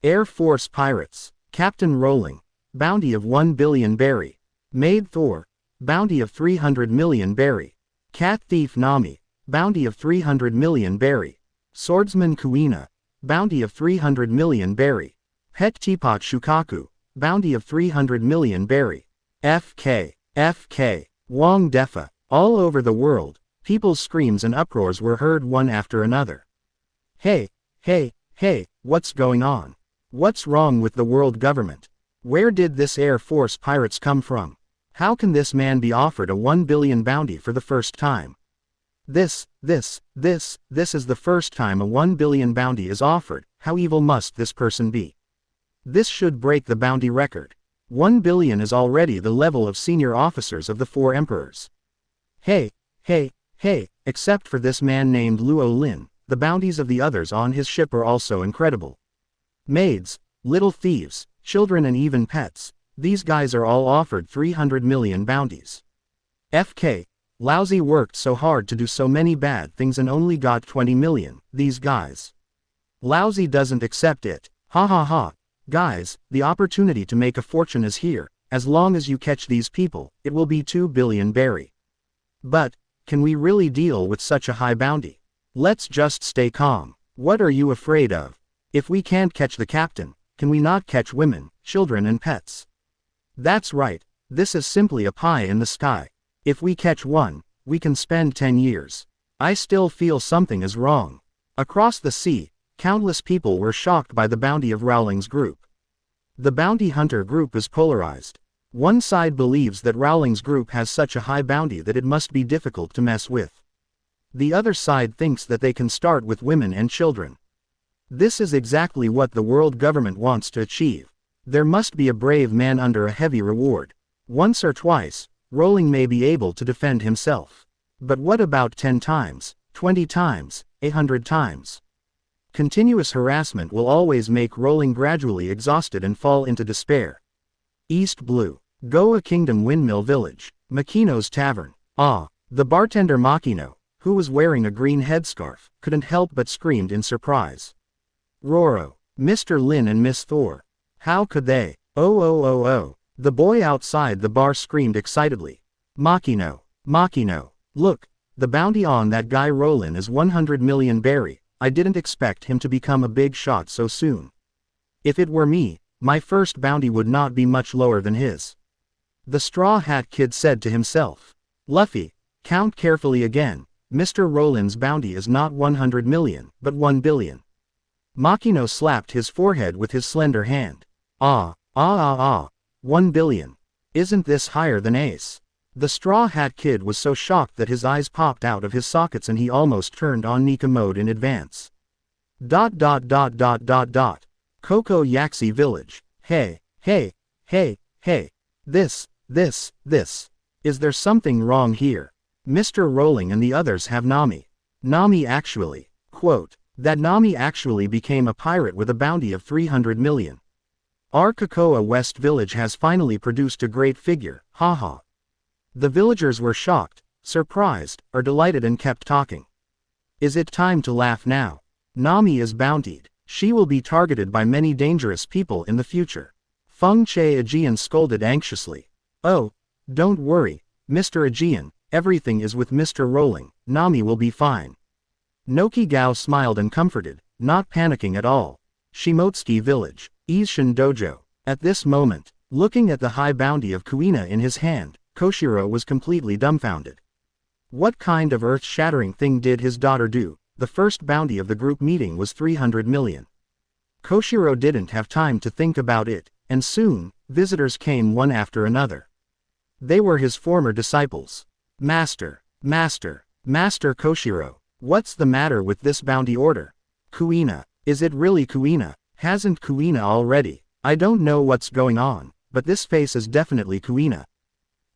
Air Force Pirates, Captain Rowling, bounty of 1 billion berry. Maid Thor, bounty of 300 million berry. Cat Thief Nami, bounty of 300 million berry. Swordsman Kuina, bounty of 300 million berry. Pet Teapot Shukaku, bounty of 300 million berry. FK, Wong Defa. All over the world, people's screams and uproars were heard one after another. Hey, what's going on? What's wrong with the world government? Where did this Air Force pirates come from? How can this man be offered a 1 billion bounty for the first time? This is the first time a 1 billion bounty is offered. How evil must this person be? This should break the bounty record. 1 billion is already the level of senior officers of the 4 emperors. Hey, except for this man named Luo Lin, the bounties of the others on his ship are also incredible. Maids, little thieves, children and even pets, these guys are all offered 300 million bounties. FK, Lousy worked so hard to do so many bad things and only got 20 million, these guys. Lousy doesn't accept it, ha ha ha. Guys, the opportunity to make a fortune is here. As long as you catch these people, it will be 2 billion berry. But, can we really deal with such a high bounty? Let's just stay calm. What are you afraid of? If we can't catch the captain, can we not catch women, children and pets? That's right, this is simply a pie in the sky. If we catch one, we can spend 10 years. I still feel something is wrong. Across the sea, countless people were shocked by the bounty of Rowling's group. The bounty hunter group is polarized. One side believes that Rowling's group has such a high bounty that it must be difficult to mess with. The other side thinks that they can start with women and children. This is exactly what the world government wants to achieve. There must be a brave man under a heavy reward. Once or twice, Rowling may be able to defend himself. But what about 10 times, 20 times, 100 times? Continuous harassment will always make Rowling gradually exhausted and fall into despair. East Blue. Goa Kingdom Windmill Village. Makino's Tavern. The bartender Makino, who was wearing a green headscarf, couldn't help but screamed in surprise. Roro, Mr. Lin and Miss Thor. How could they? Oh. The boy outside the bar screamed excitedly. Makino, look, the bounty on that guy Rowling is 100 million berry. I didn't expect him to become a big shot so soon. If it were me, my first bounty would not be much lower than his. The Straw Hat Kid said to himself. Luffy, count carefully again. Mr. Rowling's bounty is not 100 million, but 1 billion. Makino slapped his forehead with his slender hand. 1 billion. Isn't this higher than Ace? The Straw Hat Kid was so shocked that his eyes popped out of his sockets and he almost turned on Nika mode in advance. Coco Yaxi Village. Hey. This. Is there something wrong here? Mr. Rowling and the others have Nami. Nami actually, that Nami actually became a pirate with a bounty of 300 million. Our Cocoa West Village has finally produced a great figure, haha. The villagers were shocked, surprised, or delighted and kept talking. Is it time to laugh now? Nami is bountied. She will be targeted by many dangerous people in the future. Feng Che Aegean scolded anxiously. Oh, don't worry, Mr. Aegean, everything is with Mr. Rowling, Nami will be fine. Noki Gao smiled and comforted, not panicking at all. Shimotsuki Village, Ishin Dojo. At this moment, looking at the high bounty of Kuina in his hand, Koshiro was completely dumbfounded. What kind of earth-shattering thing did his daughter do? The first bounty of the group meeting was 300 million. Koshiro didn't have time to think about it, and soon, visitors came one after another. They were his former disciples. Master Koshiro, what's the matter with this bounty order? Kuina, is it really Kuina? Hasn't Kuina already? I don't know what's going on, but this face is definitely Kuina.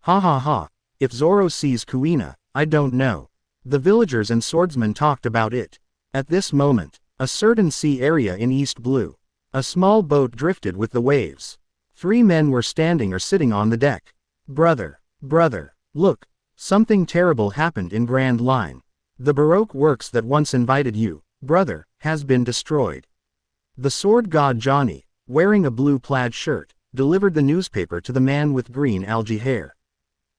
Ha ha ha, if Zoro sees Kuina, I don't know. The villagers and swordsmen talked about it. At this moment, a certain sea area in East Blue. A small boat drifted with the waves. 3 men were standing or sitting on the deck. Brother, look, something terrible happened in Grand Line. The Baroque works that once invited you, brother, has been destroyed. The sword god Johnny, wearing a blue plaid shirt, delivered the newspaper to the man with green algae hair.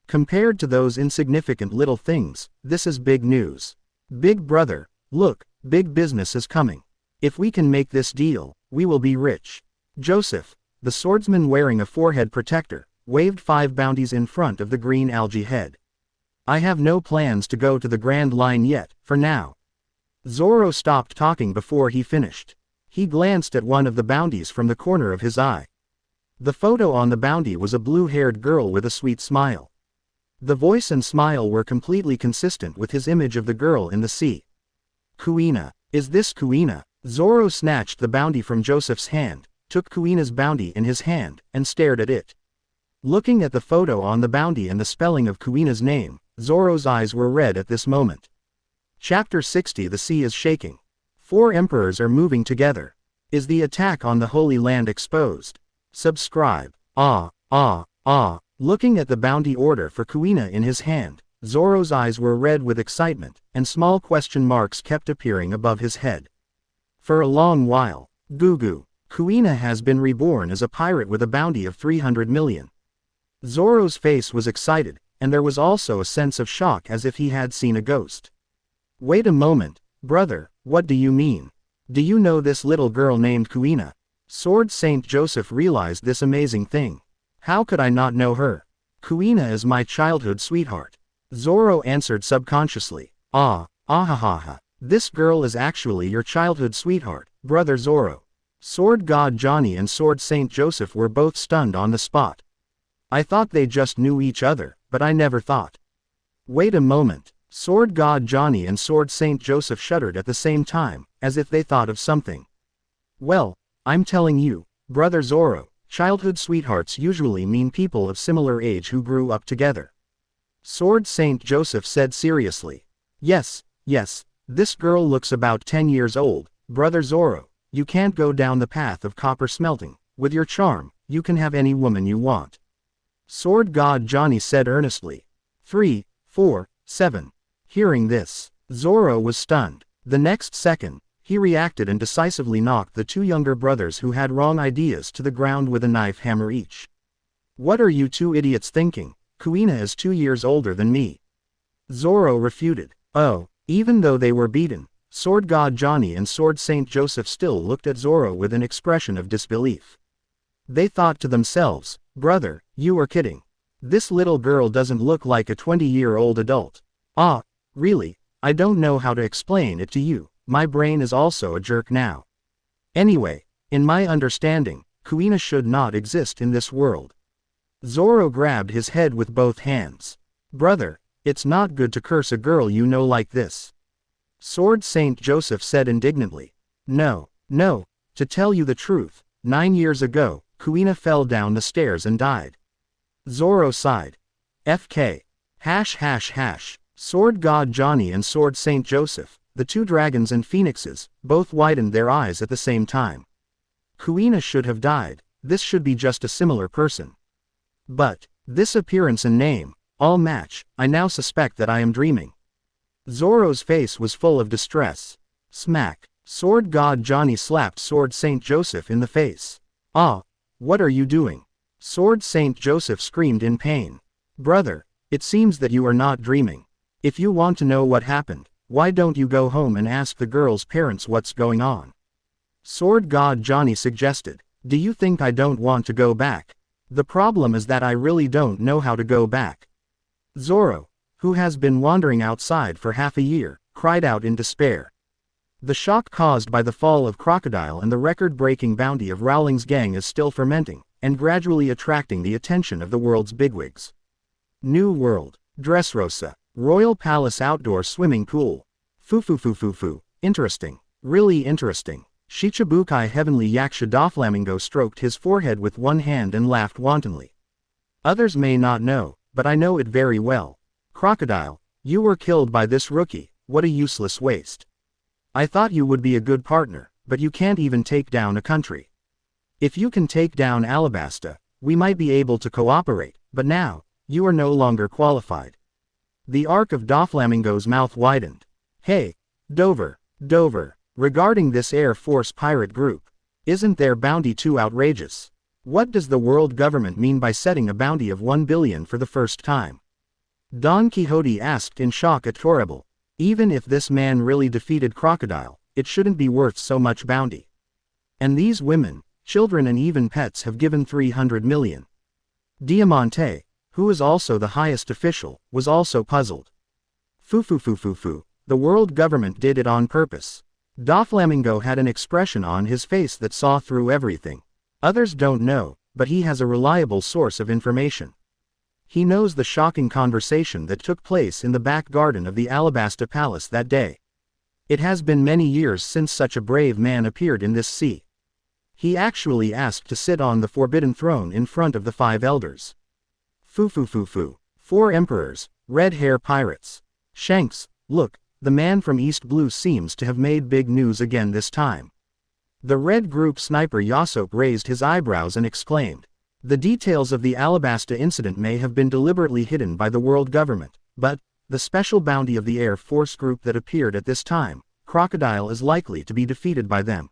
Compared to those insignificant little things, this is big news. Big brother, look, big business is coming. If we can make this deal, we will be rich. Joseph, the swordsman wearing a forehead protector, waved 5 bounties in front of the green algae head. I have no plans to go to the Grand Line yet, for now. Zoro stopped talking before he finished. He glanced at one of the bounties from the corner of his eye. The photo on the bounty was a blue-haired girl with a sweet smile. The voice and smile were completely consistent with his image of the girl in the sea. Kuina, is this Kuina? Zoro snatched the bounty from Joseph's hand, took Kuina's bounty in his hand, and stared at it. Looking at the photo on the bounty and the spelling of Kuina's name, Zoro's eyes were red at this moment. Chapter 60. The sea is shaking. 4 emperors are moving together. Is the attack on the Holy Land exposed? Subscribe. Looking at the bounty order for Kuina in his hand, Zoro's eyes were red with excitement, and small question marks kept appearing above his head. For a long while, Kuina has been reborn as a pirate with a bounty of 300 million. Zoro's face was excited, and there was also a sense of shock as if he had seen a ghost. Wait a moment, brother, what do you mean? Do you know this little girl named Kuina? Sword Saint Joseph realized this amazing thing. How could I not know her? Kuina is my childhood sweetheart. Zoro answered subconsciously. This girl is actually your childhood sweetheart, brother Zoro. Sword God Johnny and Sword Saint Joseph were both stunned on the spot. I thought they just knew each other, but I never thought. Wait a moment. Sword God Johnny and Sword Saint Joseph shuddered at the same time, as if they thought of something. Well, I'm telling you, brother Zoro, childhood sweethearts usually mean people of similar age who grew up together. Sword Saint Joseph said seriously. Yes, this girl looks about 10 years old, brother Zoro. You can't go down the path of copper smelting. With your charm, you can have any woman you want. Sword God Johnny said earnestly. 3, 4, 7. Hearing this, Zoro was stunned. The next second, he reacted and decisively knocked the 2 younger brothers who had wrong ideas to the ground with a knife hammer each. What are you 2 idiots thinking? Kuina is 2 years older than me. Zoro refuted. Oh, even though they were beaten, Sword God Johnny and Sword Saint Joseph still looked at Zoro with an expression of disbelief. They thought to themselves, brother, you are kidding. This little girl doesn't look like a 20-year-old adult. Really, I don't know how to explain it to you, my brain is also a jerk now. Anyway, in my understanding, Kuina should not exist in this world. Zoro grabbed his head with both hands. Brother, it's not good to curse a girl you know like this. Sword Saint Joseph said indignantly. No, to tell you the truth, 9 years ago, Kuina fell down the stairs and died. Zoro sighed. FK. #. Sword God Johnny and Sword Saint Joseph, the 2 dragons and phoenixes, both widened their eyes at the same time. Kuina should have died, this should be just a similar person. But, this appearance and name, all match, I now suspect that I am dreaming. Zoro's face was full of distress. Smack. Sword God Johnny slapped Sword Saint Joseph in the face. What are you doing? Sword Saint Joseph screamed in pain. Brother, it seems that you are not dreaming. If you want to know what happened, why don't you go home and ask the girl's parents what's going on? Sword God Johnny suggested. Do you think I don't want to go back? The problem is that I really don't know how to go back. Zoro, who has been wandering outside for half a year, cried out in despair. The shock caused by the fall of Crocodile and the record-breaking bounty of Rowling's gang is still fermenting, and gradually attracting the attention of the world's bigwigs. New World. Dressrosa. Royal Palace Outdoor Swimming Pool. Foo. Interesting. Really interesting. Shichibukai Heavenly Yaksha Doflamingo stroked his forehead with one hand and laughed wantonly. Others may not know, but I know it very well. Crocodile, you were killed by this rookie, what a useless waste. I thought you would be a good partner, but you can't even take down a country. If you can take down Alabasta, we might be able to cooperate, but now, you are no longer qualified. The arc of Doflamingo's mouth widened. Hey, Dover, regarding this Air Force pirate group, isn't their bounty too outrageous? What does the world government mean by setting a bounty of 1 billion for the first time? Don Quixote asked in shock at Torrible. Even if this man really defeated Crocodile, it shouldn't be worth so much bounty. And these women, children and even pets have given 300 million. Diamante, who is also the highest official, was also puzzled. Foo. The world government did it on purpose. Doflamingo had an expression on his face that saw through everything. Others don't know, but he has a reliable source of information. He knows the shocking conversation that took place in the back garden of the Alabasta Palace that day. It has been many years since such a brave man appeared in this sea. He actually asked to sit on the forbidden throne in front of the 5 elders. Foo. 4 emperors, red hair pirates. Shanks, look, the man from East Blue seems to have made big news again this time. The red group sniper Yasop raised his eyebrows and exclaimed. The details of the Alabasta incident may have been deliberately hidden by the world government, but, the special bounty of the Air Force group that appeared at this time, Crocodile is likely to be defeated by them.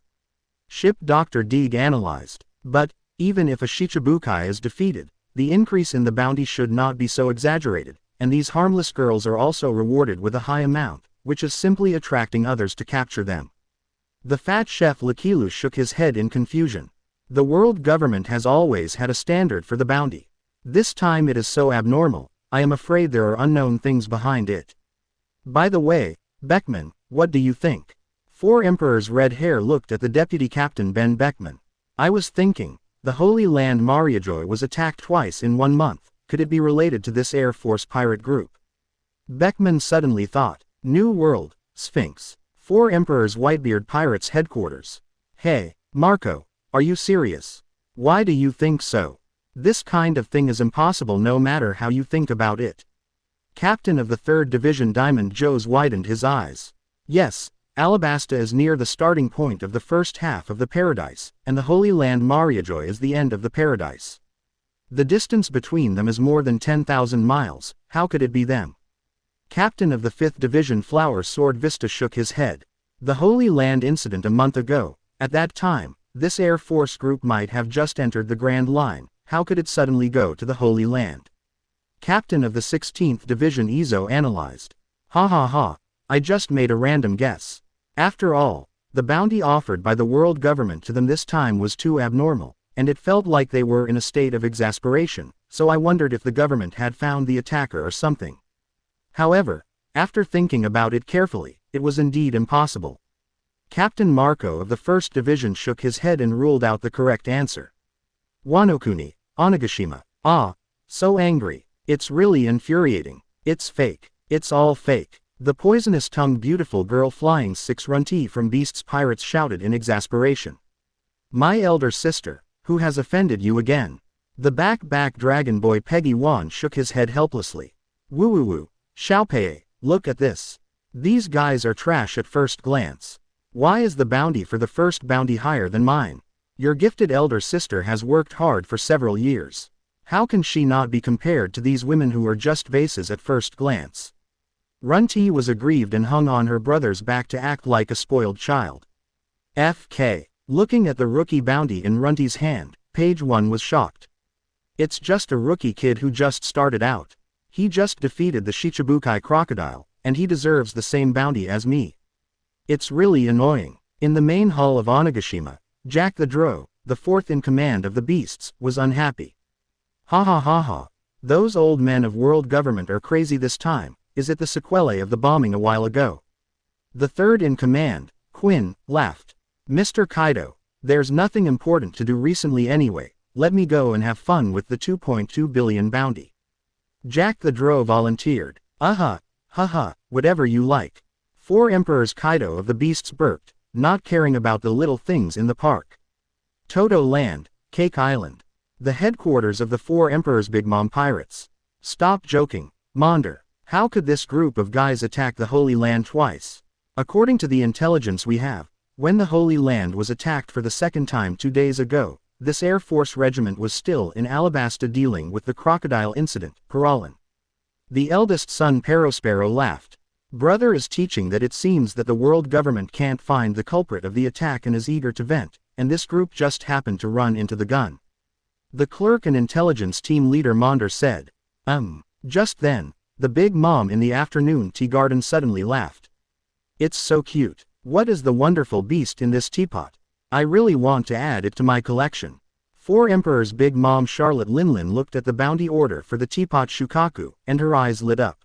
Ship Dr. Deeg analyzed. But, even if a Shichibukai is defeated, the increase in the bounty should not be so exaggerated, and these harmless girls are also rewarded with a high amount, which is simply attracting others to capture them. The fat chef Lakilu shook his head in confusion. The world government has always had a standard for the bounty. This time it is so abnormal, I am afraid there are unknown things behind it. By the way, Beckman, what do you think? 4 Emperor's red hair looked at the deputy captain Ben Beckman. I was thinking, the Holy Land Mariajoy was attacked twice in 1 month, could it be related to this Air Force pirate group? Beckman suddenly thought, New World, Sphinx, 4 Emperor's Whitebeard Pirates headquarters. Hey, Marco, are you serious? Why do you think so? This kind of thing is impossible no matter how you think about it. Captain of the 3rd Division Diamond Joes widened his eyes. Yes, Alabasta is near the starting point of the first half of the paradise, and the Holy Land Mariajoy is the end of the paradise. The distance between them is more than 10,000 miles, how could it be them? Captain of the 5th Division Flower Sword Vista shook his head. The Holy Land incident a month ago, at that time, this Air Force group might have just entered the Grand Line, how could it suddenly go to the Holy Land? Captain of the 16th Division Izo analyzed. Ha, I just made a random guess. After all, the bounty offered by the world government to them this time was too abnormal, and it felt like they were in a state of exasperation, so I wondered if the government had found the attacker or something. However, after thinking about it carefully, it was indeed impossible. Captain Marco of the 1st Division shook his head and ruled out the correct answer. Wanokuni, Onigashima, so angry, it's really infuriating, it's fake, it's all fake. The poisonous-tongued beautiful girl flying 6 runti from Beast's Pirates shouted in exasperation. My elder sister, who has offended you again? The back dragon boy Peggy Wan shook his head helplessly. Woo, Xiaopei, look at this. These guys are trash at first glance. Why is the bounty for the first bounty higher than mine? Your gifted elder sister has worked hard for several years. How can she not be compared to these women who are just vases at first glance? Runti was aggrieved and hung on her brother's back to act like a spoiled child. FK, looking at the rookie bounty in Runti's hand, Page 1 was shocked. It's just a rookie kid who just started out. He just defeated the Shichibukai Crocodile, and he deserves the same bounty as me. It's really annoying. In the main hall of Onigashima, Jack the Drow, the 4th in command of the beasts, was unhappy. Ha. Those old men of world government are crazy this time, is it the sequelae of the bombing a while ago? The 3rd in command, Quinn, laughed. Mr. Kaido, there's nothing important to do recently anyway, let me go and have fun with the 2.2 billion bounty. Jack the Drow volunteered. Haha, whatever you like. 4 Emperors Kaido of the Beasts burped, not caring about the little things in the park. Toto Land, Cake Island. The headquarters of the 4 Emperors Big Mom Pirates. Stop joking, Monder. How could this group of guys attack the Holy Land twice? According to the intelligence we have, when the Holy Land was attacked for the second time 2 days ago, this Air Force regiment was still in Alabasta dealing with the Crocodile incident, Parolin. The eldest son Perospero laughed. Brother is teaching that it seems that the world government can't find the culprit of the attack and is eager to vent, and this group just happened to run into the gun. The clerk and intelligence team leader Monder said. Just then, the Big Mom in the afternoon tea garden suddenly laughed. It's so cute. What is the wonderful beast in this teapot? I really want to add it to my collection. 4 Emperors Big Mom Charlotte Linlin looked at the bounty order for the teapot Shukaku, and her eyes lit up.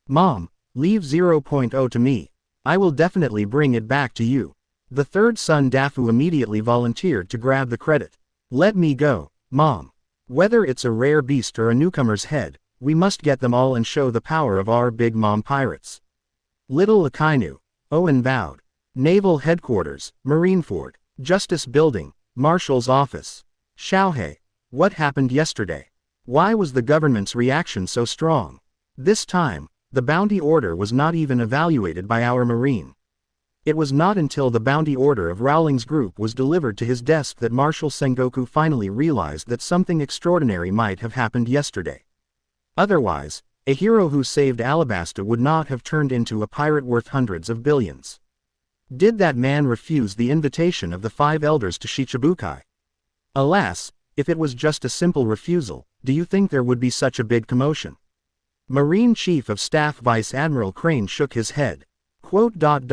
Mom, leave 0.0 to me. I will definitely bring it back to you. The third son Dafu immediately volunteered to grab the credit. Let me go, Mom. Whether it's a rare beast or a newcomer's head, we must get them all and show the power of our Big Mom pirates. Little Akainu. Owen bowed. Naval Headquarters, Marineford, Justice Building, Marshal's Office. Xiaohei, what happened yesterday? Why was the government's reaction so strong? This time, the bounty order was not even evaluated by our Marine. It was not until the bounty order of Rowling's group was delivered to his desk that Marshal Sengoku finally realized that something extraordinary might have happened yesterday. Otherwise, a hero who saved Alabasta would not have turned into a pirate worth hundreds of billions. Did that man refuse the invitation of the 5 elders to Shichibukai? Alas, if it was just a simple refusal, do you think there would be such a big commotion? Marine Chief of Staff Vice Admiral Crane shook his head. Quote. That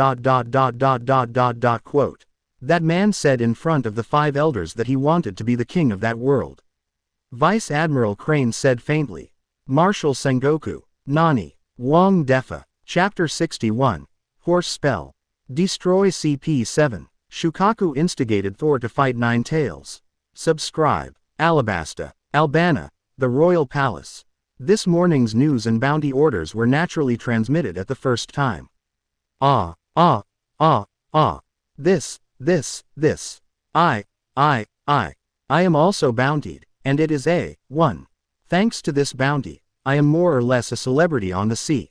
man said in front of the 5 elders that he wanted to be the king of that world. Vice Admiral Crane said faintly. Marshal Sengoku, Nani, Wang Defa, Chapter 61, Horse Spell. Destroy CP7. Shukaku instigated Thor to fight 9 tails. Subscribe. Alabasta, Albana, the Royal Palace. This morning's news and bounty orders were naturally transmitted at the first time. This. I am also bountied, and it is A1. Thanks to this bounty, I am more or less a celebrity on the sea.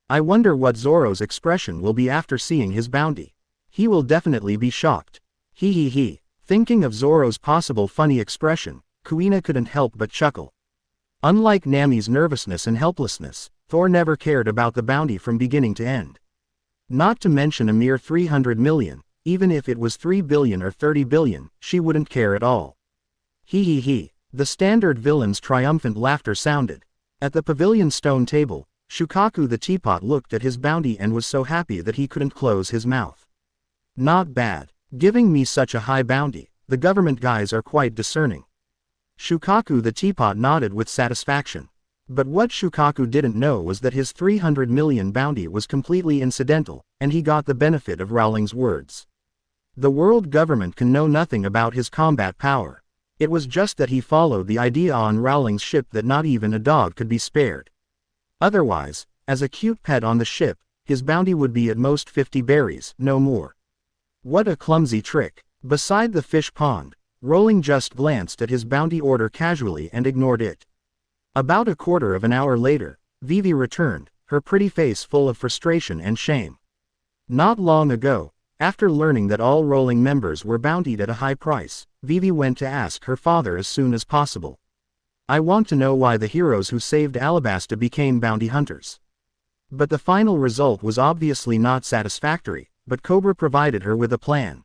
I wonder what Zoro's expression will be after seeing his bounty. He will definitely be shocked. He. Thinking of Zoro's possible funny expression, Kuina couldn't help but chuckle. Unlike Nami's nervousness and helplessness, Thor never cared about the bounty from beginning to end. Not to mention a mere 300 million, even if it was 3 billion or 30 billion, she wouldn't care at all. He. The standard villain's triumphant laughter sounded. At the pavilion stone table, Shukaku the teapot looked at his bounty and was so happy that he couldn't close his mouth. Not bad. Giving me such a high bounty, the government guys are quite discerning. Shukaku the teapot nodded with satisfaction. But what Shukaku didn't know was that his 300 million bounty was completely incidental, and he got the benefit of Rowling's words. The world government can know nothing about his combat power. It was just that he followed the idea on Rowling's ship that not even a dog could be spared. Otherwise, as a cute pet on the ship, his bounty would be at most 50 berries, no more. What a clumsy trick. Beside the fish pond, Rowling just glanced at his bounty order casually and ignored it. About a quarter of an hour later, Vivi returned, her pretty face full of frustration and shame. Not long ago, after learning that all Rowling members were bountied at a high price, Vivi went to ask her father as soon as possible. I want to know why the heroes who saved Alabasta became bounty hunters. But the final result was obviously not satisfactory, but Cobra provided her with a plan.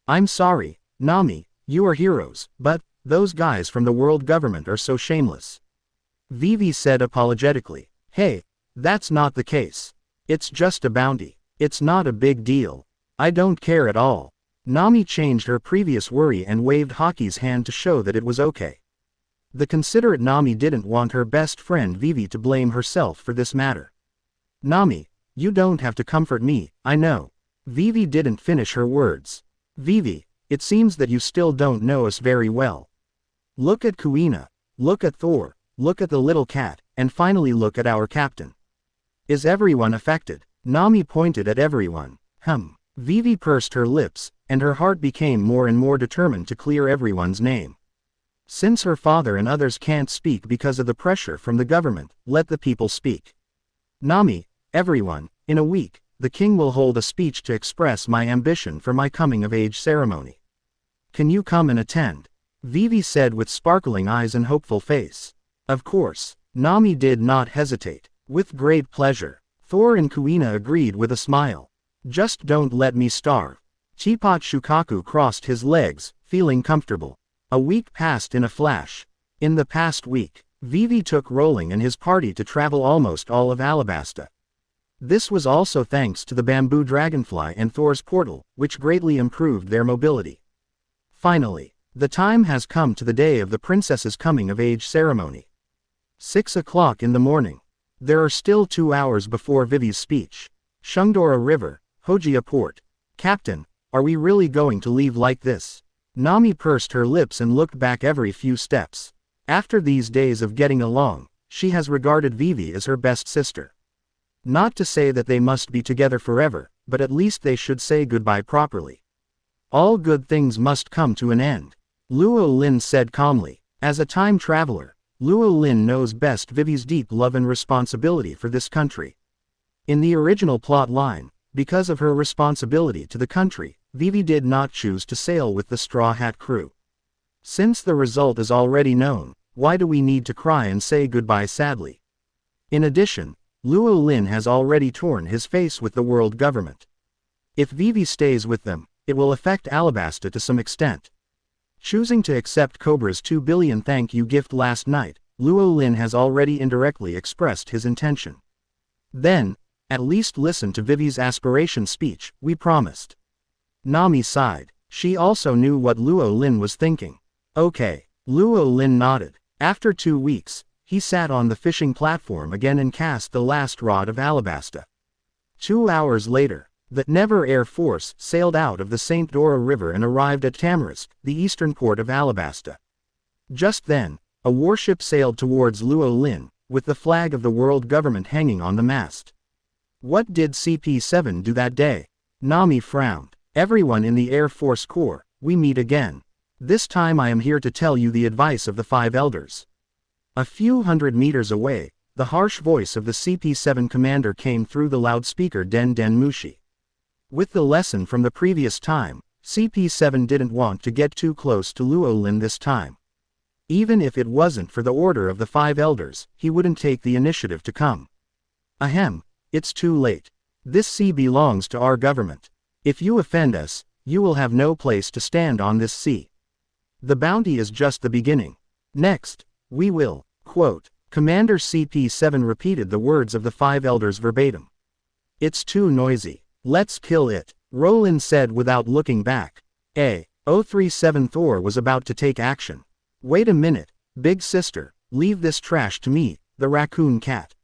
I'm sorry, Nami, you are heroes, but those guys from the world government are so shameless. Vivi said apologetically. Hey, that's not the case. It's just a bounty. It's not a big deal. I don't care at all. Nami changed her previous worry and waved Haki's hand to show that it was okay. The considerate Nami didn't want her best friend Vivi to blame herself for this matter. Nami, you don't have to comfort me, I know. Vivi didn't finish her words. Vivi, it seems that you still don't know us very well. Look at Kuina. Look at Thor. Look at the little cat, and finally look at our captain. Is everyone affected? Nami pointed at everyone. Vivi pursed her lips, and her heart became more and more determined to clear everyone's name. Since her father and others can't speak because of the pressure from the government, let the people speak. Nami, everyone, in a week, the king will hold a speech to express my ambition for my coming-of-age ceremony. Can you come and attend? Vivi said with sparkling eyes and hopeful face. Of course. Nami did not hesitate. With great pleasure. Thor and Kuina agreed with a smile. Just don't let me starve. Teapot Shukaku crossed his legs, feeling comfortable. A week passed in a flash. In the past week, Vivi took Rowling and his party to travel almost all of Alabasta. This was also thanks to the bamboo dragonfly and Thor's portal, which greatly improved their mobility. Finally, the time has come to the day of the princess's coming-of-age ceremony. 6 o'clock in the morning. There are still 2 hours before Vivi's speech. Shungdora River, Hojia Port. Captain, are we really going to leave like this? Nami pursed her lips and looked back every few steps. After these days of getting along, she has regarded Vivi as her best sister. Not to say that they must be together forever, but at least they should say goodbye properly. All good things must come to an end. Luo Lin said calmly. As a time traveler, Luo Lin knows best Vivi's deep love and responsibility for this country. In the original plot line, because of her responsibility to the country, Vivi did not choose to sail with the Straw Hat crew. Since the result is already known, why do we need to cry and say goodbye sadly? In addition, Luo Lin has already torn his face with the world government. If Vivi stays with them, it will affect Alabasta to some extent. Choosing to accept Cobra's 2 billion thank you gift last night, Luo Lin has already indirectly expressed his intention. Then, at least listen to Vivi's aspiration speech, we promised. Nami sighed. She also knew what Luo Lin was thinking. Okay. Luo Lin nodded. After 2 weeks, he sat on the fishing platform again and cast the last rod of Alabasta. 2 hours later, the Never Air Force sailed out of the St. Dora River and arrived at Tamarisk, the eastern port of Alabasta. Just then, a warship sailed towards Luo Lin, with the flag of the world government hanging on the mast. What did CP-7 do that day? Nami frowned. Everyone in the Air Force Corps, we meet again. This time I am here to tell you the advice of the 5 elders. A few hundred meters away, the harsh voice of the CP-7 commander came through the loudspeaker Den Mushi. With the lesson from the previous time, CP-7 didn't want to get too close to Luo Lin this time. Even if it wasn't for the order of the 5 elders, he wouldn't take the initiative to come. Ahem, it's too late. This sea belongs to our government. If you offend us, you will have no place to stand on this sea. The bounty is just the beginning. Next, we will, quote, Commander CP-7 repeated the words of the 5 elders verbatim. It's too noisy. Let's kill it, Rowling said without looking back. A-037 Thor was about to take action. Wait a minute, big sister, leave this trash to me, the raccoon cat.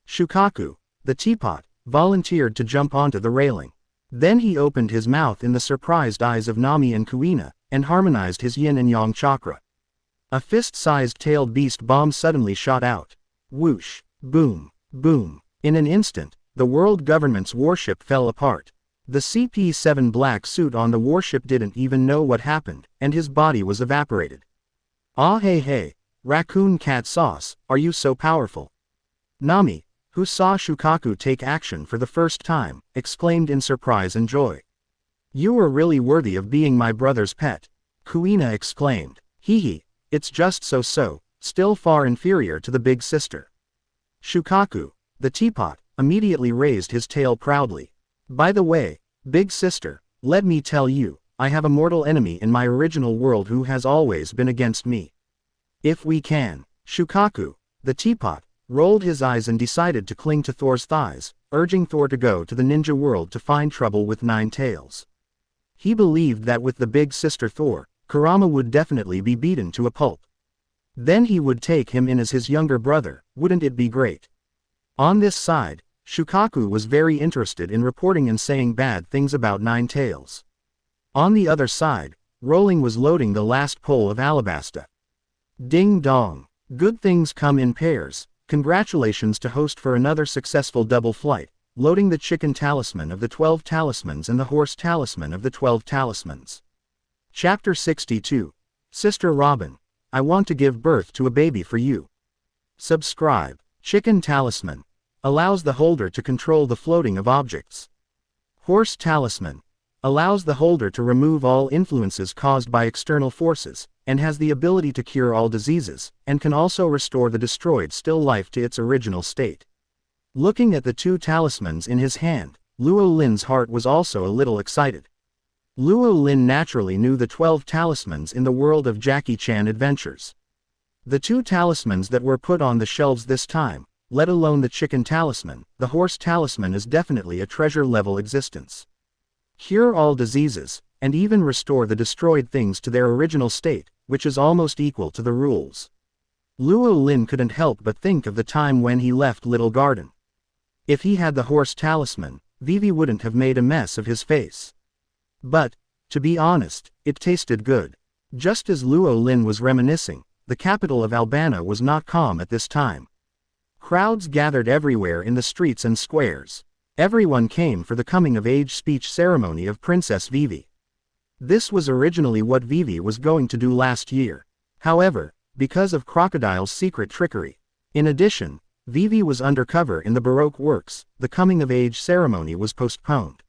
Shukaku, the teapot, volunteered to jump onto the railing. Then he opened his mouth in the surprised eyes of Nami and Kuina, and harmonized his yin and yang chakra. A fist-sized tailed beast bomb suddenly shot out. Whoosh, boom, boom. In an instant, the world government's warship fell apart. The CP-7 black suit on the warship didn't even know what happened, and his body was evaporated. Ah hey, raccoon cat sauce, are you so powerful? Nami, who saw Shukaku take action for the first time, exclaimed in surprise and joy. You are really worthy of being my brother's pet. Kuina exclaimed. Hee, it's just so, still far inferior to the big sister. Shukaku, the teapot, immediately raised his tail proudly. By the way, big sister, let me tell you, I have a mortal enemy in my original world who has always been against me. If we can, Shukaku, the teapot, rolled his eyes and decided to cling to Thor's thighs, urging Thor to go to the ninja world to find trouble with 9 tails. He believed that with the big sister Thor, Kurama would definitely be beaten to a pulp. Then he would take him in as his younger brother, wouldn't it be great? On this side, Shukaku was very interested in reporting and saying bad things about 9 tails. On the other side, Rowling was loading the last pole of Alabasta. Ding dong. Good things come in pairs. Congratulations to host for another successful double flight, loading the chicken talisman of the 12 talismans and the horse talisman of the 12 talismans. Chapter 62. Sister Robin, I want to give birth to a baby for you. Subscribe. Chicken talisman allows the holder to control the floating of objects. Horse talisman allows the holder to remove all influences caused by external forces, and has the ability to cure all diseases, and can also restore the destroyed still life to its original state. Looking at the 2 talismans in his hand, Luo Lin's heart was also a little excited. Luo Lin naturally knew the 12 talismans in the world of Jackie Chan adventures. The 2 talismans that were put on the shelves this time, let alone the chicken talisman, the horse talisman is definitely a treasure-level existence. Cure all diseases, and even restore the destroyed things to their original state, which is almost equal to the rules. Luo Lin couldn't help but think of the time when he left Little Garden. If he had the horse talisman, Vivi wouldn't have made a mess of his face. But, to be honest, it tasted good. Just as Luo Lin was reminiscing, the capital of Albana was not calm at this time. Crowds gathered everywhere in the streets and squares. Everyone came for the coming-of-age speech ceremony of Princess Vivi. This was originally what Vivi was going to do last year. However, because of Crocodile's secret trickery. In addition, Vivi was undercover in the Baroque works, the coming-of-age ceremony was postponed.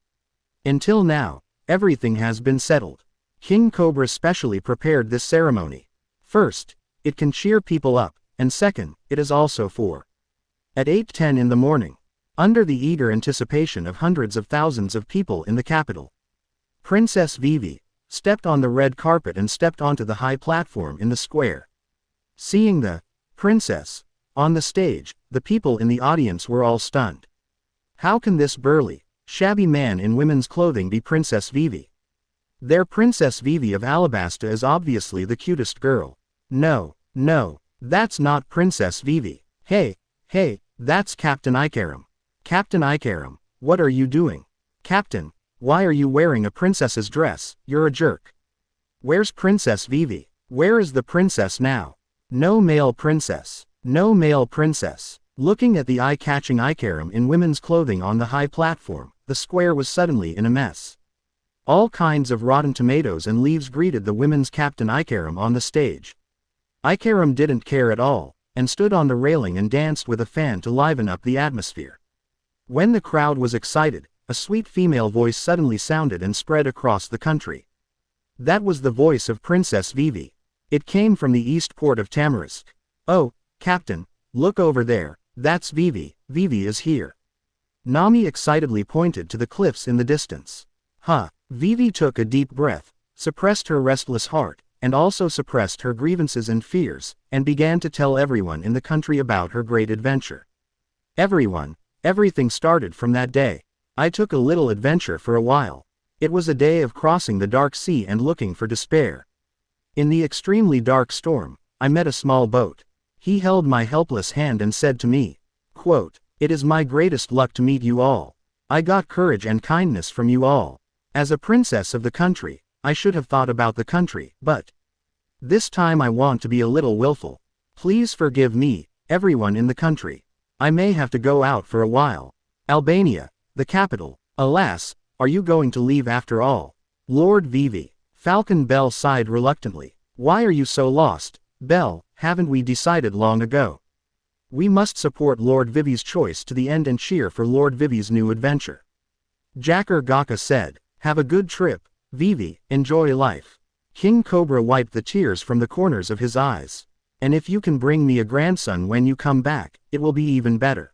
Until now, everything has been settled. King Cobra specially prepared this ceremony. First, it can cheer people up, and second, it is also for. At 8:10 in the morning, under the eager anticipation of hundreds of thousands of people in the capital, Princess Vivi stepped on the red carpet and stepped onto the high platform in the square. Seeing the princess on the stage, the people in the audience were all stunned. How can this burly, shabby man in women's clothing be Princess Vivi? Their Princess Vivi of Alabasta is obviously the cutest girl. No, that's not Princess Vivi. Hey, that's Captain Ikaram. Captain Ikaram, what are you doing? Captain, why are you wearing a princess's dress? You're a jerk. Where's Princess Vivi? Where is the princess now? No male princess. No male princess. Looking at the eye-catching Ikaram in women's clothing on the high platform, the square was suddenly in a mess. All kinds of rotten tomatoes and leaves greeted the women's Captain Ikaram on the stage. Ikaram didn't care at all, and stood on the railing and danced with a fan to liven up the atmosphere. When the crowd was excited, a sweet female voice suddenly sounded and spread across the country. That was the voice of Princess Vivi. It came from the east port of Tamarisk. Oh, Captain, look over there, that's Vivi, Vivi is here. Nami excitedly pointed to the cliffs in the distance. Vivi took a deep breath, suppressed her restless heart, and also suppressed her grievances and fears, and began to tell everyone in the country about her great adventure. Everything started from that day. I took a little adventure for a while. It was a day of crossing the dark sea and looking for despair. In the extremely dark storm, I met a small boat. He held my helpless hand and said to me, quote, "It is my greatest luck to meet you all. I got courage and kindness from you all. As a princess of the country, I should have thought about the country, but this time I want to be a little willful. Please forgive me, everyone in the country. I may have to go out for a while. Albania, the capital. Alas, are you going to leave after all? Lord Vivi." Falcon Bell sighed reluctantly. "Why are you so lost, Bell? Haven't we decided long ago? We must support Lord Vivi's choice to the end and cheer for Lord Vivi's new adventure." Jacker Gaka said, "Have a good trip, Vivi, enjoy life." King Cobra wiped the tears from the corners of his eyes. "And if you can bring me a grandson when you come back, it will be even better."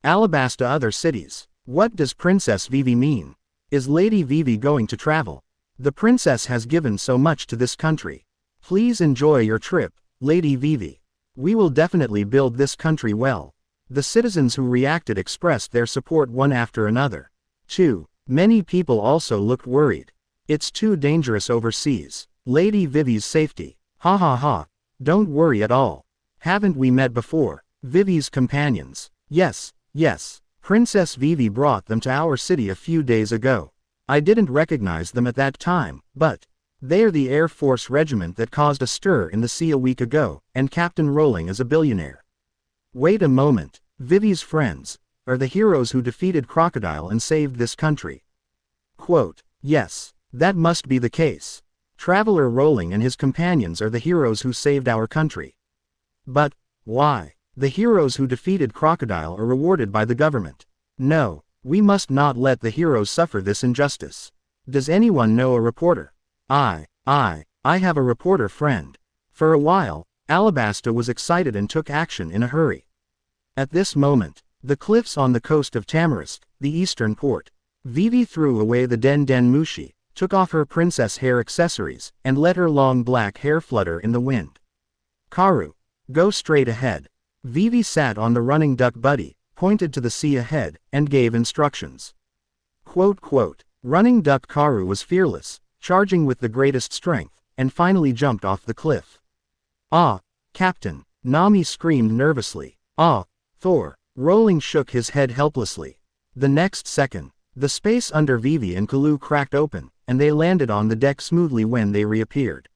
Alabasta other cities. What does Princess Vivi mean? Is Lady Vivi going to travel? The princess has given so much to this country. Please enjoy your trip, Lady Vivi. We will definitely build this country well. The citizens who reacted expressed their support one after another. 2. Many people also looked worried. It's too dangerous overseas. Lady Vivi's safety. Ha. Don't worry at all. Haven't we met before? Vivi's companions. Yes. Princess Vivi brought them to our city a few days ago. I didn't recognize them at that time, but They are the Air Force regiment that caused a stir in the sea a week ago, and Captain Rowling is a billionaire. Wait a moment, Vivi's friends are the heroes who defeated Crocodile and saved this country. Quote, yes, that must be the case. Traveler Rowling and his companions are the heroes who saved our country. But, why? The heroes who defeated Crocodile are rewarded by the government. No, we must not let the heroes suffer this injustice. Does anyone know a reporter? I have a reporter friend. For a while, Alabasta was excited and took action in a hurry. At this moment, the cliffs on the coast of Tamarisk, the eastern port. Vivi threw away the Den Mushi, took off her princess hair accessories, and let her long black hair flutter in the wind. Karu, go straight ahead. Vivi sat on the running duck buddy, pointed to the sea ahead, and gave instructions. Quote, running duck Karu was fearless, charging with the greatest strength, and finally jumped off the cliff. Ah, Captain, Nami screamed nervously. Ah, Thor. Rowling shook his head helplessly. The next second, the space under Vivi and Kalu cracked open, and they landed on the deck smoothly when they reappeared.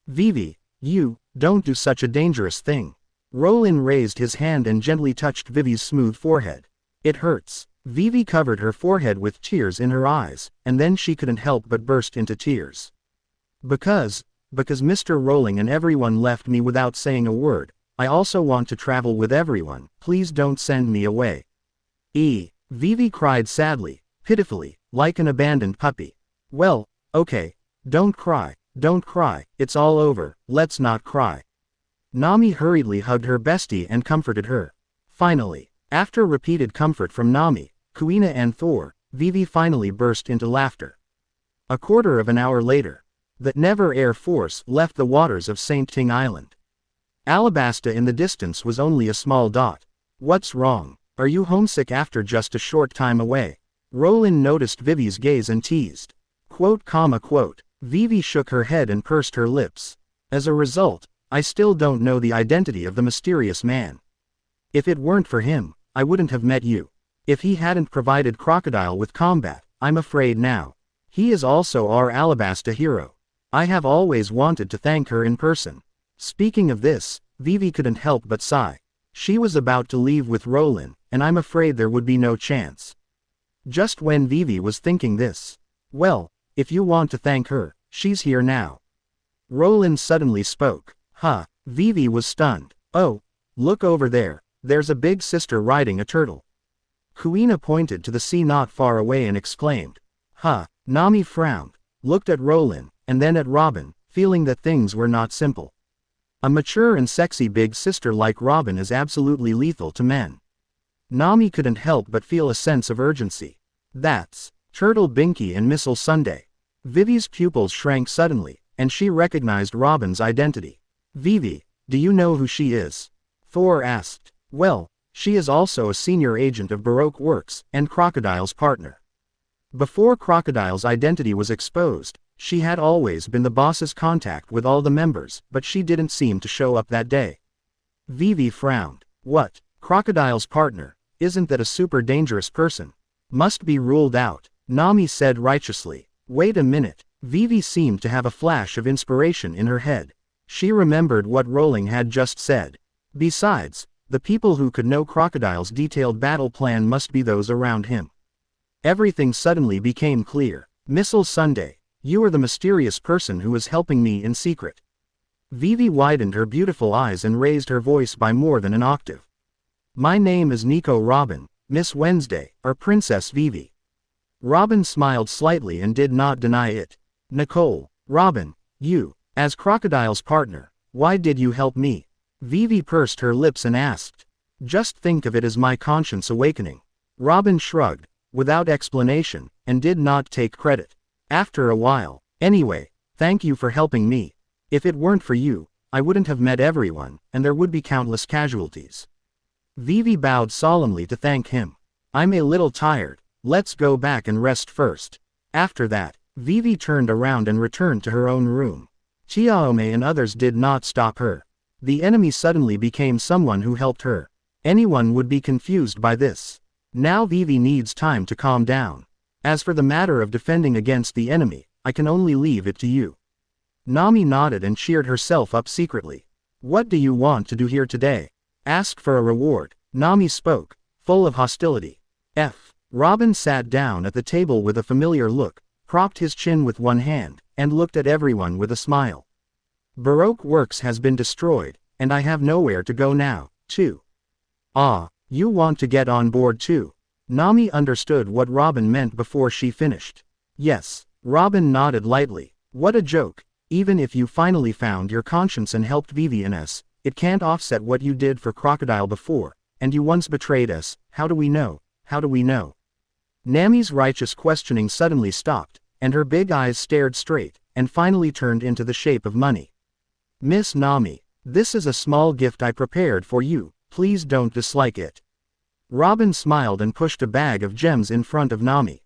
Vivi, you, don't do such a dangerous thing. Rowling raised his hand and gently touched Vivi's smooth forehead. It hurts. Vivi covered her forehead with tears in her eyes, and then she couldn't help but burst into tears. Because Mr. Rowling and everyone left me without saying a word. I also want to travel with everyone, please don't send me away. Vivi cried sadly, pitifully, like an abandoned puppy. Well, okay, don't cry, it's all over, let's not cry. Nami hurriedly hugged her bestie and comforted her. Finally, after repeated comfort from Nami, Kuina and Thor, Vivi finally burst into laughter. A quarter of an hour later, the Never Air Force left the waters of St. Ting Island. Alabasta in the distance was only a small dot. What's wrong? Are you homesick after just a short time away? Rowling noticed Vivi's gaze and teased. Quote. Vivi shook her head and pursed her lips. As a result, I still don't know the identity of the mysterious man. If it weren't for him, I wouldn't have met you. If he hadn't provided Crocodile with combat, I'm afraid now. He is also our Alabasta hero. I have always wanted to thank her in person. Speaking of this, Vivi couldn't help but sigh. She was about to leave with Rowling, and I'm afraid there would be no chance. Just when Vivi was thinking this, well, if you want to thank her, she's here now. Rowling suddenly spoke. Vivi was stunned. Oh, look over there, there's a big sister riding a turtle. Kuina pointed to the sea not far away and exclaimed. Nami frowned, looked at Rowling, and then at Robin, feeling that things were not simple. A mature and sexy big sister like Robin is absolutely lethal to men. Nami couldn't help but feel a sense of urgency. That's Turtle Binky and Missile Sunday. Vivi's pupils shrank suddenly, and she recognized Robin's identity. Vivi, do you know who she is? Thor asked. Well, she is also a senior agent of Baroque Works, and Crocodile's partner. Before Crocodile's identity was exposed, she had always been the boss's contact with all the members, but she didn't seem to show up that day. Vivi frowned. What? Crocodile's partner? Isn't that a super dangerous person? Must be ruled out, Nami said righteously. Wait a minute. Vivi seemed to have a flash of inspiration in her head. She remembered what Rowling had just said. Besides, the people who could know Crocodile's detailed battle plan must be those around him. Everything suddenly became clear. Missile Sunday. You are the mysterious person who is helping me in secret. Vivi widened her beautiful eyes and raised her voice by more than an octave. My name is Nico Robin, Miss Wednesday, or Princess Vivi. Robin smiled slightly and did not deny it. Nicole, Robin, you, as Crocodile's partner, why did you help me? Vivi pursed her lips and asked. Just think of it as my conscience awakening. Robin shrugged, without explanation, and did not take credit. After a while, anyway, thank you for helping me. If it weren't for you, I wouldn't have met everyone, and there would be countless casualties. Vivi bowed solemnly to thank him. I'm a little tired, let's go back and rest first. After that, Vivi turned around and returned to her own room. Chiaome and others did not stop her. The enemy suddenly became someone who helped her. Anyone would be confused by this. Now Vivi needs time to calm down. As for the matter of defending against the enemy, I can only leave it to you. Nami nodded and cheered herself up secretly. What do you want to do here today? Ask for a reward. Nami spoke, full of hostility. Robin sat down at the table with a familiar look, propped his chin with one hand, and looked at everyone with a smile. Baroque works has been destroyed, and I have nowhere to go now, too. Ah, you want to get on board too? Nami understood what Robin meant before she finished. Yes, Robin nodded lightly. What a joke. Even if you finally found your conscience and helped VVNS, it can't offset what you did for Crocodile before, and you once betrayed us. How do we know? How do we know? Nami's righteous questioning suddenly stopped, and her big eyes stared straight, and finally turned into the shape of money. Miss Nami, this is a small gift I prepared for you, please don't dislike it. Robin smiled and pushed a bag of gems in front of Nami.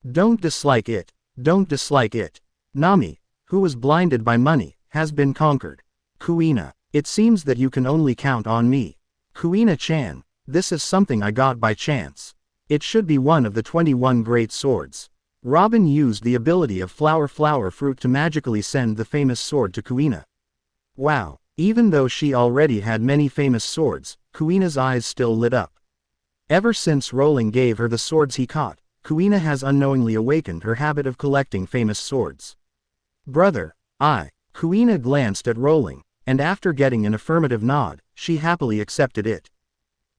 Don't dislike it, don't dislike it. Nami, who was blinded by money, has been conquered. Kuina, it seems that you can only count on me. Kuina-chan, this is something I got by chance. It should be one of the 21 great swords. Robin used the ability of flower fruit to magically send the famous sword to Kuina. Wow, even though she already had many famous swords, Kuina's eyes still lit up. Ever since Rowling gave her the swords he caught, Kuina has unknowingly awakened her habit of collecting famous swords. Brother, Kuina glanced at Rowling, and after getting an affirmative nod, she happily accepted it.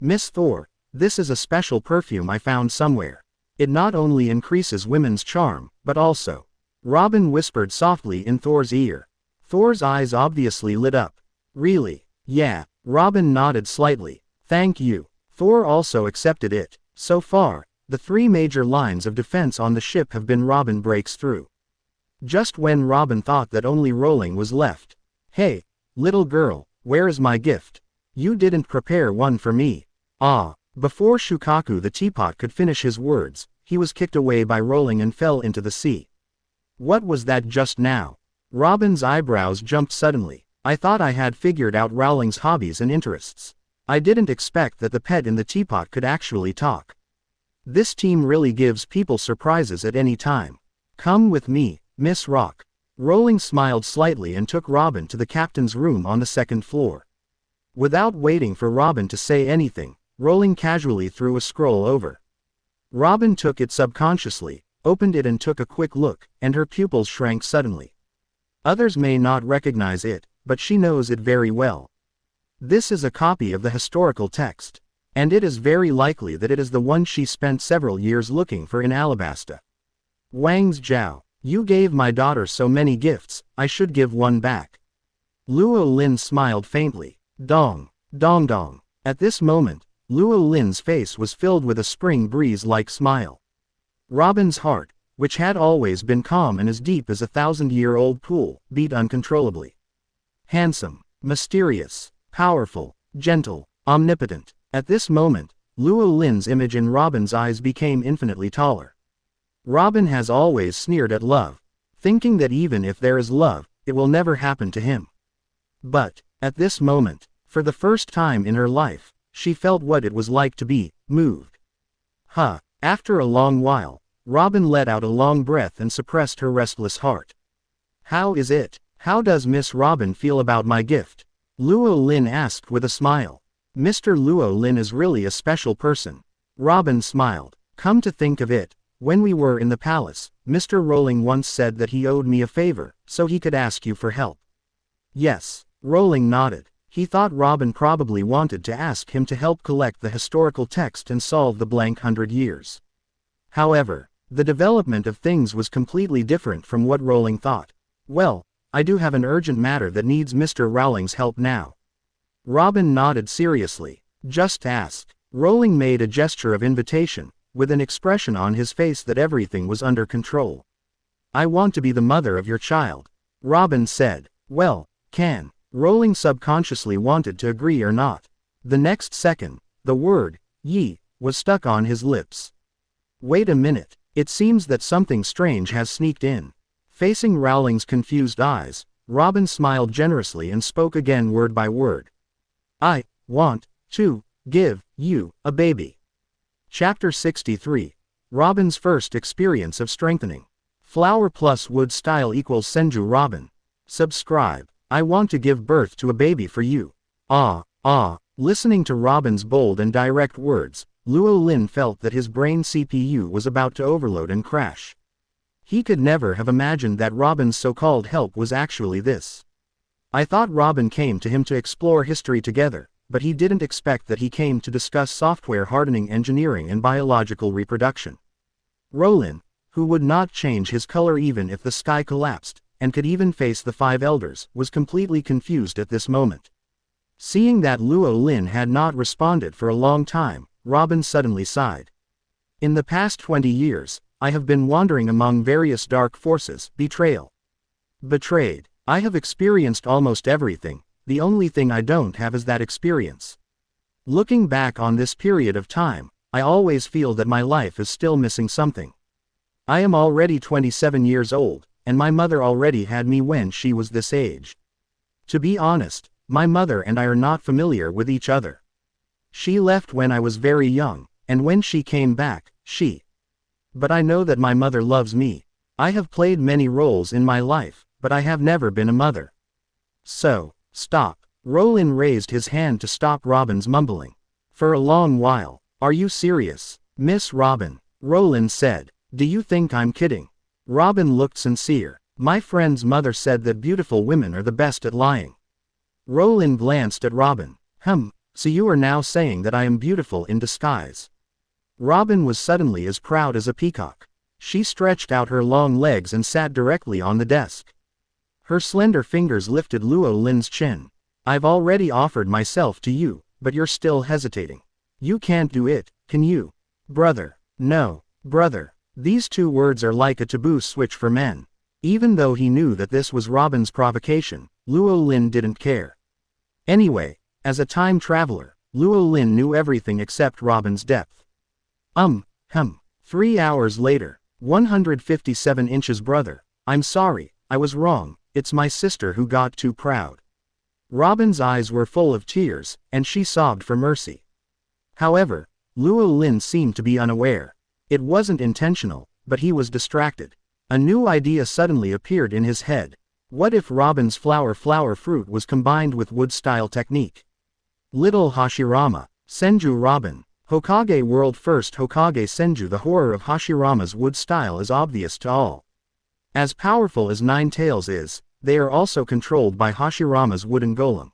Miss Thor, this is a special perfume I found somewhere. It not only increases women's charm, but also. Robin whispered softly in Thor's ear. Thor's eyes obviously lit up. Really? Yeah, Robin nodded slightly. Thank you. Thor also accepted it. So far, the 3 major lines of defense on the ship have been Robin breaks through. Just when Robin thought that only Rowling was left. Hey, little girl, where is my gift? You didn't prepare one for me. Before Shukaku the teapot could finish his words, he was kicked away by Rowling and fell into the sea. What was that just now? Robin's eyebrows jumped suddenly. I thought I had figured out Rowling's hobbies and interests. I didn't expect that the pet in the teapot could actually talk. This team really gives people surprises at any time. Come with me, Miss Rock. Rowling smiled slightly and took Robin to the captain's room on the 2nd floor. Without waiting for Robin to say anything, Rowling casually threw a scroll over. Robin took it subconsciously, opened it and took a quick look, and her pupils shrank suddenly. Others may not recognize it, but she knows it very well. This is a copy of the historical text, and it is very likely that it is the one she spent several years looking for in Alabasta. Wang's Zhao, you gave my daughter so many gifts, I should give one back. Luo Lin smiled faintly. Dong, dong dong. At this moment, Luo Lin's face was filled with a spring breeze-like smile. Robin's heart, which had always been calm and as deep as a 1,000-year-old pool, beat uncontrollably. Handsome, mysterious, powerful, gentle, omnipotent. At this moment, Luo Lin's image in Robin's eyes became infinitely taller. Robin has always sneered at love, thinking that even if there is love, it will never happen to him. But, at this moment, for the first time in her life, she felt what it was like to be moved. After a long while, Robin let out a long breath and suppressed her restless heart. How is it? How does Miss Robin feel about my gift? Luo Lin asked with a smile. Mr. Luo Lin is really a special person. Robin smiled. Come to think of it, when we were in the palace, Mr. Rowling once said that he owed me a favor, so he could ask you for help. Yes, Rowling nodded. He thought Robin probably wanted to ask him to help collect the historical text and solve the blank 100 years. However, the development of things was completely different from what Rowling thought. Well, I do have an urgent matter that needs Mr. Rowling's help now. Robin nodded seriously. Just ask. Rowling made a gesture of invitation, with an expression on his face that everything was under control. I want to be the mother of your child. Robin said. Well, can. Rowling subconsciously wanted to agree or not. The next second, the word, ye, was stuck on his lips. Wait a minute, it seems that something strange has sneaked in. Facing Rowling's confused eyes, Robin smiled generously and spoke again word by word. I want to give you a baby. Chapter 63. Robin's first experience of strengthening. Flower plus wood style equals Senju Robin. Subscribe. I want to give birth to a baby for you. Ah. Listening to Robin's bold and direct words, Luo Lin felt that his brain CPU was about to overload and crash. He could never have imagined that Robin's so-called help was actually this. I thought Robin came to him to explore history together, but he didn't expect that he came to discuss software hardening, engineering and biological reproduction. Rowling, who would not change his color even if the sky collapsed, and could even face the 5 elders, was completely confused at this moment. Seeing that Luo Lin had not responded for a long time, Robin suddenly sighed. In the past 20 years, I have been wandering among various dark forces. Betrayal. Betrayed. I have experienced almost everything, the only thing I don't have is that experience. Looking back on this period of time, I always feel that my life is still missing something. I am already 27 years old, and my mother already had me when she was this age. To be honest, my mother and I are not familiar with each other. She left when I was very young, and when she came back, But I know that my mother loves me. I have played many roles in my life, but I have never been a mother. So, stop. Rowling raised his hand to stop Robin's mumbling. For a long while. Are you serious, Miss Robin? Rowling said. Do you think I'm kidding? Robin looked sincere. My friend's mother said that beautiful women are the best at lying. Rowling glanced at Robin. So you are now saying that I am beautiful in disguise. Robin was suddenly as proud as a peacock. She stretched out her long legs and sat directly on the desk. Her slender fingers lifted Luo Lin's chin. I've already offered myself to you, but you're still hesitating. You can't do it, can you? Brother. No, brother. These 2 words are like a taboo switch for men. Even though he knew that this was Robin's provocation, Luo Lin didn't care. Anyway, as a time traveler, Luo Lin knew everything except Robin's depth. 3 hours later, 157 inches brother. I'm sorry, I was wrong, it's my sister who got too proud. Robin's eyes were full of tears, and she sobbed for mercy. However, Luo Lin seemed to be unaware. It wasn't intentional, but he was distracted. A new idea suddenly appeared in his head. What if Robin's flower fruit was combined with wood-style technique? Little Hashirama, Senju Robin, Hokage World First Hokage Senju. The horror of Hashirama's wood style is obvious to all. As powerful as Nine Tails is, they are also controlled by Hashirama's wooden golem.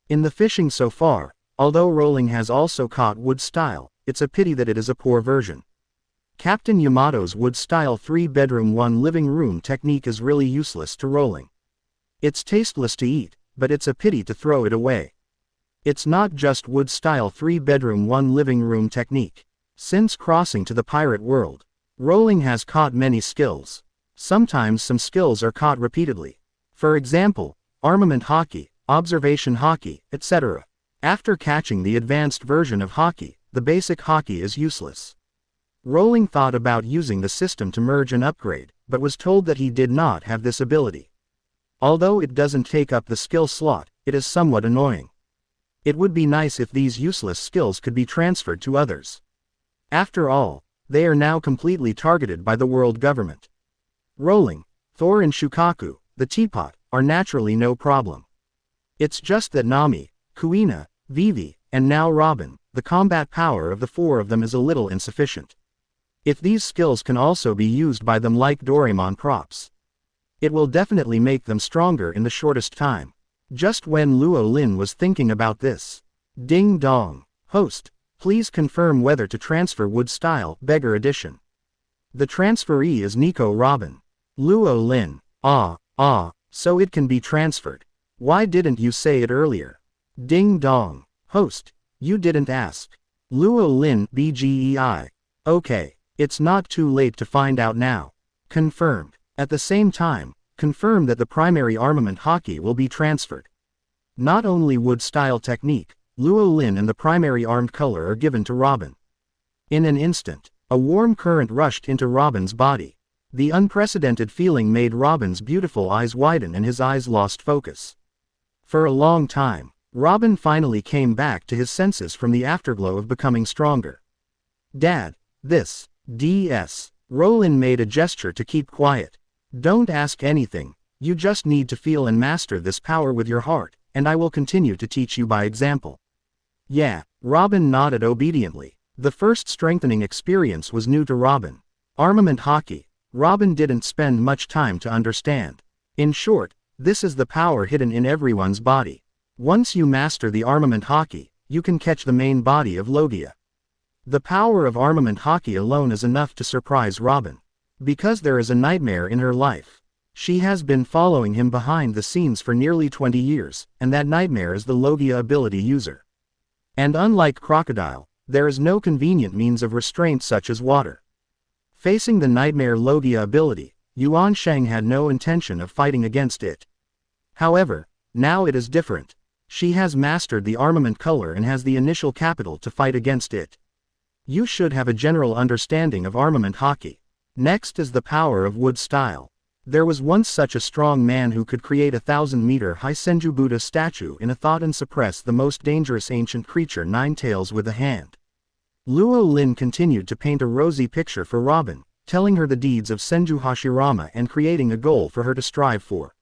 In the fishing so far, although Rowling has also caught wood style, it's a pity that it is a poor version. Captain Yamato's wood style 3-bedroom 1 living room technique is really useless to Rowling. It's tasteless to eat, but it's a pity to throw it away. It's not just wood style 3-bedroom 1 living room technique. Since crossing to the pirate world, Rowling has caught many skills. Sometimes some skills are caught repeatedly. For example, armament Haki, observation Haki, etc. After catching the advanced version of Haki, the basic Haki is useless. Rowling thought about using the system to merge and upgrade, but was told that he did not have this ability. Although it doesn't take up the skill slot, it is somewhat annoying. It would be nice if these useless skills could be transferred to others. After all, they are now completely targeted by the world government. Rowling, Thor and Shukaku, the teapot, are naturally no problem. It's just that Nami, Kuina, Vivi, and now Robin, the combat power of the 4 of them is a little insufficient. If these skills can also be used by them like Doraemon props, it will definitely make them stronger in the shortest time. Just when Luo Lin was thinking about this. Ding dong. Host, please confirm whether to transfer wood style, beggar edition. The transferee is Nico Robin. Luo Lin. So it can be transferred. Why didn't you say it earlier? Ding dong. Host, you didn't ask. Luo Lin BGEI. Okay, it's not too late to find out now. Confirmed. At the same time, confirm that the primary armament Haki will be transferred. Not only wood-style technique, Luo Lin and the primary armed color are given to Robin. In an instant, a warm current rushed into Robin's body. The unprecedented feeling made Robin's beautiful eyes widen and his eyes lost focus. For a long time, Robin finally came back to his senses from the afterglow of becoming stronger. Dad, DS. Rowling made a gesture to keep quiet. Don't ask anything, You just need to feel and master this power with your heart, and I will continue to teach you by example. Yeah, Robin nodded obediently. The first strengthening experience was new to Robin. Armament Haki. Robin didn't spend much time to understand. In short, this is the power hidden in everyone's body. Once you master the Armament Haki, you can catch the main body of Logia. The power of Armament Haki alone is enough to surprise Robin. Because there is a nightmare in her life. She has been following him behind the scenes for nearly 20 years, and that nightmare is the Logia ability user. And unlike Crocodile, there is no convenient means of restraint such as water. Facing the nightmare Logia ability, Yuan Sheng had no intention of fighting against it. However, now it is different. She has mastered the armament color and has the initial capital to fight against it. You should have a general understanding of Armament Haki. Next is the power of wood style. There was once such a strong man who could create a 1,000-meter-high Senju Buddha statue in a thought and suppress the most dangerous ancient creature Nine Tails with a hand. Luo Lin continued to paint a rosy picture for Robin, telling her the deeds of Senju Hashirama and creating a goal for her to strive for.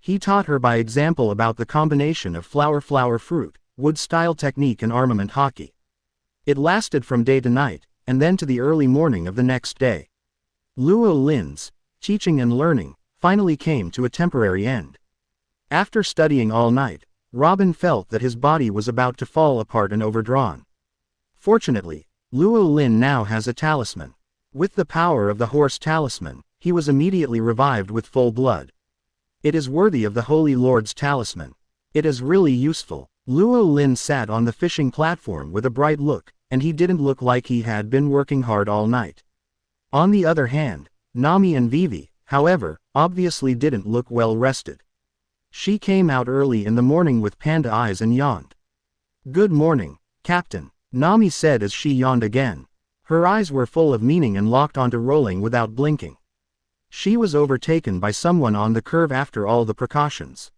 He taught her by example about the combination of flower-fruit, wood-style technique and Armament Haki. It lasted from day to night, and then to the early morning of the next day. Luo Lin's teaching and learning finally came to a temporary end. After studying all night, Robin felt that his body was about to fall apart and overdrawn. Fortunately, Luo Lin now has a talisman. With the power of the horse talisman, he was immediately revived with full blood. It is worthy of the Holy Lord's talisman. It is really useful. Luo Lin sat on the fishing platform with a bright look, and he didn't look like he had been working hard all night. On the other hand, Nami and Vivi, however, obviously didn't look well rested. She came out early in the morning with panda eyes and yawned. "Good morning, Captain," Nami said as she yawned again. Her eyes were full of meaning and locked onto Rowling without blinking. She was overtaken by someone on the curve after all the precautions.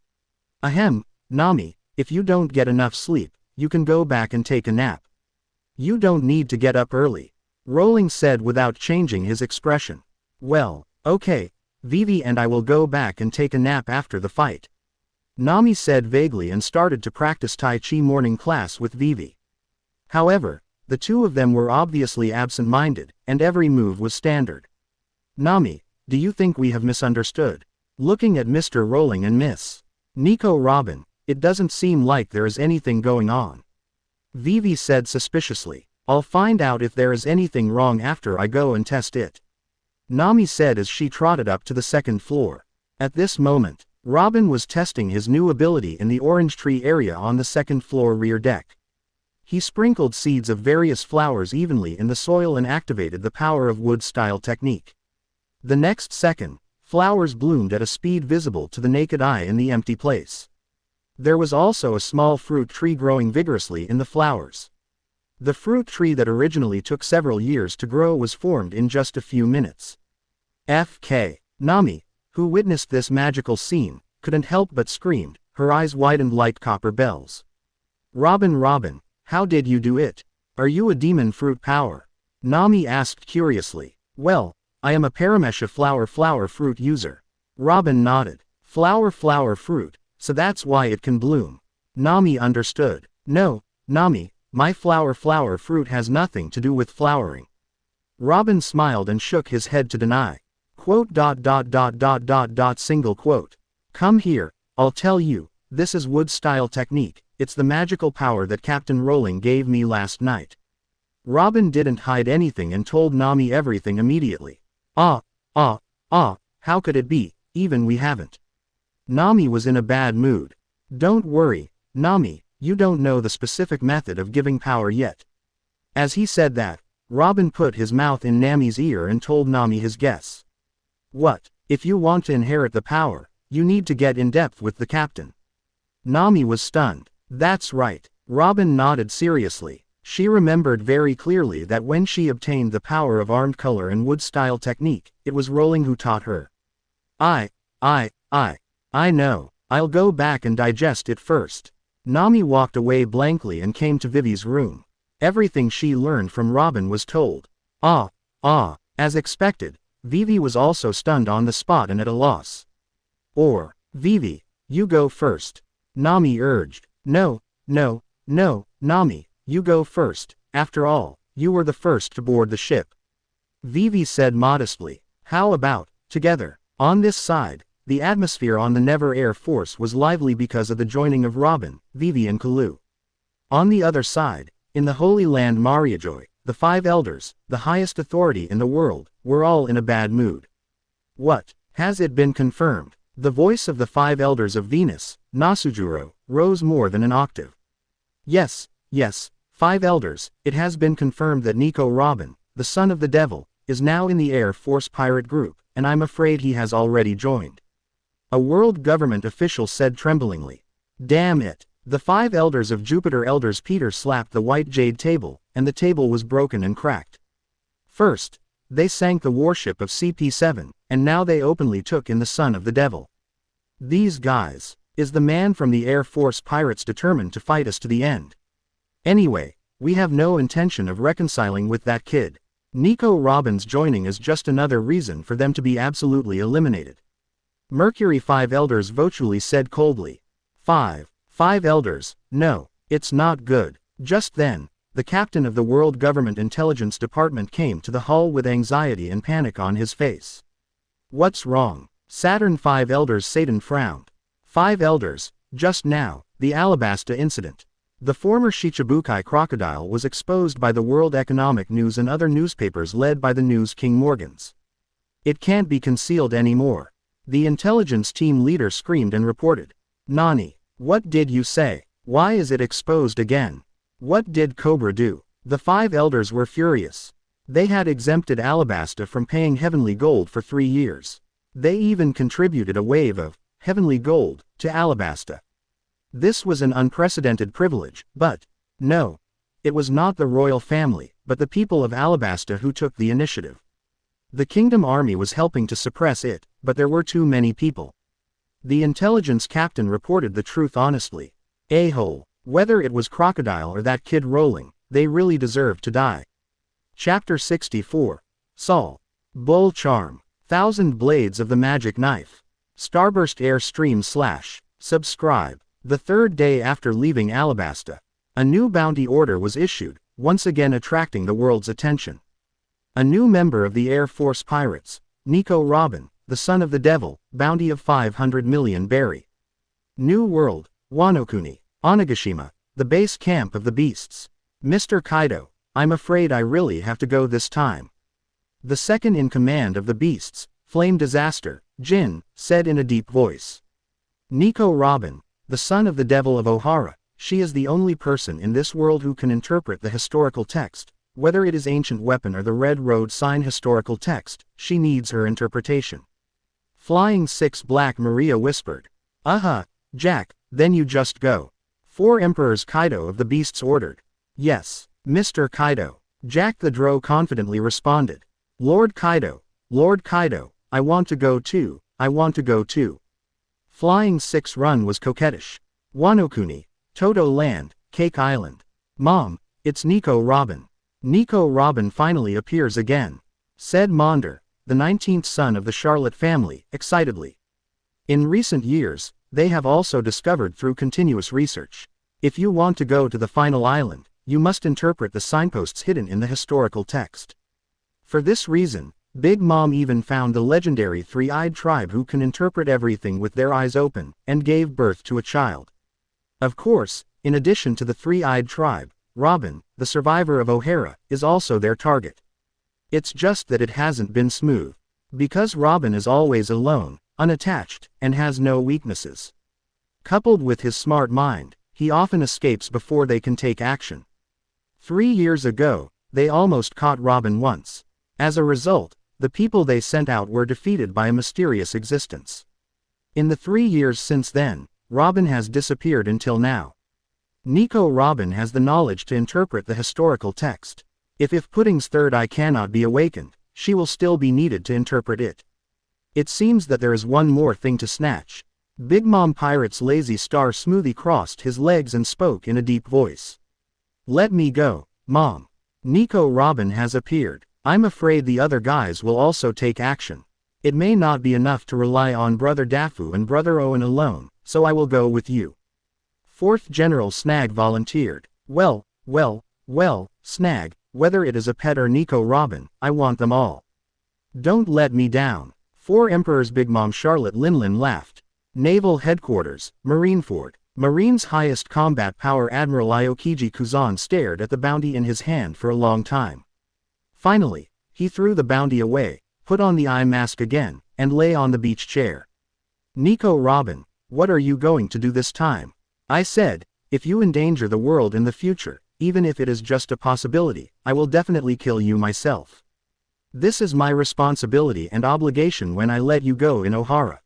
"Ahem, Nami, if you don't get enough sleep, you can go back and take a nap. You don't need to get up early," Rowling said without changing his expression. "Well, okay, Vivi and I will go back and take a nap after the fight," Nami said vaguely and started to practice Tai Chi morning class with Vivi. However, the two of them were obviously absent-minded, and every move was standard. "Nami, do you think we have misunderstood?" Looking at Mr. Rowling and Miss Nico Robin, "It doesn't seem like there is anything going on," Vivi said suspiciously. "I'll find out if there is anything wrong after I go and test it," Nami said as she trotted up to the second floor. At this moment, Robin was testing his new ability in the orange tree area on the second floor rear deck. He sprinkled seeds of various flowers evenly in the soil and activated the power of wood-style technique. The next second, flowers bloomed at a speed visible to the naked eye in the empty place. There was also a small fruit tree growing vigorously in the flowers. The fruit tree that originally took several years to grow was formed in just a few minutes. FK. Nami, who witnessed this magical scene, couldn't help but screamed, her eyes widened like copper bells. Robin, how did you do it? Are you a demon fruit power?" Nami asked curiously. "Well, I am a paramesha flower fruit user." Robin nodded. Flower fruit, so that's why it can bloom." Nami understood. "No, Nami, my flower fruit has nothing to do with flowering." Robin smiled and shook his head to deny. Single quote. "Come here, I'll tell you, this is wood-style technique, it's the magical power that Captain Rowling gave me last night." Robin didn't hide anything and told Nami everything immediately. How could it be, even we haven't." Nami was in a bad mood. "Don't worry, Nami, you don't know the specific method of giving power yet." As he said that, Robin put his mouth in Nami's ear and told Nami his guess. "What? If you want to inherit the power, you need to get in depth with the captain." Nami was stunned. "That's right." Robin nodded seriously. She remembered very clearly that when she obtained the power of armed color and wood-style technique, it was Rowling who taught her. I know. I'll go back and digest it first." Nami walked away blankly and came to Vivi's room. Everything she learned from Robin was told. As expected, Vivi was also stunned on the spot and at a loss. Or, Vivi, you go first. Nami urged. No, Nami, you go first, after all, you were the first to board the ship. Vivi said modestly. How about, together? On this side, the atmosphere on the Never Air Force was lively because of the joining of Robin, Vivi and Kalu. On the other side, in the Holy Land Mariajoy, the 5 elders, the highest authority in the world, were all in a bad mood. What? Has it been confirmed? The voice of the 5 elders of Venus, Nasujuro, rose more than an octave. Yes, 5 elders, it has been confirmed that Nico Robin, the son of the devil, is now in the Air Force pirate group, and I'm afraid he has already joined. A world government official said tremblingly. Damn it. The 5 elders of Jupiter elders Peter slapped the white jade table, and the table was broken and cracked. First, they sank the warship of CP-7, and now they openly took in the son of the devil. These guys, is the man from the Air Force pirates determined to fight us to the end? Anyway, we have no intention of reconciling with that kid. Nico Robin's joining is just another reason for them to be absolutely eliminated. Mercury 5 elders virtually said coldly. 5 elders, no, it's not good. Just then, the captain of the World Government Intelligence Department came to the hall with anxiety and panic on his face. What's wrong? Saturn 5 elders Satan frowned. 5 elders, just now, the Alabasta incident. The former Shichibukai Crocodile was exposed by the World Economic News and other newspapers led by the News King Morgans. It can't be concealed anymore. The intelligence team leader screamed and reported. Nani, what did you say? Why is it exposed again? What did Cobra do? The 5 elders were furious. They had exempted Alabasta from paying heavenly gold for 3 years. They even contributed a wave of heavenly gold to Alabasta. This was an unprecedented privilege, but no, it was not the royal family, but the people of Alabasta who took the initiative. The kingdom army was helping to suppress it, but there were too many people. The intelligence captain reported the truth honestly. A-hole, whether it was Crocodile or that kid Rowling, they really deserved to die. Chapter 64. Sol. Bull Charm. 1000 Blades of the Magic Knife. Starburst Airstream / Subscribe. The 3rd day after leaving Alabasta, a new bounty order was issued, once again attracting the world's attention. A new member of the Air Force Pirates, Nico Robin, the son of the devil, bounty of 500 million berry. New world, Wanokuni, Onigashima, the base camp of the beasts. Mr. Kaido, I'm afraid I really have to go this time. The second in command of the beasts, Flame Disaster, Jin, said in a deep voice. Nico Robin, the son of the devil of Ohara, she is the only person in this world who can interpret the historical text, whether it is ancient weapon or the Red Road sign historical text, she needs her interpretation. Flying 6 Black Maria whispered. Jack, then you just go. 4 Emperors Kaido of the Beasts ordered. Yes, Mr. Kaido. Jack the Drow confidently responded. Lord Kaido, I want to go too, I want to go too. Flying 6 Run was coquettish. Wanokuni, Toto Land, Cake Island. Mom, it's Nico Robin. Nico Robin finally appears again, said Monder, the 19th son of the Charlotte family, excitedly. In recent years, they have also discovered through continuous research. If you want to go to the final island, you must interpret the signposts hidden in the historical text. For this reason, Big Mom even found the legendary 3-eyed tribe who can interpret everything with their eyes open, and gave birth to a child. Of course, in addition to the 3-eyed tribe, Robin, the survivor of O'Hara, is also their target. It's just that it hasn't been smooth. Because Robin is always alone, unattached, and has no weaknesses. Coupled with his smart mind, he often escapes before they can take action. 3 years ago, they almost caught Robin once. As a result, the people they sent out were defeated by a mysterious existence. In the 3 years since then, Robin has disappeared until now. Nico Robin has the knowledge to interpret the historical text. If Pudding's third eye cannot be awakened, she will still be needed to interpret it. It seems that there is one more thing to snatch. Big Mom Pirate's lazy star Smoothie crossed his legs and spoke in a deep voice. Let me go, Mom. Nico Robin has appeared. I'm afraid the other guys will also take action. It may not be enough to rely on Brother Dafu and Brother Owen alone, so I will go with you. 4th General Snag volunteered. Well, Snag, whether it is a pet or Nico Robin, I want them all. Don't let me down. 4 Emperor's Big Mom Charlotte Linlin laughed. Naval Headquarters, Marineford. Marine's highest combat power Admiral Aokiji Kuzan stared at the bounty in his hand for a long time. Finally, he threw the bounty away, put on the eye mask again, and lay on the beach chair. Nico Robin, what are you going to do this time? I said, if you endanger the world in the future, even if it is just a possibility, I will definitely kill you myself. This is my responsibility and obligation when I let you go in Ohara.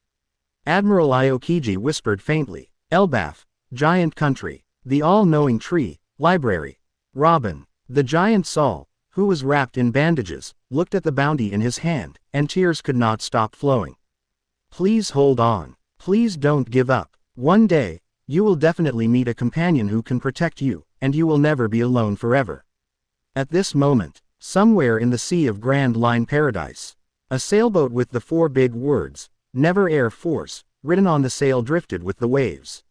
Admiral Aokiji whispered faintly. Elbaf, Giant Country, the all-knowing tree, library. Robin, the giant Saul, who was wrapped in bandages, looked at the bounty in his hand, and tears could not stop flowing. Please hold on. Please don't give up. One day, you will definitely meet a companion who can protect you, and you will never be alone forever. At this moment, somewhere in the sea of Grand Line Paradise, a sailboat with the 4 big words, Never Air Force, written on the sail drifted with the waves.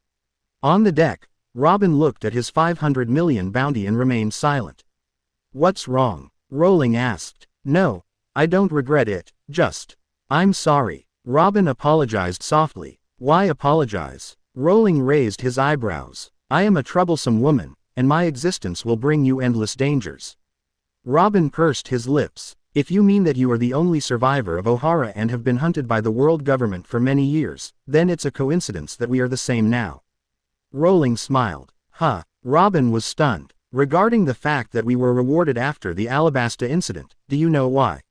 On the deck, Robin looked at his 500 million bounty and remained silent. What's wrong? Rowling asked. No, I don't regret it, just. I'm sorry. Robin apologized softly. Why apologize? Rowling raised his eyebrows. I am a troublesome woman, and my existence will bring you endless dangers. Robin pursed his lips. If you mean that you are the only survivor of Ohara and have been hunted by the world government for many years, then it's a coincidence that we are the same now. Rowling smiled. Huh. Robin was stunned. Regarding the fact that we were rewarded after the Alabasta incident, do you know why?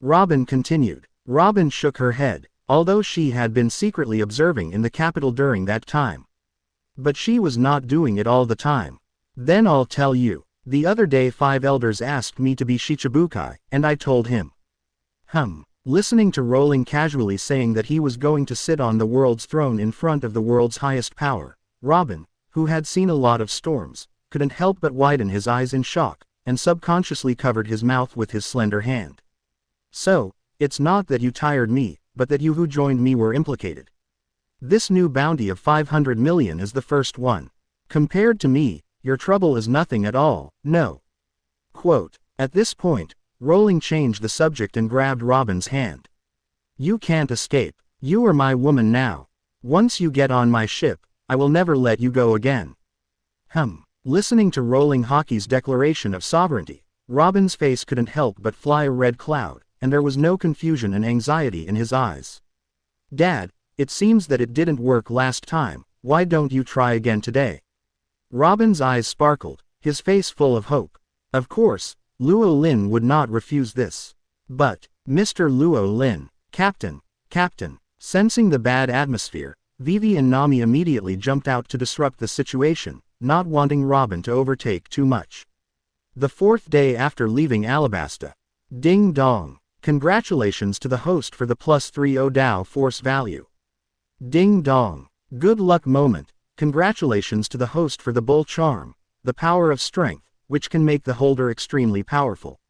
Robin continued. Robin shook her head, although she had been secretly observing in the capital during that time. But she was not doing it all the time. Then I'll tell you. The other day 5 elders asked me to be Shichibukai, and I told him. Listening to Rowling casually saying that he was going to sit on the world's throne in front of the world's highest power, Robin, who had seen a lot of storms, couldn't help but widen his eyes in shock, and subconsciously covered his mouth with his slender hand. So, it's not that you tired me, but that you who joined me were implicated. This new bounty of 500 million is the first one. Compared to me, your trouble is nothing at all, no. Quote. At this point, Rowling changed the subject and grabbed Robin's hand. You can't escape. You are my woman now. Once you get on my ship, I will never let you go again. Listening to Rowling Haki's declaration of sovereignty, Robin's face couldn't help but fly a red cloud, and there was no confusion and anxiety in his eyes. Dad, it seems that it didn't work last time, why don't you try again today? Robin's eyes sparkled, his face full of hope. Of course, Luo Lin would not refuse this. But, Mr. Luo Lin, Captain, sensing the bad atmosphere, Vivi and Nami immediately jumped out to disrupt the situation, not wanting Robin to overtake too much. The 4th day after leaving Alabasta. Ding dong. Congratulations to the host for the +3 Odao force value. Ding dong. Good luck moment. Congratulations to the host for the bull charm, the power of strength, which can make the holder extremely powerful.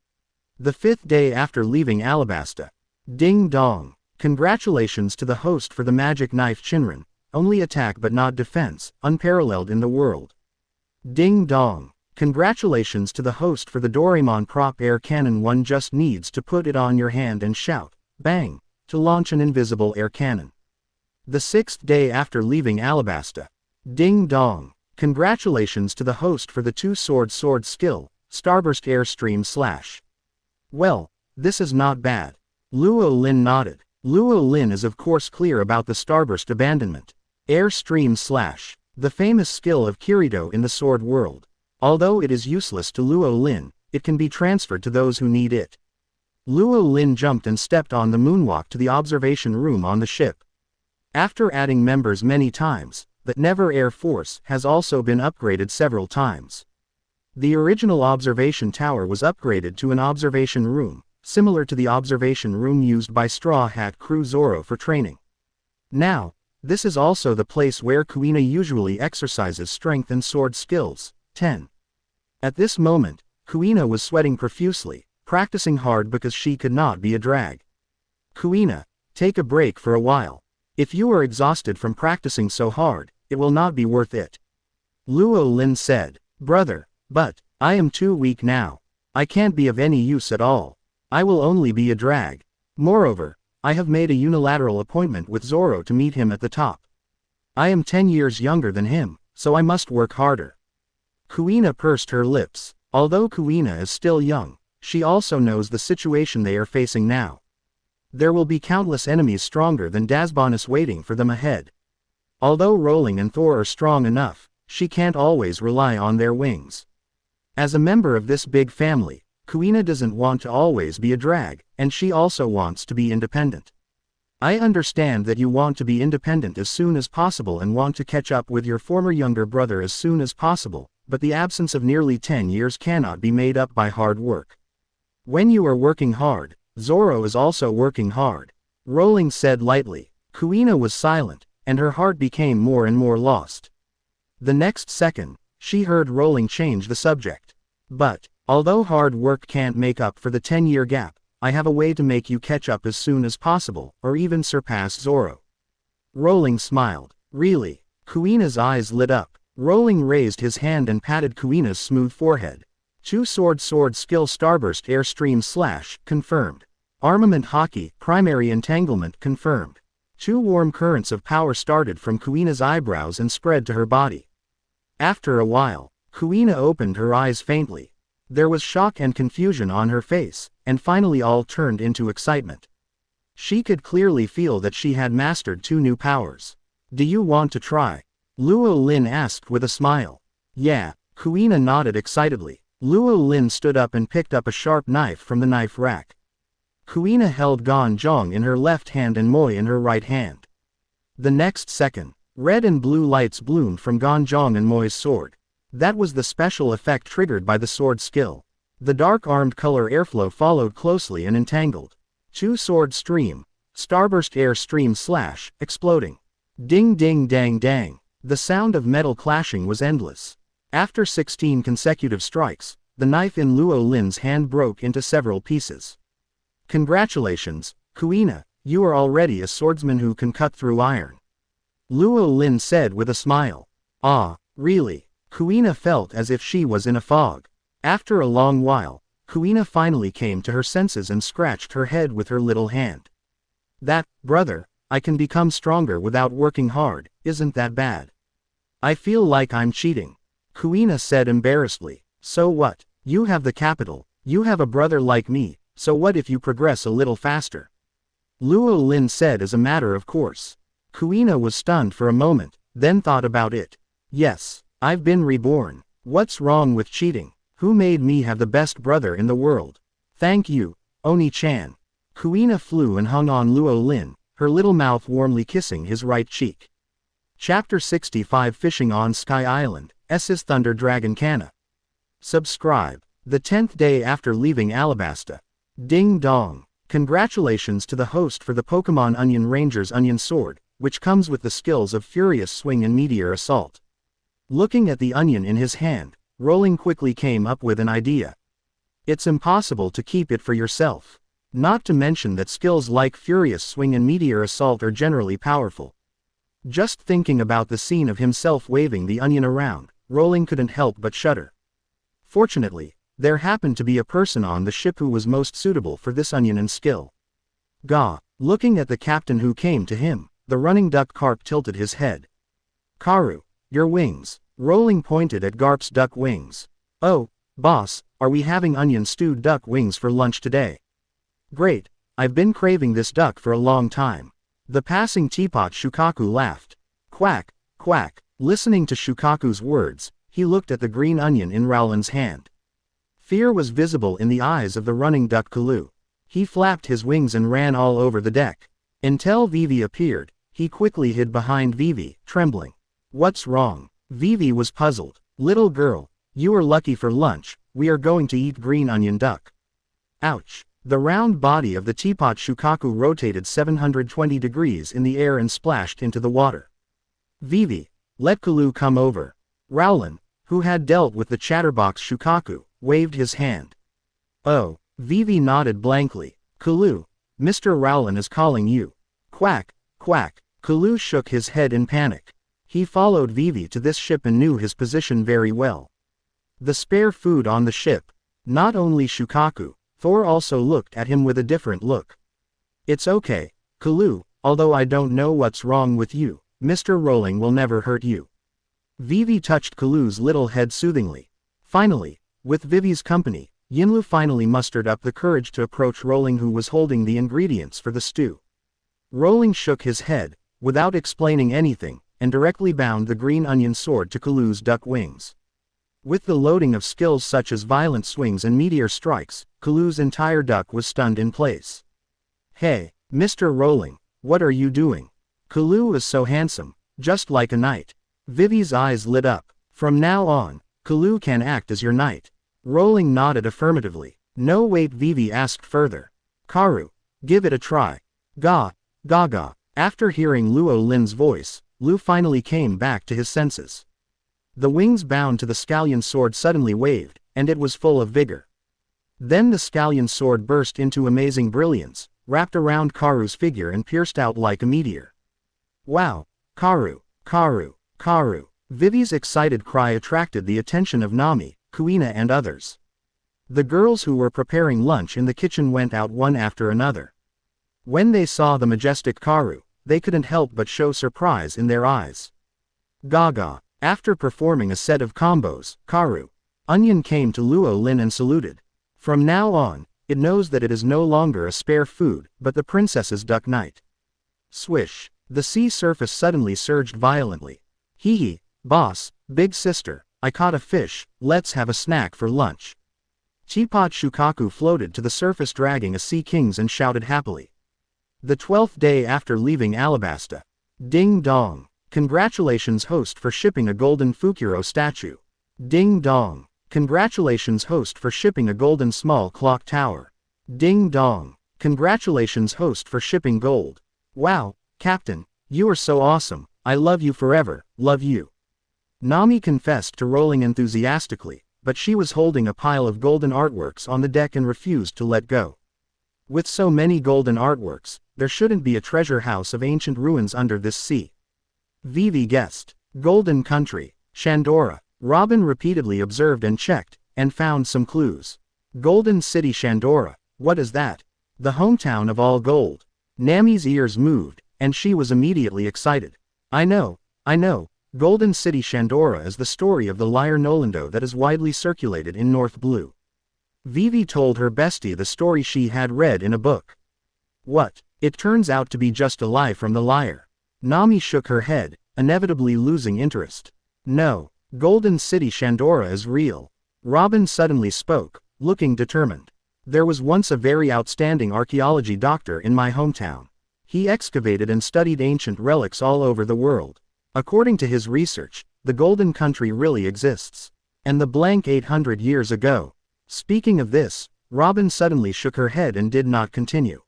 The 5th day after leaving Alabasta. Ding dong. Congratulations to the host for the magic knife Shinran, only attack but not defense, unparalleled in the world. Ding dong. Congratulations to the host for the Doraemon prop air cannon. One just needs to put it on your hand and shout, bang, to launch an invisible air cannon. The 6th day after leaving Alabasta. Ding dong. Congratulations to the host for the 2-sword skill, Starburst Airstream Slash. Well, this is not bad. Luo Lin nodded. Luo Lin is of course clear about the Starburst abandonment. Airstream Slash, the famous skill of Kirito in the sword world. Although it is useless to Luo Lin, it can be transferred to those who need it. Luo Lin jumped and stepped on the moonwalk to the observation room on the ship. After adding members many times, the Never Air Force has also been upgraded several times. The original observation tower was upgraded to an observation room, similar to the observation room used by Straw Hat Crew Zoro for training. Now, this is also the place where Kuina usually exercises strength and sword skills. 10. At this moment, Kuina was sweating profusely, practicing hard because she could not be a drag. Kuina, Take a break for a while. If you are exhausted from practicing so hard, it will not be worth it. Luo Lin said. Brother, but, I am too weak now. I can't be of any use at all. I will only be a drag. Moreover, I have made a unilateral appointment with Zoro to meet him at the top. I am 10 years younger than him, so I must work harder. Kuina pursed her lips. Although Kuina is still young, she also knows the situation they are facing now. There will be countless enemies stronger than Dasbonus waiting for them ahead. Although Rowling and Thor are strong enough, she can't always rely on their wings. As a member of this big family, Kuina doesn't want to always be a drag, and she also wants to be independent. I understand that you want to be independent as soon as possible and want to catch up with your former younger brother as soon as possible, but the absence of nearly 10 years cannot be made up by hard work. When you are working hard, Zoro is also working hard, Rowling said lightly. Kuina was silent, and her heart became more and more lost. The next second, she heard Rowling change the subject. But, although hard work can't make up for the 10-year gap, I have a way to make you catch up as soon as possible, or even surpass Zoro. Rowling smiled. Really? Kuina's eyes lit up. Rowling raised his hand and patted Kuina's smooth forehead. 2 sword skill starburst airstream slash, confirmed. Armament Haki, primary entanglement confirmed. 2 warm currents of power started from Kuina's eyebrows and spread to her body. After a while, Kuina opened her eyes faintly. There was shock and confusion on her face, and finally all turned into excitement. She could clearly feel that she had mastered 2 new powers. Do you want to try? Luo Lin asked with a smile. Yeah, Kuina nodded excitedly. Luo Lin stood up and picked up a sharp knife from the knife rack. Kuina held Gan Jiang in her left hand and Moye in her right hand. The next second, red and blue lights bloomed from Gan Jiang and Moye's sword. That was the special effect triggered by the sword skill. The dark-armed color airflow followed closely and entangled. 2 sword stream, starburst air stream slash, exploding. Ding ding dang dang. The sound of metal clashing was endless. After 16 consecutive strikes, the knife in Luo Lin's hand broke into several pieces. Congratulations, Kuina, you are already a swordsman who can cut through iron. Luo Lin said with a smile. Ah, really? Kuina felt as if she was in a fog. After a long while, Kuina finally came to her senses and scratched her head with her little hand. That, brother, I can become stronger without working hard, isn't that bad? I feel like I'm cheating. Kuina said embarrassedly. So what? You have the capital, you have a brother like me, so what if you progress a little faster? Luo Lin said as a matter of course. Kuina was stunned for a moment, then thought about it. Yes, I've been reborn. What's wrong with cheating? Who made me have the best brother in the world? Thank you, Oni-chan. Kuina flew and hung on Luo Lin, her little mouth warmly kissing his right cheek. Chapter 65 Fishing on Sky Island, SS Thunder Dragon Kana. Subscribe. The 10th day after leaving Alabasta. Ding dong. Congratulations to the host for the Pokemon Onion Ranger's Onion Sword, which comes with the skills of Furious Swing and Meteor Assault. Looking at the onion in his hand, Rowling quickly came up with an idea. It's impossible to keep it for yourself. Not to mention that skills like Furious Swing and Meteor Assault are generally powerful. Just thinking about the scene of himself waving the onion around, Rowling couldn't help but shudder. Fortunately, there happened to be a person on the ship who was most suitable for this onion and skill. Gah, looking at the captain who came to him, the running duck Carp tilted his head. Karu, your wings. Rowling pointed at Garp's duck wings. Oh, boss, are we having onion stewed duck wings for lunch today? Great, I've been craving this duck for a long time. The passing teapot Shukaku laughed. Quack, quack. Listening to Shukaku's words, he looked at the green onion in Rowling's hand. Fear was visible in the eyes of the running duck Kalu. He flapped his wings and ran all over the deck. Until Vivi appeared, he quickly hid behind Vivi, trembling. What's wrong? Vivi was puzzled. Little girl, you are lucky for lunch, we are going to eat green onion duck. Ouch. The round body of the teapot Shukaku rotated 720 degrees in the air and splashed into the water. Vivi, let Kalu come over. Rowling, who had dealt with the chatterbox Shukaku, waved his hand. Oh, Vivi nodded blankly. Kalu, Mr. Rowling is calling you. Quack, quack, Kalu shook his head in panic. He followed Vivi to this ship and knew his position very well. The spare food on the ship. Not only Shukaku, Thor also looked at him with a different look. It's okay, Kalu, although I don't know what's wrong with you, Mr. Rowling will never hurt you. Vivi touched Kalu's little head soothingly. Finally, with Vivi's company, Yinlu finally mustered up the courage to approach Rowling, who was holding the ingredients for the stew. Rowling shook his head, without explaining anything, and directly bound the green onion sword to Kalu's duck wings. With the loading of skills such as violent swings and meteor strikes, Kalu's entire duck was stunned in place. Hey, Mr. Rowling, what are you doing? Kalu is so handsome, just like a knight. Vivi's eyes lit up. From now on, Kalu can act as your knight. Rowling nodded affirmatively. No wait, Vivi asked further. Karu, give it a try. Gaga. After hearing Luo Lin's voice, Lu finally came back to his senses. The wings bound to the scallion sword suddenly waved, and it was full of vigor. Then the scallion sword burst into amazing brilliance, wrapped around Karu's figure and pierced out like a meteor. Wow! Karu! Vivi's excited cry attracted the attention of Nami, Kuina and others. The girls who were preparing lunch in the kitchen went out one after another. When they saw the majestic Karu, they couldn't help but show surprise in their eyes. Gaga. After performing a set of combos, Karu, Onion came to Luo Lin and saluted. From now on, it knows that it is no longer a spare food, but the princess's duck knight. Swish. The sea surface suddenly surged violently. Hee, boss, big sister, I caught a fish, let's have a snack for lunch. Teapot Shukaku floated to the surface dragging a sea kings and shouted happily. The 12th day after leaving Alabasta. Ding dong. Congratulations host for shipping a golden Fukuro statue. Ding dong. Congratulations host for shipping a golden small clock tower. Ding dong. Congratulations host for shipping gold. Wow, Captain, you are so awesome, I love you forever, love you. Nami confessed to Rowling enthusiastically, but she was holding a pile of golden artworks on the deck and refused to let go. With so many golden artworks, there shouldn't be a treasure house of ancient ruins under this sea. Vivi guessed. Golden Country, Shandora. Robin repeatedly observed and checked, and found some clues. Golden City Shandora, what is that? The hometown of all gold. Nami's ears moved, and she was immediately excited. I know, Golden City Shandora is the story of the liar Nolando that is widely circulated in North Blue. Vivi told her bestie the story she had read in a book. What? It turns out to be just a lie from the liar. Nami shook her head, inevitably losing interest. No, Golden City Shandora is real. Robin suddenly spoke, looking determined. There was once a very outstanding archaeology doctor in my hometown. He excavated and studied ancient relics all over the world. According to his research, the Golden Country really exists. And the blank 800 years ago. Speaking of this, Robin suddenly shook her head and did not continue.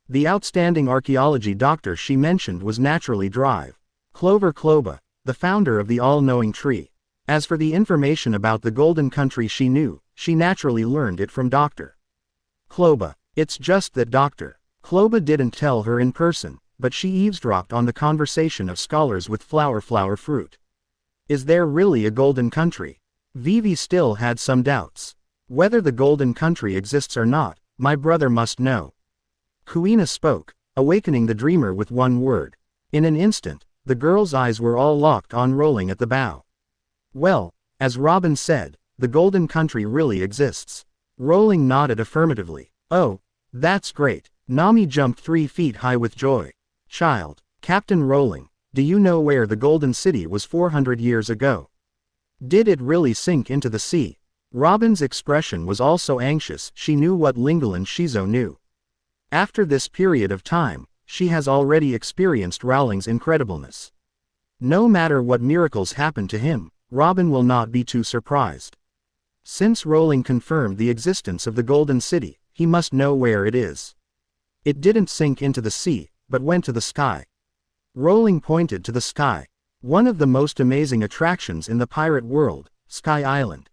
The outstanding archaeology doctor she mentioned was naturally Drive. Clover Cloba, the founder of the all-knowing tree. As for the information about the Golden Country she knew, she naturally learned it from Dr. Cloba. It's just that Dr. Cloba didn't tell her in person, but she eavesdropped on the conversation of scholars with flower fruit. Is there really a Golden Country? Vivi still had some doubts. Whether the Golden Country exists or not, my brother must know. Kuina spoke, awakening the dreamer with one word. In an instant, the girl's eyes were all locked on Rowling at the bow. Well, as Robin said, the Golden Country really exists. Rowling nodded affirmatively. Oh, that's great. Nami jumped 3 feet high with joy. Child, Captain Rowling, do you know where the Golden City was 400 years ago? Did it really sink into the sea? Robin's expression was also anxious. She knew what Lingle and Shizo knew. After this period of time, she has already experienced Rowling's incredibleness. No matter what miracles happen to him, Robin will not be too surprised. Since Rowling confirmed the existence of the Golden City, he must know where it is. It didn't sink into the sea, but went to the sky. Rowling pointed to the sky. One of the most amazing attractions in the pirate world, Sky Island.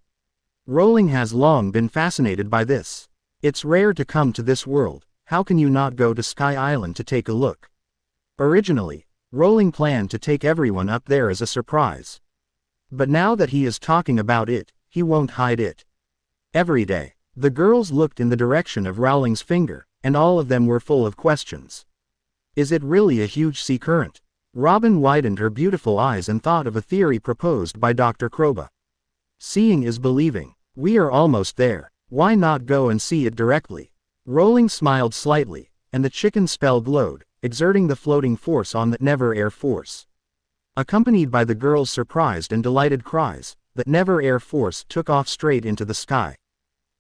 Rowling has long been fascinated by this. It's rare to come to this world, how can you not go to Sky Island to take a look? Originally, Rowling planned to take everyone up there as a surprise. But now that he is talking about it, he won't hide it. Every day, the girls looked in the direction of Rowling's finger, and all of them were full of questions. Is it really a huge sea current? Robin widened her beautiful eyes and thought of a theory proposed by Dr. Kroba. Seeing is believing. We are almost there. Why not go and see it directly? Rowling smiled slightly, and the chicken spell glowed, exerting the floating force on the Never Air Force. Accompanied by the girls' surprised and delighted cries, the Never Air Force took off straight into the sky.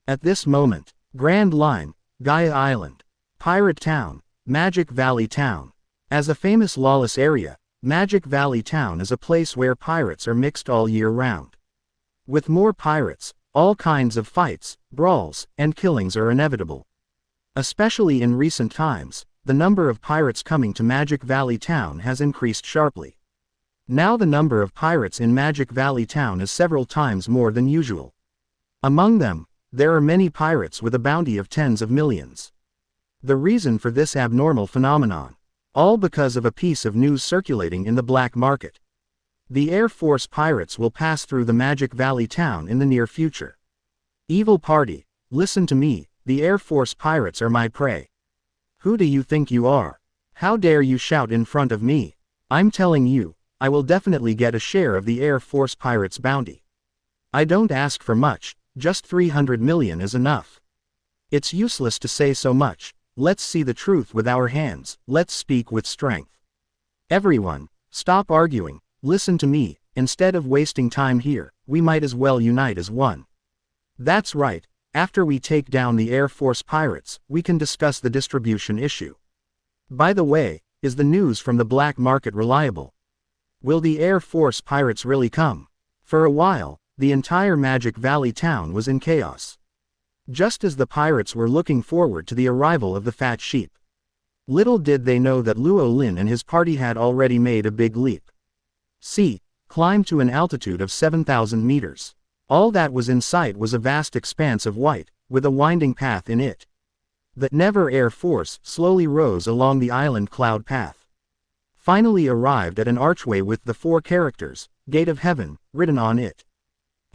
At this moment, Grand Line, Gaia Island, Pirate Town, Magic Valley Town. As a famous lawless area, Magic Valley Town is a place where pirates are mixed all year round. With more pirates, all kinds of fights, brawls, and killings are inevitable. Especially in recent times, the number of pirates coming to Magic Valley Town has increased sharply. Now the number of pirates in Magic Valley Town is several times more than usual. Among them, there are many pirates with a bounty of tens of millions. The reason for this abnormal phenomenon? All because of a piece of news circulating in the black market. The Air Force pirates will pass through the Magic Valley Town in the near future. Evil party, listen to me, the Air Force pirates are my prey. Who do you think you are? How dare you shout in front of me? I'm telling you, I will definitely get a share of the Air Force pirates' bounty. I don't ask for much, just 300 million is enough. It's useless to say so much. Let's see the truth with our hands, let's speak with strength. Everyone, stop arguing, listen to me, instead of wasting time here, we might as well unite as one. That's right, after we take down the Air Force pirates, we can discuss the distribution issue. By the way, is the news from the black market reliable? Will the Air Force pirates really come? For a while, the entire Magic Valley Town was in chaos. Just as the pirates were looking forward to the arrival of the fat sheep. Little did they know that Luo Lin and his party had already made a big leap. Climbed to an altitude of 7,000 meters. All that was in sight was a vast expanse of white, with a winding path in it. The Never Air Force slowly rose along the island cloud path. Finally arrived at an archway with the 4 characters, Gate of Heaven, written on it.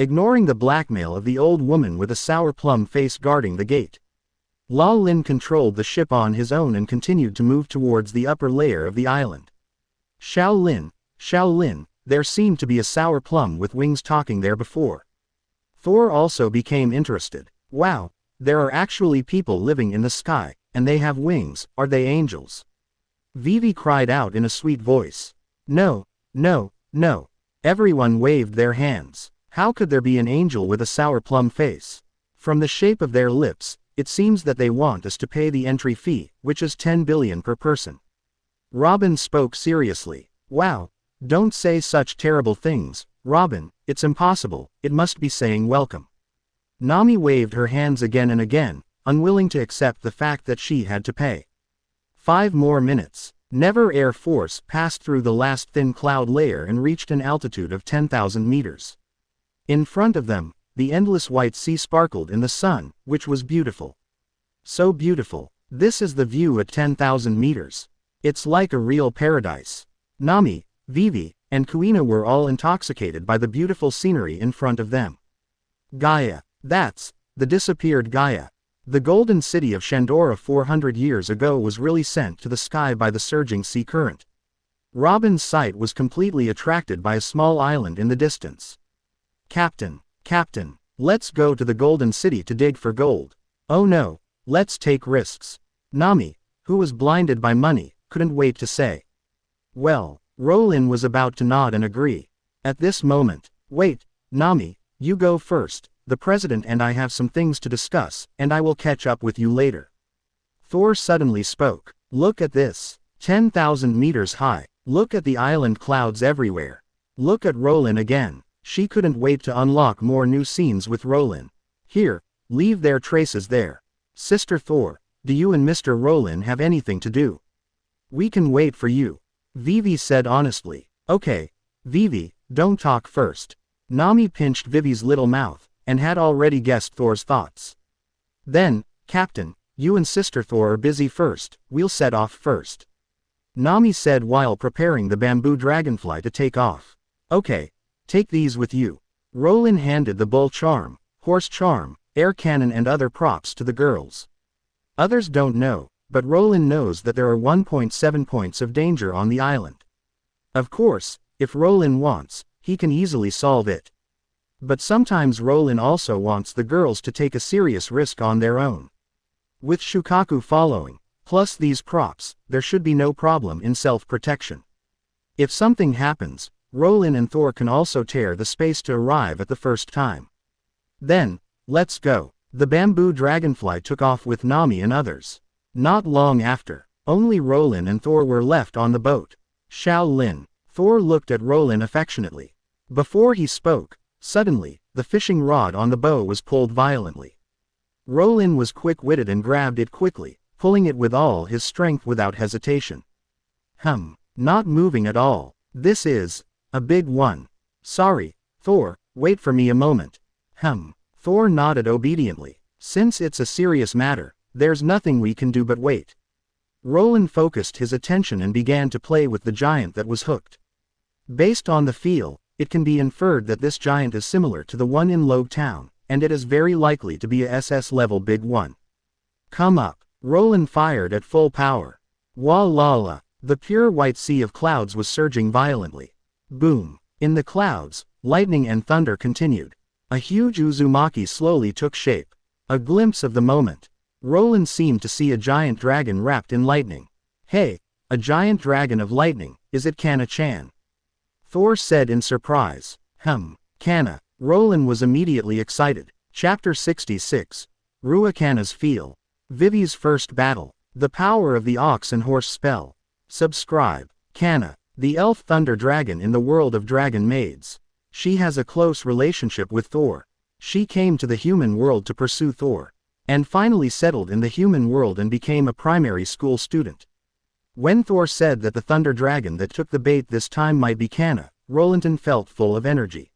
Ignoring the blackmail of the old woman with a sour plum face guarding the gate, Lao Lin controlled the ship on his own and continued to move towards the upper layer of the island. Xiao Lin, there seemed to be a sour plum with wings talking there before. Thor also became interested. Wow, there are actually people living in the sky, and they have wings, are they angels? Vivi cried out in a sweet voice. No. Everyone waved their hands. How could there be an angel with a sour plum face? From the shape of their lips, it seems that they want us to pay the entry fee, which is 10 billion per person. Robin spoke seriously. Wow, don't say such terrible things, Robin, it's impossible, it must be saying welcome. Nami waved her hands again and again, unwilling to accept the fact that she had to pay. 5 more minutes. Never Air Force passed through the last thin cloud layer and reached an altitude of 10,000 meters. In front of them, the endless white sea sparkled in the sun, which was beautiful. So beautiful. This is the view at 10,000 meters. It's like a real paradise. Nami, Vivi, and Kuina were all intoxicated by the beautiful scenery in front of them. Gaia. That's the disappeared Gaia. The golden city of Shandora 400 years ago was really sent to the sky by the surging sea current. Robin's sight was completely attracted by a small island in the distance. Captain, let's go to the golden city to dig for gold. Oh no, let's take risks. Nami, who was blinded by money, couldn't wait to say. Well, Rowling was about to nod and agree. At this moment, wait, Nami, you go first, the president and I have some things to discuss, and I will catch up with you later. Thor suddenly spoke. Look at this. 10,000 meters high. Look at the island clouds everywhere. Look at Rowling again. She couldn't wait to unlock more new scenes with Rowling. Here, leave their traces there. Sister Thor, do you and Mr. Rowling have anything to do? We can wait for you. Vivi said honestly. Okay, Vivi, don't talk first. Nami pinched Vivi's little mouth, and had already guessed Thor's thoughts. Then, Captain, you and Sister Thor are busy first, we'll set off first. Nami said while preparing the bamboo dragonfly to take off. Okay. Take these with you. Rowling handed the bull charm, horse charm, air cannon and other props to the girls. Others don't know, but Rowling knows that there are 1.7 points of danger on the island. Of course, if Rowling wants, he can easily solve it. But sometimes Rowling also wants the girls to take a serious risk on their own. With Shukaku following, plus these props, there should be no problem in self-protection. If something happens, Rowling and Thor can also tear the space to arrive at the first time. Then, let's go. The bamboo dragonfly took off with Nami and others. Not long after, only Rowling and Thor were left on the boat. Shaolin. Thor looked at Rowling affectionately. Before he spoke, suddenly, the fishing rod on the bow was pulled violently. Rowling was quick-witted and grabbed it quickly, pulling it with all his strength without hesitation. Not moving at all. This is a big one. Sorry, Thor, wait for me a moment. Thor nodded obediently. Since it's a serious matter, there's nothing we can do but wait. Rowling focused his attention and began to play with the giant that was hooked. Based on the feel, it can be inferred that this giant is similar to the one in Loguetown, and it is very likely to be a SS-level big one. Come up. Rowling fired at full power. Wa-la-la. The pure white sea of clouds was surging violently. Boom. In the clouds, lightning and thunder continued. A huge Uzumaki slowly took shape. A glimpse of the moment. Rowling seemed to see a giant dragon wrapped in lightning. Hey, a giant dragon of lightning, is it Kana-chan? Thor said in surprise. Kana. Rowling was immediately excited. Chapter 66. Ruakana's Feel. Vivi's first battle. The power of the ox and horse spell. Subscribe. Kana, the elf thunder dragon in the world of dragon maids. She has a close relationship with Thor. She came to the human world to pursue Thor, and finally settled in the human world and became a primary school student. When Thor said that the thunder dragon that took the bait this time might be Kana, Rowling felt full of energy.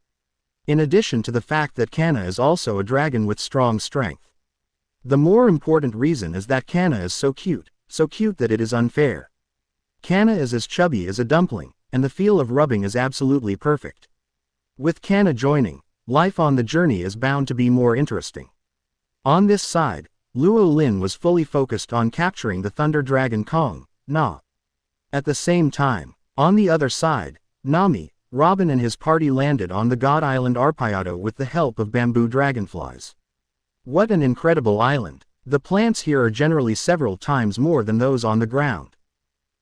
In addition to the fact that Kana is also a dragon with strong strength. The more important reason is that Kana is so cute that it is unfair. Kana is as chubby as a dumpling, and the feel of rubbing is absolutely perfect. With Kana joining, life on the journey is bound to be more interesting. On this side, Luo Lin was fully focused on capturing the thunder dragon Kong, Na. At the same time, on the other side, Nami, Robin and his party landed on the God Island Arpayado with the help of bamboo dragonflies. What an incredible island. The plants here are generally several times more than those on the ground.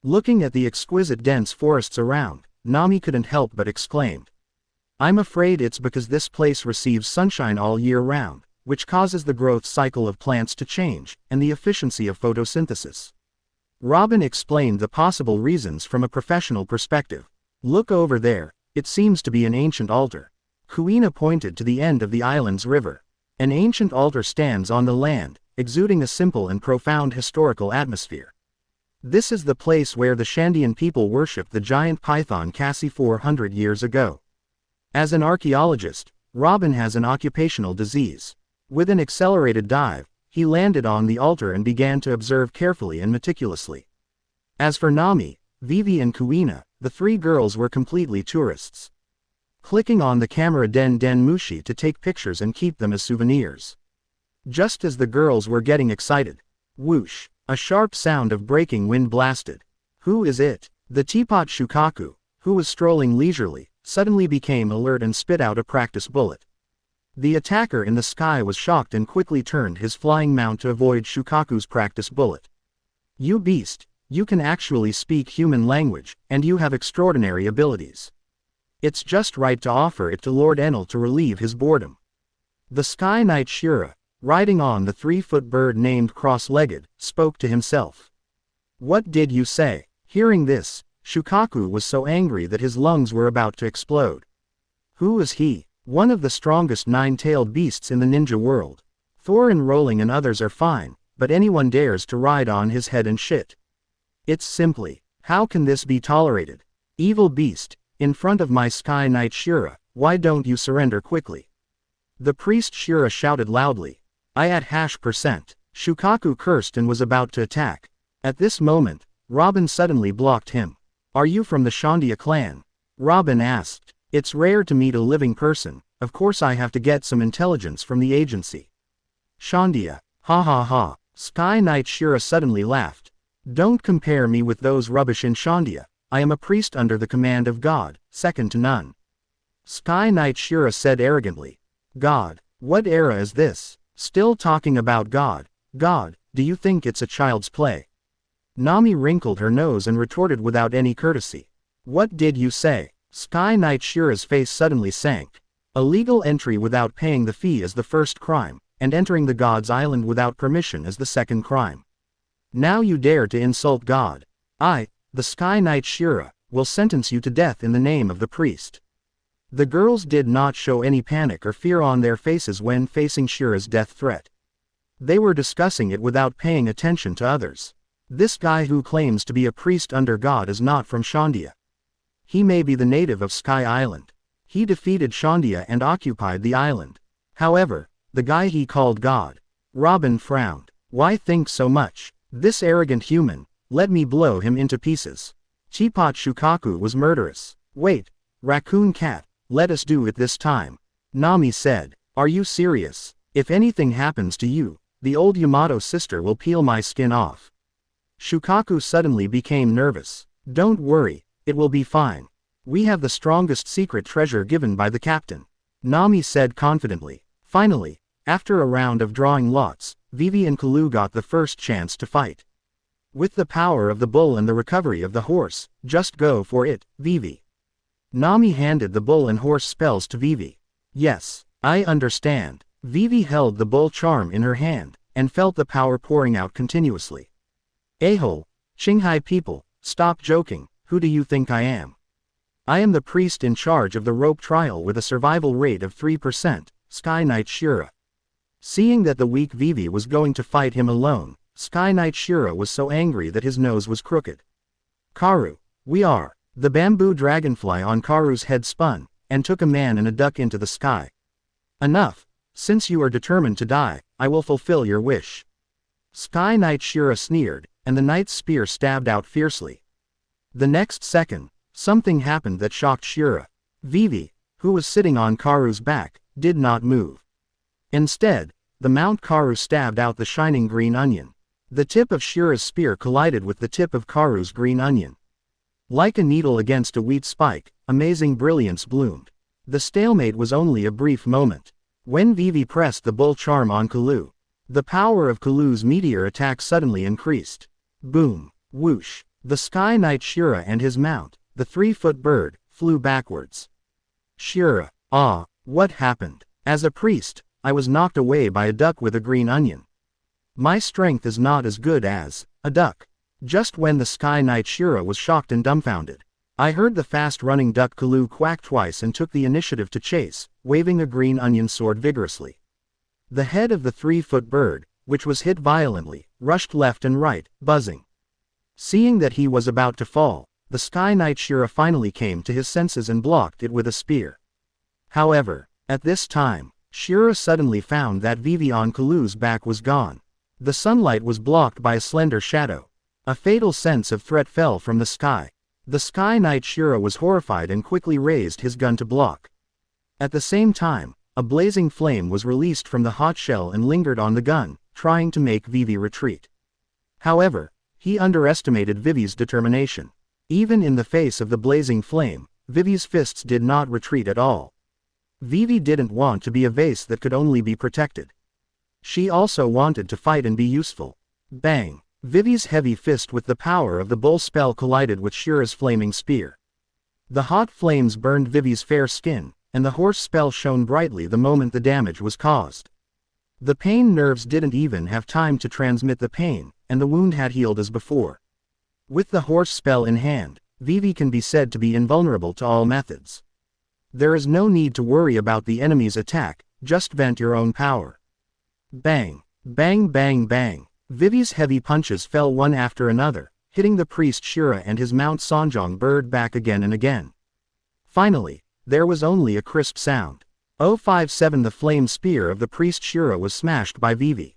Looking at the exquisite dense forests around, Nami couldn't help but exclaim. I'm afraid it's because this place receives sunshine all year round, which causes the growth cycle of plants to change, and the efficiency of photosynthesis. Robin explained the possible reasons from a professional perspective. Look over there, it seems to be an ancient altar. Kuina pointed to the end of the island's river. An ancient altar stands on the land, exuding a simple and profound historical atmosphere. This is the place where the Shandian people worshipped the giant python Cassie 400 years ago. As an archaeologist, Robin has an occupational disease. With an accelerated dive, he landed on the altar and began to observe carefully and meticulously. As for Nami, Vivi and Kuina, the three girls were completely tourists. Clicking on the camera Den Mushi to take pictures and keep them as souvenirs. Just as the girls were getting excited, whoosh, a sharp sound of breaking wind blasted. Who is it? The teapot Shukaku, who was strolling leisurely, suddenly became alert and spit out a practice bullet. The attacker in the sky was shocked and quickly turned his flying mount to avoid Shukaku's practice bullet. You beast, you can actually speak human language, and you have extraordinary abilities. It's just right to offer it to Lord Enel to relieve his boredom. The Sky Knight Shura, riding on the 3-foot bird named Cross-Legged, spoke to himself. What did you say? Hearing this, Shukaku was so angry that his lungs were about to explode. Who is he? One of the strongest 9-tailed beasts in the ninja world. Thor and Rowling and others are fine, but anyone dares to ride on his head and shit. It's simply, how can this be tolerated? Evil beast, in front of my Sky Knight Shura, why don't you surrender quickly? The priest Shura shouted loudly. I at %. Shukaku cursed and was about to attack. At this moment, Robin suddenly blocked him. Are you from the Shandia clan? Robin asked. It's rare to meet a living person, of course I have to get some intelligence from the agency. Shandia. Ha ha ha. Sky Knight Shura suddenly laughed. Don't compare me with those rubbish in Shandia. I am a priest under the command of God, second to none. Sky Knight Shura said arrogantly. God, what era is this? Still talking about God? God, do you think it's a child's play? Nami wrinkled her nose and retorted without any courtesy. What did you say? Sky Knight Shura's face suddenly sank. Illegal entry without paying the fee is the first crime, and entering the God's Island without permission is the second crime. Now you dare to insult God. I, the Sky Knight Shura, will sentence you to death in the name of the priest. The girls did not show any panic or fear on their faces when facing Shura's death threat. They were discussing it without paying attention to others. This guy who claims to be a priest under God is not from Shandia. He may be the native of Sky Island. He defeated Shandia and occupied the island. However, the guy he called God. Robin frowned. Why think so much? This arrogant human, let me blow him into pieces. Teapot Shukaku was murderous. Wait, Raccoon Cat, let us do it this time. Nami said. Are you serious? If anything happens to you, the old Yamato sister will peel my skin off. Shukaku suddenly became nervous. Don't worry, it will be fine. We have the strongest secret treasure given by the captain. Nami said confidently. Finally, after a round of drawing lots, Vivi and Kalu got the first chance to fight. With the power of the bull and the recovery of the horse, just go for it, Vivi. Nami handed the bull and horse spells to Vivi. Yes, I understand. Vivi held the bull charm in her hand, and felt the power pouring out continuously. A-hole, Qinghai people, stop joking, who do you think I am? I am the priest in charge of the rope trial with a survival rate of 3%, Sky Knight Shura. Seeing that the weak Vivi was going to fight him alone, Sky Knight Shura was so angry that his nose was crooked. Karu, we are. The bamboo dragonfly on Karu's head spun, and took a man and a duck into the sky. Enough. Since you are determined to die, I will fulfill your wish. Sky Knight Shura sneered, and the knight's spear stabbed out fiercely. The next second, something happened that shocked Shura. Vivi, who was sitting on Karu's back, did not move. Instead, the Mount Karu stabbed out the shining green onion. The tip of Shura's spear collided with the tip of Karu's green onion. Like a needle against a wheat spike, amazing brilliance bloomed. The stalemate was only a brief moment. When Vivi pressed the bull charm on Kalu, the power of Kalu's meteor attack suddenly increased. Boom, whoosh, the Sky Knight Shura and his mount, the 3-foot bird, flew backwards. Shura, ah, what happened? As a priest, I was knocked away by a duck with a green onion. My strength is not as good as a duck. Just when the Sky Knight Shura was shocked and dumbfounded, I heard the fast-running duck Kalu quack twice and took the initiative to chase, waving a green onion sword vigorously. The head of the 3-foot bird, which was hit violently, rushed left and right, buzzing. Seeing that he was about to fall, the Sky Knight Shura finally came to his senses and blocked it with a spear. However, at this time, Shura suddenly found that Vivi on Kalu's back was gone. The sunlight was blocked by a slender shadow. A fatal sense of threat fell from the sky. The Sky Knight Shura was horrified and quickly raised his gun to block. At the same time, a blazing flame was released from the hot shell and lingered on the gun, trying to make Vivi retreat. However, he underestimated Vivi's determination. Even in the face of the blazing flame, Vivi's fists did not retreat at all. Vivi didn't want to be a vase that could only be protected. She also wanted to fight and be useful. Bang! Vivi's heavy fist with the power of the bull spell collided with Shura's flaming spear. The hot flames burned Vivi's fair skin, and the horse spell shone brightly the moment the damage was caused. The pain nerves didn't even have time to transmit the pain, and the wound had healed as before. With the horse spell in hand, Vivi can be said to be invulnerable to all methods. There is no need to worry about the enemy's attack, just vent your own power. Bang! Bang bang bang! Vivi's heavy punches fell one after another, hitting the priest Shura and his Mount Sanjong bird back again and again. Finally, there was only a crisp sound. 057 The flame spear of the priest Shura was smashed by Vivi.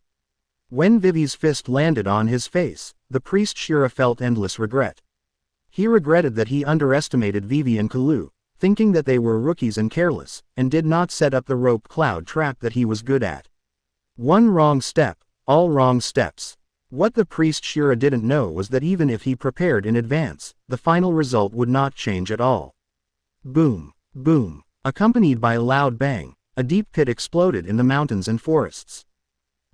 When Vivi's fist landed on his face, the priest Shira felt endless regret. He regretted that he underestimated Vivi and Kalu, thinking that they were rookies and careless, and did not set up the rope cloud trap that he was good at. One wrong step, all wrong steps. What the priest Shira didn't know was that even if he prepared in advance, the final result would not change at all. Boom, boom. Accompanied by a loud bang, a deep pit exploded in the mountains and forests.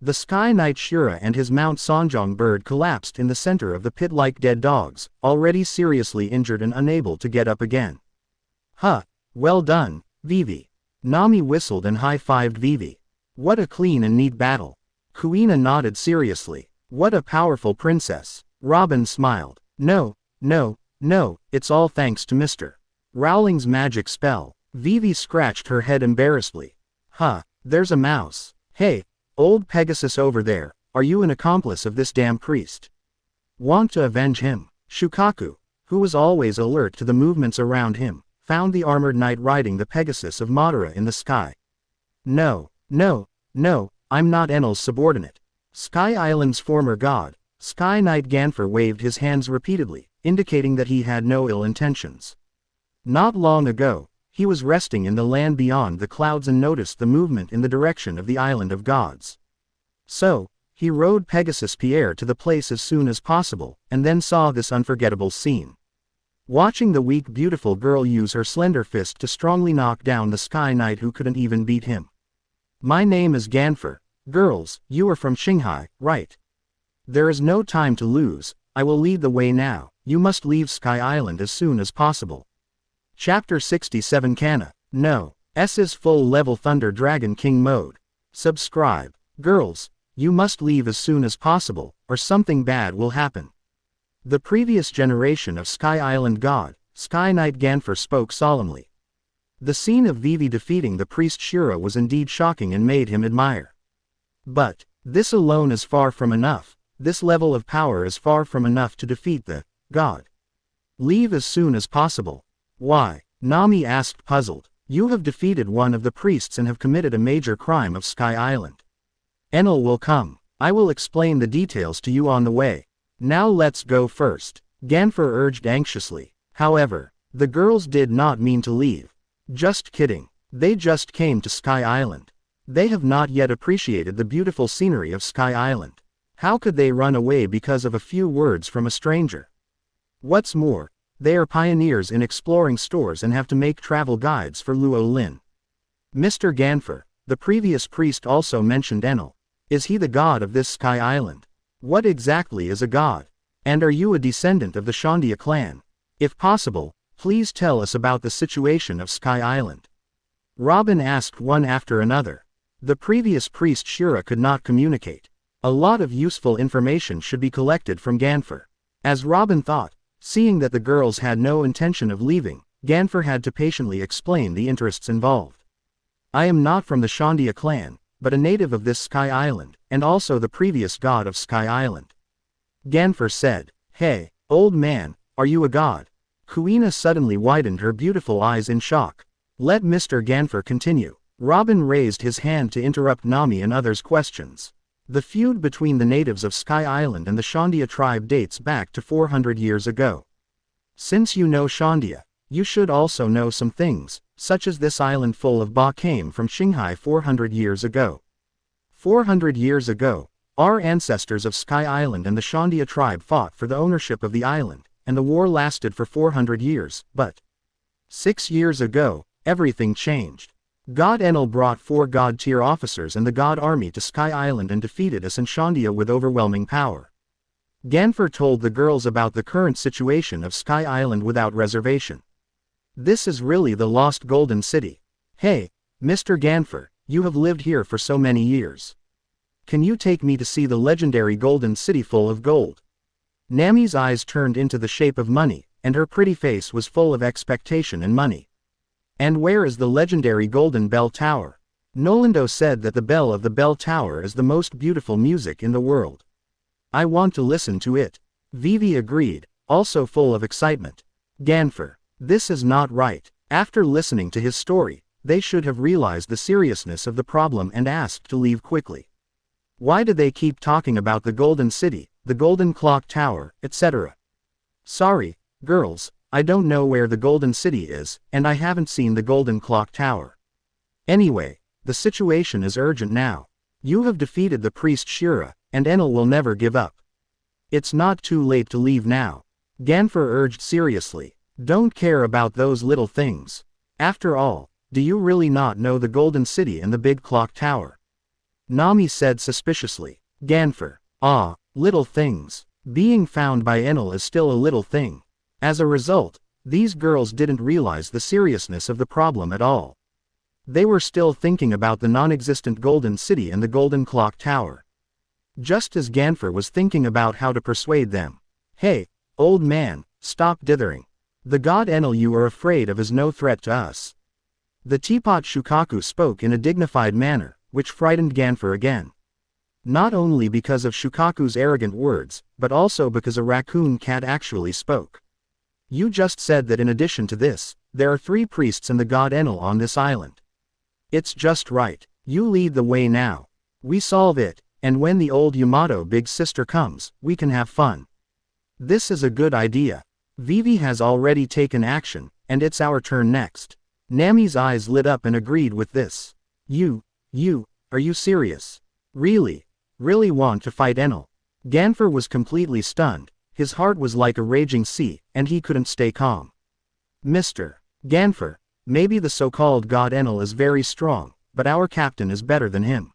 The Sky Knight Shira and his Mount Sanjong bird collapsed in the center of the pit like dead dogs, already seriously injured and unable to get up again. Huh, well done, Vivi. Nami whistled and high-fived Vivi. What a clean and neat battle. Kuina nodded seriously. What a powerful princess. Robin smiled. No, it's all thanks to Mr. Rowling's magic spell. Vivi scratched her head embarrassedly. Huh, there's a mouse. Hey, old Pegasus over there, are you an accomplice of this damn priest? Want to avenge him? Shukaku, who was always alert to the movements around him, found the armored knight riding the Pegasus of Madara in the sky. No, I'm not Enel's subordinate. Sky Island's former god, Sky Knight Ganfer waved his hands repeatedly, indicating that he had no ill intentions. Not long ago, he was resting in the land beyond the clouds and noticed the movement in the direction of the Island of Gods. So, he rode Pegasus Pierre to the place as soon as possible, and then saw this unforgettable scene. Watching the weak beautiful girl use her slender fist to strongly knock down the Sky Knight who couldn't even beat him. My name is Ganfer. Girls, you are from Shanghai, right? There is no time to lose, I will lead the way now, you must leave Sky Island as soon as possible. Chapter 67 Kana. No. SS-level Thunder Dragon King Mode. Subscribe. Girls, you must leave as soon as possible, or something bad will happen. The previous generation of Sky Island god, Sky Knight Ganfer spoke solemnly. The scene of Vivi defeating the priest Shira was indeed shocking and made him admire. But, this alone is far from enough, this level of power is far from enough to defeat the god. Leave as soon as possible. Why? Nami asked puzzled. You have defeated one of the priests and have committed a major crime of Sky Island. Enel will come. I will explain the details to you on the way. Now let's go first. Ganfer urged anxiously. However, the girls did not mean to leave. Just kidding. They just came to Sky Island. They have not yet appreciated the beautiful scenery of Sky Island. How could they run away because of a few words from a stranger? What's more, they are pioneers in exploring stores and have to make travel guides for Luo Lin. Mr. Ganfer, the previous priest also mentioned Enel. Is he the god of this Sky Island? What exactly is a god? And are you a descendant of the Shandia clan? If possible, please tell us about the situation of Sky Island. Robin asked one after another. The previous priest Shira could not communicate. A lot of useful information should be collected from Ganfer. As Robin thought, seeing that the girls had no intention of leaving, Ganfer had to patiently explain the interests involved. I am not from the Shandia clan, but a native of this Sky Island, and also the previous god of Sky Island. Ganfer said, Hey, old man, are you a god? Kuina suddenly widened her beautiful eyes in shock. Let Mr. Ganfer continue. Robin raised his hand to interrupt Nami and others' questions. The feud between the natives of Sky Island and the Shandia tribe dates back to 400 years ago. Since you know Shandia, you should also know some things, such as this island full of Ba came from Shanghai 400 years ago. 400 years ago, our ancestors of Sky Island and the Shandia tribe fought for the ownership of the island, and the war lasted for 400 years, but 6 years ago, everything changed. God Enel brought 4 god-tier officers and the god army to Sky Island and defeated us and Shandia with overwhelming power. Ganfer told the girls about the current situation of Sky Island without reservation. This is really the lost Golden City. Hey, Mr. Ganfer, you have lived here for so many years. Can you take me to see the legendary Golden City full of gold? Nami's eyes turned into the shape of money, and her pretty face was full of expectation and money. And where is the legendary Golden Bell Tower? Nolindo said that the bell of the bell tower is the most beautiful music in the world. I want to listen to it. Vivi agreed, also full of excitement. Ganfer, this is not right. After listening to his story, they should have realized the seriousness of the problem and asked to leave quickly. Why do they keep talking about the Golden City, the Golden Clock Tower, etc.? Sorry, girls, I don't know where the Golden City is, and I haven't seen the Golden Clock Tower. Anyway, the situation is urgent now. You have defeated the priest Shira, and Enel will never give up. It's not too late to leave now. Ganfer urged seriously. Don't care about those little things. After all, do you really not know the Golden City and the Big Clock Tower? Nami said suspiciously. Ganfer. Ah, little things. Being found by Enel is still a little thing. As a result, these girls didn't realize the seriousness of the problem at all. They were still thinking about the non-existent Golden City and the Golden Clock Tower. Just as Ganfer was thinking about how to persuade them. Hey, old man, stop dithering. The god Enel you are afraid of is no threat to us. The teapot Shukaku spoke in a dignified manner, which frightened Ganfer again. Not only because of Shukaku's arrogant words, but also because a raccoon cat actually spoke. You just said that in addition to this, there are 3 priests and the god Enel on this island. It's just right. You lead the way now. We solve it, and when the old Yamato big sister comes, we can have fun. This is a good idea. Vivi has already taken action, and it's our turn next. Nami's eyes lit up and agreed with this. Are you serious? Really want to fight Enel? Ganfer was completely stunned. His heart was like a raging sea, and he couldn't stay calm. Mr. Ganfer, maybe the so-called god Enel is very strong, but our captain is better than him.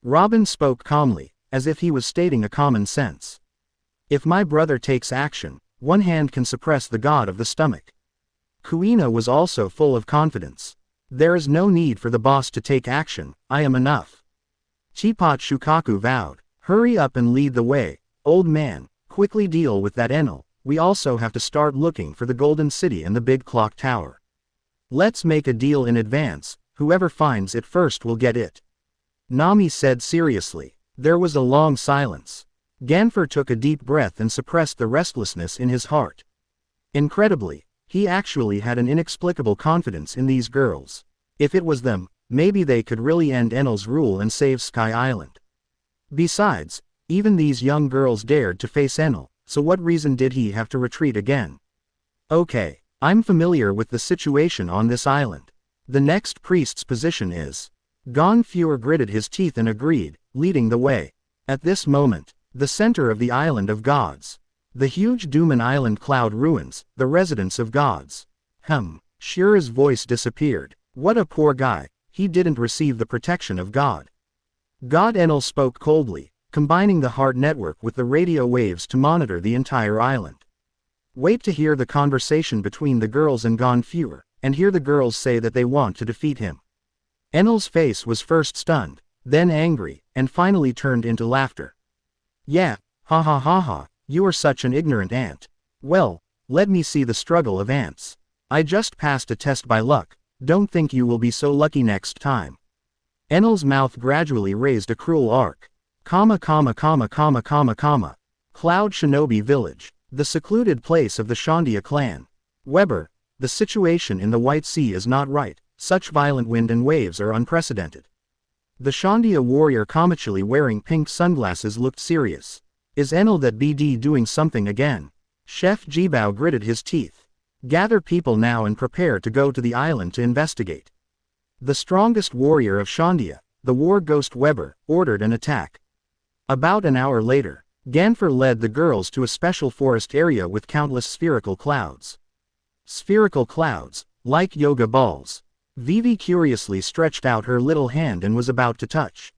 Robin spoke calmly, as if he was stating a common sense. If my brother takes action, one hand can suppress the god of the stomach. Kuina was also full of confidence. There is no need for the boss to take action, I am enough. Teapot Shukaku vowed. Hurry up and lead the way, old man, quickly deal with that Enel. We also have to start looking for the Golden City and the Big Clock Tower. Let's make a deal in advance, whoever finds it first will get it. Nami said seriously. There was a long silence. Ganfer took a deep breath and suppressed the restlessness in his heart. Incredibly, he actually had an inexplicable confidence in these girls. If it was them, maybe they could really end Enel's rule and save Sky Island. Besides, even these young girls dared to face Enel, so what reason did he have to retreat again? Okay, I'm familiar with the situation on this island. The next priest's position is. Ganfer gritted his teeth and agreed, leading the way. At this moment, the center of the Island of Gods. The huge Duman Island cloud ruins, the residence of gods. Shira's voice disappeared. What a poor guy, he didn't receive the protection of God. God Enel spoke coldly, combining the heart network with the radio waves to monitor the entire island. Wait to hear the conversation between the girls and Ganfer, and hear the girls say that they want to defeat him. Enel's face was first stunned, then angry, and finally turned into laughter. Yeah, ha ha ha ha. You are such an ignorant ant. Well, let me see the struggle of ants. I just passed a test by luck, don't think you will be so lucky next time. Enel's mouth gradually raised a cruel arc. Cloud Shinobi Village, the secluded place of the Shandia clan. Weber, the situation in the White Sea is not right, such violent wind and waves are unprecedented. The Shandia warrior Kamachili wearing pink sunglasses looked serious. Is Enel that BD doing something again? Chef Jibao gritted his teeth. Gather people now and prepare to go to the island to investigate. The strongest warrior of Shandia, the war ghost Weber, ordered an attack. About an hour later, Ganfer led the girls to a special forest area with countless spherical clouds. Spherical clouds, like yoga balls. Vivi curiously stretched out her little hand and was about to touch.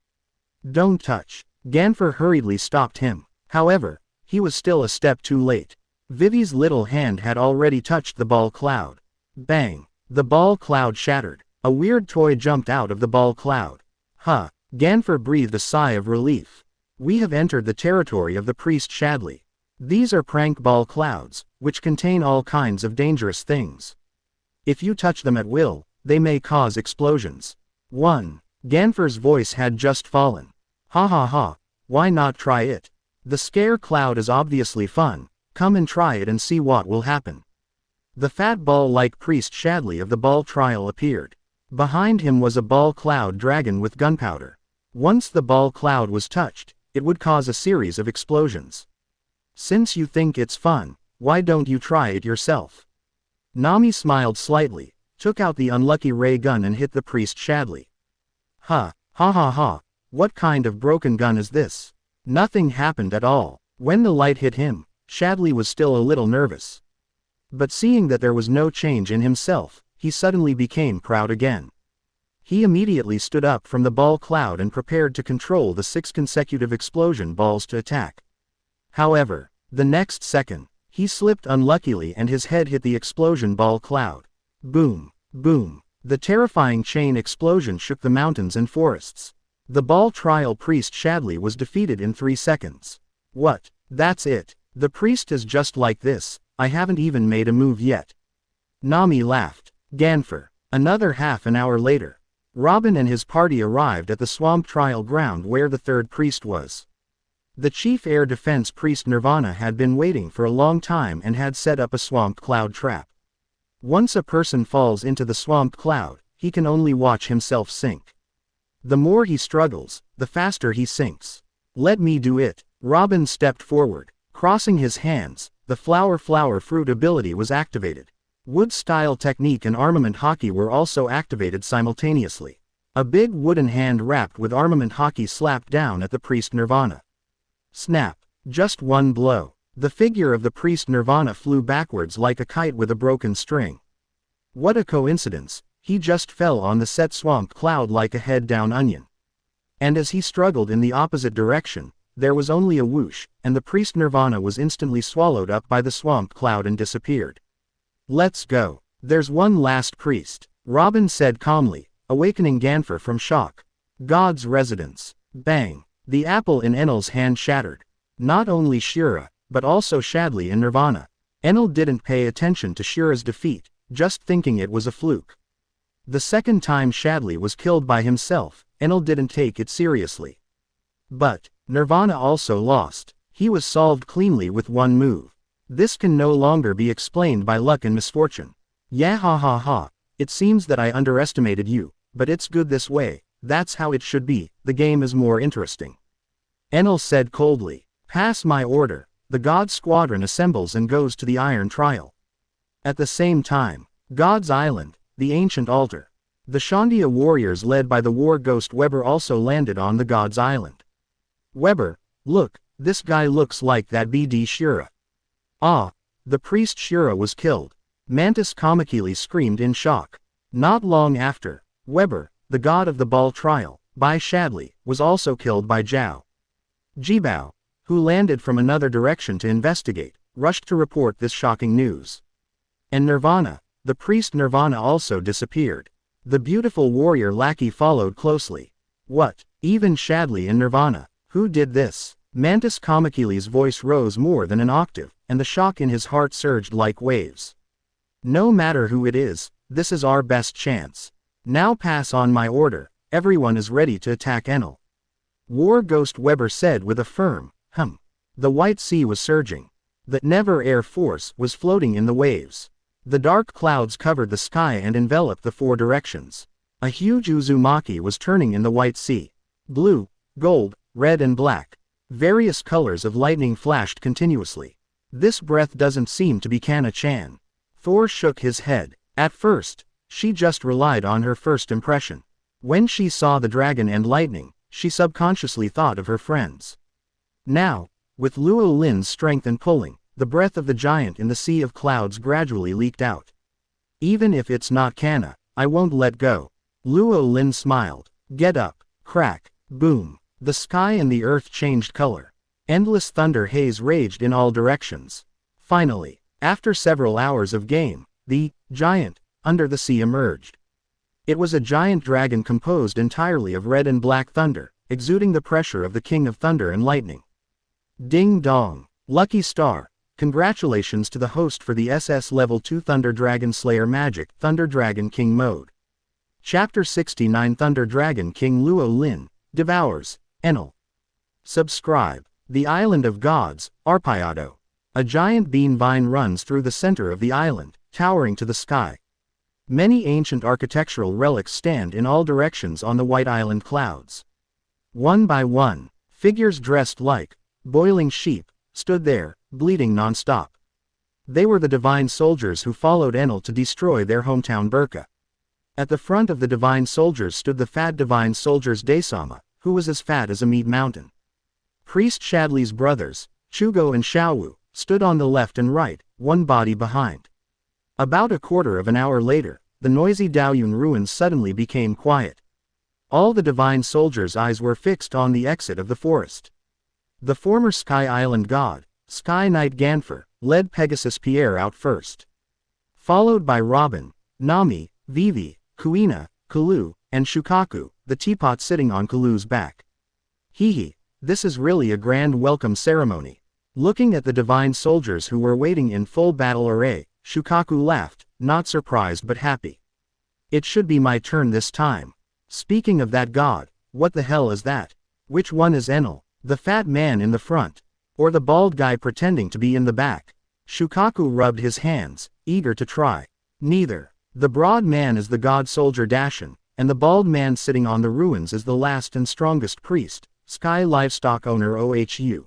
Don't touch. Ganfer hurriedly stopped him. However, he was still a step too late. Vivi's little hand had already touched the ball cloud. Bang! The ball cloud shattered. A weird toy jumped out of the ball cloud. Ganfer breathed a sigh of relief. We have entered the territory of the priest Shadley. These are prank ball clouds, which contain all kinds of dangerous things. If you touch them at will, they may cause explosions. Ganfer's voice had just fallen. Ha ha ha, why not try it? The scare cloud is obviously fun, come and try it and see what will happen. The fat ball-like priest Shadley of the ball trial appeared. Behind him was a ball cloud dragon with gunpowder. Once the ball cloud was touched, it would cause a series of explosions. Since you think it's fun, why don't you try it yourself? Nami smiled slightly, took out the unlucky ray gun and hit the priest Shadley. Ha ha, what kind of broken gun is this? Nothing happened at all. When the light hit him, Shadley was still a little nervous. But seeing that there was no change in himself, he suddenly became proud again. He immediately stood up from the ball cloud and prepared to control the 6 consecutive explosion balls to attack. However, the next second, he slipped unluckily and his head hit the explosion ball cloud. Boom, boom. The terrifying chain explosion shook the mountains and forests. The ball trial priest Shadley was defeated in 3 seconds. What? That's it. The priest is just like this. I haven't even made a move yet. Nami laughed. Ganfer. Another half an hour later, Robin and his party arrived at the swamp trial ground where the third priest was. The chief air defense priest Nirvana had been waiting for a long time and had set up a swamp cloud trap. Once a person falls into the swamp cloud, he can only watch himself sink. The more he struggles, the faster he sinks. Let me do it. Robin stepped forward, crossing his hands. The flower fruit ability was activated. Wood style technique and armament Haki were also activated simultaneously. A big wooden hand wrapped with armament Haki slapped down at the priest Nirvana. Snap. Just one blow. The figure of the priest Nirvana flew backwards like a kite with a broken string. What a coincidence, he just fell on the set swamp cloud like a head-down onion. And as he struggled in the opposite direction, there was only a whoosh, and the priest Nirvana was instantly swallowed up by the swamp cloud and disappeared. Let's go. There's one last priest, Robin said calmly, awakening Ganfer from shock. God's residence. Bang. The apple in Enel's hand shattered. Not only Shira, but also Shadley and Nirvana. Enel didn't pay attention to Shira's defeat, just thinking it was a fluke. The second time Shadley was killed by himself, Enel didn't take it seriously. But Nirvana also lost. He was solved cleanly with one move. This can no longer be explained by luck and misfortune. Yeah ha. It seems that I underestimated you, but it's good this way. That's how it should be. The game is more interesting. Enel said coldly. Pass my order. The God Squadron assembles and goes to the Iron Trial. At the same time, God's Island, the ancient altar. The Shandia warriors led by the war ghost Weber also landed on the God's Island. Weber, look, this guy looks like that BD Shira. Ah, the priest Shira was killed. Mantis Kamakili screamed in shock. Not long after, Weber, the god of the ball trial, by Shadley, was also killed by Zhao. Jibao, who landed from another direction to investigate, rushed to report this shocking news. And Nirvana, the priest Nirvana also disappeared. The beautiful warrior lackey followed closely. What, even Shadley and Nirvana, who did this? Mantis Kamakili's voice rose more than an octave, and the shock in his heart surged like waves. No matter who it is, this is our best chance. Now pass on my order, everyone is ready to attack Enel. War Ghost Weber said with a firm, hum. The White Sea was surging. The Never Air Force was floating in the waves. The dark clouds covered the sky and enveloped the 4 directions. A huge Uzumaki was turning in the White Sea. Blue, gold, red and black. Various colors of lightning flashed continuously. This breath doesn't seem to be Kana-chan. Thor shook his head. At first, she just relied on her first impression. When she saw the dragon and lightning, she subconsciously thought of her friends. Now, with Luo Lin's strength and pulling, the breath of the giant in the sea of clouds gradually leaked out. Even if it's not Kana, I won't let go. Luo Lin smiled. Get up. Crack. Boom. The sky and the earth changed color. Endless thunder haze raged in all directions. Finally, after several hours of game, the giant under the sea emerged. It was a giant dragon composed entirely of red and black thunder, exuding the pressure of the King of Thunder and Lightning. Ding dong. Lucky star. Congratulations to the host for the SS-level 2 Thunder Dragon Slayer Magic Thunder Dragon King Mode. Chapter 69 Thunder Dragon King Luo Lin devours Enel. Subscribe. The Island of Gods, Arpayado. A giant bean vine runs through the center of the island, towering to the sky. Many ancient architectural relics stand in all directions on the white island clouds. One by one, figures dressed like boiling sheep stood there, bleeding non-stop. They were the divine soldiers who followed Enel to destroy their hometown Burka. At the front of the divine soldiers stood the fat divine soldiers Daesama, who was as fat as a meat mountain. Priest Shadley's brothers, Chugo and Xiaowu, stood on the left and right, one body behind. About a quarter of an hour later, the noisy Daoyun ruins suddenly became quiet. All the divine soldiers' eyes were fixed on the exit of the forest. The former Sky Island god, Sky Knight Ganfer, led Pegasus Pierre out first. Followed by Robin, Nami, Vivi, Kuina, Kalu, and Shukaku, the teapot sitting on Kalu's back. Hee, this is really a grand welcome ceremony. Looking at the divine soldiers who were waiting in full battle array, Shukaku laughed, not surprised but happy. It should be my turn this time. Speaking of that god, what the hell is that? Which one is Enel, the fat man in the front? Or the bald guy pretending to be in the back? Shukaku rubbed his hands, eager to try. Neither. The broad man is the god soldier Dashin, and the bald man sitting on the ruins is the last and strongest priest, Sky Livestock Owner Ohu.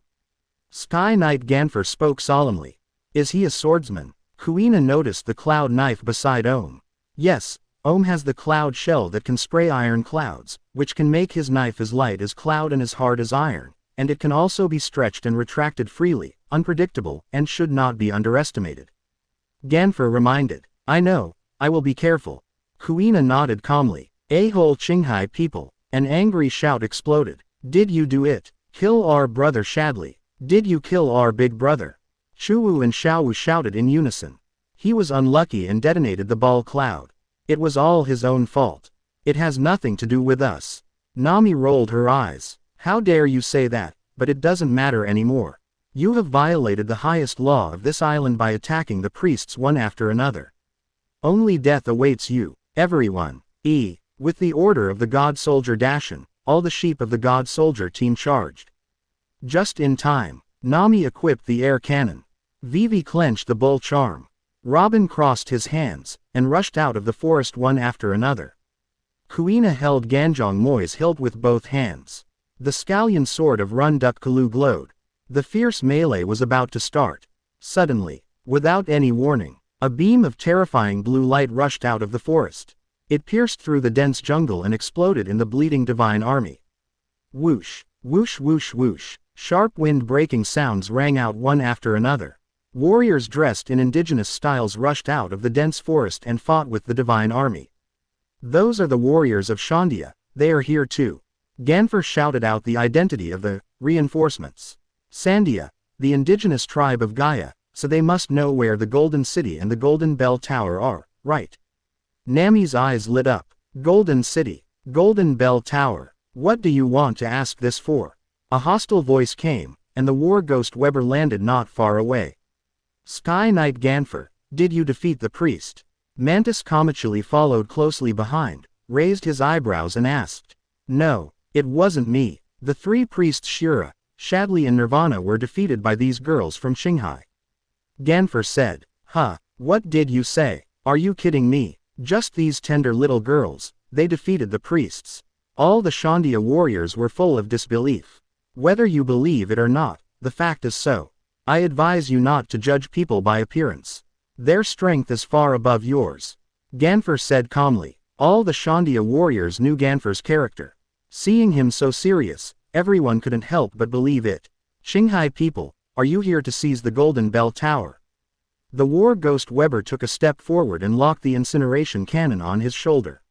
Sky Knight Ganfer spoke solemnly. Is he a swordsman? Kuina noticed the cloud knife beside Ohm. Yes, Ohm has the cloud shell that can spray iron clouds, which can make his knife as light as cloud and as hard as iron, and it can also be stretched and retracted freely, unpredictable, and should not be underestimated. Ganfer reminded. I know, I will be careful. Kuina nodded calmly. A-hole Qinghai people. An angry shout exploded. Did you do it? Kill our brother Shadley. Did you kill our big brother? Chuwu and Xiaowu shouted in unison. He was unlucky and detonated the ball cloud. It was all his own fault. It has nothing to do with us. Nami rolled her eyes. How dare you say that, but it doesn't matter anymore. You have violated the highest law of this island by attacking the priests one after another. Only death awaits you, everyone. With the order of the god soldier Dashin, all the sheep of the god soldier team charged. Just in time, Nami equipped the air cannon. Vivi clenched the bull charm. Robin crossed his hands, and rushed out of the forest one after another. Kuina held Gan Jiang Moye's hilt with both hands. The scallion sword of Run Duck Kalu glowed. The fierce melee was about to start. Suddenly, without any warning, a beam of terrifying blue light rushed out of the forest. It pierced through the dense jungle and exploded in the bleeding divine army. Whoosh, whoosh whoosh whoosh, sharp wind-breaking sounds rang out one after another. Warriors dressed in indigenous styles rushed out of the dense forest and fought with the divine army. Those are the warriors of Shandia, they are here too. Ganfer shouted out the identity of the reinforcements. Sandia, the indigenous tribe of Gaia, so they must know where the Golden City and the Golden Bell Tower are, right? Nami's eyes lit up. Golden City, Golden Bell Tower, what do you want to ask this for? A hostile voice came, and the war ghost Weber landed not far away. Sky Knight Ganfer, did you defeat the priest? Mantis Kamachili followed closely behind, raised his eyebrows and asked. No, it wasn't me. The three priests Shira, Shadley and Nirvana were defeated by these girls from Qinghai. Ganfer said. Huh, what did you say? Are you kidding me? Just these tender little girls, they defeated the priests. All the Shandia warriors were full of disbelief. Whether you believe it or not, the fact is so. I advise you not to judge people by appearance. Their strength is far above yours. Ganfer said calmly. All the Shandia warriors knew Ganfer's character. Seeing him so serious, everyone couldn't help but believe it. Qinghai people, are you here to seize the Golden Bell Tower? The war ghost Weber took a step forward and locked the incineration cannon on his shoulder.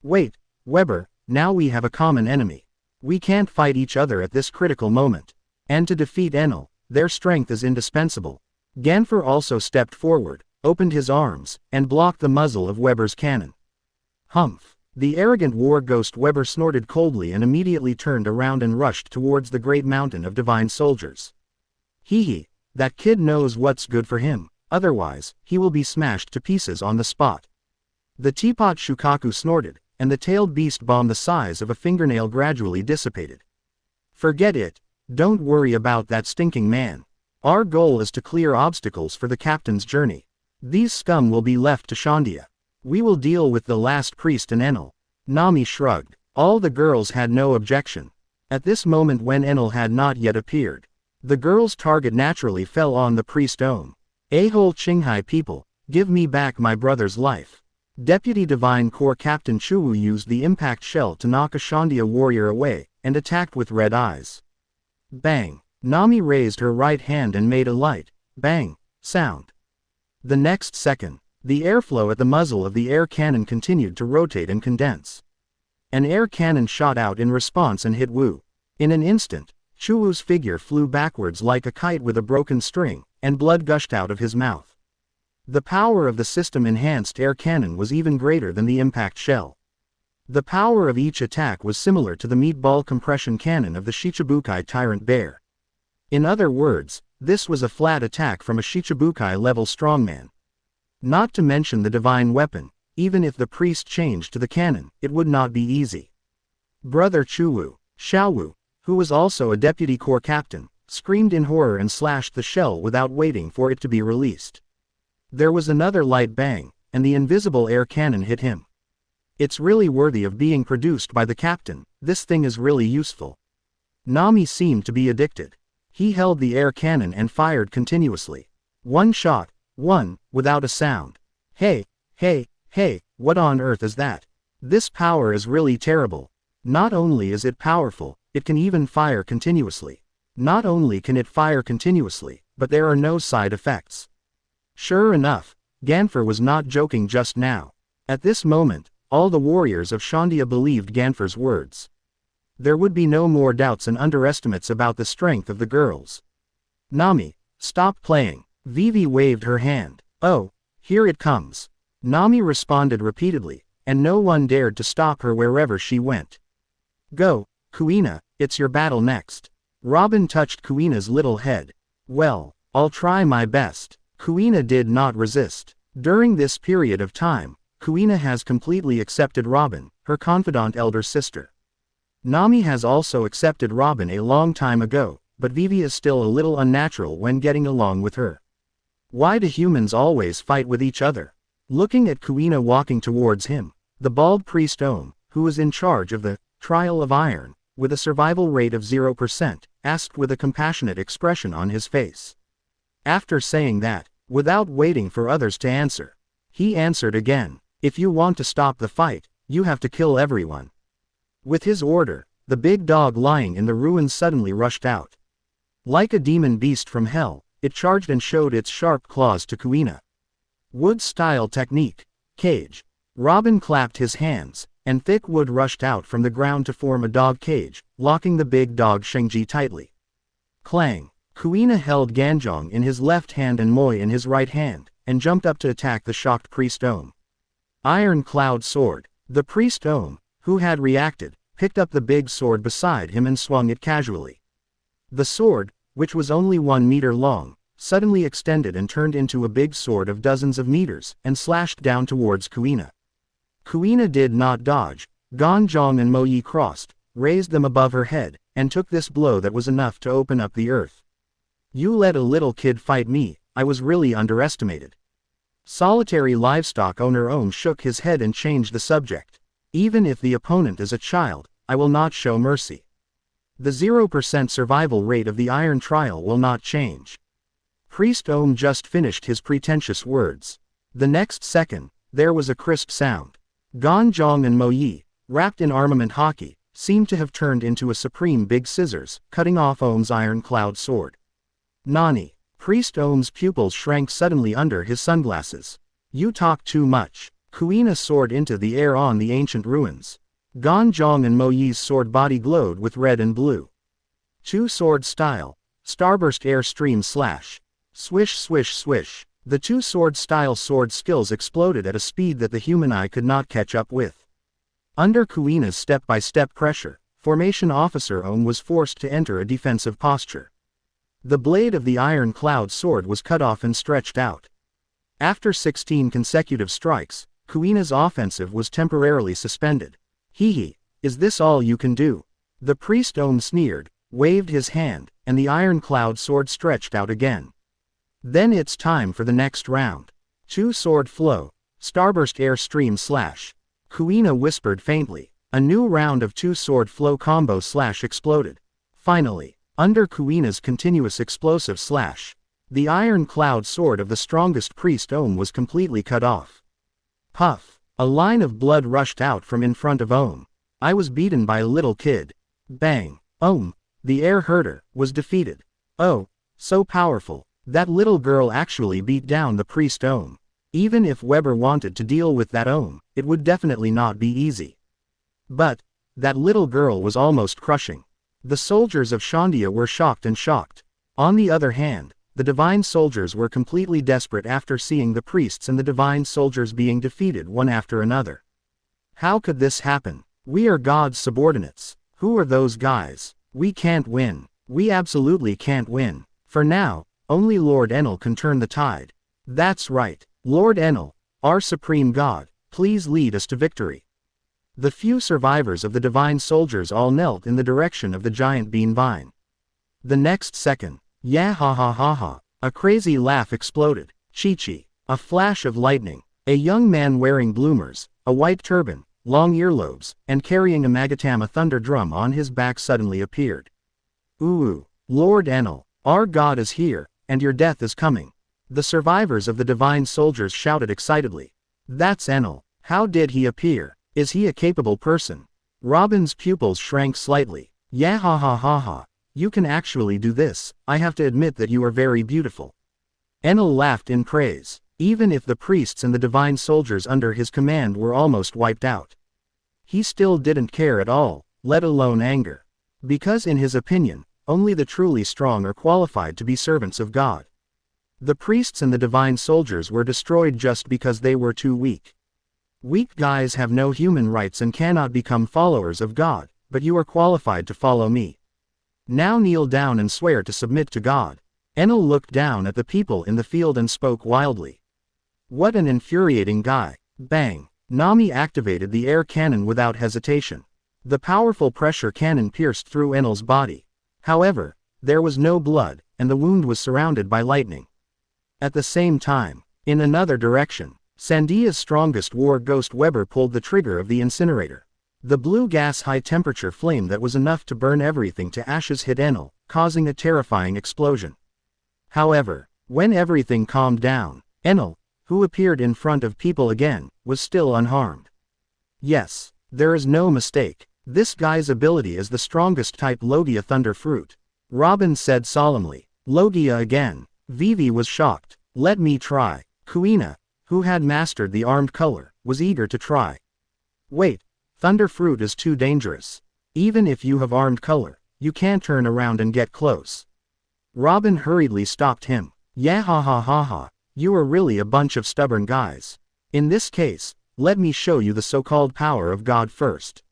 Wait, Weber, now we have a common enemy. We can't fight each other at this critical moment. And to defeat Enel, their strength is indispensable. Ganfer also stepped forward, opened his arms, and blocked the muzzle of Weber's cannon. Humph! The arrogant war ghost Weber snorted coldly and immediately turned around and rushed towards the great mountain of divine soldiers. Hee, that kid knows what's good for him, otherwise, he will be smashed to pieces on the spot. The teapot Shukaku snorted, and the tailed beast bomb the size of a fingernail gradually dissipated. Forget it. Don't worry about that stinking man. Our goal is to clear obstacles for the captain's journey. These scum will be left to Shandia. We will deal with the last priest and Enel. Nami shrugged. All the girls had no objection. At this moment when Enel had not yet appeared, the girl's target naturally fell on the priest Ohm. A-hole Qinghai people, give me back my brother's life. Deputy Divine Corps Captain Chuwu used the impact shell to knock a Shandia warrior away, and attacked with red eyes. Bang! Nami raised her right hand and made a light, bang, sound. The next second, the airflow at the muzzle of the air cannon continued to rotate and condense. An air cannon shot out in response and hit Wu. In an instant, Chuwu's figure flew backwards like a kite with a broken string, and blood gushed out of his mouth. The power of the system-enhanced air cannon was even greater than the impact shell. The power of each attack was similar to the meatball compression cannon of the Shichibukai Tyrant Bear. In other words, this was a flat attack from a Shichibukai-level strongman. Not to mention the divine weapon, even if the priest changed to the cannon, it would not be easy. Brother Chuwu, Xiaowu, who was also a deputy corps captain, screamed in horror and slashed the shell without waiting for it to be released. There was another light bang, and the invisible air cannon hit him. It's really worthy of being produced by the captain, this thing is really useful. Nami seemed to be addicted. He held the air cannon and fired continuously. One shot, one, without a sound. Hey, what on earth is that? This power is really terrible. Not only is it powerful, it can even fire continuously. Not only can it fire continuously, but there are no side effects. Sure enough, Ganfer was not joking just now. At this moment, all the warriors of Shandia believed Ganfer's words. There would be no more doubts and underestimates about the strength of the girls. Nami, stop playing. Vivi waved her hand. Oh, here it comes. Nami responded repeatedly, and no one dared to stop her wherever she went. Go, Kuina, it's your battle next. Robin touched Kuina's little head. Well, I'll try my best. Kuina did not resist. During this period of time, Kuina has completely accepted Robin, her confidant elder sister. Nami has also accepted Robin a long time ago, but Vivi is still a little unnatural when getting along with her. Why do humans always fight with each other? Looking at Kuina walking towards him, the bald priest Ohm, who was in charge of the Trial of Iron, with a survival rate of 0%, asked with a compassionate expression on his face. After saying that, without waiting for others to answer, he answered again, if you want to stop the fight, you have to kill everyone. With his order, the big dog lying in the ruins suddenly rushed out. Like a demon beast from hell, it charged and showed its sharp claws to Kuina. Wood-style technique. Cage. Robin clapped his hands, and thick wood rushed out from the ground to form a dog cage, locking the big dog Shengji tightly. Clang. Kuina held Gan Jiang in his left hand and Moye in his right hand, and jumped up to attack the shocked priest Ohm. Iron Cloud Sword. The priest Ohm, who had reacted, picked up the big sword beside him and swung it casually. The sword, which was only 1 meter long, suddenly extended and turned into a big sword of dozens of meters, and slashed down towards Kuina. Kuina did not dodge. Gan Jiang and Moye crossed, raised them above her head, and took this blow that was enough to open up the earth. You let a little kid fight me, I was really underestimated. Solitary livestock owner Ohm shook his head and changed the subject. Even if the opponent is a child, I will not show mercy. The 0% survival rate of the Iron Trial will not change. Priest Ohm just finished his pretentious words. The next second, there was a crisp sound. Gan Jiang and Moye, wrapped in armament Haki, seemed to have turned into a supreme big scissors, cutting off Ohm's Iron Cloud Sword. Nani. Priest Ohm's pupils shrank suddenly under his sunglasses. You talk too much. Kuina soared into the air on the ancient ruins. Gan Jiang and Moye's sword body glowed with red and blue. Two-sword style. Starburst air stream slash. Swish swish swish. The two-sword style sword skills exploded at a speed that the human eye could not catch up with. Under Kuina's step-by-step pressure, Formation Officer Ohm was forced to enter a defensive posture. The blade of the Iron Cloud Sword was cut off and stretched out. After 16 consecutive strikes, Kuina's offensive was temporarily suspended. Hee, is this all you can do? The priest Ohm sneered, waved his hand, and the Iron Cloud Sword stretched out again. Then it's time for the next round. Two-sword flow. Starburst air stream slash. Kuina whispered faintly. A new round of two-sword flow combo slash exploded. Finally, under Kuina's continuous explosive slash, the iron cloud sword of the strongest priest Ohm was completely cut off. Puff! A line of blood rushed out from in front of Ohm. I was beaten by a little kid. Bang! Ohm, the air herder, was defeated. Oh, so powerful. That little girl actually beat down the priest Ohm. Even if Weber wanted to deal with that Ohm, it would definitely not be easy. But that little girl was almost crushing. The soldiers of Shandia were shocked and shocked. On the other hand, the divine soldiers were completely desperate after seeing the priests and the divine soldiers being defeated one after another. How could this happen? We are God's subordinates. Who are those guys? We can't win. We absolutely can't win. For now, only Lord Enel can turn the tide. That's right. Lord Enel, our supreme God, please lead us to victory. The few survivors of the divine soldiers all knelt in the direction of the giant bean vine. The next second, yeah ha ha ha ha, a crazy laugh exploded. Chi-chi, a flash of lightning, a young man wearing bloomers, a white turban, long earlobes, and carrying a magatama thunder drum on his back suddenly appeared. Ooh, Lord Enel, our God is here, and your death is coming. The survivors of the divine soldiers shouted excitedly. That's Enel. How did he appear? Is he a capable person? Robin's pupils shrank slightly. Yeah ha ha ha ha. You can actually do this. I have to admit that you are very beautiful. Enel laughed in praise, even if the priests and the divine soldiers under his command were almost wiped out. He still didn't care at all, let alone anger. Because in his opinion, only the truly strong are qualified to be servants of God. The priests and the divine soldiers were destroyed just because they were too weak. Weak guys have no human rights and cannot become followers of God, but you are qualified to follow me. Now kneel down and swear to submit to God. Enel looked down at the people in the field and spoke wildly. What an infuriating guy. Bang! Nami activated the air cannon without hesitation. The powerful pressure cannon pierced through Enel's body. However, there was no blood, and the wound was surrounded by lightning. At the same time, in another direction, Sandia's strongest war ghost Weber pulled the trigger of the incinerator. The blue gas high-temperature flame that was enough to burn everything to ashes hit Enel, causing a terrifying explosion. However, when everything calmed down, Enel, who appeared in front of people again, was still unharmed. Yes, there is no mistake. This guy's ability is the strongest type Logia Thunder Fruit. Robin said solemnly. Logia again. Vivi was shocked. Let me try. Kuina, who had mastered the armed color, was eager to try. Wait, Thunder Fruit is too dangerous. Even if you have armed color, you can't turn around and get close. Robin hurriedly stopped him. Yeah ha ha ha ha, you are really a bunch of stubborn guys. In this case, let me show you the so-called power of God first.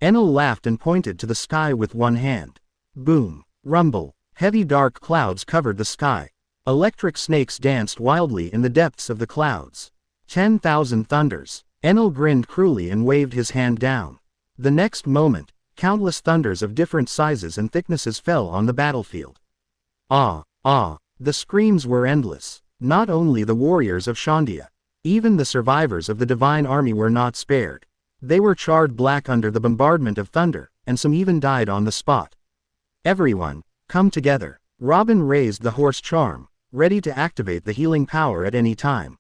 Enel laughed and pointed to the sky with one hand. Boom, rumble, heavy dark clouds covered the sky. Electric snakes danced wildly in the depths of the clouds. 10,000 thunders. Enel grinned cruelly and waved his hand down. The next moment, countless thunders of different sizes and thicknesses fell on the battlefield. Ah, ah, the screams were endless. Not only the warriors of Shandia, even the survivors of the divine army were not spared. They were charred black under the bombardment of thunder, and some even died on the spot. Everyone, come together. Robin raised the horse charm, ready to activate the healing power at any time.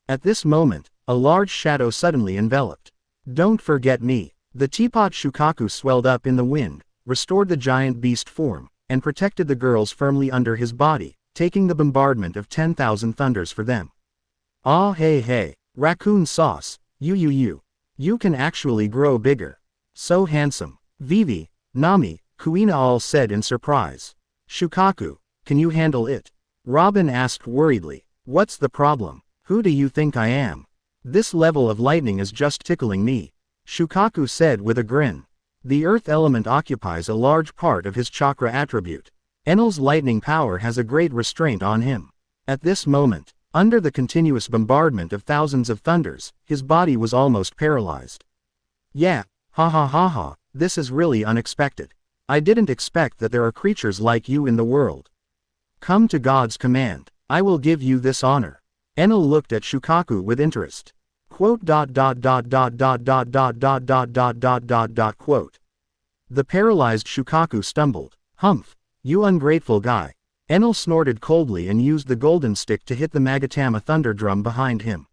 At this moment, a large shadow suddenly enveloped. Don't forget me. The teapot Shukaku swelled up in the wind, restored the giant beast form, and protected the girls firmly under his body, taking the bombardment of 10,000 thunders for them. Ah hey hey, raccoon sauce, you. You can actually grow bigger. So handsome. Vivi, Nami, Kuina all said in surprise. Shukaku, can you handle it? Robin asked worriedly. What's the problem? Who do you think I am? This level of lightning is just tickling me. Shukaku said with a grin. The earth element occupies a large part of his chakra attribute. Enel's lightning power has a great restraint on him. At this moment, under the continuous bombardment of thousands of thunders, his body was almost paralyzed. Yeah, ha ha ha ha, this is really unexpected. I didn't expect that there are creatures like you in the world. Come to God's command. I will give you this honor. Enel looked at Shukaku with interest. Quote dot dot dot dot dot dot dot dot dot dot dot dot dot quote. The paralyzed Shukaku stumbled. Humph, you ungrateful guy. Enel snorted coldly and used the golden stick to hit the Magatama thunder drum behind him.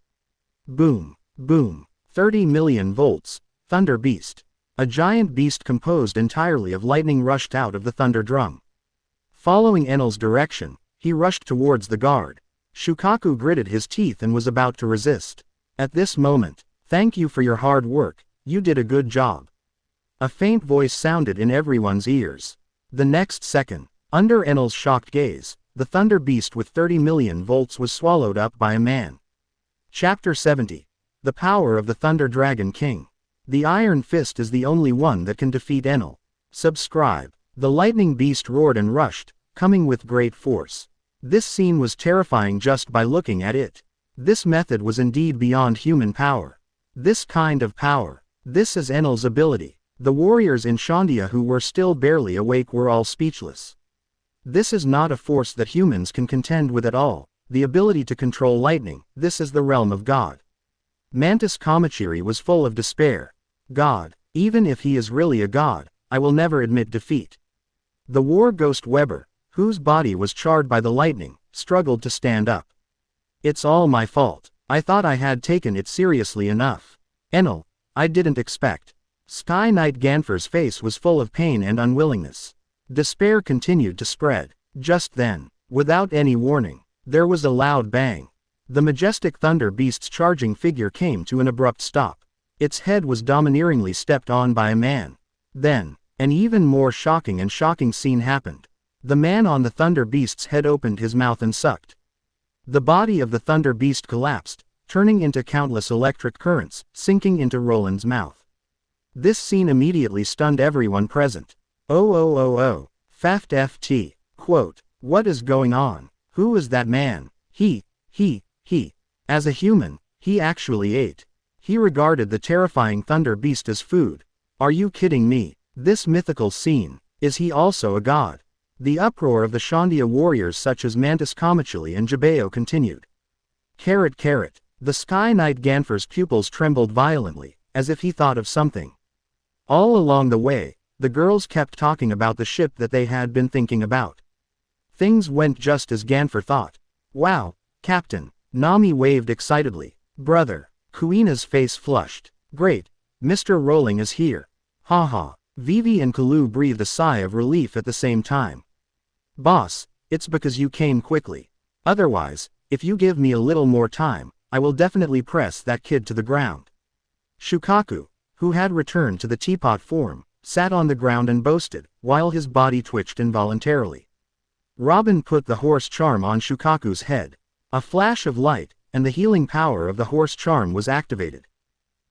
Boom, boom, 30 million volts, thunder beast. A giant beast composed entirely of lightning rushed out of the thunder drum. Following Enel's direction, he rushed towards the guard. Shukaku gritted his teeth and was about to resist. At this moment, thank you for your hard work, you did a good job. A faint voice sounded in everyone's ears. The next second, under Enel's shocked gaze, the thunder beast with 30 million volts was swallowed up by a man. Chapter 70. The Power of the Thunder Dragon King. The Iron Fist is the only one that can defeat Enel. Subscribe. The lightning beast roared and rushed, coming with great force. This scene was terrifying just by looking at it. This method was indeed beyond human power. This kind of power. This is Enel's ability. The warriors in Shandia who were still barely awake were all speechless. This is not a force that humans can contend with at all. The ability to control lightning, this is the realm of God. Mantis Kamachiri was full of despair. God, even if he is really a god, I will never admit defeat. The war ghost Weber, whose body was charred by the lightning, struggled to stand up. It's all my fault. I thought I had taken it seriously enough. Enel, I didn't expect. Sky Knight Ganfer's face was full of pain and unwillingness. Despair continued to spread. Just then, without any warning, there was a loud bang. The majestic thunder beast's charging figure came to an abrupt stop. Its head was domineeringly stepped on by a man. Then, an even more shocking scene happened. The man on the thunder beast's head opened his mouth and sucked. The body of the thunder beast collapsed, turning into countless electric currents, sinking into Roland's mouth. This scene immediately stunned everyone present. Oh, faft ft. Quote, what is going on? Who is that man? He. As a human, he actually ate. He regarded the terrifying thunder beast as food. Are you kidding me? This mythical scene, is he also a god? The uproar of the Shandia warriors such as Mantis Kamachili and Jabeo continued. Carrot. The Sky Knight Ganfer's pupils trembled violently, as if he thought of something. All along the way, the girls kept talking about the ship that they had been thinking about. Things went just as Ganfer thought. Wow, Captain, Nami waved excitedly. Brother, Kuina's face flushed. Great, Mr. Rowling is here. Haha. Vivi and Kalu breathed a sigh of relief at the same time. Boss, it's because you came quickly. Otherwise, if you give me a little more time, I will definitely press that kid to the ground. Shukaku, who had returned to the teapot form, sat on the ground and boasted, while his body twitched involuntarily. Robin put the horse charm on Shukaku's head. A flash of light, and the healing power of the horse charm was activated.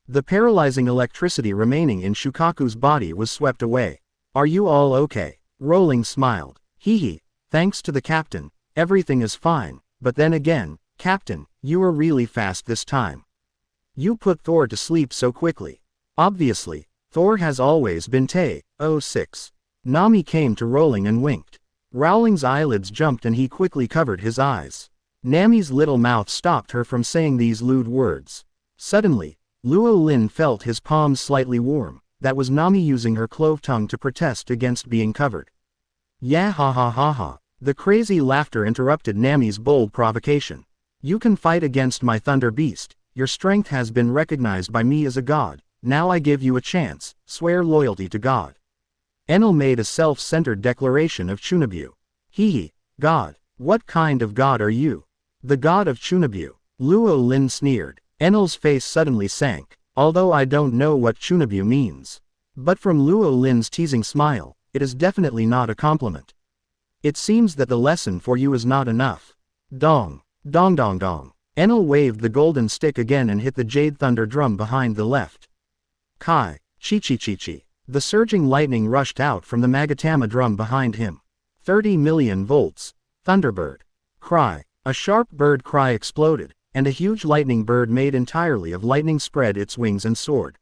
The paralyzing electricity remaining in Shukaku's body was swept away. Are you all okay? Rowling smiled. Hee, thanks to the captain, everything is fine, but then again, Captain, you were really fast this time. You put Thor to sleep so quickly. Obviously, Thor has always been Te-06. Nami came to Rowling and winked. Rowling's eyelids jumped and he quickly covered his eyes. Nami's little mouth stopped her from saying these lewd words. Suddenly, Luo Lin felt his palms slightly warm. That was Nami using her clove tongue to protest against being covered. Yeah ha. The crazy laughter interrupted Nami's bold provocation. You can fight against my thunder beast. Your strength has been recognized by me as a god. Now I give you a chance. Swear loyalty to God. Enel made a self-centered declaration of Chunabu. Hee, God. What kind of god are you? The god of Chunabu. Luo Lin sneered. Enel's face suddenly sank. Although I don't know what Chunabu means. But from Luo Lin's teasing smile, it is definitely not a compliment. It seems that the lesson for you is not enough. Dong. Enel waved the golden stick again and hit the jade thunder drum behind the left. Kai. Chi. The surging lightning rushed out from the Magatama drum behind him. 30 million volts. Thunderbird. Cry. A sharp bird cry exploded, and a huge lightning bird made entirely of lightning spread its wings and soared.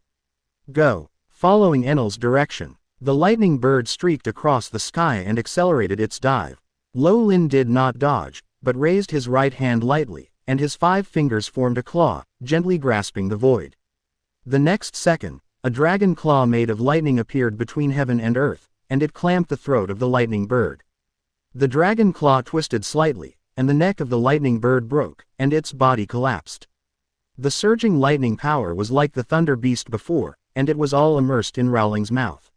Go. Following Enel's direction, the lightning bird streaked across the sky and accelerated its dive. Lo Lin did not dodge, but raised his right hand lightly, and his 5 fingers formed a claw, gently grasping the void. The next second, a dragon claw made of lightning appeared between heaven and earth, and it clamped the throat of the lightning bird. The dragon claw twisted slightly, and the neck of the lightning bird broke, and its body collapsed. The surging lightning power was like the thunder beast before, and it was all immersed in Rowling's mouth.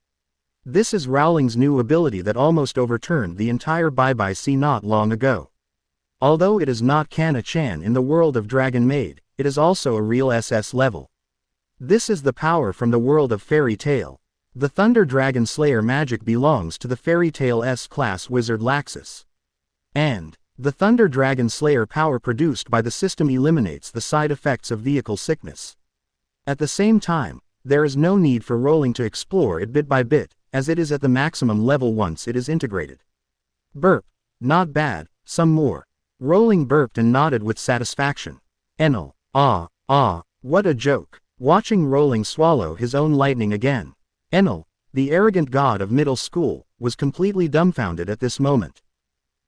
This is Rowling's new ability that almost overturned the entire Bye-Bye Sea not long ago. Although it is not Kana-chan in the world of Dragon Maid, it is also a real SS level. This is the power from the world of Fairy Tail. The Thunder Dragon Slayer magic belongs to the Fairy Tail S-class wizard Laxus. And the Thunder Dragon Slayer power produced by the system eliminates the side effects of vehicle sickness. At the same time, there is no need for Rowling to explore it bit by bit, as it is at the maximum level once it is integrated. Burp. Not bad, some more. Rowling burped and nodded with satisfaction. Enel. What a joke. Watching Rowling swallow his own lightning again. Enel, the arrogant god of middle school, was completely dumbfounded at this moment.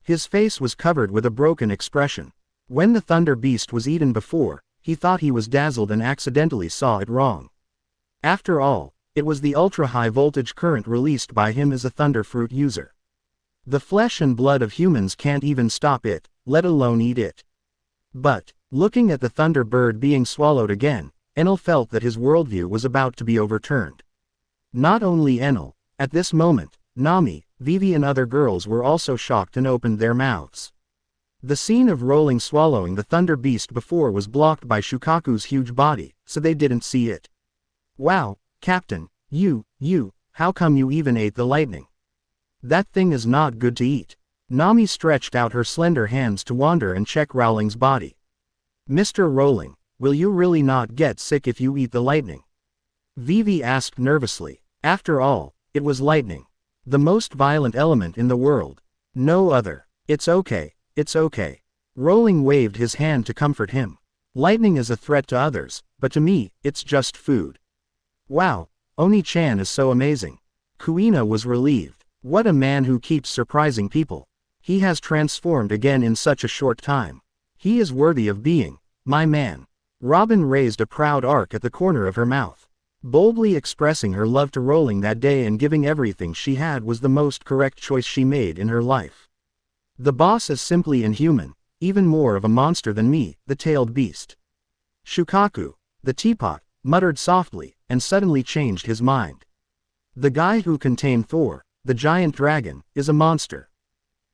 His face was covered with a broken expression. When the Thunder Beast was eaten before, he thought he was dazzled and accidentally saw it wrong. After all, it was the ultra-high voltage current released by him as a Thunder Fruit user. The flesh and blood of humans can't even stop it, let alone eat it. But, looking at the Thunder Bird being swallowed again, Enel felt that his worldview was about to be overturned. Not only Enel, at this moment, Nami, Vivi and other girls were also shocked and opened their mouths. The scene of Rowling swallowing the Thunder Beast before was blocked by Shukaku's huge body, so they didn't see it. Wow, Captain, how come you even ate the lightning? That thing is not good to eat. Nami stretched out her slender hands to wander and check Rowling's body. Mr. Rowling, will you really not get sick if you eat the lightning? Vivi asked nervously. After all, it was lightning. The most violent element in the world. No other. It's okay. Rowling waved his hand to comfort him. Lightning is a threat to others, but to me, it's just food. Wow, Oni-chan is so amazing. Kuina was relieved. What a man who keeps surprising people. He has transformed again in such a short time. He is worthy of being my man. Robin raised a proud arc at the corner of her mouth. Boldly expressing her love to Rowling that day and giving everything she had was the most correct choice she made in her life. The boss is simply inhuman, even more of a monster than me, the tailed beast. Shukaku, the teapot, muttered softly, and suddenly changed his mind. The guy who contained Thor, the giant dragon, is a monster.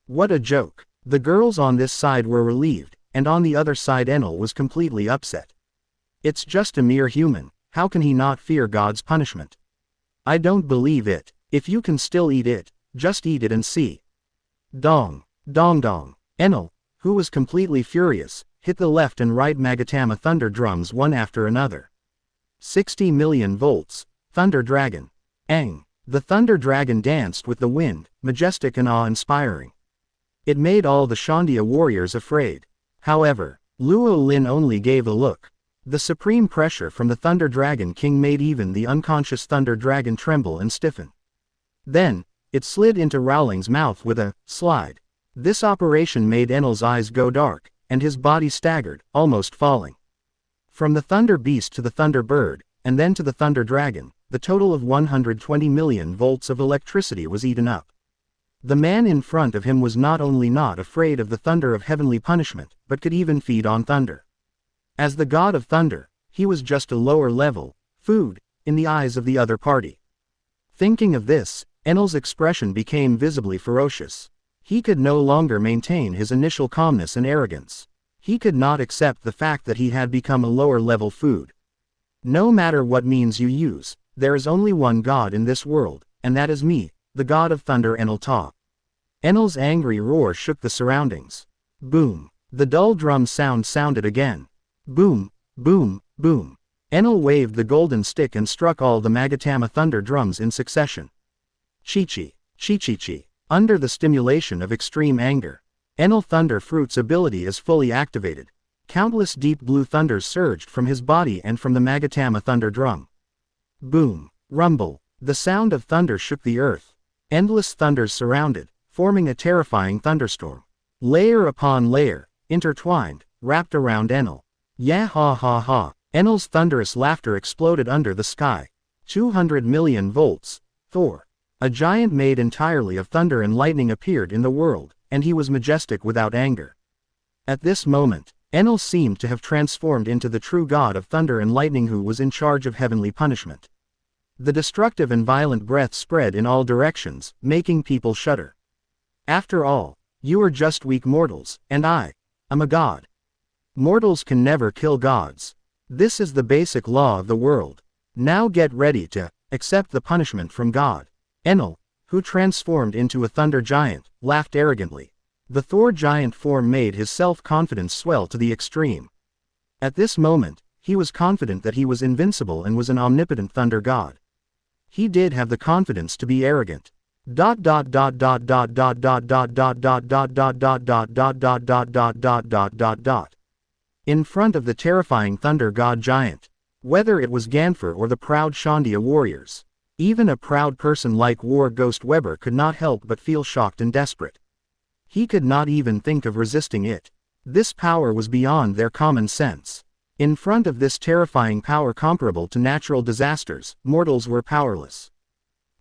What a joke. The girls on this side were relieved, and on the other side Enel was completely upset. It's just a mere human, how can he not fear God's punishment? I don't believe it. If you can still eat it, just eat it and see. Dong. Enel, who was completely furious, hit the left and right Magatama thunder drums one after another. 60 million volts, Thunder Dragon. Aang. The Thunder Dragon danced with the wind, majestic and awe-inspiring. It made all the Shandia warriors afraid. However, Luo Lin only gave a look. The supreme pressure from the Thunder Dragon King made even the unconscious Thunder Dragon tremble and stiffen. Then, it slid into Rowling's mouth with a slide. This operation made Enel's eyes go dark, and his body staggered, almost falling. From the Thunder Beast to the Thunder Bird, and then to the Thunder Dragon, the total of 120 million volts of electricity was eaten up. The man in front of him was not only not afraid of the thunder of heavenly punishment, but could even feed on thunder. As the god of thunder, he was just a lower level food in the eyes of the other party. Thinking of this, Enel's expression became visibly ferocious. He could no longer maintain his initial calmness and arrogance. He could not accept the fact that he had become a lower level food. No matter what means you use, there is only one god in this world, and that is me, the god of thunder Enel Ta. Enel's angry roar shook the surroundings. Boom. The dull drum sound sounded again. Boom, boom, boom. Enel waved the golden stick and struck all the Magatama thunder drums in succession. Chi-chi. Under the stimulation of extreme anger, Enel Thunder Fruit's ability is fully activated. Countless deep blue thunders surged from his body and from the Magatama thunder drum. Boom. Rumble. The sound of thunder shook the earth. Endless thunders surrounded, forming a terrifying thunderstorm. Layer upon layer, intertwined, wrapped around Enel. Yeah ha ha ha. Enel's thunderous laughter exploded under the sky. 200 million volts. Thor. A giant made entirely of thunder and lightning appeared in the world, and he was majestic without anger. At this moment, Enel seemed to have transformed into the true god of thunder and lightning who was in charge of heavenly punishment. The destructive and violent breath spread in all directions, making people shudder. After all, you are just weak mortals, and I am a god. Mortals can never kill gods. This is the basic law of the world. Now get ready to accept the punishment from God. Enel, who transformed into a thunder giant, laughed arrogantly. The Thor giant form made his self-confidence swell to the extreme. At this moment, he was confident that he was invincible and was an omnipotent thunder god. He did have the confidence to be arrogant. In front of the terrifying thunder god giant. Whether it was Ganfer or the proud Shandia warriors. Even a proud person like War Ghost Weber could not help but feel shocked and desperate. He could not even think of resisting it. This power was beyond their common sense. In front of this terrifying power comparable to natural disasters, mortals were powerless.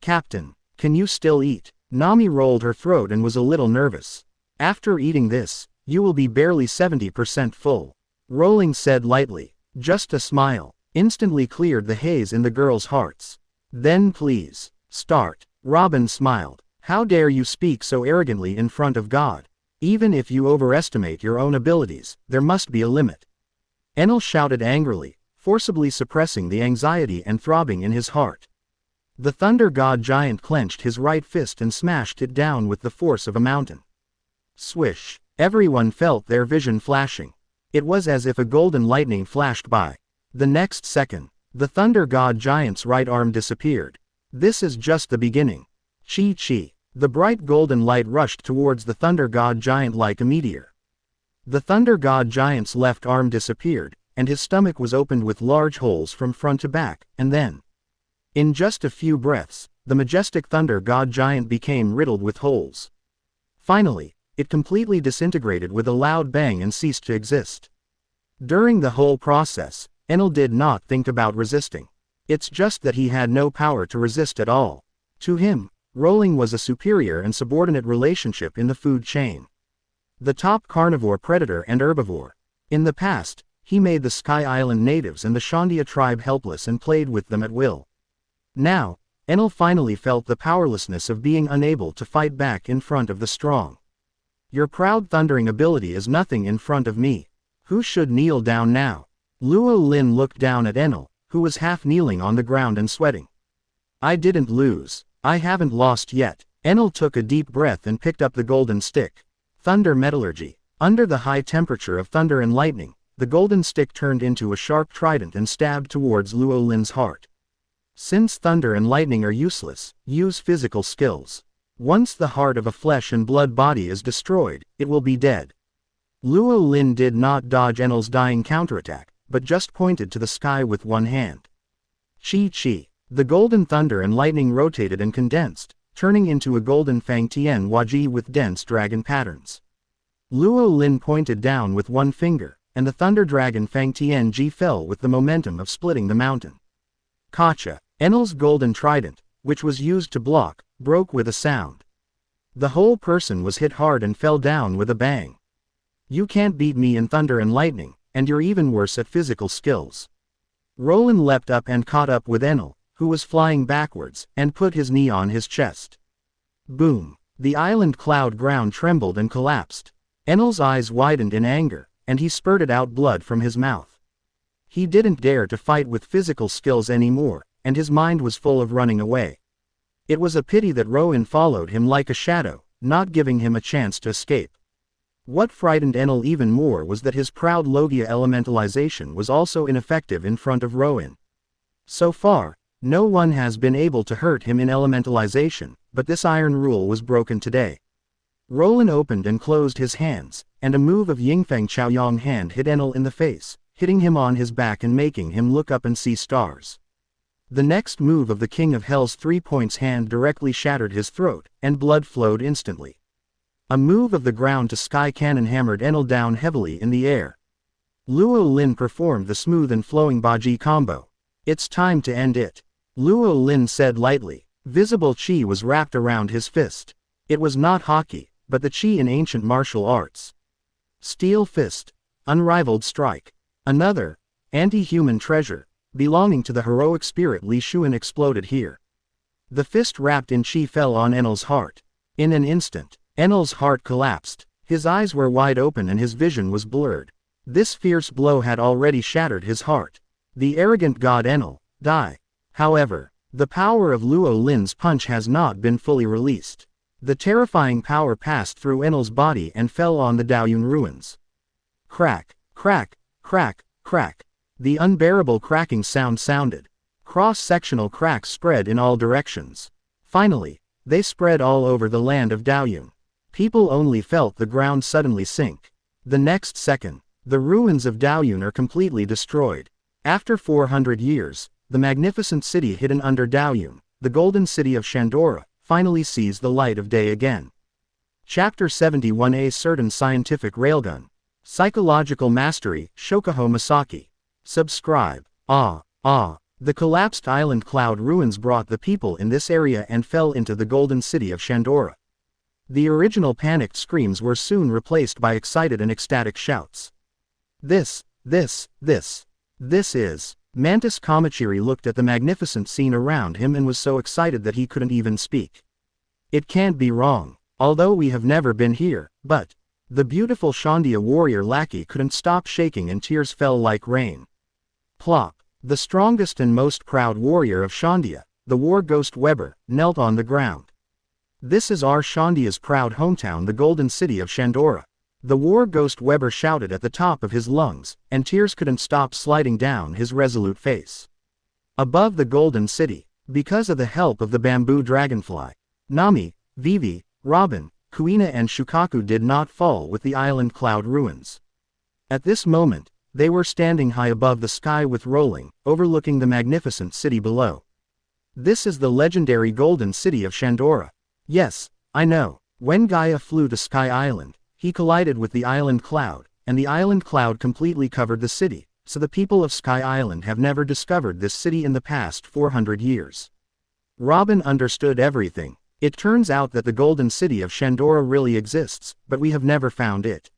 Captain, can you still eat? Nami rolled her throat and was a little nervous. After eating this, you will be barely 70% full. Rowling said lightly. Just a smile instantly cleared the haze in the girls' hearts. Then please, start. Robin smiled. How dare you speak so arrogantly in front of God? Even if you overestimate your own abilities, there must be a limit. Enel shouted angrily, forcibly suppressing the anxiety and throbbing in his heart. The thunder god giant clenched his right fist and smashed it down with the force of a mountain. Swish! Everyone felt their vision flashing. It was as if a golden lightning flashed by. The next second, the thunder god giant's right arm disappeared. This is just the beginning. Chi. The bright golden light rushed towards the thunder god giant like a meteor. The thunder god giant's left arm disappeared, and his stomach was opened with large holes from front to back, and then, in just a few breaths, the majestic thunder god giant became riddled with holes. Finally, it completely disintegrated with a loud bang and ceased to exist. During the whole process, Enel did not think about resisting. It's just that he had no power to resist at all. To him, Rowling was a superior and subordinate relationship in the food chain. The top carnivore predator and herbivore. In the past, he made the Sky Island natives and the Shandia tribe helpless and played with them at will. Now, Enel finally felt the powerlessness of being unable to fight back in front of the strong. Your proud thundering ability is nothing in front of me. Who should kneel down now? Luo Lin looked down at Enel, who was half kneeling on the ground and sweating. I didn't lose. I haven't lost yet. Enel took a deep breath and picked up the golden stick. Thunder metallurgy. Under the high temperature of thunder and lightning, the golden stick turned into a sharp trident and stabbed towards Luo Lin's heart. Since thunder and lightning are useless, use physical skills. Once the heart of a flesh and blood body is destroyed, it will be dead. Luo Lin did not dodge Enel's dying counterattack, but just pointed to the sky with one hand. Chi. The golden thunder and lightning rotated and condensed, turning into a golden Fang Tian Waji with dense dragon patterns. Luo Lin pointed down with one finger, and the thunder dragon Fang Tian Ji fell with the momentum of splitting the mountain. Kacha. Enel's golden trident, which was used to block, broke with a sound. The whole person was hit hard and fell down with a bang. You can't beat me in thunder and lightning, and you're even worse at physical skills. Rowling leapt up and caught up with Enel, who was flying backwards, and put his knee on his chest. Boom! The island cloud ground trembled and collapsed. Enel's eyes widened in anger, and he spurted out blood from his mouth. He didn't dare to fight with physical skills anymore, and his mind was full of running away. It was a pity that Rowan followed him like a shadow, not giving him a chance to escape. What frightened Enel even more was that his proud Logia elementalization was also ineffective in front of Rowan. So far, no one has been able to hurt him in elementalization, but this iron rule was broken today. Roland opened and closed his hands, and a move of Yingfeng Chaoyong hand hit Enel in the face, hitting him on his back and making him look up and see stars. The next move of the King of Hell's 3 points hand directly shattered his throat, and blood flowed instantly. A move of the ground to sky cannon hammered Enel down heavily in the air. Luo Lin performed the smooth and flowing Baji combo. It's time to end it. Luo Lin said lightly. Visible chi was wrapped around his fist. It was not Haki, but the chi in ancient martial arts. Steel fist. Unrivaled strike. Another, anti-human treasure, belonging to the heroic spirit Li Xuan exploded here. The fist wrapped in chi fell on Enel's heart. In an instant, Enel's heart collapsed, his eyes were wide open and his vision was blurred. This fierce blow had already shattered his heart. The arrogant god Enel, die. However, the power of Luo Lin's punch has not been fully released. The terrifying power passed through Enel's body and fell on the Daoyun ruins. Crack, crack, crack, crack. The unbearable cracking sound sounded. Cross-sectional cracks spread in all directions. Finally, they spread all over the land of Daoyun. People only felt the ground suddenly sink. The next second, the ruins of Daoyun are completely destroyed. After 400 years, the magnificent city hidden under Daoyun, the golden city of Shandora, finally sees the light of day again. Chapter 71. A certain scientific railgun. Psychological mastery, Shokuho Masaki. Subscribe. The collapsed island cloud ruins brought the people in this area and fell into the golden city of Shandora. The original panicked screams were soon replaced by excited and ecstatic shouts. This is. Mantis Kamachiri looked at the magnificent scene around him and was so excited that he couldn't even speak. It can't be wrong, although we have never been here, but. The beautiful Shandia warrior lackey couldn't stop shaking and tears fell like rain. Plop. The strongest and most proud warrior of Shandia, the war ghost Weber, knelt on the ground. This is our Shandia's proud hometown, the golden city of Shandora. The war ghost Weber shouted at the top of his lungs, and tears couldn't stop sliding down his resolute face. Above the golden city, because of the help of the bamboo dragonfly, Nami, Vivi, Robin, Kuina and Shukaku did not fall with the island cloud ruins. At this moment, they were standing high above the sky with Rowling, overlooking the magnificent city below. This is the legendary golden city of Shandora. Yes, I know. When Gaia flew to Sky Island, he collided with the island cloud, and the island cloud completely covered the city, so the people of Sky Island have never discovered this city in the past 400 years. Robin understood everything. It turns out that the golden city of Shandora really exists, but we have never found it.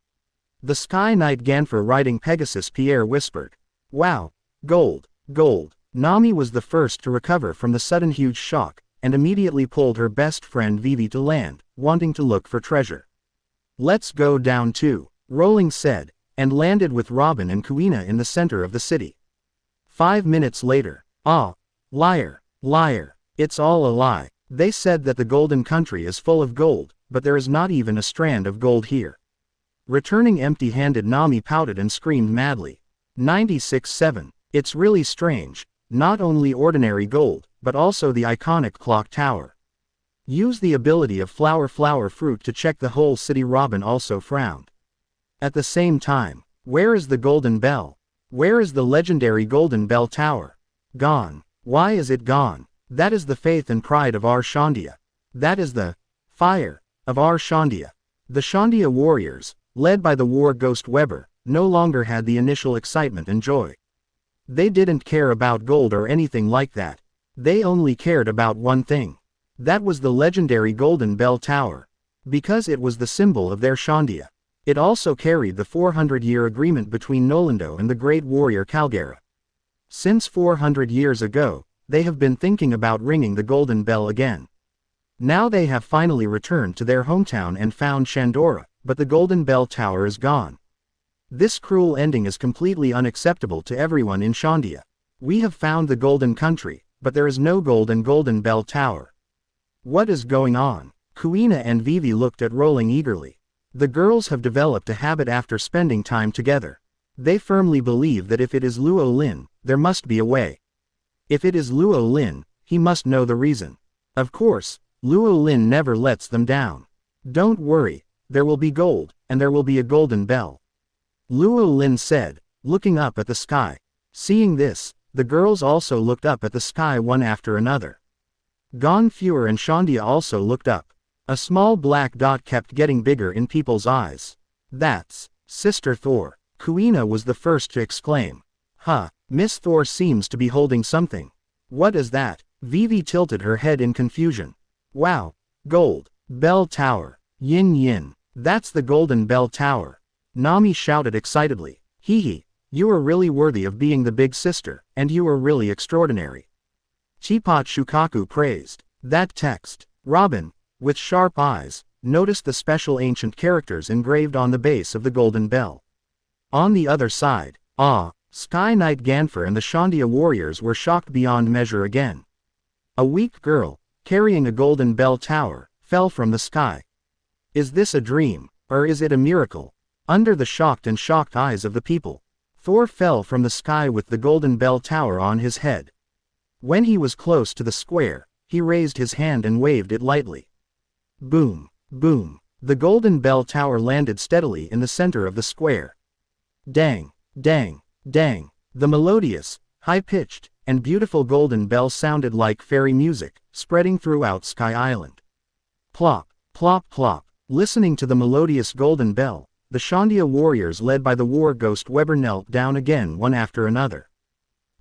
The Sky Knight Ganfer riding Pegasus Pierre whispered. Wow, gold, gold. Nami was the first to recover from the sudden huge shock, and immediately pulled her best friend Vivi to land, wanting to look for treasure. Let's go down too, Rowling said, and landed with Robin and Kuina in the center of the city. 5 minutes later, liar, liar, it's all a lie. They said that the golden country is full of gold, but there is not even a strand of gold here. Returning empty-handed, Nami pouted and screamed madly. 96-7. It's really strange, not only ordinary gold, but also the iconic clock tower. Use the ability of flower fruit to check the whole city. Robin also frowned. At the same time, where is the golden bell? Where is the legendary golden bell tower? Gone. Why is it gone? That is the faith and pride of our Shandia. That is the fire of our Shandia. The Shandia warriors, led by the war ghost Weber, no longer had the initial excitement and joy. They didn't care about gold or anything like that. They only cared about one thing. That was the legendary Golden Bell Tower. Because it was the symbol of their Shandia. It also carried the 400-year agreement between Nolando and the great warrior Calgara. Since 400 years ago, they have been thinking about ringing the golden bell again. Now they have finally returned to their hometown and found Shandora, but the golden bell tower is gone. This cruel ending is completely unacceptable to everyone in Shandia. We have found the golden country, but there is no golden bell tower. What is going on? Kuina and Vivi looked at Rowling eagerly. The girls have developed a habit after spending time together. They firmly believe that if it is Luo Lin, there must be a way. If it is Luo Lin, he must know the reason. Of course, Luo Lin never lets them down. Don't worry, there will be gold, and there will be a golden bell. Luo Lin said, looking up at the sky. Seeing this, the girls also looked up at the sky one after another. Gan Fuer and Shandia also looked up. A small black dot kept getting bigger in people's eyes. That's Sister Thor. Kuina was the first to exclaim. Huh, Miss Thor seems to be holding something. What is that? Vivi tilted her head in confusion. Wow. Gold. Bell Tower. Yin yin. That's the Golden Bell Tower. Nami shouted excitedly. Hee hee. You are really worthy of being the big sister, and you are really extraordinary. Teapot Shukaku praised. That text. Robin, with sharp eyes, noticed the special ancient characters engraved on the base of the golden bell. On the other side, Sky Knight Ganfer and the Shandia warriors were shocked beyond measure again. A weak girl, carrying a golden bell tower, fell from the sky. Is this a dream, or is it a miracle? Under the shocked eyes of the people, Thor fell from the sky with the golden bell tower on his head. When he was close to the square, he raised his hand and waved it lightly. Boom, boom, the golden bell tower landed steadily in the center of the square. Dang, dang, dang, the melodious, high-pitched, and beautiful golden bell sounded like fairy music, spreading throughout Sky Island. Plop, plop, plop, listening to the melodious golden bell, the Shandia warriors led by the war ghost Weber knelt down again one after another.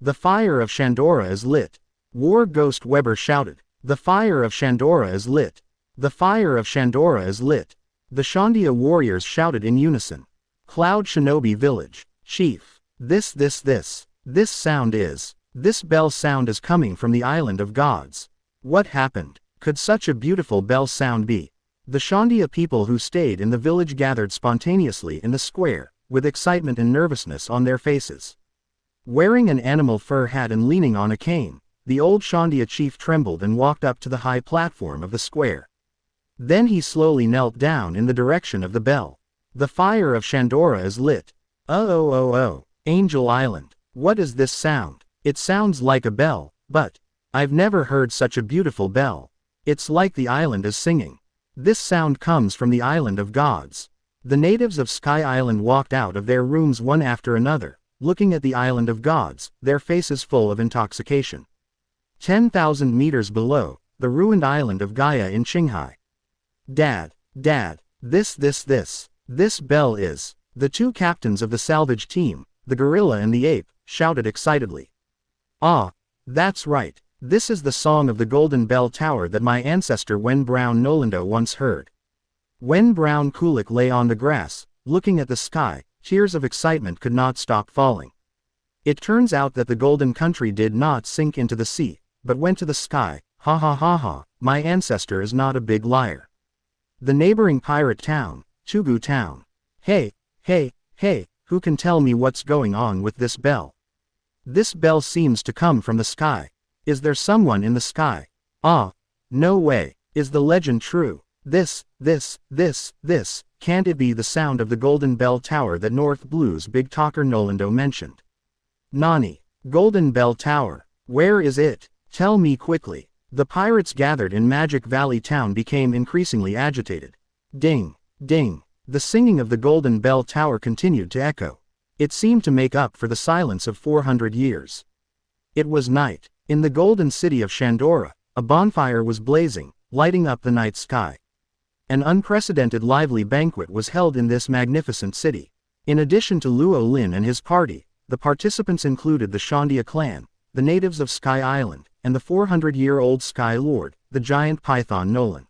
The fire of Shandora is lit. War ghost Weber shouted. The fire of Shandora is lit. The fire of Shandora is lit. The Shandia warriors shouted in unison. Cloud Shinobi Village. Chief. This sound is. This bell sound is coming from the Island of Gods. What happened? Could such a beautiful bell sound be? The Shandia people who stayed in the village gathered spontaneously in the square, with excitement and nervousness on their faces. Wearing an animal fur hat and leaning on a cane, the old Shandia chief trembled and walked up to the high platform of the square. Then he slowly knelt down in the direction of the bell. The fire of Shandora is lit. Oh, Angel Island. What is this sound? It sounds like a bell, but I've never heard such a beautiful bell. It's like the island is singing. This sound comes from the Island of Gods. The natives of Sky Island walked out of their rooms one after another, looking at the Island of Gods, their faces full of intoxication. 10,000 meters below, the ruined island of Gaia in Qinghai. Dad, this bell is. The two captains of the salvage team, the gorilla and the ape, shouted excitedly. Ah, that's right. This is the song of the Golden Bell Tower that my ancestor Wen Brown Nolando once heard. Wen Brown Kulik lay on the grass, looking at the sky, tears of excitement could not stop falling. It turns out that the Golden Country did not sink into the sea, but went to the sky. Ha ha ha ha, my ancestor is not a big liar. The neighboring pirate town, Tugu Town. Hey, who can tell me what's going on with this bell? This bell seems to come from the sky. Is there someone in the sky? Ah, no way. Is the legend true? This, can't it be the sound of the Golden Bell Tower that North Blue's big talker Nolando mentioned? Nani, Golden Bell Tower, where is it? Tell me quickly. The pirates gathered in Magic Valley Town became increasingly agitated. Ding, ding, the singing of the Golden Bell Tower continued to echo. It seemed to make up for the silence of 400 years. It was night. In the golden city of Shandora, a bonfire was blazing, lighting up the night sky. An unprecedented lively banquet was held in this magnificent city. In addition to Luo Lin and his party, the participants included the Shandia clan, the natives of Sky Island, and the 400-year-old Sky Lord, the giant python Nolan.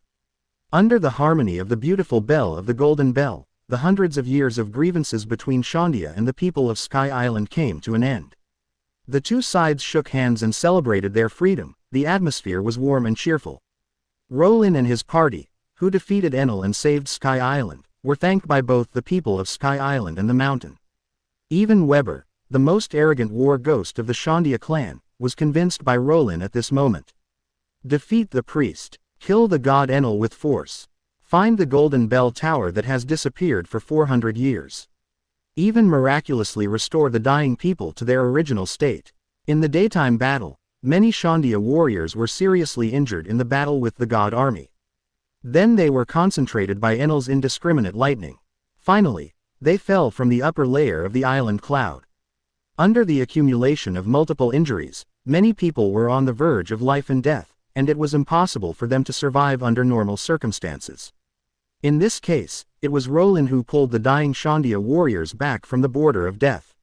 Under the harmony of the beautiful bell of the Golden Bell, the hundreds of years of grievances between Shandia and the people of Sky Island came to an end. The two sides shook hands and celebrated their freedom. The atmosphere was warm and cheerful. Rowling and his party, who defeated Enel and saved Sky Island, were thanked by both the people of Sky Island and the mountain. Even Weber, the most arrogant war ghost of the Shandia clan, was convinced by Rowling at this moment. Defeat the priest. Kill the god Enel with force. Find the Golden Bell Tower that has disappeared for 400 years. Even miraculously restore the dying people to their original state. In the daytime battle, many Shandia warriors were seriously injured in the battle with the god army. Then they were concentrated by Enel's indiscriminate lightning. Finally, they fell from the upper layer of the island cloud. Under the accumulation of multiple injuries, many people were on the verge of life and death, and it was impossible for them to survive under normal circumstances. In this case, it was Rowling who pulled the dying Shandia warriors back from the border of death.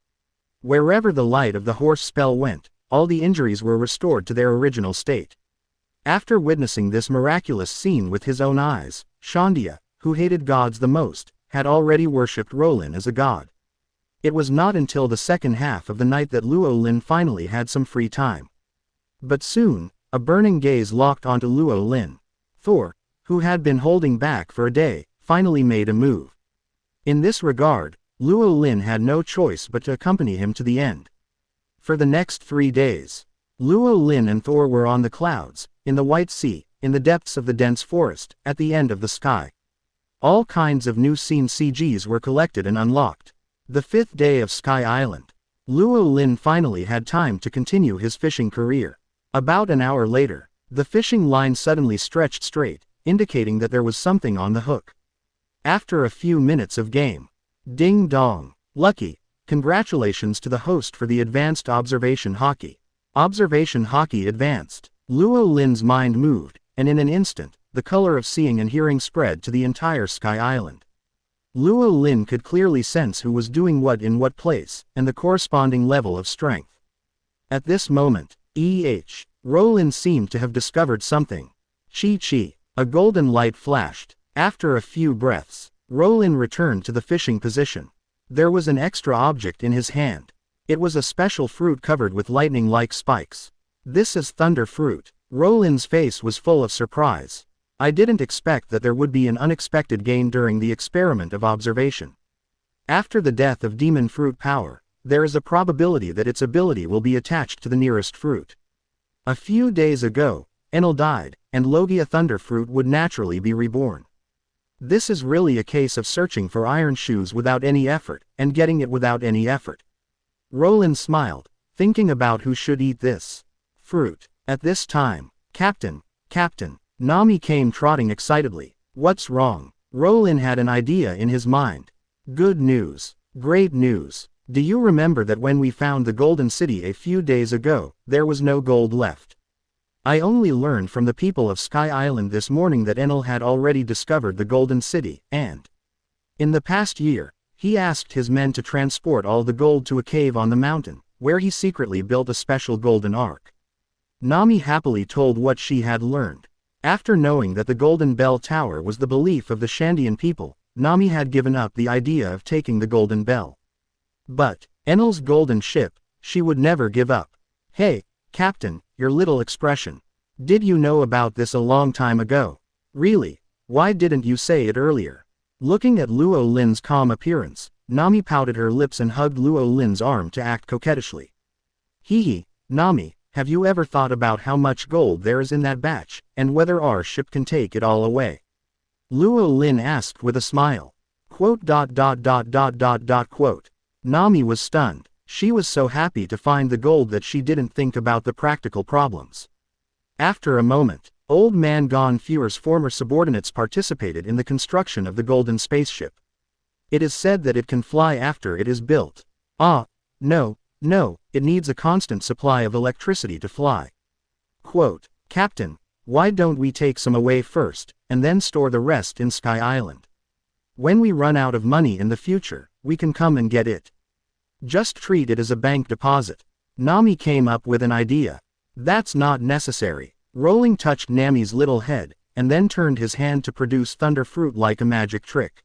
Wherever the light of the horse spell went, all the injuries were restored to their original state. After witnessing this miraculous scene with his own eyes, Shandia, who hated gods the most, had already worshipped Rowling as a god. It was not until the second half of the night that Luo Lin finally had some free time. But soon, a burning gaze locked onto Luo Lin. Thor, who had been holding back for a day, finally made a move. In this regard, Luo Lin had no choice but to accompany him to the end. For the next 3 days, Luo Lin and Thor were on the clouds, in the White Sea, in the depths of the dense forest, at the end of the sky. All kinds of new scene CGs were collected and unlocked. The 5th day of Sky Island, Luo Lin finally had time to continue his fishing career. About an hour later, the fishing line suddenly stretched straight, indicating that there was something on the hook. After a few minutes of game, ding dong, lucky, congratulations to the host for the advanced observation Haki. Observation Haki advanced. Luo Lin's mind moved, and in an instant, the color of seeing and hearing spread to the entire Sky Island. Luo Lin could clearly sense who was doing what in what place, and the corresponding level of strength. At this moment, Rowling seemed to have discovered something. Chi. A golden light flashed. After a few breaths, Rowling returned to the fishing position. There was an extra object in his hand. It was a special fruit covered with lightning-like spikes. This is thunder fruit. Rowling's face was full of surprise. I didn't expect that there would be an unexpected gain during the experiment of observation. After the death of demon fruit power, there is a probability that its ability will be attached to the nearest fruit. A few days ago, Enel died, and Logia thunder fruit would naturally be reborn. This is really a case of searching for iron shoes without any effort, and getting it without any effort. Rowling smiled, thinking about who should eat this fruit. At this time, Captain, Nami came trotting excitedly. What's wrong? Rowling had an idea in his mind. Good news. Great news. Do you remember that when we found the Golden City a few days ago, there was no gold left? I only learned from the people of Sky Island this morning that Enel had already discovered the Golden City, and in the past year, he asked his men to transport all the gold to a cave on the mountain, where he secretly built a special golden ark. Nami happily told what she had learned. After knowing that the Golden Bell Tower was the belief of the Shandian people, Nami had given up the idea of taking the Golden Bell. But, Enel's golden ship, she would never give up. Hey, Captain, your little expression. Did you know about this a long time ago? Really? Why didn't you say it earlier? Looking at Luo Lin's calm appearance, Nami pouted her lips and hugged Luo Lin's arm to act coquettishly. Hee, Nami, have you ever thought about how much gold there is in that batch, and whether our ship can take it all away? Luo Lin asked with a smile. Quote. Nami was stunned. She was so happy to find the gold that she didn't think about the practical problems. After a moment, Old Man Gan Feuer's former subordinates participated in the construction of the golden spaceship. It is said that it can fly after it is built. No, it needs a constant supply of electricity to fly. Quote, Captain, why don't we take some away first, and then store the rest in Sky Island? When we run out of money in the future, we can come and get it. Just treat it as a bank deposit. Nami came up with an idea. That's not necessary. Rowling touched Nami's little head, and then turned his hand to produce thunder fruit like a magic trick.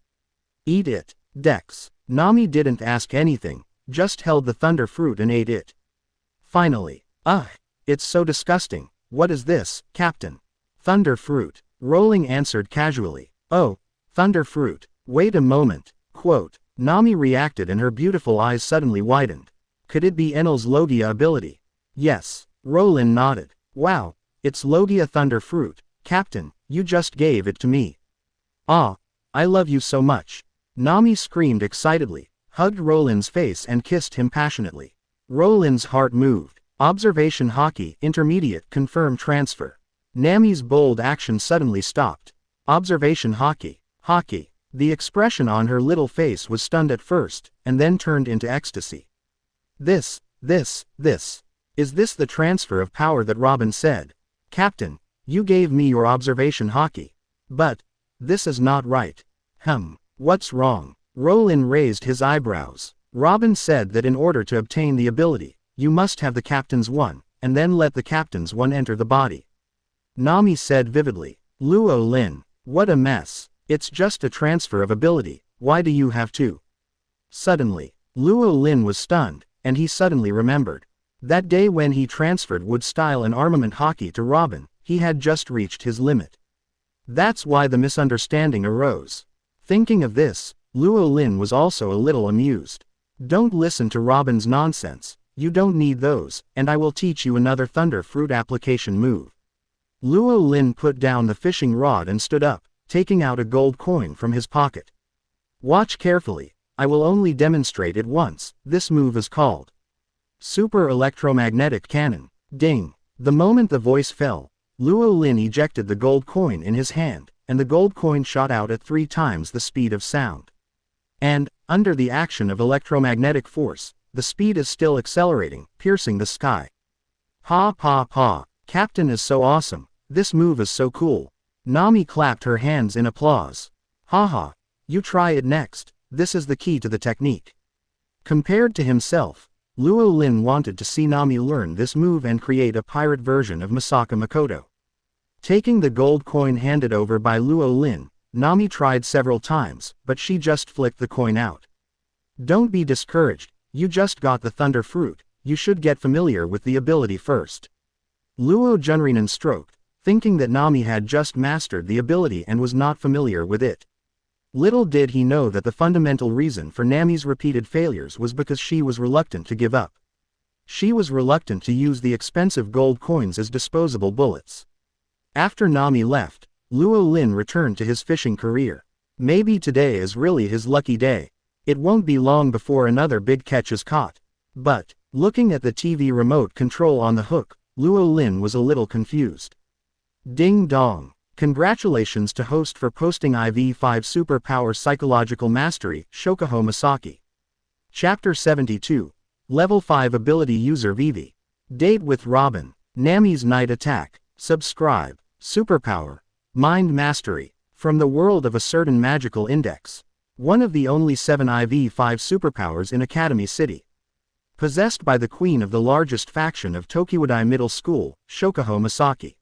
Eat it, Dex. Nami didn't ask anything, just held the thunder fruit and ate it. Finally, it's so disgusting. What is this, Captain? Thunder fruit. Rowling answered casually. Oh, thunder fruit. Wait a moment. Quote. Nami reacted and her beautiful eyes suddenly widened. Could it be Enel's Logia ability? Yes. Rowling nodded. Wow, it's Logia thunder fruit. Captain, you just gave it to me. I love you so much. Nami screamed excitedly, hugged Rowling's face and kissed him passionately. Rowling's heart moved. Observation Haki, intermediate, confirm transfer. Nami's bold action suddenly stopped. Observation Haki. The expression on her little face was stunned at first, and then turned into ecstasy. This. Is this the transfer of power that Robin said? Captain, You gave me your observation Haki. But this is not right. What's wrong? Rowling raised his eyebrows. Robin said that in order to obtain the ability, you must have the Captain's One, and then let the Captain's One enter the body. Nami said vividly. Luo Lin, what a mess. It's just a transfer of ability, why do you have to? Suddenly, Luo Lin was stunned, and he suddenly remembered. That day when he transferred wood style and armament Haki to Robin, he had just reached his limit. That's why the misunderstanding arose. Thinking of this, Luo Lin was also a little amused. Don't listen to Robin's nonsense, you don't need those, and I will teach you another thunder fruit application move. Luo Lin put down the fishing rod and stood up, taking out a gold coin from his pocket. Watch carefully, I will only demonstrate it once. This move is called Super Electromagnetic Cannon. Ding! The moment the voice fell, Luo Lin ejected the gold coin in his hand, and the gold coin shot out at 3 times the speed of sound. And, under the action of electromagnetic force, the speed is still accelerating, piercing the sky. Ha ha ha, Captain is so awesome, this move is so cool. Nami clapped her hands in applause. Haha, you try it next, this is the key to the technique. Compared to himself, Luo Lin wanted to see Nami learn this move and create a pirate version of Masaka Makoto. Taking the gold coin handed over by Luo Lin, Nami tried several times, but she just flicked the coin out. Don't be discouraged, you just got the thunder fruit, you should get familiar with the ability first. Luo Junrinen stroked, thinking that Nami had just mastered the ability and was not familiar with it. Little did he know that the fundamental reason for Nami's repeated failures was because she was reluctant to give up. She was reluctant to use the expensive gold coins as disposable bullets. After Nami left, Luo Lin returned to his fishing career. Maybe today is really his lucky day. It won't be long before another big catch is caught. But, looking at the TV remote control on the hook, Luo Lin was a little confused. Ding dong. Congratulations to host for posting IV5 Superpower Psychological Mastery, Shokuho Masaki. Chapter 72. Level 5 Ability User Vivi. Date with Robin. Nami's Night Attack. Subscribe. Superpower. Mind Mastery. From the world of a certain magical index. One of the only 7 IV5 superpowers in Academy City. Possessed by the queen of the largest faction of Tokiwadai Middle School, Shokuho Masaki.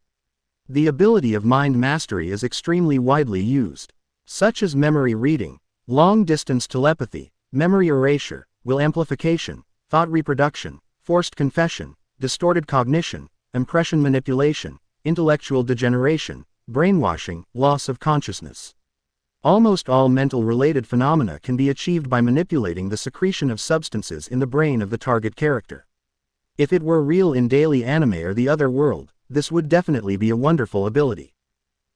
The ability of mind mastery is extremely widely used, such as memory reading, long-distance telepathy, memory erasure, will amplification, thought reproduction, forced confession, distorted cognition, impression manipulation, intellectual degeneration, brainwashing, loss of consciousness. Almost all mental-related phenomena can be achieved by manipulating the secretion of substances in the brain of the target character. If it were real in daily anime or the other world, this would definitely be a wonderful ability.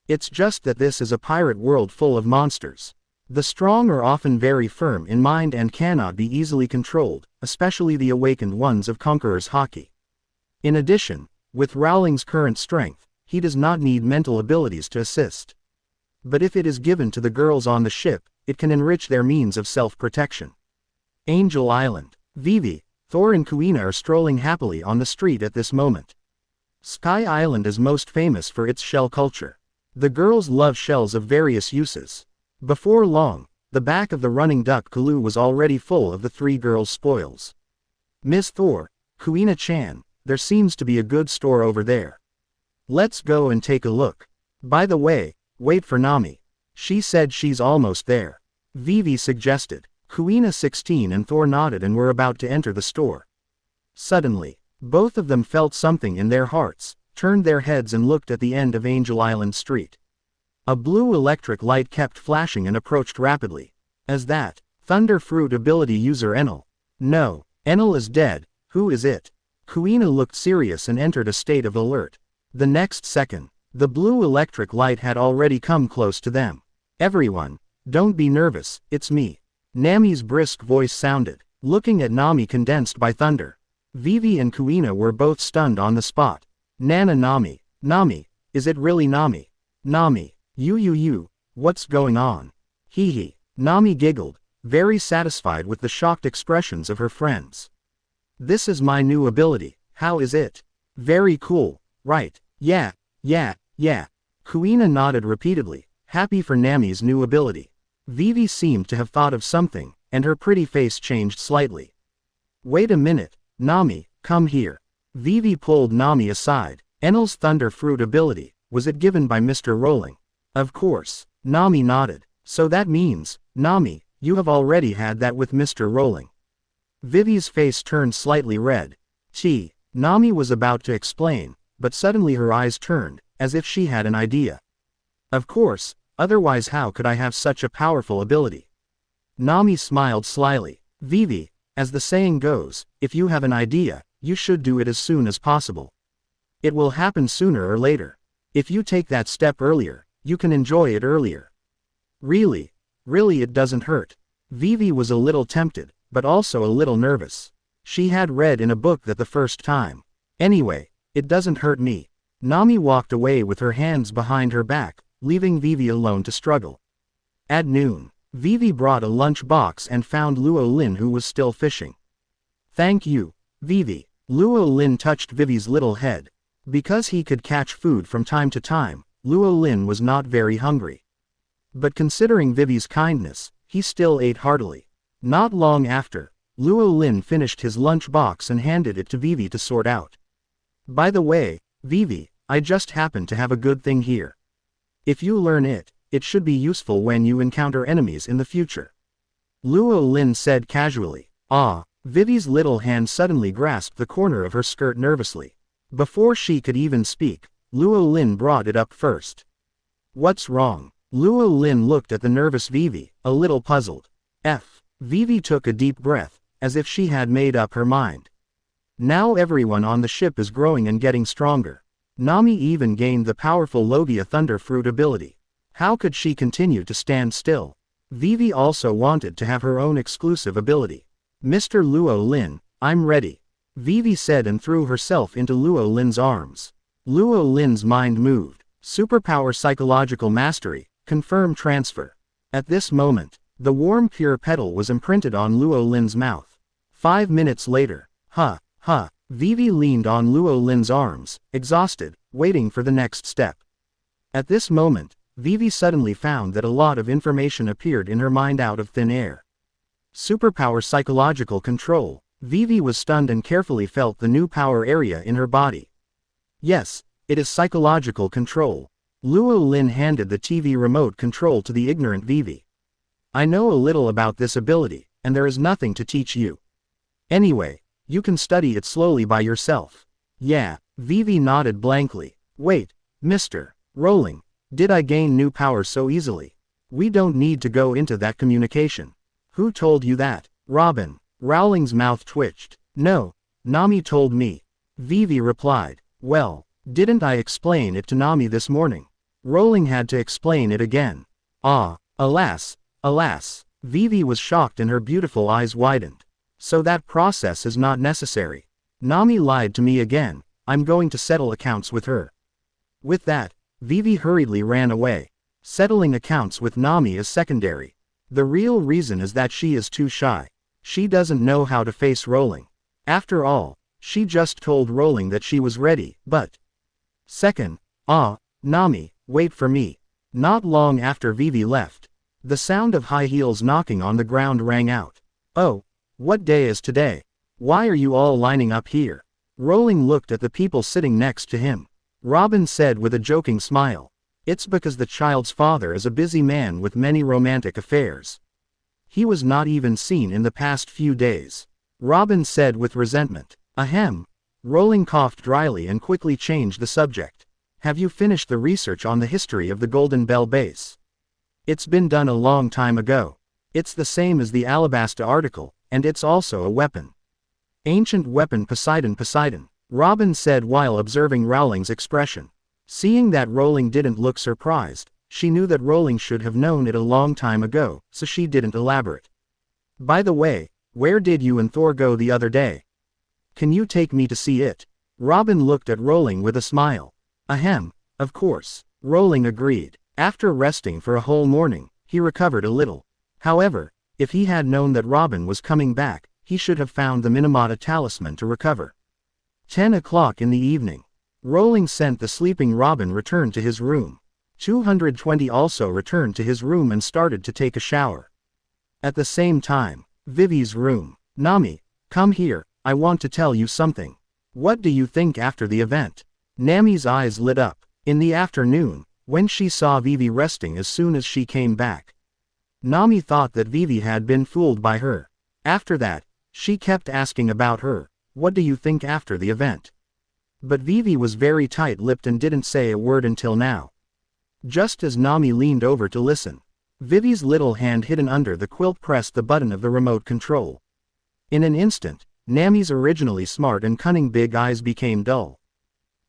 It's just that this is a pirate world full of monsters. The strong are often very firm in mind and cannot be easily controlled, especially the awakened ones of Conqueror's Haki. In addition, with Rowling's current strength, he does not need mental abilities to assist. But if it is given to the girls on the ship, it can enrich their means of self-protection. Angel Island. Vivi, Thor and Kuina are strolling happily on the street at this moment. Sky Island is most famous for its shell culture. The girls love shells of various uses. Before long, the back of the running duck canoe was already full of the 3 girls' spoils. Miss Thor, Kuina-chan, there seems to be a good store over there. Let's go and take a look. By the way, wait for Nami. She said she's almost there. Vivi suggested. Kuina 16 and Thor nodded and were about to enter the store. Suddenly, both of them felt something in their hearts, turned their heads and looked at the end of Angel Island Street. A blue electric light kept flashing and approached rapidly. As that, Thunder Fruit ability user Enel. No, Enel is dead, who is it? Kuina looked serious and entered a state of alert. The next second, the blue electric light had already come close to them. Everyone, don't be nervous, it's me. Nami's brisk voice sounded, looking at Nami condensed by thunder. Vivi and Kuina were both stunned on the spot. Nami, is it really Nami? Nami, you, what's going on? Hee. Nami giggled, very satisfied with the shocked expressions of her friends. This is my new ability, how is it? Very cool, right, yeah, Yeah. Kuina nodded repeatedly, happy for Nami's new ability. Vivi seemed to have thought of something, and her pretty face changed slightly. Wait a minute, Nami, come here. Vivi pulled Nami aside. Enel's Thunder Fruit ability, was it given by Mr. Rowling? Of course. Nami nodded. So that means, Nami, you have already had that with Mr. Rowling. Vivi's face turned slightly red. Nami was about to explain, but suddenly her eyes turned, as if she had an idea. Of course, otherwise how could I have such a powerful ability? Nami smiled slyly. Vivi, as the saying goes, if you have an idea, you should do it as soon as possible. It will happen sooner or later. If you take that step earlier, you can enjoy it earlier. Really it doesn't hurt. Vivi was a little tempted, but also a little nervous. She had read in a book that the first time. Anyway, it doesn't hurt me. Nami walked away with her hands behind her back, leaving Vivi alone to struggle. At noon, Vivi brought a lunch box and found Luo Lin, who was still fishing. Thank you, Vivi. Luo Lin touched Vivi's little head. Because he could catch food from time to time, Luo Lin was not very hungry. But considering Vivi's kindness, he still ate heartily. Not long after, Luo Lin finished his lunch box and handed it to Vivi to sort out. By the way, Vivi, I just happen to have a good thing here. If you learn it, it should be useful when you encounter enemies in the future. Luo Lin said casually. Vivi's little hand suddenly grasped the corner of her skirt nervously. Before she could even speak, Luo Lin brought it up first. What's wrong? Luo Lin looked at the nervous Vivi, a little puzzled. Vivi took a deep breath, as if she had made up her mind. Now everyone on the ship is growing and getting stronger. Nami even gained the powerful Logia Thunder Fruit ability. How could she continue to stand still? Vivi also wanted to have her own exclusive ability. Mr. Luo Lin, I'm ready. Vivi said and threw herself into Luo Lin's arms. Luo Lin's mind moved. Superpower Psychological Mastery, confirm transfer. At this moment, the warm pure petal was imprinted on Luo Lin's mouth. 5 minutes later, Vivi leaned on Luo Lin's arms, exhausted, waiting for the next step. At this moment, Vivi suddenly found that a lot of information appeared in her mind out of thin air. Superpower Psychological Control. Vivi was stunned and carefully felt the new power area in her body. Yes, it is psychological control. Luo Lin handed the TV remote control to the ignorant Vivi. I know a little about this ability, and there is nothing to teach you. Anyway, you can study it slowly by yourself. Yeah, Vivi nodded blankly. Wait, Mr. Rowling, did I gain new power so easily? We don't need to go into that communication. Who told you that? Robin. Rowling's mouth twitched. No, Nami told me. Vivi replied. Well, didn't I explain it to Nami this morning? Rowling had to explain it again. Alas. Vivi was shocked and her beautiful eyes widened. So that process is not necessary. Nami lied to me again. I'm going to settle accounts with her. With that, Vivi hurriedly ran away. Settling accounts with Nami is secondary. The real reason is that she is too shy. She doesn't know how to face Rowling. After all, she just told Rowling that she was ready, but... Second, Nami, wait for me. Not long after Vivi left, the sound of high heels knocking on the ground rang out. Oh, what day is today? Why are you all lining up here? Rowling looked at the people sitting next to him. Robin said with a joking smile. It's because the child's father is a busy man with many romantic affairs. He was not even seen in the past few days. Robin said with resentment. Ahem. Rowling coughed dryly and quickly changed the subject. Have you finished the research on the history of the Golden Bell base? It's been done a long time ago. It's the same as the Alabasta article, and it's also a weapon. Ancient weapon Poseidon. Robin said while observing Rowling's expression. Seeing that Rowling didn't look surprised, she knew that Rowling should have known it a long time ago, so she didn't elaborate. By the way, where did you and Thor go the other day? Can you take me to see it? Robin looked at Rowling with a smile. Ahem, of course. Rowling agreed. After resting for a whole morning, he recovered a little. However, if he had known that Robin was coming back, he should have found the Minamata talisman to recover. 10 o'clock in the evening. Rowling sent the sleeping Robin return to his room. 220 also returned to his room and started to take a shower. At the same time, Vivi's room. Nami, come here, I want to tell you something. What do you think after the event? Nami's eyes lit up. In the afternoon, when she saw Vivi resting as soon as she came back, Nami thought that Vivi had been fooled by her. After that, she kept asking about her. What do you think after the event? But Vivi was very tight-lipped and didn't say a word until now. Just as Nami leaned over to listen, Vivi's little hand hidden under the quilt pressed the button of the remote control. In an instant, Nami's originally smart and cunning big eyes became dull.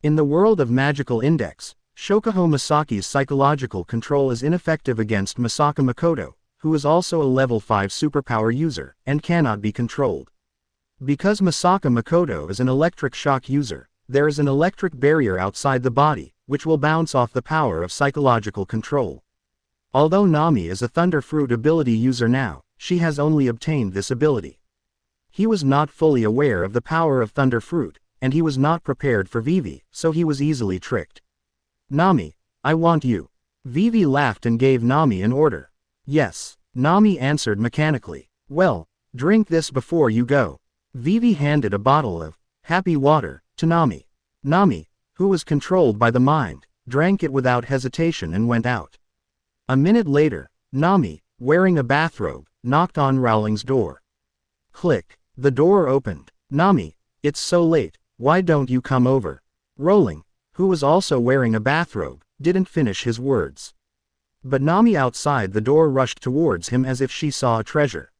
In the world of Magical Index, Shokuho Masaki's psychological control is ineffective against Masaka Makoto, who is also a level 5 superpower user, and cannot be controlled. Because Masaka Makoto is an electric shock user, there is an electric barrier outside the body, which will bounce off the power of psychological control. Although Nami is a Thunder Fruit ability user now, she has only obtained this ability. He was not fully aware of the power of Thunder Fruit, and he was not prepared for Vivi, so he was easily tricked. Nami, I want you. Vivi laughed and gave Nami an order. Yes, Nami answered mechanically. Well, drink this before you go. Vivi handed a bottle of happy water to Nami. Nami, who was controlled by the mind, drank it without hesitation and went out. A minute later, Nami, wearing a bathrobe, knocked on Rowling's door. Click. The door opened. Nami, it's so late, why don't you come over? Rowling, who was also wearing a bathrobe, didn't finish his words. But Nami outside the door rushed towards him as if she saw a treasure.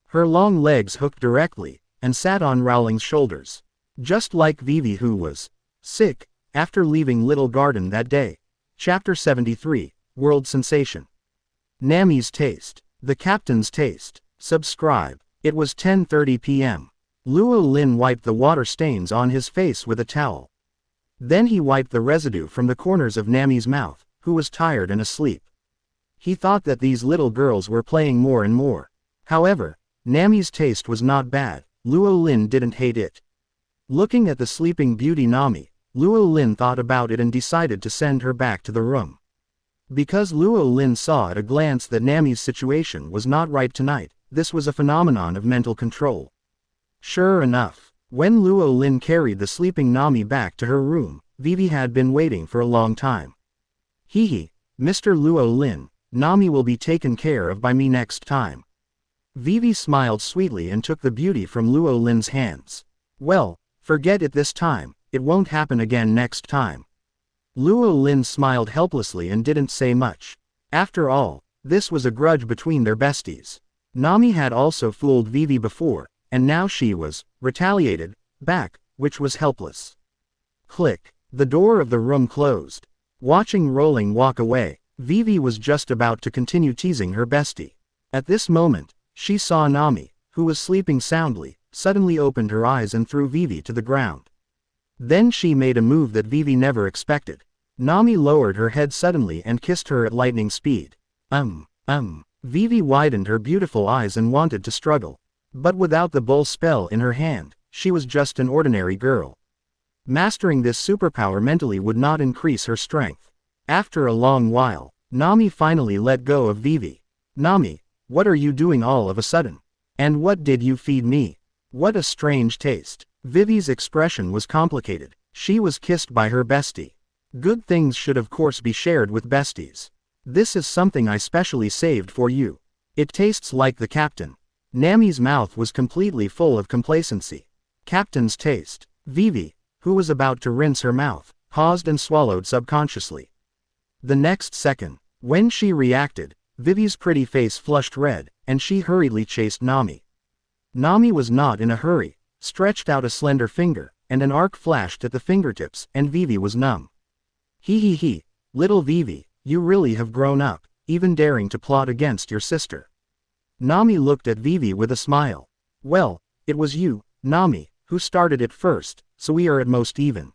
Her long legs hooked directly, and sat on Rowling's shoulders. Just like Vivi, who was sick after leaving Little Garden that day. Chapter 73, World Sensation. Nami's Taste. The Captain's Taste. Subscribe. It was 10:30 p.m. Luo Lin wiped the water stains on his face with a towel. Then he wiped the residue from the corners of Nami's mouth, who was tired and asleep. He thought that these little girls were playing more and more. However, Nami's taste was not bad. Luo Lin didn't hate it. Looking at the sleeping beauty Nami, Luo Lin thought about it and decided to send her back to the room. Because Luo Lin saw at a glance that Nami's situation was not right tonight, this was a phenomenon of mental control. Sure enough, when Luo Lin carried the sleeping Nami back to her room, Vivi had been waiting for a long time. Hee, Mr. Luo Lin, Nami will be taken care of by me next time. Vivi smiled sweetly and took the beauty from Luo Lin's hands. Well, forget it this time, it won't happen again next time. Luo Lin smiled helplessly and didn't say much. After all, this was a grudge between their besties. Nami had also fooled Vivi before, and now she was retaliated back, which was helpless. Click. The door of the room closed. Watching Rowling walk away, Vivi was just about to continue teasing her bestie. At this moment, she saw Nami, who was sleeping soundly, suddenly opened her eyes and threw Vivi to the ground. Then she made a move that Vivi never expected. Nami lowered her head suddenly and kissed her at lightning speed. Vivi widened her beautiful eyes and wanted to struggle. But without the bull spell in her hand, she was just an ordinary girl. Mastering this superpower mentally would not increase her strength. After a long while, Nami finally let go of Vivi. Nami, what are you doing all of a sudden? And what did you feed me? What a strange taste. Vivi's expression was complicated. She was kissed by her bestie. Good things should of course be shared with besties. This is something I specially saved for you. It tastes like the captain. Nami's mouth was completely full of complacency. Captain's taste. Vivi, who was about to rinse her mouth, paused and swallowed subconsciously. The next second, when she reacted, Vivi's pretty face flushed red, and she hurriedly chased Nami. Nami was not in a hurry, stretched out a slender finger, and an arc flashed at the fingertips, and Vivi was numb. Hee, little Vivi, you really have grown up, even daring to plot against your sister. Nami looked at Vivi with a smile. Well, it was you, Nami, who started it first, so we are at most even.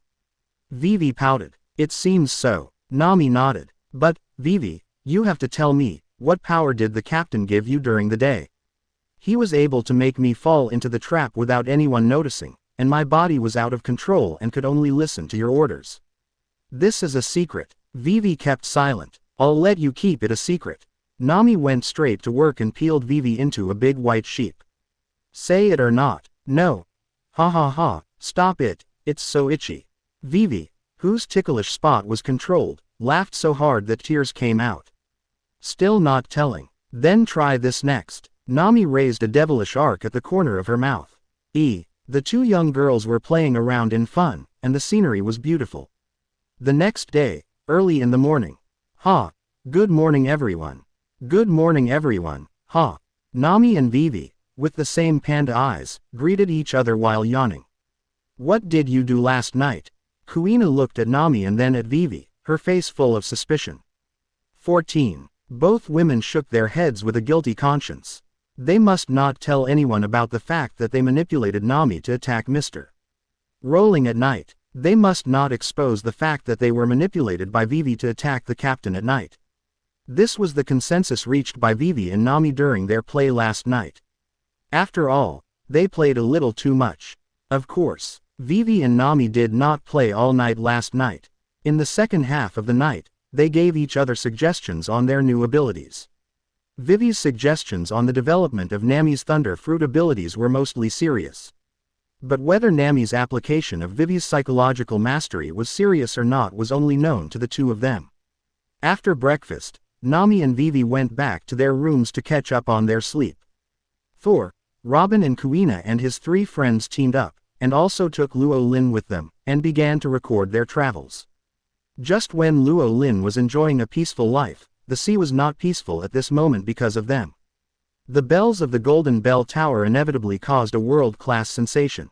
Vivi pouted. It seems so. Nami nodded. But, Vivi, you have to tell me, what power did the captain give you during the day? He was able to make me fall into the trap without anyone noticing, and my body was out of control and could only listen to your orders. This is a secret. Vivi kept silent. I'll let you keep it a secret. Nami went straight to work and peeled Vivi into a big white sheep. Say it or not. No. Ha ha ha, stop it, it's so itchy. Vivi, whose ticklish spot was controlled, laughed so hard that tears came out. Still not telling. Then try this next. Nami raised a devilish arc at the corner of her mouth. The two young girls were playing around in fun, and the scenery was beautiful. The next day, early in the morning. Ha! Good morning everyone. Good morning everyone, ha! Nami and Vivi, with the same panda eyes, greeted each other while yawning. What did you do last night? Kuina looked at Nami and then at Vivi, her face full of suspicion. 14. Both women shook their heads with a guilty conscience. They must not tell anyone about the fact that they manipulated Nami to attack Mr. Rowling at night. They must not expose the fact that they were manipulated by Vivi to attack the captain at night. This was the consensus reached by Vivi and Nami during their play last night. After all, they played a little too much. Of course, Vivi and Nami did not play all night last night. In the second half of the night, they gave each other suggestions on their new abilities. Vivi's suggestions on the development of Nami's Thunder Fruit abilities were mostly serious. But whether Nami's application of Vivi's psychological mastery was serious or not was only known to the two of them. After breakfast, Nami and Vivi went back to their rooms to catch up on their sleep. Thor, Robin and Kuina and his three friends teamed up, and also took Luo Lin with them, and began to record their travels. Just when Luo Lin was enjoying a peaceful life, the sea was not peaceful at this moment because of them. The bells of the Golden Bell Tower inevitably caused a world-class sensation.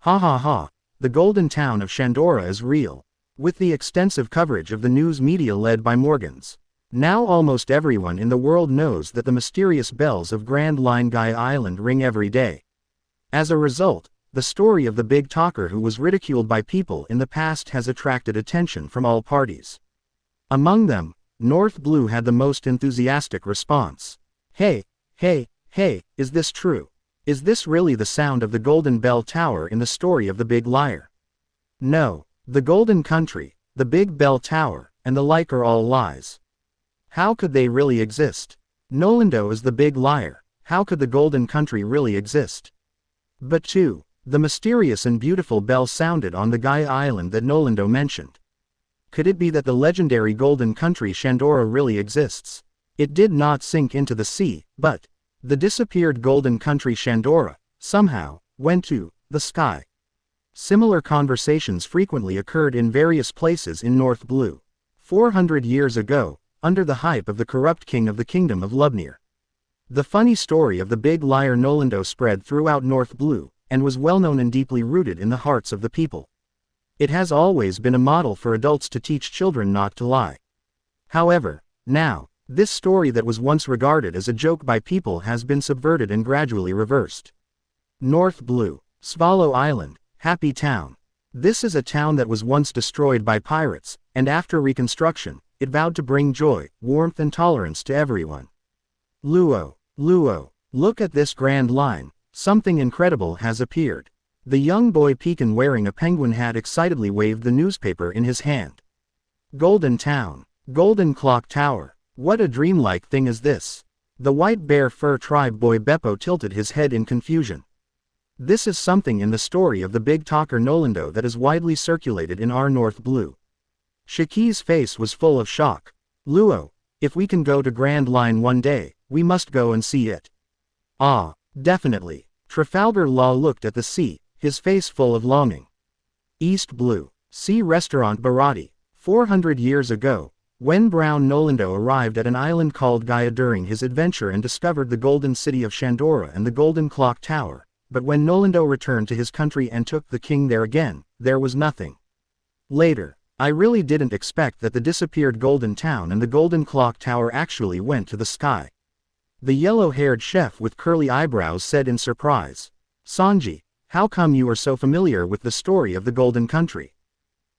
Ha ha ha, the Golden Town of Shandora is real. With the extensive coverage of the news media led by Morgans, now almost everyone in the world knows that the mysterious bells of Grand Line Gaia Island ring every day. As a result, the story of the big talker who was ridiculed by people in the past has attracted attention from all parties. Among them, North Blue had the most enthusiastic response. Hey, is this true? Is this really the sound of the Golden Bell Tower in the story of the Big Liar? No, the Golden Country, the Big Bell Tower, and the like are all lies. How could they really exist? Nolindo is the Big Liar, how could the Golden Country really exist? But 2. The mysterious and beautiful bell sounded on the Gaia Island that Nolindo mentioned. Could it be that the legendary Golden Country Shandora really exists? It did not sink into the sea, but the disappeared Golden Country Shandora, somehow, went to the sky. Similar conversations frequently occurred in various places in North Blue. 400 years ago, under the hype of the corrupt king of the kingdom of Lubnir. The funny story of the Big Liar Nolindo spread throughout North Blue, and was well known and deeply rooted in the hearts of the people. It has always been a model for adults to teach children not to lie. However, now, this story that was once regarded as a joke by people has been subverted and gradually reversed. North Blue, Swallow Island, Happy Town. This is a town that was once destroyed by pirates, and after reconstruction, it vowed to bring joy, warmth and tolerance to everyone. Luo, look at this grand line, something incredible has appeared. The young boy Pekin wearing a penguin hat excitedly waved the newspaper in his hand. Golden Town, Golden Clock Tower, what a dreamlike thing is this? The White Bear Fur Tribe boy Beppo tilted his head in confusion. This is something in the story of the big talker Nolindo that is widely circulated in our North Blue. Shaki's face was full of shock. Luo, if we can go to Grand Line one day, we must go and see it. Ah, definitely. Trafalgar Law looked at the sea, his face full of longing. East Blue, Sea Restaurant Barati. 400 years ago, when Brown Nolindo arrived at an island called Gaia during his adventure and discovered the Golden City of Shandora and the Golden Clock Tower, but when Nolindo returned to his country and took the king there again, there was nothing. Later, I really didn't expect that the disappeared Golden Town and the Golden Clock Tower actually went to the sky. The yellow-haired chef with curly eyebrows said in surprise. Sanji, how come you are so familiar with the story of the Golden Country?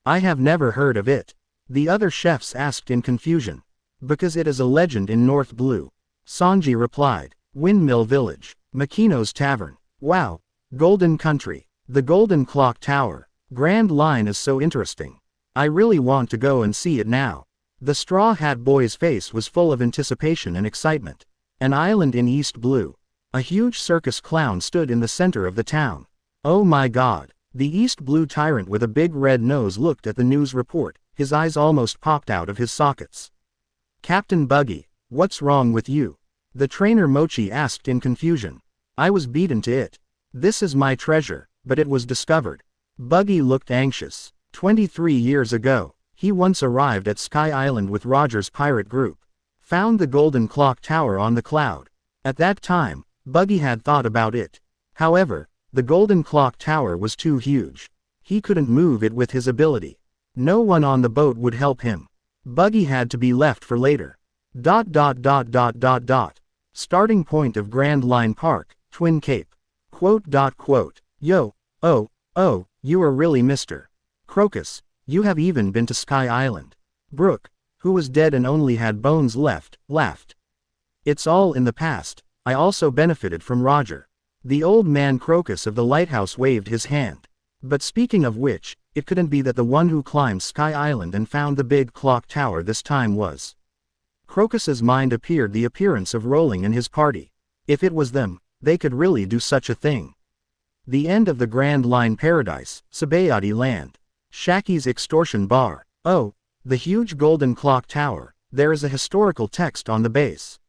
I have never heard of it. The other chefs asked in confusion. Because it is a legend in North Blue. Sanji replied. Windmill Village, Makino's Tavern. Wow, Golden Country. The Golden Clock Tower. Grand Line is so interesting. I really want to go and see it now. The Straw Hat Boy's face was full of anticipation and excitement. An island in East Blue. A huge circus clown stood in the center of the town. Oh my god. The East Blue tyrant with a big red nose looked at the news report, his eyes almost popped out of his sockets. Captain Buggy, what's wrong with you? The trainer Mochi asked in confusion. I was beaten to it. This is my treasure, but it was discovered. Buggy looked anxious. 23 years ago, he once arrived at Sky Island with Roger's pirate group. Found the Golden Clock Tower on the cloud. At that time, Buggy had thought about it. However, the Golden Clock Tower was too huge. He couldn't move it with his ability. No one on the boat would help him. Buggy had to be left for later. Starting point of Grand Line Park, Twin Cape. Yo, oh, you are really Mr. Crocus, you have even been to Sky Island. Brook, who was dead and only had bones left, laughed. It's all in the past. I also benefited from Roger. The old man Crocus of the lighthouse waved his hand. But speaking of which, it couldn't be that the one who climbed Sky Island and found the big clock tower this time was. Crocus's mind appeared the appearance of Rowling and his party. If it was them, they could really do such a thing. The end of the Grand Line Paradise, Sabayati Land. Shaki's extortion bar. Oh, the huge golden clock tower. There is a historical text on the base.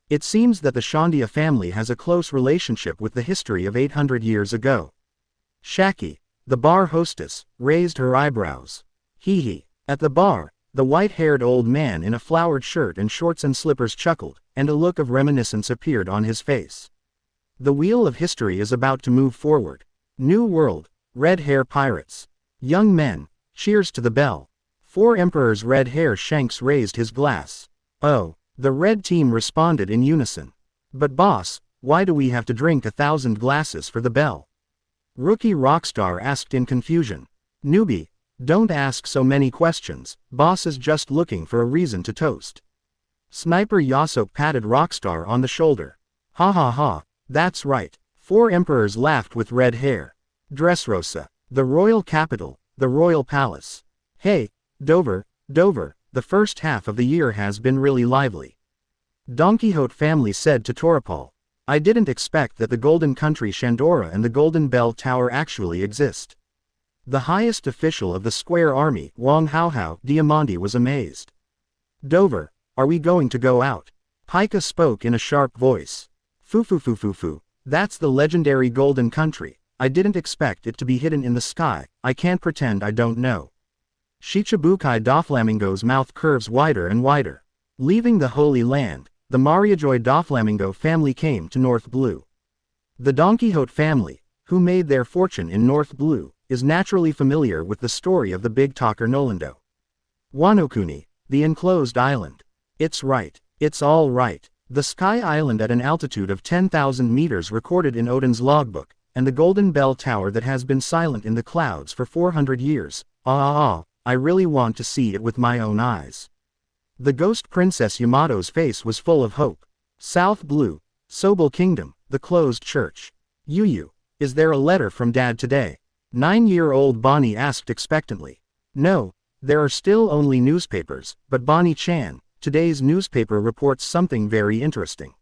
It seems that the Shandia family has a close relationship with the history of 800 years ago. Shaki, the bar hostess, raised her eyebrows. Hee hee. At the bar, the white-haired old man in a flowered shirt and shorts and slippers chuckled, and a look of reminiscence appeared on his face. The wheel of history is about to move forward. New world, red hair pirates. Young men, cheers to the bell. 4 Emperor's red hair Shanks raised his glass. Oh, the red team responded in unison. But boss, why do we have to drink 1,000 glasses for the bell? Rookie Rockstar asked in confusion. Newbie, don't ask so many questions, boss is just looking for a reason to toast. Sniper Yasok patted Rockstar on the shoulder. Ha ha ha, that's right. 4 Emperors laughed with red hair. Dressrosa, the royal capital, the royal palace. Hey, Dover, the first half of the year has been really lively. Don Quixote family said to Torapol. I didn't expect that the Golden Country Shandora and the Golden Bell Tower actually exist. The highest official of the Square Army, Wang Haohao Diamandi, was amazed. Dover, are we going to go out? Pika spoke in a sharp voice. Fu, that's the legendary Golden Country. I didn't expect it to be hidden in the sky. I can't pretend I don't know. Shichibukai Doflamingo's mouth curves wider and wider. Leaving the Holy Land, the Mariajoy Doflamingo family came to North Blue. The Don Quixote family, who made their fortune in North Blue, is naturally familiar with the story of the Big Talker Nolando. Wanokuni, the enclosed island. It's right. It's all right. The Sky Island at an altitude of 10,000 meters recorded in Odin's logbook, and the Golden Bell Tower that has been silent in the clouds for 400 years. I really want to see it with my own eyes. The Ghost Princess Yamato's face was full of hope. South Blue, Sobel Kingdom, the closed church. Yu, is there a letter from Dad today? 9-year-old Bonnie asked expectantly. No, there are still only newspapers, but Bonnie-chan, today's newspaper reports something very interesting.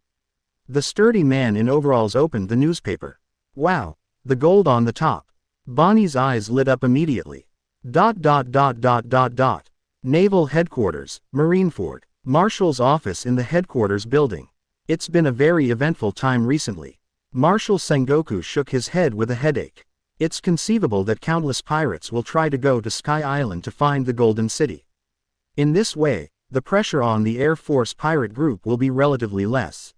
The sturdy man in overalls opened the newspaper. Wow, the gold on the top. Bonnie's eyes lit up immediately. Naval Headquarters, Marineford. Marshal's office in the headquarters building. It's been a very eventful time recently. Marshal Sengoku shook his head with a headache. It's conceivable that countless pirates will try to go to Sky Island to find the Golden City. In this way, the pressure on the Air Force pirate group will be relatively less.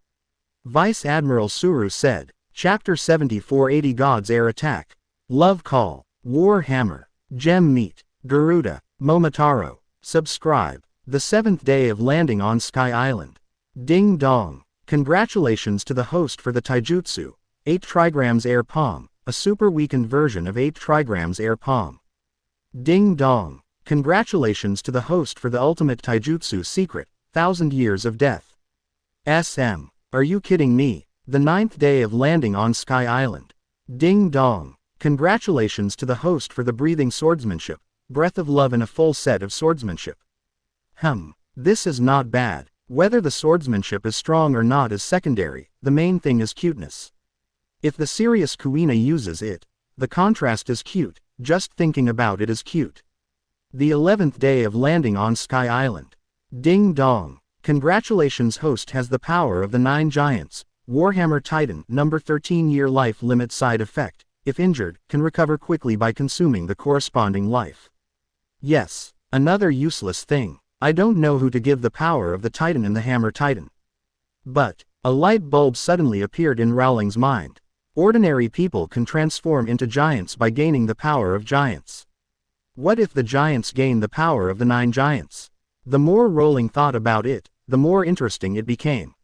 Vice Admiral Suru said, Chapter 7480 God's Air Attack. Love Call. War Hammer. Gem Meat. Garuda. Momotaro. Subscribe. The 7th day of landing on Sky Island. Ding dong. Congratulations to the host for the Taijutsu. 8 trigrams air palm, a super weakened version of 8 trigrams air palm. Ding dong. Congratulations to the host for the ultimate taijutsu secret, 1000 years of death. SM. Are you kidding me? The 9th day of landing on Sky Island. Ding dong. Congratulations to the host for the breathing swordsmanship, breath of love and a full set of swordsmanship. This is not bad. Whether the swordsmanship is strong or not is secondary, the main thing is cuteness. If the serious Kuina uses it, the contrast is cute, just thinking about it is cute. The 11th day of landing on Sky Island. Ding dong. Congratulations, host has the power of the 9 giants. Warhammer Titan, number 13-year life limit side effect. If injured, can recover quickly by consuming the corresponding life. Yes, another useless thing. I don't know who to give the power of the Titan and the Hammer Titan. But a light bulb suddenly appeared in Rowling's mind. Ordinary people can transform into giants by gaining the power of giants. What if the giants gain the power of the 9 giants? The more Rowling thought about it, the more interesting it became.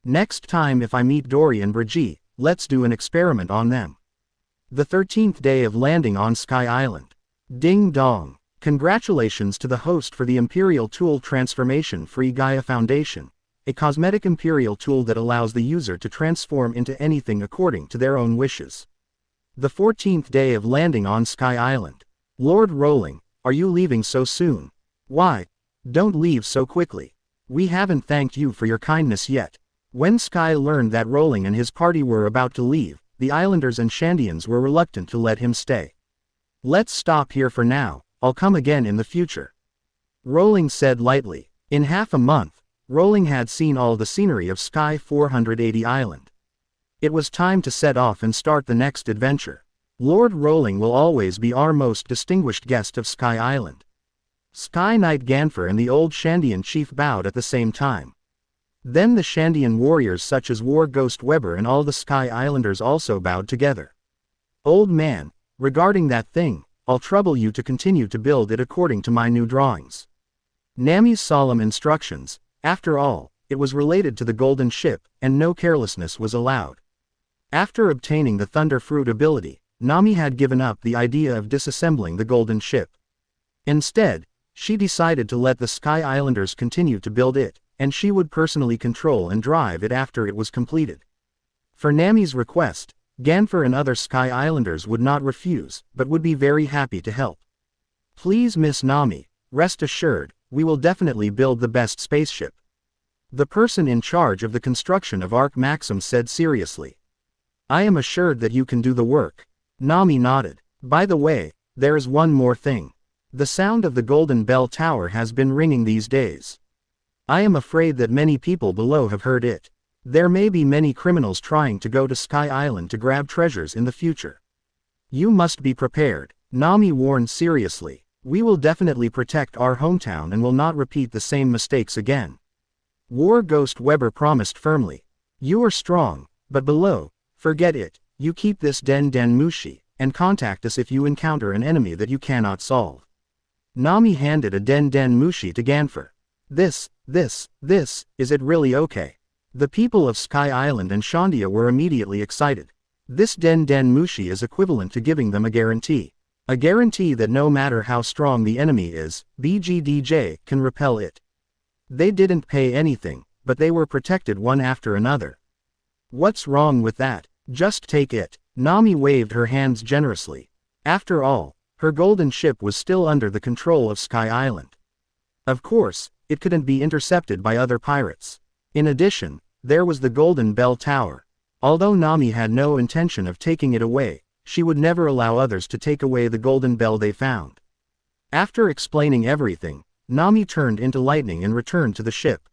Next time if I meet Dory and Brigitte, let's do an experiment on them. The 13th day of landing on Sky Island. Ding dong. Congratulations to the host for the Imperial Tool Transformation Free Gaia Foundation, a cosmetic Imperial tool that allows the user to transform into anything according to their own wishes. The 14th day of landing on Sky Island. Lord Rowling, are you leaving so soon? Why? Don't leave so quickly. We haven't thanked you for your kindness yet. When Sky learned that Rowling and his party were about to leave, the Islanders and Shandians were reluctant to let him stay. Let's stop here for now, I'll come again in the future. Rowling said lightly. In half a month, Rowling had seen all the scenery of Sky 480 Island. It was time to set off and start the next adventure. Lord Rowling will always be our most distinguished guest of Sky Island. Sky Knight Ganfer and the old Shandian chief bowed at the same time. Then the Shandian warriors such as War Ghost Weber and all the Sky Islanders also bowed together. Old man, regarding that thing, I'll trouble you to continue to build it according to my new drawings. Nami's solemn instructions. After all, it was related to the golden ship, and no carelessness was allowed. After obtaining the Thunder Fruit ability, Nami had given up the idea of disassembling the golden ship. Instead, she decided to let the Sky Islanders continue to build it, and she would personally control and drive it after it was completed. For Nami's request, Ganfer and other Sky Islanders would not refuse, but would be very happy to help. Please Miss Nami, rest assured, we will definitely build the best spaceship. The person in charge of the construction of Arc Maxim said seriously. I am assured that you can do the work. Nami nodded. By the way, there is one more thing. The sound of the Golden Bell Tower has been ringing these days. I am afraid that many people below have heard it. There may be many criminals trying to go to Sky Island to grab treasures in the future. You must be prepared, Nami warned seriously. We will definitely protect our hometown and will not repeat the same mistakes again. War Ghost Weber promised firmly. You are strong, but below, forget it, you keep this Den Den Mushi, and contact us if you encounter an enemy that you cannot solve. Nami handed a Den Den Mushi to Ganfer. This, is it really okay? The people of Sky Island and Shandia were immediately excited. This Den Den Mushi is equivalent to giving them a guarantee. A guarantee that no matter how strong the enemy is, BGDJ can repel it. They didn't pay anything, but they were protected one after another. What's wrong with that? Just take it. Nami waved her hands generously. After all, her golden ship was still under the control of Sky Island. Of course, it couldn't be intercepted by other pirates. In addition, there was the Golden Bell Tower. Although Nami had no intention of taking it away, she would never allow others to take away the golden bell they found. After explaining everything, Nami turned into lightning and returned to the ship.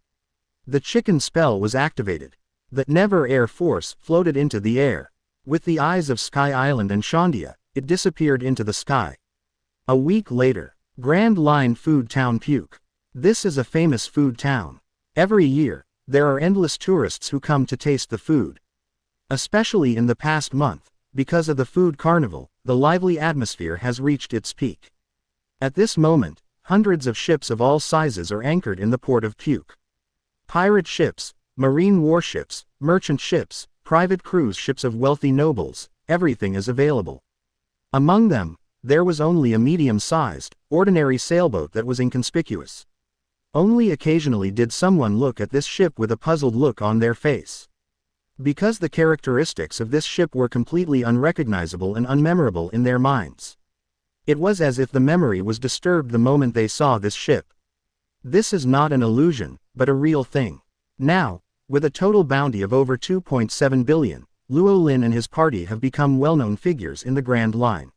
The chicken spell was activated. The Never Air Force floated into the air. With the eyes of Sky Island and Shandia, it disappeared into the sky. A week later, Grand Line Food Town Puke. This is a famous food town. Every year, there are endless tourists who come to taste the food. Especially in the past month, because of the food carnival, the lively atmosphere has reached its peak. At this moment, hundreds of ships of all sizes are anchored in the port of Puke. Pirate ships, marine warships, merchant ships, private cruise ships of wealthy nobles, everything is available. Among them, there was only a medium-sized, ordinary sailboat that was inconspicuous. Only occasionally did someone look at this ship with a puzzled look on their face. Because the characteristics of this ship were completely unrecognizable and unmemorable in their minds. It was as if the memory was disturbed the moment they saw this ship. This is not an illusion, but a real thing. Now, with a total bounty of over 2.7 billion, Luo Lin and his party have become well-known figures in the Grand Line.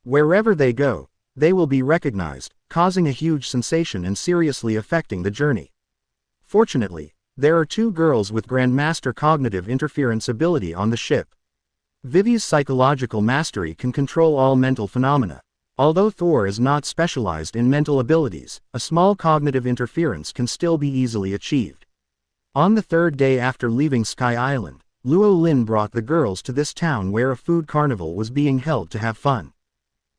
Wherever they go, they will be recognized, causing a huge sensation and seriously affecting the journey. Fortunately, there are 2 girls with Grandmaster Cognitive Interference ability on the ship. Vivi's psychological mastery can control all mental phenomena. Although Thor is not specialized in mental abilities, a small cognitive interference can still be easily achieved. On the 3rd day after leaving Sky Island, Luo Lin brought the girls to this town where a food carnival was being held to have fun.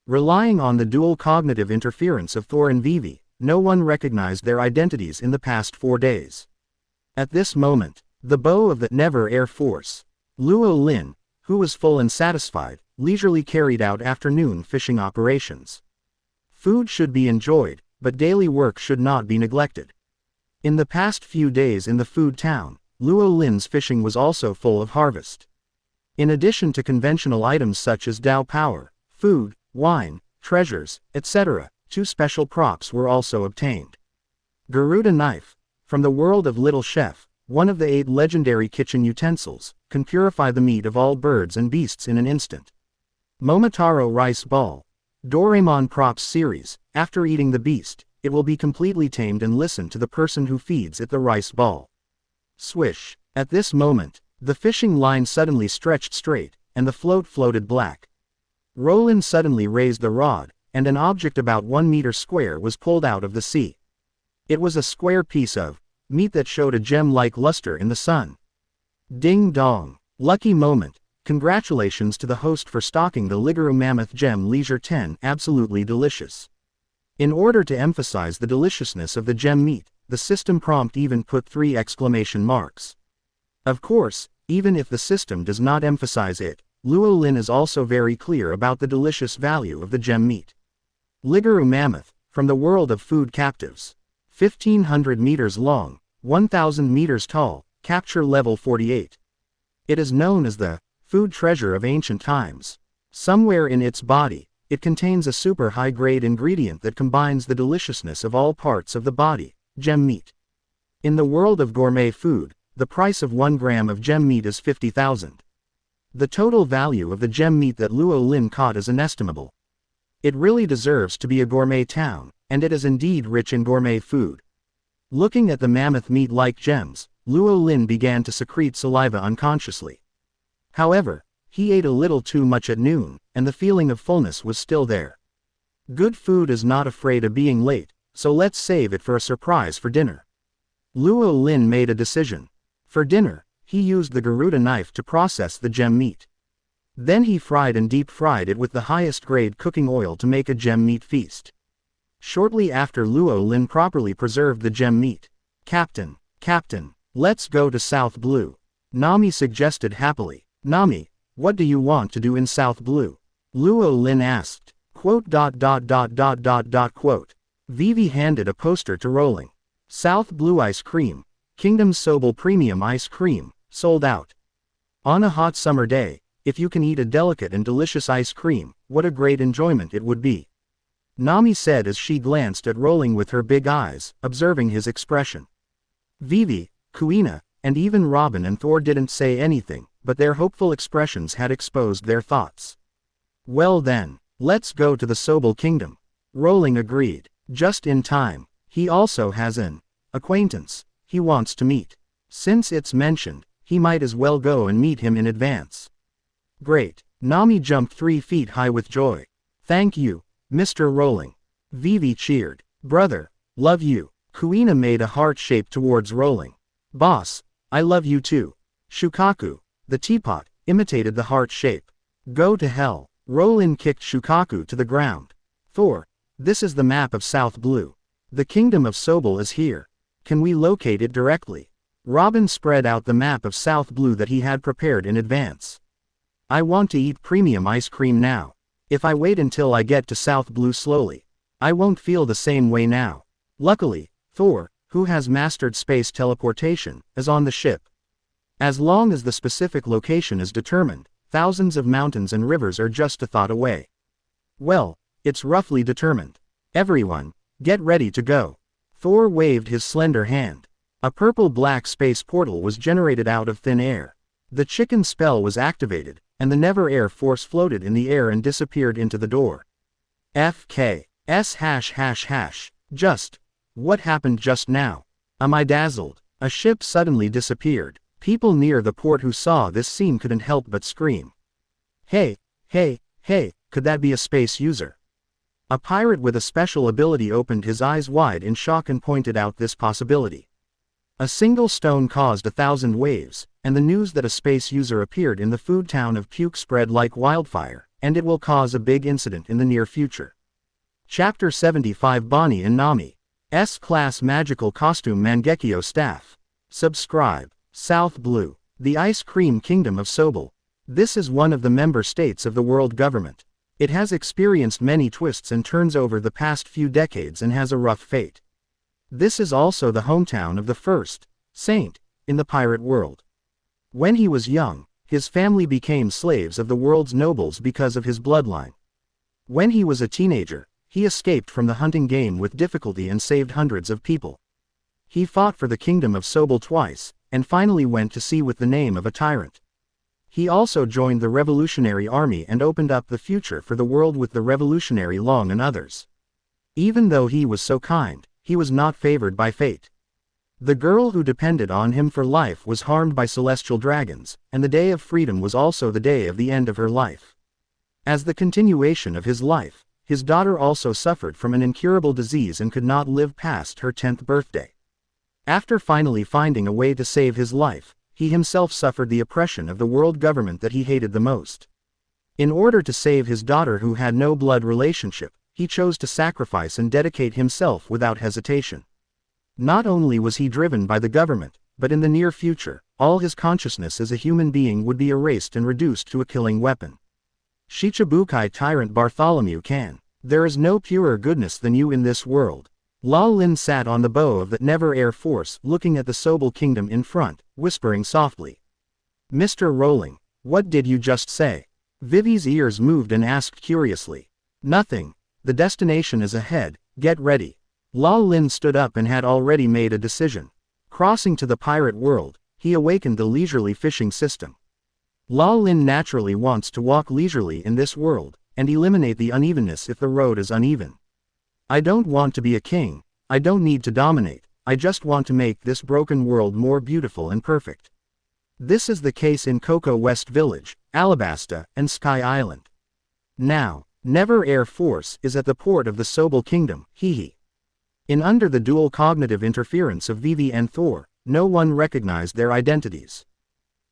Relying on the dual cognitive interference of Thor and Vivi, no one recognized their identities in the past 4 days. At this moment, the bow of the Never Air Force, Luo Lin, who was full and satisfied, leisurely carried out afternoon fishing operations. Food should be enjoyed, but daily work should not be neglected. In the past few days in the food town, Luo Lin's fishing was also full of harvest. In addition to conventional items such as Dao Power, food, wine, treasures, etc., 2 special props were also obtained. Garuda Knife, from the world of Little Chef, one of the 8 legendary kitchen utensils, can purify the meat of all birds and beasts in an instant. Momotaro Rice Ball, Doraemon Props Series, after eating the beast, it will be completely tamed and listen to the person who feeds it the rice ball. Swish. At this moment, the fishing line suddenly stretched straight, and the float floated black. Rowling suddenly raised the rod, and an object about 1 meter square was pulled out of the sea. It was a square piece of meat that showed a gem-like luster in the sun. Ding dong. Lucky moment. Congratulations to the host for stocking the Liguru Mammoth Gem Leisure 10. Absolutely delicious. In order to emphasize the deliciousness of the gem meat, the system prompt even put 3 exclamation marks. Of course, even if the system does not emphasize it, Luo Lin is also very clear about the delicious value of the gem meat. Liguru Mammoth, from the world of food captives. 1500 meters long, 1000 meters tall, capture level 48. It is known as the food treasure of ancient times. Somewhere in its body, it contains a super high-grade ingredient that combines the deliciousness of all parts of the body, gem meat. In the world of gourmet food, the price of 1 gram of gem meat is 50,000. The total value of the gem meat that Luo Lin caught is inestimable. It really deserves to be a gourmet town, and it is indeed rich in gourmet food. Looking at the mammoth meat-like gems, Luo Lin began to secrete saliva unconsciously. However, he ate a little too much at noon, and the feeling of fullness was still there. Good food is not afraid of being late, so let's save it for a surprise for dinner. Luo Lin made a decision. For dinner, he used the Garuda knife to process the gem meat. Then he fried and deep-fried it with the highest grade cooking oil to make a gem meat feast. Shortly after Luo Lin properly preserved the gem meat. Captain, let's go to South Blue. Nami suggested happily. Nami, what do you want to do in South Blue? Luo Lin asked. Quote. Vivi handed a poster to Rowling. South Blue Ice Cream, Kingdom Sobel Premium Ice Cream, sold out. On a hot summer day, if you can eat a delicate and delicious ice cream, what a great enjoyment it would be. Nami said as she glanced at Rowling with her big eyes, observing his expression. Vivi, Kuina, and even Robin and Thor didn't say anything, but their hopeful expressions had exposed their thoughts. Well then, let's go to the Sobel Kingdom. Rowling agreed. Just in time. He also has an acquaintance he wants to meet. Since it's mentioned, he might as well go and meet him in advance. Great. Nami jumped 3 feet high with joy. Thank you, Mr. Rowling. Vivi cheered. Brother, love you. Kuina made a heart shape towards Rowling. Boss, I love you too. Shukaku, the teapot, imitated the heart shape. Go to hell. Rowling kicked Shukaku to the ground. Thor, this is the map of South Blue. The kingdom of Sobel is here. Can we locate it directly? Robin spread out the map of South Blue that he had prepared in advance. I want to eat premium ice cream now. If I wait until I get to South Blue slowly, I won't feel the same way now. Luckily, Thor, who has mastered space teleportation, is on the ship. As long as the specific location is determined, thousands of mountains and rivers are just a thought away. Well, it's roughly determined. Everyone, get ready to go. Thor waved his slender hand. A purple-black space portal was generated out of thin air. The chicken spell was activated, and the Never Air Force floated in the air and disappeared into the door. FKS. Just. What happened just now? Am I dazzled? A ship suddenly disappeared. People near the port who saw this scene couldn't help but scream. Hey, could that be a space user? A pirate with a special ability opened his eyes wide in shock and pointed out this possibility. A single stone caused 1,000 waves, and the news that a space user appeared in the food town of Puke spread like wildfire, and it will cause a big incident in the near future. Chapter 75 Bonnie and Nami. S-Class Magical Costume Mangekyo Staff. Subscribe. South Blue. The Ice Cream Kingdom of Sobel. This is one of the member states of the world government. It has experienced many twists and turns over the past few decades and has a rough fate. This is also the hometown of the first saint in the pirate world. When he was young, his family became slaves of the world's nobles because of his bloodline. When he was a teenager, he escaped from the hunting game with difficulty and saved hundreds of people. He fought for the kingdom of Sobel twice, and finally went to sea with the name of a tyrant. He also joined the Revolutionary Army and opened up the future for the world with the Revolutionary Long and others. Even though he was so kind, he was not favored by fate. The girl who depended on him for life was harmed by celestial dragons, and the day of freedom was also the day of the end of her life. As the continuation of his life, his daughter also suffered from an incurable disease and could not live past her 10th birthday. After finally finding a way to save his life, he himself suffered the oppression of the world government that he hated the most. In order to save his daughter who had no blood relationship, he chose to sacrifice and dedicate himself without hesitation. Not only was he driven by the government, but in the near future, all his consciousness as a human being would be erased and reduced to a killing weapon. Shichibukai Tyrant Bartholomew Can. There is no purer goodness than you in this world. Lao Lin sat on the bow of the Never Air Force looking at the Sobel Kingdom in front, whispering softly. Mr. Rowling, what did you just say? Vivi's ears moved and asked curiously. Nothing. The destination is ahead, get ready. Lao Lin stood up and had already made a decision. Crossing to the pirate world, he awakened the leisurely fishing system. Lao Lin naturally wants to walk leisurely in this world, and eliminate the unevenness if the road is uneven. I don't want to be a king, I don't need to dominate, I just want to make this broken world more beautiful and perfect. This is the case in Cocoa West Village, Alabasta, and Sky Island. Now, Never Air Force is at the port of the Sobel Kingdom, Hihi. In under the dual cognitive interference of Vivi and Thor, no one recognized their identities.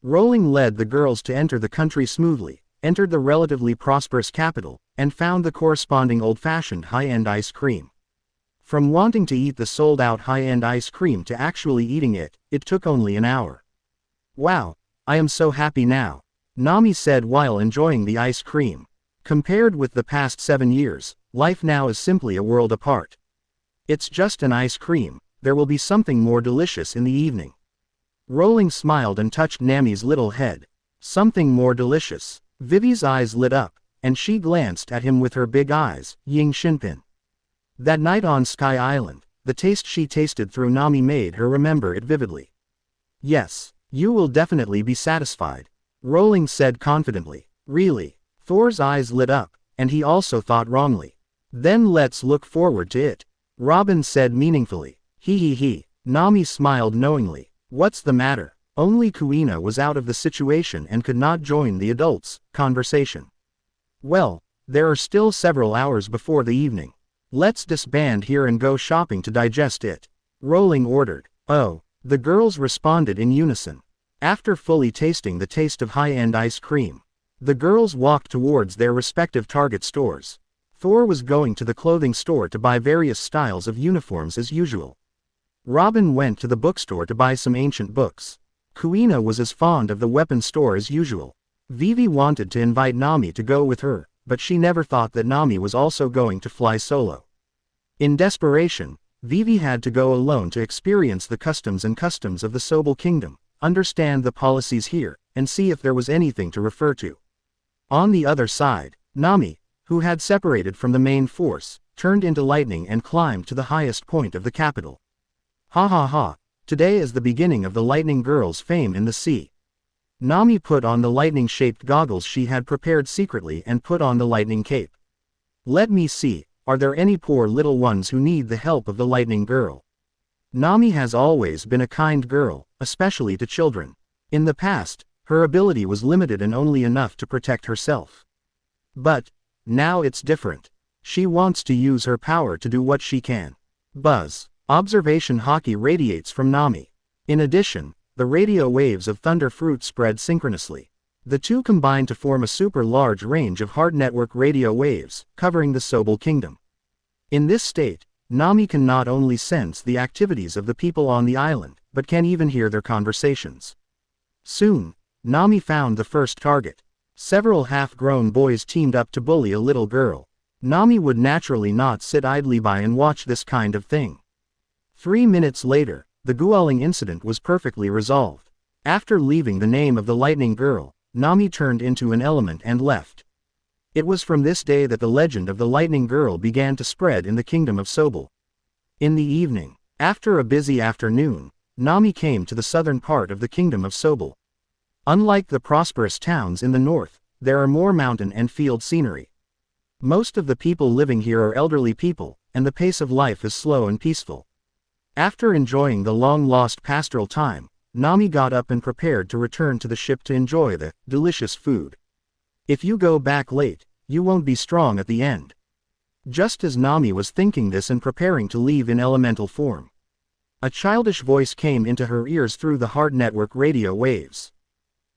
Rowling led the girls to enter the country smoothly, entered the relatively prosperous capital, and found the corresponding old-fashioned high-end ice cream. From wanting to eat the sold-out high-end ice cream to actually eating it, it took only an hour. Wow, I am so happy now, Nami said while enjoying the ice cream. Compared with the past 7 years, life now is simply a world apart. It's just an ice cream, there will be something more delicious in the evening. Rowling smiled and touched Nami's little head. Something more delicious. Vivi's eyes lit up, and she glanced at him with her big eyes, Ying Shinpin. That night on Sky Island, the taste she tasted through Nami made her remember it vividly. Yes, you will definitely be satisfied, Rowling said confidently. Really? Thor's eyes lit up, and he also thought wrongly. Then let's look forward to it, Robin said meaningfully. He. Nami smiled knowingly. What's the matter? Only Kuina was out of the situation and could not join the adults' conversation. Well, there are still several hours before the evening. Let's disband here and go shopping to digest it, Rowling ordered. Oh, the girls responded in unison. After fully tasting the taste of high-end ice cream, the girls walked towards their respective Target stores. Thor was going to the clothing store to buy various styles of uniforms as usual. Robin went to the bookstore to buy some ancient books. Kuina was as fond of the weapon store as usual. Vivi wanted to invite Nami to go with her, but she never thought that Nami was also going to fly solo. In desperation, Vivi had to go alone to experience the customs of the Sobel Kingdom, understand the policies here, and see if there was anything to refer to. On the other side, Nami, who had separated from the main force, turned into lightning and climbed to the highest point of the capital. Ha ha ha, today is the beginning of the lightning girl's fame in the sea. Nami put on the lightning-shaped goggles she had prepared secretly and put on the lightning cape. Let me see, are there any poor little ones who need the help of the lightning girl? Nami has always been a kind girl, especially to children. In the past, her ability was limited and only enough to protect herself. But now it's different. She wants to use her power to do what she can. Buzz. Observation Haki radiates from Nami. In addition, the radio waves of Thunder Fruit spread synchronously. The two combine to form a super large range of hard network radio waves, covering the Sobel Kingdom. In this state, Nami can not only sense the activities of the people on the island, but can even hear their conversations. Soon, Nami found the first target. Several half-grown boys teamed up to bully a little girl. Nami would naturally not sit idly by and watch this kind of thing. 3 minutes later, the Guoling incident was perfectly resolved. After leaving the name of the lightning girl, Nami turned into an element and left. It was from this day that the legend of the lightning girl began to spread in the kingdom of Sobel. In the evening, after a busy afternoon, Nami came to the southern part of the kingdom of Sobel. Unlike the prosperous towns in the north, there are more mountain and field scenery. Most of the people living here are elderly people, and the pace of life is slow and peaceful. After enjoying the long-lost pastoral time, Nami got up and prepared to return to the ship to enjoy the delicious food. If you go back late, you won't be strong at the end. Just as Nami was thinking this and preparing to leave in elemental form, a childish voice came into her ears through the hard network radio waves.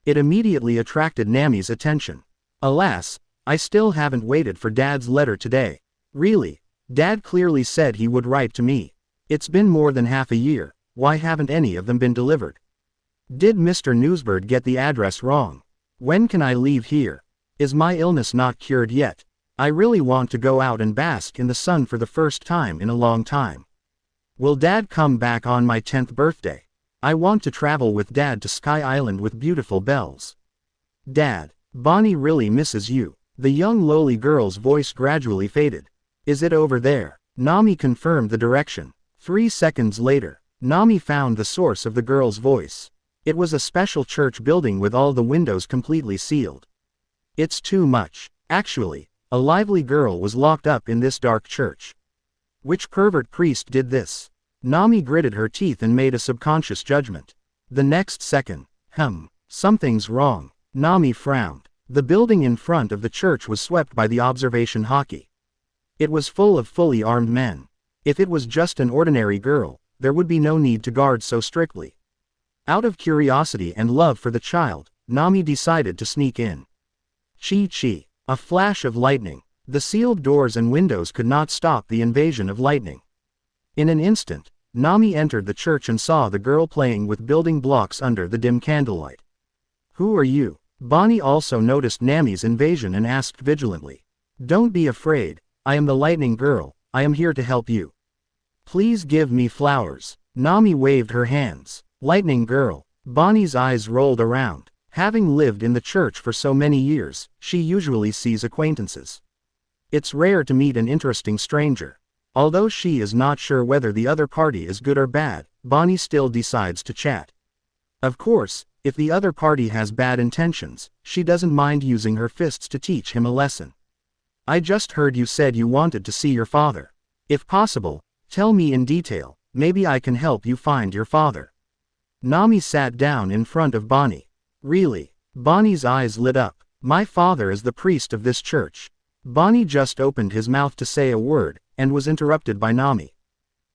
It immediately attracted Nami's attention. Alas, I still haven't waited for Dad's letter today. Really? Dad clearly said he would write to me. It's been more than half a year, why haven't any of them been delivered? Did Mr. Newsbird get the address wrong? When can I leave here? Is my illness not cured yet? I really want to go out and bask in the sun for the first time in a long time. Will Dad come back on my 10th birthday? I want to travel with Dad to Sky Island with beautiful bells. Dad, Bonnie really misses you. The young lowly girl's voice gradually faded. Is it over there? Nami confirmed the direction. 3 seconds later, Nami found the source of the girl's voice. It was a special church building with all the windows completely sealed. It's too much. Actually, a lively girl was locked up in this dark church. Which pervert priest did this? Nami gritted her teeth and made a subconscious judgment. The next second, something's wrong. Nami frowned. The building in front of the church was swept by the observation Haki. It was full of fully armed men. If it was just an ordinary girl, there would be no need to guard so strictly. Out of curiosity and love for the child, Nami decided to sneak in. Chi-chi. A flash of lightning. The sealed doors and windows could not stop the invasion of lightning. In an instant, Nami entered the church and saw the girl playing with building blocks under the dim candlelight. Who are you? Bonnie also noticed Nami's invasion and asked vigilantly. Don't be afraid, I am the lightning girl, I am here to help you. Please give me flowers. Nami waved her hands. Lightning girl. Bonnie's eyes rolled around. Having lived in the church for so many years, she usually sees acquaintances. It's rare to meet an interesting stranger. Although she is not sure whether the other party is good or bad, Bonnie still decides to chat. Of course, if the other party has bad intentions, she doesn't mind using her fists to teach him a lesson. I just heard you said you wanted to see your father. If possible, tell me in detail, maybe I can help you find your father. Nami sat down in front of Bonnie. Really? Bonnie's eyes lit up. My father is the priest of this church. Bonnie just opened his mouth to say a word, and was interrupted by Nami.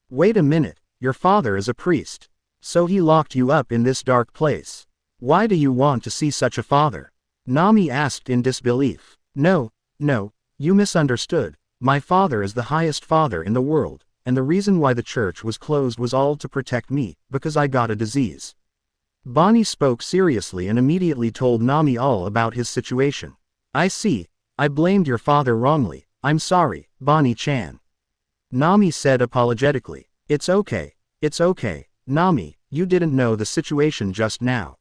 Wait a minute, your father is a priest. So he locked you up in this dark place. Why do you want to see such a father? Nami asked in disbelief. No, you misunderstood. My father is the highest father in the world, and the reason why the church was closed was all to protect me, because I got a disease. Bonnie spoke seriously and immediately told Nami all about his situation. I see, I blamed your father wrongly, I'm sorry, Bonnie-chan. Nami said apologetically. It's okay, Nami, You didn't know the situation just now.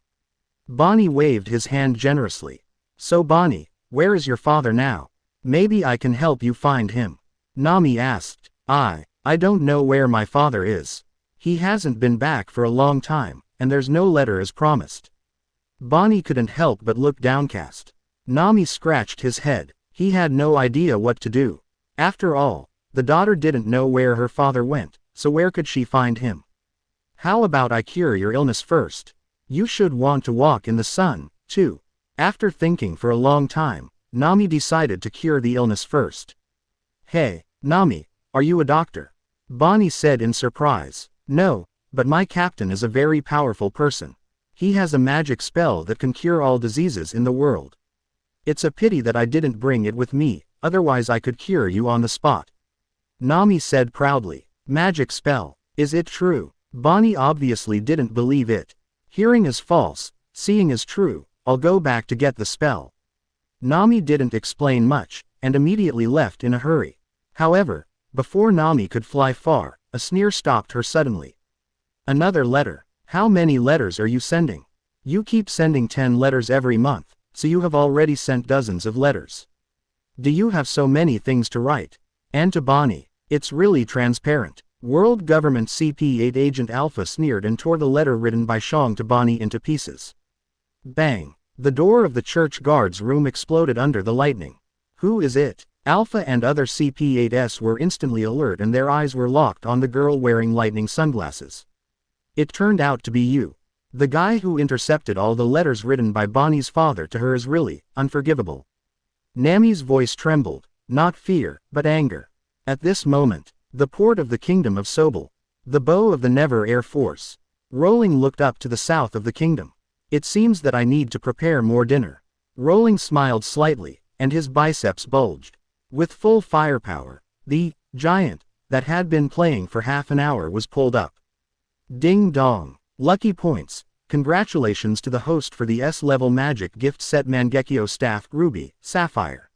Bonnie waved his hand generously. So Bonnie, where is your father now? Maybe I can help you find him. Nami asked. I don't know where my father is. He hasn't been back for a long time, and there's no letter as promised. Bonnie couldn't help but look downcast. Nami scratched his head. He had no idea what to do. After all, the daughter didn't know where her father went, so where could she find him? How about I cure your illness first? You should want to walk in the sun, too. After thinking for a long time, Nami decided to cure the illness first. Hey, Nami, are you a doctor? Bonnie said in surprise. No, but my captain is a very powerful person. He has a magic spell that can cure all diseases in the world. It's a pity that I didn't bring it with me, otherwise I could cure you on the spot. Nami said proudly. Magic spell, is it true? Bonnie obviously didn't believe it. Hearing is false, seeing is true, I'll go back to get the spell. Nami didn't explain much, and immediately left in a hurry. However, before Nami could fly far, a sneer stopped her suddenly. Another letter. How many letters are you sending? You keep sending 10 letters every month, so you have already sent dozens of letters. Do you have so many things to write? And to Bonnie, it's really transparent. World Government CP8 Agent Alpha sneered and tore the letter written by Shang to Bonnie into pieces. Bang! The door of the church guard's room exploded under the lightning. Who is it? Alpha and other CP8s were instantly alert and their eyes were locked on the girl wearing lightning sunglasses. It turned out to be you. The guy who intercepted all the letters written by Bonnie's father to her is really unforgivable. Nami's voice trembled, not fear, but anger. At this moment, the port of the kingdom of Sobel. The bow of the Never Air Force. Rowling looked up to the south of the kingdom. It seems that I need to prepare more dinner. Rowling smiled slightly, and his biceps bulged. With full firepower, the giant that had been playing for half an hour was pulled up. Ding dong. Lucky points. Congratulations to the host for the S-level magic gift set Mangekyo staff Ruby, Sapphire.